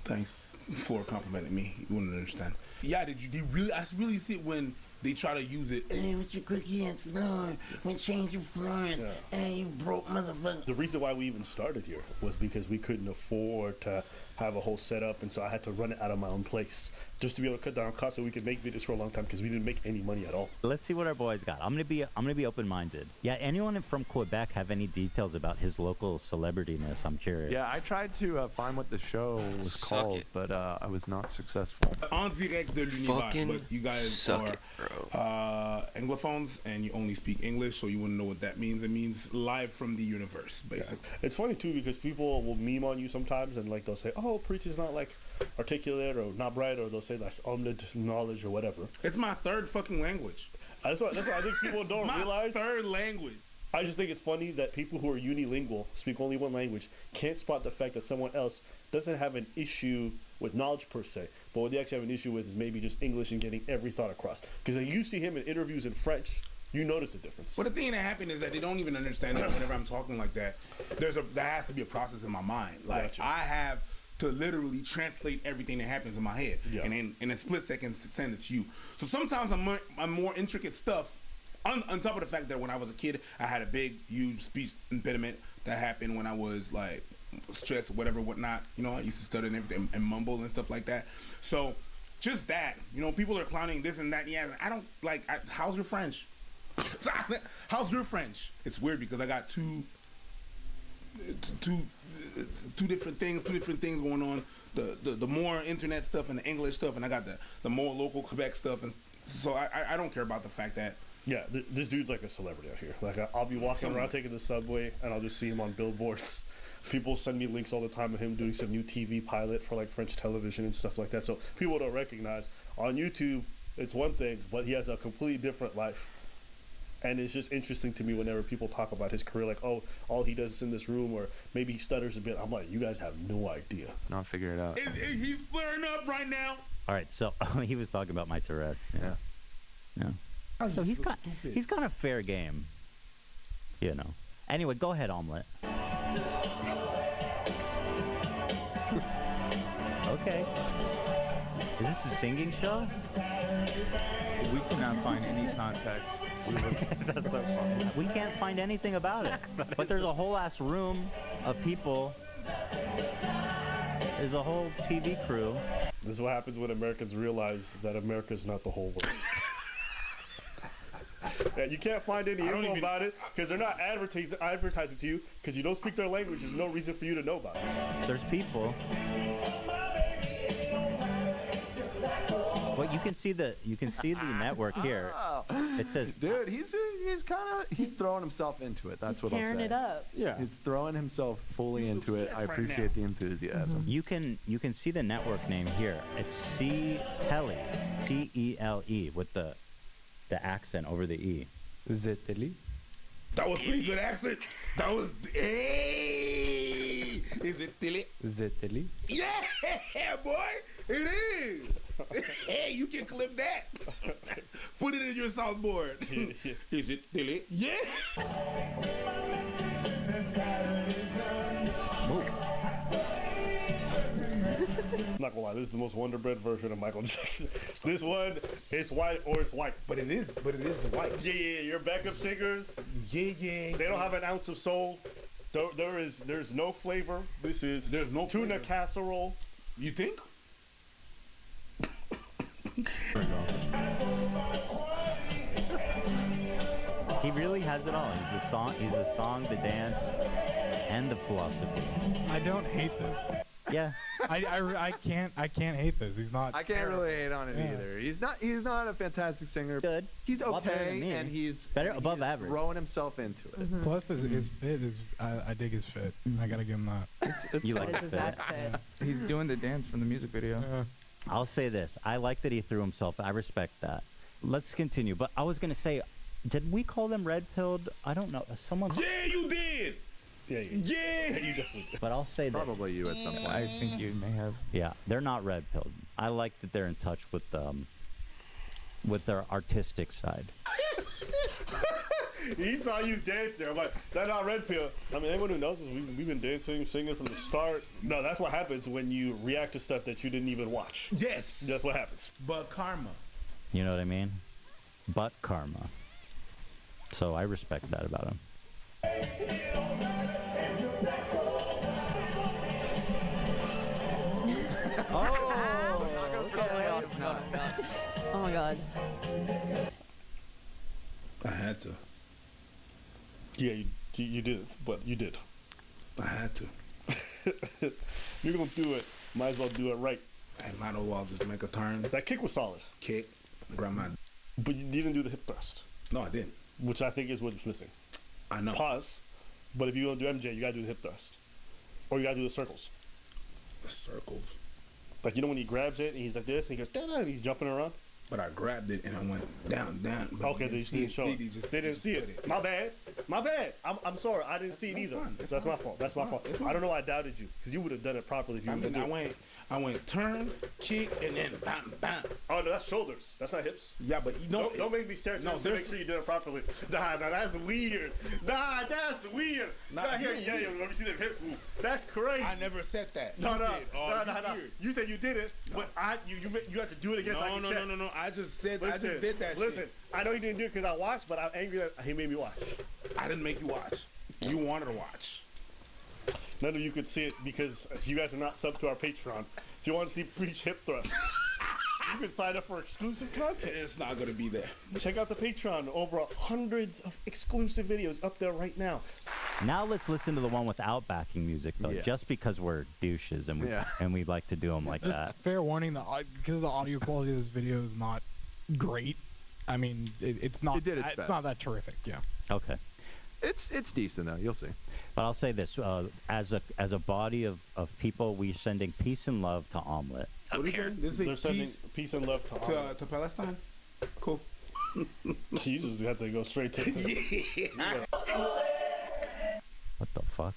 Thanks. Floor complimented me. You wouldn't understand. Yeah, did you really? I really see it when they try to use it. Hey, what's your cookie ass floor? When change your floors. Hey, you broke motherfucker. The reason why we even started here was because we couldn't afford to have a whole setup, and so I had to run it out of my own place just to be able to cut down costs so we could make videos for a long time because we didn't make any money at all. Let's see what our boys got. I'm gonna be open-minded. Yeah, anyone from Quebec have any details about his local celebrityness? I'm curious. Yeah, I tried to find what the show was called, but I was not successful. En direct de l'univers, Fucking but you guys suck are it, bro. Anglophones and you only speak English, so you wouldn't know what that means. It means live from the universe, basically. Yeah. It's funny too because people will meme on you sometimes and like they'll say, "Oh, Preach is not like articulate or not bright," or they'll say like omelette knowledge or whatever. It's my third fucking language. That's what I think people don't realize. Third language. I just think it's funny that people who are unilingual, speak only one language, can't spot the fact that someone else doesn't have an issue with knowledge per se, but what they actually have an issue with is maybe just English and getting every thought across. Because when you see him in interviews in French, you notice the difference. But the thing that happened is that they don't even understand that whenever I'm talking like that, there has to be a process in my mind. Like Gotcha. I have to literally translate everything that happens in my head, and then in a split second send it to you. So sometimes I'm more intricate stuff. On top of the fact that when I was a kid, I had a big, huge speech impediment that happened when I was like stressed, whatever, whatnot. You know, I used to stutter and everything and mumble and stuff like that. So just that, you know, people are clowning this and that. Yeah, I don't like. How's your French? How's your French? It's weird because I got two different things going on. The more internet stuff and the English stuff, and I got the more local Quebec stuff, and so I don't care about the fact that. Yeah, this dude's like a celebrity out here. Like I'll be walking around taking the subway, and I'll just see him on billboards. People send me links all the time of him doing some new TV pilot for like French television and stuff like that. So people don't recognize on YouTube. It's one thing, but he has a completely different life. And it's just interesting to me whenever people talk about his career, like, oh, all he does is in this room, or maybe he stutters a bit. I'm like, you guys have no idea. No, I'll figure it out. He's flaring up right now. All right, so he was talking about my Tourette's. Yeah. So he's got a fair game, you know. Anyway, go ahead, Omelette. Okay. Is this a singing show? We cannot find any context. That's so funny. We can't find anything about it. But there's a whole ass room of people. There's a whole TV crew. This is what happens when Americans realize that America's not the whole world. Yeah, you can't find any info about it because they're not advertising to you because you don't speak their language. There's no reason for you to know about it. There's people. Well, you can see the network here. It says, dude, he's throwing himself into it. That's what I'll say. Tearing it up. Yeah, he's throwing himself fully into it. I appreciate the enthusiasm. You can see the network name here. It's C-Tele, T-E-L-E, with the accent over the E. Zeteli. That was pretty good accent. That was hey. Is it Tilly? Zeteli. Yeah, boy, it is. Hey, you can clip that. Put it in your soundboard. Is it Tilly? Yeah. I'm not gonna lie, this is the most Wonder Bread version of Michael Jackson. This one is white or it's white. But it is white. Yeah, your backup singers. Yeah. They don't have an ounce of soul. There's no flavor. There's no tuna casserole. You think? He really has it all. He's the song, the dance, and the philosophy. I don't hate this. Yeah. I can't hate this. He's not. I can't really hate on it either. He's not a fantastic singer. Good. He's A lot better than okay, me. and he's Better, above average. throwing himself into it. Plus, his fit is. I dig his fit. I gotta give him that. You like the fit? He's doing the dance from the music video. I'll say this. I like that he threw himself. I respect that. Let's continue. But I was gonna say, did we call them red-pilled? I don't know. Someone. Yeah, you did. Yeah, you definitely did. But I'll say that. Probably you at some point. I think you may have. Yeah, they're not red-pilled. I like that they're in touch with their artistic side. He saw you dancing. I'm like, that's not red pill. I mean, anyone who knows us, we've been dancing, singing from the start. No, that's what happens when you react to stuff that you didn't even watch. Yes. That's what happens. But karma. You know what I mean? But karma. So I respect that about him. Oh my god. I had to. Yeah, you did it, but you did. I had to. You're gonna do it. Might as well do it right. I might as well just make a turn. That kick was solid. Kick. Grab my. But you didn't do the hip thrust. No, I didn't. Which I think is what's missing. I know. Pause. But if you're gonna do MJ, you gotta do the hip thrust. Or you gotta do the circles. The circles. Like, you know when he grabs it and he's like this and he goes, da-da, and he's jumping around? But I grabbed it and I went down. Okay, they just didn't show it. They didn't see it. My bad. I'm sorry. I didn't see it either. That's my fault. That's my fault. I don't know why I doubted you, because you would have done it properly if you would have done it. I went turn, kick, and then bam, bam. Oh, no, that's shoulders. That's not hips. Yeah, but you know. Don't make me stare at you. No, make sure you did it properly. Nah, that's weird. Nah, that's weird. Let me see them hips move. That's crazy. I never said that. No. You said you did it, but you have to do it again. No. I just said. I just did that. Listen, I know you didn't do it because I watched, but I'm angry that he made me watch. I didn't make you watch. You wanted to watch. None of you could see it because you guys are not subbed to our Patreon. If you want to see Preach Hip Thrust, you can sign up for exclusive content. It's not going to be there. Check out the Patreon. Over hundreds of exclusive videos up there right now. Now let's listen to the one without backing music, though, just because we're douches and we like to do them like that. Fair warning, because the audio quality of this video is not great. I mean, it's not. It did its it's best. not that terrific. Yeah. Okay. It's decent though. You'll see. But I'll say this: as a body of people, we're sending peace and love to Omelette. What is it? They're sending peace and love to Palestine. Cool. You just have to go straight to. Yeah. What the fuck?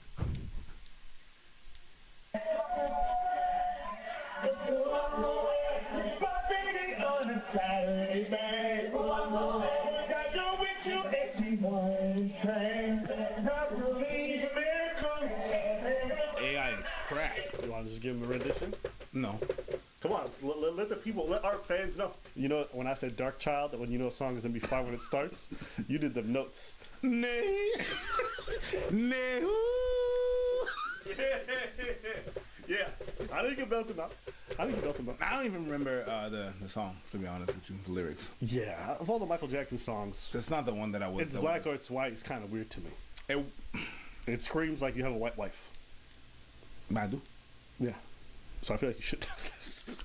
AI is crap. You want to just give him a rendition? No. Come on, let the people, let our fans know. You know, when I said Dark Child, that when you know a song is going to be fire when it starts, you did the notes. Nay. Yeah. I think you can belt him out. I don't even remember the song, to be honest with you, the lyrics. Yeah, of all the Michael Jackson songs, that's not the one that I would. It's black or it's white. It's kind of weird to me. It screams like you have a white wife. I do. Yeah. So I feel like you should do this.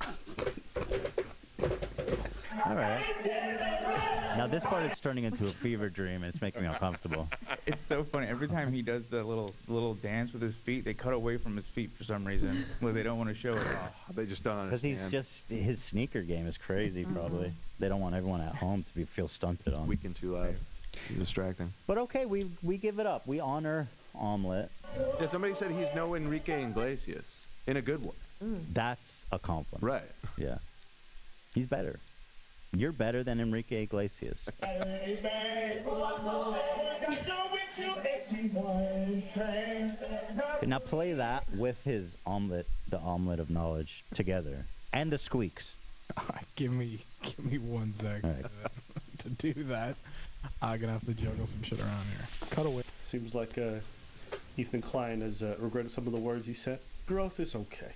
All right. Now this part is turning into a fever dream, and it's making me uncomfortable. It's so funny. Every time he does the little dance with his feet, they cut away from his feet for some reason. Well, they don't want to show it. They just don't understand. Because his sneaker game is crazy. Probably they don't want everyone at home to feel stunted on. Weak and too loud. Distracting. But okay, we give it up. We honor Omelette. Yeah, somebody said he's no Enrique Iglesias in a good way. That's a compliment. Right. Yeah. He's better. You're better than Enrique Iglesias. Now play that with his omelet, the omelet of knowledge together, and the squeaks. Give me 1 second right. to do that. I'm gonna have to juggle some shit around here. Cut away. Seems like Ethan Klein has regretted some of the words he said. Growth is okay.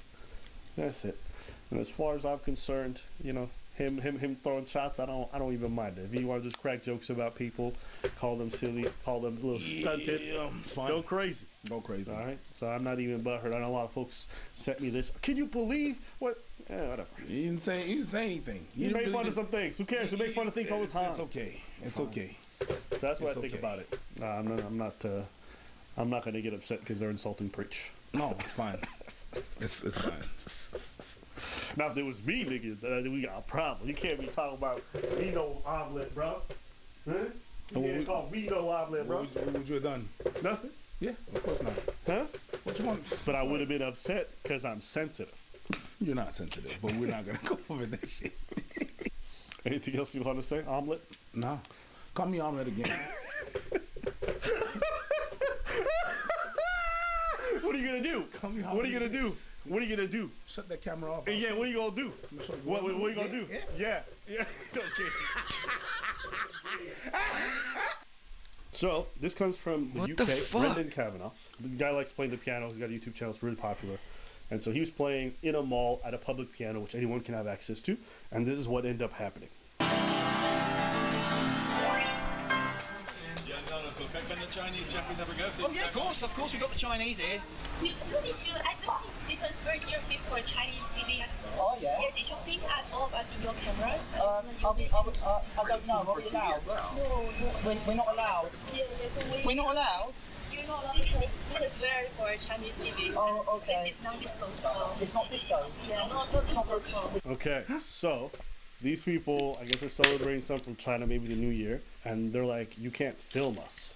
That's it. And as far as I'm concerned, you know, him throwing shots, I don't even mind it. If you want to just crack jokes about people, call them silly, call them a little stunted, go crazy. Go crazy. All right. So I'm not even butthurt. I know a lot of folks sent me this. Can you believe what? Whatever. You didn't say anything. You made fun of some things. Who cares? We make fun of things all the time. It's okay. It's okay. So that's what It's I think okay. about it. I'm not going to get upset because they're insulting preach. No, it's fine. It's fine. Now, if there was me, nigga, we got a problem. You can't be talking about me no omelet, bro. Huh? You can't call me no omelet, bro. What would you have done? Nothing. Yeah, of course not. Huh? What you want? But I would have been upset because I'm sensitive. You're not sensitive, but we're not gonna go over that shit. Anything else you want to say? Omelet? No. Call me omelet again. What are you gonna do? What are you gonna do? What are you gonna do? Shut that camera off. Yeah, what are you gonna do? What are you gonna do? Yeah. Okay. So this comes from the What UK. the fuck? Brendan Kavanagh. The guy likes playing the piano. He's got a YouTube channel. It's really popular. And so he was playing in a mall at a public piano, which anyone can have access to. And this is what ended up happening. Can the Chinese Japanese ever go? Oh yeah, of course, we've got the Chinese here. Did you advocate because we're here fit for Chinese TV as well? Oh yeah. Yeah, did you film us all of us in your cameras? I don't know. Are we allowed? No. We're not allowed. Yeah, so We're not allowed. You're not allowed because we're for Chinese TV. Oh, okay. This is non-disposable. It's not disco. Yeah, not disposable. Okay, so these people, I guess they're celebrating something from China, maybe the New Year, and they're like, you can't film us.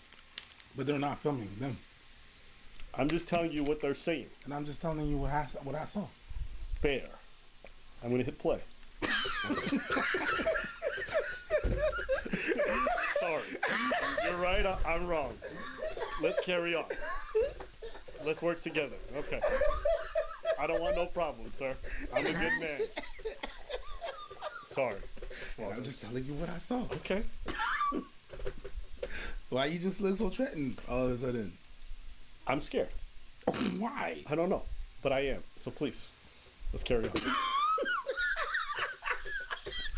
But they're not filming them. I'm just telling you what they're saying. And I'm just telling you what I saw. Fair. I'm gonna hit play. Sorry. You're right, I'm wrong. Let's carry on. Let's work together. Okay. I don't want no problems, sir. I'm a good man. Sorry. Well, I'm just telling you what I saw. Okay. Why you just look so threatened all of a sudden? I'm scared. Why? I don't know, but I am. So please, let's carry on.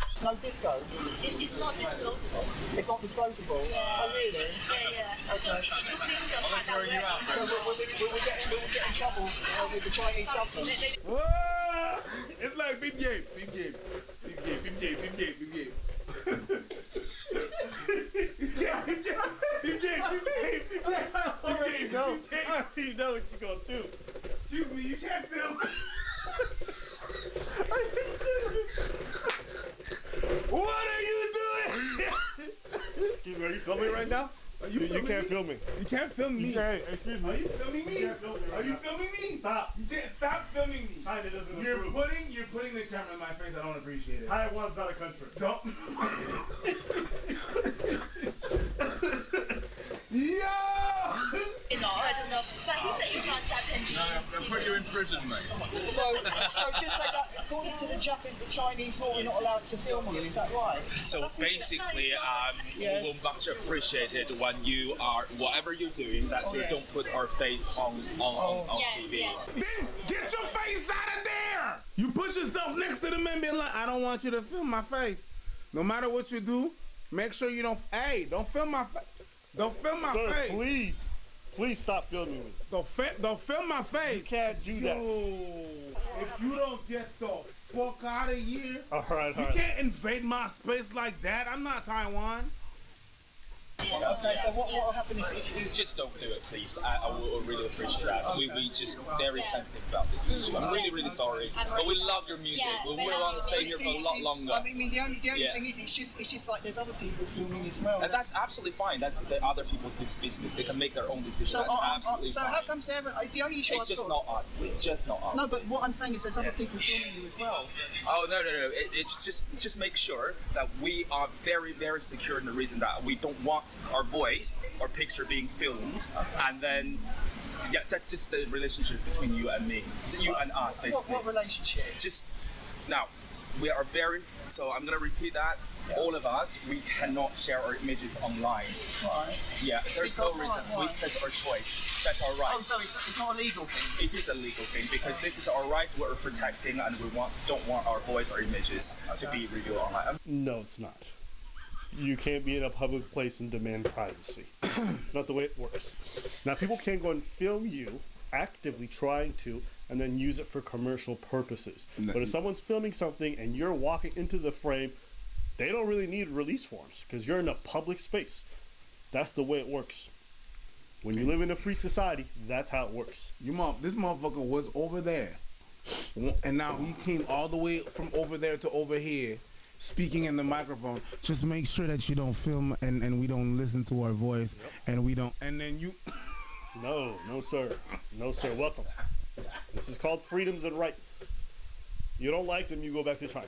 It's no disco. It's not disposable. It's not disposable. Yeah. Oh really? Yeah. So did you film the part that we're So we'll get in trouble with the Chinese government. Whoa! It's like big game, big game, big game, big game, big game, big game. I already know what you're gonna do. Excuse me, you can't film. What are you doing? Excuse me, are you filming right now? You can't film me. You can't film me. Excuse me. Are you filming me? You can't film me right Are you now. filming me? Stop. You can't stop filming me. China doesn't You're approve. putting the camera in my face. I don't appreciate it. Taiwan's not a country. Don't. Yo! No, I don't know. But he said you're not Japanese. No, I'll put you in prison, mate. So just say that according to the Chinese law, we're not allowed to film you. Is that right? So basically, Yes. we will much appreciate it when you are, whatever you're doing, that you don't put our face on TV. Then get your face out of there! You put yourself next to the man being like, I don't want you to film my face. No matter what you do, make sure you don't, don't film my face. Don't film my Sir, face. Please stop filming me. Don't film my face. You can't do that. If you don't get the fuck out of here, All right. you can't invade my space like that. I'm not Taiwan. Okay, so what will happen if Just don't do it, please. I will really appreciate that. We just very sensitive about this issue. I'm really sorry. But we love your music. We want to stay here for a lot longer. I mean, the only thing is, it's just like there's other people filming as well. And that's absolutely fine. That's the other people's business. They can make their own decisions. So, That's absolutely so fine. how come Sarah? The only issue It's I've just got. not us, please. Just not us. No, but what I'm saying is there's other people filming you as well. Oh no! It's just make sure that we are very secure in the reason that we don't want our voice or picture being filmed, and then that's just the relationship between you and me, you and us, basically. What relationship? Just now, we are very, so I'm gonna repeat that. All of us, we cannot share our images online. Right. Yeah, there's no reason. That's our choice. That's our right. Oh, so it's not a legal thing? It is a legal thing because this is our right we're protecting, and we don't want our voice or images to be revealed online. No, it's not. You can't be in a public place and demand privacy. It's not the way it works. Now, people can go and film you actively trying to and then use it for commercial purposes. But if someone's filming something and you're walking into the frame, they don't really need release forms because you're in a public space. That's the way it works. When you live in a free society, that's how it works. This motherfucker was over there, and now he came all the way from over there to over here, speaking in the microphone. Just make sure that you don't film and we don't listen to our voice, and we don't. And then you. No, sir. No, sir. Welcome. This is called freedoms and rights. You don't like them, you go back to China.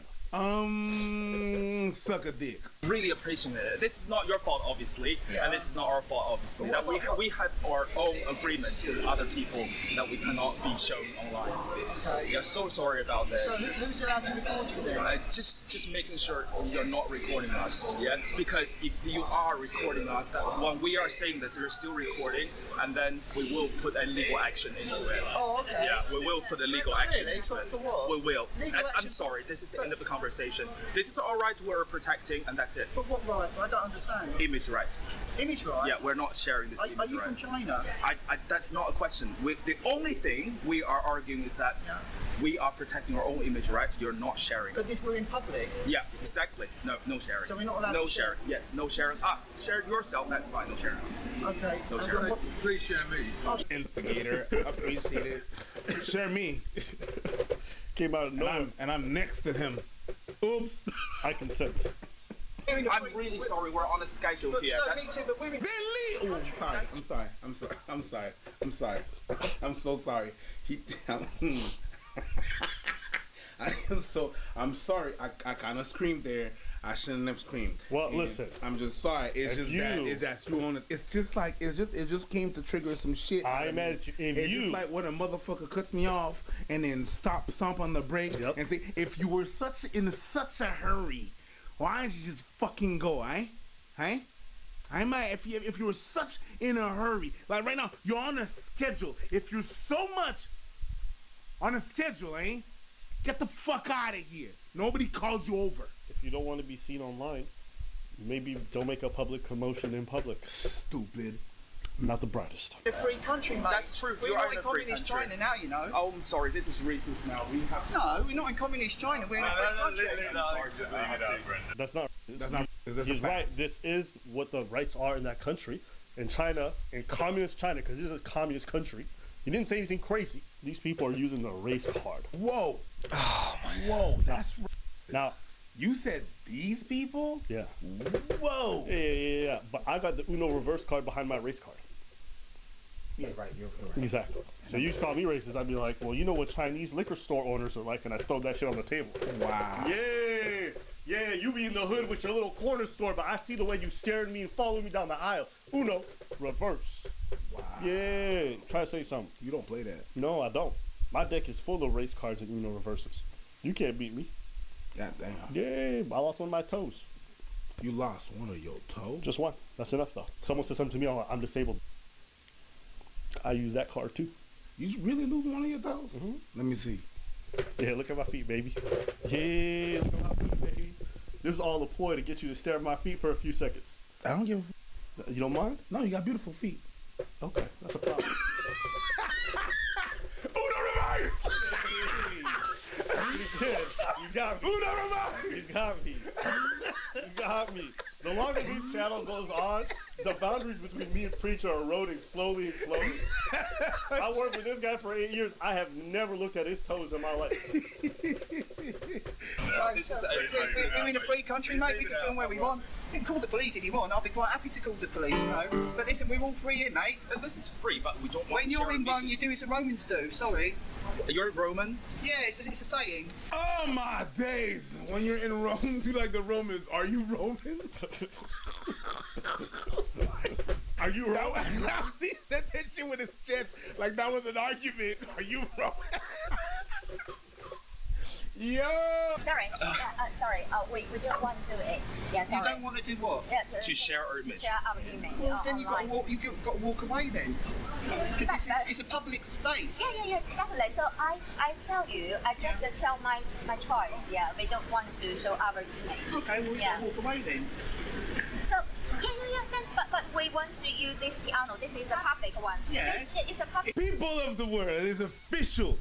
Suck a dick. Really appreciate it. This is not your fault, obviously, and this is not our fault, obviously. That we have our own agreement with other people that we cannot be shown online. Yeah, so sorry about this. So who's allowed to record you then? Just making sure you're not recording us, yeah? Because if you are recording us, that when we are saying this, you're still recording, and then we will put a legal action into it. Oh, okay. Yeah, we will put a legal action Really? into it. For what? We will. Legal I'm action? sorry, this is the end of the conversation. This is our right we're protecting, and that's it. But what right? I don't understand. Image right. Image right? Yeah, we're not sharing this image Are you right. from China? That's not a question. The only thing we are arguing is that we are protecting our own image right. You're not sharing. But we're in public. Yeah, exactly. No sharing. So we're not allowed no to share? sharing. Yes, no sharing us. Share yourself, that's fine. No sharing us. Okay. No sharing. Please share me. Instigator. Appreciate it. Share me. Came out of nowhere. And I'm next to him. Oops. I consent. I'm really sorry. We're on a schedule But here. so me too, but we're in... Oh, I'm sorry. I'm so sorry. I'm sorry. I kind of screamed there. I shouldn't have screamed. Well, And listen. I'm just sorry. It's just that. It's just you on this. It's just like it just came to trigger some shit. I imagine if it's you just like when a motherfucker cuts me off and then stomp on the brake and say, if you were in such a hurry, why didn't you just fucking go, eh? Hey? I might if you were such in a hurry. Like right now, you're on a schedule. If you're so much on a schedule, eh? Get the fuck out of here. Nobody called you over. If you don't want to be seen online, maybe don't make a public commotion in public. Stupid. Not the brightest. A free country, mate. That's true. We're not in communist China now, you know. Oh, I'm sorry. This is racist now. We have. No, we're not in communist China. We're in a free country. That's not. That's He's right. This is what the rights are in that country, in China, in communist China, because this is a communist country. He didn't say anything crazy. These people are using the race card. Whoa. Oh my. Whoa. That's right. Now, you said these people? Yeah. Whoa. Yeah. But I got the Uno reverse card behind my race card. Yeah, right. You're right. Exactly. So you call me racist, I'd be like, well, you know what Chinese liquor store owners are like, and I throw that shit on the table. Wow. Yeah, you be in the hood with your little corner store, but I see the way you staring at me and following me down the aisle. Uno, reverse. Wow. Yeah, try to say something. You don't play that. No, I don't. My deck is full of race cards and Uno reverses. You can't beat me. God damn. Yeah, I lost one of my toes. You lost one of your toes? Just one. That's enough, though. Someone said something to me, I'm disabled. I use that card, too. You really lose one of your toes? Mm-hmm. Let me see. Yeah, look at my feet, baby. Yeah, look at my feet, baby. This is all a ploy to get you to stare at my feet for a few seconds. I don't give a You don't mind? No, you got beautiful feet. Okay, that's a problem. Uno reverse! You got me. Uno reverse! You got me. You got me. The longer this channel goes on, the boundaries between me and Preacher are eroding slowly and slowly. I worked with this guy for 8 years. I have never looked at his toes in my life. We're in a free country, mate. We can film where we want. You can call the police if you want. I'll be quite happy to call the police, you know. But listen, we're all free here, mate. This is free, but we don't want When you're in Rome, you do as the Romans do. Sorry. You're Roman? Yeah, it's a saying. Oh my days! When you're in Rome, do like the Romans. Are you Roman? Are you Roman? He said that shit with his chest like that was an argument. Are you Roman? Yo! Sorry. Sorry. We don't want to eat. Yeah, You sorry. don't want to do what? Yeah, To share our image. To share our image. Well, then you've got to online. walk. You've got to walk away then, because it's a public space. Yeah, definitely. So I tell you, I just tell my choice. Yeah, we don't want to show our image. Okay, well, yeah. walk away then. So then, but we want to use this piano. This is a public one. Yes. It's a public. People of the world, it is official.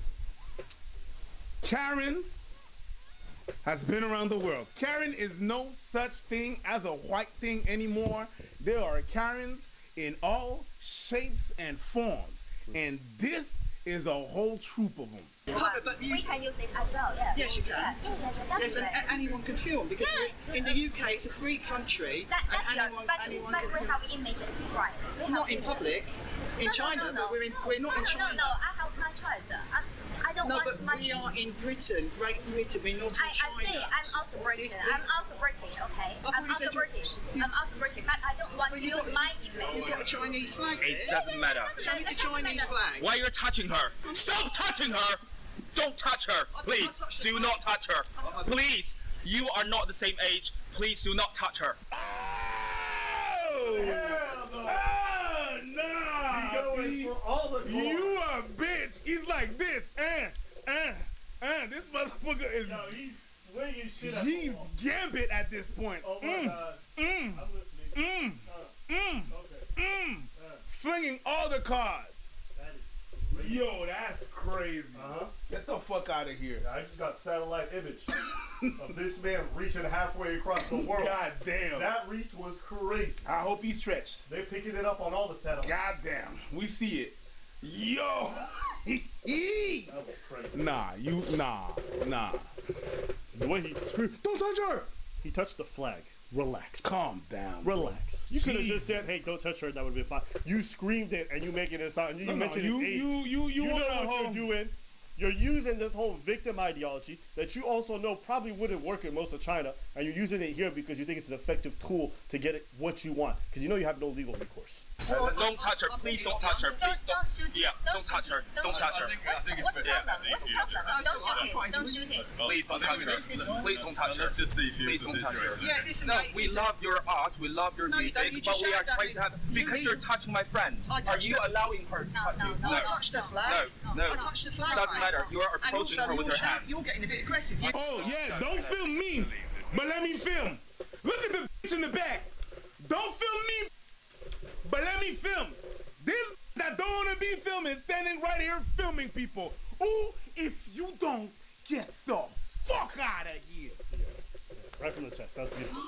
Karen has been around the world. Karen is no such thing as a white thing anymore. There are Karens in all shapes and forms. And this is a whole troop of them. But we can use it as well. Yeah. Yes, you can. Yeah, Yes, and anyone can film because in the UK it's a free country, That's and anyone but can we film. have image right. We Not have in public, in China, but we're not in China. No, I have my choice. I don't No, want but much. we are in Britain, Great Britain. We're not in China. I say I'm also British. I'm also British. Okay. thought I'm you also said British. I'm also British, but I don't want to use my image. You've got a Chinese flag there. It doesn't matter. Show me the Chinese flag. Why you're touching her? Stop touching her! Don't touch her, please. Do not touch her. Please, you are not the same age. Please do not touch her. You a bitch. He's like this. This motherfucker is. Yo, he's flinging shit at He's Gambit at this point. Oh my God. I'm listening. Flinging all the cards. Yo, that's crazy. Get the fuck out of here. I just got satellite image of this man reaching halfway across the world. God damn. That reach was crazy. I hope he stretched. They're picking it up on all the satellites. God damn. We see it. Yo. That was crazy. Nah. The way he screamed, don't touch her! He touched the flag. Relax. Calm down. Relax. You could have just Jesus. said, hey, don't touch her, that would have been fine. You screamed it and you making it sound, you mentioned his age. You know wanna what you're doing. You're using this whole victim ideology that you also know probably wouldn't work in most of China, and you're using it here because you think it's an effective tool to get it what you want, because you know you have no legal recourse. Don't touch her. Please don't touch her. Please don't. Yeah, don't touch her. Don't touch her. What's the problem? What's the problem? Don't shoot it. Don't shoot it. Please don't touch her. Please don't touch her. Please don't touch her. Yeah, listen, No, mate, we listen. love your art. We love your No, you don't. music, You but just we are shouted at trying me. to have because You- you're touching my friend. I Are touched you her. allowing her to touch you? I touched the flag. No. I touched the flag. Doesn't matter. You are And approaching also, her with you're her hand. You're getting a bit aggressive. Oh, yeah, don't film me, but let me film. Look at the bitch in the back. Don't film me, but let me film. This that don't want to be filming, standing right here filming people. Ooh, if you don't get the fuck out of here. Right from the chest. That's beautiful.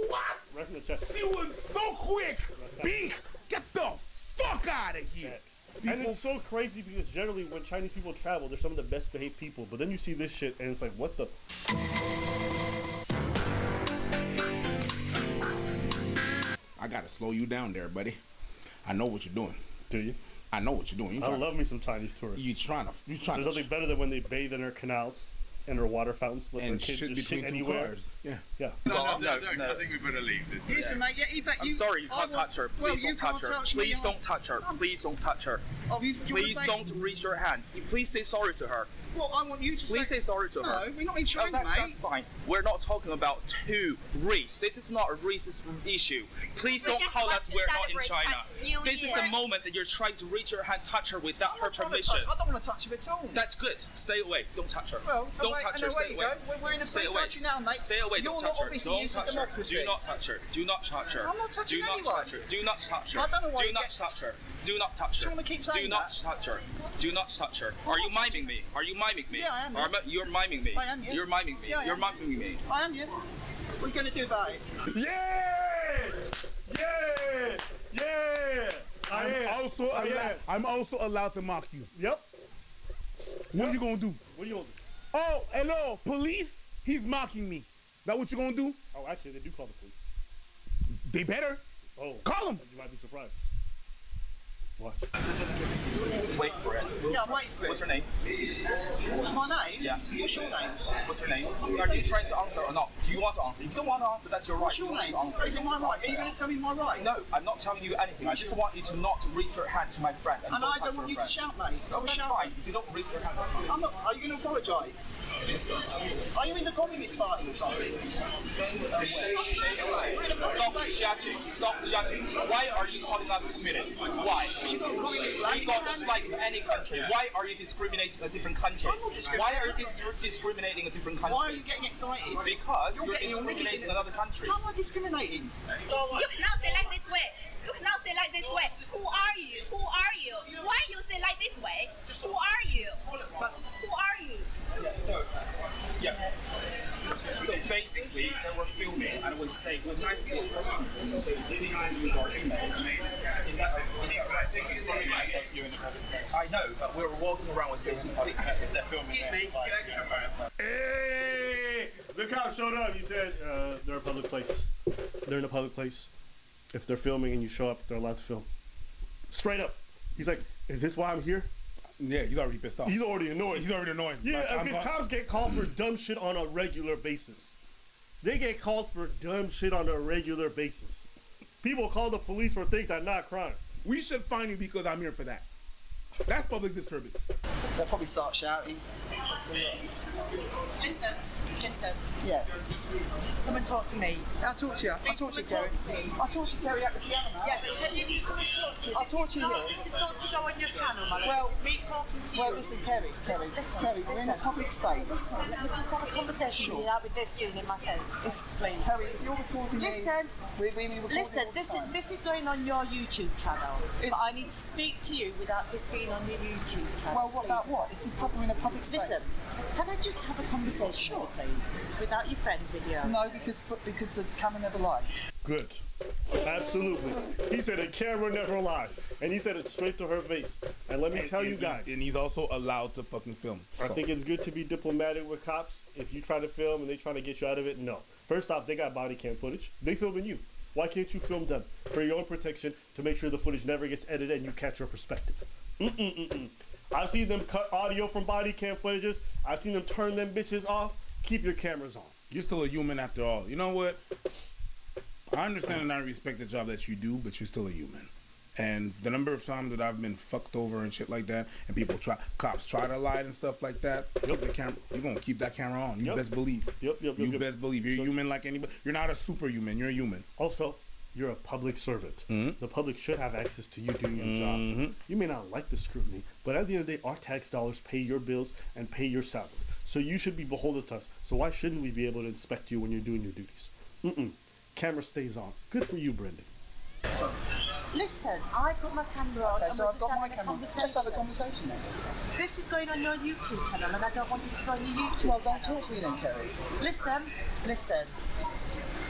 What? Right from the chest. She was so quick. Bink, get the fuck out of here. And it's so crazy because generally when Chinese people travel, they're some of the best behaved people. But then you see this shit and it's like, what the? I gotta slow you down there, buddy. I know what you're doing. Do you? I know what you're doing. I love me some Chinese tourists. You trying to There's nothing better than when they bathe in their canals and their water fountains, let their and kids shit just between shit two anywhere. cars. Yeah. Yeah. No. I think we better leave this. Listen, mate. Yeah, I'm sorry, you can't touch her. Please don't touch her. Please don't touch her. Please don't touch her. Please don't reach your hands. Please say sorry to her. Well, I want you to Please say sorry to her. No, we're not in China, mate. That's fine. We're not talking about two race. This is not a racist issue. Please We don't just call want us to we're not in celebrate China. New This is Year. the moment that you're trying to reach her hand, touch her without her I permission. don't want to touch her at all. That's good. Stay away. Don't touch her. Well, don't away, touch and her. away Stay you away. go. We're in a Stay free away. country now, mate. Stay away. You're Don't not touch her. obviously Don't using touch her. democracy. Do not touch her. Do not touch her. I'm not touching Do not anyone. touch her. Do not touch her. I don't know why Do you not get- touch her. Do not touch her. Do you want to keep saying Do not that? touch her. Do not touch her. Are you miming me? Are you miming me? Yeah, I am, Are yeah. You're miming me. I am, yeah. You're miming me. Yeah, I You're am. miming me. I am, yeah. What are you going to do about it? Yeah! I'm also allowed to mock you. Yep. What you gonna do? What are you gonna do? Oh, hello, police. He's mocking me. That what you gonna do? Oh, actually, they do call the police. They better. Oh. Call him. You might be surprised. Watch. Wait for it. Yeah, I'm waiting for it. What's your name? What's my name? Yeah. What's your name? What's your name? Are you trying to answer or not? Do you want to answer? If you don't want to answer, that's your right. What's your name? Is it my right? Are you going to tell me my rights? No, I'm not telling you anything. I just want you to not reach your hand to my friend. And I don't want you to shout, mate. No, that's fine. If you don't reach your hand, that's fine. I'm not. Are you going to apologise? Are you in the Communist Party or something? Stop judging. Stop judging. Why are you calling us communist? Why? You got a communist flag. We got the flag of any country. Why are you discriminating a different country? I'm not discriminating. Why are you discriminating a different country? Why are you getting excited? Because you're getting your knickers discriminating in another country. How am I discriminating? You cannot say like this way. You cannot say like this way. Who are you? Who are you? Why you say like this way? Who are you? Who are you? So basically, they were filming, and it was saying, it was nice to get questions. So these videos are image. Is that right? I know, but we were walking around with saying, they're filming. Excuse me. Hey! The cop showed up. He said they're a public place. They're in a public place. If they're filming and you show up, they're allowed to film. Straight up. He's like, is this why I'm here? Yeah, he's already pissed off. He's already annoyed. He's already annoyed. Yeah, because cops get called for dumb shit on a regular basis. They get called for dumb shit on a regular basis. People call the police for things that are not crime. We should fine you because I'm here for that. That's public disturbance. They'll probably start shouting. Listen. Yeah. Come and talk to me. I'll talk to you. I'll talk to you, Kerry. I'll talk to you, Kerry, at the piano, man. Yeah, but can you just come and talk to me? I'll talk to you here. This is not to go on your channel, my love. Well, This is me talking to you. Well, listen, Kerry, we're in a public space. Listen, let me just have a conversation without with this doing in my face. Please. Kerry, if you're recording Listen. we record Listen, all the time. this is going on your YouTube channel. But I need to speak to you without this being on your YouTube channel. Well, what about what? We're in a public space. Listen, can I just have a conversation with you, please? Without your friend video. No, because the camera never lies. Good. Absolutely. He said a camera never lies. And he said it straight to her face. And let me tell you guys. And he's also allowed to fucking film. I think it's good to be diplomatic with cops. If you try to film and they trying to get you out of it, no. First off, they got body cam footage. They filming you. Why can't you film them? For your own protection, to make sure the footage never gets edited and you catch your perspective. I've seen them cut audio from body cam footages. I've seen them turn them bitches off. Keep your cameras on. You're still a human after all. You know what? I understand and I respect the job that you do, but you're still a human. And the number of times that I've been fucked over and shit like that, and cops try to lie and stuff like that, the camera, you're gonna keep that camera on. You best believe. You best believe. You're a human like anybody. You're not a superhuman. You're a human. Also, you're a public servant. The public should have access to you doing your job. You may not like the scrutiny, but at the end of the day, our tax dollars pay your bills and pay your salary. So you should be beholden to us. So why shouldn't we be able to inspect you when you're doing your duties? Camera stays on. Good for you, Brendan. Listen, I've got my camera on. Okay, so I've got my camera. Let's have a conversation then. This is going on your YouTube channel and I don't want it to go on your YouTube Well, don't talk to me then, Kerry. Listen.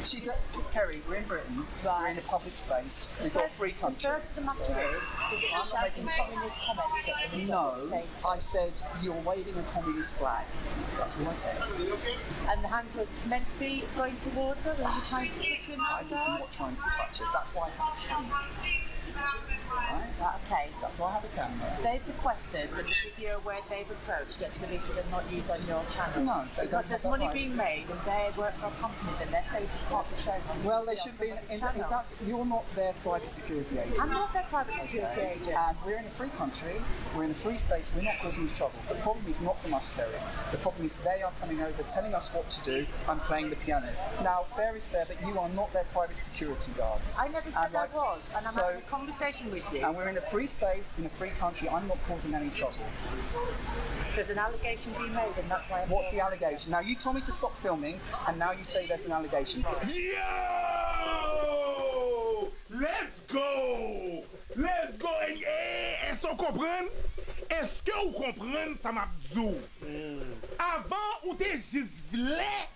She's at Kerry, we're in Britain, we're in a public space, we've got a free country. The first of the matter is that you're shouting communist comments at the No, I said you're waving a communist flag. That's what I said. And the hands were meant to be going towards her, were you trying to touch her in that I was not trying to touch it, that's why I have a camera. Right, okay. That's why I have a camera. They've requested that the video where they've approached gets deleted and not used on your channel. No, they because don't there's have money that right. being made and they work for a company, then their faces can't be shown. Well, they should be. You're not their private security agent. I'm not their private security agent. And we're in a free country. We're in a free space. We're not causing trouble. The problem is not from us, Kerry. The problem is they are coming over, telling us what to do. I'm playing the piano. Now, fair is fair, but you are not their private security guards. I never said I was, and I'm having a conversation with you. And we're in a free space, in a free country. I'm not causing any trouble. There's an allegation being made, and that's why I'm What's the allegation? Now, you told me to stop filming, and now you say there's an allegation. Yo! Let's go! Let's go! Est-ce qu'on comprend? Est-ce que vous comprenez ça m'a dit? Avant, ou t'es juste v'lait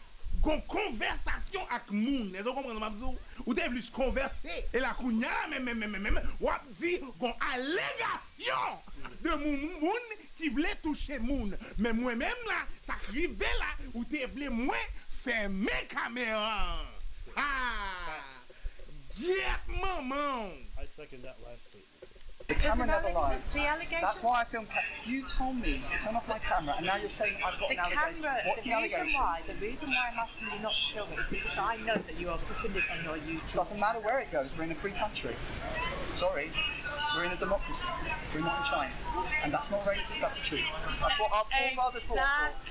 gon conversation avec moun. Est-ce que vous comprenez m'a dit? Ou t'es v'lait converser. Et la kounya même, ou ap dit gon allégation de moun qui voulait toucher moun. Mais moi-même là, ça arrive là, ou t'es v'lait moi fermer caméra. Ah! Get maman! I second that last statement. The camera never lies. That's the allegation. That's why I filmed. You told me to turn off my camera, and now you're saying I've got an allegation. What's the allegation? The reason why I'm asking you not to film it is because I know that you are putting this on your YouTube. Doesn't matter where it goes. We're in a free country. Sorry, we're in a democracy. We're not in China, and that's not racist. That's the truth. That's what our forefathers fought for.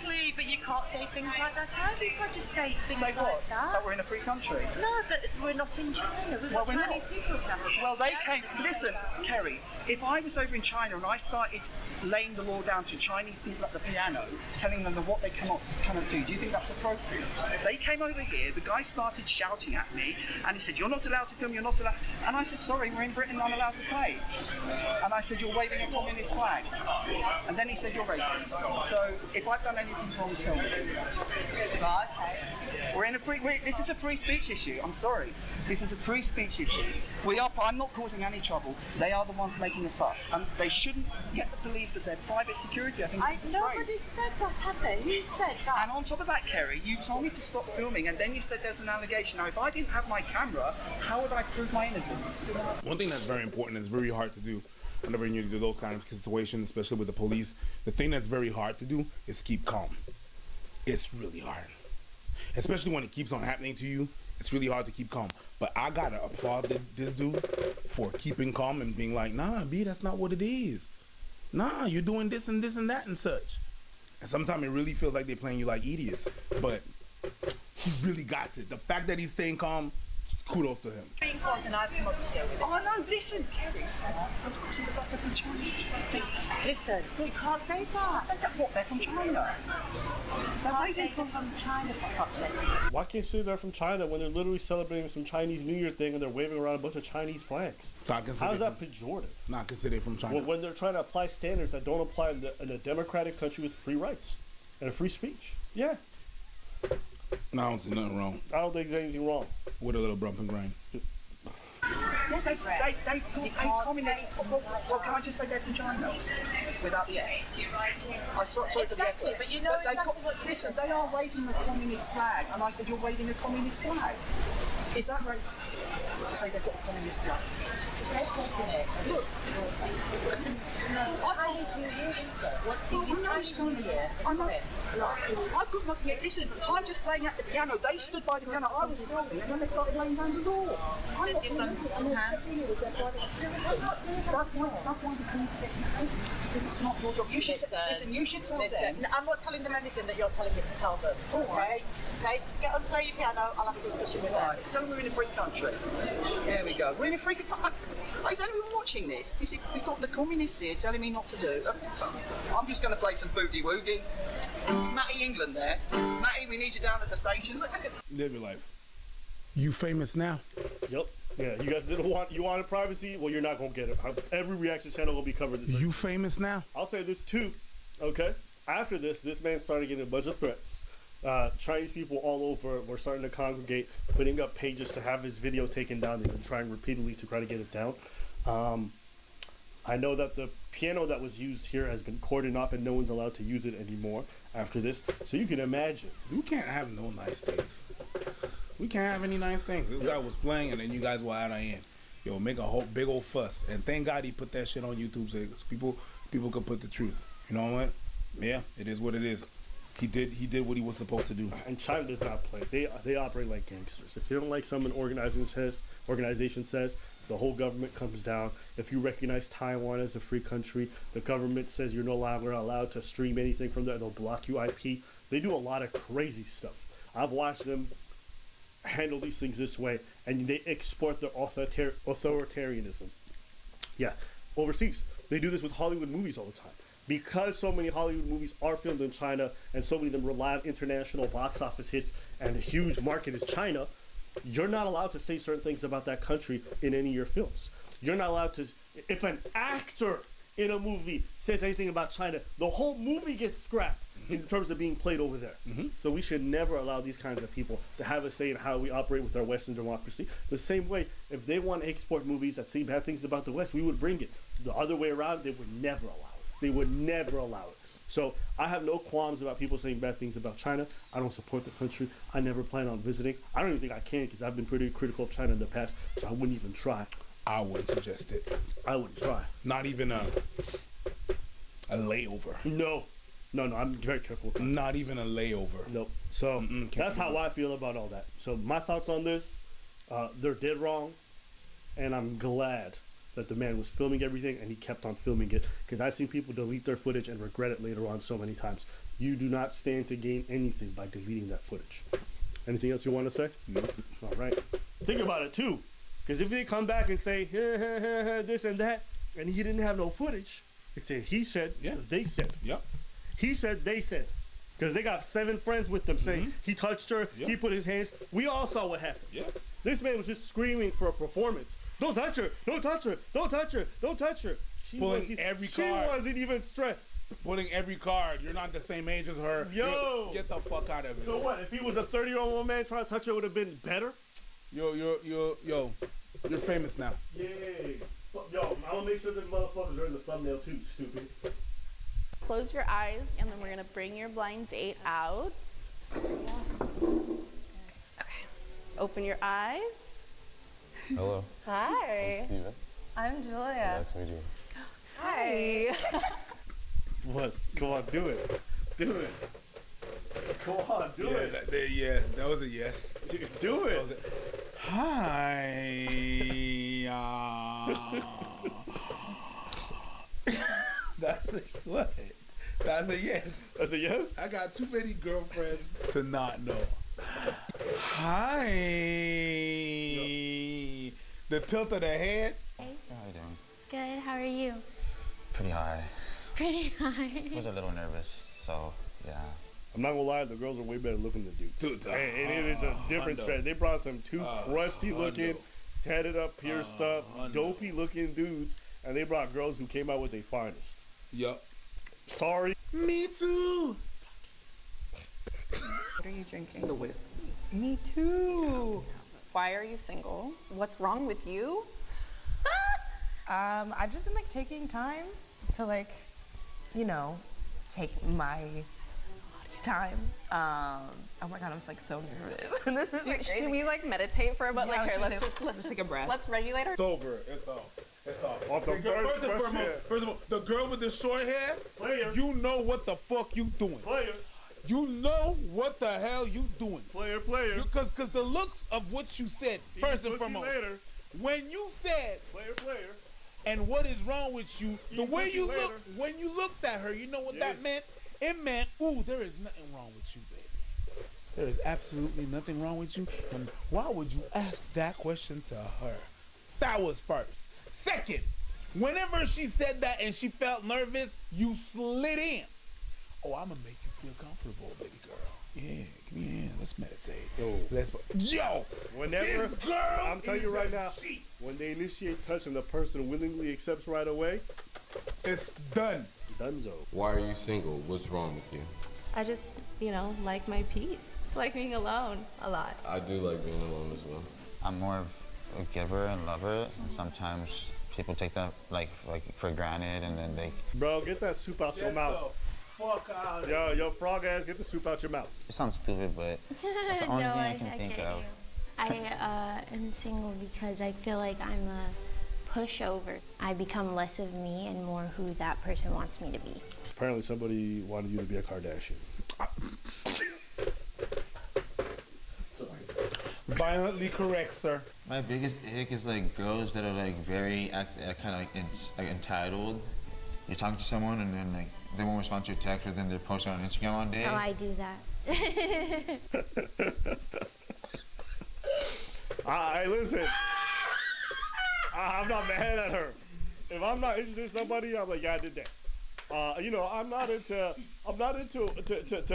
Exactly, but you can't say things like that. Either. You can't just say things like that. That we're in a free country. No, but we're not in China. We've got Chinese people now. Well, they came. Listen, Kerry. If I was over in China and I started laying the law down to Chinese people at the piano, telling them what they cannot do you think that's appropriate? They came over here. The guy started shouting at me, and he said, "You're not allowed to film. You're not allowed." And I said, "Sorry, we're in Britain. I'm allowed to play." And I said, "You're waving a communist flag." And then he said, "You're racist." So if I've done anything wrong, tell me. Right, okay. We're in a free. This is a free speech issue. I'm sorry. This is a free speech issue. I'm not causing any trouble. They are the ones making a fuss, and they shouldn't get the police as their private security. I think it's a disgrace. Nobody said that, have they? Who said that? And on top of that, Kerry, you told me to stop filming, and then you said there's an allegation. Now, if I didn't have my camera, how would I prove my innocence? One thing that's very important, it's very hard to do whenever you do those kind of situations, especially with the police. The thing that's very hard to do is keep calm. It's really hard. Especially when it keeps on happening to you, it's really hard to keep calm. But I gotta applaud this dude for keeping calm and being like, "Nah, B, that's not what it is. Nah, you're doing this and this and that and such." And sometimes it really feels like they're playing you like idiots. But he really got it. The fact that he's staying calm, kudos to him. Being caught and I've come up to deal with it. Oh no, listen, Kerry. I'm talking about they're from China. Listen, you can't say that. They're from China. They're from China, for fuck's sake. Why can't you say they're from China when they're literally celebrating some Chinese New Year thing and they're waving around a bunch of Chinese flags? How is that pejorative? Not considered from China. Well, when they're trying to apply standards that don't apply in a democratic country with free rights and a free speech. Yeah. No, I don't see nothing wrong. I don't think there's anything wrong. With a little bump and grind. Yeah, they well, can I just say they're from China? Without the F. I'm sorry for the F. But you know exactly what you listen, they are waving the communist flag, and I said, "You're waving a communist flag." Is that racist to say they've got a communist flag? Look, I've got nothing. Listen, I'm just playing at the piano. They stood by the piano. I was filming, and then they started laying down the law. I'm not filming. That's why the police get you. Because it's not your job. You should listen. You should tell them. I'm not telling them anything that you're telling me to tell them. Okay? Okay? Get on, play your piano. I'll have a discussion with them. Tell them we're in a free country. There we go. We're in a free country. Is anyone watching this? Do you see, we've got the communists here telling me not to do. I'm just going to play some boogie woogie. Is Matty England there? Matty, we need you down at the station. Look at. Live your life. You famous now? Yep. Yeah, you guys you wanted privacy? Well, you're not going to get it. Every reaction channel will be covered this. You famous now? I'll say this too, okay? After this man started getting a bunch of threats. Chinese people all over were starting to congregate, putting up pages to have his video taken down. They've been trying repeatedly to try to get it down. I know that the piano that was used here has been cordoned off and no one's allowed to use it anymore after this. So you can imagine. We can't have no nice things. We can't have any nice things. This guy was playing and then you guys were out of hand. Yo, make a whole big old fuss. And thank God he put that shit on YouTube so people could put the truth. You know what? Yeah, it is what it is. He did what he was supposed to do. And China does not play. They operate like gangsters. If they don't like something an organization says, the whole government comes down. If you recognize Taiwan as a free country, the government says you're no longer allowed to stream anything from there. They'll block you IP. They do a lot of crazy stuff. I've watched them handle these things this way, and they export their authoritarianism. Yeah, overseas. They do this with Hollywood movies all the time. Because so many Hollywood movies are filmed in China and so many of them rely on international box office hits and a huge market is China, you're not allowed to say certain things about that country in any of your films. You're not allowed to, if an actor in a movie says anything about China, the whole movie gets scrapped in terms of being played over there. So we should never allow these kinds of people to have a say in how we operate with our Western democracy. The same way, if they want to export movies that say bad things about the West, we would bring it. The other way around, they would never allow it. They would never allow it. So I have no qualms about people saying bad things about China. I don't support the country. I never plan on visiting. I don't even think I can because I've been pretty critical of China in the past, so I wouldn't even try. I wouldn't suggest it. I wouldn't try. Not even a layover. No, I'm very careful with that. Not even a layover. Nope. So that's how I feel about all that. So my thoughts on this, they're dead wrong, and I'm glad that the man was filming everything and he kept on filming it, because I've seen people delete their footage and regret it later on so many times. You do not stand to gain anything by deleting that footage. Anything else you want to say? Nope. All right. Think about it too, because if they come back and say this and that, and he didn't have no footage, it's a he said, they said. Yep. He said, they said. Because they got 7 friends with them saying he touched her, he put his hands. We all saw what happened. Yep. This man was just screaming for a performance. Don't touch her, don't touch her, don't touch her, don't touch her. She wasn't even stressed. Pulling every card. You're not the same age as her. Yo! Get the fuck out of it. So what, if he was a 30-year-old man trying to touch her, would have been better? You're famous now. Yay. Yo, I'm gonna make sure the motherfuckers are in the thumbnail too, stupid. Close your eyes, and then we're gonna bring your blind date out. Okay. Open your eyes. Hello. Hi. I'm Steven. I'm Julia. Nice to meet you. Hi. What? Come on, do it. Do it. Come on, do it. That was a yes. Do it. Hi. That's a what? That's a yes. That's a yes? I got too many girlfriends to not know. Hi. The tilt of the head. How are you doing? Good, how are you? Pretty high. Pretty high. I was a little nervous, so yeah. I'm not gonna lie, the girls are way better looking than dudes. And it is a different strategy. They brought some crusty looking, tatted up, pierced up, dopey looking dudes, and they brought girls who came out with their finest. Yup. Sorry. Me too. What are you drinking? The whiskey. Me too. Why are you single? What's wrong with you? I've just been like taking time to take my time. Oh my god, I'm just like so nervous. This is like Should we like meditate for a bit? Yeah, Like here, let's let's take a breath. Let's regulate our. It's over. It's off. It's off. First of all, the girl with the short hair, player. You know what the fuck you doing. Player. You know what the hell you doing. Player. Because the looks of what you said, first and foremost. Later. When you said player. And what is wrong with you? The way you look, when you looked at her, you know what that meant? It meant, ooh, there is nothing wrong with you, baby. There is absolutely nothing wrong with you. And why would you ask that question to her? That was first. Second, whenever she said that and she felt nervous, you slid in. Oh, I'm gonna make you feel comfortable, baby girl. Yeah, give me a hand. Let's meditate. Whenever, this girl I'm telling you right now, when they initiate touch and the person willingly accepts right away, it's done. Dunzo. Why are you single? What's wrong with you? I just, like my peace. Like being alone a lot. I do like being alone as well. I'm more of a giver and lover, and sometimes people take that like for granted, and then they. Bro, get that soup out your mouth. Fuck out. Yo, frog ass, get the soup out your mouth. It sounds stupid, but that's the only thing I can think of. I am single because I feel like I'm a pushover. I become less of me and more who that person wants me to be. Apparently somebody wanted you to be a Kardashian. Sorry. Violently correct, sir. My biggest ick is like girls that are like very kind of like entitled. You're talking to someone and then like they won't respond to your text, or then they're posting on Instagram all day. Oh, I do that. Listen. I'm not mad at her. If I'm not interested in somebody, I'm like, yeah, I did that. I'm not into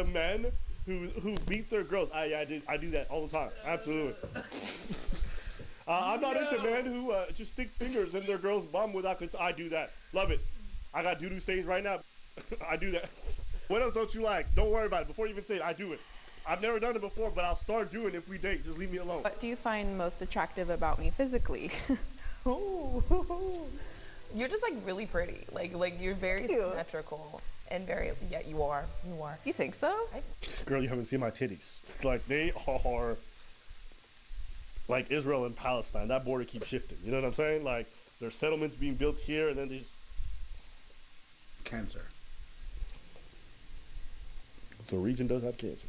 men who beat their girls. I do that all the time. Absolutely. I'm not into men who just stick fingers in their girl's bum without consent. I do that. Love it. I got doo-doo stains right now. I do that. What else don't you like? Don't worry about it. Before you even say it, I do it. I've never done it before, but I'll start doing it if we date. Just leave me alone. What do you find most attractive about me physically? You're just like really pretty. Like you're very symmetrical and very. Yeah, you are. You think so? Girl, you haven't seen my titties. Like they are like Israel and Palestine, that border keeps shifting. You know what I'm saying? Like there's settlements being built here, and then there's cancer. The region does have cancer.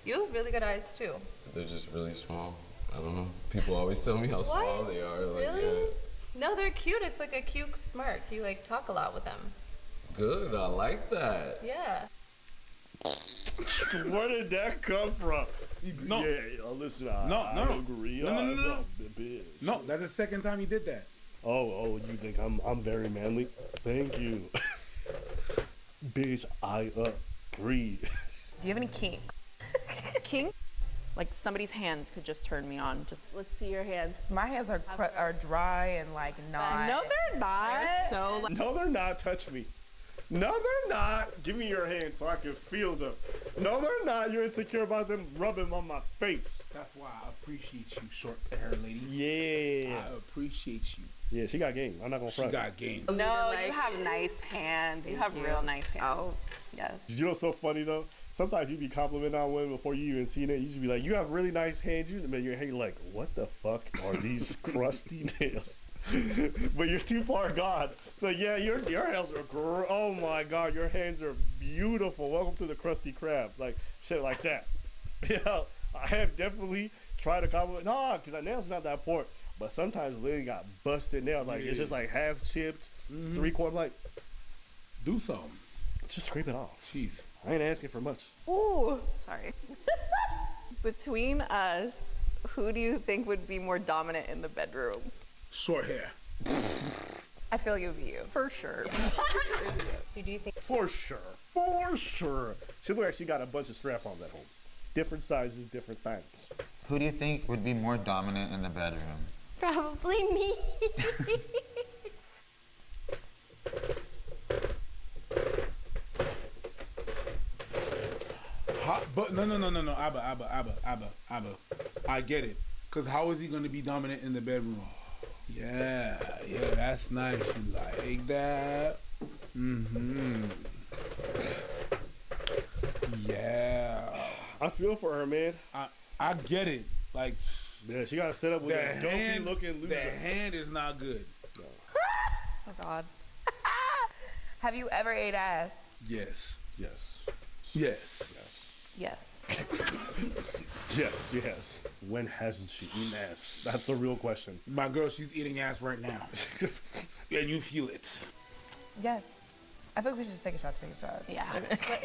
You have really good eyes too. They're just really small. I don't know. People always tell me how small they are. Like, Really? yeah. No, they're cute. It's like a cute smirk. You like talk a lot with them. Good. I like that. Yeah. Where did that come from? No. Yeah, listen, I No. agree. No. Bitch. No, that's the second time you did that. Oh, you think I'm very manly? Thank you. Bitch, I agree. Do you have any kink? Kink? Like somebody's hands could just turn me on. Just let's see your hands. My hands are dry and like not. No, they're not. So like, No, they're not. Touch me. No, they're not. Give me your hands so I can feel them. No, they're not. You're insecure about them rubbing on my face. That's why I appreciate you, short hair lady. Yeah. I appreciate you. Yeah, she got game. I'm not gonna She front. got game. No, you have nice hands. You have real nice hands. Oh, yes. You know what's so funny though? Sometimes you be complimenting on women before you even seen it. You just be like, you have really nice hands. You man, your hair, you're like, what the fuck are these crusty nails? But you're too far gone. So yeah, your nails are oh my god, your hands are beautiful. Welcome to the Krusty Krab. Like shit like that. Yeah, I have definitely tried to compliment. No, because our nails not that important. But sometimes Lily got busted nails. Like it's just like half chipped, 3/4. Like, do something. Just scrape it off. Jeez. I ain't asking for much. Ooh, sorry. Between us, who do you think would be more dominant in the bedroom? Short hair. I feel like it would be you. For sure. do you think? For sure. For sure. She look like she got a bunch of strap-ons at home. Different sizes, different things. Who do you think would be more dominant in the bedroom? Probably me. But no. Abba. I get it. Cause how is he gonna be dominant in the bedroom? Yeah, that's nice. You like that? Yeah. I feel for her, man. I get it. Like, yeah, she got set up with a dopey looking loser. The hand is not good. Oh God. Have you ever ate ass? Yes. Yes. Yes. Yes. Yes. When hasn't she eaten ass? That's the real question. My girl, she's eating ass right now. And you feel it. Yes. I feel like we should just take a shot. Yeah.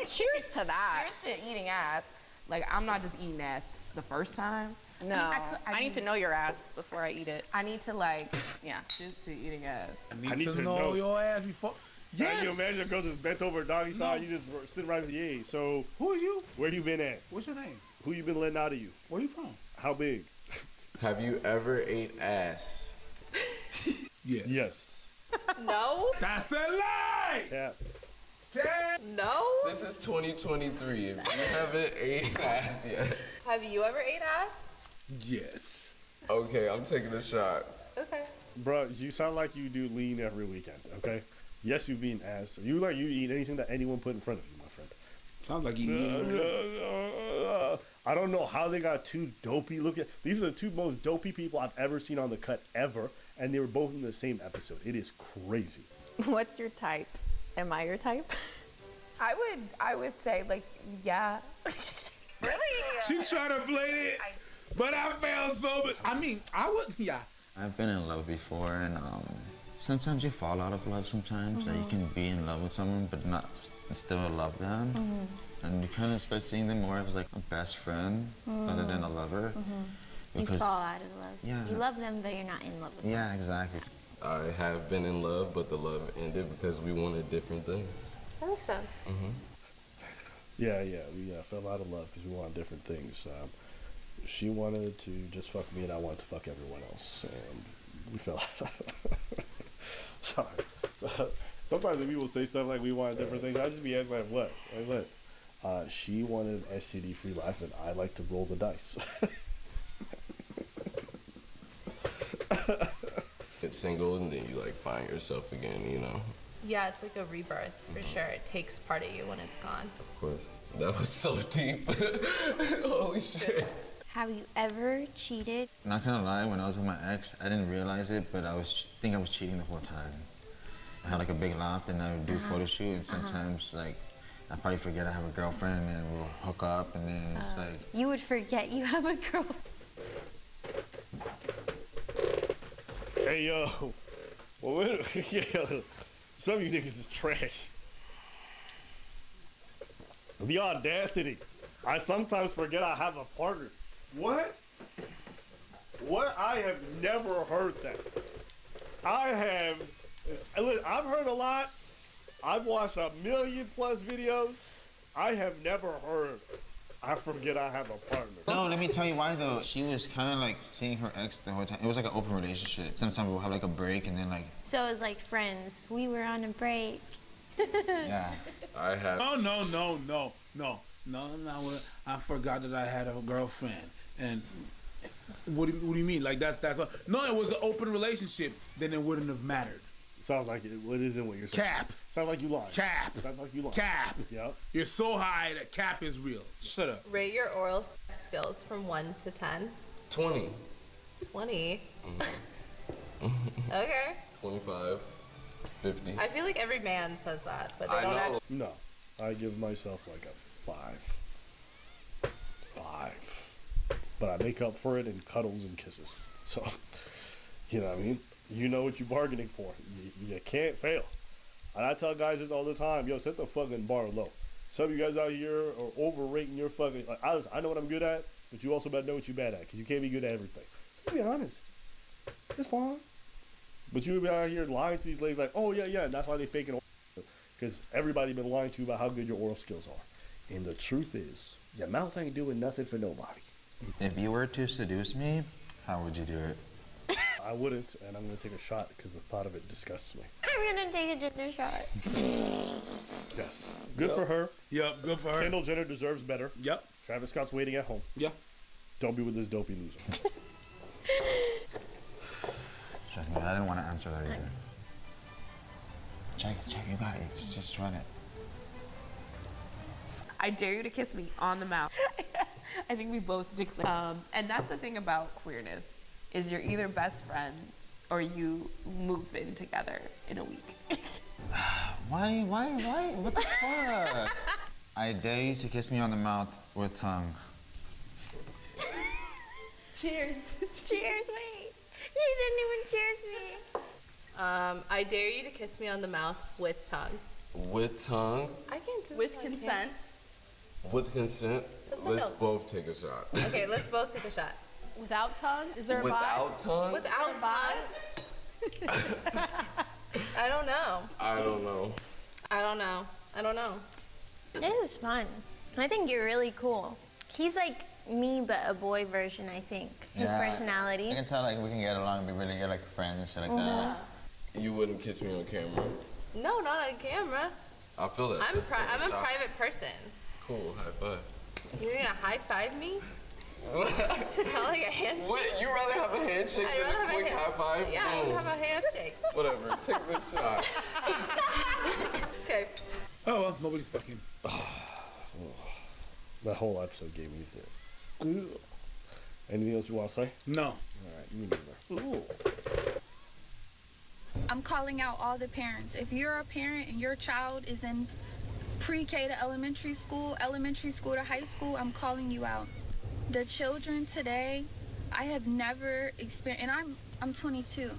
Cheers to that. Cheers to eating ass. Like, I'm not just eating ass the first time. No. I need to know your ass before I eat it. I need to, like, yeah. Cheers to eating ass. I need to know your ass before. Yes. Can you imagine a girl just bent over doggy style? You just sit right with the So who are you? Where you been at? What's your name? Who you been letting out of you? Where you from? How big? Have you ever ate ass? Yes. No. That's a lie. Cap. No. This is 2023. If you haven't ate ass yet. Have you ever ate ass? Yes. Okay, I'm taking a shot. Okay. Bro, you sound like you do lean every weekend, okay? Yes, you've eaten ass. You eat anything that anyone put in front of you, my friend. Sounds like you eat I don't know how they got two dopey looking. These are the two most dopey people I've ever seen on the cut ever, and they were both in the same episode. It is crazy. What's your type? Am I your type? I would say, like, yeah. Really? She tried to play it, but I failed so bad. I mean, I would, yeah. I've been in love before, and sometimes you fall out of love sometimes. That you can be in love with someone, but not still love them. And you kind of start seeing them more as like a best friend other than a lover. You fall out of love. Yeah. You love them, but you're not in love with them. Yeah, exactly. I have been in love, but the love ended because we wanted different things. That makes sense. Yeah, we fell out of love because we wanted different things. She wanted to just fuck me, and I wanted to fuck everyone else. We fell out. Sorry. Sometimes when people say stuff like we wanted different things, I just be asking like, what? Like what? She wanted an STD-free life, and I like to roll the dice. Get single, and then you like find yourself again, you know? Yeah, it's like a rebirth, for sure. It takes part of you when it's gone. Of course. That was so deep. Holy shit. Have you ever cheated? Not gonna lie, when I was with my ex, I didn't realize it, but I think I was cheating the whole time. I had like a big loft and I would do photo shoot, and sometimes like I probably forget I have a girlfriend, and then we'll hook up, and then it's like. You would forget you have a girlfriend. Hey yo, well, yeah, some of you niggas is trash. The audacity. I sometimes forget I have a partner. What? What? I have never heard that. I've heard a lot. I've watched 1 million+ videos. I have never heard I forget I have a partner. No, let me tell you why though. She was kind of like seeing her ex the whole time. It was like an open relationship. Sometimes we'll have like a break and then like. So it was like friends. We were on a break. Yeah. I have. Oh, no. I forgot that I had a girlfriend. And what do you mean? Like that's what? No, it was an open relationship. Then it wouldn't have mattered. Sounds like it. What isn't what you're saying? Cap. Sounds like you lied. Cap. Sounds like you lied. Cap. Yep. You're so high that cap is real. Shut up. Rate your oral sex skills from 1 to 10. 20. 20. Okay. 25. 50. I feel like every man says that, but they I don't know. actually. No, I give myself like a 5. 5. But I make up for it in cuddles and kisses. So, you know what I mean? You know what you're bargaining for. You can't fail. And I tell guys this all the time. Yo, set the fucking bar low. Some of you guys out here are overrating your fucking... Like, I know what I'm good at, but you also better know what you're bad at, because you can't be good at everything. Just be honest. It's fine. But you be out here lying to these ladies like, oh, yeah, that's why they faking oral. Because everybody been lying to you about how good your oral skills are. And the truth is, your mouth ain't doing nothing for nobody. If you were to seduce me, how would you do it? I wouldn't, and I'm gonna take a shot because the thought of it disgusts me. I'm gonna take a Jenner shot. Yes. Good for her. Yep, good for her. Kendall Jenner deserves better. Yep. Travis Scott's waiting at home. Yeah. Don't be with this dopey loser. Trust me, I didn't want to answer that either. Check, you got it. Just run it. I dare you to kiss me on the mouth. I think we both declare. And that's the thing about queerness, is you're either best friends or you move in together in a week. Why? What the fuck? I dare you to kiss me on the mouth with tongue. Cheers. Cheers, wait. He didn't even cheers me. I dare you to kiss me on the mouth with tongue. With tongue? I can't do With that, consent. With consent? That's Let's like a- both take a shot. Okay, let's both take a shot. Without tongue? Is there a Without vibe? tongue? Without tongue? I don't know. I don't know. This is fun. I think you're really cool. He's like me, but a boy version, I think. His Yeah, personality. I can tell like we can get along and be really good like friends and shit like that. You wouldn't kiss me on camera. No, not on camera. I feel that. I'm Let's take a shot. private person. Cool, high five. You're gonna high five me? It's not like a handshake. Wait, you rather have a handshake I'd than rather a have quick a high five? Yeah, I would Boom. have a handshake. Whatever, take the shot. Okay. Oh, well, nobody's fucking. That whole episode gave me the. Anything else you want to say? No. All right, me neither. Ooh. I'm calling out all the parents. If you're a parent and your child is in pre-K to elementary school to high school, I'm calling you out. The children today, I have never experienced, and I'm 22.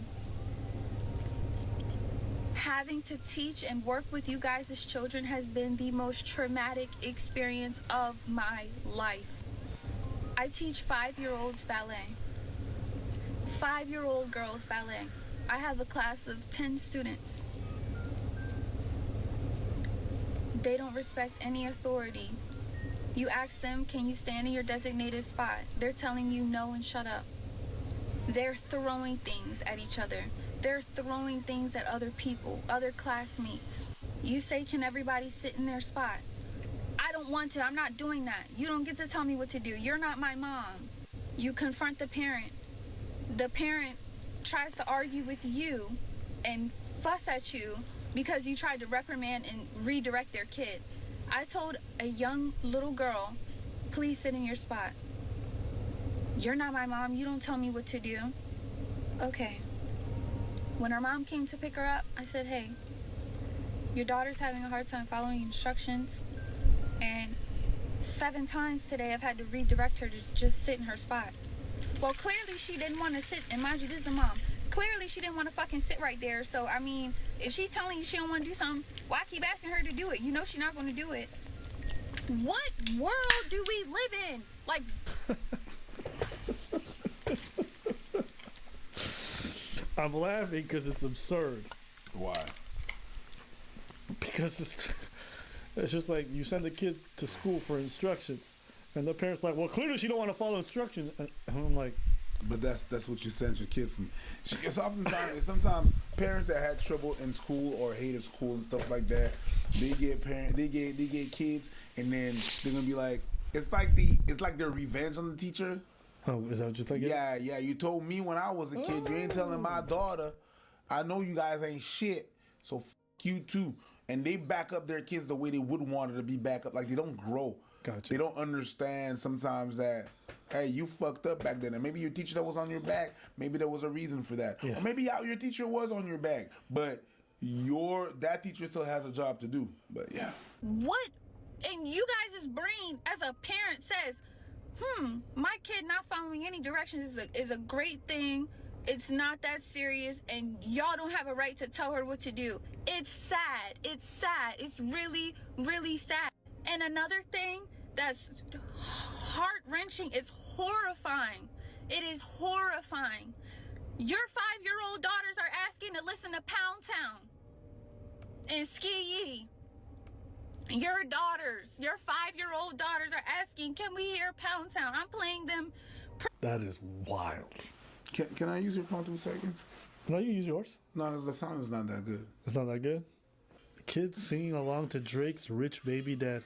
Having to teach and work with you guys as children has been the most traumatic experience of my life. I teach 5-year-olds ballet. 5-year-old girls ballet. I have a class of 10 students. They don't respect any authority. You ask them, can you stand in your designated spot? They're telling you no and shut up. They're throwing things at each other. They're throwing things at other people, other classmates. You say, can everybody sit in their spot? I don't want to, I'm not doing that. You don't get to tell me what to do. You're not my mom. You confront the parent. The parent tries to argue with you and fuss at you because you tried to reprimand and redirect their kid. I told a young little girl, please sit in your spot. You're not my mom. You don't tell me what to do. Okay. When her mom came to pick her up, I said, hey, your daughter's having a hard time following instructions. And 7 times today, I've had to redirect her to just sit in her spot. Well, clearly she didn't want to sit. And mind you, this is a mom. Clearly she didn't want to fucking sit right there. So, I mean, if she's telling you she don't want to do something, why keep asking her to do it? You know she's not going to do it. What world do we live in? Like... I'm laughing because it's absurd. Why? Because it's just like you send the kid to school for instructions, and the parents like, well, clearly she don't want to follow instructions. And I'm like, but that's what you send your kid from. It's oftentimes sometimes parents that had trouble in school or hated school and stuff like that, they get kids, and then they're gonna be like, it's like their revenge on the teacher. Oh, is that just like it? Yeah. You told me when I was a kid, you ain't telling my daughter. I know you guys ain't shit, so f you too. And they back up their kids the way they would want it to be back up. Like they don't grow. Gotcha. They don't understand sometimes that, hey, you fucked up back then. And maybe your teacher that was on your back, maybe there was a reason for that. Yeah. Or maybe your teacher was on your back, but that teacher still has a job to do. But yeah. What in you guys' brain as a parent says, my kid not following any directions is a great thing. It's not that serious, and y'all don't have a right to tell her what to do. It's sad. It's sad. It's really, really sad. And another thing that's heart-wrenching is horrifying. It is horrifying. Your 5-year-old daughters are asking to listen to Pound Town and Ski Yee. Your 5-year-old daughters are asking, can we hear Pound Town? I'm playing them. That is wild. Can I use your phone 2 seconds? No, you use yours. No, the sound is not that good. It's not that good? Kids singing along to Drake's Rich Baby Dad.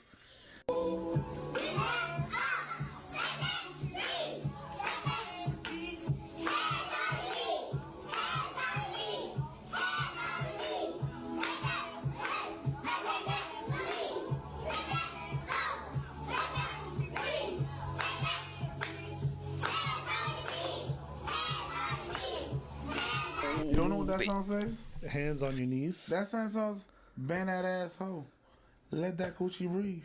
You don't know what that song says? Hands on your knees. That song says, bend that asshole. Let that coochie breathe.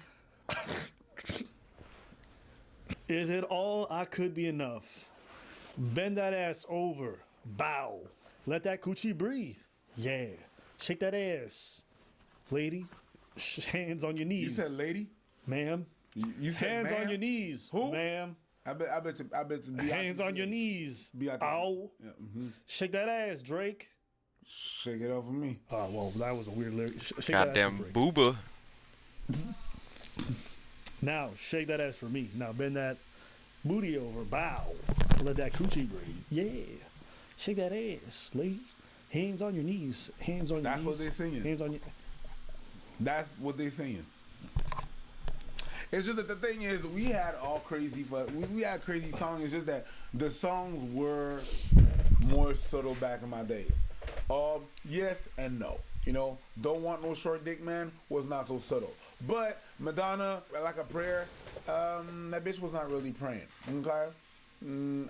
Is it all I could be enough? Bend that ass over. Bow. Let that coochie breathe. Yeah. Shake that ass. Lady, hands on your knees. You said lady? Ma'am. You said hands ma'am? on your knees. Who? Ma'am. I bet you. Hands on your knees. Ow. Yeah, Shake that ass, Drake. Shake it off of me. Oh, well, that was a weird lyric. Shake Goddamn that ass for booba. Now, shake that ass for me. Now, bend that booty over. Bow. Let that coochie breathe. Yeah. Shake that ass, lady. Hands on your knees. Hands on your knees. That's what they singing. Hands on your... That's what they singing. It's just that the thing is, we had all crazy, but we had crazy songs. It's just that the songs were more subtle back in my days. Yes and no. You know, Don't Want No Short Dick Man was not so subtle. But Madonna, Like a Prayer, that bitch was not really praying. Okay?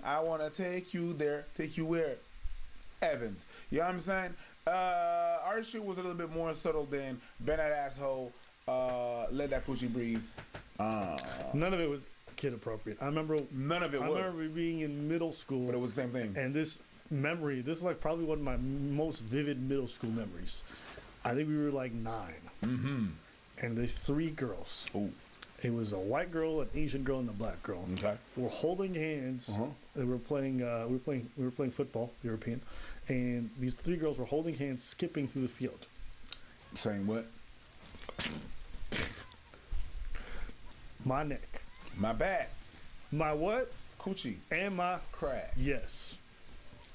I want to take you there. Take you where? Evans. You know what I'm saying? Our shit was a little bit more subtle than Bend That Asshole, Let That Coochie Breathe. None of it was kid appropriate. I remember none of it was. I remember being in middle school. But it was the same thing. And this is like probably one of my most vivid middle school memories. I think we were like 9. Mm-hmm. And there's 3 girls. Ooh. It was a white girl, an Asian girl, and a black girl. Okay. We're holding hands. They were playing. We were playing football, European, and these 3 girls were holding hands, skipping through the field. Saying what? My neck. My back. My what? Coochie. And my crack. Yes.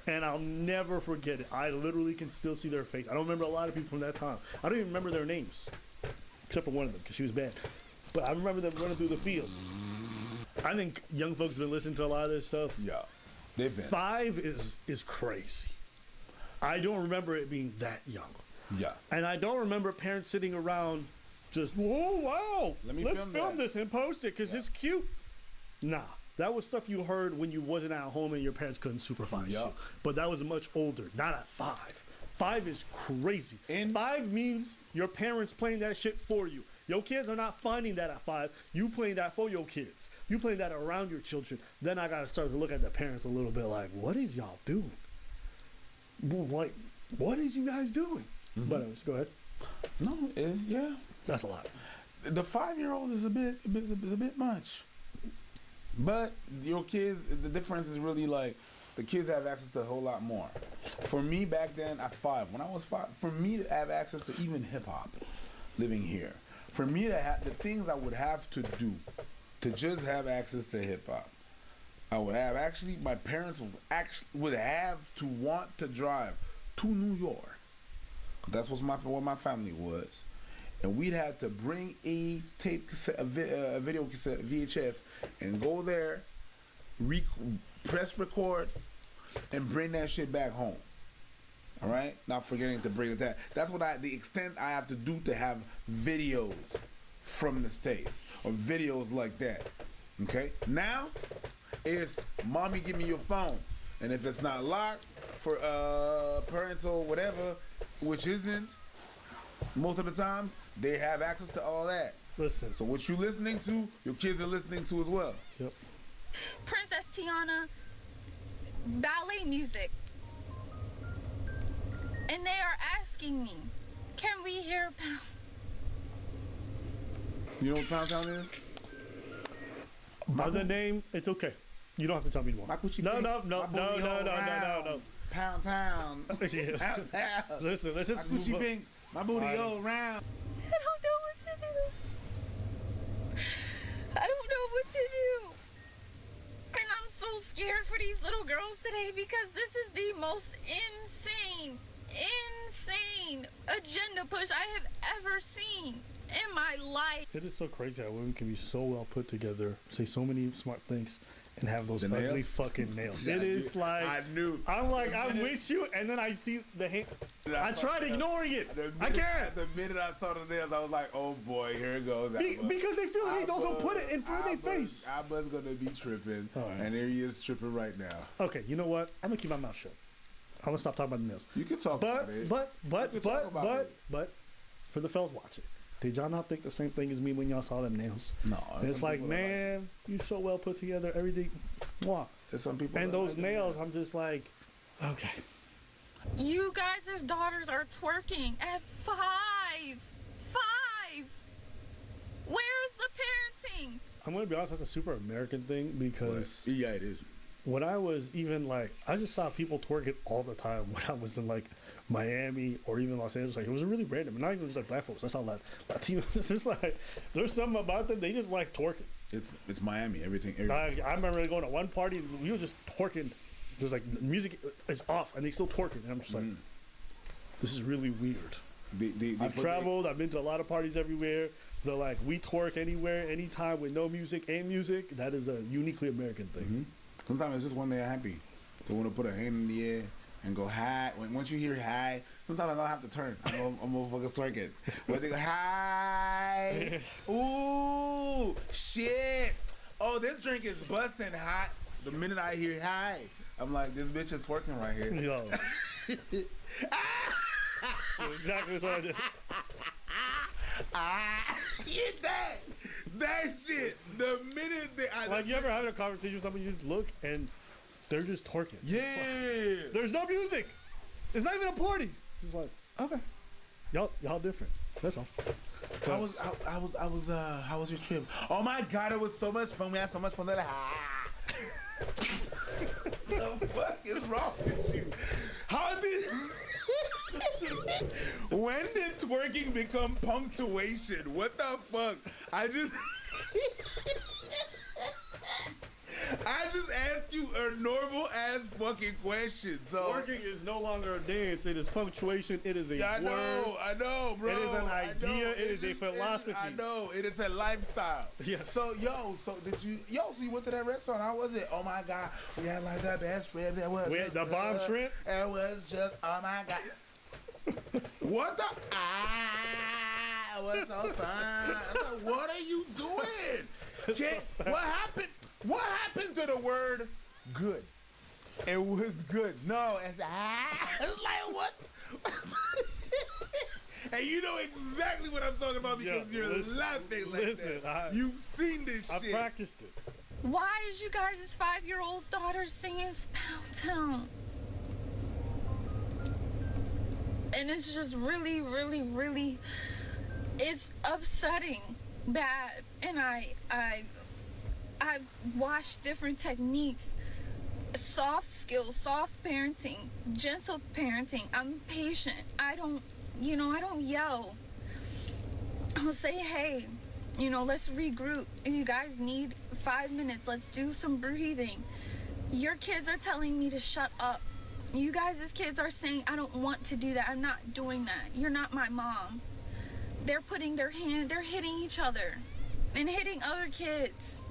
And I'll never forget it. I literally can still see their face. I don't remember a lot of people from that time. I don't even remember their names, except for one of them because she was bad. But I remember them running through the field. I think young folks have been listening to a lot of this stuff. Yeah, they've been. 5 is crazy. I don't remember it being that young. Yeah. And I don't remember parents sitting around just, whoa, wow, let's film this and post it because it's cute. Nah, That was stuff you heard when you wasn't at home and your parents couldn't supervise you. But that was much older, not at 5. 5 is crazy. And 5 means your parents playing that shit for you. Your kids are not finding that at 5. You playing that for your kids. You playing that around your children. Then I gotta start to look at the parents a little bit like, what is y'all doing? Like, what is you guys doing? But anyways, go ahead. No, yeah. That's a lot. The 5-year-old is a bit much. But your kids, the difference is really like the kids have access to a whole lot more. For me back then at 5, when I was 5, for me to have access to even hip hop, living here, for me to have the things I would have to do to just have access to hip hop, I would have my parents would have to want to drive to New York. That's what my family was. And we'd have to bring a tape cassette, a video cassette, VHS, and go there, press record, and bring that shit back home. All right? Not forgetting to bring it back. That's the extent I have to do to have videos from the States or videos like that. Okay? Now, it's mommy, give me your phone. And if it's not locked for parental whatever, which isn't, most of the times, they have access to all that. Listen. So what you listening to, your kids are listening to as well. Yep. Princess Tiana, ballet music. And they are asking me, can we hear Pound? You know what Pound Town is? By the name, it's okay. You don't have to tell me more. No. Pound Town. Yeah. Pound Town. Listen, let's just move up. My booty all round. I don't know what to do. I don't know what to do. And I'm so scared for these little girls today because this is the most insane agenda push I have ever seen in my life. It is so crazy how women can be so well put together, say so many smart things, and have those ugly nails? fucking nails. Yeah, It is like I'm with you, and then I see the hand. I tried ignoring it. I can't. The minute I saw the nails, I was like, "Oh boy, here it goes." Because they feel like they also put it in front of their face. I was gonna be tripping, and here he is tripping right now. Okay, you know what? I'm gonna keep my mouth shut. I'm gonna stop talking about the nails. You can talk about it. But, for the fellas watching, did y'all not think the same thing as me when y'all saw them nails? No. And it's like, man, you so well put together, everything. Mwah. There's some people. And those nails, I'm just like, okay. You guys' daughters are twerking at 5. 5. Where's the parenting? I'm gonna be honest, that's a super American thing because yeah, it is. When I was even like, I just saw people twerking all the time when I was in like Miami or even Los Angeles. Like it was really random. And not even just like black folks. I saw Latinos. It's just like there's something about them. They just like twerking. It's Miami. Everything. I remember going to one party. And we were just twerking. There's like the music is off and they still twerking. And I'm just like, this is really weird. I've traveled. I've been to a lot of parties everywhere. They're like, we twerk anywhere, anytime with no music and music. That is a uniquely American thing. Sometimes it's just when they're happy. They want to put a hand in the air and go high. Once you hear high, sometimes I don't have to turn. I'm motherfucking twerking. When they go high, ooh, shit. Oh, this drink is busting hot. The minute I hear high, I'm like, this bitch is twerking right here. Yo. Exactly what I did. Get that shit. The minute like you ever having a conversation with someone, you just look and they're just twerking. Yeah. Like, there's no music. It's not even a party. It's like, okay, y'all different. That's all. How was your trip? Oh my god, it was so much fun. We had so much fun. The fuck is wrong with you? How did? When did twerking become punctuation? What the fuck? I just asked you a normal ass fucking question. So twerking is no longer a dance. It is punctuation. It is a word. I know, bro. It is an idea. It is a philosophy. I know. It is a lifestyle. Yes. So so you went to that restaurant? How was it? Oh my god, we had like the best ribs. That was the bomb shrimp. It was just oh my god. What the? It was so fun. I'm like, what are you doing? What happened? What happened to the word good? It was good. No, it's like what? And you know exactly what I'm talking about because you're laughing like that. You've seen this shit. I practiced it. Why is you guys' 5-year-old's daughter singing Pound Town? And it's just really, really, really, it's upsetting bad. And I've watched different techniques, soft skills, soft parenting, gentle parenting. I'm patient. I don't yell. I'll say, hey, let's regroup. If you guys need 5 minutes, let's do some breathing. Your kids are telling me to shut up. You guys as kids are saying, I don't want to do that. I'm not doing that. You're not my mom. They're putting they're hitting each other and hitting other kids.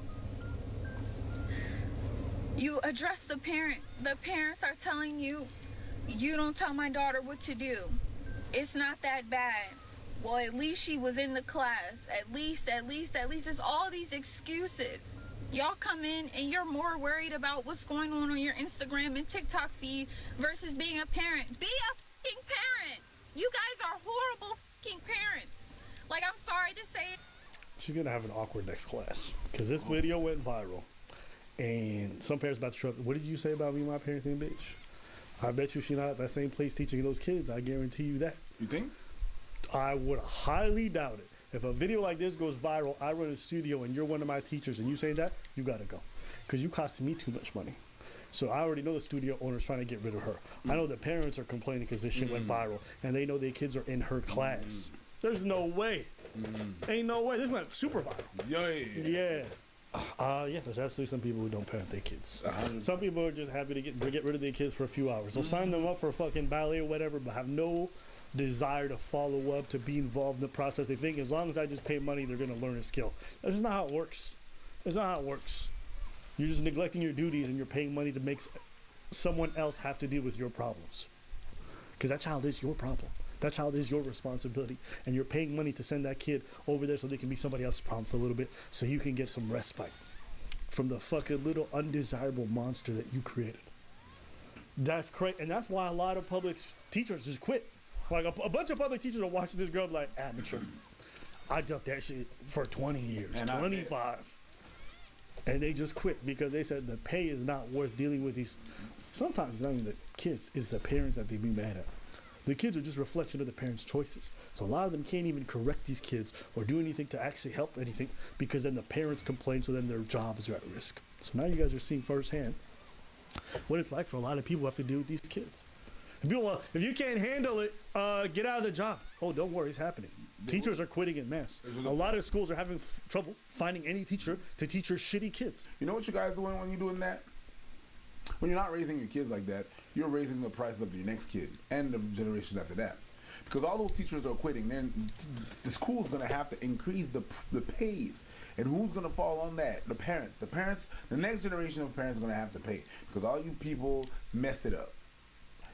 You address the parent. The parents are telling you, you don't tell my daughter what to do. It's not that bad. Well, at least she was in the class. At least. It's all these excuses. Y'all come in and you're more worried about what's going on your Instagram and TikTok feed versus being a parent. Be a fucking parent. You guys are horrible fucking parents. Like, I'm sorry to say it. She's gonna have an awkward next class because this video went viral, and some parents about to show up. What did you say about me, my parenting bitch? I bet you she's not at that same place teaching those kids. I guarantee you that. You think? I would highly doubt it. If a video like this goes viral, I run a studio and you're one of my teachers and you say that, you gotta go. Because you costing me too much money. So I already know the studio owner's trying to get rid of her. I know the parents are complaining because this shit went viral and they know their kids are in her class. There's no way. Ain't no way. This went super viral. Yeah. Yeah, there's absolutely some people who don't parent their kids. Some people are just happy to get rid of their kids for a few hours. They'll sign them up for a fucking ballet or whatever, but have no desire to follow up, to be involved in the process. They think as long as I just pay money, they're going to learn a skill. That's just not how it works. That's not how it works. You're just neglecting your duties and you're paying money to make someone else have to deal with your problems. Because that child is your problem. That child is your responsibility. And you're paying money to send that kid over there so they can be somebody else's problem for a little bit so you can get some respite from the fucking little undesirable monster that you created. That's crazy. And that's why a lot of public teachers just quit. Like a bunch of public teachers are watching this girl like, amateur. I did that shit for 20 years, and 25. And they just quit because they said the pay is not worth dealing with these. Sometimes it's not even the kids, it's the parents that they be mad at. The kids are just a reflection of the parents' choices. So a lot of them can't even correct these kids or do anything to actually help anything because then the parents complain, so then their jobs are at risk. So now you guys are seeing firsthand what it's like for a lot of people who have to deal with these kids. And people, well, if you can't handle it, get out of the job. Oh, don't worry, it's happening. Teachers are quitting en masse. A lot of schools are having trouble finding any teacher to teach your shitty kids. You know what you guys doing when you're doing that? When you're not raising your kids like that, you're raising the price of your next kid and the generations after that. Because all those teachers are quitting, then the school's going to have to increase the pays. And who's going to fall on that? The parents. The next generation of parents are going to have to pay. Because all you people messed it up.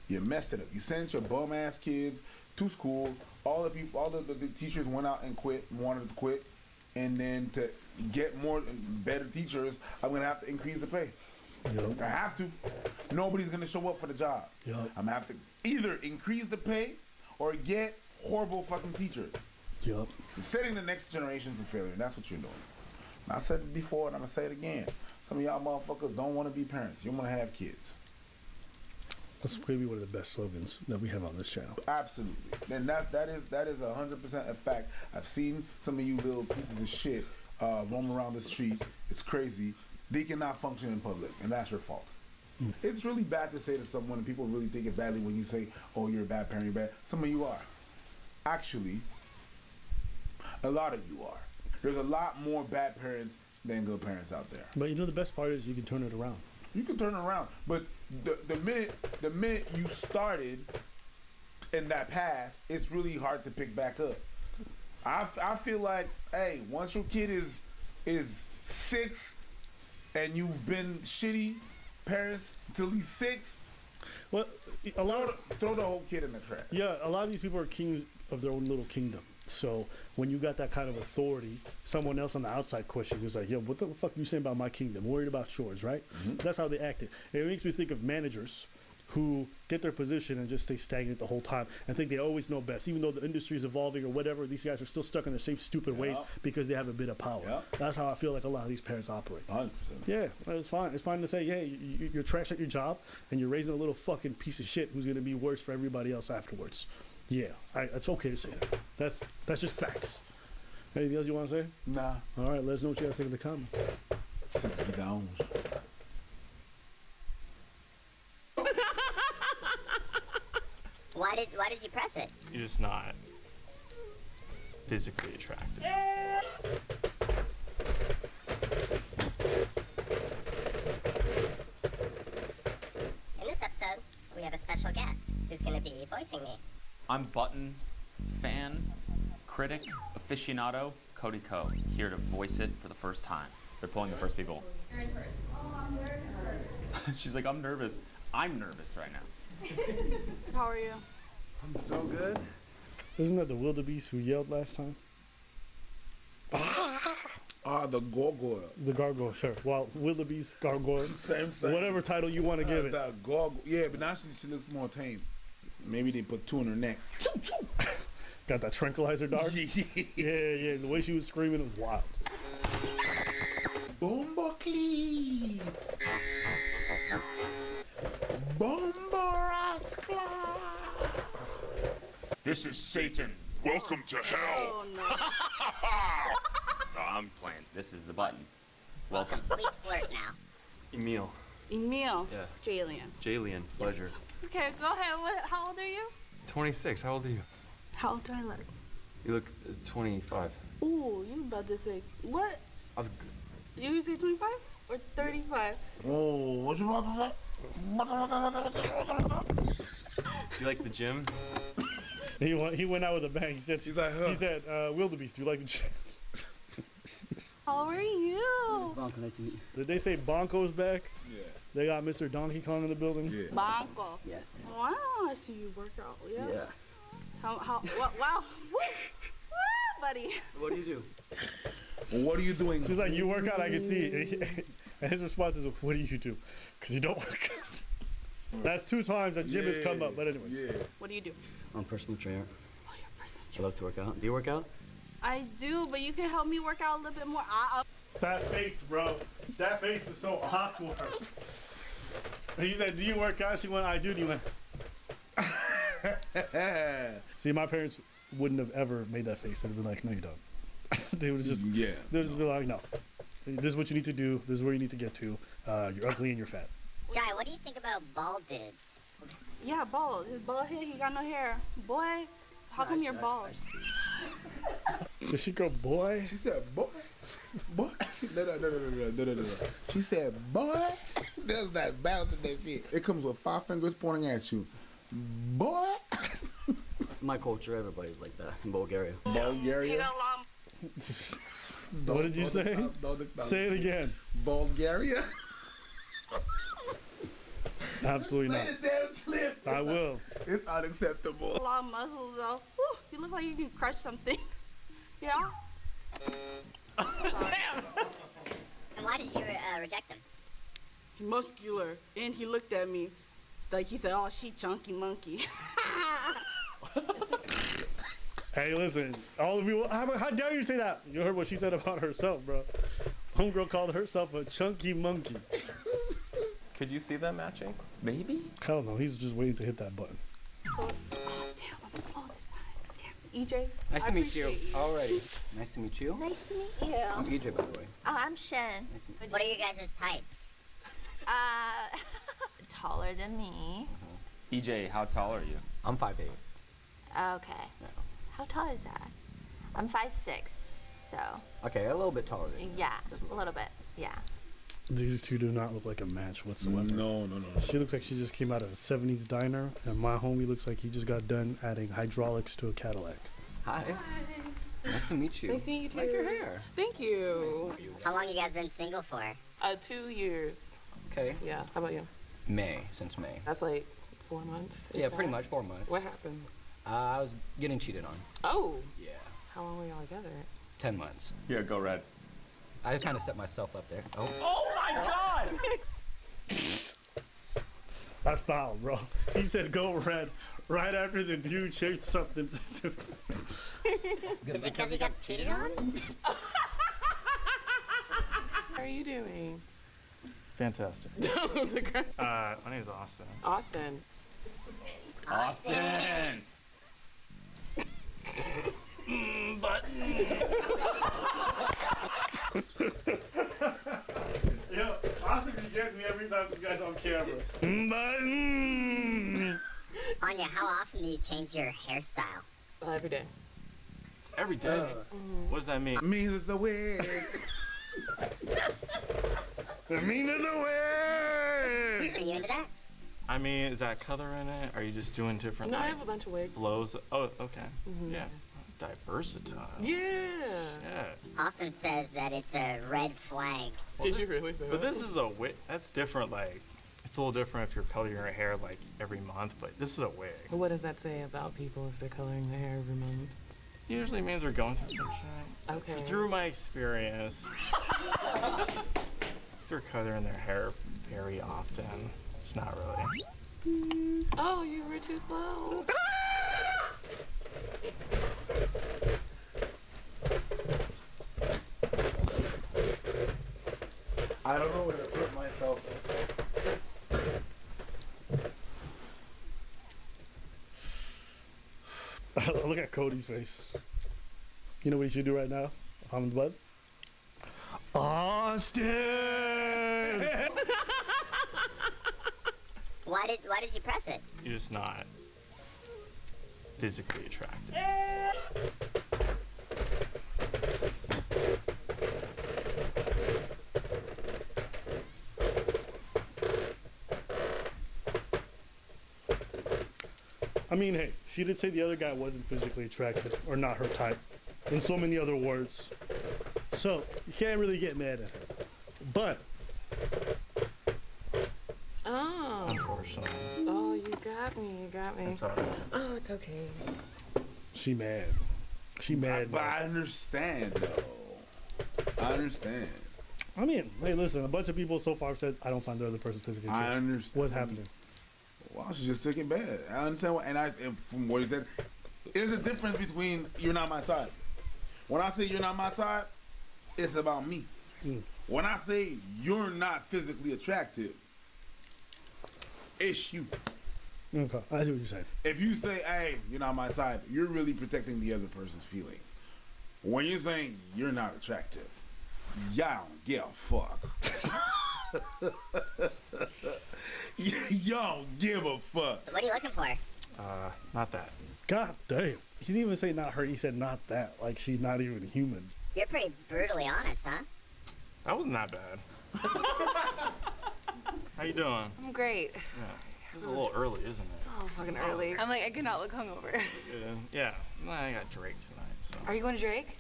You messed it up. You sent your bum ass kids to school. All the teachers went out and wanted to quit. And then to get more and better teachers, I'm gonna have to increase the pay. Yep. I have to. Nobody's gonna show up for the job. Yep. I'm gonna have to either increase the pay or get horrible fucking teachers. Yep. You're setting the next generation for failure. And that's what you're doing. And I said it before, and I'm gonna say it again. Some of y'all motherfuckers don't want to be parents. You want to have kids. That's maybe one of the best slogans that we have on this channel. Absolutely. And that is 100% a fact. I've seen some of you little pieces of shit roam around the street. It's crazy. They cannot function in public, and that's your fault. It's really bad to say to someone, and people really take it badly when you say, oh, you're a bad parent, you're bad. Some of you are. Actually, a lot of you are. There's a lot more bad parents than good parents out there. But you know the best part is you can turn it around. You can turn it around, but the minute you started in that path, it's really hard to pick back up. I feel like, hey, once your kid is 6 and you've been shitty parents until he's 6, well, throw the whole kid in the trash. Yeah, a lot of these people are kings of their own little kingdom. So when you got that kind of authority, someone else on the outside question is like, yo, what the fuck you saying about my kingdom? I'm worried about yours, right? That's how they acted. It makes me think of managers who get their position and just stay stagnant the whole time and think they always know best. Even though the industry is evolving or whatever, these guys are still stuck in their same stupid ways because they have a bit of power. That's how I feel like a lot of these parents operate. 100%. Yeah, it's fine. It's fine to say, hey, you're trash at your job and you're raising a little fucking piece of shit who's going to be worse for everybody else afterwards. Yeah, it's okay to say that. That's just facts. Anything else you want to say? Nah. All right, let us know what you guys think in the comments. Down. Why did you press it? You're just not physically attractive. In this episode, we have a special guest who's going to be voicing me. I'm Button, fan, critic, aficionado, Cody Ko, here to voice it for the first time. They're pulling the first people. You're in first. Oh, I'm nervous. She's like, I'm nervous. I'm nervous right now. How are you? I'm so good. Isn't that the wildebeest who yelled last time? The gargoyle. The gargoyle, sure. Well, wildebeest, gargoyle. Same. Whatever title you want to give it. The gargoyle. Yeah, but now she looks more tame. Maybe they put 2 in her neck. Got that tranquilizer dart? Yeah. The way she was screaming, it was wild. Bumbleclip. Bombarascla. This is Satan. Welcome to hell. Oh, no. No, I'm playing. This is the Button. Welcome. Please flirt now. Emil. Emil. Yeah. Jalen. Jalen. Pleasure. Okay, go ahead. How old are you? 26. How old are you? How old do I look? You look 25. Ooh, you about to say what? I was. You say 25 or 35? Oh, what you about to say? You like the gym? He went out with a bang. He said, wildebeest, do you like the gym? How are you? Bonko, nice to meet you. Did they say Bonko's back? Yeah. They got Mr. Donkey Kong in the building? Yeah. Bonko. Yes. Wow, I see you work out. Yeah. Yeah. Wow. Woo, buddy. What do you do? What are you doing? She's like, you work out, I can see it. And his response is, what do you do? Because you don't work out. That's 2 times that Jim has come up, but anyways. Yeah. What do you do? I'm a personal trainer. Oh, you're a personal I trainer. love to work out. Do you work out? I do, but you can help me work out a little bit more. That face, bro. That face is so awkward. He said, do you work out? She went, I do. You went. See, my parents wouldn't have ever made that face. They'd be like, no, you don't. They would just be like, no. This is what you need to do. This is where you need to get to. You're ugly and you're fat. Jai, what do you think about bald dudes? Yeah, bald. His bald head, he got no hair. Boy, how come you're bald? Did she go, boy? She said, boy. Boy. No. She said, boy. There's that bouncing that shit. It comes with 5 fingers pointing at you. Boy. My culture, everybody's like that in Bulgaria. Bulgaria? What did you say? Say it again. Bulgaria? Absolutely not. Play the damn clip. I will. It's unacceptable. A lot of muscles though. Whew, you look like you can crush something. Yeah? And why did you reject him? He's muscular. And he looked at me like he said, oh, she chunky monkey. Hey, listen, all of you, how dare you say that? You heard what she said about herself, bro. Homegirl called herself a chunky monkey. Could you see them matching? Maybe? Hell no, he's just waiting to hit that button. Oh, damn, I'm slow this time. Damn. EJ? Nice to meet you. Alrighty. Nice to meet you. Nice to meet you. I'm EJ, by the way. Oh, I'm Shen. What are you guys' types? Taller than me. EJ, how tall are you? I'm 5'8". Okay. How tall is that? I'm 5'6", so. Okay, a little bit taller than you. Yeah, a little bit, yeah. These two do not look like a match whatsoever. No. She looks like she just came out of a 70s diner, and my homie looks like he just got done adding hydraulics to a Cadillac. Hi. Nice to meet you. Nice to meet you too. Like your hair. Thank you. How long you guys been single for? 2 years. Okay. Yeah, how about you? Since May. That's like 4 months. Yeah, pretty much 4 months. What happened? I was getting cheated on. Oh. Yeah. How long were y'all together? 10 months. Yeah, go Red. I kind of set myself up there. Oh. Oh my God! That's foul, bro. He said go Red right after the dude shared something. Is it because he got cheated on? How are you doing? Fantastic. My name is Austin. Austin. Austin! Yo, Austin be getting me every time this guy's on camera. Anya, how often do you change your hairstyle? Every day. Every day? What does that mean? It means it's a wig. It means it's a wig. Are you into that? I mean, is that color in it? Are you just doing different No, I have a bunch of wigs. flows? Oh, okay. Mhm. Yeah. Diversitile. Yeah. Austin says that it's a red flag. Did you really say But that? this is a wig. That's different. Like, it's a little different if you're coloring your hair like every month, but this is a wig. What does that say about people if they're coloring their hair every month? Usually means they're going through some shit. Okay. Through my experience, they're coloring their hair very often. It's not really. Oh, you were too slow. I don't know where to put myself. Look at Cody's face. You know what he should do right now? If I'm in the bed? Austin! Why did you press it? You're just not physically attractive. I mean, hey, she did say the other guy wasn't physically attractive or not her type, in so many other words. So you can't really get mad at her. But Oh. Unfortunately. Oh, you got me. You got me. It's all right. Oh, it's okay. she mad. She mad. But I understand, though. I understand. I mean, hey, listen, a bunch of people so far said I don't find the other person physically attractive. I understand. What's happening? Well, she just took it bad. I understand what, and from what he said, there's a difference between you're not my type. When I say you're not my type, it's about me. When I say you're not physically attractive, it's you. Okay, I see what you're saying. If you say, hey, you're not my type, you're really protecting the other person's feelings. When you're saying you're not attractive, y'all don't give a fuck. Y'all don't give a fuck. What are you looking for? Not that. God damn. He didn't even say not her, he said not that. Like she's not even human. You're pretty brutally honest, huh? That wasn't that bad. How you doing? I'm great. Yeah. It's a little early, isn't it? It's a little fucking early. I'm like, I cannot look hungover. Yeah. Nah, I got Drake tonight, so. Are you going to Drake?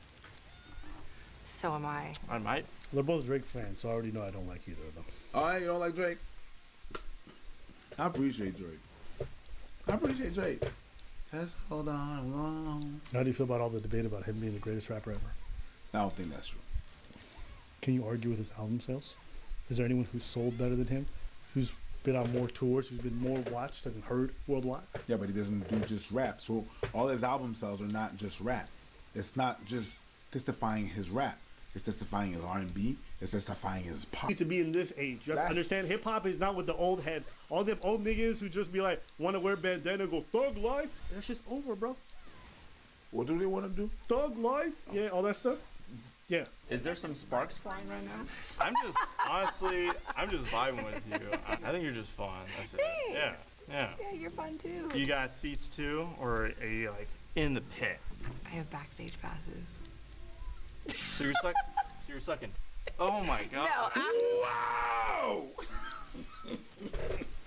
So am I. I might. They're both Drake fans, so I already know I don't like either of them. All right, you don't like Drake? I appreciate Drake. I appreciate Drake. Just hold on. How do you feel about all the debate about him being the greatest rapper ever? I don't think that's true. Can you argue with his album sales? Is there anyone who's sold better than him? Who's been on more tours, who's been more watched and heard worldwide? Yeah, but he doesn't do just rap. So all his album sales are not just rap. It's not just testifying his rap. It's testifying his R&B. It's testifying his pop. You need to be in this age. You have to understand hip hop is not with the old head. All them old niggas who just be like, want to wear bandana and go thug life. That's just over, bro. What do they want to do? Thug life. Yeah, all that stuff. Yeah. Is there some sparks flying right now? I'm just, honestly, I'm just vibing with you. I think you're just fun. That's it. Yeah. Yeah, you're fun too. You got seats too, or are you like in the pit? I have backstage passes. So you're sucking. Oh my god. No, Wow!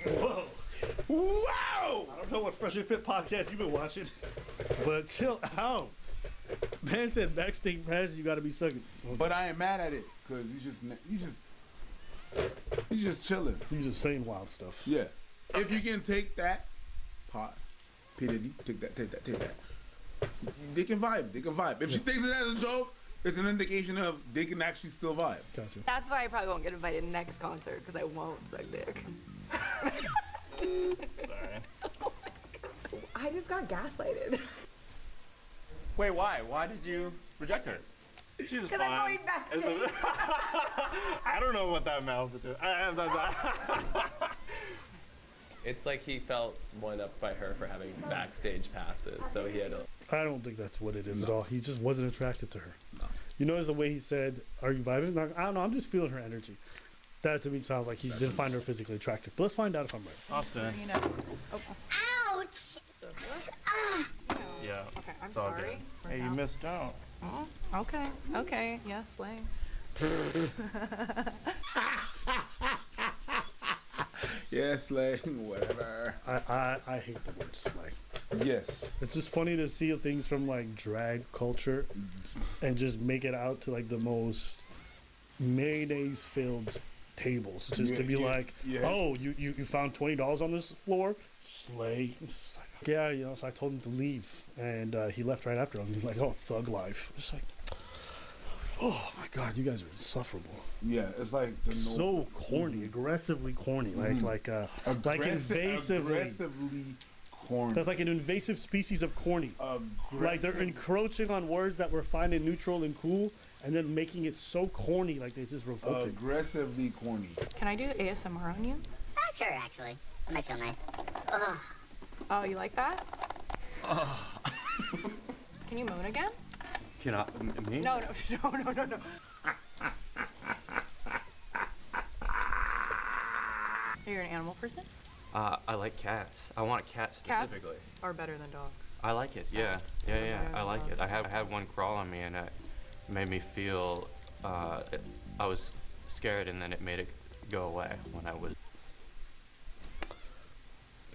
Whoa. Wow! I don't know what Fresh and Fit podcast you've been watching, but chill out. Man said backstage pass, you gotta be sucking. But I ain't mad at it, cause he's just chilling. He's just saying wild stuff. Yeah. If you can take that, P. Diddy, take that. They can vibe. They can vibe. If she takes it as a joke, it's an indication of they can actually still vibe. Gotcha. That's why I probably won't get invited next concert because I won't suck dick. Sorry. I just got gaslighted. Wait, why? Why did you reject her? She's Because fine. I'm going backstage. I don't know what that mouth is doing. It's like he felt one up by her for having backstage passes, so he had to. I don't think that's what it is at all. He just wasn't attracted to her. No. You notice the way he said, "Are you vibing?" Like, I don't know. I'm just feeling her energy. That to me sounds like he didn't find her physically attractive. But let's find out if I'm right. Austin. You know. Ouch! Yeah. Okay, I'm it's all sorry. good. Hey, you missed out. Oh, okay. Okay. Yes, Slay. Yeah, slay, whatever. I hate the word slay. Yes. It's just funny to see things from like drag culture and just make it out to like the most mayonnaise filled tables. Just to be like, oh, you found $20 on this floor? Slay. It's like, yeah, you know, so I told him to leave and he left right after. I'm like, oh, thug life. It's like, oh my god, you guys are insufferable. Yeah, it's like so corny, aggressively corny, like invasively corny. That's like an invasive species of corny. Like they're encroaching on words that we're finding neutral and cool, and then making it so corny, like this is revolting. Aggressively corny. Can I do ASMR on you? Sure, actually. That might feel nice. Ugh. Oh, you like that? Can you moan again? Can I? Me? No. You're an animal person? I like cats. I want a cat specifically. Cats are better than dogs. I like it. Yeah. I like it. I had one crawl on me and it made me feel. I was scared and then it made it go away when I was.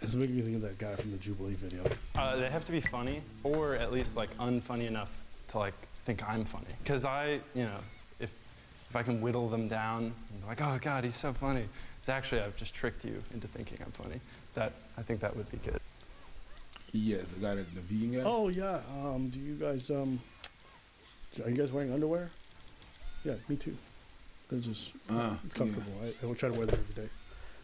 It's making me think of that guy from the Jubilee video. They have to be funny, or at least like unfunny enough to like think I'm funny. Cause I, you know, if I can whittle them down and be like, oh God, he's so funny. It's actually I've just tricked you into thinking I'm funny. I think that would be good. Yes, I got it. The vegan guy. Oh yeah. Do you guys are you guys wearing underwear? Yeah, me too. It's just it's comfortable. Yeah. I will try to wear them every day.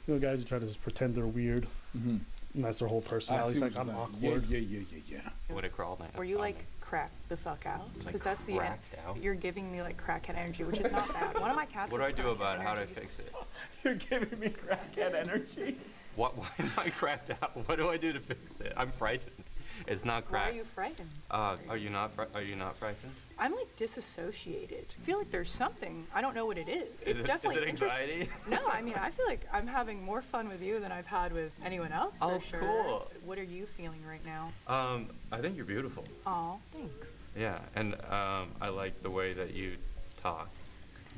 You know, guys who try to just pretend they're weird. Mm-hmm. And that's their whole personality. It's like I'm awkward. Yeah. Would it crawl now? Were you like cracked the fuck out? Like Because that's the cracked out? You're giving me like crackhead energy, which is not bad. One of my cats. What do has I do crackhead about it? How do I energy. fix it? You're giving me crackhead energy. What? Why am I cracked out? What do I do to fix it? I'm frightened. It's not Why cracked. are you frightened? Are you not frightened? I'm like disassociated. I feel like there's something. I don't know what it is. It's Is definitely it anxiety? No, I mean I feel like I'm having more fun with you than I've had with anyone else for Oh, sure. cool. What are you feeling right now? I think you're beautiful. Oh, thanks. Yeah, and I like the way that you talk.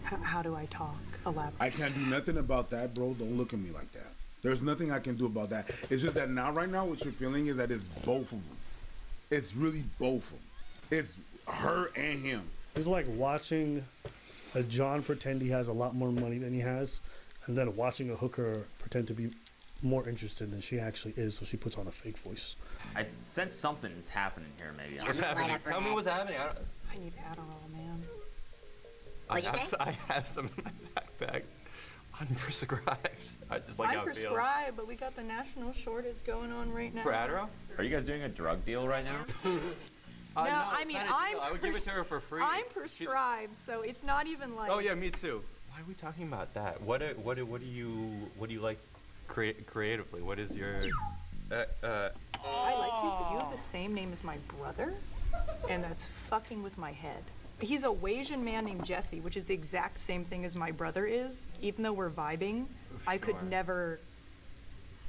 How do I talk? Elaborate. I can't do nothing about that, bro. Don't look at me like that. There's nothing I can do about that. It's just that right now, what you're feeling is that it's both of them. It's really both of them. It's her and him. It's like watching a John pretend he has a lot more money than he has, and then watching a hooker pretend to be more interested than she actually is, so she puts on a fake voice. I sense something's happening here, maybe. What's happening? Tell me what's happening. I need Adderall, man. I have some in my backpack. Unprescribed. I just like how it feels. Unprescribed, but we got the national shortage going on right now. For Adderall? Are you guys doing a drug deal right now? No, I mean I would give it to her for free. I'm prescribed, so it's not even like. Oh yeah, me too. Why are we talking about that? What do you like creatively? What is your I like you, but you have the same name as my brother, and that's fucking with my head. He's a Wasian man named Jesse, which is the exact same thing as my brother is. Even though we're vibing, I could never.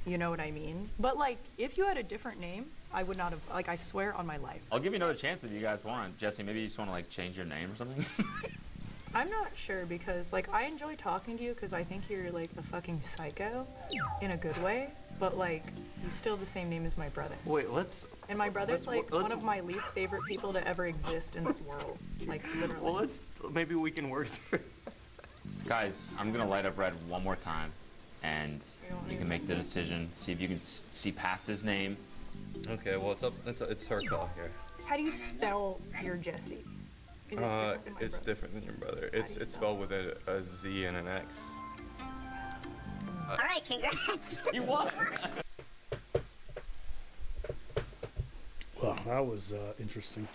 You know what I mean? But like, if you had a different name, I would not have. Like, I swear on my life. I'll give you another chance if you guys want. Jesse, maybe you just want to like change your name or something? I'm not sure because like I enjoy talking to you because I think you're like a fucking psycho in a good way. But like, you still have the same name as my brother. Wait, let's. And my brother's like one of my least favorite people to ever exist in this world. Like literally. Well, maybe we can work through. Guys, I'm gonna light up red one more time, and you can make the decision. See if you can see past his name, Okay, well, it's her call here. How do you spell your Jesse? Is it different than my It's brother? different than your brother. It's spelled with a Z and an X. All right, congrats. You won. Well, that was interesting.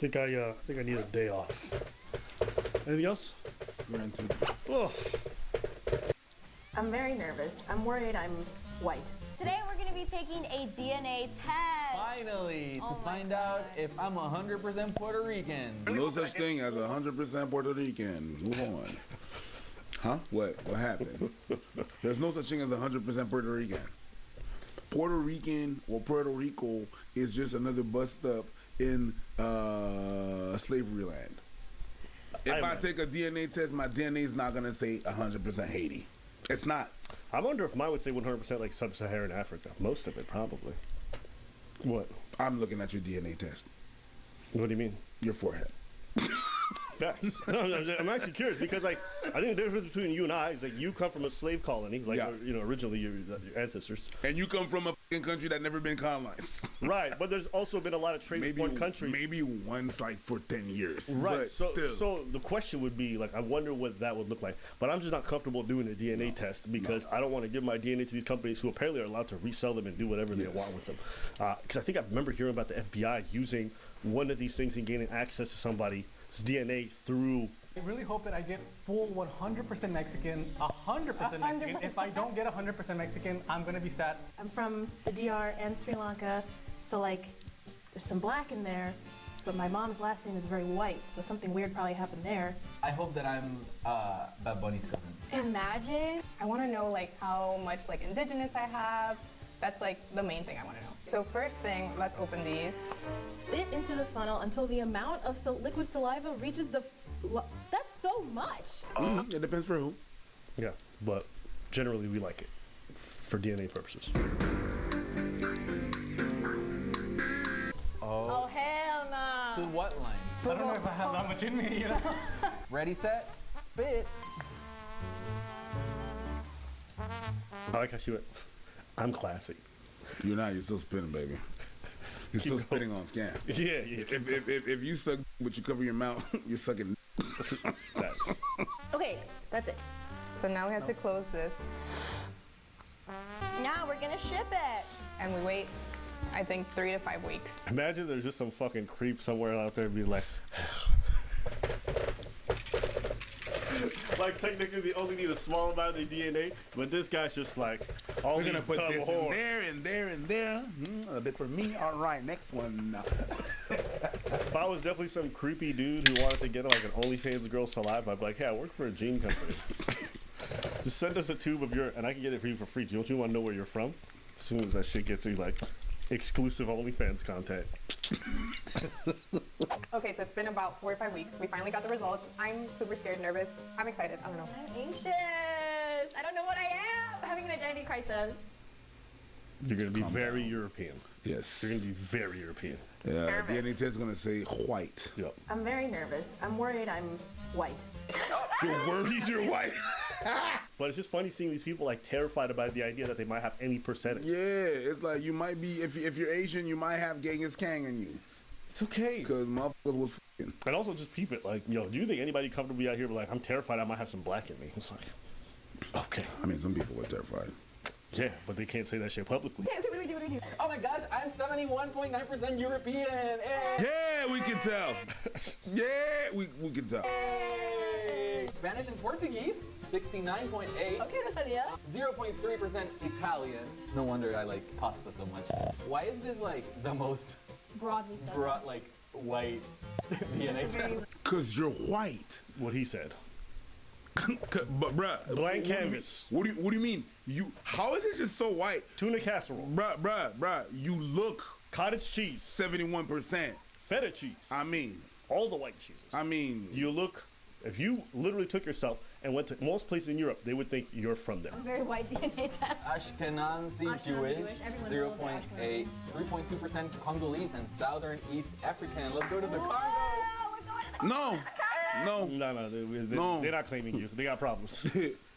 I think I need a day off. Anything else? Oh. I'm very nervous. I'm worried I'm white. Today we're going to be taking a DNA test. Finally, to find out if I'm 100% Puerto Rican. No such thing as 100% Puerto Rican. Move on. Huh? What? What happened? There's no such thing as 100% Puerto Rican. Puerto Rican or Puerto Rico is just another bus stop in slavery land. If I take a DNA test, my DNA is not gonna say 100% Haiti. It's not. I wonder if mine would say 100% like sub-Saharan Africa. Most of it, probably. What? I'm looking at your DNA test. What do you mean? Your forehead. Facts. No, I'm actually curious because, like, I think the difference between you and I is that you come from a slave colony, like, you know, originally your ancestors. And you come from a fucking country that never been colonized. Right, but there's also been a lot of trade with foreign countries. Maybe once, like, for 10 years. Right, But so still. the question would be, like, I wonder what that would look like. But I'm just not comfortable doing a DNA test because I don't want to give my DNA to these companies who apparently are allowed to resell them and do whatever they want with them. Because I think I remember hearing about the FBI using one of these things and gaining access to somebody's DNA through... I really hope that I get full 100% Mexican, 100% Mexican. If I don't get 100% Mexican, I'm gonna be sad. I'm from the DR and Sri Lanka, so like there's some black in there, but my mom's last name is very white, so something weird probably happened there. I hope that I'm Bad Bunny's cousin. Imagine. I want to know like how much like indigenous I have. That's like the main thing I want to know. So first thing, let's open these. Spit into the funnel until the amount of liquid saliva reaches the... That's so much. It depends for who. Yeah, but generally we like it for DNA purposes. Oh, hell no. To what line? I don't know if I have that much in me, you know? Ready, set, spit. I like how she went, I'm classy. You're not. You're still spitting, baby. You're still spitting on scam. Yeah. If you suck, but you cover your mouth, you're sucking. Facts. Okay, that's it. So now we have to close this. Now we're gonna ship it. And we wait, I think 3 to 5 weeks. Imagine there's just some fucking creep somewhere out there be like... Like, technically, they only need a small amount of the DNA, but this guy's just like, all We're these gonna put dumb this whores. in there and there and there. A bit for me. All right, next one. If I was definitely some creepy dude who wanted to get like an OnlyFans girl saliva, I'd be like, hey, I work for a gene company. Just send us a tube of your, and I can get it for you for free. Don't you want to know where you're from? As soon as that shit gets you like exclusive OnlyFans content. Okay, so it's been about 4 to 5 weeks. We finally got the results. I'm super scared, nervous. I'm excited. I don't know. I'm anxious. I don't know what I am. I'm having an identity crisis. You're gonna be very European. Yes. You're gonna be very European. Yeah, DNA test is gonna say white. Yep. I'm very nervous. I'm worried I'm white. You're worried you're white. But it's just funny seeing these people like terrified about the idea that they might have any percentage. Yeah, it's like you might be, if you're Asian, you might have Genghis Khan in you. It's okay. Because motherfuckers was f***ing. And also just peep it. Like, yo, do you think anybody comfortable out here but like, I'm terrified I might have some black in me? It's like, okay. I mean, some people were terrified. Yeah, but they can't say that shit publicly. Okay, what do we do? What do we do? Oh my gosh, I'm 71.9% European. Hey. Yeah, we can tell. Yeah, we can tell. Hey. Spanish and Portuguese, 69.8. Okay, Rosalia. 0.3% Italian. No wonder I like pasta so much. Why is this like the most broadly said. like white DNA test? Cause you're white. What he said. But bruh, blank canvas. What do you mean? You how is it just so white? Tuna casserole. Bruh. You look cottage cheese. 71%. Feta cheese. I mean, all the white cheeses. I mean, you look. If you literally took yourself and went to most places in Europe, they would think you're from there. I'm very white DNA test. Ashkenazi Jewish, 0.8, 3.2% Congolese, and Southern East African. Let's go to the Congos. No. They're not claiming you. They got problems.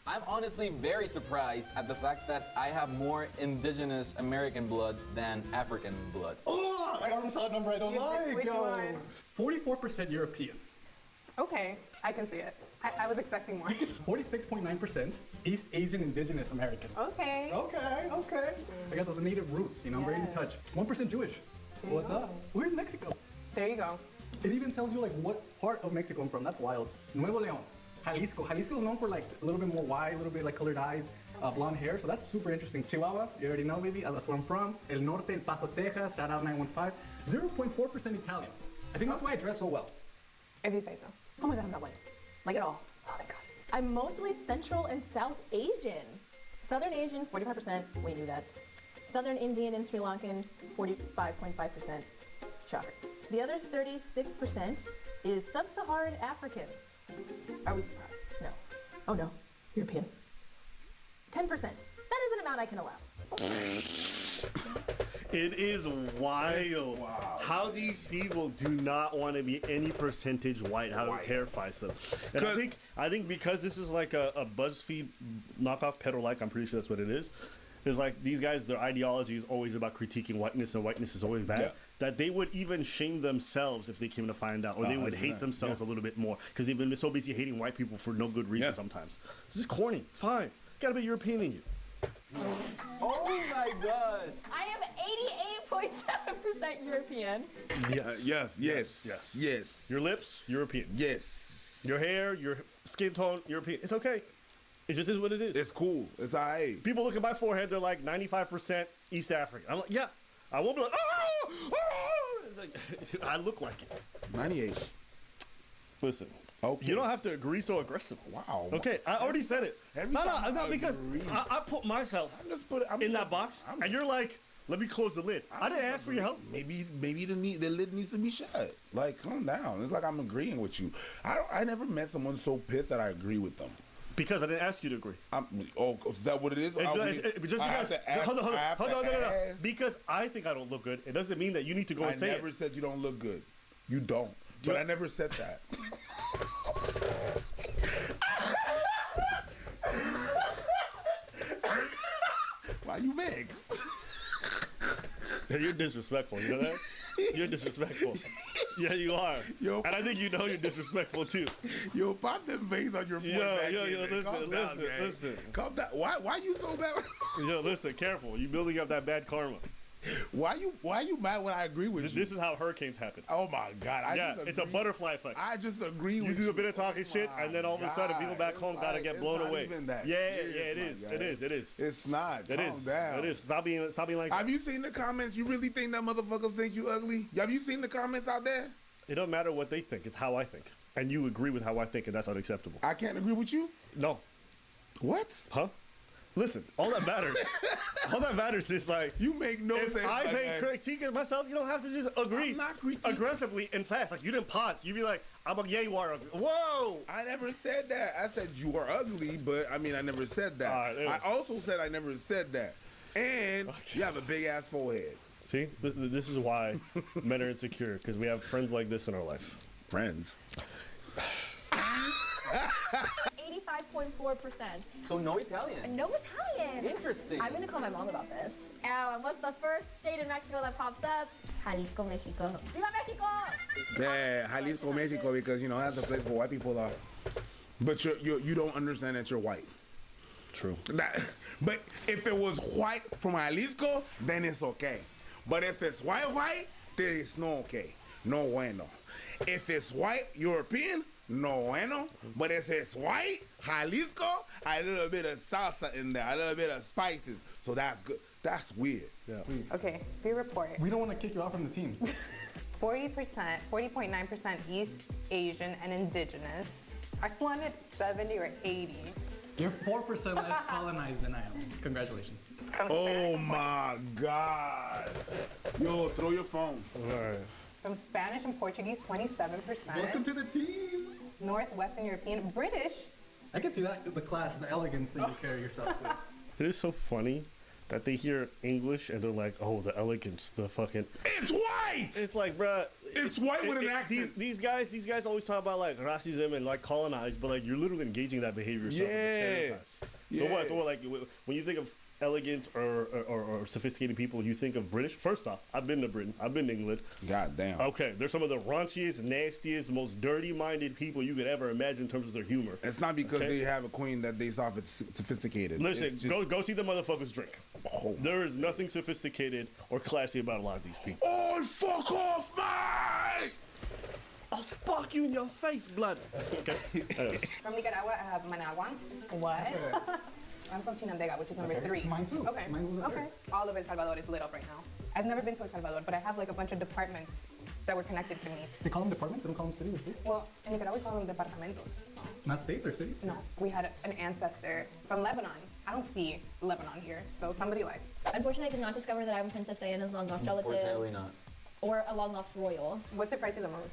I'm honestly very surprised at the fact that I have more indigenous American blood than African blood. Oh, I almost saw a number I don't like. Which one? 44% European. Okay, I can see it. I was expecting more. 46.9% East Asian Indigenous American. Okay. Okay. I got those native roots, you know, I'm ready to touch. 1% Jewish. What's up? Where's Mexico? There you go. It even tells you like what part of Mexico I'm from. That's wild. Nuevo León. Jalisco. Jalisco is known for like a little bit more white, a little bit like colored eyes, blonde hair, so that's super interesting. Chihuahua, you already know maybe, that's where I'm from. El Norte, El Paso, Texas, shout out 915. 0.4% Italian. I think that's why I dress so well. If you say so. Oh my God, I'm not white. Like at all. Oh my God. I'm mostly Central and South Asian. Southern Asian, 45%. We knew that. Southern Indian and Sri Lankan, 45.5%. Shocker. The other 36% is Sub-Saharan African. Are we surprised? No. Oh no. European. 10%. That is an amount I can allow. It is wild how these people do not want to be any percentage white. How it terrifies them. And I think because this is like a BuzzFeed knockoff pedo-like, I'm pretty sure that's what it is. Is like these guys, their ideology is always about critiquing whiteness, and whiteness is always bad. Yeah. That they would even shame themselves if they came to find out, or they would hate themselves a little bit more because they've been so busy hating white people for no good reason. Sometimes it's just corny. It's fine. Gotta be European in you. Oh my gosh! I am 88.7% European. Yes. Your lips, European. Yes. Your hair, your skin tone, European. It's okay. It just is what it is. It's cool. It's alright. People look at my forehead, they're like 95% East African. I'm like, yeah. I won't be like, It's like, I look like it. 98. Listen. Okay. You don't have to agree so aggressive. Wow. Okay, I already said it. No, because I put myself in that box, and you're like, let me close the lid. I didn't ask for your help. Maybe the lid needs to be shut. Like, calm down. It's like I'm agreeing with you. I never met someone so pissed that I agree with them. Because I didn't ask you to agree. Is that what it is? Just because, hold on. Because I think I don't look good, it doesn't mean that you need to go and say it. I never said you don't look good. You don't. But I never said that. Why you big? You're disrespectful, you know that? You're disrespectful. Yeah, you are. And I think you know you're disrespectful too. Yo, pop them veins on your foot. Listen. Calm down. Why you so bad? Yo, listen, careful. You building up that bad karma. Why you mad when I agree with you? This is how hurricanes happen. Oh my God! It's a butterfly effect. I just agree with you. You do a bit of talking shit, and then all of a sudden, people back home gotta get blown away. It is. It's not. Calm down. It is. Stop being like that. Have you seen the comments? You really think that motherfuckers think you ugly? Have you seen the comments out there? It don't matter what they think. It's how I think, and you agree with how I think, and that's unacceptable. I can't agree with you. No. What? Huh? Listen, all that matters is like you make no sense. If I say critique myself, you don't have to just agree I'm not aggressively and fast. Like you didn't pause. You be like, you are ugly. Whoa! I never said that. I said you are ugly, but I never said that. I also said I never said that. And you have a big ass forehead. See, this is why men are insecure, because we have friends like this in our life. Friends. 85.4%. So no Italian. No Italian. Interesting. I'm gonna call my mom about this. And what's the first state in Mexico that pops up? Jalisco, Mexico. Viva Mexico! Yeah, Jalisco, Mexico, because that's the place where white people are. But you don't understand that you're white. True. But if it was white from Jalisco, then it's okay. But if it's white, then it's no okay. No bueno. If it's white European, no bueno. But if it's white Jalisco, a little bit of salsa in there, a little bit of spices. So that's good. That's weird. Yeah. Please. Okay, be reported. We don't want to kick you out from the team. 40.9% East Asian and Indigenous. I wanted 70 or 80. You're 4% less colonized than I am. Congratulations. Oh my God. Yo, throw your phone. All right. From Spanish and Portuguese, 27%. Welcome to the team. Northwestern European, British. I can see that, the class, the elegance that you carry yourself with. It is so funny that they hear English and they're like, oh, the elegance, the fucking. It's white. It's like, bruh. It's white with an accent. These guys always talk about like racism and like colonize, but like you're literally engaging that behavior yourself. Yeah. With stereotypes. So what? So like when you think of elegant or sophisticated people, you think of British. First off, I've been to Britain. I've been to England. God damn. Okay, they're some of the raunchiest, nastiest, most dirty-minded people you could ever imagine in terms of their humor. It's not because they have a queen that they saw it's sophisticated. Listen, go see the motherfuckers drink. Oh. There is nothing sophisticated or classy about a lot of these people. Oh, fuck off, mate! I'll spark you in your face, blood. Okay. From Nicaragua, I have Managua. What? I'm from Chinandega, which is number 3. Mine too. Okay. Okay. All of El Salvador is lit up right now. I've never been to El Salvador, but I have like a bunch of departments that were connected to me. They call them departments? They don't call them cities or states? Well, in Nicaragua, we call them departamentos. So. Not states or cities? No. We had an ancestor from Lebanon. I don't see Lebanon here, so somebody like. Unfortunately, I did not discover that I'm Princess Diana's long lost relative. Unfortunately not. Or a long lost royal. What surprised you the most?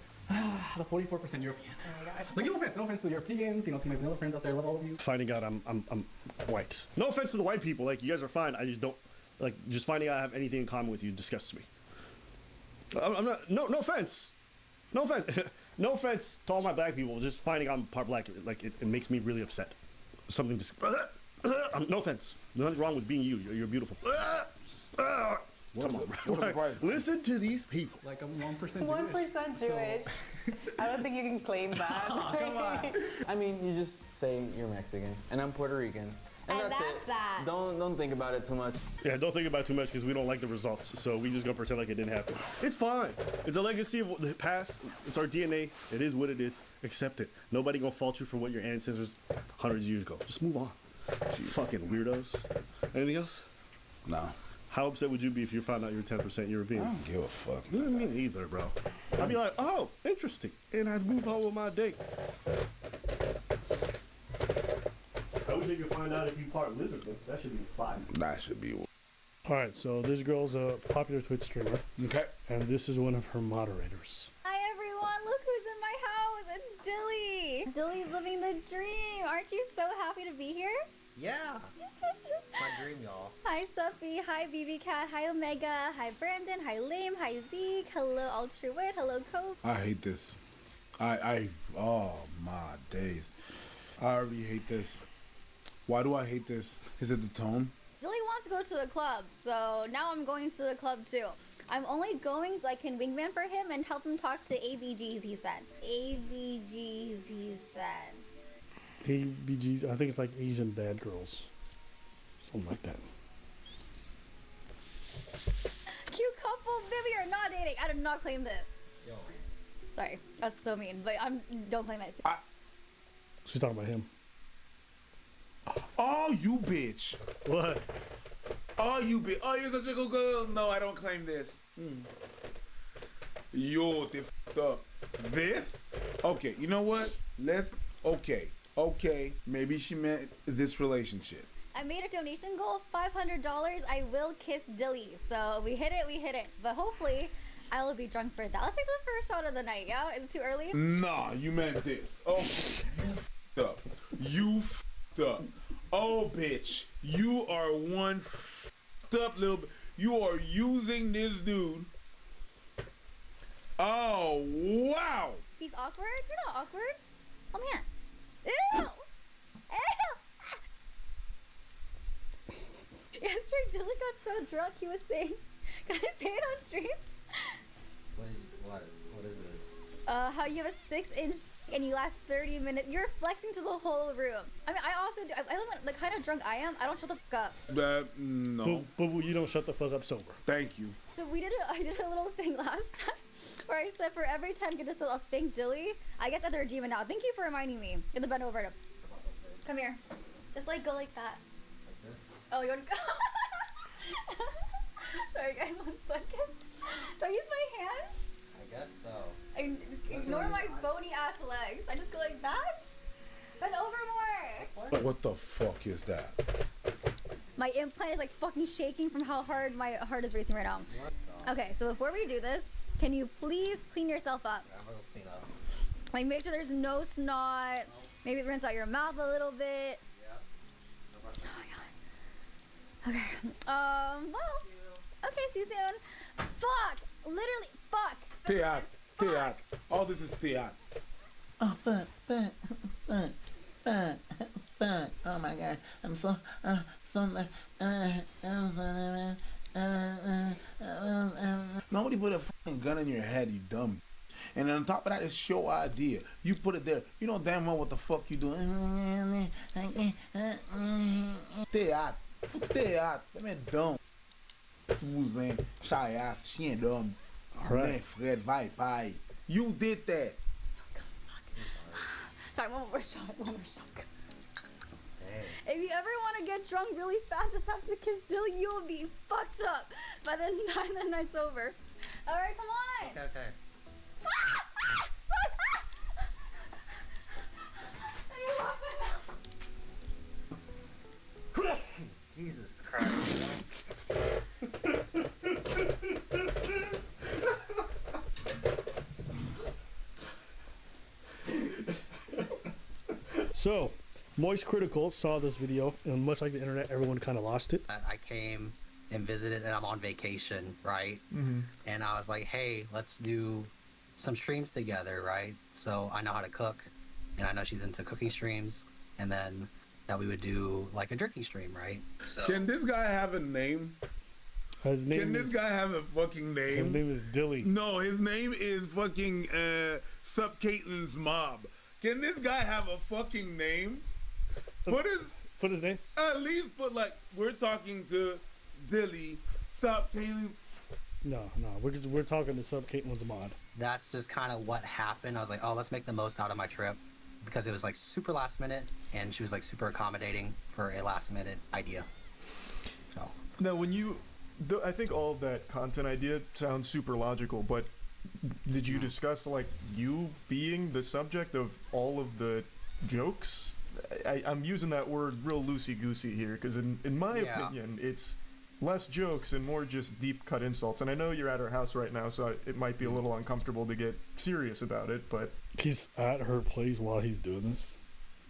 The 44% European. Oh my gosh. Like, no offense to the Europeans, to my vanilla friends out there, I love all of you. Finding out I'm white. No offense to the white people, like you guys are fine. I just don't like just finding out I have anything in common with you disgusts me. I'm not. No offense. No offense. No offense to all my black people. Just finding out I'm part black, like it makes me really upset. Something just. No offense. Nothing wrong with being you. You're beautiful. Come on, bro. Listen to these people. Like I'm 1% Jewish. 1% Jewish. I don't think you can claim that. Oh, come on. I mean, you just say you're Mexican, and I'm Puerto Rican. And And that's that's it. that. Don't think about it too much. Yeah, don't think about it too much because we don't like the results. So we just gonna pretend like it didn't happen. It's fine. It's a legacy of the past. It's our DNA. It is what it is. Accept it. Nobody gonna fault you for what your ancestors hundreds of years ago. Just move on. Fucking weirdos. Anything else? No. How upset would you be if you found out you're 10% European? I don't give a fuck. You know what I mean? Either, bro. I'd be like, oh, interesting. And I'd move on with my day. I wish you could find out if you part lizard, but that should be fine. That should be. All right, so this girl's a popular Twitch streamer. Okay. And this is one of her moderators. Hi everyone, look who's in my house. It's Dilly. Dilly's living the dream. Aren't you so happy to be here? Yeah. It's my dream, y'all. Hi Suffy, hi BB Cat, hi Omega, hi Brandon, hi Lame, hi Zeke, hello Ultra Wit, hello Cope. I hate this. Oh my days. I already hate this. Why do I hate this? Is it the tone? Dilly wants to go to the club, so now I'm going to the club too. I'm only going so I can wingman for him and help him talk to ABGs, he said. ABGs, he said. ABGs, I think it's like Asian bad girls. Something like that. Cute couple, baby, are not dating. I did not claim this. Yo. Sorry, that's so mean, but don't claim it. She's talking about him. Oh, you bitch. What? Oh, you bitch. Oh, you're such a good girl. No, I don't claim this. Yo, they f***ed up. This? Okay, you know what? Okay, maybe she meant this relationship. I made a donation goal of $500. I will kiss Dilly. So we hit it. But hopefully, I will be drunk for that. Let's take the first shot of the night, yeah? Is it too early? Nah, you meant this. Oh, you f***ed up. You f***ed up. Oh, bitch. You are one f***ed up little... You are using this dude. Oh, wow. He's awkward? You're not awkward. Oh, man. Ew! Ew! Yesterday, Dilly got so drunk, he was saying... Can I say it on stream? What is it? How you have a 6-inch and you last 30 minutes. You're flexing to the whole room. I mean, I also do. I live the kind of drunk I am. I don't shut the fuck up. No. But you don't shut the fuck up sober. Thank you. So I did a little thing last time where I said for every 10 goodness I'll spank Dilly. I guess at the redeemer now. Thank you for reminding me. Get the bend over. Come here. Just like go like that. Like this? Oh, you want to go? Sorry guys, 1 second. Do I use my hand? I guess so. Ignore my bony ass legs. I just go like that. Bend over more. What the fuck is that? My implant is like fucking shaking from how hard my heart is racing right now. Okay, so before we do this, can you please clean yourself up? I'm gonna clean up. Like make sure there's no snot. Maybe rinse out your mouth a little bit. Yeah. Oh my god. Okay. Well. Okay, see you soon. Fuck. Literally. Fuck. Theater. All this is theater. Oh, fuck. Oh my god. I'm so Nobody put a fucking gun in your head, you dumb. And on top of that, it's your idea. You put it there. You know damn well what the fuck you doing. Theater. That man dumb. Susan, shy ass, she ain't dumb. Alright. Fred, vai, pai. You did that. Sorry, one more shot, guys. If you ever want to get drunk really fast, just have to kiss Dilly. You will be fucked up by the time the night's over. All right, come on. Okay. I need to wash my mouth. Jesus Christ. So, Moist Critical saw this video, and much like the internet, everyone kind of lost it. I came and visited, and I'm on vacation, right? Mm-hmm. And I was like, hey, let's do some streams together, right? So I know how to cook, and I know she's into cooking streams, and then that we would do like a drinking stream, right? So Can this guy have a name? Can this guy have a fucking name? His name is Dilly. No, his name is fucking Sup Caitlin's Mob. Can this guy have a fucking name? Put his name. At least put like we're talking to Dilly, Sup Caitlin's. No, we're talking to Sup Caitlin's mod. that's just kind of what happened. I was like, oh, let's make the most out of my trip, because it was like super last minute, and she was like super accommodating for a last minute idea. So now, when you, I think all of that content idea sounds super logical, but did you discuss like you being the subject of all of the jokes? I'm using that word real loosey-goosey here, because in my opinion, it's less jokes and more just deep cut insults. And I know you're at her house right now, so it might be a little uncomfortable to get serious about it, but he's at her place while he's doing this.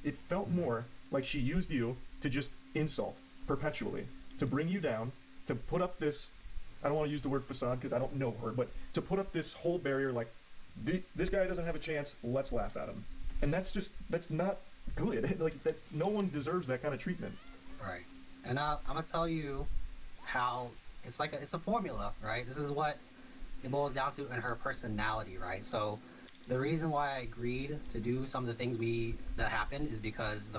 It felt more like she used you to just insult perpetually, to bring you down, to put up this, I don't want to use the word facade because I don't know her, but to put up this whole barrier like, this guy doesn't have a chance, let's laugh at him. And that's not good. Like, no one deserves that kind of treatment. Right. And I'm gonna tell you how it's a formula, right? This is what it boils down to in her personality, right? So the reason why I agreed to do some of the things that happened is because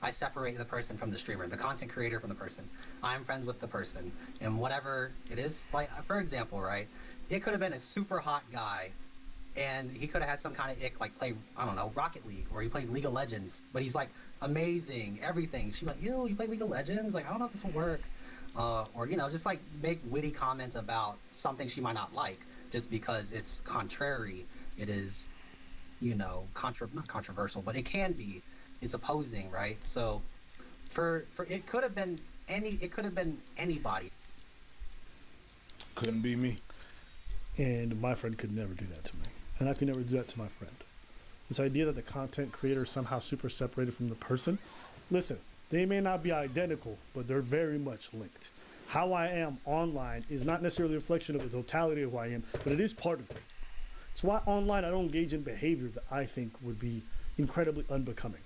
I separate the person from the streamer, the content creator from the person. I'm friends with the person, and whatever it is, like for example, right? It could have been a super hot guy, and he could have had some kind of ick, like play, I don't know, Rocket League, or he plays League of Legends, but he's like amazing, everything. She's like, ew, you play League of Legends? Like, I don't know if this will work. Or, just like make witty comments about something she might not like, just because it's contrary. It is, not controversial, but it can be. It's opposing, right? So for it could have been anybody. Couldn't be me. And my friend could never do that to me. And I could never do that to my friend. This idea that the content creator is somehow super separated from the person. Listen, they may not be identical, but they're very much linked. How I am online is not necessarily a reflection of the totality of who I am, but it is part of me. It's why online I don't engage in behavior that I think would be incredibly unbecoming.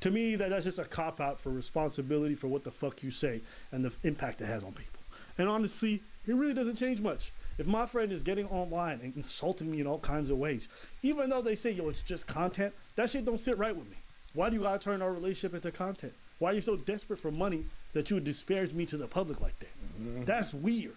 To me, that's just a cop-out for responsibility for what the fuck you say and the impact it has on people. And honestly, it really doesn't change much. If my friend is getting online and insulting me in all kinds of ways, even though they say, yo, it's just content, that shit don't sit right with me. Why do you gotta turn our relationship into content? Why are you so desperate for money that you would disparage me to the public like that? Mm-hmm. That's weird.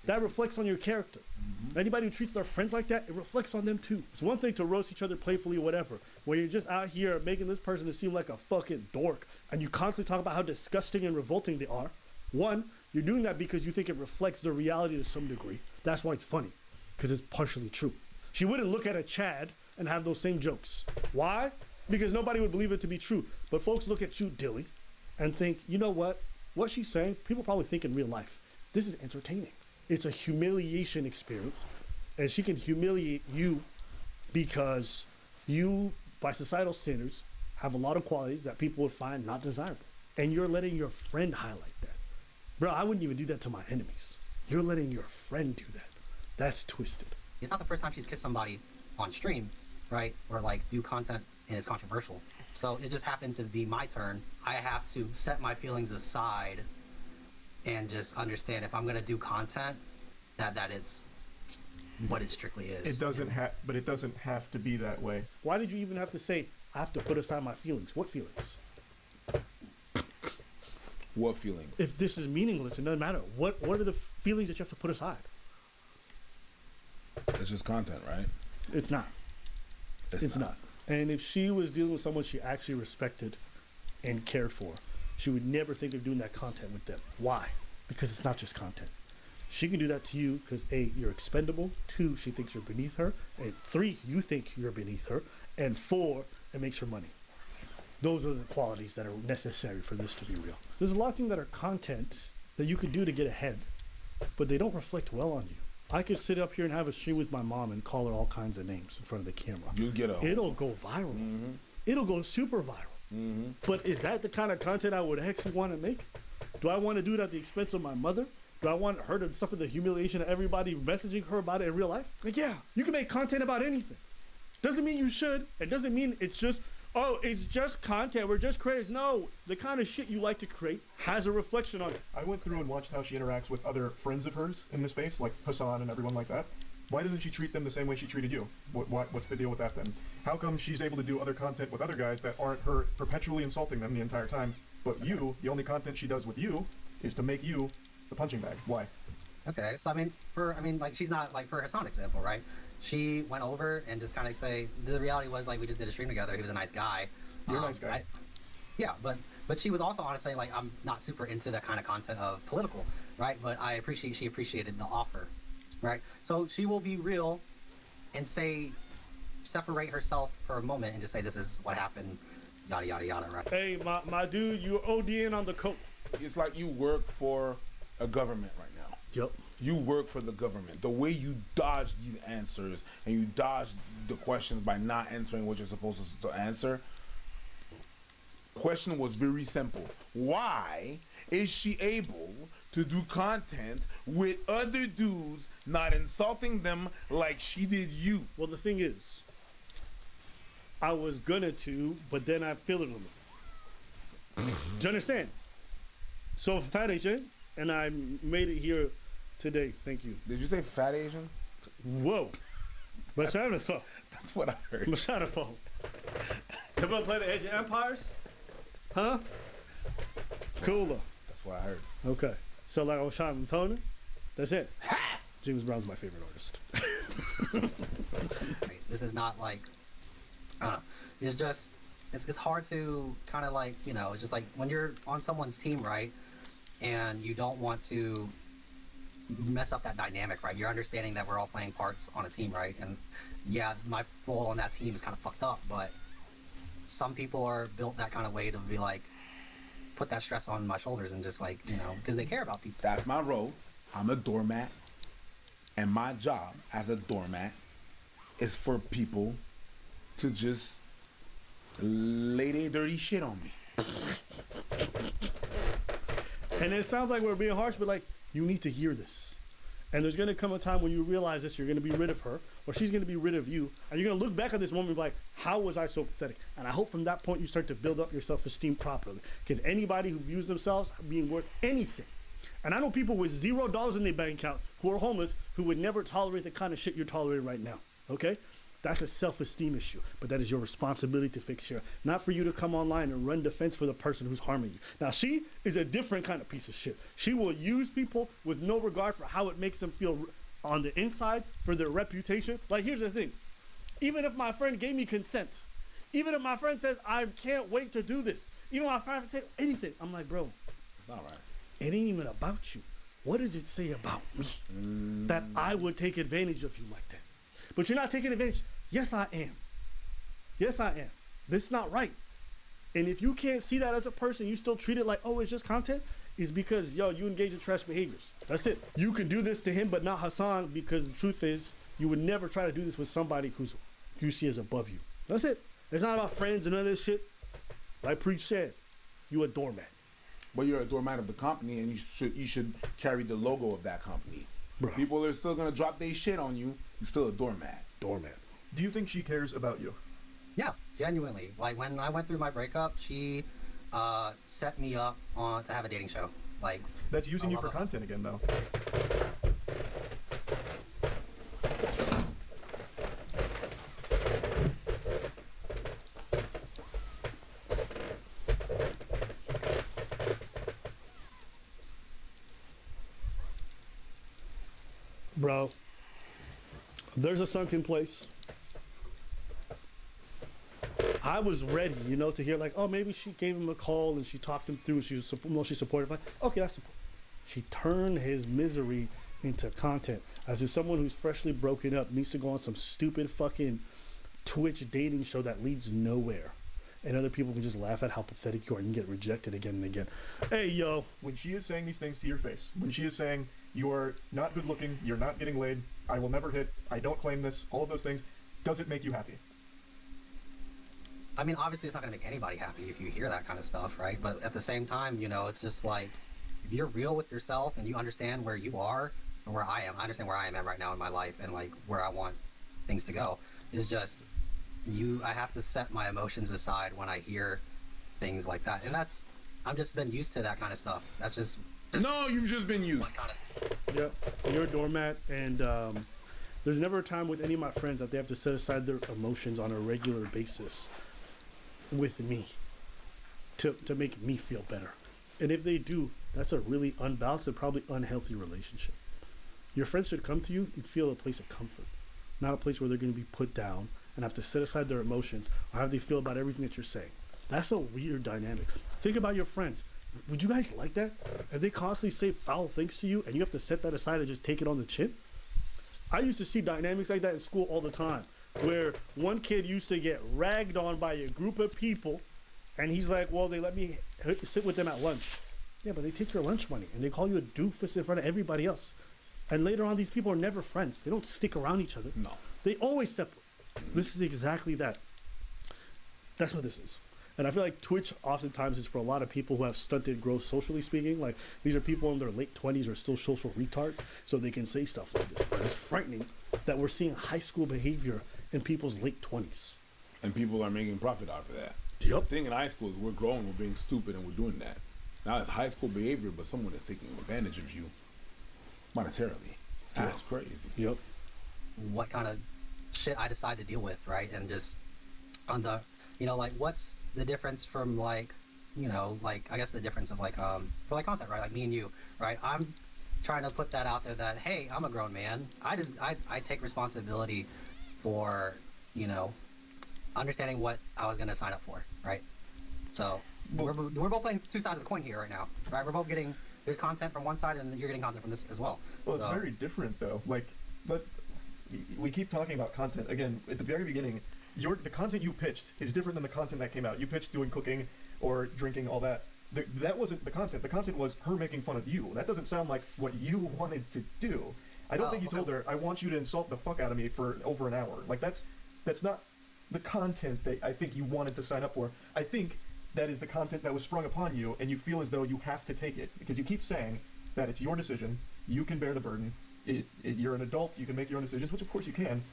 That reflects on your character. Mm-hmm. Anybody who treats their friends like that, it reflects on them too. It's one thing to roast each other playfully or whatever, when you're just out here making this person seem like a fucking dork, and you constantly talk about how disgusting and revolting they are. One, you're doing that because you think it reflects the reality to some degree. That's why it's funny, because it's partially true. She wouldn't look at a Chad and have those same jokes. Why? Because nobody would believe it to be true. But folks look at you, Dilly, and think, you know what? What she's saying, people probably think in real life. This is entertaining. It's a humiliation experience, and she can humiliate you because you, by societal standards, have a lot of qualities that people would find not desirable. And you're letting your friend highlight that. Bro, I wouldn't even do that to my enemies. You're letting your friend do that. That's twisted. It's not the first time she's kissed somebody on stream, right? Or like do content and it's controversial. So it just happened to be my turn. I have to set my feelings aside and just understand if I'm gonna do content, that it's what it strictly is. It doesn't but it doesn't have to be that way. Why did you even have to say, I have to put aside my feelings? What feelings? What feelings? If this is meaningless, it doesn't matter. What are the feelings that you have to put aside? It's just content, right? It's not. It's not. And if she was dealing with someone she actually respected and cared for, she would never think of doing that content with them. Why? Because it's not just content. She can do that to you because A, you're expendable. 2, she thinks you're beneath her. And 3, you think you're beneath her. And 4, it makes her money. Those are the qualities that are necessary for this to be real. There's a lot of things that are content that you could do to get ahead, but they don't reflect well on you. I could sit up here and have a stream with my mom and call her all kinds of names in front of the camera. You get It'll go viral. Mm-hmm. It'll go super viral. Mm-hmm. But is that the kind of content I would actually want to make? Do I want to do it at the expense of my mother? Do I want her to suffer the humiliation of everybody messaging her about it in real life? Like, yeah, you can make content about anything. Doesn't mean you should. It doesn't mean it's just, oh, it's just content. We're just creators. No, the kind of shit you like to create has a reflection on it. I went through and watched how she interacts with other friends of hers in the space, like Hassan and everyone like that. Why doesn't she treat them the same way she treated you? What's the deal with that then? How come she's able to do other content with other guys that aren't her perpetually insulting them the entire time? But you, the only content she does with you is to make you the punching bag. Why? Okay, so like she's not like for Hassan example, right? She went over and just kind of say the reality was like we just did a stream together. He was a nice guy. You're a nice guy. Yeah, but she was also honest saying like I'm not super into that kind of content of political, right? But she appreciated the offer, right? So she will be real and separate herself for a moment and just say this is what happened, yada yada yada, right? Hey, my dude, you're ODing on the coke. It's like you work for a government right now. Yep. You work for the government. The way you dodge these answers and you dodge the questions by not answering what you're supposed to answer. Question was very simple. Why is she able to do content with other dudes, not insulting them like she did you? Well, the thing is, I was gonna to, but then I feel it a little. Do you understand? So Fat Asian, and I made it here today. Thank you. Did you say Fat Asian? Whoa. That's what I heard. Masharafo. Come on, play the Age of Empires? Huh? Cooler. That's what I heard. Okay. So like I was shot in Tony. That's it. James Brown's my favorite artist. This is not like, it's just, it's hard to kind of like, it's just like when you're on someone's team, right? And you don't want to mess up that dynamic, right? You're understanding that we're all playing parts on a team, right? And yeah, my role on that team is kind of fucked up, but some people are built that kind of way to be like, put that stress on my shoulders and just like, because they care about people. That's my role. I'm a doormat. And my job as a doormat is for people to just lay their dirty shit on me. And it sounds like we're being harsh, but like, you need to hear this. And there's gonna come a time when you realize this, you're gonna be rid of her, or she's gonna be rid of you, and you're gonna look back at this moment and be like, how was I so pathetic? And I hope from that point you start to build up your self-esteem properly. Because anybody who views themselves being worth anything, and I know people with $0 in their bank account who are homeless who would never tolerate the kind of shit you're tolerating right now, okay? That's a self-esteem issue, but that is your responsibility to fix here. Not for you to come online and run defense for the person who's harming you. Now, she is a different kind of piece of shit. She will use people with no regard for how it makes them feel on the inside, for their reputation. Like, here's the thing. Even if my friend gave me consent, even if my friend says, I can't wait to do this, even if my friend said anything, I'm like, bro, it's not right. It ain't even about you. What does it say about me that I would take advantage of you like that? But you're not taking advantage. Yes, I am. Yes, I am. This is not right. And if you can't see that as a person, you still treat it like, oh, it's just content, is because, yo, you engage in trash behaviors. That's it. You can do this to him, but not Hassan, because the truth is, you would never try to do this with somebody who's you see as above you. That's it. It's not about friends and none of this shit. Like Preach said, you a doormat. but you're a doormat of the company, and you should carry the logo of that company. Bro. People are still gonna drop their shit on you. You're still a doormat. Doormat. Do you think she cares about you? Yeah, genuinely. Like when I went through my breakup, she set me up to have a dating show. Like that's using you for content again, though. Bro, there's a sunken place. I was ready, to hear like, oh, maybe she gave him a call and she talked him through and she was mostly supportive. Like, okay, that's support. She turned his misery into content. As if someone who's freshly broken up needs to go on some stupid fucking Twitch dating show that leads nowhere. And other people can just laugh at how pathetic you are and get rejected again and again. Hey, yo. When she is saying these things to your face, when she is saying, you're not good looking, you're not getting laid, I will never hit, I don't claim this, all of those things, does it make you happy? I mean, obviously it's not gonna make anybody happy if you hear that kind of stuff, right? But at the same time, it's just like, if you're real with yourself and you understand where you are and where I am, I understand where I am at right now in my life and like where I want things to go. It's just, I have to set my emotions aside when I hear things like that. And I've just been used to that kind of stuff. That's just no, you've just been used. Yep, you're a doormat, and there's never a time with any of my friends that they have to set aside their emotions on a regular basis with me to make me feel better. And if they do, that's a really unbalanced and probably unhealthy relationship. Your friends should come to you and feel a place of comfort, not a place where they're going to be put down and have to set aside their emotions or how they feel about everything that you're saying. That's a weird dynamic. Think about your friends. Would you guys like that? If they constantly say foul things to you and you have to set that aside and just take it on the chin? I used to see dynamics like that in school all the time, where one kid used to get ragged on by a group of people and he's like, well, they let me sit with them at lunch. Yeah, but they take your lunch money and they call you a doofus in front of everybody else. And later on, these people are never friends. They don't stick around each other. No. They always separate. This is exactly that. That's what this is. And I feel like Twitch oftentimes is for a lot of people who have stunted growth, socially speaking. Like, these are people in their late 20s or still social retards, so they can say stuff like this. But it's frightening that we're seeing high school behavior in people's late 20s. And people are making profit out of that. Yep. The thing in high school is we're growing, we're being stupid, and we're doing that. Now it's high school behavior, but someone is taking advantage of you monetarily. That's crazy. Yep. What kind of shit I decide to deal with, right? And just on the, like, what's the difference from like, I guess the difference of like, for like content, right? Like me and you, right? I'm trying to put that out there that, hey, I'm a grown man. I take responsibility for, understanding what I was going to sign up for, right? So we're both playing two sides of the coin here right now, right? We're both getting, there's content from one side and you're getting content from this as well. Well, it's very different though. Like, we keep talking about content. Again, at the very beginning, the content you pitched is different than the content that came out. You pitched doing cooking or drinking, all that. That wasn't the content. The content was her making fun of you. That doesn't sound like what you wanted to do. I don't think you told her, I want you to insult the fuck out of me for over an hour. Like, that's not the content that I think you wanted to sign up for. I think that is the content that was sprung upon you, and you feel as though you have to take it because you keep saying that it's your decision, you can bear the burden, you're an adult, you can make your own decisions, which of course you can,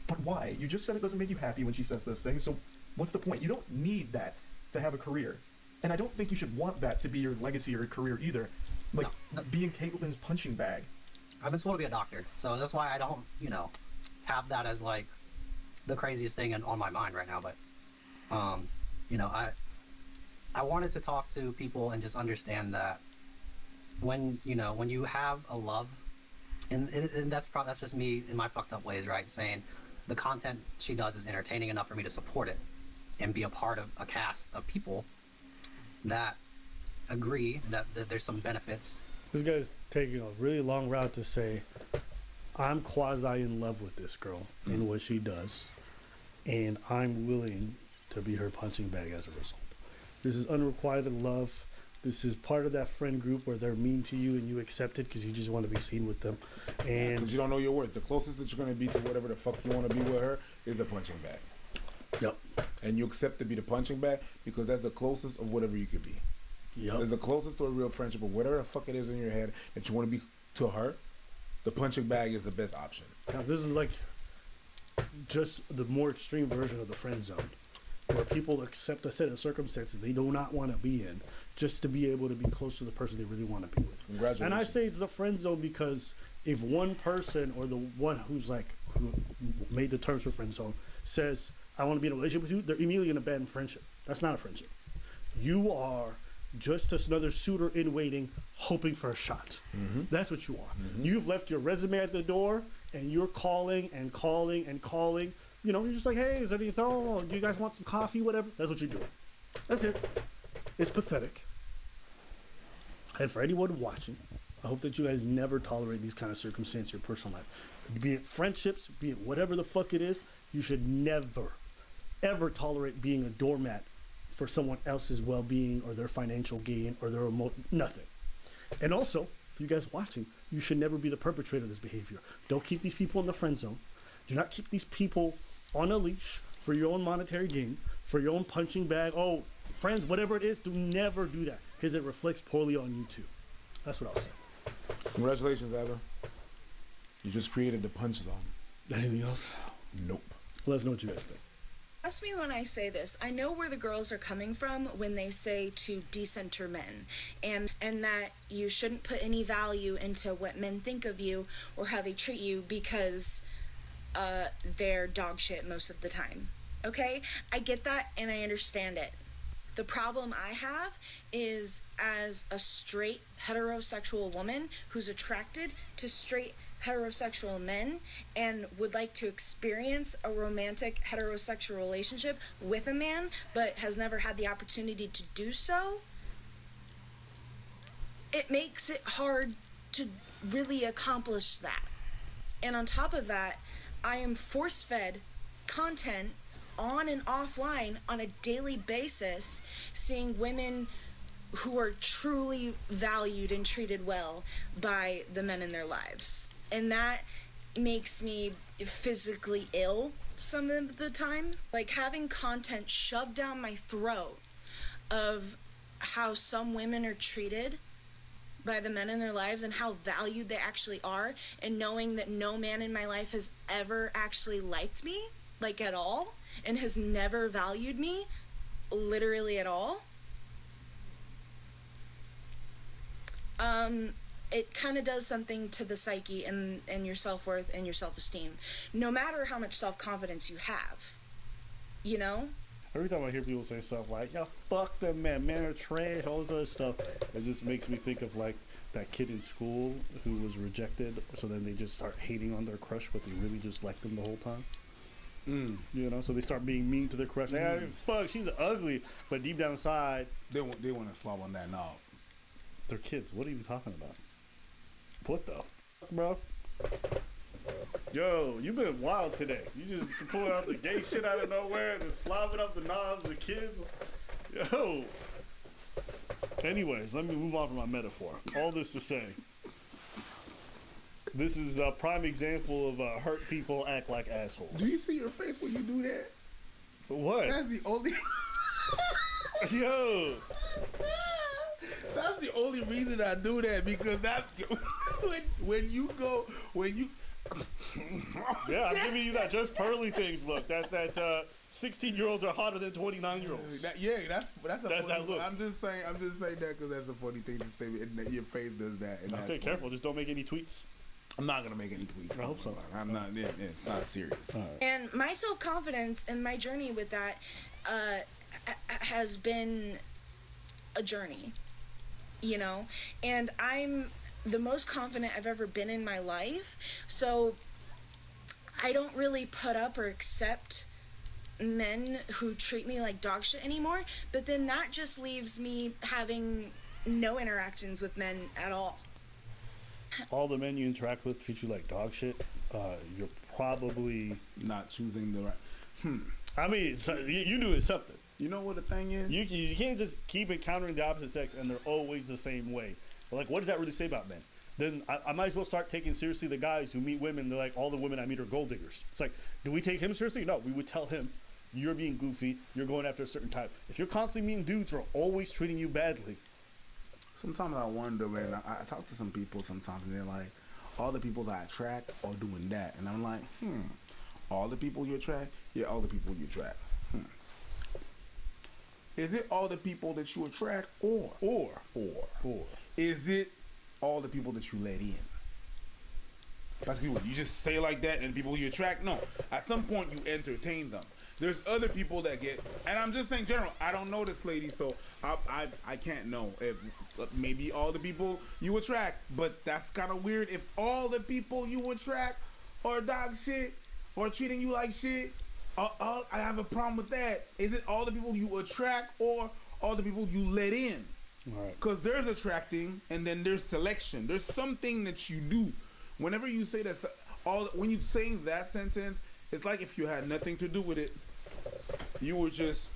but why? You just said it doesn't make you happy when she says those things, so what's the point? You don't need that to have a career, and I don't think you should want that to be your legacy or career either, like being Caitlin's punching bag. I've been told to be a doctor, so that's why I don't, have that as like the craziest thing on my mind right now, but I wanted to talk to people and just understand that when you have a love, and that's just me in my fucked up ways, right? Saying the content she does is entertaining enough for me to support it and be a part of a cast of people that agree that there's some benefits. This guy's taking a really long route to say, I'm quasi in love with this girl and what she does, and I'm willing to be her punching bag as a result. This is unrequited love. This is part of that friend group where they're mean to you and you accept it because you just want to be seen with them. And because you don't know your worth. The closest that you're going to be to whatever the fuck you want to be with her is a punching bag. Yep. And you accept to be the punching bag because that's the closest of whatever you could be. It's the closest to a real friendship, or whatever the fuck it is in your head that you want to be to her. The punching bag is the best option. Now, this is like just the more extreme version of the friend zone, where people accept a set of circumstances they do not want to be in just to be able to be close to the person they really want to be with. Congratulations. And I say it's the friend zone because if one person, or the one who made the terms for friend zone, says, I want to be in a relationship with you, they're immediately going to abandon friendship. That's not a friendship. You are just another suitor in waiting, hoping for a shot. That's what you are. You've left your resume at the door, and you're calling and calling and calling. You know, you're just like, hey, is there anything? Oh, do you guys want some coffee? Whatever. That's what you're doing. That's it. It's pathetic. And for anyone watching, I hope that you guys never tolerate these kind of circumstances in your personal life. Be it friendships, be it whatever the fuck it is, you should never, ever tolerate being a doormat for someone else's well-being or their financial gain or their nothing. And also, for you guys watching, you should never be the perpetrator of this behavior. Don't keep these people in the friend zone. Do not keep these people on a leash for your own monetary gain, for your own punching bag. Oh, friends, whatever it is, do never do that because it reflects poorly on you too. That's what I'll say. Congratulations, Eva. You just created the punch zone. Anything else? Nope. Let us know what you guys think. Trust me when I say this. I know where the girls are coming from when they say to decenter men, and that you shouldn't put any value into what men think of you or how they treat you because they're dog shit most of the time. Okay? I get that and I understand it. The problem I have is, as a straight heterosexual woman who's attracted to straight heterosexual men and would like to experience a romantic heterosexual relationship with a man but has never had the opportunity to do so, it makes it hard to really accomplish that. And on top of that, I am force-fed content on and offline on a daily basis, seeing women who are truly valued and treated well by the men in their lives. And that makes me physically ill some of the time. Like, having content shoved down my throat of how some women are treated by the men in their lives and how valued they actually are, and knowing that no man in my life has ever actually liked me, like at all, and has never valued me literally at all. It kind of does something to the psyche and your self-worth and your self-esteem, no matter how much self-confidence you have, you know? Every time I hear people say stuff like, yeah, fuck them, men are trash, all this other stuff, it just makes me think of like that kid in school who was rejected, so then they just start hating on their crush, but they really just liked them the whole time. You know, so they start being mean to their crush. Hey, fuck, she's ugly, but deep down inside, they want to slob on that knob. They're kids. What are you talking about? What the fuck, bro? Yo, you been wild today. You just pulling out the gay shit out of nowhere and just slobbing up the knobs of the kids. Yo. Anyways, let me move on from my metaphor. All this to say, this is a prime example of hurt people act like assholes. Do you see your face when you do that? For what? That's the only... Yo. That's the only reason I do that, because that when you yeah, I'm giving you that just pearly things look. That's that 16-year-olds are hotter than 29-year-olds. That's that look. I'm just saying that because that's a funny thing to say, and that your face does that. And okay, careful. Just don't make any tweets. I'm not gonna make any tweets. I hope so. I'm not. It's not serious. Right. And my self-confidence and my journey with that has been a journey, you know, and I'm the most confident I've ever been in my life, so I don't really put up or accept men who treat me like dog shit anymore, but then that just leaves me having no interactions with men at all. All the men you interact with treat you like dog shit, you're probably not choosing the right. I mean, so you doing something. You know what the thing is? You can't just keep encountering the opposite sex and they're always the same way. Like, what does that really say about men? Then I might as well start taking seriously the guys who meet women. They're like, all the women I meet are gold diggers. It's like, do we take him seriously? No, we would tell him, you're being goofy. You're going after a certain type. If you're constantly meeting dudes who are always treating you badly, Sometimes I wonder, man. I talk to some people sometimes, and they're like, all the people that I attract are doing that. And I'm like, all the people you attract? Yeah, all the people you attract. Is it all the people that you attract, or is it all the people that you let in? That's people. You just say like that, and people you attract? No. At some point, you entertain them. There's other people that get, and I'm just saying general. I don't know this lady, so I can't know if maybe all the people you attract, but that's kind of weird. If all the people you attract are dog shit or treating you like shit, I have a problem with that. Is it all the people you attract or all the people you let in? Because there's attracting and then there's selection. There's something that you do. Whenever you say that, when you saying that sentence, it's like if you had nothing to do with it. You were just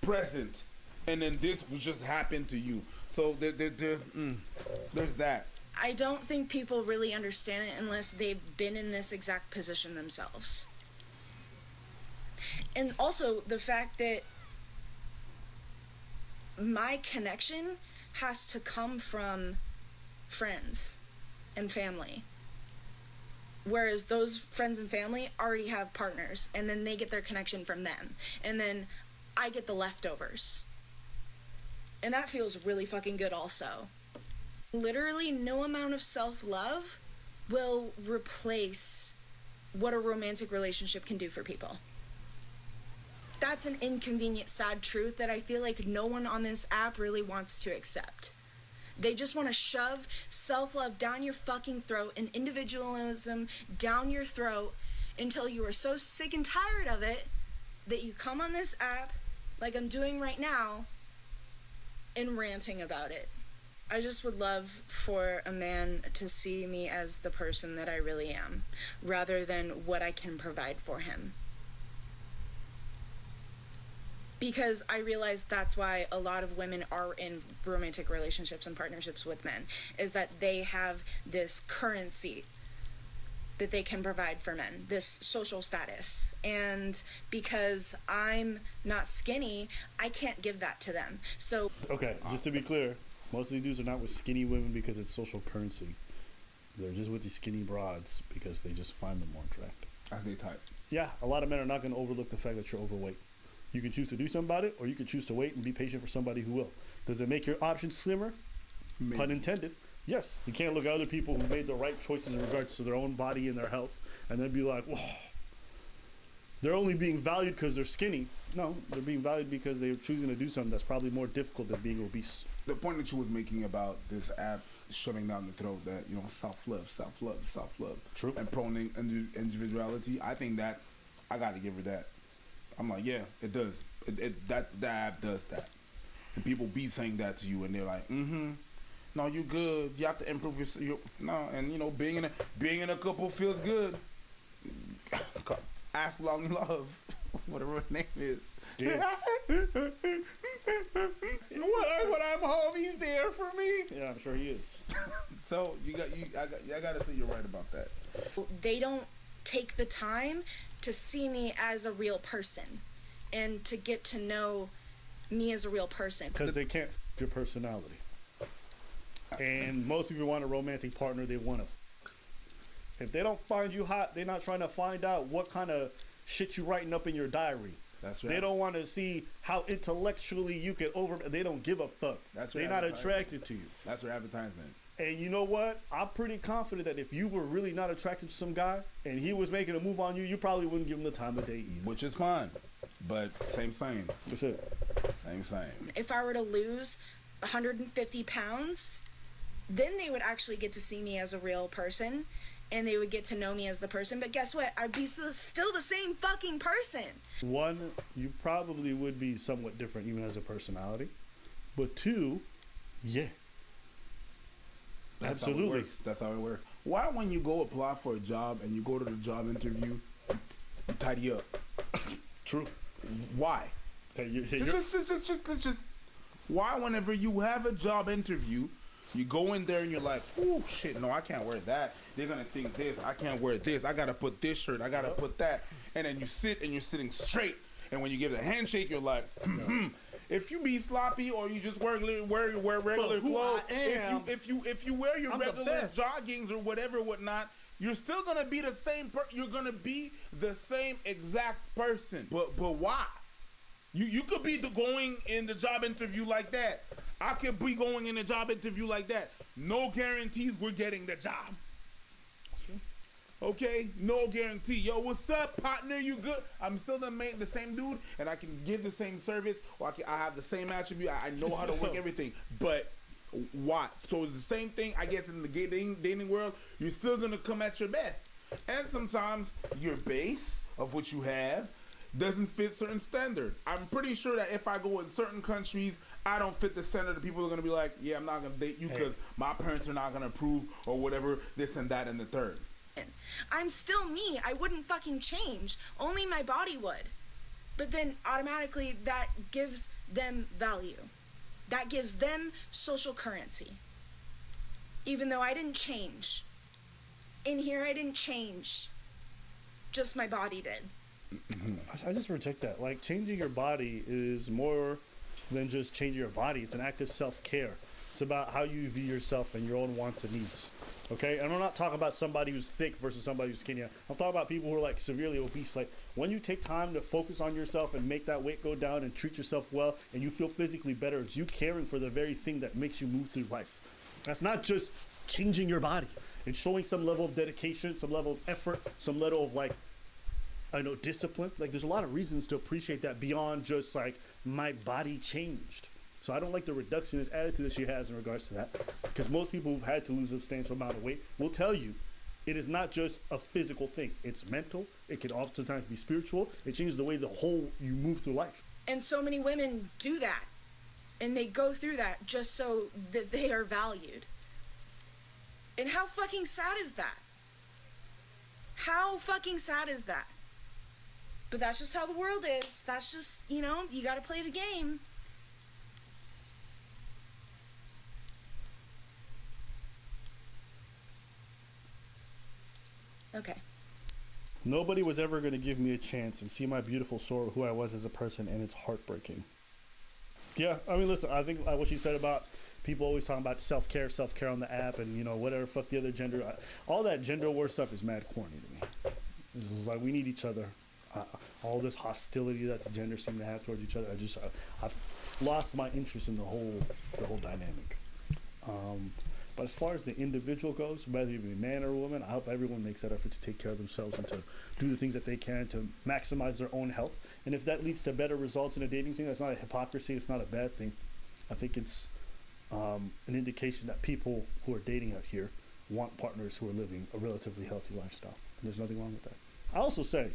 present, and then this would just happen to you. So there's that. I don't think people really understand it unless they've been in this exact position themselves. And also the fact that my connection has to come from friends and family. Whereas those friends and family already have partners, and then they get their connection from them. And then I get the leftovers. And that feels really fucking good also. Literally no amount of self-love will replace what a romantic relationship can do for people. That's an inconvenient, sad truth that I feel like no one on this app really wants to accept. They just want to shove self-love down your fucking throat and individualism down your throat until you are so sick and tired of it that you come on this app, like I'm doing right now, and ranting about it. I just would love for a man to see me as the person that I really am, rather than what I can provide for him. Because I realize that's why a lot of women are in romantic relationships and partnerships with men, is that they have this currency that they can provide for men, this social status. And because I'm not skinny, I can't give that to them. So okay, just to be clear, most of these dudes are not with skinny women because it's social currency. They're just with these skinny broads because they just find them more attractive. As they type. Yeah, a lot of men are not going to overlook the fact that you're overweight. You can choose to do something about it, or you can choose to wait and be patient for somebody who will. Does it make your options slimmer? Maybe. Pun intended. Yes. You can't look at other people who made the right choices in regards to their own body and their health and then be like, whoa, they're only being valued because they're skinny. No, they're being valued because they're choosing to do something that's probably more difficult than being obese. The point that you was making about this app shoving down the throat that, you know, self-love. True. And promoting individuality, I think that I got to give her that. I'm like, yeah, it does. That app does that. And people be saying that to you, and they're like, no, you good. You have to improve your no, and you know, being in a couple feels good. Ask long you love, whatever her name is. Yeah. when I'm home, he's there for me. Yeah, I'm sure he is. So I gotta say you're right about that. They don't take the time to see me as a real person and to get to know me as a real person. Because they can't your personality. And most people want a romantic partner, they want to. If they don't find you hot, they're not trying to find out what kind of shit you writing up in your diary. That's right. They don't want to see how intellectually you can they don't give a fuck. They're not attracted to you. That's their advertisement. And you know what? I'm pretty confident that if you were really not attracted to some guy and he was making a move on you, you probably wouldn't give him the time of day either. Which is fine. But same. That's it. Same. If I were to lose 150 pounds, then they would actually get to see me as a real person and they would get to know me as the person. But guess what? I'd be still the same fucking person. One, you probably would be somewhat different even as a personality. But two, yeah. Absolutely. That's how it works. Why when you go apply for a job and you go to the job interview, you tidy up? True. Why? Just why whenever you have a job interview, you go in there and you're like, oh shit, no, I can't wear that. They're gonna think this. I can't wear this. I gotta put this shirt. I gotta put that. And then you sit and you're sitting straight. And when you give the handshake, you're like, if you be sloppy or you just wear regular who clothes, I am, if you wear your I'm the regular best. joggings or whatnot, you're still gonna be the same. You're gonna be the same exact person. But why? You could be going in the job interview like that. I could be going in a job interview like that. No guarantees we're getting the job. Okay, no guarantee. Yo, what's up, partner? You good? I'm still the same dude, and I can give the same service, or I have the same attribute. I know how to work everything. But why? So it's the same thing, I guess, in the dating world. You're still gonna come at your best, and sometimes your base of what you have doesn't fit certain standard. I'm pretty sure that if I go in certain countries, I don't fit the standard. People are gonna be like, yeah, I'm not gonna date you because my parents are not gonna approve or whatever, this and that and the third. I'm still me. I wouldn't fucking change. Only my body would. But then automatically that gives them value. That gives them social currency. Even though I didn't change. In here I didn't change. Just my body did. I just reject that. Like, changing your body is more than just changing your body. It's an act of self-care. It's about how you view yourself and your own wants and needs. Okay? And I'm not talking about somebody who's thick versus somebody who's skinny. I'm talking about people who are like severely obese. Like, when you take time to focus on yourself and make that weight go down and treat yourself well and you feel physically better, it's you caring for the very thing that makes you move through life. That's not just changing your body. It's showing some level of dedication, some level of effort, some level of, like, I know, discipline. Like, there's a lot of reasons to appreciate that beyond just like my body changed. So I don't like the reductionist attitude that she has in regards to that, because most people who've had to lose a substantial amount of weight will tell you it is not just a physical thing. It's mental. It can oftentimes be spiritual. It changes the way you move through life. And so many women do that. And they go through that just so that they are valued. And how fucking sad is that? How fucking sad is that? But that's just how the world is. That's just, you gotta play the game. Okay. Nobody was ever going to give me a chance and see my beautiful soul, who I was as a person, and it's heartbreaking. Yeah, I mean, listen, I think what she said about people always talking about self-care on the app and, whatever, fuck the other gender. All that gender war stuff is mad corny to me. It's like, we need each other. All this hostility that the genders seem to have towards each other, I've lost my interest in the whole dynamic. But as far as the individual goes, whether you be a man or a woman, I hope everyone makes that effort to take care of themselves and to do the things that they can to maximize their own health. And if that leads to better results in a dating thing, that's not a hypocrisy. It's not a bad thing. I think it's an indication that people who are dating out here want partners who are living a relatively healthy lifestyle. And there's nothing wrong with that. I also say,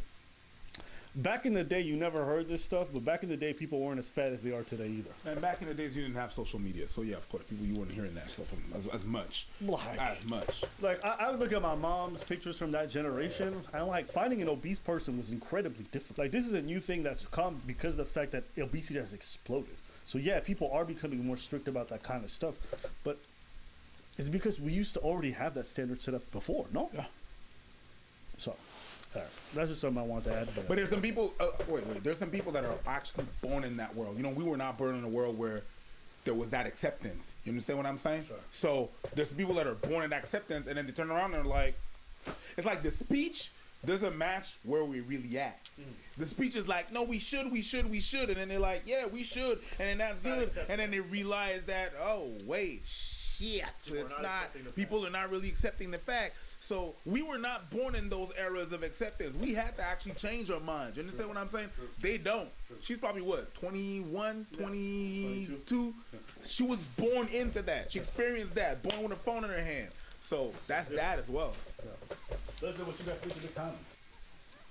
back in the day, you never heard this stuff, but back in the day, people weren't as fat as they are today either. And back in the days, you didn't have social media, so yeah, of course, you weren't hearing that stuff as much. Like, I would look at my mom's pictures from that generation, and like, finding an obese person was incredibly difficult. Like, this is a new thing that's come because of the fact that obesity has exploded. So yeah, people are becoming more strict about that kind of stuff, but it's because we used to already have that standard set up before, no? Yeah. So, that's just something I want to add. But there's some people. There's some people that are actually born in that world. We were not born in a world where there was that acceptance. You understand what I'm saying? Sure. So there's people that are born in acceptance, and then they turn around and they're like, it's like the speech doesn't match where we're really at. The speech is like, no, we should, and then they're like, yeah, we should, and then that's good, and then they realize that, oh wait, shit, it's not. People are not really accepting the fact. So we were not born in those eras of acceptance. We had to actually change our minds. You understand what I'm saying? True. They don't. True. She's probably what, 21, 22? Yeah. She was born into that. She experienced that, born with a phone in her hand. So that's that as well. Yeah. Leslie, what you guys think of the comments?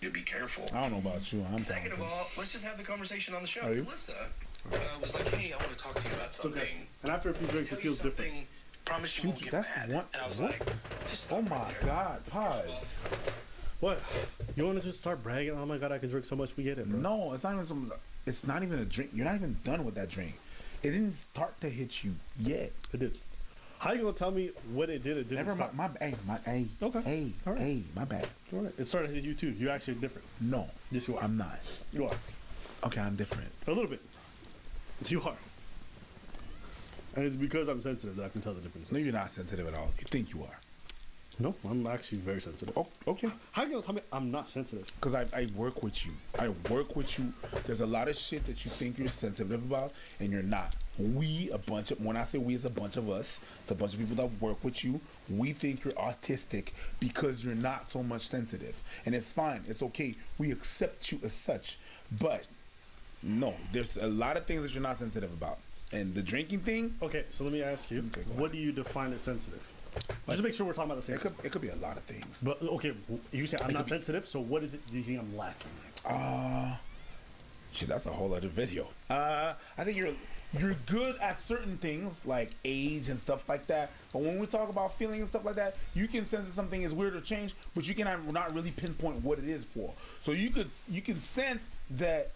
You be careful. I don't know about you. Second of all, let's just have the conversation on the show. Melissa was like, hey, I want to talk to you about something. Okay. And after a few drinks, it feels different. Promise you won't get mad. And I was like, just oh my God, pause. What? You want to just start bragging? Oh my God, I can drink so much. We get it, bro. No, it's not even a drink. You're not even done with that drink. It didn't start to hit you yet. It did. How you gonna tell me what it did? It didn't. Never mind. Okay. Hey, my bad. All right. It started to hit you too. You're actually different. No. Yes, you are. I'm not. You are. Okay, I'm different. A little bit. You are. And it's because I'm sensitive that I can tell the difference. No, you're not sensitive at all. You think you are. No, I'm actually very sensitive. Oh, okay. How are you gonna tell me I'm not sensitive? Because I work with you. I work with you. There's a lot of shit that you think you're sensitive about, and you're not. When I say we, it's a bunch of us. It's a bunch of people that work with you. We think you're autistic because you're not so much sensitive. And it's fine. It's okay. We accept you as such. But, no, there's a lot of things that you're not sensitive about. And the drinking thing... Okay, so let me ask you, what do you define as sensitive? Just to make sure we're talking about the same thing. It could be a lot of things. But, okay, you say I'm not sensitive, so what is it do you think I'm lacking? Shit, that's a whole other video. I think you're good at certain things, like age and stuff like that. But when we talk about feelings and stuff like that, you can sense that something is weird or changed, but you can not really pinpoint what it is for. So you can sense that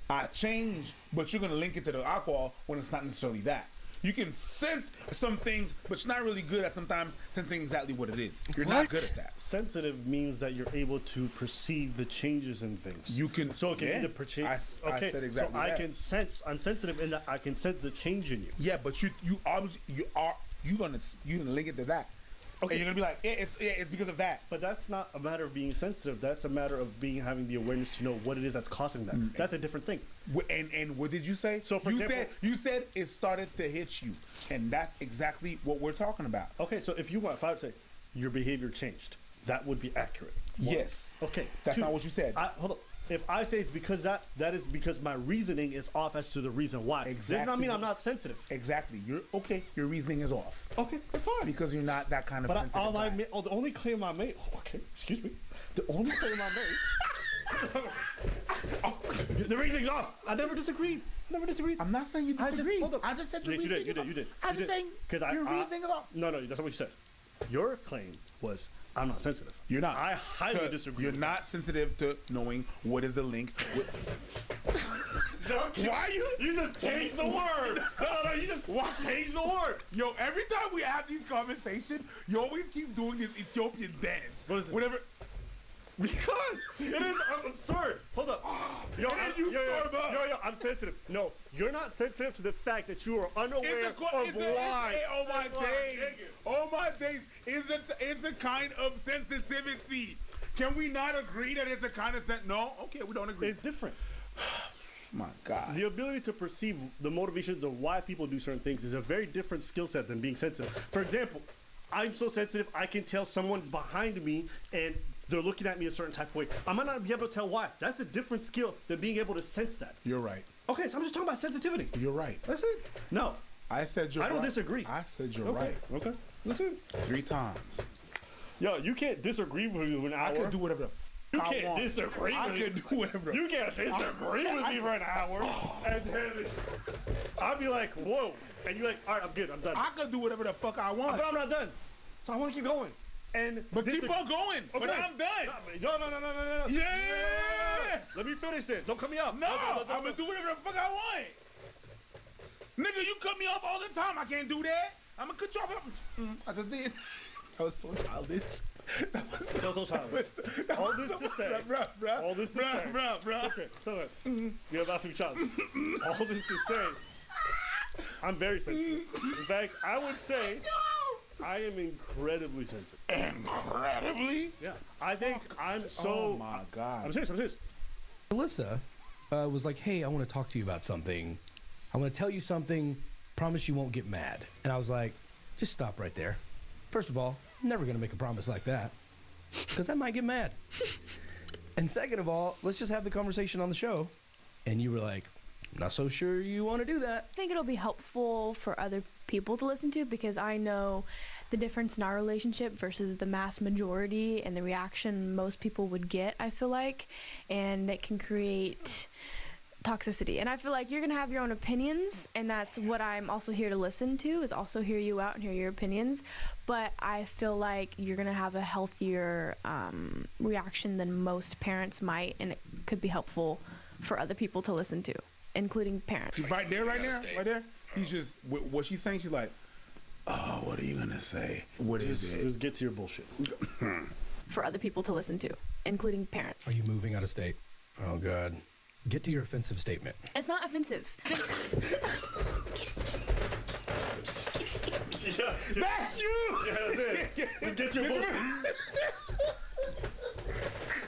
I changed, but you're going to link it to the alcohol when it's not necessarily that. You can sense some things, but you're not really good at sometimes sensing exactly what it is. You're not good at that. Sensitive means that you're able to perceive the changes in things. You can. So okay, yeah, I said exactly so that. I can sense. I'm sensitive in that I can sense the change in you. Yeah, but you're gonna link it to that. Okay, and you're gonna be like, it's because of that. But that's not a matter of being sensitive. That's a matter of having the awareness to know what it is that's causing that. That's a different thing. And what did you say? So for example, you said it started to hit you, and that's exactly what we're talking about. Okay, so if I would say your behavior changed, that would be accurate. Yes. Okay. That's not what you said. Hold on. If I say it's because that is because my reasoning is off as to the reason why. Exactly. Does not mean I'm not sensitive. Exactly. Your reasoning is off. Okay, that's fine. Because you're not that kind of sensitive the only claim I made. Okay, excuse me. The only claim I made. The reasoning's off. I never disagreed. I'm not saying you disagreed. Hold up. I just said your reasoning. You did. I'm just saying your reasoning is off. No, that's not what you said. Your claim was I'm not sensitive. You're not. I highly disagree. You're not sensitive to knowing what is the link. Why you just changed the word? No, you just changed the word. Yo, every time we have these conversations, you always keep doing this Ethiopian dance. What is it? Whatever. Because it is absurd. Hold up. Yo, I'm sensitive. No, you're not sensitive to the fact that you are unaware of why. Oh my days. It's a kind of sensitivity. Can we not agree that it's a kind of No? Okay, we don't agree. It's different. My God. The ability to perceive the motivations of why people do certain things is a very different skill set than being sensitive. For example, I'm so sensitive, I can tell someone's behind me and they're looking at me a certain type of way. I might not be able to tell why. That's a different skill than being able to sense that. You're right. Okay, so I'm just talking about sensitivity. You're right. That's it. No. I said you're right. I don't disagree. I said you're right. Okay. Listen. 3 times. Yo, you can't disagree with me for an hour. I can do whatever the You can't disagree with me. I can do whatever. You can't disagree with me for an hour. And then I'll be like, whoa. And you're like, all right, I'm good. I'm done. I can do whatever the fuck I want. But I'm not done. So I want to keep going. But keep on going. Okay. But I'm done. No. Yeah. Let me finish this. Don't cut me off. No. I'm going to do whatever the fuck I want. Nigga, you cut me off all the time. I can't do that. I'm going to cut you off. I just did. That was so childish. That was so childish. All this to say. All this to say. Okay, so you're about to be childish. All this to say, I'm very sensitive. In fact, I would say I am incredibly sensitive. Incredibly? Yeah. I think I'm so... Oh my God. I'm serious. Alyssa was like, hey, I want to talk to you about something. I want to tell you something. Promise you won't get mad. And I was like, just stop right there. First of all, I'm never going to make a promise like that because I might get mad. And second of all, let's just have the conversation on the show. And you were like, I'm not so sure you want to do that. I think it'll be helpful for other people to listen to because I know the difference in our relationship versus the mass majority and the reaction most people would get, I feel like, and it can create toxicity. And I feel like you're gonna have your own opinions, and that's what I'm also here to listen to, is also hear you out and hear your opinions. But I feel like you're gonna have a healthier reaction than most parents might, and it could be helpful for other people to listen to, including parents. See, right there. He's just, what she's saying, she's like, oh, what are you gonna say? What is it? Just get to your bullshit. For other people to listen to, including parents. Are you moving out of state? Oh, God. Get to your offensive statement. It's not offensive. That's you! Yeah, that's it. Just get your bullshit.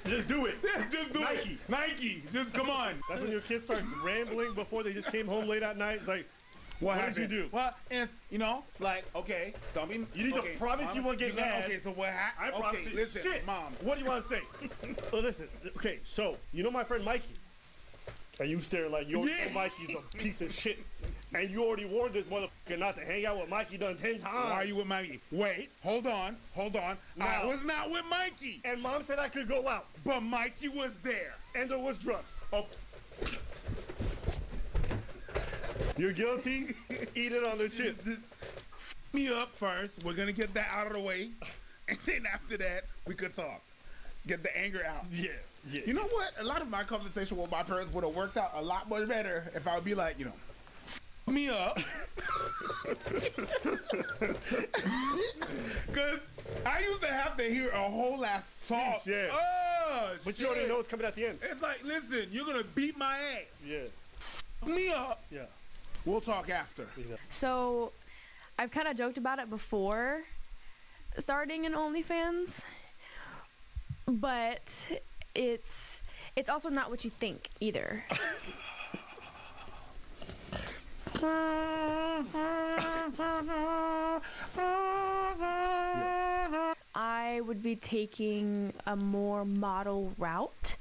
Just do it. Just do it. Nike. Just come on. That's when your kid starts rambling before they just came home late at night. It's like, what did you do? Well, it's, like, okay, don't be. You need to promise you won't get mad. Okay, so what happened? I promise. Okay, listen, Shit. Mom. What do you want to say? Well, listen. Okay, so you know my friend Mikey, and you staring like Mikey's a piece of shit, and you already warned this motherfucker not to hang out with Mikey done 10 times. Why are you with Mikey? Wait, hold on. No. I was not with Mikey. And Mom said I could go out, but Mikey was there, and there was drugs. Oh. You're guilty. Eat it on the chin. Just me up first. We're gonna get that out of the way, and then after that we could talk. Get the anger out. Yeah. You know what? A lot of my conversation with my parents would have worked out a lot much better if I would be like, me up. Because I used to have to hear a whole ass talk. Yeah. Oh, but you already know what's coming at the end. It's like, listen, you're gonna beat my ass. Yeah. Me up. Yeah. We'll talk after. So, I've kind of joked about it before starting an OnlyFans, but it's also not what you think either. I would be taking a more model route.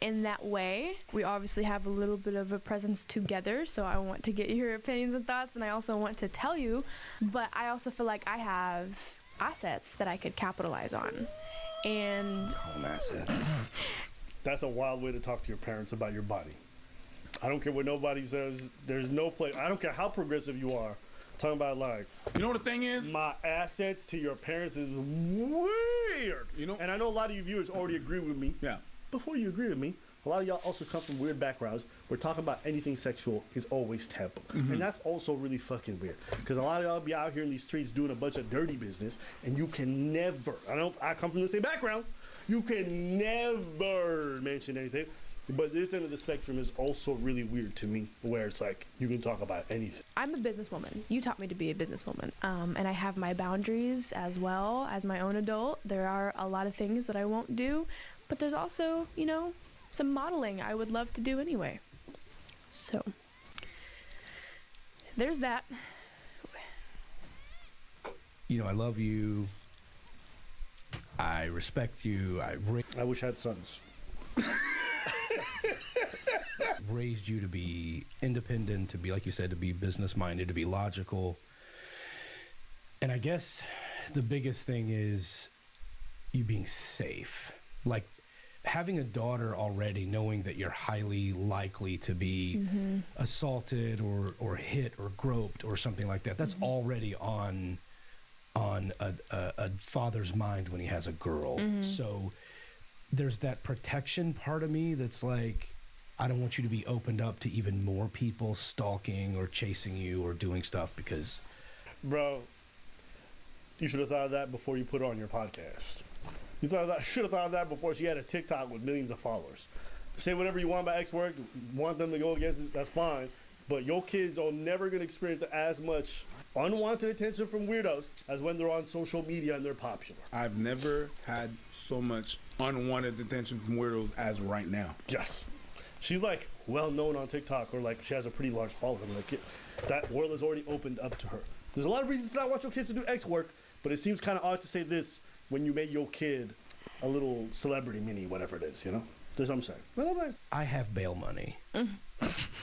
In that way, we obviously have a little bit of a presence together, so I want to get your opinions and thoughts, and I also want to tell you, but I also feel like I have assets that I could capitalize on. And assets. That's a wild way to talk to your parents about your body. I don't care what nobody says. There's no place. I don't care how progressive you are. Talking about like, you know what the thing is? My assets to your parents is weird. And I know a lot of you viewers already agree with me. Yeah. Before you agree with me, a lot of y'all also come from weird backgrounds where talking about anything sexual is always taboo. Mm-hmm. And that's also really fucking weird. Because a lot of y'all be out here in these streets doing a bunch of dirty business, and you can never, I come from the same background, you can never mention anything. But this end of the spectrum is also really weird to me, where it's like, you can talk about anything. I'm a businesswoman. You taught me to be a businesswoman. And I have my boundaries as well as my own adult. There are a lot of things that I won't do, but there's also, some modeling I would love to do anyway. So, there's that. I love you. I respect you. I wish I had sons. Raised you to be independent, to be, like you said, to be business-minded, to be logical. And I guess the biggest thing is you being safe. Like, having a daughter already, knowing that you're highly likely to be assaulted or hit or groped or something like that, that's already on a father's mind when he has a girl. So there's that protection part of me that's like, I don't want you to be opened up to even more people stalking or chasing you or doing stuff because... Bro, you should have thought of that before you put her on your podcast. You should have thought of that before she had a TikTok with millions of followers. Say whatever you want about X-Work, want them to go against it, that's fine. But your kids are never going to experience as much unwanted attention from weirdos as when they're on social media and they're popular. I've never had so much unwanted attention from weirdos as right now. Yes. She's like well known on TikTok, or like she has a pretty large following. Like that world has already opened up to her. There's a lot of reasons to not want your kids to do X-Work, but it seems kind of odd to say this when you made your kid a little celebrity mini, whatever it is, That's what I'm saying. Well, I have bail money.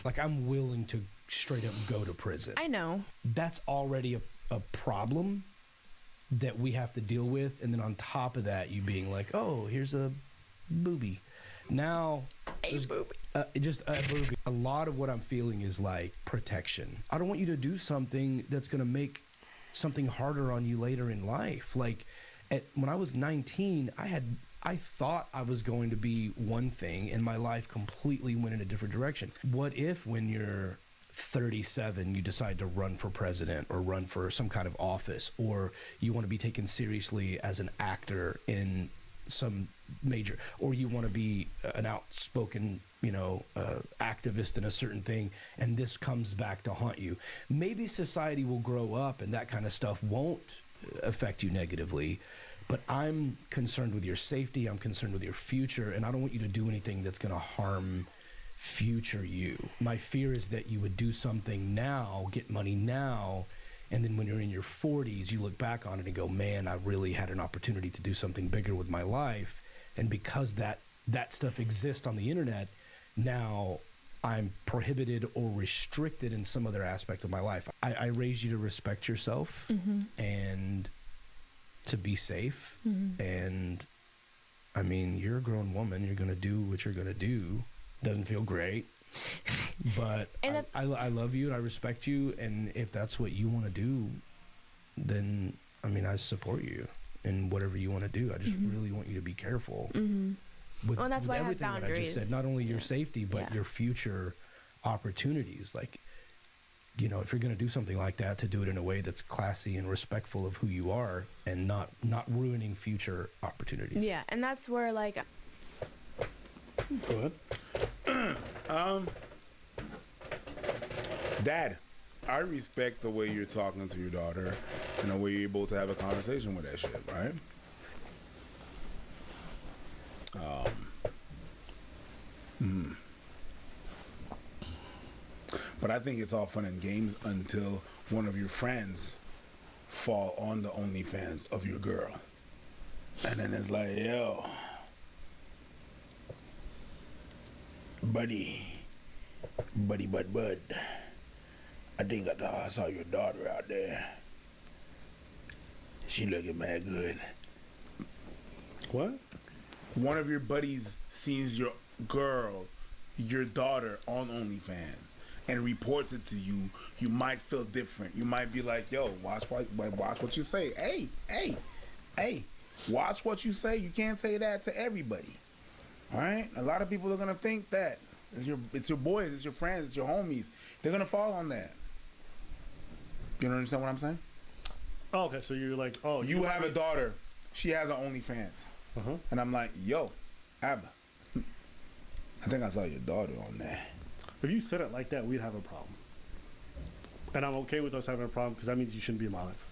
Like, I'm willing to straight up go to prison. I know. That's already a problem that we have to deal with. And then on top of that, you being like, oh, here's a booby. Now, just a booby. A lot of what I'm feeling is like protection. I don't want you to do something that's going to make something harder on you later in life. Like, when I was 19, I thought I was going to be one thing, and my life completely went in a different direction. What if when you're 37, you decide to run for president or run for some kind of office, or you want to be taken seriously as an actor in some major, or you want to be an outspoken, activist in a certain thing, and this comes back to haunt you. Maybe society will grow up and that kind of stuff won't affect you negatively, but I'm concerned with your safety, I'm concerned with your future, and I don't want you to do anything that's going to harm future you. My fear is that you would do something now, get money now, and then when you're in your 40s, you look back on it and go, man, I really had an opportunity to do something bigger with my life. And because that stuff exists on the internet, now I'm prohibited or restricted in some other aspect of my life. I raised you to respect yourself and to be safe. And I mean, you're a grown woman. You're going to do what you're going to do. Doesn't feel great. But I love you and I respect you, and if that's what you want to do, then I mean, I support you in whatever you want to do. I just really want you to be careful with, well, that's with why everything I have that I just boundaries. said. Not only your safety, but your future opportunities. Like, if you're going to do something like that, to do it in a way that's classy and respectful of who you are, and not ruining future opportunities. Yeah, and that's where like. Go ahead. Dad, I respect the way you're talking to your daughter and the way you're able to have a conversation with that shit, right? But I think it's all fun and games until one of your friends fall on the OnlyFans of your girl. And then it's like, yo, buddy, bud. I think I saw your daughter out there. She looking mad good. What? One of your buddies sees your girl, your daughter, on OnlyFans and reports it to you. You might feel different. You might be like, yo, watch what you say. Hey, watch what you say. You can't say that to everybody. All right? A lot of people are going to think that. It's your boys, it's your friends, it's your homies. They're going to fall on that. You don't understand what I'm saying? Oh, okay, so you're like, you have a daughter. She has an OnlyFans. And I'm like, yo, Abba, I think I saw your daughter on there. If you said it like that, we'd have a problem. And I'm okay with us having a problem because that means you shouldn't be in my life.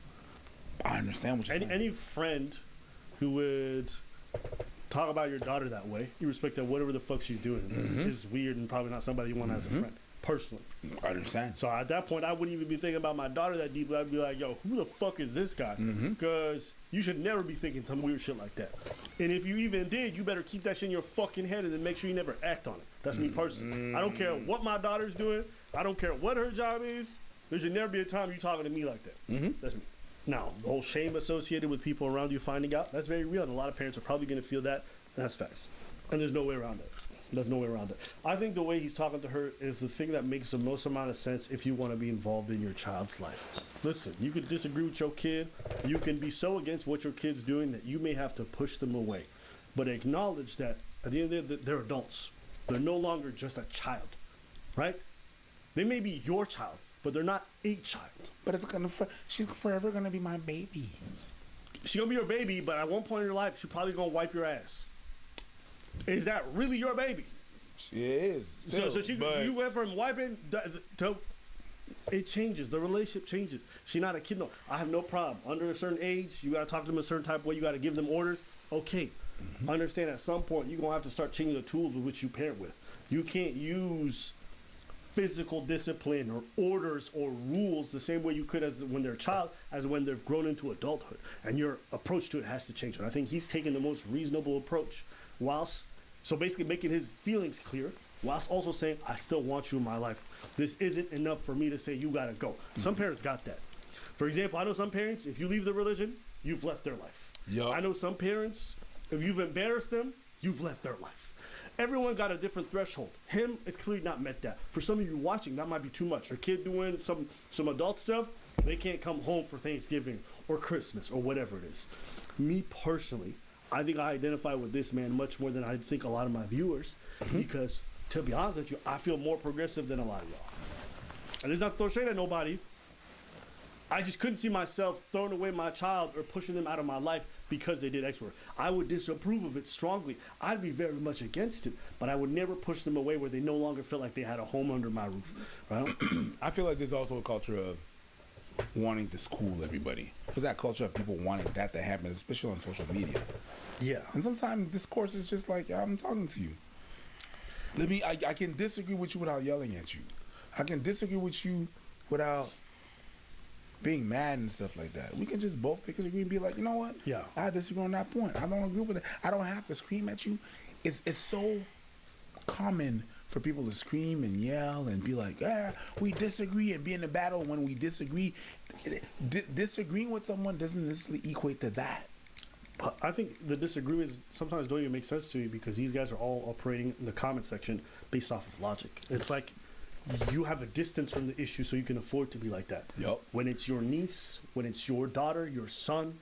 I understand what you're saying. Any friend who would talk about your daughter that way, you respect that whatever the fuck she's doing is weird and probably not somebody you want as a friend. Personally. I understand. So at that point, I wouldn't even be thinking about my daughter that deeply. I'd be like, yo, who the fuck is this guy? Because you should never be thinking some weird shit like that. And if you even did, you better keep that shit in your fucking head and then make sure you never act on it. That's me personally. I don't care what my daughter's doing. I don't care what her job is. There should never be a time you talking to me like that. That's me. Now, the whole shame associated with people around you finding out, that's very real. And a lot of parents are probably going to feel that. That's facts. And there's no way around it. There's no way around it. I think the way he's talking to her is the thing that makes the most amount of sense if you want to be involved in your child's life. Listen, you could disagree with your kid. You can be so against what your kid's doing that you may have to push them away. But acknowledge that at the end of the day, they're adults. They're no longer just a child, right? They may be your child, but they're not a child. But she's forever gonna be my baby. She's gonna be your baby, but at one point in your life, she's probably gonna wipe your ass. Is that really your baby? She is. Still, so you went from wiping to it changes. The relationship changes. She's not a kid. No, I have no problem. Under a certain age, you gotta talk to them a certain type of way. You gotta give them orders. Okay. Understand at some point you're gonna have to start changing the tools with which you parent with. You can't use physical discipline or orders or rules the same way you could as when they're a child as when they've grown into adulthood. And your approach to it has to change. And I think he's taking the most reasonable approach. So basically making his feelings clear, whilst also saying, I still want you in my life. This isn't enough for me to say you gotta go. Some parents got that. For example, I know some parents, if you leave the religion, you've left their life. I know some parents, if you've embarrassed them, you've left their life. Everyone got a different threshold. Him, it's clearly not met that. For some of you watching, that might be too much. Your kid doing some adult stuff, they can't come home for Thanksgiving or Christmas or whatever it is. Me personally, I think I identify with this man much more than I think a lot of my viewers because, to be honest with you, I feel more progressive than a lot of y'all. And it's not to throw shade at nobody. I just couldn't see myself throwing away my child or pushing them out of my life because they did X work. I would disapprove of it strongly. I'd be very much against it, but I would never push them away where they no longer felt like they had a home under my roof. Right? I feel like there's also a culture of wanting to school everybody. There's that culture of people wanting that to happen, especially on social media. Yeah. And sometimes discourse is just like, I'm talking to you. I can disagree with you without yelling at you. I can disagree with you without being mad and stuff like that. We can just both disagree and be like, you know what? Yeah. I disagree on that point. I don't agree with it. I don't have to scream at you. It's so common for people to scream and yell and be like, we disagree, and be in a battle when we disagree. Disagreeing with someone doesn't necessarily equate to that. I think the disagreements sometimes don't even make sense to me because these guys are all operating in the comment section based off of logic. It's like you have a distance from the issue so you can afford to be like that. Yep. When it's your niece, when it's your daughter, your son,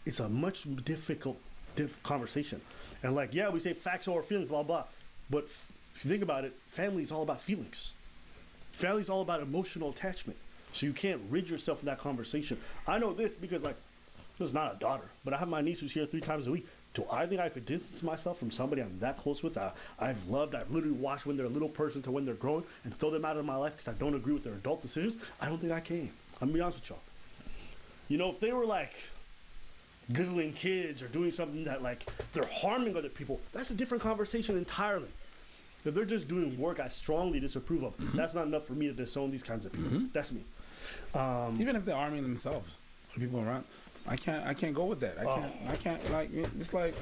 it's a much difficult conversation. And like, yeah, we say facts over feelings, blah, blah. But if you think about it, family is all about feelings. Family is all about emotional attachment. So you can't rid yourself of that conversation. I know this because like, it's not a daughter, but I have my niece who's here 3 times a week. Do I think I could distance myself from somebody I'm that close with? I've literally watched when they're a little person to when they're grown and throw them out of my life because I don't agree with their adult decisions? I don't think I can. I'm gonna be honest with y'all. You know, if they were like diddling kids or doing something that like they're harming other people, that's a different conversation entirely. If they're just doing work I strongly disapprove of, that's not enough for me to disown these kinds of people. That's me. Even if they're arming themselves, or people around, I can't go with that. I can't like, it's like,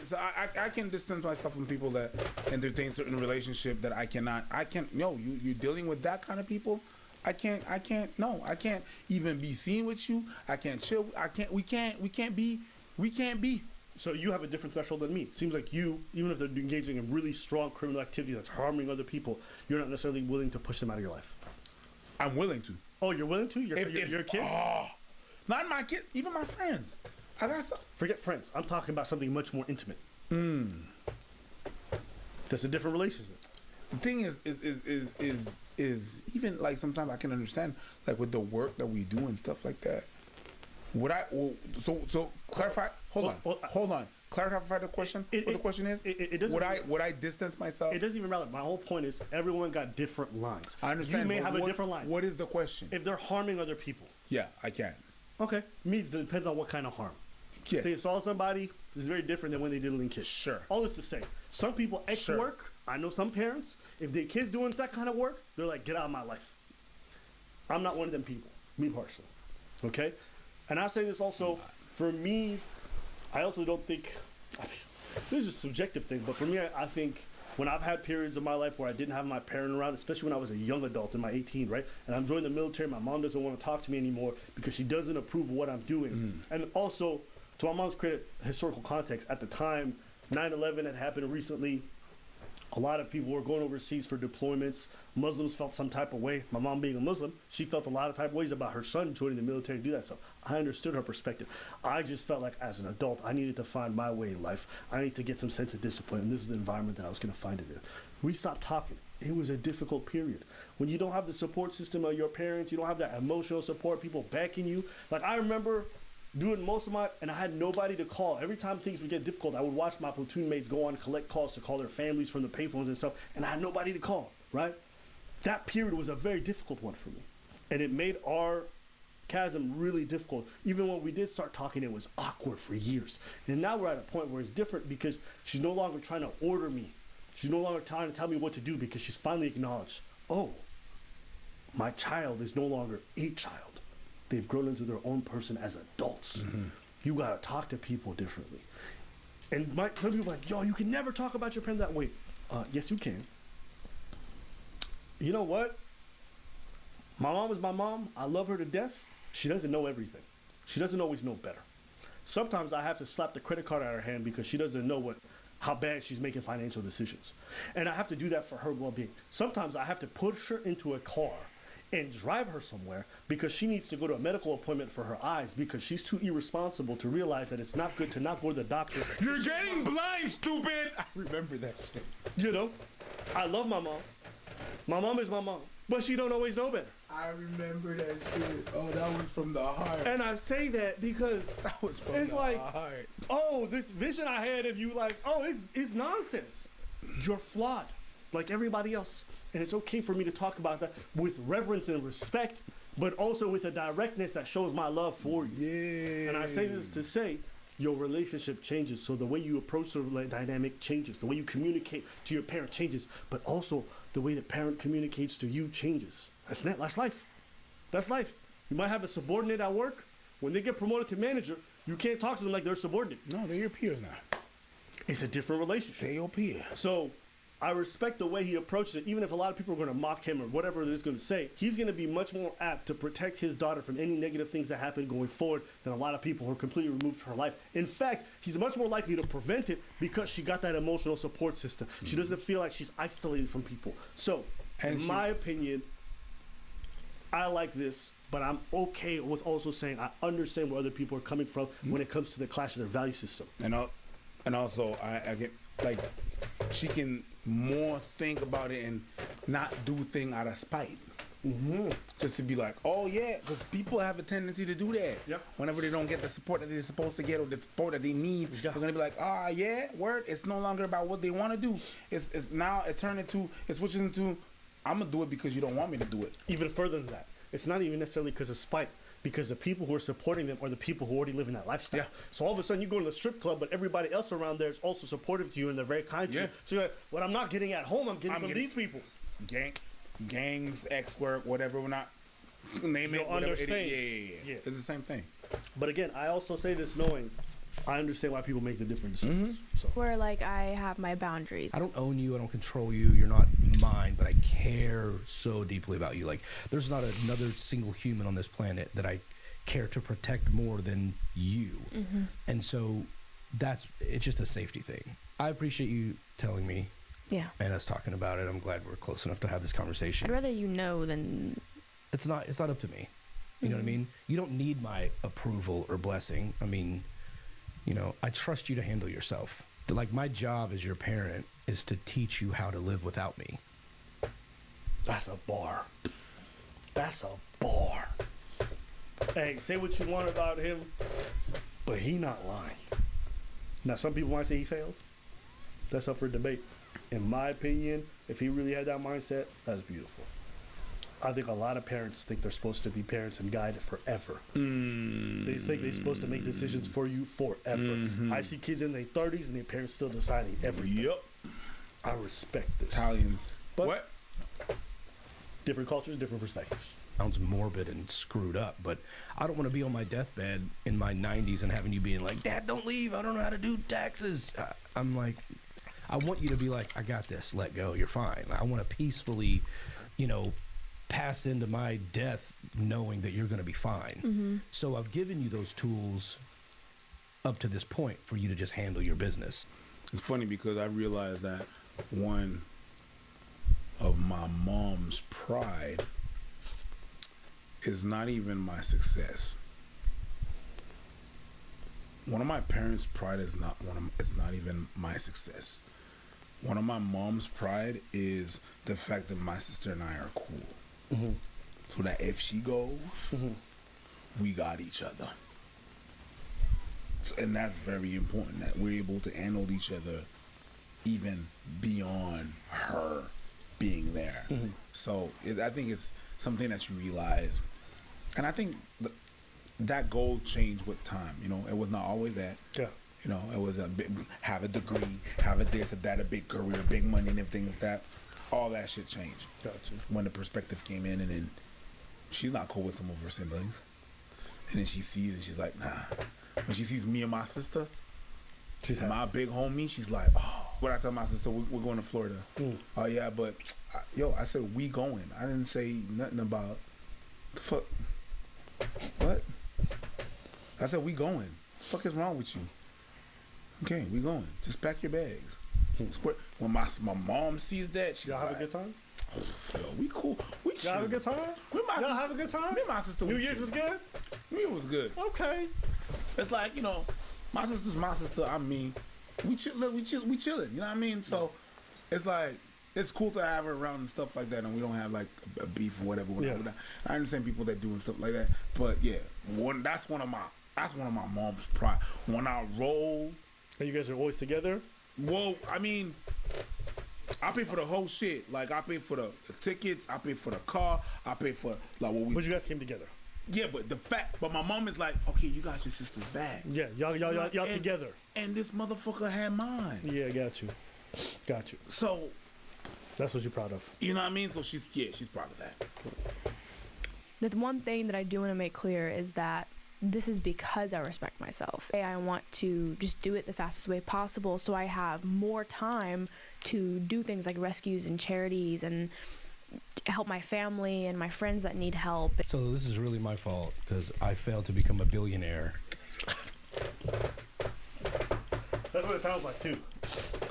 so I can distance myself from people that entertain certain relationship that I can't, no, you're dealing with that kind of people. I can't even be seen with you. I can't chill. We can't be. So you have a different threshold than me. Seems like you, even if they're engaging in really strong criminal activity that's harming other people, you're not necessarily willing to push them out of your life. I'm willing to. Oh, you're willing to? Your kids? Not my kids, even my friends. I got some. Forget friends. I'm talking about something much more intimate. That's a different relationship. The thing is even like sometimes I can understand like with the work that we do and stuff like that. Would I? So clarify. Hold on. Clarify the question. What the question is? Would I distance myself? It doesn't even matter. My whole point is everyone got different lines. I understand. You may have a different line. What is the question? If they're harming other people. Yeah, I can. Okay. Means it depends on what kind of harm. Yes. If they assault somebody, it's very different than when they diddling kids. Sure. All this to say, some people work. I know some parents, if their kids doing that kind of work, they're like, get out of my life. I'm not one of them people, me personally. Okay? And I'll say this also, for me, I also don't think, this is a subjective thing, but for me, I think when I've had periods of my life where I didn't have my parent around, especially when I was a young adult in my 18, right? And I'm joining the military, my mom doesn't want to talk to me anymore because she doesn't approve of what I'm doing. And also, to my mom's credit, historical context, at the time, 9/11 had happened recently. A lot of people were going overseas for deployments. Muslims felt some type of way. My mom being a Muslim, she felt a lot of type of ways about her son joining the military to do that stuff. I understood her perspective. I just felt like as an adult, I needed to find my way in life. I need to get some sense of discipline, and this is the environment that I was going to find it in. We stopped talking. It was a difficult period. When you don't have the support system of your parents, you don't have that emotional support, people backing you. Like I remember doing most of and I had nobody to call. Every time things would get difficult, I would watch my platoon mates go on collect calls to call their families from the payphones and stuff, and I had nobody to call, right? That period was a very difficult one for me. And it made our chasm really difficult. Even when we did start talking, it was awkward for years. And now we're at a point where it's different because she's no longer trying to order me. She's no longer trying to tell me what to do because she's finally acknowledged, oh, my child is no longer a child. They've grown into their own person as adults. You gotta talk to people differently. And some people are like, yo, you can never talk about your parent that way. Yes, you can. You know what? My mom is my mom. I love her to death. She doesn't know everything. She doesn't always know better. Sometimes I have to slap the credit card out of her hand because she doesn't know how bad she's making financial decisions. And I have to do that for her well-being. Sometimes I have to push her into a car and drive her somewhere because she needs to go to a medical appointment for her eyes because she's too irresponsible to realize that it's not good to not go to the doctor. You're getting blind, stupid! I remember that shit. You know, I love my mom. My mom is my mom, but she don't always know better. I remember that shit. Oh, that was from the heart. And I say that because that was from it's the like, heart. oh, this vision I had of you, like, oh, it's nonsense. You're flawed, like everybody else. And it's okay for me to talk about that with reverence and respect, but also with a directness that shows my love for you. Yeah. And I say this to say, your relationship changes. So the way you approach the dynamic changes. The way you communicate to your parent changes. But also the way the parent communicates to you changes. That's life. That's life. You might have a subordinate at work. When they get promoted to manager, you can't talk to them like they're subordinate. No, they're your peers now. It's a different relationship. They're your peer. So I respect the way he approaches it. Even if a lot of people are going to mock him or whatever it is going to say, he's going to be much more apt to protect his daughter from any negative things that happen going forward than a lot of people who are completely removed from her life. In fact, he's much more likely to prevent it because she got that emotional support system. She doesn't feel like she's isolated from people. So, in my opinion, I like this, but I'm okay with also saying I understand where other people are coming from when it comes to the clash of their value system. And also, I get, like, she can more think about it and not do thing out of spite. Just to be like, oh yeah, because people have a tendency to do that. Yep. Whenever they don't get the support that they're supposed to get or the support that they need, they're gonna be like, yeah, word. It's no longer about what they want to do. It's now it switches into, I'm gonna do it because you don't want me to do it. Even further than that, it's not even necessarily because of spite. Because the people who are supporting them are the people who already live in that lifestyle. Yeah. So all of a sudden you go to the strip club, but everybody else around there is also supportive to you and they're very kind to you. So you're like, what I'm not getting at home, I'm getting from these people. Gangs, X work, whatever, we're not name it, whatever. Yeah. It's the same thing. But again, I also say this knowing I understand why people make the different decisions. So. Where like I have my boundaries. I don't own you, I don't control you, you're not mine, but I care so deeply about you. Like there's not another single human on this planet that I care to protect more than you. And so it's just a safety thing. I appreciate you telling me. Yeah. And us talking about it. I'm glad we're close enough to have this conversation. I'd rather you know than it's not up to me. You know what I mean? You don't need my approval or blessing. I mean, you know, I trust you to handle yourself. Like my job as your parent is to teach you how to live without me. That's a bar. That's a bar. Hey, say what you want about him, but he not lying. Now, some people might say he failed. That's up for debate. In my opinion, if he really had that mindset, that's beautiful. I think a lot of parents think they're supposed to be parents and guide forever. They think they're supposed to make decisions for you forever. I see kids in their 30s and their parents still deciding everything. Yep. I respect this. Italians. But what? Different cultures, different perspectives. Sounds morbid and screwed up, but I don't want to be on my deathbed in my 90s and having you being like, Dad, don't leave. I don't know how to do taxes. I'm like, I want you to be like, I got this. Let go. You're fine. I want to peacefully, you know, pass into my death knowing that you're going to be fine. So I've given you those tools up to this point for you to just handle your business. It's funny because I realized that one of my mom's pride is not even my success. One of my parents' pride is not even my success. One of my mom's pride is the fact that my sister and I are cool. So that if she goes, we got each other. So, and that's very important, that we're able to handle each other even beyond her being there. So I think it's something that you realize. And I think that goal changed with time. You know, it was not always that. Yeah. You know, it was have a degree, have a this, a that, a big career, big money, and everything is that. All that shit changed. Gotcha. When the perspective came in, and then she's not cool with some of her siblings. And then she sees and she's like, nah. When she sees me and my sister, my big homie, she's like, oh. What I tell my sister, we're going to Florida. Oh yeah, but I said we going. I didn't say nothing about the fuck. What? I said we going. The fuck is wrong with you? Okay, we going. Just pack your bags. When my mom sees that, she's y'all like, have a good time? Yo, we cool. Y'all have a good time? Y'all have a good time? Me and my sister. New Year's was good? New Year's was good. Okay. It's like, you know, my sister's my sister. I mean, we chilling. You know what I mean? So it's like it's cool to have her around and stuff like that, and we don't have like a beef or whatever. I understand people that doing stuff like that, but yeah, that's one of my mom's pride. When I roll, and you guys are always together. Well, I mean, I pay for the whole shit. Like I pay for the tickets, I pay for the car, I pay for like what we. But you guys came together. Yeah, but my mom is like, okay, you got your sister's back. Yeah, y'all together. And this motherfucker had mine. Yeah, got you. So that's what you're proud of. You know what I mean? So she's proud of that. The one thing that I do want to make clear is that this is because I respect myself. I want to just do it the fastest way possible so I have more time to do things like rescues and charities and help my family and my friends that need help. So this is really my fault because I failed to become a billionaire. That's what it sounds like too.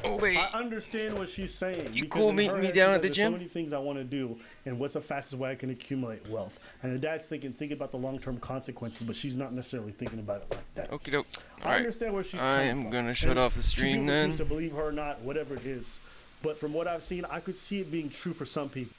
Oh wait. I understand what she's saying. You cool meeting me down at the gym? There's so many things I want to do, and what's the fastest way I can accumulate wealth? And the dad's thinking about the long-term consequences, but she's not necessarily thinking about it like that. Okie doke. I understand where she's coming from. I am gonna shut off the stream then. Choose to believe her or not, whatever it is. But from what I've seen, I could see it being true for some people.